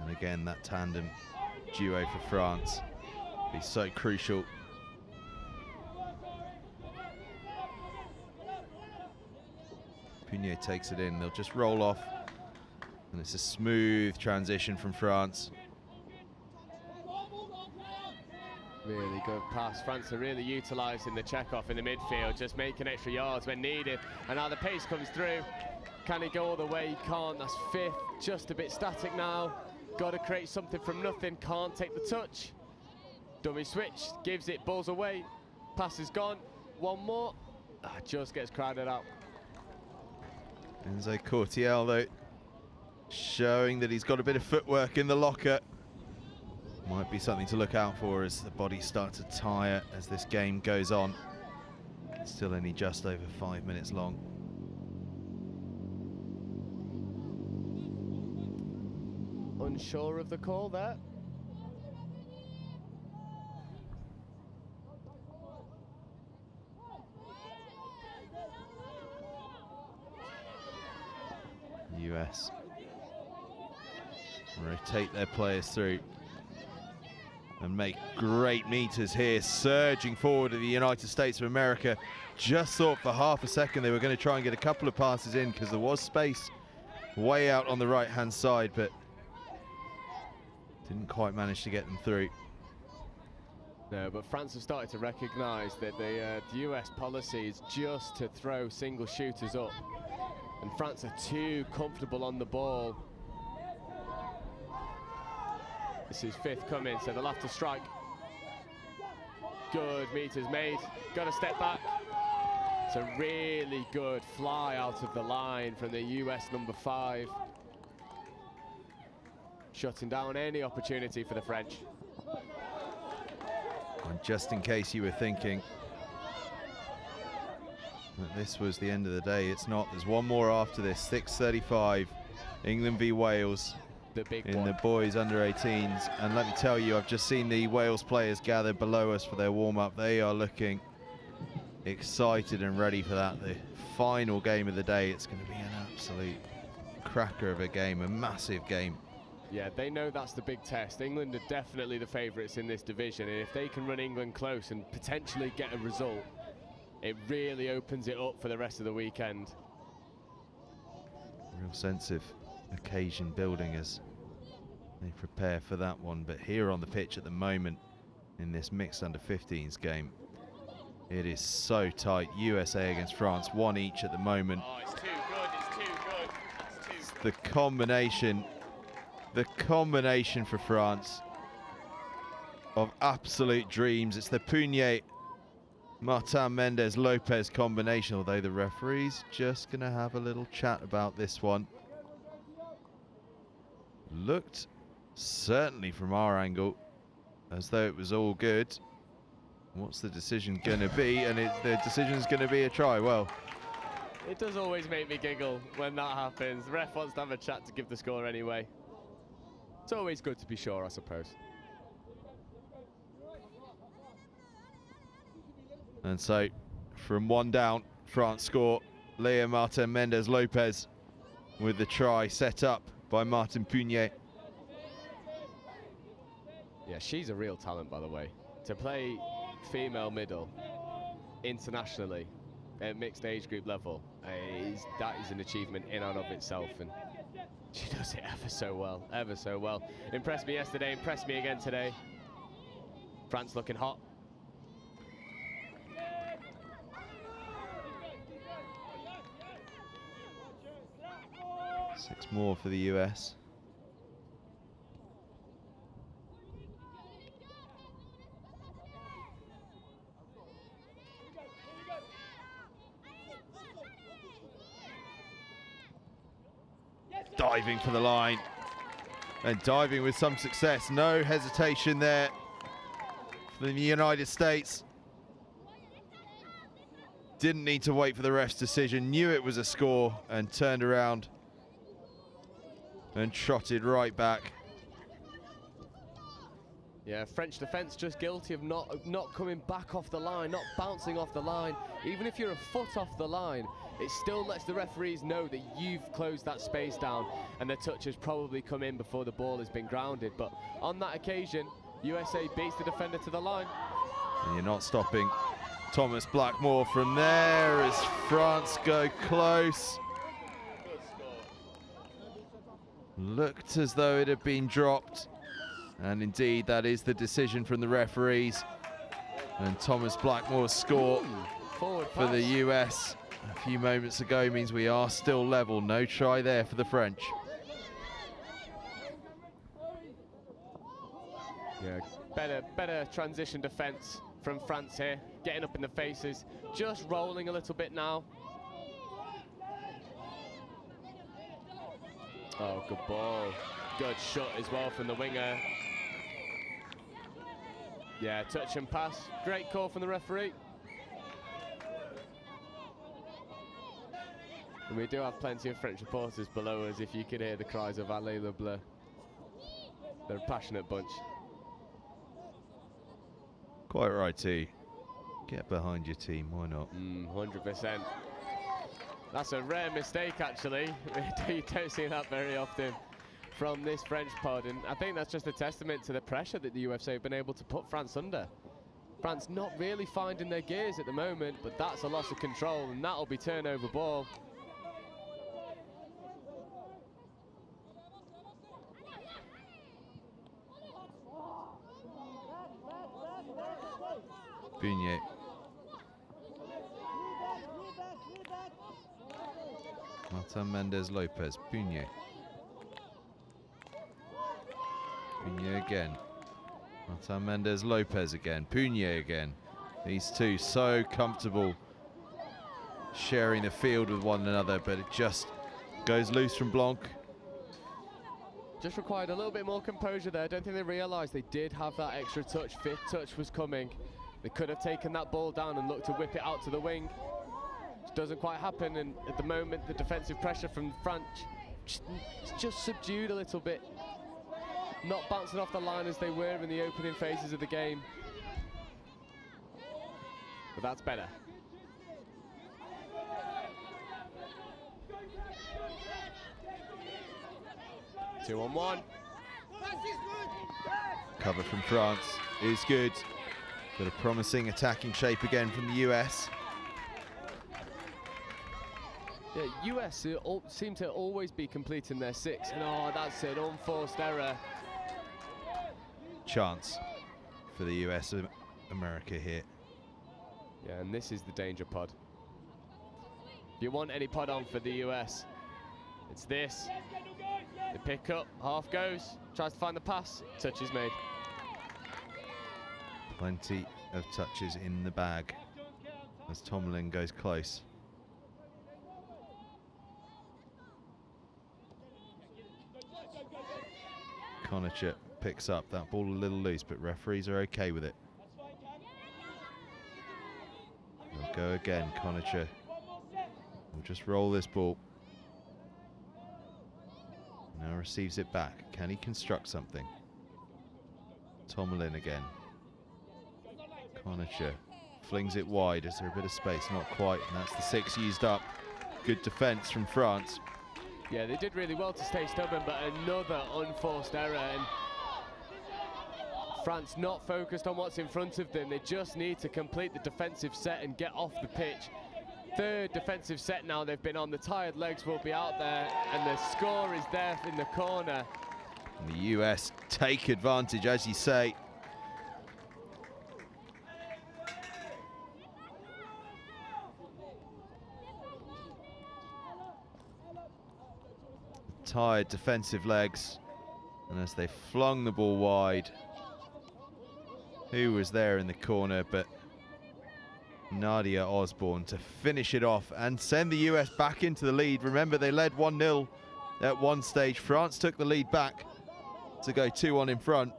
And again, that tandem duo for France be so crucial. Punier takes it in, they'll just roll off. And it's a smooth transition from France. Really good pass. France are really utilising the check-off in the midfield, just making extra yards when needed. And now the pace comes through. Can he go all the way? He can't. That's fifth. Just a bit static now. Got to create something from nothing. Can't take the touch. Dummy switch. Gives it. Balls away. Pass is gone. One more. Just gets crowded out. Enzo Courtiel, though, showing that he's got a bit of footwork in the locker. Might be something to look out for as the bodies start to tire as this game goes on. Still only just over 5 minutes long. Unsure of the call there. US rotate their players through and make great meters here, surging forward to the United States of America. Just thought for half a second they were going to try and get a couple of passes in because there was space way out on the right hand side, but didn't quite manage to get them through. No, but France have started to recognise that the US policy is just to throw single shooters up, and France are too comfortable on the ball. This is fifth coming, so they'll have to strike. Good meters made. Got to step back. It's a really good fly out of the line from the US number 5. Shutting down any opportunity for the French. And just in case you were thinking that this was the end of the day, it's not. There's one more after this. 6:35, England v Wales. The big in one. the boys under 18s, and let me tell you, I've just seen the Wales players gather below us for their warm-up. They are looking excited and ready for that. The final game of the day, it's going to be an absolute cracker of a game, a massive game. Yeah, they know that's the big test. England are definitely the favourites in this division, and if they can run England close and potentially get a result, it really opens it up for the rest of the weekend. Real sense of occasion building as they prepare for that one, but here on the pitch at the moment in this mixed under 15s game, it is so tight. USA against France, 1 each at the moment. Oh, it's too good, it's too good, it's too it's the combination for France of absolute dreams. It's the Punier, Martin Mendes, Lopez combination, although the referee's just gonna have a little chat about this one. Looked, certainly from our angle, as though it was all good. What's the decision going to be? And the decision's going to be a try. Well, It does always make me giggle when that happens. The ref wants to have a chat to give the score anyway. It's always good to be sure, I suppose. and so from 1 down, France score. Lea Martin Mendes Lopez with the try set up by Martin Punier. Yeah, she's a real talent, by the way. To play female middle internationally at mixed age group level, that is an achievement in and of itself, and she does it ever so well, ever so well. Impressed me yesterday, impressed me again today. France looking hot. Six more for the US. Diving for the line and diving with some success. No hesitation there for the United States. Didn't need to wait for the ref's decision, knew it was a score and turned around and trotted right back. Yeah, French defence just guilty of not coming back off the line, not bouncing off the line. Even if you're a foot off the line, it still lets the referees know that you've closed that space down and the touch has probably come in before the ball has been grounded. But on that occasion, USA beats the defender to the line. And you're not stopping Thomas Blackmore from there as France go close. Looked as though it had been dropped. And indeed, that is the decision from the referees. And Thomas Blackmore's score for the US a few moments ago means we are still level. No try there for the French. Yeah, better transition defence from France here. Getting up in the faces, just rolling a little bit now. Oh, good ball. Good shot as well from the winger. Yeah, touch and pass. Great call from the referee. And we do have plenty of French supporters below us, if you could hear the cries of Allez le Bleu. They're a passionate bunch. Quite right, too. Get behind your team, why not? 100%. That's a rare mistake, actually. You don't see that very often from this French pod, and I think that's just a testament to the pressure that the USA have been able to put France under. France not really finding their gears at the moment, but that's a loss of control, and that'll be turnover ball. Bunier. Martin Mendez-Lopez, Bunier. Punier again. Martin Mendez-Lopez again. Punier again. These two so comfortable sharing the field with one another, but it just goes loose from Blanc. Just required a little bit more composure there. I don't think they realised they did have that extra touch. Fifth touch was coming. They could have taken that ball down and looked to whip it out to the wing. It doesn't quite happen, and at the moment the defensive pressure from France just subdued a little bit. Not bouncing off the line as they were in the opening phases of the game. But that's better. Two on one. Cover from France is good. Got a promising attacking shape again from the US. Yeah, US seem to always be completing their six, and oh, that's an unforced error. Chance for the US of America here. Yeah, and this is the danger pod. If you want any pod on for the US, it's this. They pick up, half goes, tries to find the pass, touch is made. Plenty of touches in the bag as Tomlin goes close. Konacher picks up that ball a little loose, but referees are okay with it. They'll go again. Konacher will just roll this ball. Now receives it back. Can he construct something? Tomlin again. Konacher flings it wide. Is there a bit of space? Not quite, and that's the six used up. Good defense from France. Yeah, they did really well to stay stubborn, but another unforced error, and France not focused on what's in front of them. They just need to complete the defensive set and get off the pitch. Third defensive set now they've been on. The tired legs will be out there, and the score is there in the corner. And the US take advantage, as you say. Tired defensive legs, and as they flung the ball wide, who was there in the corner but Nadia Osborne to finish it off and send the US back into the lead. Remember, they led 1-0 at one stage. France took the lead back to go 2-1 in front,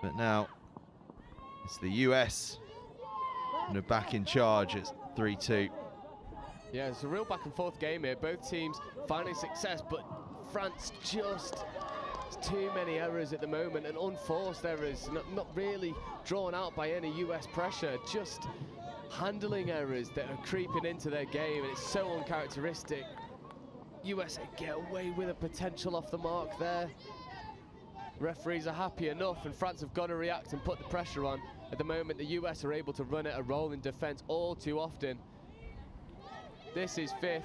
but now it's the US and they're back in charge at 3-2. Yeah, it's a real back and forth game here. Both teams finding success, but France just too many errors at the moment, and unforced errors, not really drawn out by any US pressure, just handling errors that are creeping into their game, and it's so uncharacteristic. USA get away with a potential off the mark there. Referees are happy enough, and France have got to react and put the pressure on. At the moment, the US are able to run at a roll in defence all too often. This is fifth.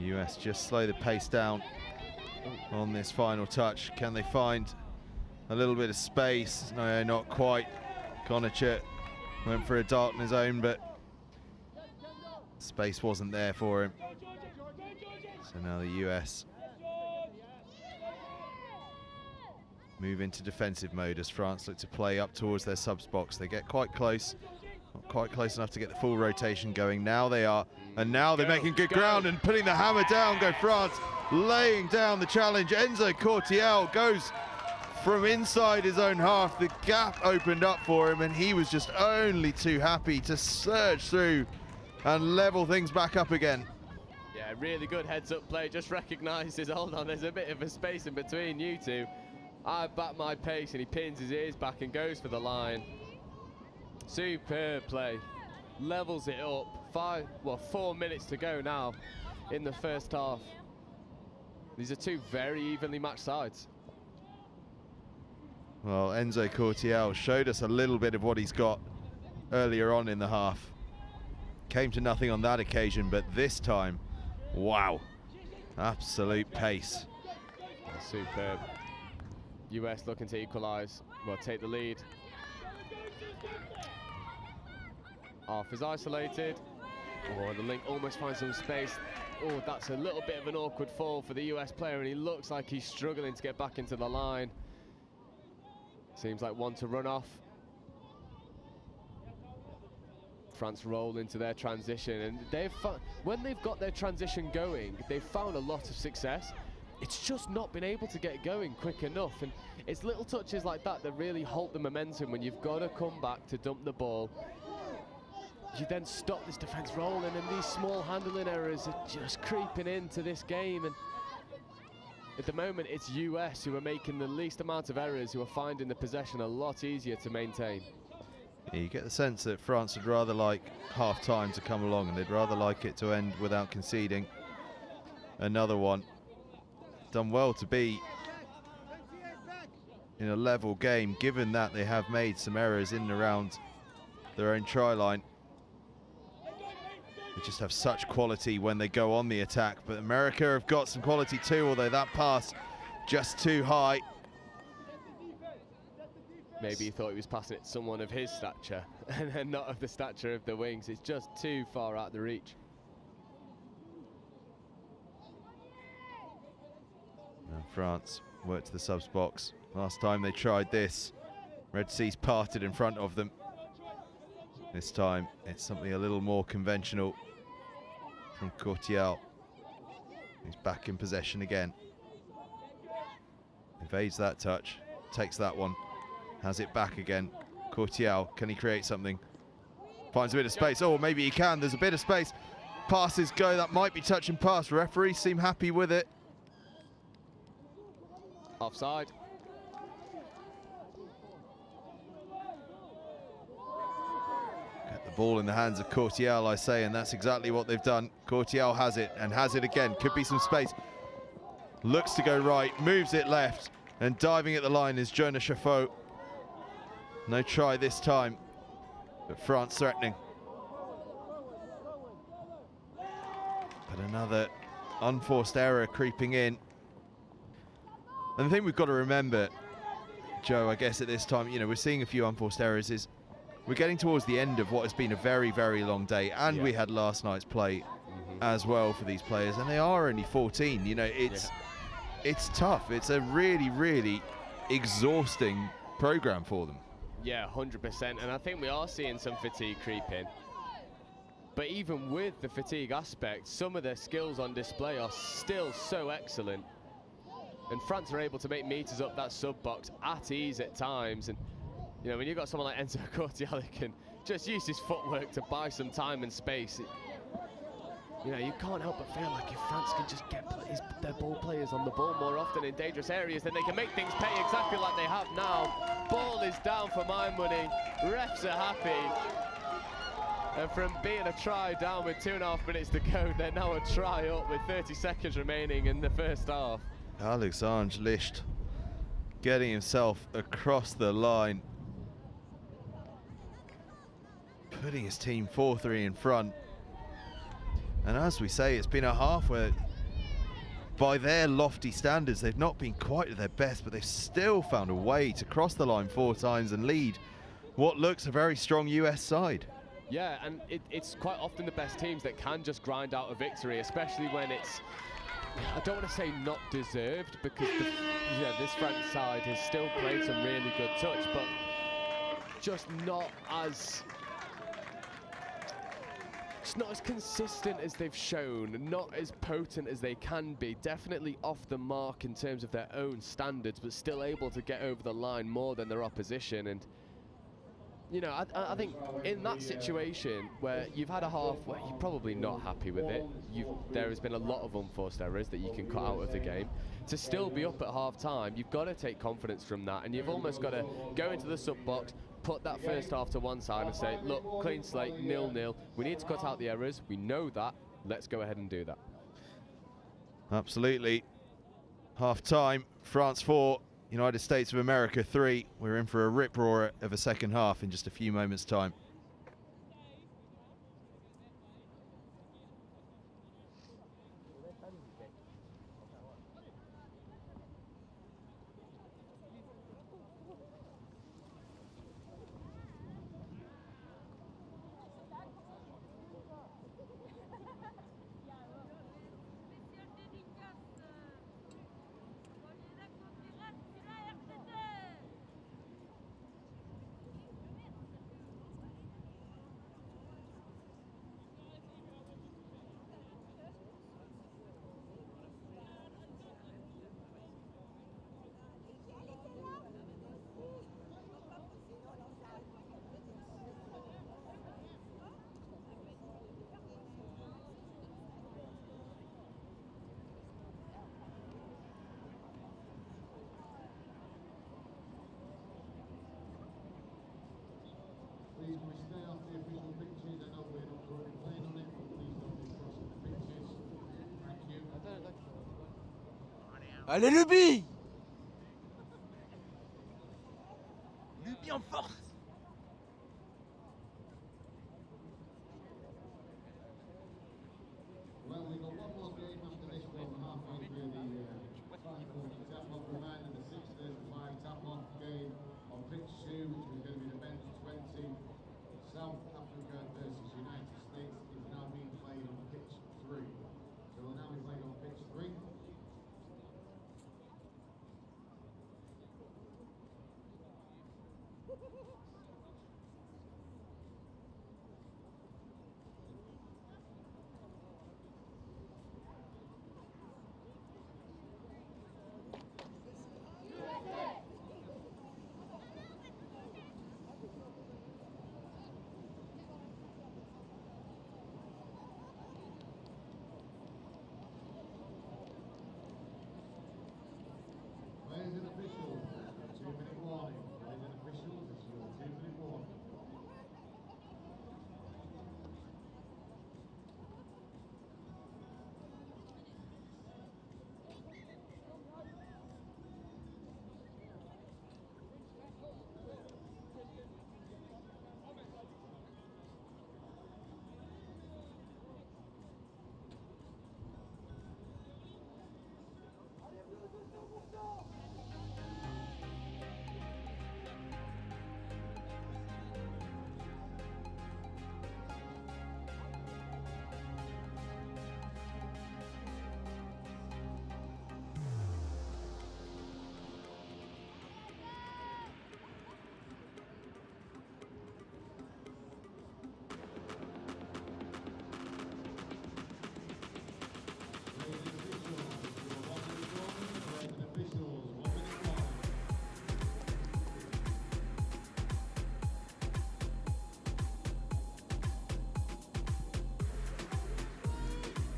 US just slow the pace down on this final touch. Can they find a little bit of space? No, not quite. Konacher went for a dart in his own, but space wasn't there for him. So now the US move into defensive mode as France look to play up towards their subs box. They get quite close, not quite close enough to get the full rotation going. Now they are, and now they're making good ground and putting the hammer down. Go France, laying down the challenge. Enzo Cortiel goes from inside his own half. The gap opened up for him, and he was just only too happy to surge through and level things back up again. Yeah, really good heads-up play. Just recognises, hold on, there's a bit of a space in between you two. I back my pace, and he pins his ears back and goes for the line. Superb play. Levels it up. 4 minutes to go now in the first half. These are two very evenly matched sides. Well, Enzo Cortiel showed us a little bit of what he's got earlier on in the half. Came to nothing on that occasion, but this time, wow, absolute pace. Superb. US looking to equalise, well, take the lead. Half is isolated. Oh, the link almost finds some space. Oh, that's a little bit of an awkward fall for the US player, and he looks like he's struggling to get back into the line. Seems like one to run off. France roll into their transition, and when they've got their transition going, they've found a lot of success. It's just not been able to get going quick enough, and it's little touches like that that really halt the momentum when you've got to come back to dump the ball. You then stop this defence rolling, and these small handling errors are just creeping into this game. And at the moment, it's US who are making the least amount of errors, who are finding the possession a lot easier to maintain. Yeah, you get the sense that France would rather like half-time to come along, and they'd rather like it to end without conceding another one. Done well to be in a level game, given that they have made some errors in and around their own try line. They just have such quality when they go on the attack, but America have got some quality too, although that pass just too high. Maybe he thought he was passing it to someone of his stature and not of the stature of the wings. It's just too far out of the reach. Now France work to the subs box. Last time they tried this, Red Sea's parted in front of them. This time it's something a little more conventional from Cortiel. He's back in possession again. Evades that touch, takes that one, has it back again. Cortiel, can he create something? Finds a bit of space. Oh, maybe he can. There's a bit of space. Passes go. That might be touch and pass. Referees seem happy with it. Offside. Get the ball in the hands of Cortiel, I say, and that's exactly what they've done. Cortiel has it, and has it again. Could be some space. Looks to go right, moves it left, and diving at the line is Jonah Chaffot. No try this time, but France threatening. But another unforced error creeping in. And the thing we've got to remember, Joe, I guess at this time, you know, we're seeing a few unforced errors, is we're getting towards the end of what has been a very, very long day, and we had last night's play as well for these players, and they are only 14. You know, it's tough. It's a really, really exhausting program for them. Yeah, 100%, and I think we are seeing some fatigue creep in. But even with the fatigue aspect, some of their skills on display are still so excellent. And France are able to make meters up that sub-box at ease at times. And, you know, when you've got someone like Enzo Cortiel who can just use his footwork to buy some time and space, you know, you can't help but feel like if France can just get their ball players on the ball more often in dangerous areas, then they can make things pay exactly like they have now. Ball is down for my money. Refs are happy. And from being a try down with 2.5 minutes to go, they're now a try up with 30 seconds remaining in the first half. Alexandre Licht getting himself across the line, putting his team 4-3 in front. And as we say, it's been a half where, by their lofty standards, they've not been quite at their best, but they've still found a way to cross the line 4 times and lead what looks a very strong US side. Yeah, and it's quite often the best teams that can just grind out a victory, especially when it's, I don't want to say not deserved, because this French side has still played some really good touch, but just not as consistent as they've shown, not as potent as they can be, definitely off the mark in terms of their own standards, but still able to get over the line more than their opposition. And you know, I think in that situation where you've had a half where you're probably not happy with it, there has been a lot of unforced errors that you can cut out of the game. To still be up at half time, you've got to take confidence from that, and you've almost got to go into the sub box, put that first half to one side and say, look, clean slate, 0-0. We need to cut out the errors. We know that. Let's go ahead and do that. Absolutely. Half time, France 4, United States of America 3. We're in for a rip-roar of a second half in just a few moments' time. Please can we stay off the official pitches? I know we're not currently playing on it, but please don't be crossing the pitches. Thank you. Allez Luby! Luby en force! Well, we've got one more game after this one, halfway through the final tap-off. Reminding the 6:35 tap-off game on pitch 2, which was going to be the men's 20. South Africa versus United States is now being played on pitch 3. So we'll now be playing on pitch 3.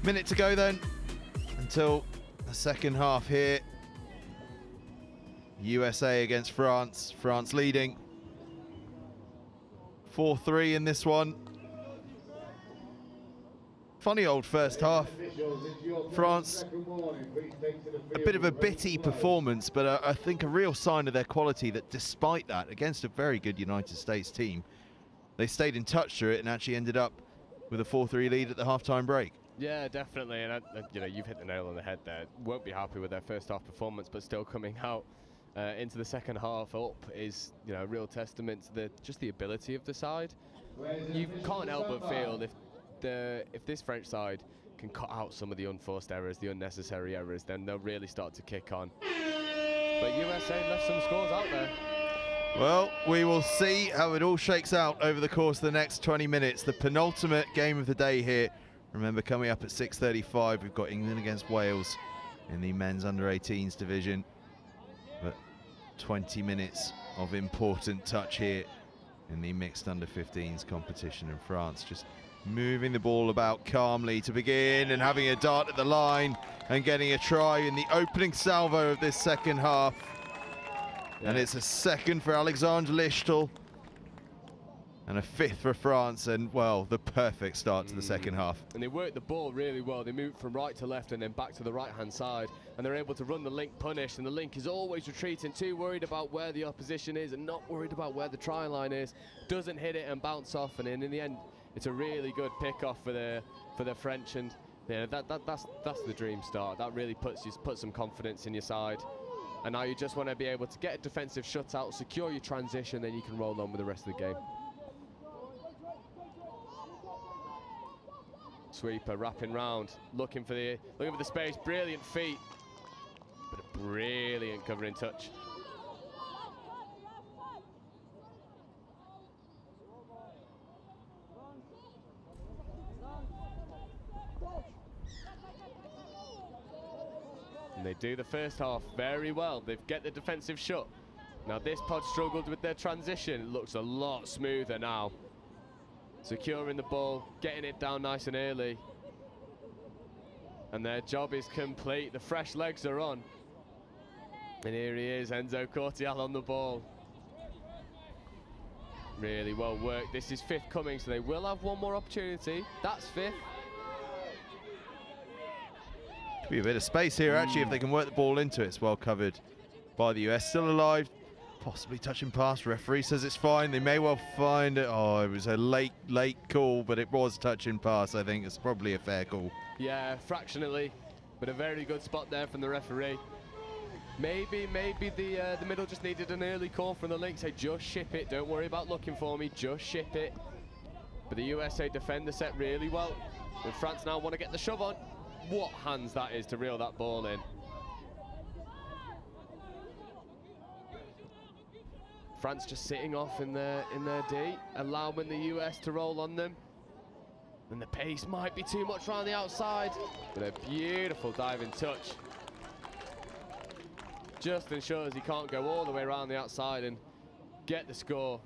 Minute to go then until the second half here. USA against France. France leading 4-3 in this one. Funny old first half. France, a bit of a bitty performance, but I think a real sign of their quality that despite that, against a very good United States team, they stayed in touch through it and actually ended up with a 4-3 lead at the halftime break. Yeah, definitely, and you know, you've hit the nail on the head there. Won't be happy with their first half performance, but still coming out into the second half up is, you know, a real testament to just the ability of the side. You can't help but feel if this French side can cut out some of the unforced errors, the unnecessary errors, then they'll really start to kick on. But USA left some scores out there. Well, we will see how it all shakes out over the course of the next 20 minutes. The penultimate game of the day here. Remember, coming up at 6:35, we've got England against Wales in the men's under-18s division. But 20 minutes of important touch here in the mixed under-15s competition in France. Just moving the ball about calmly to begin and having a dart at the line and getting a try in the opening salvo of this second half. Yeah. And it's a second for Alexandre Lichtel and a fifth for France, and well, the perfect start to the second half. And they worked the ball really well. They moved from right to left and then back to the right-hand side, and they're able to run the link punish, and the link is always retreating, too worried about where the opposition is and not worried about where the try line is. Doesn't hit it and bounce off, and in the end, it's a really good pick-off for the French, and yeah, that's the dream start. That really puts some confidence in your side. And now you just want to be able to get a defensive shutout, secure your transition, then you can roll on with the rest of the game. Sweeper wrapping round, looking for the space. Brilliant feet, but a brilliant covering touch. And they do the first half very well. They get the defensive shut. Now this pod struggled with their transition. It looks a lot smoother now. Securing the ball, getting it down nice and early. And their job is complete. The fresh legs are on. And here he is, Enzo Cortial on the ball. Really well worked. This is fifth coming, so they will have one more opportunity. That's fifth. Could be a bit of space here, actually, if they can work the ball into it. It's well covered by the US. Still alive. Possibly touching pass. Referee says it's fine. They may well find it. Oh, it was a late call, but it was touching pass. I think it's probably a fair call. Yeah, fractionally, but a very good spot there from the referee. Maybe the middle just needed an early call from the link. Say, just ship it. Don't worry about looking for me. Just ship it. But the USA defend the set really well. And France now want to get the shove on. What hands that is to reel that ball in. France just sitting off in their D, allowing the US to roll on them. And the pace might be too much around the outside, but a beautiful diving touch. Just ensures he can't go all the way around the outside and get the score.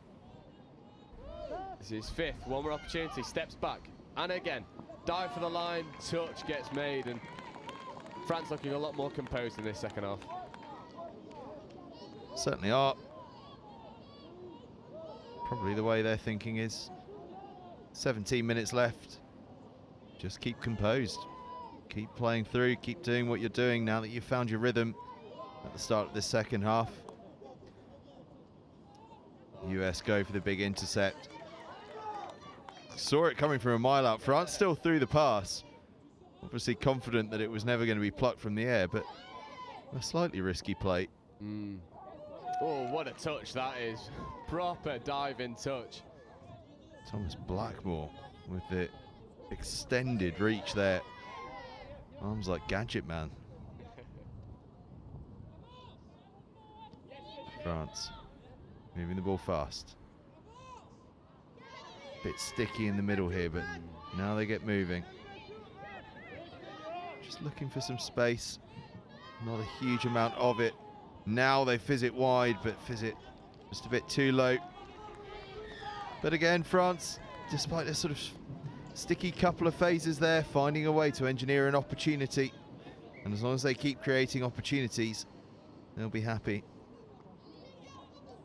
This is fifth, one more opportunity, steps back, and again, dive for the line, touch gets made, and France looking a lot more composed in this second half. Certainly are. Probably the way they're thinking is 17 minutes left. Just keep composed. Keep playing through, keep doing what you're doing now that you've found your rhythm at the start of this second half. US go for the big intercept. Saw it coming from a mile out. France still threw the pass. Obviously confident that it was never going to be plucked from the air, but a slightly risky play. Oh, what a touch that is. Proper diving touch. Thomas Blackmore with the extended reach there. Arms like Gadget Man. France moving the ball fast. Bit sticky in the middle here, but now they get moving. Just looking for some space. Not a huge amount of it. Now they fizz it wide, but fizz it just a bit too low. But again, France, despite their sort of sticky couple of phases there, finding a way to engineer an opportunity. And as long as they keep creating opportunities, they'll be happy.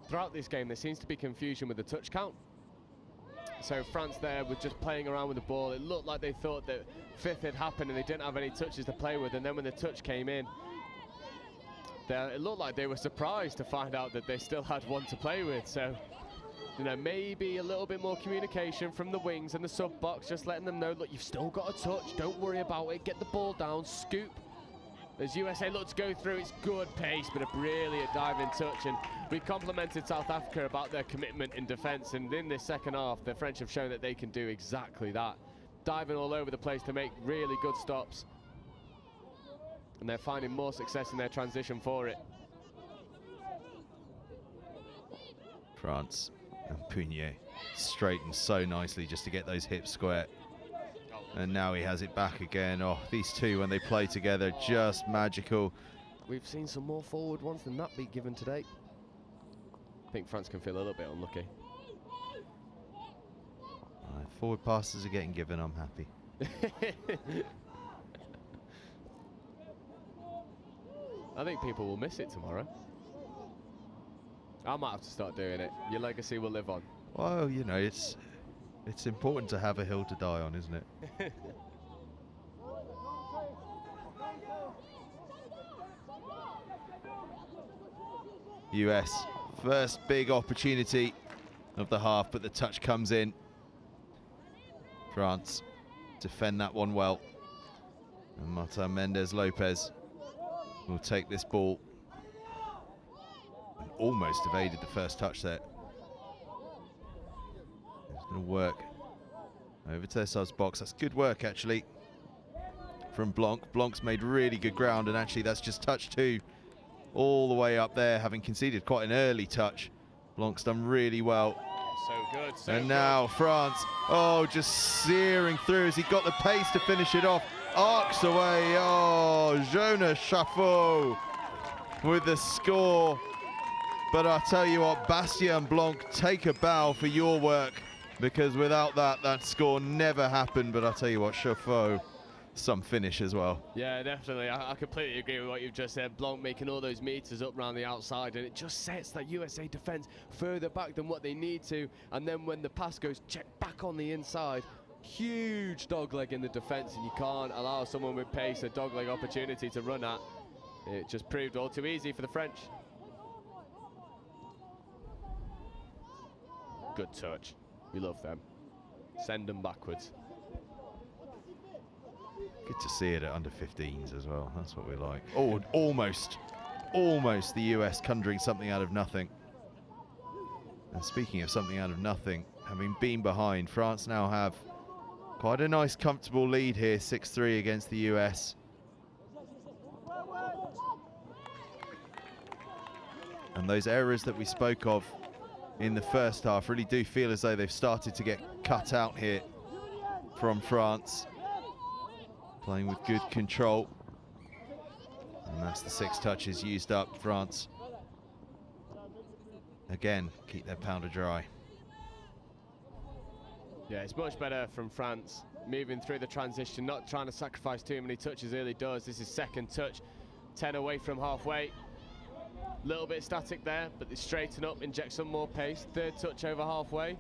Throughout this game, there seems to be confusion with the touch count. So France there was just playing around with the ball. It looked like they thought that fifth had happened and they didn't have any touches to play with. And then when the touch came in, it looked like they were surprised to find out that they still had one to play with. So, you know, maybe a little bit more communication from the wings and the sub box, just letting them know, look, you've still got a touch. Don't worry about it. Get the ball down, scoop. As USA look to go through, it's good pace, but a brilliant diving touch. And we complimented South Africa about their commitment in defence. And in this second half, the French have shown that they can do exactly that. Diving all over the place to make really good stops. And they're finding more success in their transition for it. France and Pugnier straightened so nicely just to get those hips square. And now he has it back again. Oh, these two, when they play together, just magical. We've seen some more forward ones than that beat given today. I think France can feel a little bit unlucky. Forward passes are getting given, I'm happy. I think people will miss it tomorrow. I might have to start doing it. Your legacy will live on. Well, you know, it's important to have a hill to die on, isn't it? US, first big opportunity of the half, but the touch comes in. France defend that one well. And Marta Mendes-Lopez will take this ball. And almost evaded the first touch there. It's going to work over to Essar's box. That's good work, actually, from Blanc. Blanc's made really good ground, and actually that's just touch two all the way up there, having conceded quite an early touch. Blanc's done really well. So good, so and now France, oh, just searing through as he got the pace to finish it off. Arcs away, oh, Jonas Chaffot with the score. But I tell you what, Bastien Blanc, take a bow for your work, because without that, that score never happened. But I tell you what, Chaffot, some finish as well. Yeah, definitely. I completely agree with what you've just said. Blanc making all those meters up around the outside, and it just sets that USA defense further back than what they need to. And then when the pass goes check back on the inside, huge dogleg in the defense, and you can't allow someone with pace a dogleg opportunity to run at. It just proved all too easy for the French. Good touch. We love them. Send them backwards. Good to see it at under 15s as well. That's what we like. Oh, almost the US conjuring something out of nothing. And speaking of something out of nothing, having been behind, France now have quite a nice comfortable lead here, 6-3 against the US. And those errors that we spoke of in the first half really do feel as though they've started to get cut out here from France. Playing with good control. And that's the 6 touches used up. France, again, keep their powder dry. Yeah, it's much better from France, moving through the transition, not trying to sacrifice too many touches early doors. This is second touch, 10 away from halfway. Little bit static there, but they straighten up, inject some more pace. Third touch over halfway.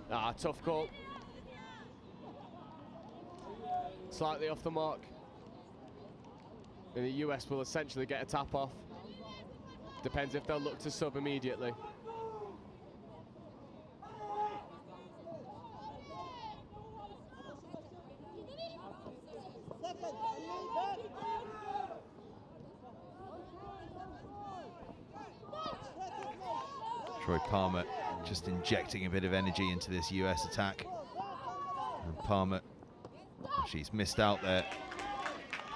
Tough call. Slightly off the mark. And the US will essentially get a tap off. Depends if they'll look to sub immediately. Troy Palmer just injecting a bit of energy into this US attack. And Palmer, she's missed out there.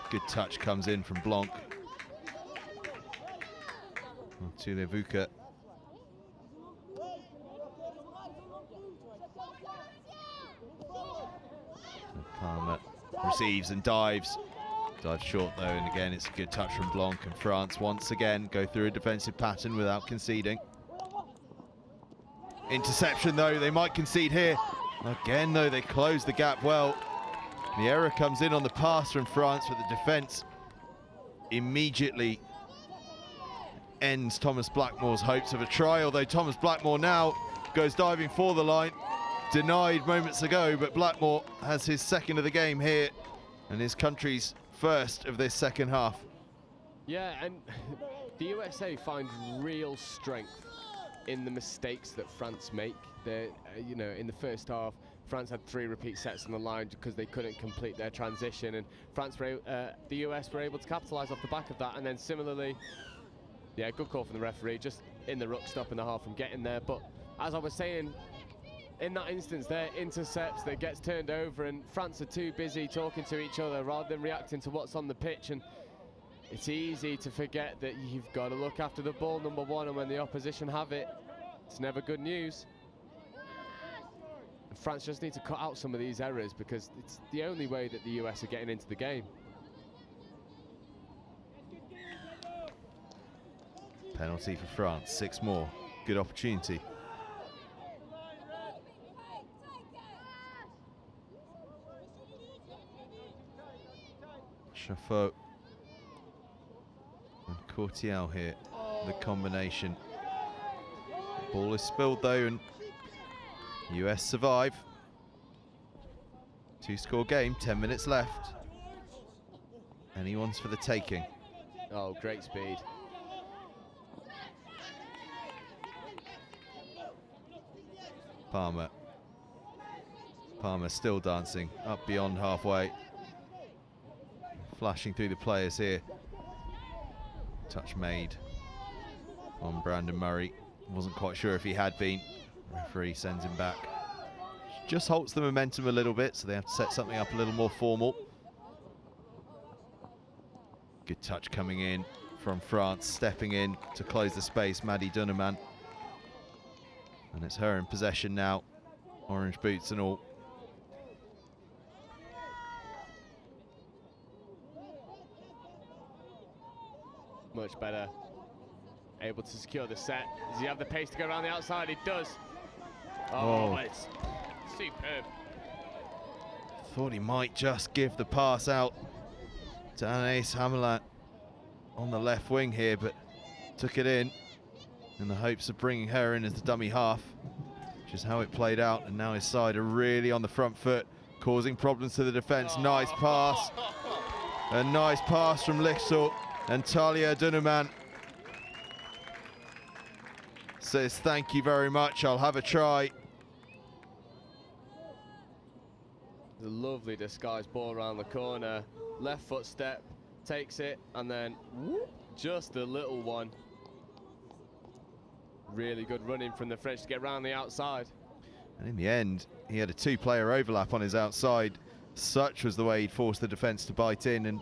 Good touch comes in from Blanc. To Levuka. Palmer receives and dives. Dives short though, and again it's a good touch from Blanc, and France once again go through a defensive pattern without conceding. Interception though, they might concede here. Again, though, they close the gap well. The error comes in on the pass from France, but the defence immediately ends Thomas Blackmore's hopes of a try, although Thomas Blackmore now goes diving for the line. Denied moments ago, but Blackmore has his second of the game here and his country's first of this second half. Yeah, and the USA find real strength in the mistakes that France make. You know, in the first half, France had 3 repeat sets on the line because they couldn't complete their transition, and the US were able to capitalise off the back of that. And then similarly, yeah, good call from the referee, just in the ruck, stopping the half from getting there. But as I was saying, in that instance, there intercepts that gets turned over, and France are too busy talking to each other rather than reacting to what's on the pitch. And it's easy to forget that you've got to look after the ball, number one, and when the opposition have it, it's never good news. And France just need to cut out some of these errors because it's the only way that the US are getting into the game. Penalty for France, 6 more. Good opportunity. Chaffot and Courtial here, the combination. Ball is spilled though, and US survive. 2-score game, 10 minutes left. Anyone's for the taking. Oh, great speed. Palmer still dancing up beyond halfway. Flashing through the players here. Touch made on Brandon Murray. Wasn't quite sure if he had been. Referee sends him back. Just halts the momentum a little bit, so they have to set something up a little more formal. Good touch coming in from France, stepping in to close the space, Maddie Dunneman. And it's her in possession now, orange boots and all. Much better. Able to secure the set. Does he have the pace to go around the outside? He does. Oh, it's superb. Thought he might just give the pass out to Anaïs Hamelin on the left wing here, but took it in the hopes of bringing her in as the dummy half, which is how it played out. And now his side are really on the front foot, causing problems to the defence. Nice pass. A nice pass from Lichtel, and Talia Dunneman says thank you very much, I'll have a try. The lovely disguised ball around the corner, left foot step, takes it, and then whoop, just a little one. Really good running from the French to get around the outside. And in the end, he had a 2-player overlap on his outside. Such was the way he'd forced the defence to bite in, and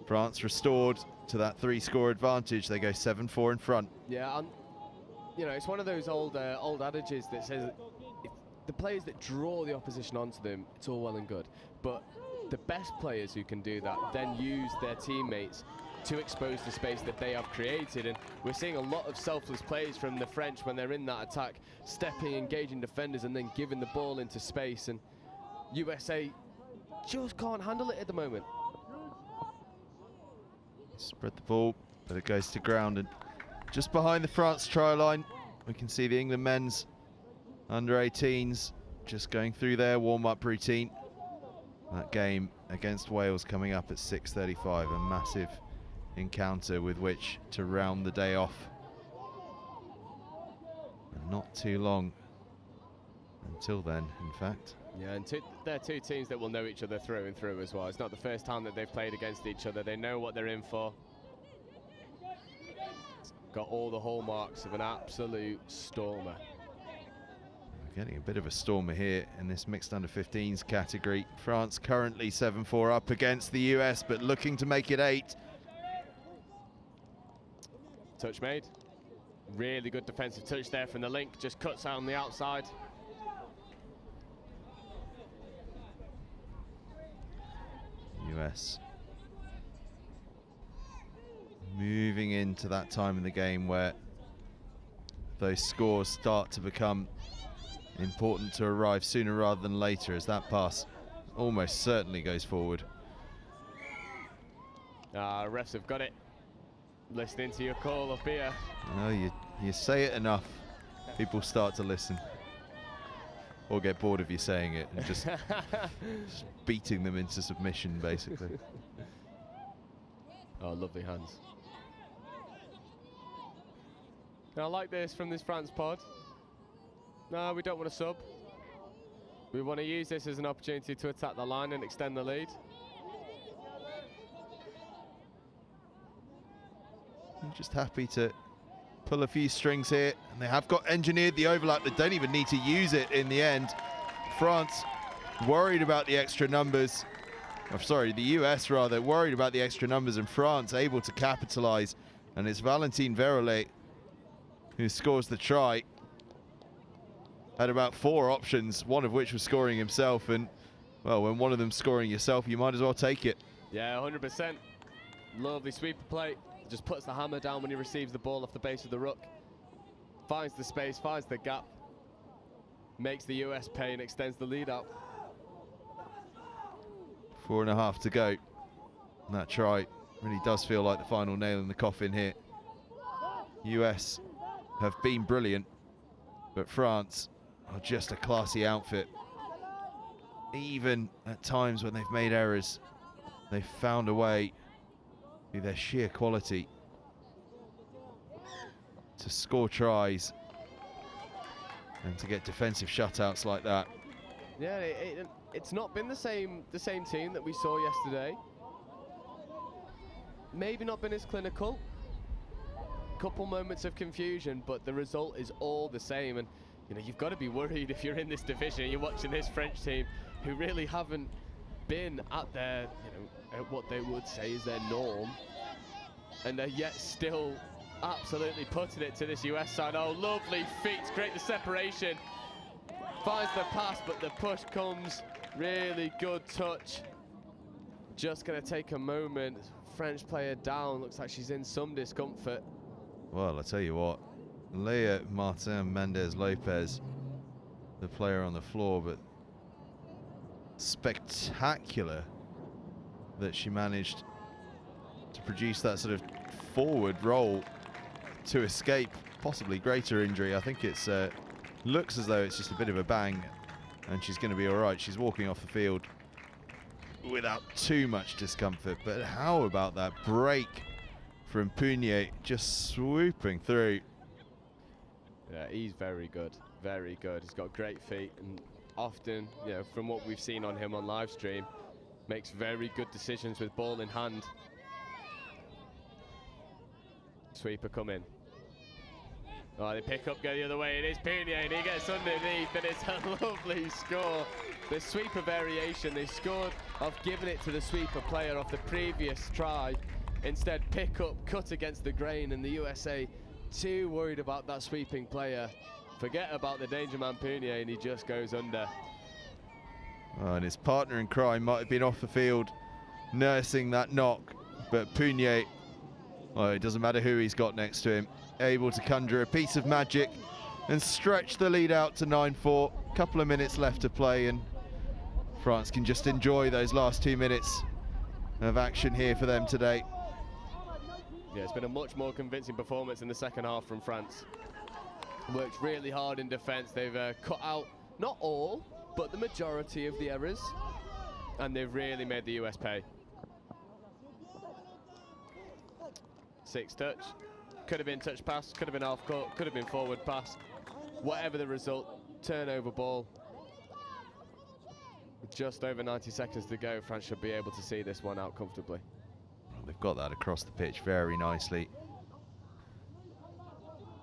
France restored to that 3-score advantage. They go 7-4 in front. Yeah, and you know, it's one of those old adages that says if the players that draw the opposition onto them, it's all well and good. But the best players who can do that then use their teammates to expose the space that they have created. And we're seeing a lot of selfless plays from the French when they're in that attack, stepping, engaging defenders, and then giving the ball into space. And USA just can't handle it at the moment. Spread the ball, but it goes to ground, and just behind the France try line, we can see the England men's under-18s just going through their warm-up routine. That game against Wales coming up at 6:35, a massive encounter with which to round the day off. And not too long until then, in fact. Yeah, and they're 2 teams that will know each other through and through as well. It's not the first time that they've played against each other. They know what they're in for. It's got all the hallmarks of an absolute stormer. We're getting a bit of a stormer here in this mixed under-15s category. France currently 7-4 up against the US, but looking to make it 8. Touch made. Really good defensive touch there from the link. Just cuts out on the outside. US moving into that time in the game where those scores start to become important to arrive sooner rather than later, as that pass almost certainly goes forward. Refs have got it. Listening to your call up here. Oh, you say it enough, people start to listen. Or get bored of you saying it and just beating them into submission, basically. Oh, lovely hands. I like this from this France pod. No, we don't want to sub. We want to use this as an opportunity to attack the line and extend the lead. I'm just happy to pull a few strings here, and they have got engineered the overlap. They don't even need to use it in the end. France worried about the extra numbers. Oh, sorry, the US rather worried about the extra numbers, and France able to capitalize. And it's Valentine Verollet who scores the try. Had about 4 options, one of which was scoring himself, and well, when one of them's scoring yourself, you might as well take it. Yeah, 100%. Lovely sweeper play. Just puts the hammer down when he receives the ball off the base of the ruck. Finds the space, finds the gap. Makes the US pay and extends the lead out. 4.5 to go. And that try really does feel like the final nail in the coffin here. US have been brilliant, but France are just a classy outfit. Even at times when they've made errors, they've found a way through their sheer quality to score tries and to get defensive shutouts like that. Yeah, it's not been the same team that we saw yesterday. Maybe not been as clinical. Couple moments of confusion, but the result is all the same. And you know, you've got to be worried if you're in this division and you're watching this French team who really haven't been at their, at what they would say is their norm, and they're yet still absolutely putting it to this US side. Oh, lovely feet to create the separation. Finds the pass, but the push comes. Really good touch. Just going to take a moment. French player down. Looks like she's in some discomfort. Well, I tell you what, Leah Martin Mendez Lopez, the player on the floor, but spectacular that she managed to produce that sort of forward roll to escape possibly greater injury. I think it's looks as though it's just a bit of a bang and she's going to be all right. She's walking off the field without too much discomfort. But how about that break from Punier, just swooping through? Yeah, he's very good, very good. He's got great feet, and often, you know, from what we've seen on him on live stream, makes very good decisions with ball in hand. Sweeper come in. Oh, they pick up, go the other way. It is Punier, and he gets underneath, and it's a lovely score. The sweeper variation, they scored off giving it to the sweeper player off the previous try. Instead, pick up, cut against the grain, and the USA too worried about that sweeping player. Forget about the danger man Punier, and he just goes under. Oh, and his partner in crime might have been off the field nursing that knock, but Punier, well, it doesn't matter who he's got next to him, able to conjure a piece of magic and stretch the lead out to 9-4. Couple of minutes left to play, and France can just enjoy those last 2 minutes of action here for them today. Yeah, it's been a much more convincing performance in the second half from France. Worked really hard in defence. They've cut out, not all, but the majority of the errors, and they've really made the US pay. 6 touch. Could have been touch pass, could have been half court, could have been forward pass. Whatever the result, turnover ball. With just over 90 seconds to go, France should be able to see this one out comfortably. They've got that across the pitch very nicely.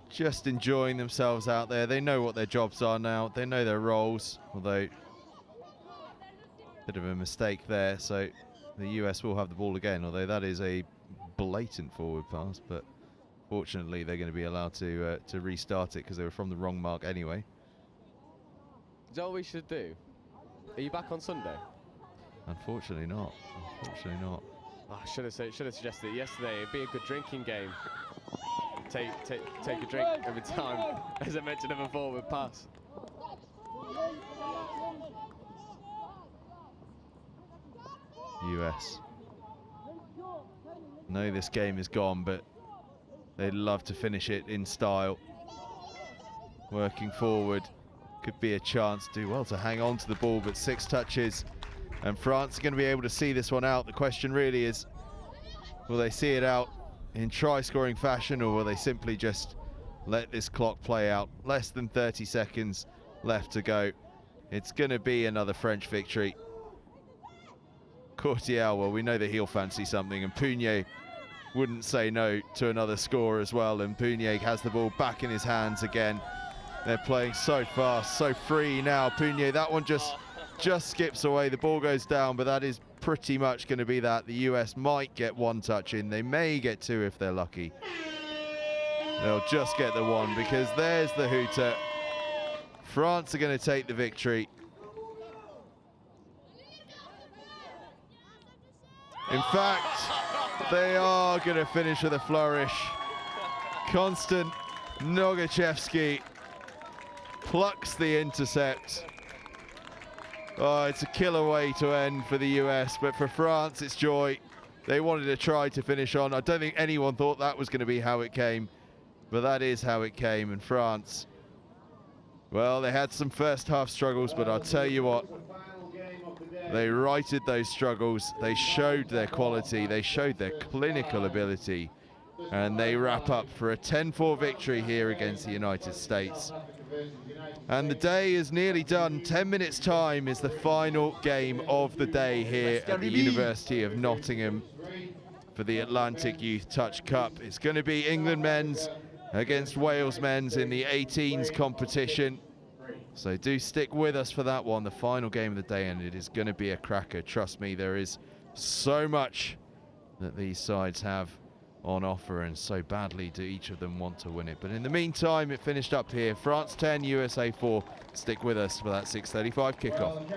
Just enjoying themselves out there. They know what their jobs are now. They know their roles, although bit of a mistake there. So the US will have the ball again, although that is a blatant forward pass, but fortunately they're going to be allowed to restart it because they were from the wrong mark anyway. Is that what we should do? Are you back on Sunday? Unfortunately not. Unfortunately not. Oh, I should have suggested it yesterday. It'd be a good drinking game. Take a drink every time, as I mentioned, of a forward pass. US. Know this game is gone, but they'd love to finish it in style. Working forward, could be a chance. Do well to hang on to the ball, but 6 touches, and France are going to be able to see this one out. The question really is, will they see it out in try-scoring fashion, or will they simply just let this clock play out? Less than 30 seconds left to go. It's going to be another French victory. Courtial, well, we know that he'll fancy something, and Pugnet wouldn't say no to another score as well, and Pugnet has the ball back in his hands again. They're playing so fast, so free now. Pugnet, that one just skips away. The ball goes down, but that is pretty much going to be that. The US might get 1 touch in. They may get 2 if they're lucky. They'll just get the 1, because there's the hooter. France are going to take the victory. In fact, they are going to finish with a flourish. Konstant Nogachevsky plucks the intercept. Oh, it's a killer way to end for the US, but for France, it's joy. They wanted to try to finish on. I don't think anyone thought that was going to be how it came, but that is how it came. And France, well, they had some first half struggles, but I'll tell you what, they righted those struggles. They showed their quality. They showed their clinical ability, and they wrap up for a 10-4 victory here against the United States. And the day is nearly done. 10 minutes time is the final game of the day here at the University of Nottingham for the Atlantic Youth Touch Cup. It's going to be England men's against Wales men's in the 18s competition. So do stick with us for that one, the final game of the day, and it is going to be a cracker. Trust me, there is so much that these sides have on offer, and so badly do each of them want to win it. But in the meantime, it finished up here. France 10, USA 4. Stick with us for that 6:35 kickoff.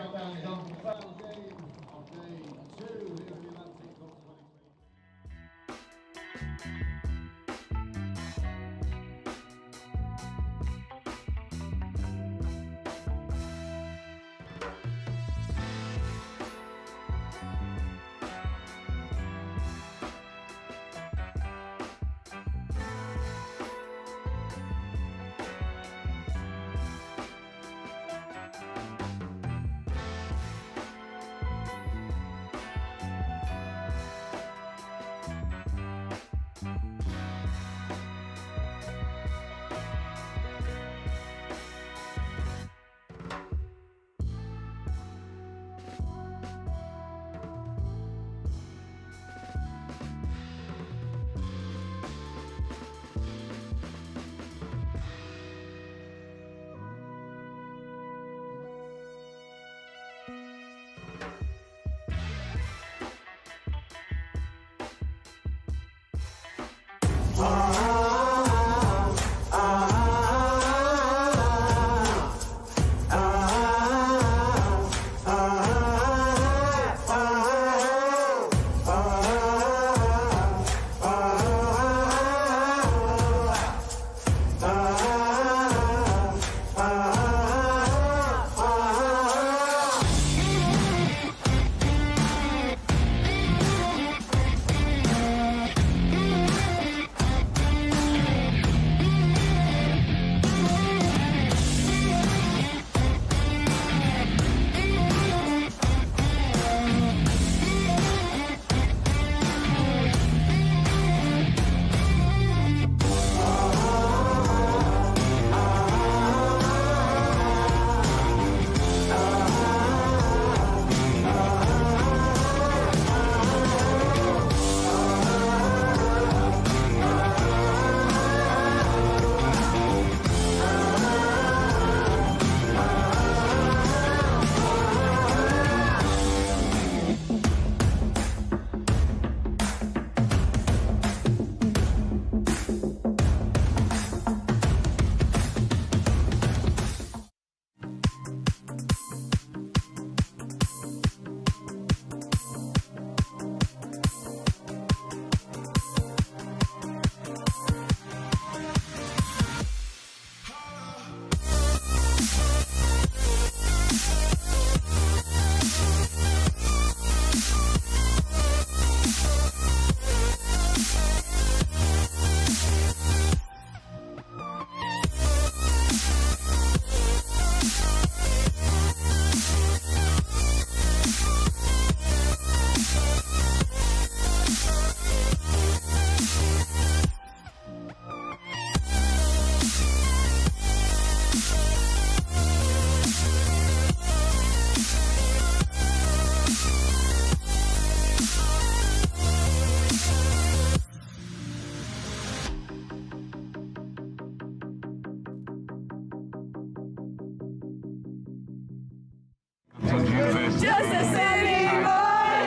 just a city boy,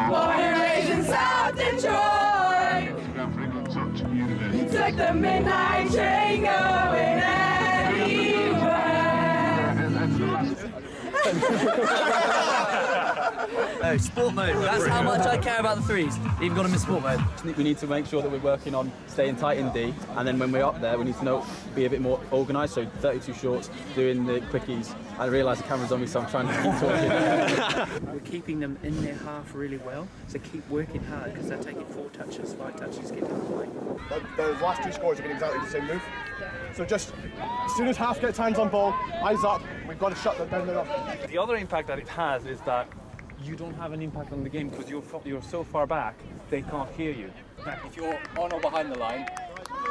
born and raised in South Detroit. Took the midnight train going Oh, sport mode. That's how much I care about the threes. Even got them in sport mode. We need to make sure that we're working on staying tight in D, and then when we're up there, we need to be a bit more organised. So 32 shorts, doing the quickies. I realise the camera's on me, so I'm trying to keep talking. We're keeping them in their half really well, so keep working hard because they're taking 4 touches, 5 touches, get down the line. Those last 2 scores have been exactly the same move. So just as soon as half gets hands on ball, eyes up, we've got to shut them down. The other impact that it has is that you don't have an impact on the game because you're so far back, they can't hear you. If you're on or behind the line,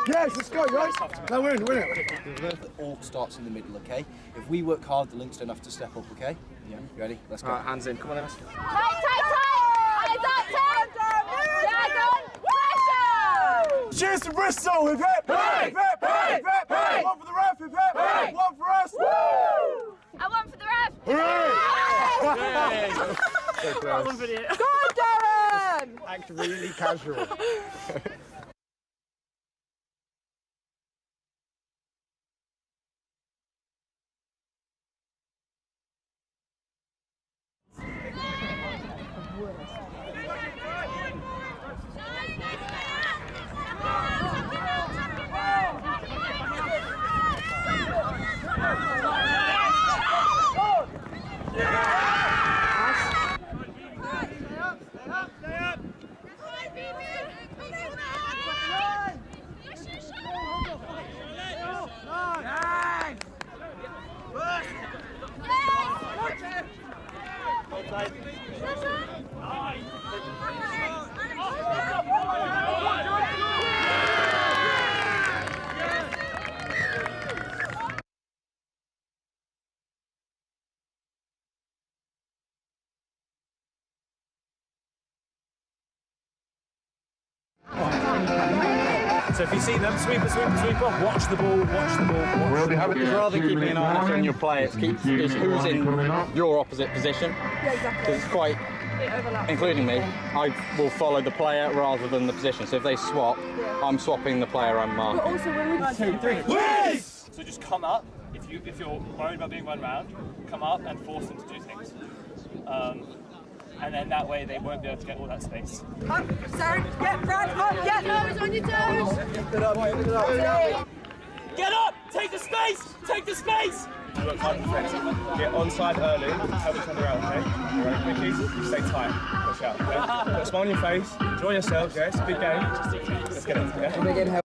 yes, let's go, guys. Now win it. It all starts in the middle, okay? If we work hard, the links don't have to step up, okay? Yeah. You ready? Let's go. Hands in. Come on, Ems. tight! Eyes up, yeah, go on, pressure! Cheers to Bristol! Hip hip! Hip hip! Hip hip! One for the ref! Hip hip! One for us! Woo! I one for the ref! Hooray! Well done, Darren! Act really casual. So if you see them, sweeper, watch the ball, watch the ball. Rather than keeping an eye on your play, it's who's in your opposite position. Yeah, exactly. Because it's quite, including me, I will follow the player rather than the position. So if they swap, I'm swapping the player I'm marking. But also when we 1, 2, 3. Please! So just come up. If you're worried about being run round, come up and force them to do things. And then that way they won't be able to get all that space. Up, Sarah, get Brad, up, get nose on your toes! Get up! Take the space! Take the space! You work hard defense. Get onside early, help each other out, okay? Alright, quickies, you stay tight. Push out, okay? Put a smile on your face, enjoy yourselves, yeah? It's a big game. Let's get it, yeah?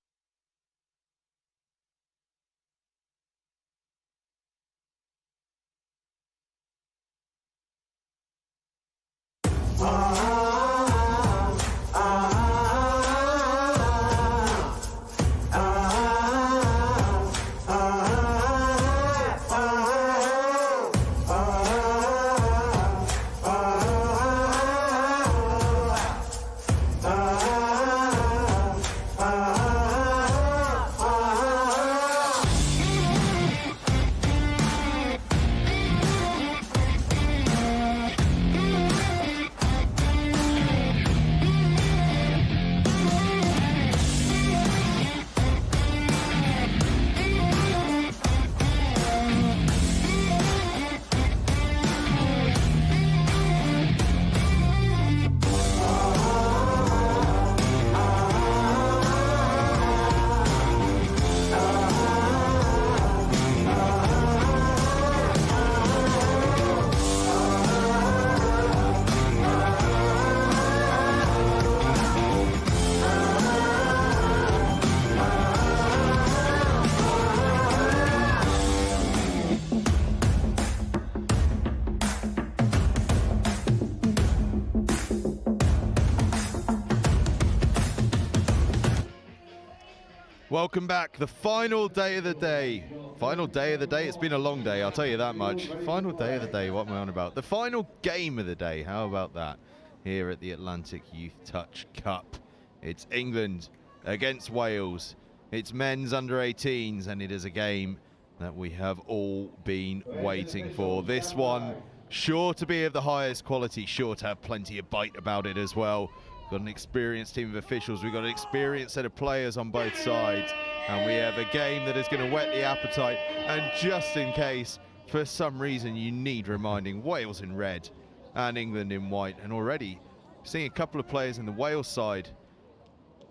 Welcome back. The final day of the day. Final day of the day. It's been a long day, I'll tell you that much. Final day of the day. What am I on about? The final game of the day. How about that? Here at the Atlantic Youth Touch Cup. It's England against Wales. It's men's under 18s, and it is a game that we have all been waiting for. This one sure to be of the highest quality, sure to have plenty of bite about it as well. Got an experienced team of officials, we've got an experienced set of players on both sides, and we have a game that is going to whet the appetite. And just in case, for some reason, you need reminding, Wales in red and England in white, and already seeing a couple of players in the Wales side,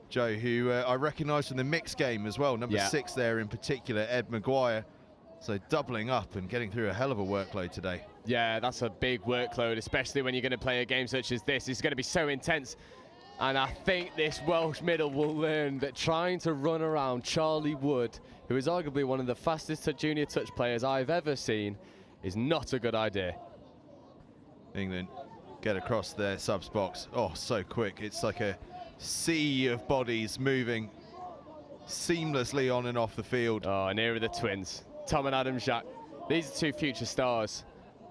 Joe, who I recognise from the mixed game as well, number 6 there in particular, Ed Maguire. So doubling up and getting through a hell of a workload today. Yeah, that's a big workload, especially when you're going to play a game such as this. It's going to be so intense. And I think this Welsh middle will learn that trying to run around Charlie Wood, who is arguably one of the fastest junior touch players I've ever seen, is not a good idea. England get across their subs box. Oh, so quick. It's like a sea of bodies moving seamlessly on and off the field. Oh, and here are the twins, Tom and Adam Jacques. These are two future stars,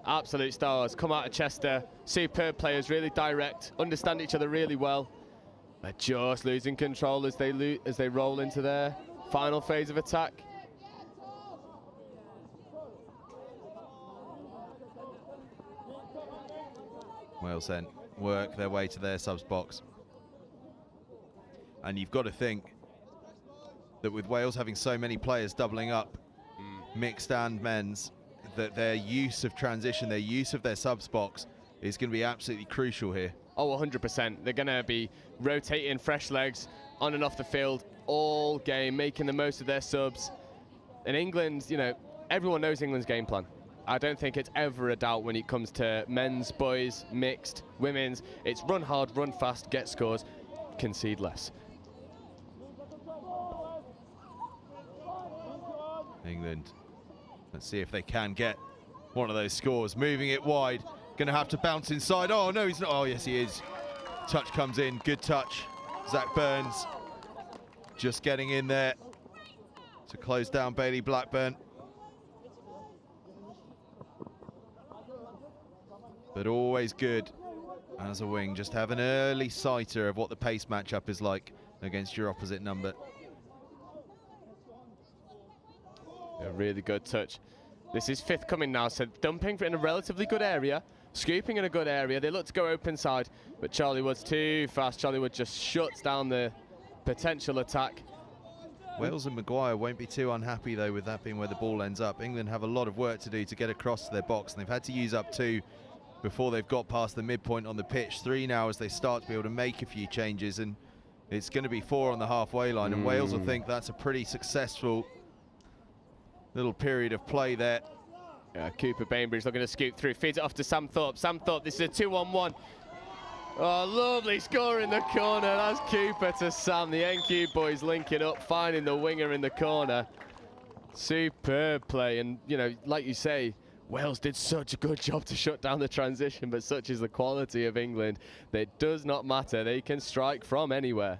absolute stars. Come out of Chester, superb players, really direct, understand each other really well. They're just losing control as they roll into their final phase of attack. Wales then work their way to their subs box. And you've got to think that with Wales having so many players doubling up, mixed and men's, that their use of transition, their use of their subs box is going to be absolutely crucial here. Oh, 100%. They're going to be rotating fresh legs on and off the field all game, making the most of their subs. And England, you know, everyone knows England's game plan. I don't think it's ever a doubt when it comes to men's, boys, mixed, women's. It's run hard, run fast, get scores, concede less. England, let's see if they can get one of those scores. Moving it wide, going to have to bounce inside. Oh, no, he's not. Oh, yes, he is. Touch comes in, good touch. Zach Burns just getting in there to close down Bailey Blackburn. But always good as a wing, just have an early sighter of what the pace matchup is like against your opposite number. A really good touch. This is fifth coming now, so dumping in a relatively good area, scooping in a good area. They look to go open side, but Charlie Wood's too fast. Charlie Wood just shuts down the potential attack. Wales and Maguire won't be too unhappy though with that being where the ball ends up. England have a lot of work to do to get across to their box, and they've had to use up 2 before they've got past the midpoint on the pitch. 3 now as they start to be able to make a few changes, and it's going to be 4 on the halfway line, and Wales will think that's a pretty successful little period of play there. Cooper Bainbridge looking to scoop through, feeds it off to Sam Thorpe. Sam Thorpe, this is a 2-on-1. Oh, lovely score in the corner. That's Cooper to Sam. The NQ boys linking up, finding the winger in the corner. Superb play, and you know, like you say, Wales did such a good job to shut down the transition, but such is the quality of England that it does not matter. They can strike from anywhere.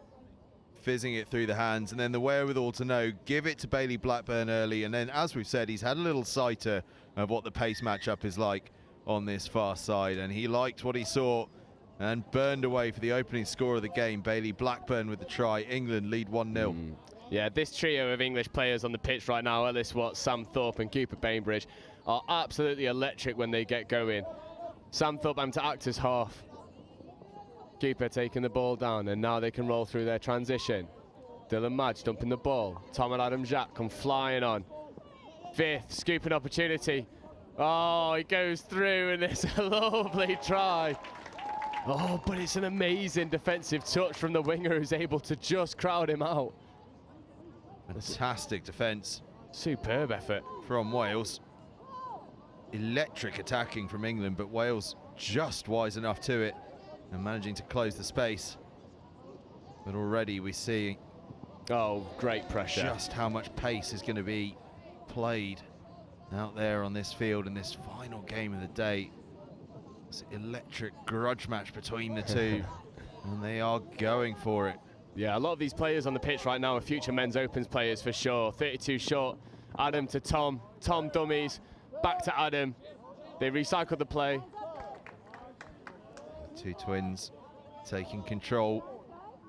Fizzing it through the hands, and then the wherewithal to know, give it to Bailey Blackburn early, and then as we've said, he's had a little sighter of what the pace matchup is like on this far side, and he liked what he saw and burned away for the opening score of the game. Bailey Blackburn with the try. England lead 1-0. Yeah, this trio of English players on the pitch right now, Ellis Watts, Sam Thorpe and Cooper Bainbridge, are absolutely electric when they get going. Sam Thorpe having to act as half. Cooper taking the ball down, and now they can roll through their transition. Dylan Madge dumping the ball. Tom and Adam Jacques come flying on. Fifth, scooping opportunity. Oh, he goes through, and it's a lovely try. Oh, but it's an amazing defensive touch from the winger who's able to just crowd him out. Fantastic defence. Superb effort from Wales. Electric attacking from England, but Wales just wise enough to it and managing to close the space. But already we see great pressure. Just how much pace is going to be played out there on this field in this final game of the day. It's an electric grudge match between the two, and they are going for it. Yeah, a lot of these players on the pitch right now are future men's opens players for sure. 32 short, Adam to Tom, Tom dummies, back to Adam. They recycled the play. Two twins taking control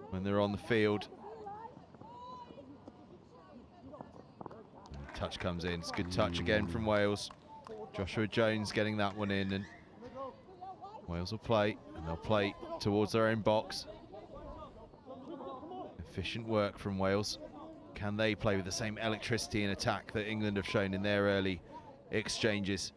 when they're on the field. And touch comes in, it's a good touch again from Wales. Joshua Jones getting that one in, and Wales will play, and they'll play towards their own box. Efficient work from Wales. Can they play with the same electricity and attack that England have shown in their early exchanges?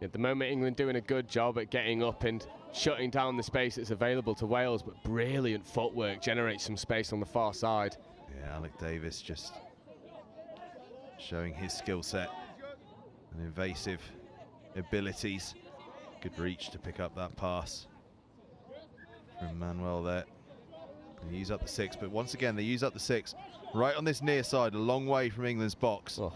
At the moment, England doing a good job at getting up and shutting down the space that's available to Wales, but brilliant footwork generates some space on the far side. Yeah, Alec Davis just showing his skill set and invasive abilities. Good reach to pick up that pass from Manuel there. They use up the 6, but once again they use up the 6 right on this near side, a long way from England's box. Oh.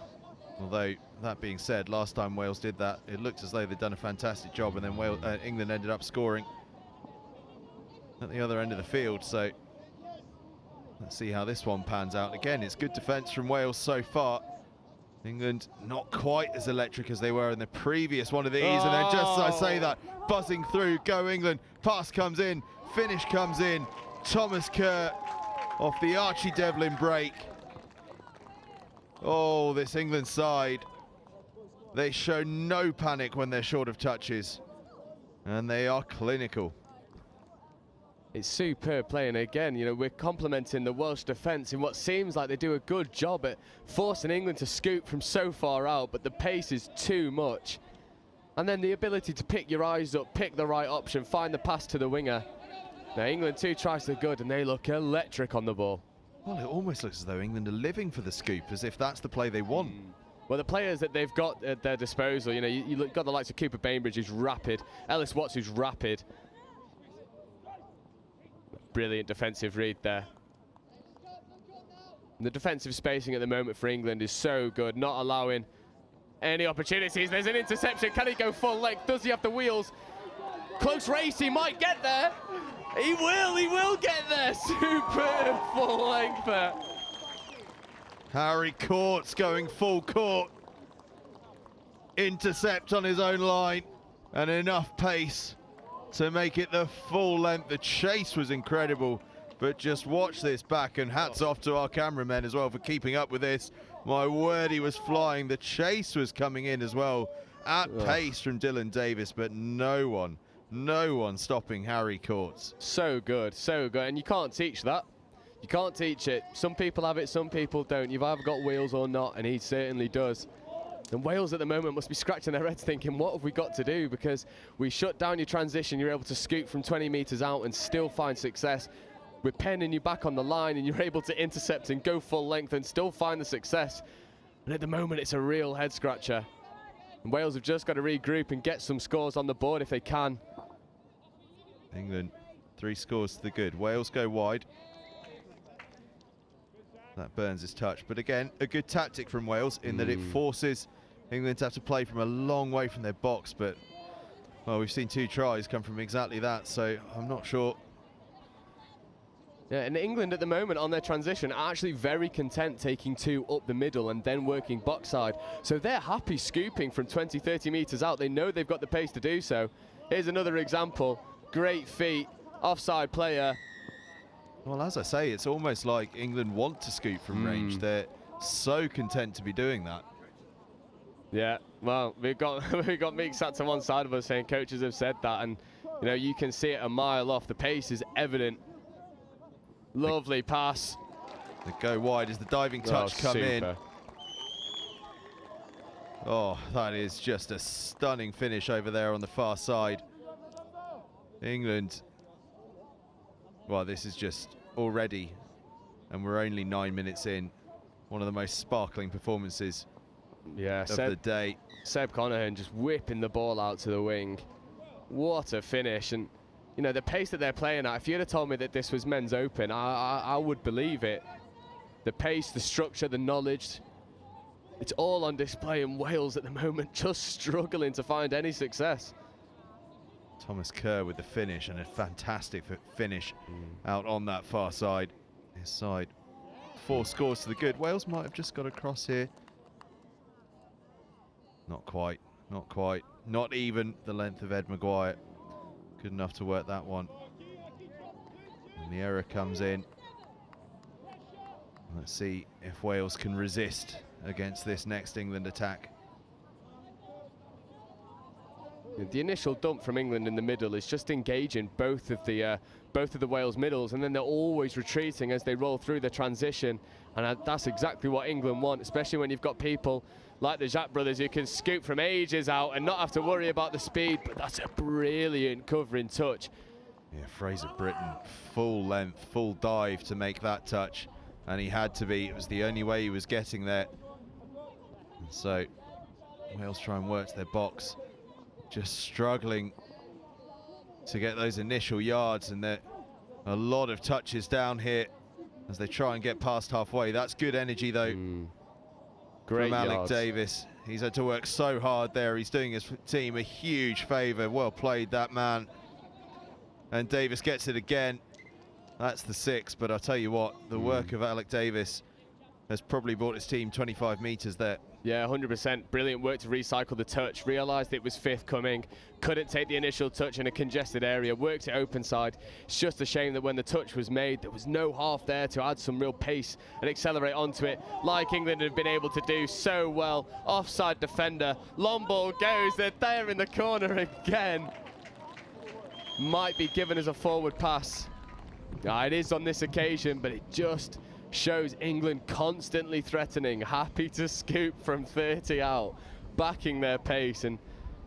Although, that being said, last time Wales did that, it looked as though they'd done a fantastic job, and then England ended up scoring at the other end of the field. So let's see how this one pans out. Again, it's good defence from Wales so far. England not quite as electric as they were in the previous one of these, and then just as I say that, buzzing through, go England. Pass comes in, finish comes in. Thomas Kerr off the Archie Devlin break. Oh, this England side, they show no panic when they're short of touches, and they are clinical. It's superb playing again. You know, we're complimenting the Welsh defence in what seems like they do a good job at forcing England to scoop from so far out, but the pace is too much. And then the ability to pick your eyes up, pick the right option, find the pass to the winger. Now, England 2 tries the good, and they look electric on the ball. Well, it almost looks as though England are living for the scoop, as if that's the play they want. Well, the players that they've got at their disposal, you know, you've got the likes of Cooper Bainbridge, who's rapid, Ellis Watts, who's rapid. Brilliant defensive read there. And the defensive spacing at the moment for England is so good, not allowing any opportunities. There's an interception. Can he go full length? Does he have the wheels? Close race, he might get there. He will get there. Superb full length there. Harry Court's going full court. Intercept on his own line, and enough pace to make it the full length. The chase was incredible, but just watch this back, and hats off to our cameramen as well for keeping up with this. My word, he was flying. The chase was coming in as well at pace from Dylan Davis, but no one stopping Harry Courts. So good, and you can't teach that. You can't teach it. Some people have it, some people don't. You've either got wheels or not, and he certainly does. And Wales at the moment must be scratching their heads thinking, what have we got to do? Because we shut down your transition, you're able to scoop from 20 metres out and still find success. We're penning you back on the line, and you're able to intercept and go full length and still find the success. And at the moment, it's a real head scratcher. And Wales have just got to regroup and get some scores on the board if they can. England 3 scores to the good. Wales go wide. That burns his touch, but again, a good tactic from Wales in that it forces England to have to play from a long way from their box, but, well, we've seen 2 tries come from exactly that, so I'm not sure. Yeah, and England at the moment on their transition are actually very content taking 2 up the middle and then working box side. So they're happy scooping from 20, 30 metres out. They know they've got the pace to do so. Here's another example. Great feet, offside player. Well, as I say, it's almost like England want to scoop from range. They're so content to be doing that. Yeah, well, we've got Meek sat to one side of us saying coaches have said that, and you know, you can see it a mile off. The pace is evident. Lovely pass. They go wide as the diving touch come in. Oh, that is just a stunning finish over there on the far side. England, well, this is just already, and we're only 9 minutes in, one of the most sparkling performances of the day. Seb Conahan just whipping the ball out to the wing. What a finish. And you know, the pace that they're playing at, if you'd have told me that this was men's open, I would believe it. The pace, the structure, the knowledge, it's all on display in Wales at the moment, just struggling to find any success. Thomas Kerr with the finish, and a fantastic finish out on that far side. His side, 4 scores to the good. Wales might have just got across here. Not quite, not quite. Not even the length of Ed Maguire. Good enough to work that one. And the error comes in. Let's see if Wales can resist against this next England attack. The initial dump from England in the middle is just engaging both of the Wales middles, and then they're always retreating as they roll through the transition, and that's exactly what England want, especially when you've got people like the Jacques brothers who can scoop from ages out and not have to worry about the speed. But that's a brilliant covering touch. Yeah, Fraser Britton, full length, full dive to make that touch, and he had to be. It was the only way he was getting there. And so Wales try and work to their box, just struggling to get those initial yards, and there a lot of touches down here as they try and get past halfway. That's good energy though. Great from Alec yards. Davis. He's had to work so hard there. He's doing his team a huge favour. Well played, that man. And Davis gets it again. That's the 6, but I'll tell you what, the work of Alec Davis has probably brought his team 25 metres there. Yeah, 100%. Brilliant work to recycle the touch. Realised it was 5th coming. Couldn't take the initial touch in a congested area. Worked it open side. It's just a shame that when the touch was made, there was no half there to add some real pace and accelerate onto it, like England have been able to do so well. Offside defender. Long ball goes. They're there in the corner again. Might be given as a forward pass. It is on this occasion, but it just shows England constantly threatening, happy to scoop from 30 out, backing their pace. And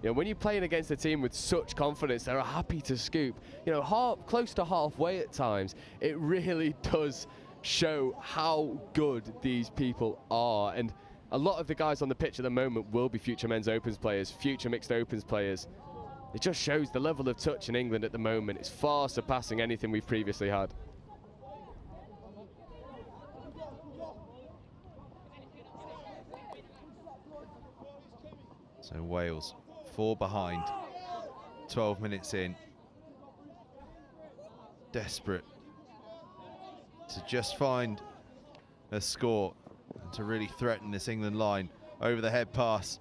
you know, when you're playing against a team with such confidence, they're happy to scoop, you know, close to halfway at times. It really does show how good these people are. And a lot of the guys on the pitch at the moment will be future men's opens players, future mixed opens players. It just shows the level of touch in England at the moment. It's far surpassing anything we've previously had. So Wales 4 behind, 12 minutes in. Desperate to just find a score and to really threaten this England line. Over the head pass.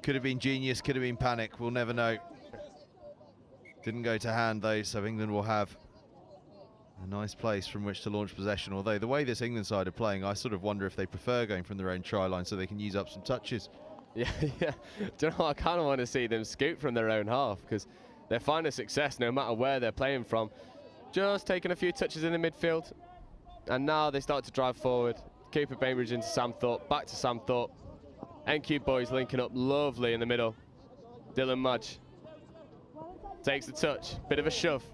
Could have been genius, could have been panic, we'll never know. Didn't go to hand though, so England will have a nice place from which to launch possession. Although the way this England side are playing, I sort of wonder if they prefer going from their own try line so they can use up some touches. Yeah. Do you know what? I kind of want to see them scoop from their own half, because they're finding success no matter where they're playing from. Just taking a few touches in the midfield, and now they start to drive forward. Cooper Bainbridge into Sam Thorpe, back to Sam Thorpe. NQ boys linking up lovely in the middle. Dylan Mudge takes the touch, bit of a shove.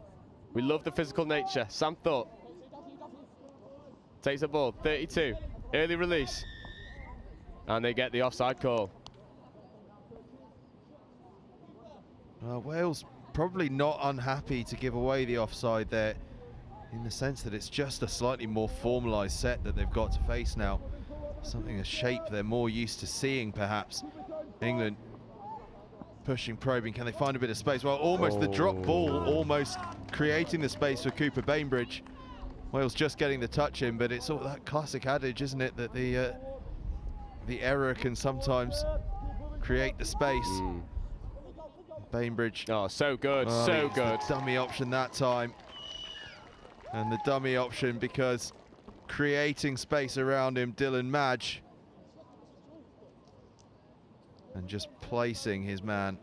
We love the physical nature. Sam Thorpe takes the ball, 32, early release, and they get the offside call. Wales probably not unhappy to give away the offside there, in the sense that it's just a slightly more formalised set that they've got to face now. Something, a shape they're more used to seeing, perhaps. England pushing, probing. Can they find a bit of space? Well, almost the drop ball, almost creating the space for Cooper Bainbridge. Wales just getting the touch in, but it's all that classic adage, isn't it, that the error can sometimes create the space. Bainbridge. Oh, so good, so good. The dummy option that time. And the dummy option because creating space around him, Dylan Madge. And just placing his man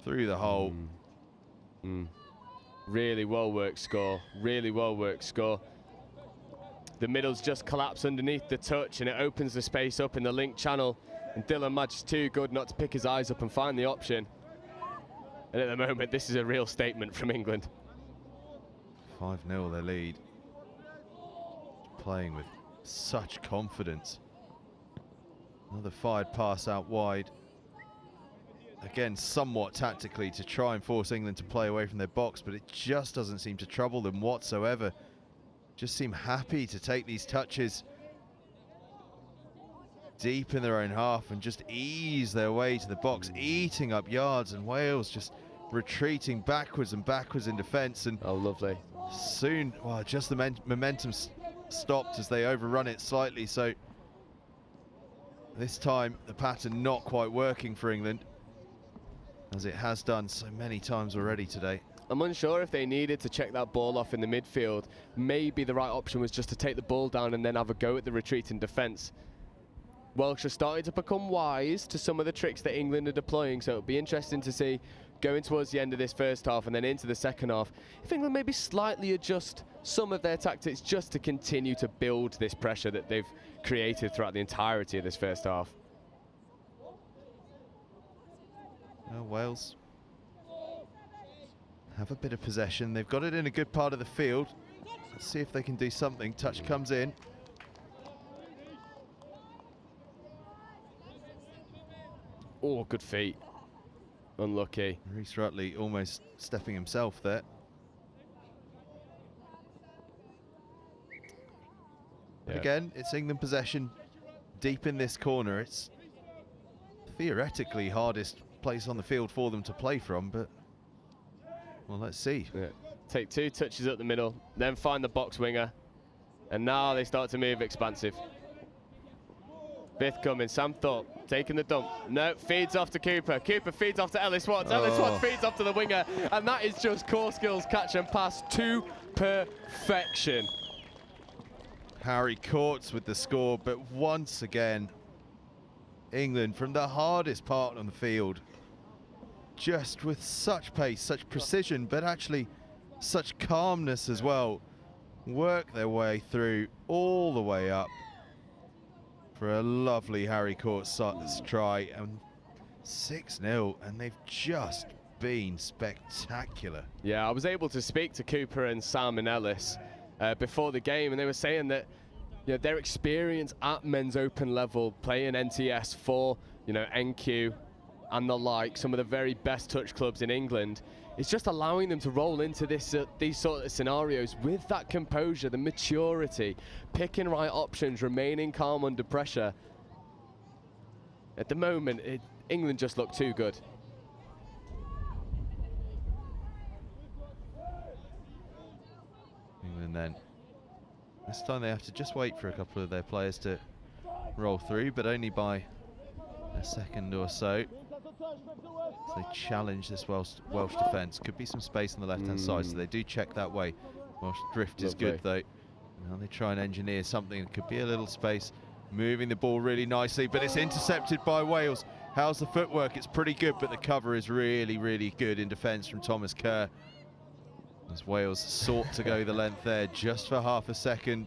through the hole. Really well worked score, really well worked score. The middle's just collapsed underneath the touch and it opens the space up in the link channel. And Dylan Madge is too good not to pick his eyes up and find the option. And at the moment, this is a real statement from England. 5-0 their lead. Playing with such confidence. Another fired pass out wide. Again, somewhat tactically to try and force England to play away from their box, but it just doesn't seem to trouble them whatsoever. Just seem happy to take these touches deep in their own half and just ease their way to the box, eating up yards, and Wales just retreating backwards and backwards in defence. And lovely. Soon, well, just the momentum stopped as they overrun it slightly. So this time the pattern not quite working for England, as it has done so many times already today. I'm unsure if they needed to check that ball off in the midfield. Maybe the right option was just to take the ball down and then have a go at the retreating defence. Welsh are starting to become wise to some of the tricks that England are deploying, so it'll be interesting to see going towards the end of this first half and then into the second half if England maybe slightly adjust some of their tactics just to continue to build this pressure that they've created throughout the entirety of this first half. Well, Wales have a bit of possession. They've got it in a good part of the field. Let's see if they can do something. Touch comes in. Oh, good feet. Unlucky. Reece Rutley almost stepping himself there. Yeah. Again, it's England possession deep in this corner. It's theoretically hardest place on the field for them to play from, but well, let's see. Yeah. Take 2 touches up the middle, then find the box winger, and now they start to move expansive. Fifth coming, Sam Thorpe taking the dump. No, feeds off to Cooper. Cooper feeds off to Ellis Watts. Ellis Watts feeds off to the winger, and that is just core skills, catch and pass to perfection. Harry Courts with the score, but once again, England from the hardest part on the field, just with such pace, such precision, but actually such calmness as well, work their way through all the way up for a lovely Harry Courts try, and 6-0, and they've just been spectacular. Yeah, I was able to speak to Cooper and Sam and Ellis before the game, and they were saying that their experience at men's open level, playing NTS for NQ and the like, some of the very best touch clubs in England, is just allowing them to roll into these sort of scenarios with that composure, the maturity, picking right options, remaining calm under pressure. At the moment, England just look too good. England then, this time they have to just wait for a couple of their players to roll through, but only by a second or so. So they challenge this Welsh defence. Could be some space on the left-hand side, so they do check that way. Welsh drift is good though. Now they try and engineer something. It could be a little space. Moving the ball really nicely, but it's intercepted by Wales. How's the footwork? It's pretty good, but the cover is really, really good in defence from Thomas Kerr. As Wales sought to go the length there just for half a second.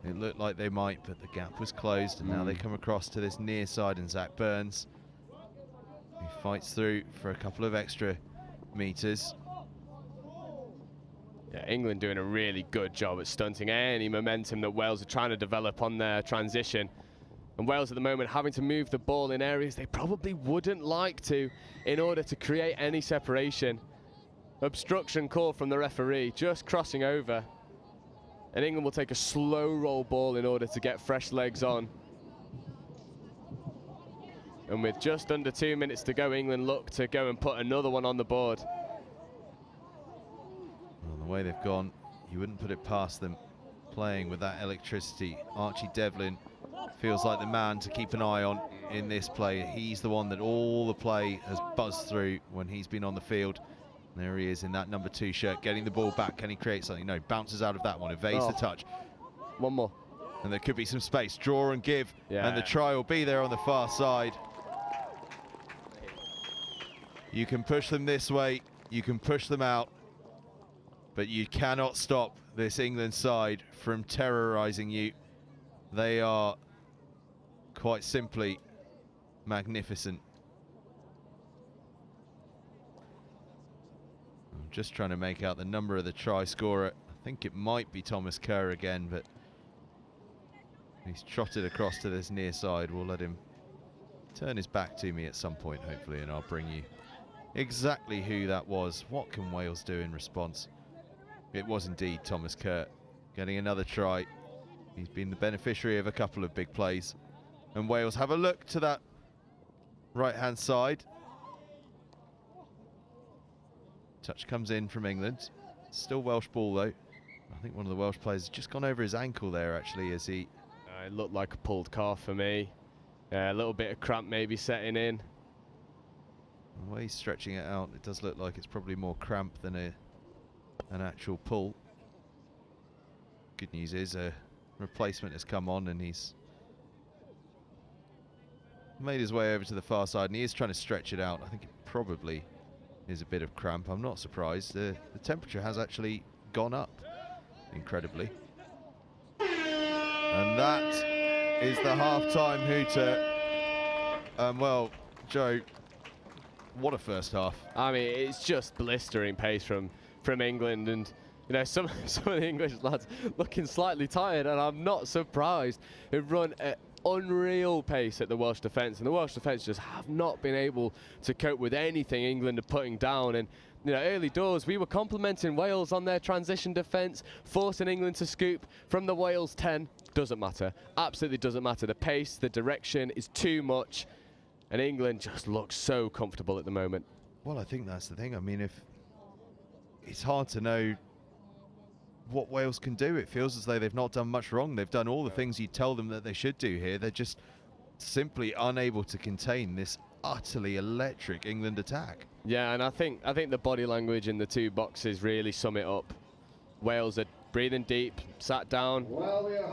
It looked like they might, but the gap was closed, and now they come across to this near side, and Zach Burns, who fights through for a couple of extra meters. Yeah, England doing a really good job at stunting any momentum that Wales are trying to develop on their transition. And Wales at the moment having to move the ball in areas they probably wouldn't like to in order to create any separation. Obstruction call from the referee, just crossing over. And England will take a slow roll ball in order to get fresh legs on. And with just under 2 minutes to go, England look to go and put another one on the board. Well, the way they've gone, you wouldn't put it past them playing with that electricity. Archie Devlin feels like the man to keep an eye on in this play. He's the one that all the play has buzzed through when he's been on the field. There he is in that number 2 shirt, getting the ball back. Can he create something? No, bounces out of that one, evades the touch. One more. And there could be some space. Draw and give, and the try will be there on the far side. You can push them this way, you can push them out, but you cannot stop this England side from terrorising you. They are quite simply magnificent. I'm just trying to make out the number of the try scorer. I think it might be Thomas Kerr again, but he's trotted across to this near side. We'll let him turn his back to me at some point, hopefully, and I'll bring you exactly who that was. What can Wales do in response? It was indeed Thomas Kerr getting another try. He's been the beneficiary of a couple of big plays. And Wales have a look to that right-hand side. Touch comes in from England. Still Welsh ball though. I think one of the Welsh players has just gone over his ankle there actually as he... It looked like a pulled calf for me. A little bit of cramp maybe setting in. The way he's stretching it out, it does look like it's probably more cramp than an actual pull. Good news is a replacement has come on and he's made his way over to the far side, and he is trying to stretch it out. I think it probably is a bit of cramp. I'm not surprised. The temperature has actually gone up, incredibly. And that is the half-time hooter. Well, Joe, what a first half. I mean, it's just blistering pace from England, and you know, some of the English lads looking slightly tired, and I'm not surprised. They've run at unreal pace at the Welsh defence, and the Welsh defence just have not been able to cope with anything England are putting down. And you know, early doors, we were complimenting Wales on their transition defence, forcing England to scoop from the Wales 10. Doesn't matter, absolutely doesn't matter. The pace, the direction is too much, and England just looks so comfortable at the moment. Well, I think that's the thing. I mean, if it's hard to know what Wales can do. It feels as though they've not done much wrong. They've done all the things you tell them that they should do here. They're just simply unable to contain this utterly electric England attack. Yeah, and I think the body language in the two boxes really sum it up. Wales are breathing deep, sat down.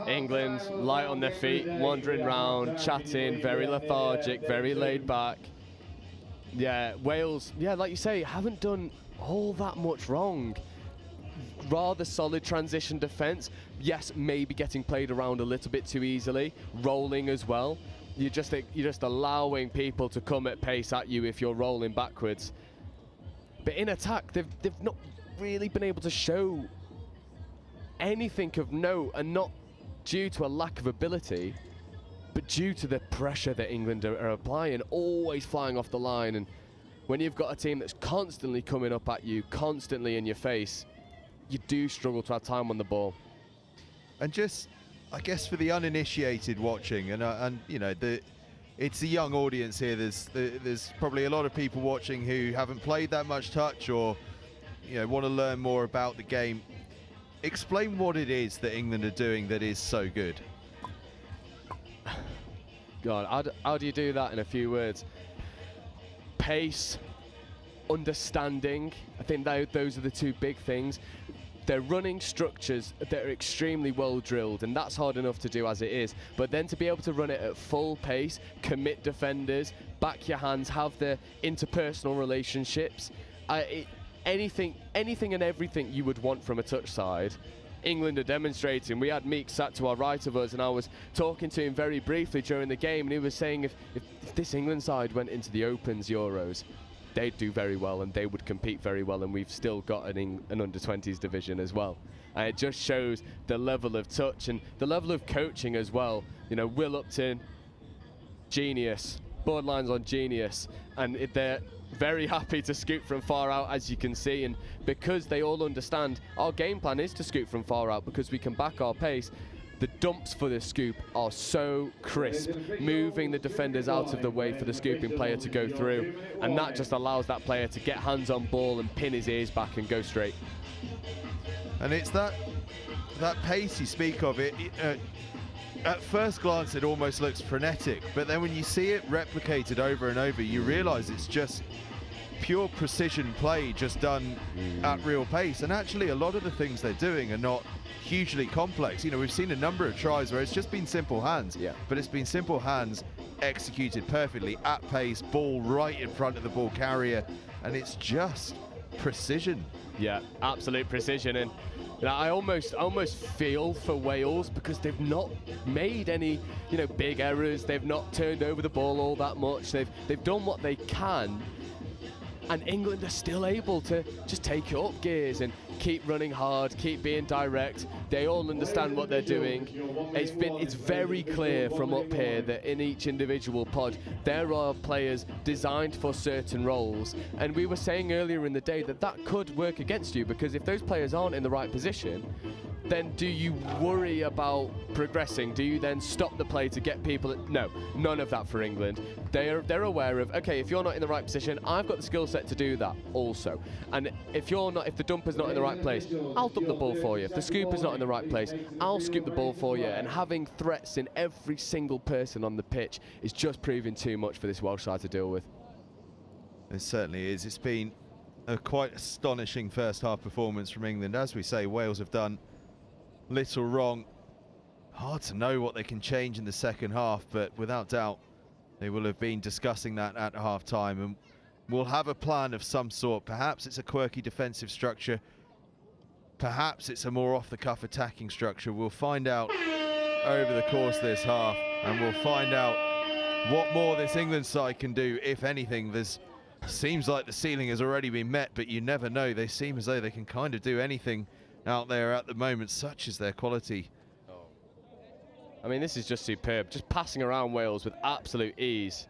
England light on their feet, wandering round, chatting, very lethargic, very laid back. Yeah, Wales, yeah, like you say, haven't done all that much wrong. Rather solid transition defence. Yes, maybe getting played around a little bit too easily. Rolling as well. You're just allowing people to come at pace at you if you're rolling backwards. But in attack, they've not really been able to show anything of note, and not due to a lack of ability, but due to the pressure that England are applying, always flying off the line. And when you've got a team that's constantly coming up at you, constantly in your face, you do struggle to have time on the ball. And just, I guess, for the uninitiated watching, and you know, it's a young audience here. There's probably a lot of people watching who haven't played that much touch, or you know, want to learn more about the game. Explain what it is that England are doing that is so good. God, how do you do that in a few words? Pace, understanding. I think those are the two big things. They're running structures that are extremely well drilled, and that's hard enough to do as it is. But then to be able to run it at full pace, commit defenders, back your hands, have the interpersonal relationships, anything and everything you would want from a touch side, England are demonstrating. We had Meek sat to our right of us, and I was talking to him very briefly during the game, and he was saying if this England side went into the Opens Euros, they'd do very well and they would compete very well, and we've still got an under-20s division as well. And it just shows the level of touch and the level of coaching as well. You know, Will Upton, genius, borderlines on genius, and they're very happy to scoop from far out, as you can see, and because they all understand our game plan is to scoop from far out because we can back our pace. The dumps for the scoop are so crisp, moving the defenders out of the way for the scooping player to go through, and that just allows that player to get hands on ball and pin his ears back and go straight. And it's that pace you speak of. It at first glance it almost looks frenetic, but then when you see it replicated over and over, you realise it's just pure precision play, just done at real pace. And actually a lot of the things they're doing are not hugely complex. You know, we've seen a number of tries where it's just been simple hands, but it's been simple hands executed perfectly at pace, ball right in front of the ball carrier, and it's just precision. Yeah, absolute precision. And you know, I almost feel for Wales because they've not made any, you know, big errors. They've not turned over the ball all that much. They've done what they can, and England are still able to just take it up gears and keep running hard, keep being direct. They all understand what they're doing. It's very clear from up here that in each individual pod there are players designed for certain roles, and we were saying earlier in the day that could work against you, because if those players aren't in the right position, then do you worry about progressing? Do you then stop the play to get people? No, none of that for England. They're aware of, okay, if you're not in the right position, I've got the skill set to do that also. And if the dumper's not in the right place, I'll dump the ball for you. If the scooper's not in the right place, I'll scoop the ball for you. And having threats in every single person on the pitch is just proving too much for this Welsh side to deal with. It certainly is. It's been a quite astonishing first half performance from England. As we say, Wales have done little wrong. Hard to know what they can change in the second half, but without doubt They will have been discussing that at half-time, and will have a plan of some sort. Perhaps it's a quirky defensive structure. Perhaps it's a more off-the-cuff attacking structure. We'll find out over the course of this half, and we'll find out what more this England side can do, if anything. There's seems like the ceiling has already been met, but you never know. They seem as though they can kind of do anything out there at the moment, such is their quality. I mean, this is just superb. Just passing around Wales with absolute ease.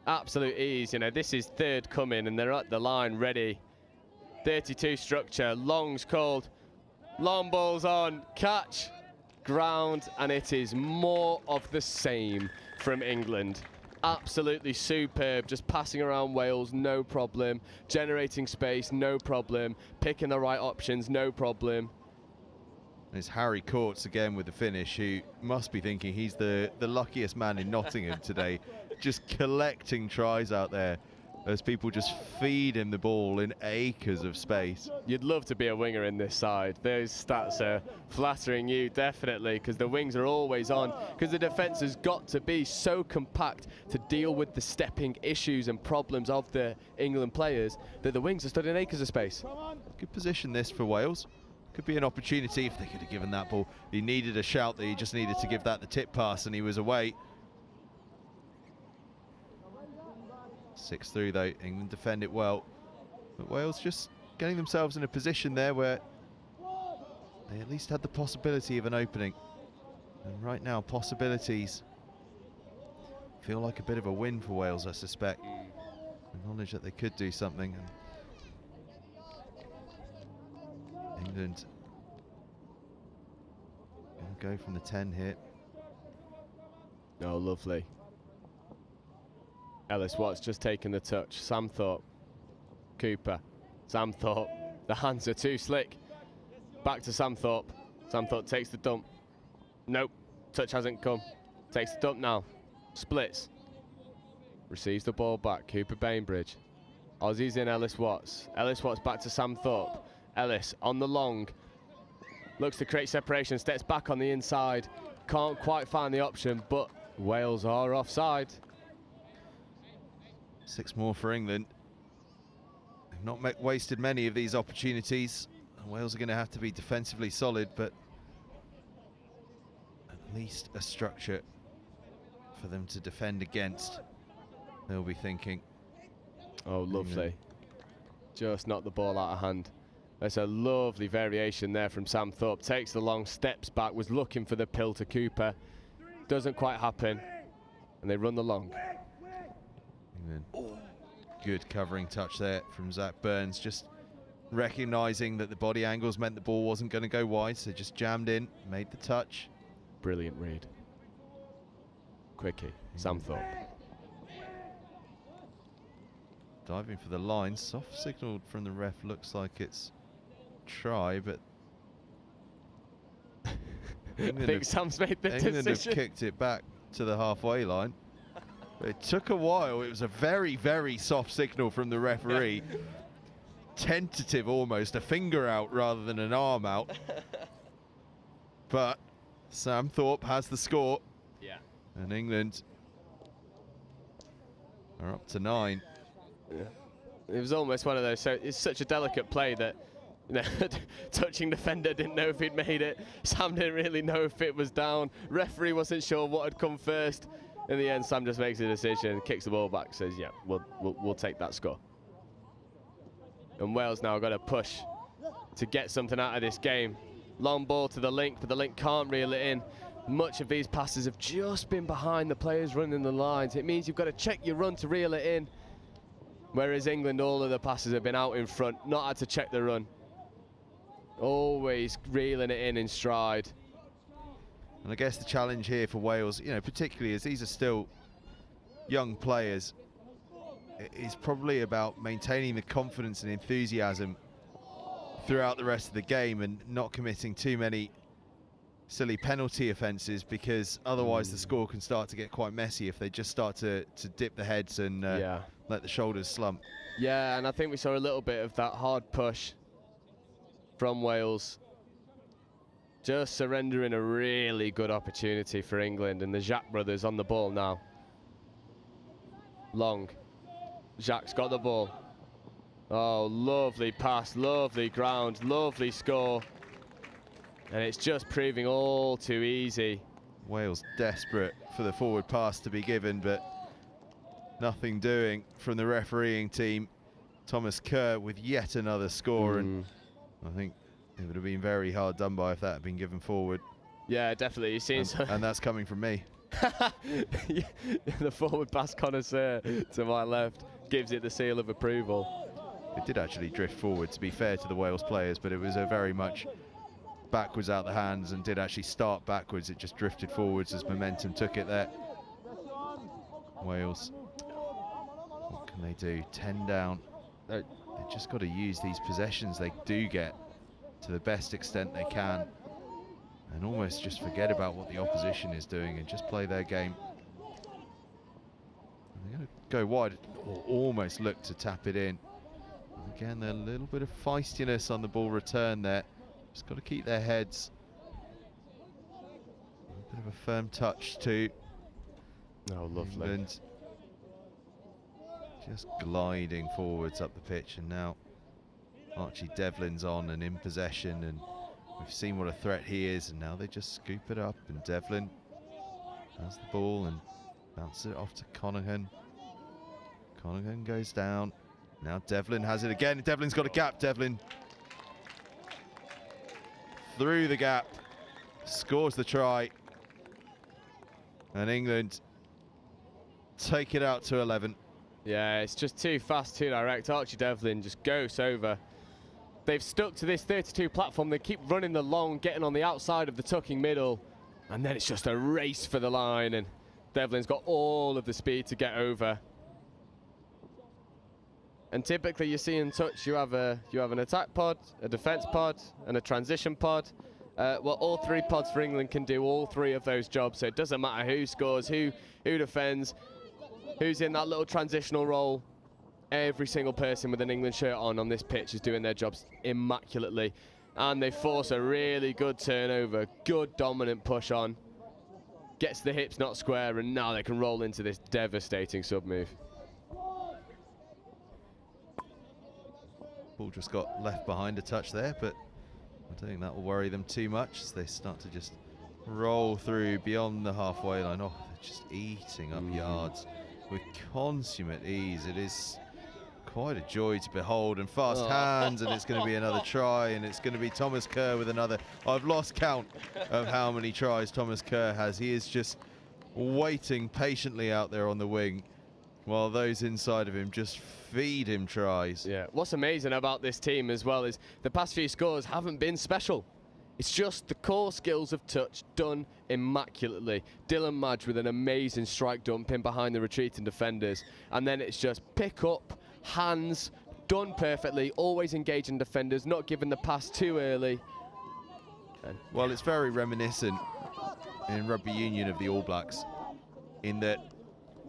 Absolute ease. You know, this is third coming, and they're at the line ready. 32 structure, longs called, long balls on, catch, ground, and it is more of the same from England. Absolutely superb, just passing around Wales, no problem, generating space, no problem, picking the right options, no problem. It's Harry Courts again with the finish, who must be thinking he's the luckiest man in Nottingham today, just collecting tries out there as people just feed him the ball in acres of space. You'd love to be a winger in this side. Those stats are flattering you, definitely, because the wings are always on, because the defence has got to be so compact to deal with the stepping issues and problems of the England players that the wings are stood in acres of space. Good position this for Wales. Could be an opportunity if they could have given that ball. He needed a shout, that he just needed to give that the tip pass, and he was away. 6 through though, England defend it well, but Wales just getting themselves in a position there where they at least had the possibility of an opening, and right now possibilities feel like a bit of a win for Wales, I suspect. The knowledge that they could do something, and England gonna go from the 10 here. Oh, lovely. Ellis Watts just taking the touch. Sam Thorpe, Cooper, Sam Thorpe. The hands are too slick. Back to Sam Thorpe. Sam Thorpe takes the dump. Nope, touch hasn't come. Takes the dump now. Splits. Receives the ball back. Cooper Bainbridge. Aussies in Ellis Watts. Ellis Watts back to Sam Thorpe. Ellis on the long. Looks to create separation. Steps back on the inside. Can't quite find the option, but Wales are offside. 6 more for England. They've not wasted many of these opportunities. Wales are going to have to be defensively solid, but at least a structure for them to defend against, they'll be thinking. Oh, lovely. Just knocked the ball out of hand. There's a lovely variation there from Sam Thorpe. Takes the long, steps back, was looking for the pill to Cooper. Doesn't quite happen, and they run the long. Good covering touch there from Zach Burns, just recognising that the body angles meant the ball wasn't going to go wide, so just jammed in, made the touch. Brilliant read. Quickie, Sam Thorpe. Diving for the line, soft signalled from the ref, looks like it's try, but I think Sam's made the decision. England have kicked it back to the halfway line. It took a while. It was a very, very soft signal from the referee. Tentative almost, a finger out rather than an arm out. But Sam Thorpe has the score. Yeah. And England are up to 9. Yeah. It was almost one of those, so it's such a delicate play that, you know, touching defender didn't know if he'd made it. Sam didn't really know if it was down. Referee wasn't sure what had come first. In the end, Sam just makes a decision, kicks the ball back, says, yeah, we'll take that score. And Wales now got to push to get something out of this game. Long ball to the link, but the link can't reel it in. Much of these passes have just been behind the players running the lines. It means you've got to check your run to reel it in. Whereas England, all of the passes have been out in front, not had to check the run. Always reeling it in stride. And I guess the challenge here for Wales, you know, particularly as these are still young players, is probably about maintaining the confidence and enthusiasm throughout the rest of the game and not committing too many silly penalty offences, because otherwise the score can start to get quite messy if they just start to dip the heads and let the shoulders slump. Yeah, and I think we saw a little bit of that hard push from Wales, just surrendering a really good opportunity for England, and the Jacques brothers on the ball now. Long. Jacques got the ball. Oh, lovely pass, lovely ground, lovely score. And it's just proving all too easy. Wales desperate for the forward pass to be given, but nothing doing from the refereeing team. Thomas Kerr with yet another score, and I think it would have been very hard done by if that had been given forward. Yeah, definitely. You've seen and that's coming from me. The forward pass connoisseur to my left gives it the seal of approval. It did actually drift forward, to be fair to the Wales players, but it was a very much backwards out the hands and did actually start backwards. It just drifted forwards as momentum took it there. Wales, what can they do? 10 down. They've just got to use these possessions they do get to the best extent they can, and almost just forget about what the opposition is doing and just play their game. They're going to go wide, or almost look to tap it in. Again, a little bit of feistiness on the ball return there. Just got to keep their heads. A bit of a firm touch too. Oh, lovely. And just gliding forwards up the pitch, and now Archie Devlin's on and in possession, and we've seen what a threat he is, and now they just scoop it up, and Devlin has the ball and bounces it off to Conaghan. Conaghan goes down. Now Devlin has it again. Devlin's got a gap. Devlin through the gap, scores the try, and England take it out to 11. Yeah, it's just too fast, too direct. Archie Devlin just goes over. They've stuck to this 32 platform. They keep running the long, getting on the outside of the tucking middle, and then it's just a race for the line, and Devlin's got all of the speed to get over. And typically you see in touch you have an attack pod, a defence pod, and a transition pod. Well, all three pods for England can do all three of those jobs, so it doesn't matter who scores, who defends, who's in that little transitional role. Every single person with an England shirt on this pitch is doing their jobs immaculately, and they force a really good turnover, good dominant push on, gets the hips not square, and now they can roll into this devastating sub move. Ball just got left behind a touch there, but I don't think that will worry them too much as they start to just roll through beyond the halfway line. Oh, they're just eating up yards with consummate ease. It is quite a joy to behold, and fast hands, and it's going to be another try, and it's going to be Thomas Kerr with another. I've lost count of how many tries Thomas Kerr has. He is just waiting patiently out there on the wing while those inside of him just feed him tries. Yeah, what's amazing about this team as well is the past few scores haven't been special. It's just the core skills of touch done immaculately. Dylan Madge with an amazing strike dump in behind the retreating defenders, and then it's just pick up, hands, done perfectly, always engaging defenders, not giving the pass too early. Well, it's very reminiscent in rugby union of the All Blacks, in that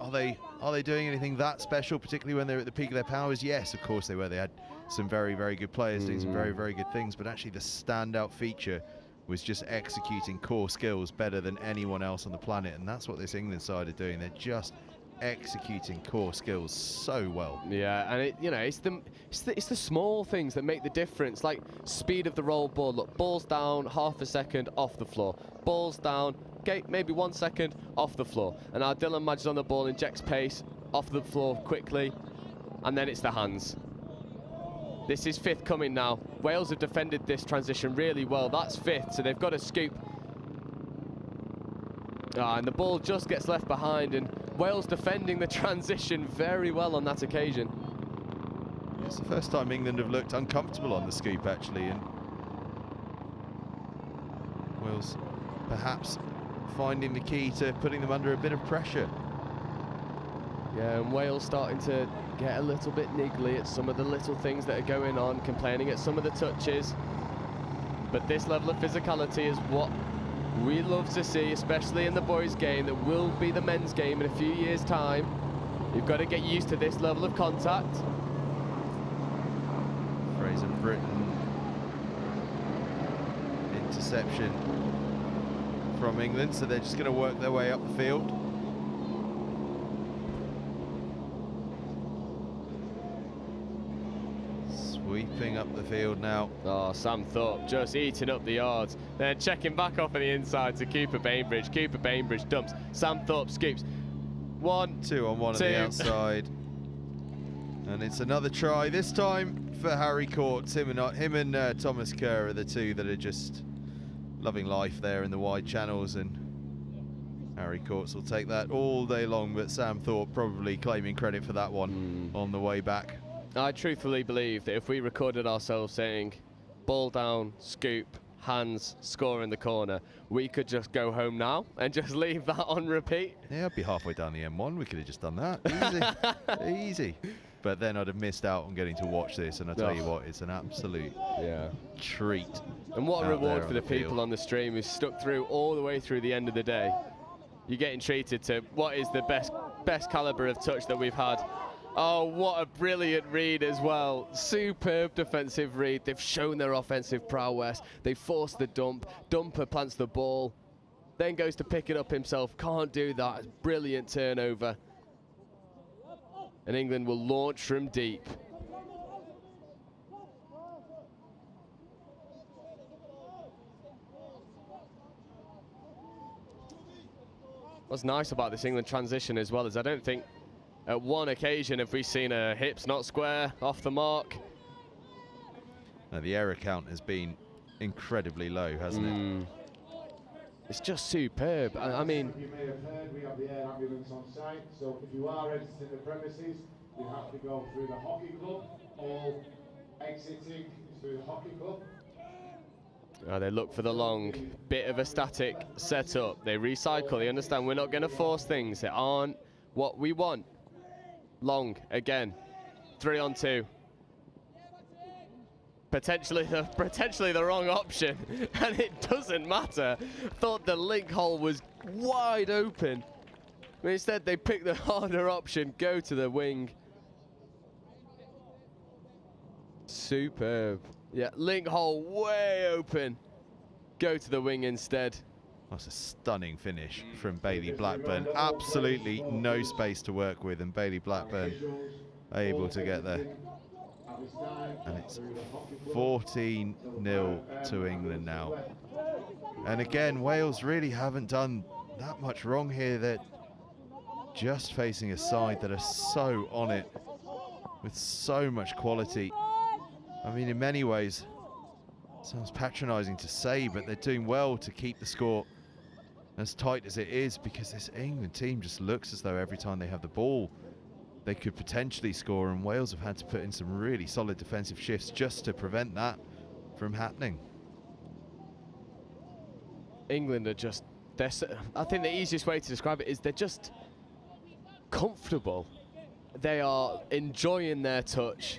are they doing anything that special, particularly when they're at the peak of their powers? Yes, of course they were. They had some very, very good players doing some very, very good things, but actually the standout feature was just executing core skills better than anyone else on the planet, and that's what this England side are doing. They're just executing core skills so well. Yeah, and it's the small things that make the difference, like speed of the roll ball. Look, balls down, half a second, off the floor. Balls down, okay, maybe 1 second, off the floor. And now Dylan Madge on the ball, injects pace, off the floor quickly, and then it's the hands. This is fifth coming now. Wales have defended this transition really well. That's fifth, so they've got to scoop. And the ball just gets left behind, and Wales defending the transition very well on that occasion. It's the first time England have looked uncomfortable on the scoop, actually, and Wales perhaps finding the key to putting them under a bit of pressure. Yeah, and Wales starting to get a little bit niggly at some of the little things that are going on, complaining at some of the touches. But this level of physicality is what we love to see, especially in the boys' game that will be the men's game in a few years' time. You've got to get used to this level of contact. Fraser Britton. Interception from England, so they're just going to work their way up the field. Sweeping up the field now. Oh, Sam Thorpe just eating up the yards. Then checking back off on the inside to Cooper Bainbridge. Cooper Bainbridge dumps. Sam Thorpe scoops. 1, 2 on 1 2. on the outside. And it's another try, this time for Harry Courts. Him and Thomas Kerr are the two that are just loving life there in the wide channels, and Harry Courts will take that all day long, but Sam Thorpe probably claiming credit for that one on the way back. I truthfully believe that if we recorded ourselves saying ball down, scoop, hands, score in the corner, we could just go home now and just leave that on repeat. Yeah, I'd be halfway down the M1. We could have just done that. Easy. Easy. But then I'd have missed out on getting to watch this, and I tell you what, it's an absolute treat. And what a reward for the people on the stream who stuck through all the way through the end of the day. You're getting treated to what is the best caliber of touch that we've had. Oh, what a brilliant read as well. Superb defensive read. They've shown their offensive prowess. They force the dump. Dumper plants the ball, then goes to pick it up himself. Can't do that. Brilliant turnover. And England will launch from deep. What's nice about this England transition as well is I don't think at one occasion have we seen a hips not square, off the mark. Now, the error count has been incredibly low, hasn't it? It's just superb. I mean, You may have heard we have the air ambulance on site, so if you are exiting the premises, you have to go through the hockey club. All exiting is through the hockey club. They look for the long, bit of a static setup. They recycle, they understand we're not going to force things that aren't what we want. Long, again, 3 on 2. Potentially the wrong option, and it doesn't matter. Thought the link hole was wide open. But instead they pick the harder option, go to the wing. Superb. Yeah, link hole way open. Go to the wing instead. That's a stunning finish from Bailey Blackburn. Absolutely no space to work with, and Bailey Blackburn able to get there. And it's 14-0 to England now. And again, Wales really haven't done that much wrong here. They're just facing a side that are so on it, with so much quality. I mean, in many ways, sounds patronising to say, but they're doing well to keep the score as tight as it is, because this England team just looks as though every time they have the ball, they could potentially score, and Wales have had to put in some really solid defensive shifts just to prevent that from happening. England are just, I think the easiest way to describe it is they're just comfortable. They are enjoying their touch.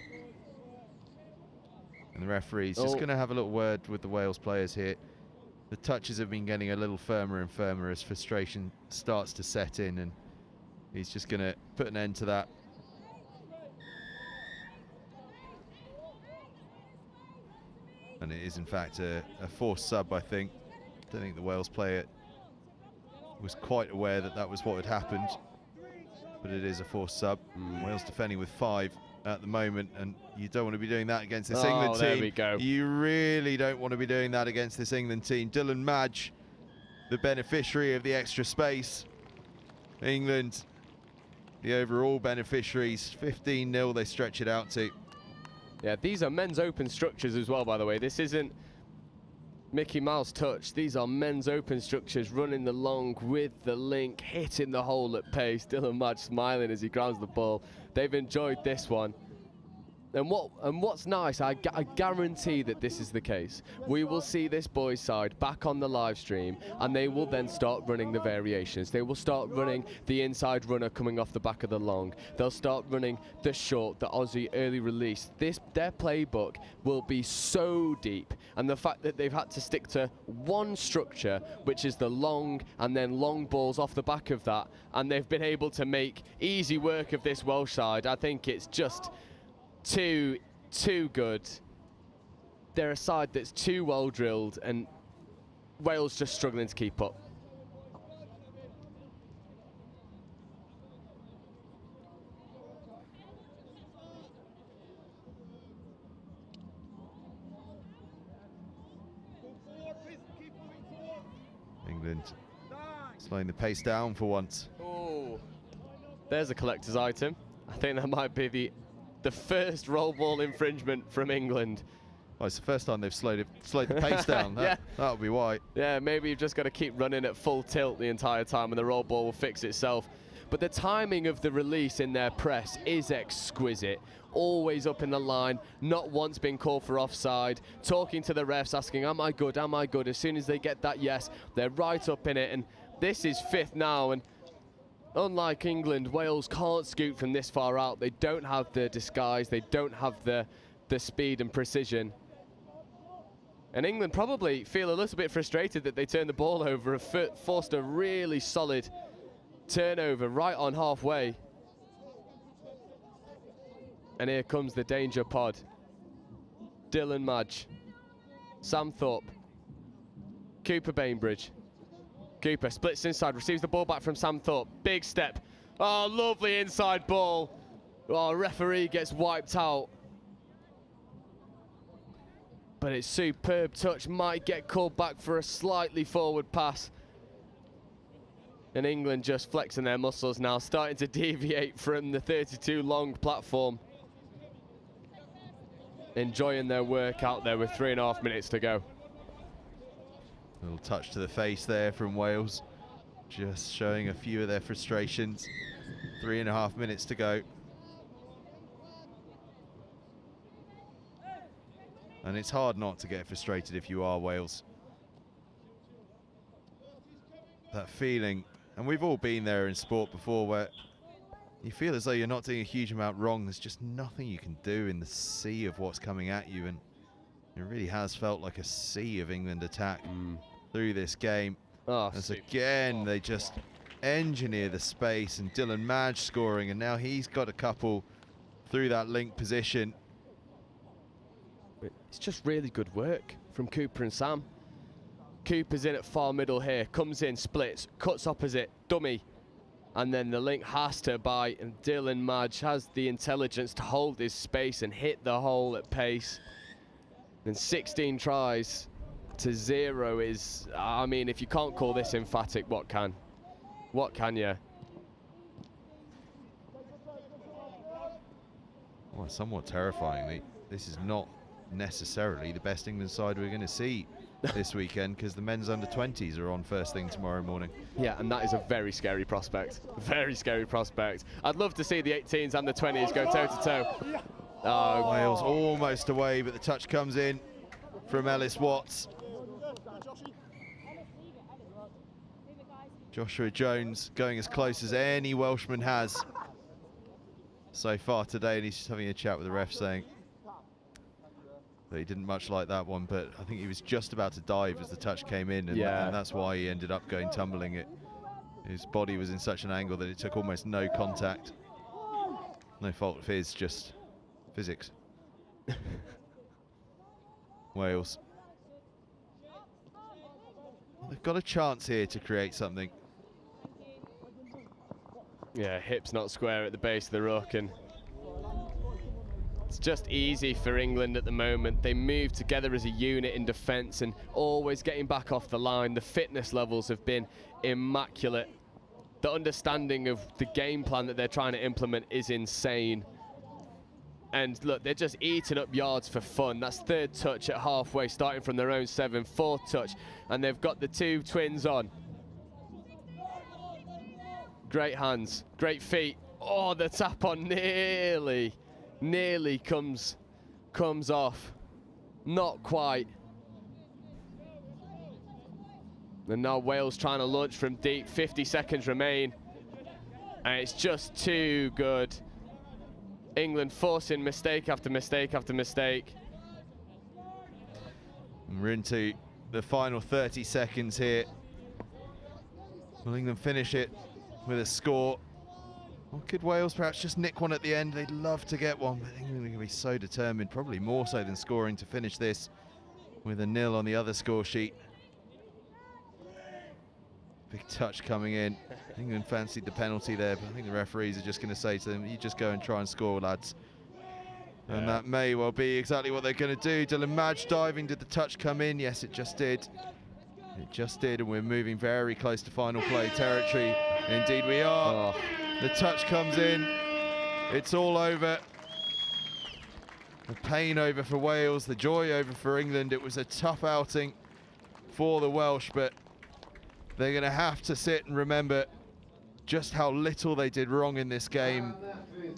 And the referee's just going to have a little word with the Wales players here. The touches have been getting a little firmer and firmer as frustration starts to set in, and he's just going to put an end to that. And it is, in fact, a forced sub, I think. I don't think the Wales player was quite aware that that was what had happened, but it is a forced sub. Wales defending with 5 at the moment, and you don't want to be doing that against this England team. There we go. You really don't want to be doing that against this England team. Dylan Madge, the beneficiary of the extra space. England, the overall beneficiaries. 15-0 they stretch it out to. Yeah, these are men's open structures as well, by the way. This isn't Mickey Mouse touch. These are men's open structures, running the long with the link, hitting the hole at pace. Dylan Madge smiling as he grounds the ball. They've enjoyed this one. And what's nice, I guarantee that this is the case. We will see this boys' side back on the live stream, and they will then start running the variations. They will start running the inside runner coming off the back of the long. They'll start running the short, the Aussie early release. Their playbook will be so deep, and the fact that they've had to stick to one structure, which is the long, and then long balls off the back of that, and they've been able to make easy work of this Welsh side. I think it's just too good. They're a side that's too well drilled, and Wales just struggling to keep up. Slowing the pace down for once. Oh, there's a collector's item. I think that might be the first roll ball infringement from England. Well, it's the first time they've slowed the pace down. That'll be why. Yeah, maybe you've just got to keep running at full tilt the entire time and the roll ball will fix itself. But the timing of the release in their press is exquisite. Always up in the line, not once been called for offside, talking to the refs, asking, am I good, am I good? As soon as they get that yes, they're right up in it. And this is fifth now, and unlike England, Wales can't scoot from this far out. They don't have the disguise, they don't have the speed and precision. And England probably feel a little bit frustrated that they turned the ball over, forced a really solid turnover right on halfway. And here comes the danger pod. Dylan Madge, Sam Thorpe, Cooper Bainbridge. Cooper splits inside, receives the ball back from Sam Thorpe. Big step. Oh, lovely inside ball. Oh, referee gets wiped out. But it's superb touch, might get called back for a slightly forward pass. And England just flexing their muscles now, starting to deviate from the 32 long platform. Enjoying their work out there with 3.5 minutes to go. Little touch to the face there from Wales. Just showing a few of their frustrations. 3.5 minutes to go. And it's hard not to get frustrated if you are Wales. That feeling, and we've all been there in sport before, where you feel as though you're not doing a huge amount wrong. There's just nothing you can do in the sea of what's coming at you, and it really has felt like a sea of England attack through this game. As again, they just engineer the space, and Dylan Madge scoring, and now he's got a couple through that link position. It's just really good work from Cooper and Sam. Cooper's in at far middle here, comes in, splits, cuts opposite, dummy, and then the link has to bite, and Dylan Madge has the intelligence to hold his space and hit the hole at pace. And 16 tries to 0 is, I mean, if you can't call this emphatic, what can? What can you? Well, somewhat terrifying. This is not necessarily the best England side we're going to see this weekend, because the men's under-20s are on first thing tomorrow morning. Yeah, and that is a very scary prospect. Very scary prospect. I'd love to see the 18s and the 20s go toe-to-toe. Oh, Wales almost away, but the touch comes in from Ellis Watts. Joshua Jones going as close as any Welshman has so far today, and he's just having a chat with the ref saying that he didn't much like that one, but I think he was just about to dive as the touch came in, and, and that's why he ended up going tumbling. His body was in such an angle that it took almost no contact. No fault of his, just physics. Wales. They've got a chance here to create something. Yeah, hips not square at the base of the ruck, and it's just easy for England at the moment. They move together as a unit in defence and always getting back off the line. The fitness levels have been immaculate. The understanding of the game plan that they're trying to implement is insane. And look, they're just eating up yards for fun. That's third touch at halfway, starting from their own 7, fourth touch, and they've got the two twins on. Great hands, great feet. Oh, the tap on nearly comes off. Not quite. And now Wales trying to launch from deep. 50 seconds remain. And it's just too good. England forcing mistake after mistake after mistake. And we're into the final 30 seconds here. Will England finish it with a score? Or could Wales perhaps just nick one at the end? They'd love to get one, but England are going to be so determined, probably more so than scoring, to finish this with a 0 on the other score sheet. Big touch coming in. England fancied the penalty there, but I think the referees are just going to say to them, you just go and try and score, lads. And that may well be exactly what they're going to do. Dylan Madge diving, did the touch come in? Yes, it just did. It just did, and we're moving very close to final play territory. Indeed we are. The touch comes in. It's all over. The pain over for Wales, the joy over for England. It was a tough outing for the Welsh, but they're going to have to sit and remember just how little they did wrong in this game.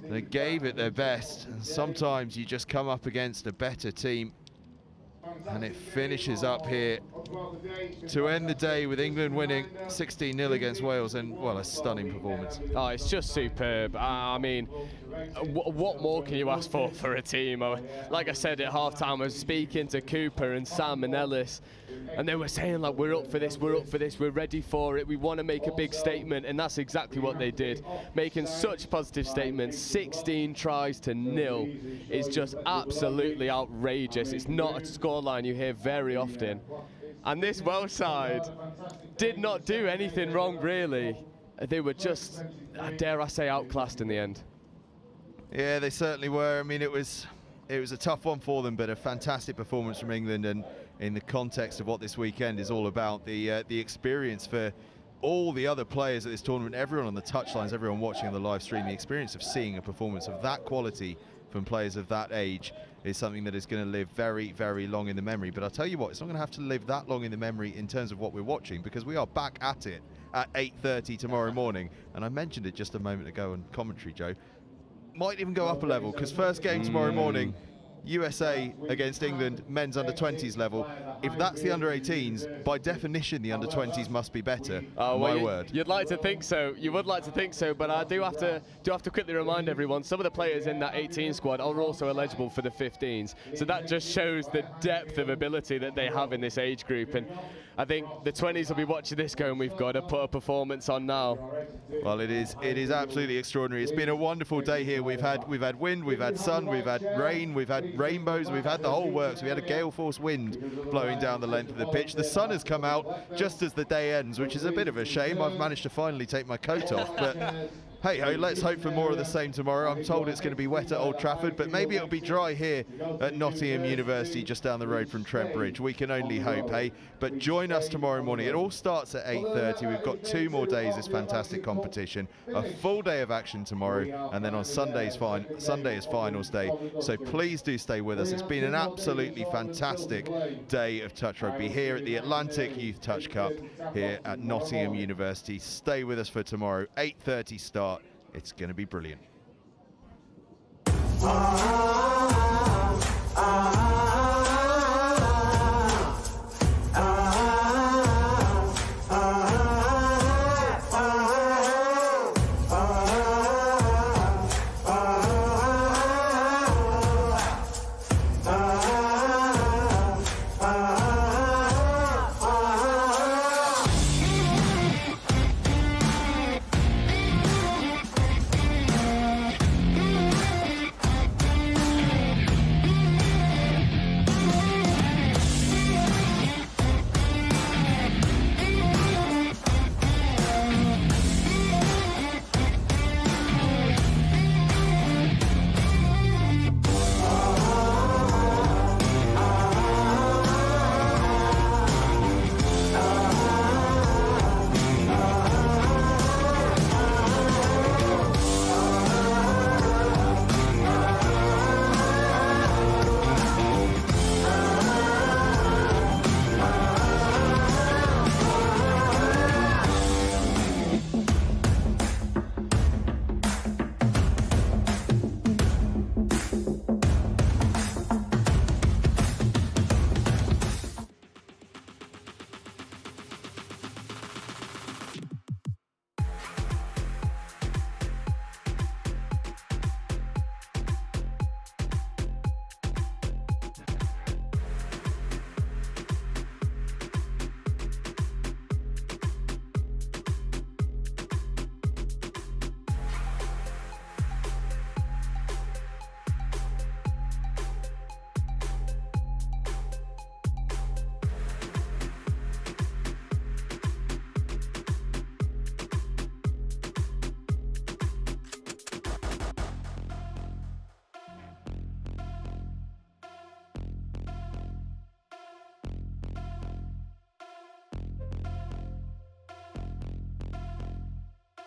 They gave it their best, and sometimes you just come up against a better team, and it finishes up here to end the day with England winning 16-0 against Wales, and, well, a stunning performance. Oh, it's just superb. I mean, what more can you ask for a team? Like I said at half-time, I was speaking to Cooper and Sam and Ellis, and they were saying, like, we're up for this, we're ready for it, we want to make a big statement, and that's exactly what they did, making such positive statements. 16 tries to 0 is just absolutely outrageous. It's not a scoreline you hear very often. And this Welsh side did not do anything wrong, really. They were just, dare I say, outclassed in the end. Yeah, they certainly were. I mean, it was a tough one for them, but a fantastic performance from England, and in the context of what this weekend is all about, the experience for all the other players at this tournament, everyone on the touchlines, everyone watching on the live stream, the experience of seeing a performance of that quality from players of that age is something that is going to live very, very long in the memory. But I'll tell you what, it's not going to have to live that long in the memory in terms of what we're watching, because we are back at it at 8:30 tomorrow morning. And I mentioned it just a moment ago in commentary, Joe. Might even go up a level, because first game tomorrow morning, USA against England, men's under-20s level. If that's the under-18s, by definition the under-20s must be better. Oh, my well, word. You'd like to think so. You would like to think so, but I do have to quickly remind everyone, some of the players in that 18 squad are also eligible for the 15s. So that just shows the depth of ability that they have in this age group. And I think the 20s will be watching this going, we've got to put a performance on now. Well, it is absolutely extraordinary. It's been a wonderful day here. We've had wind, we've had sun, we've had rain, we've had rainbows, we've had the whole works. We had a gale force wind blowing down the length of the pitch. The sun has come out just as the day ends, which is a bit of a shame. I've managed to finally take my coat off, but hey ho, let's hope for more of the same tomorrow. I'm told it's going to be wet at Old Trafford, but maybe it'll be dry here at Nottingham University, just down the road from Trent Bridge. We can only hope, hey? But join us tomorrow morning. It all starts at 8:30. We've got 2 more days of this fantastic competition, a full day of action tomorrow, and then on Sunday is finals day. So please do stay with us. It's been an absolutely fantastic day of touch rugby here at the Atlantic Youth Touch Cup here at Nottingham University. Stay with us for tomorrow, 8:30 start. It's going to be brilliant.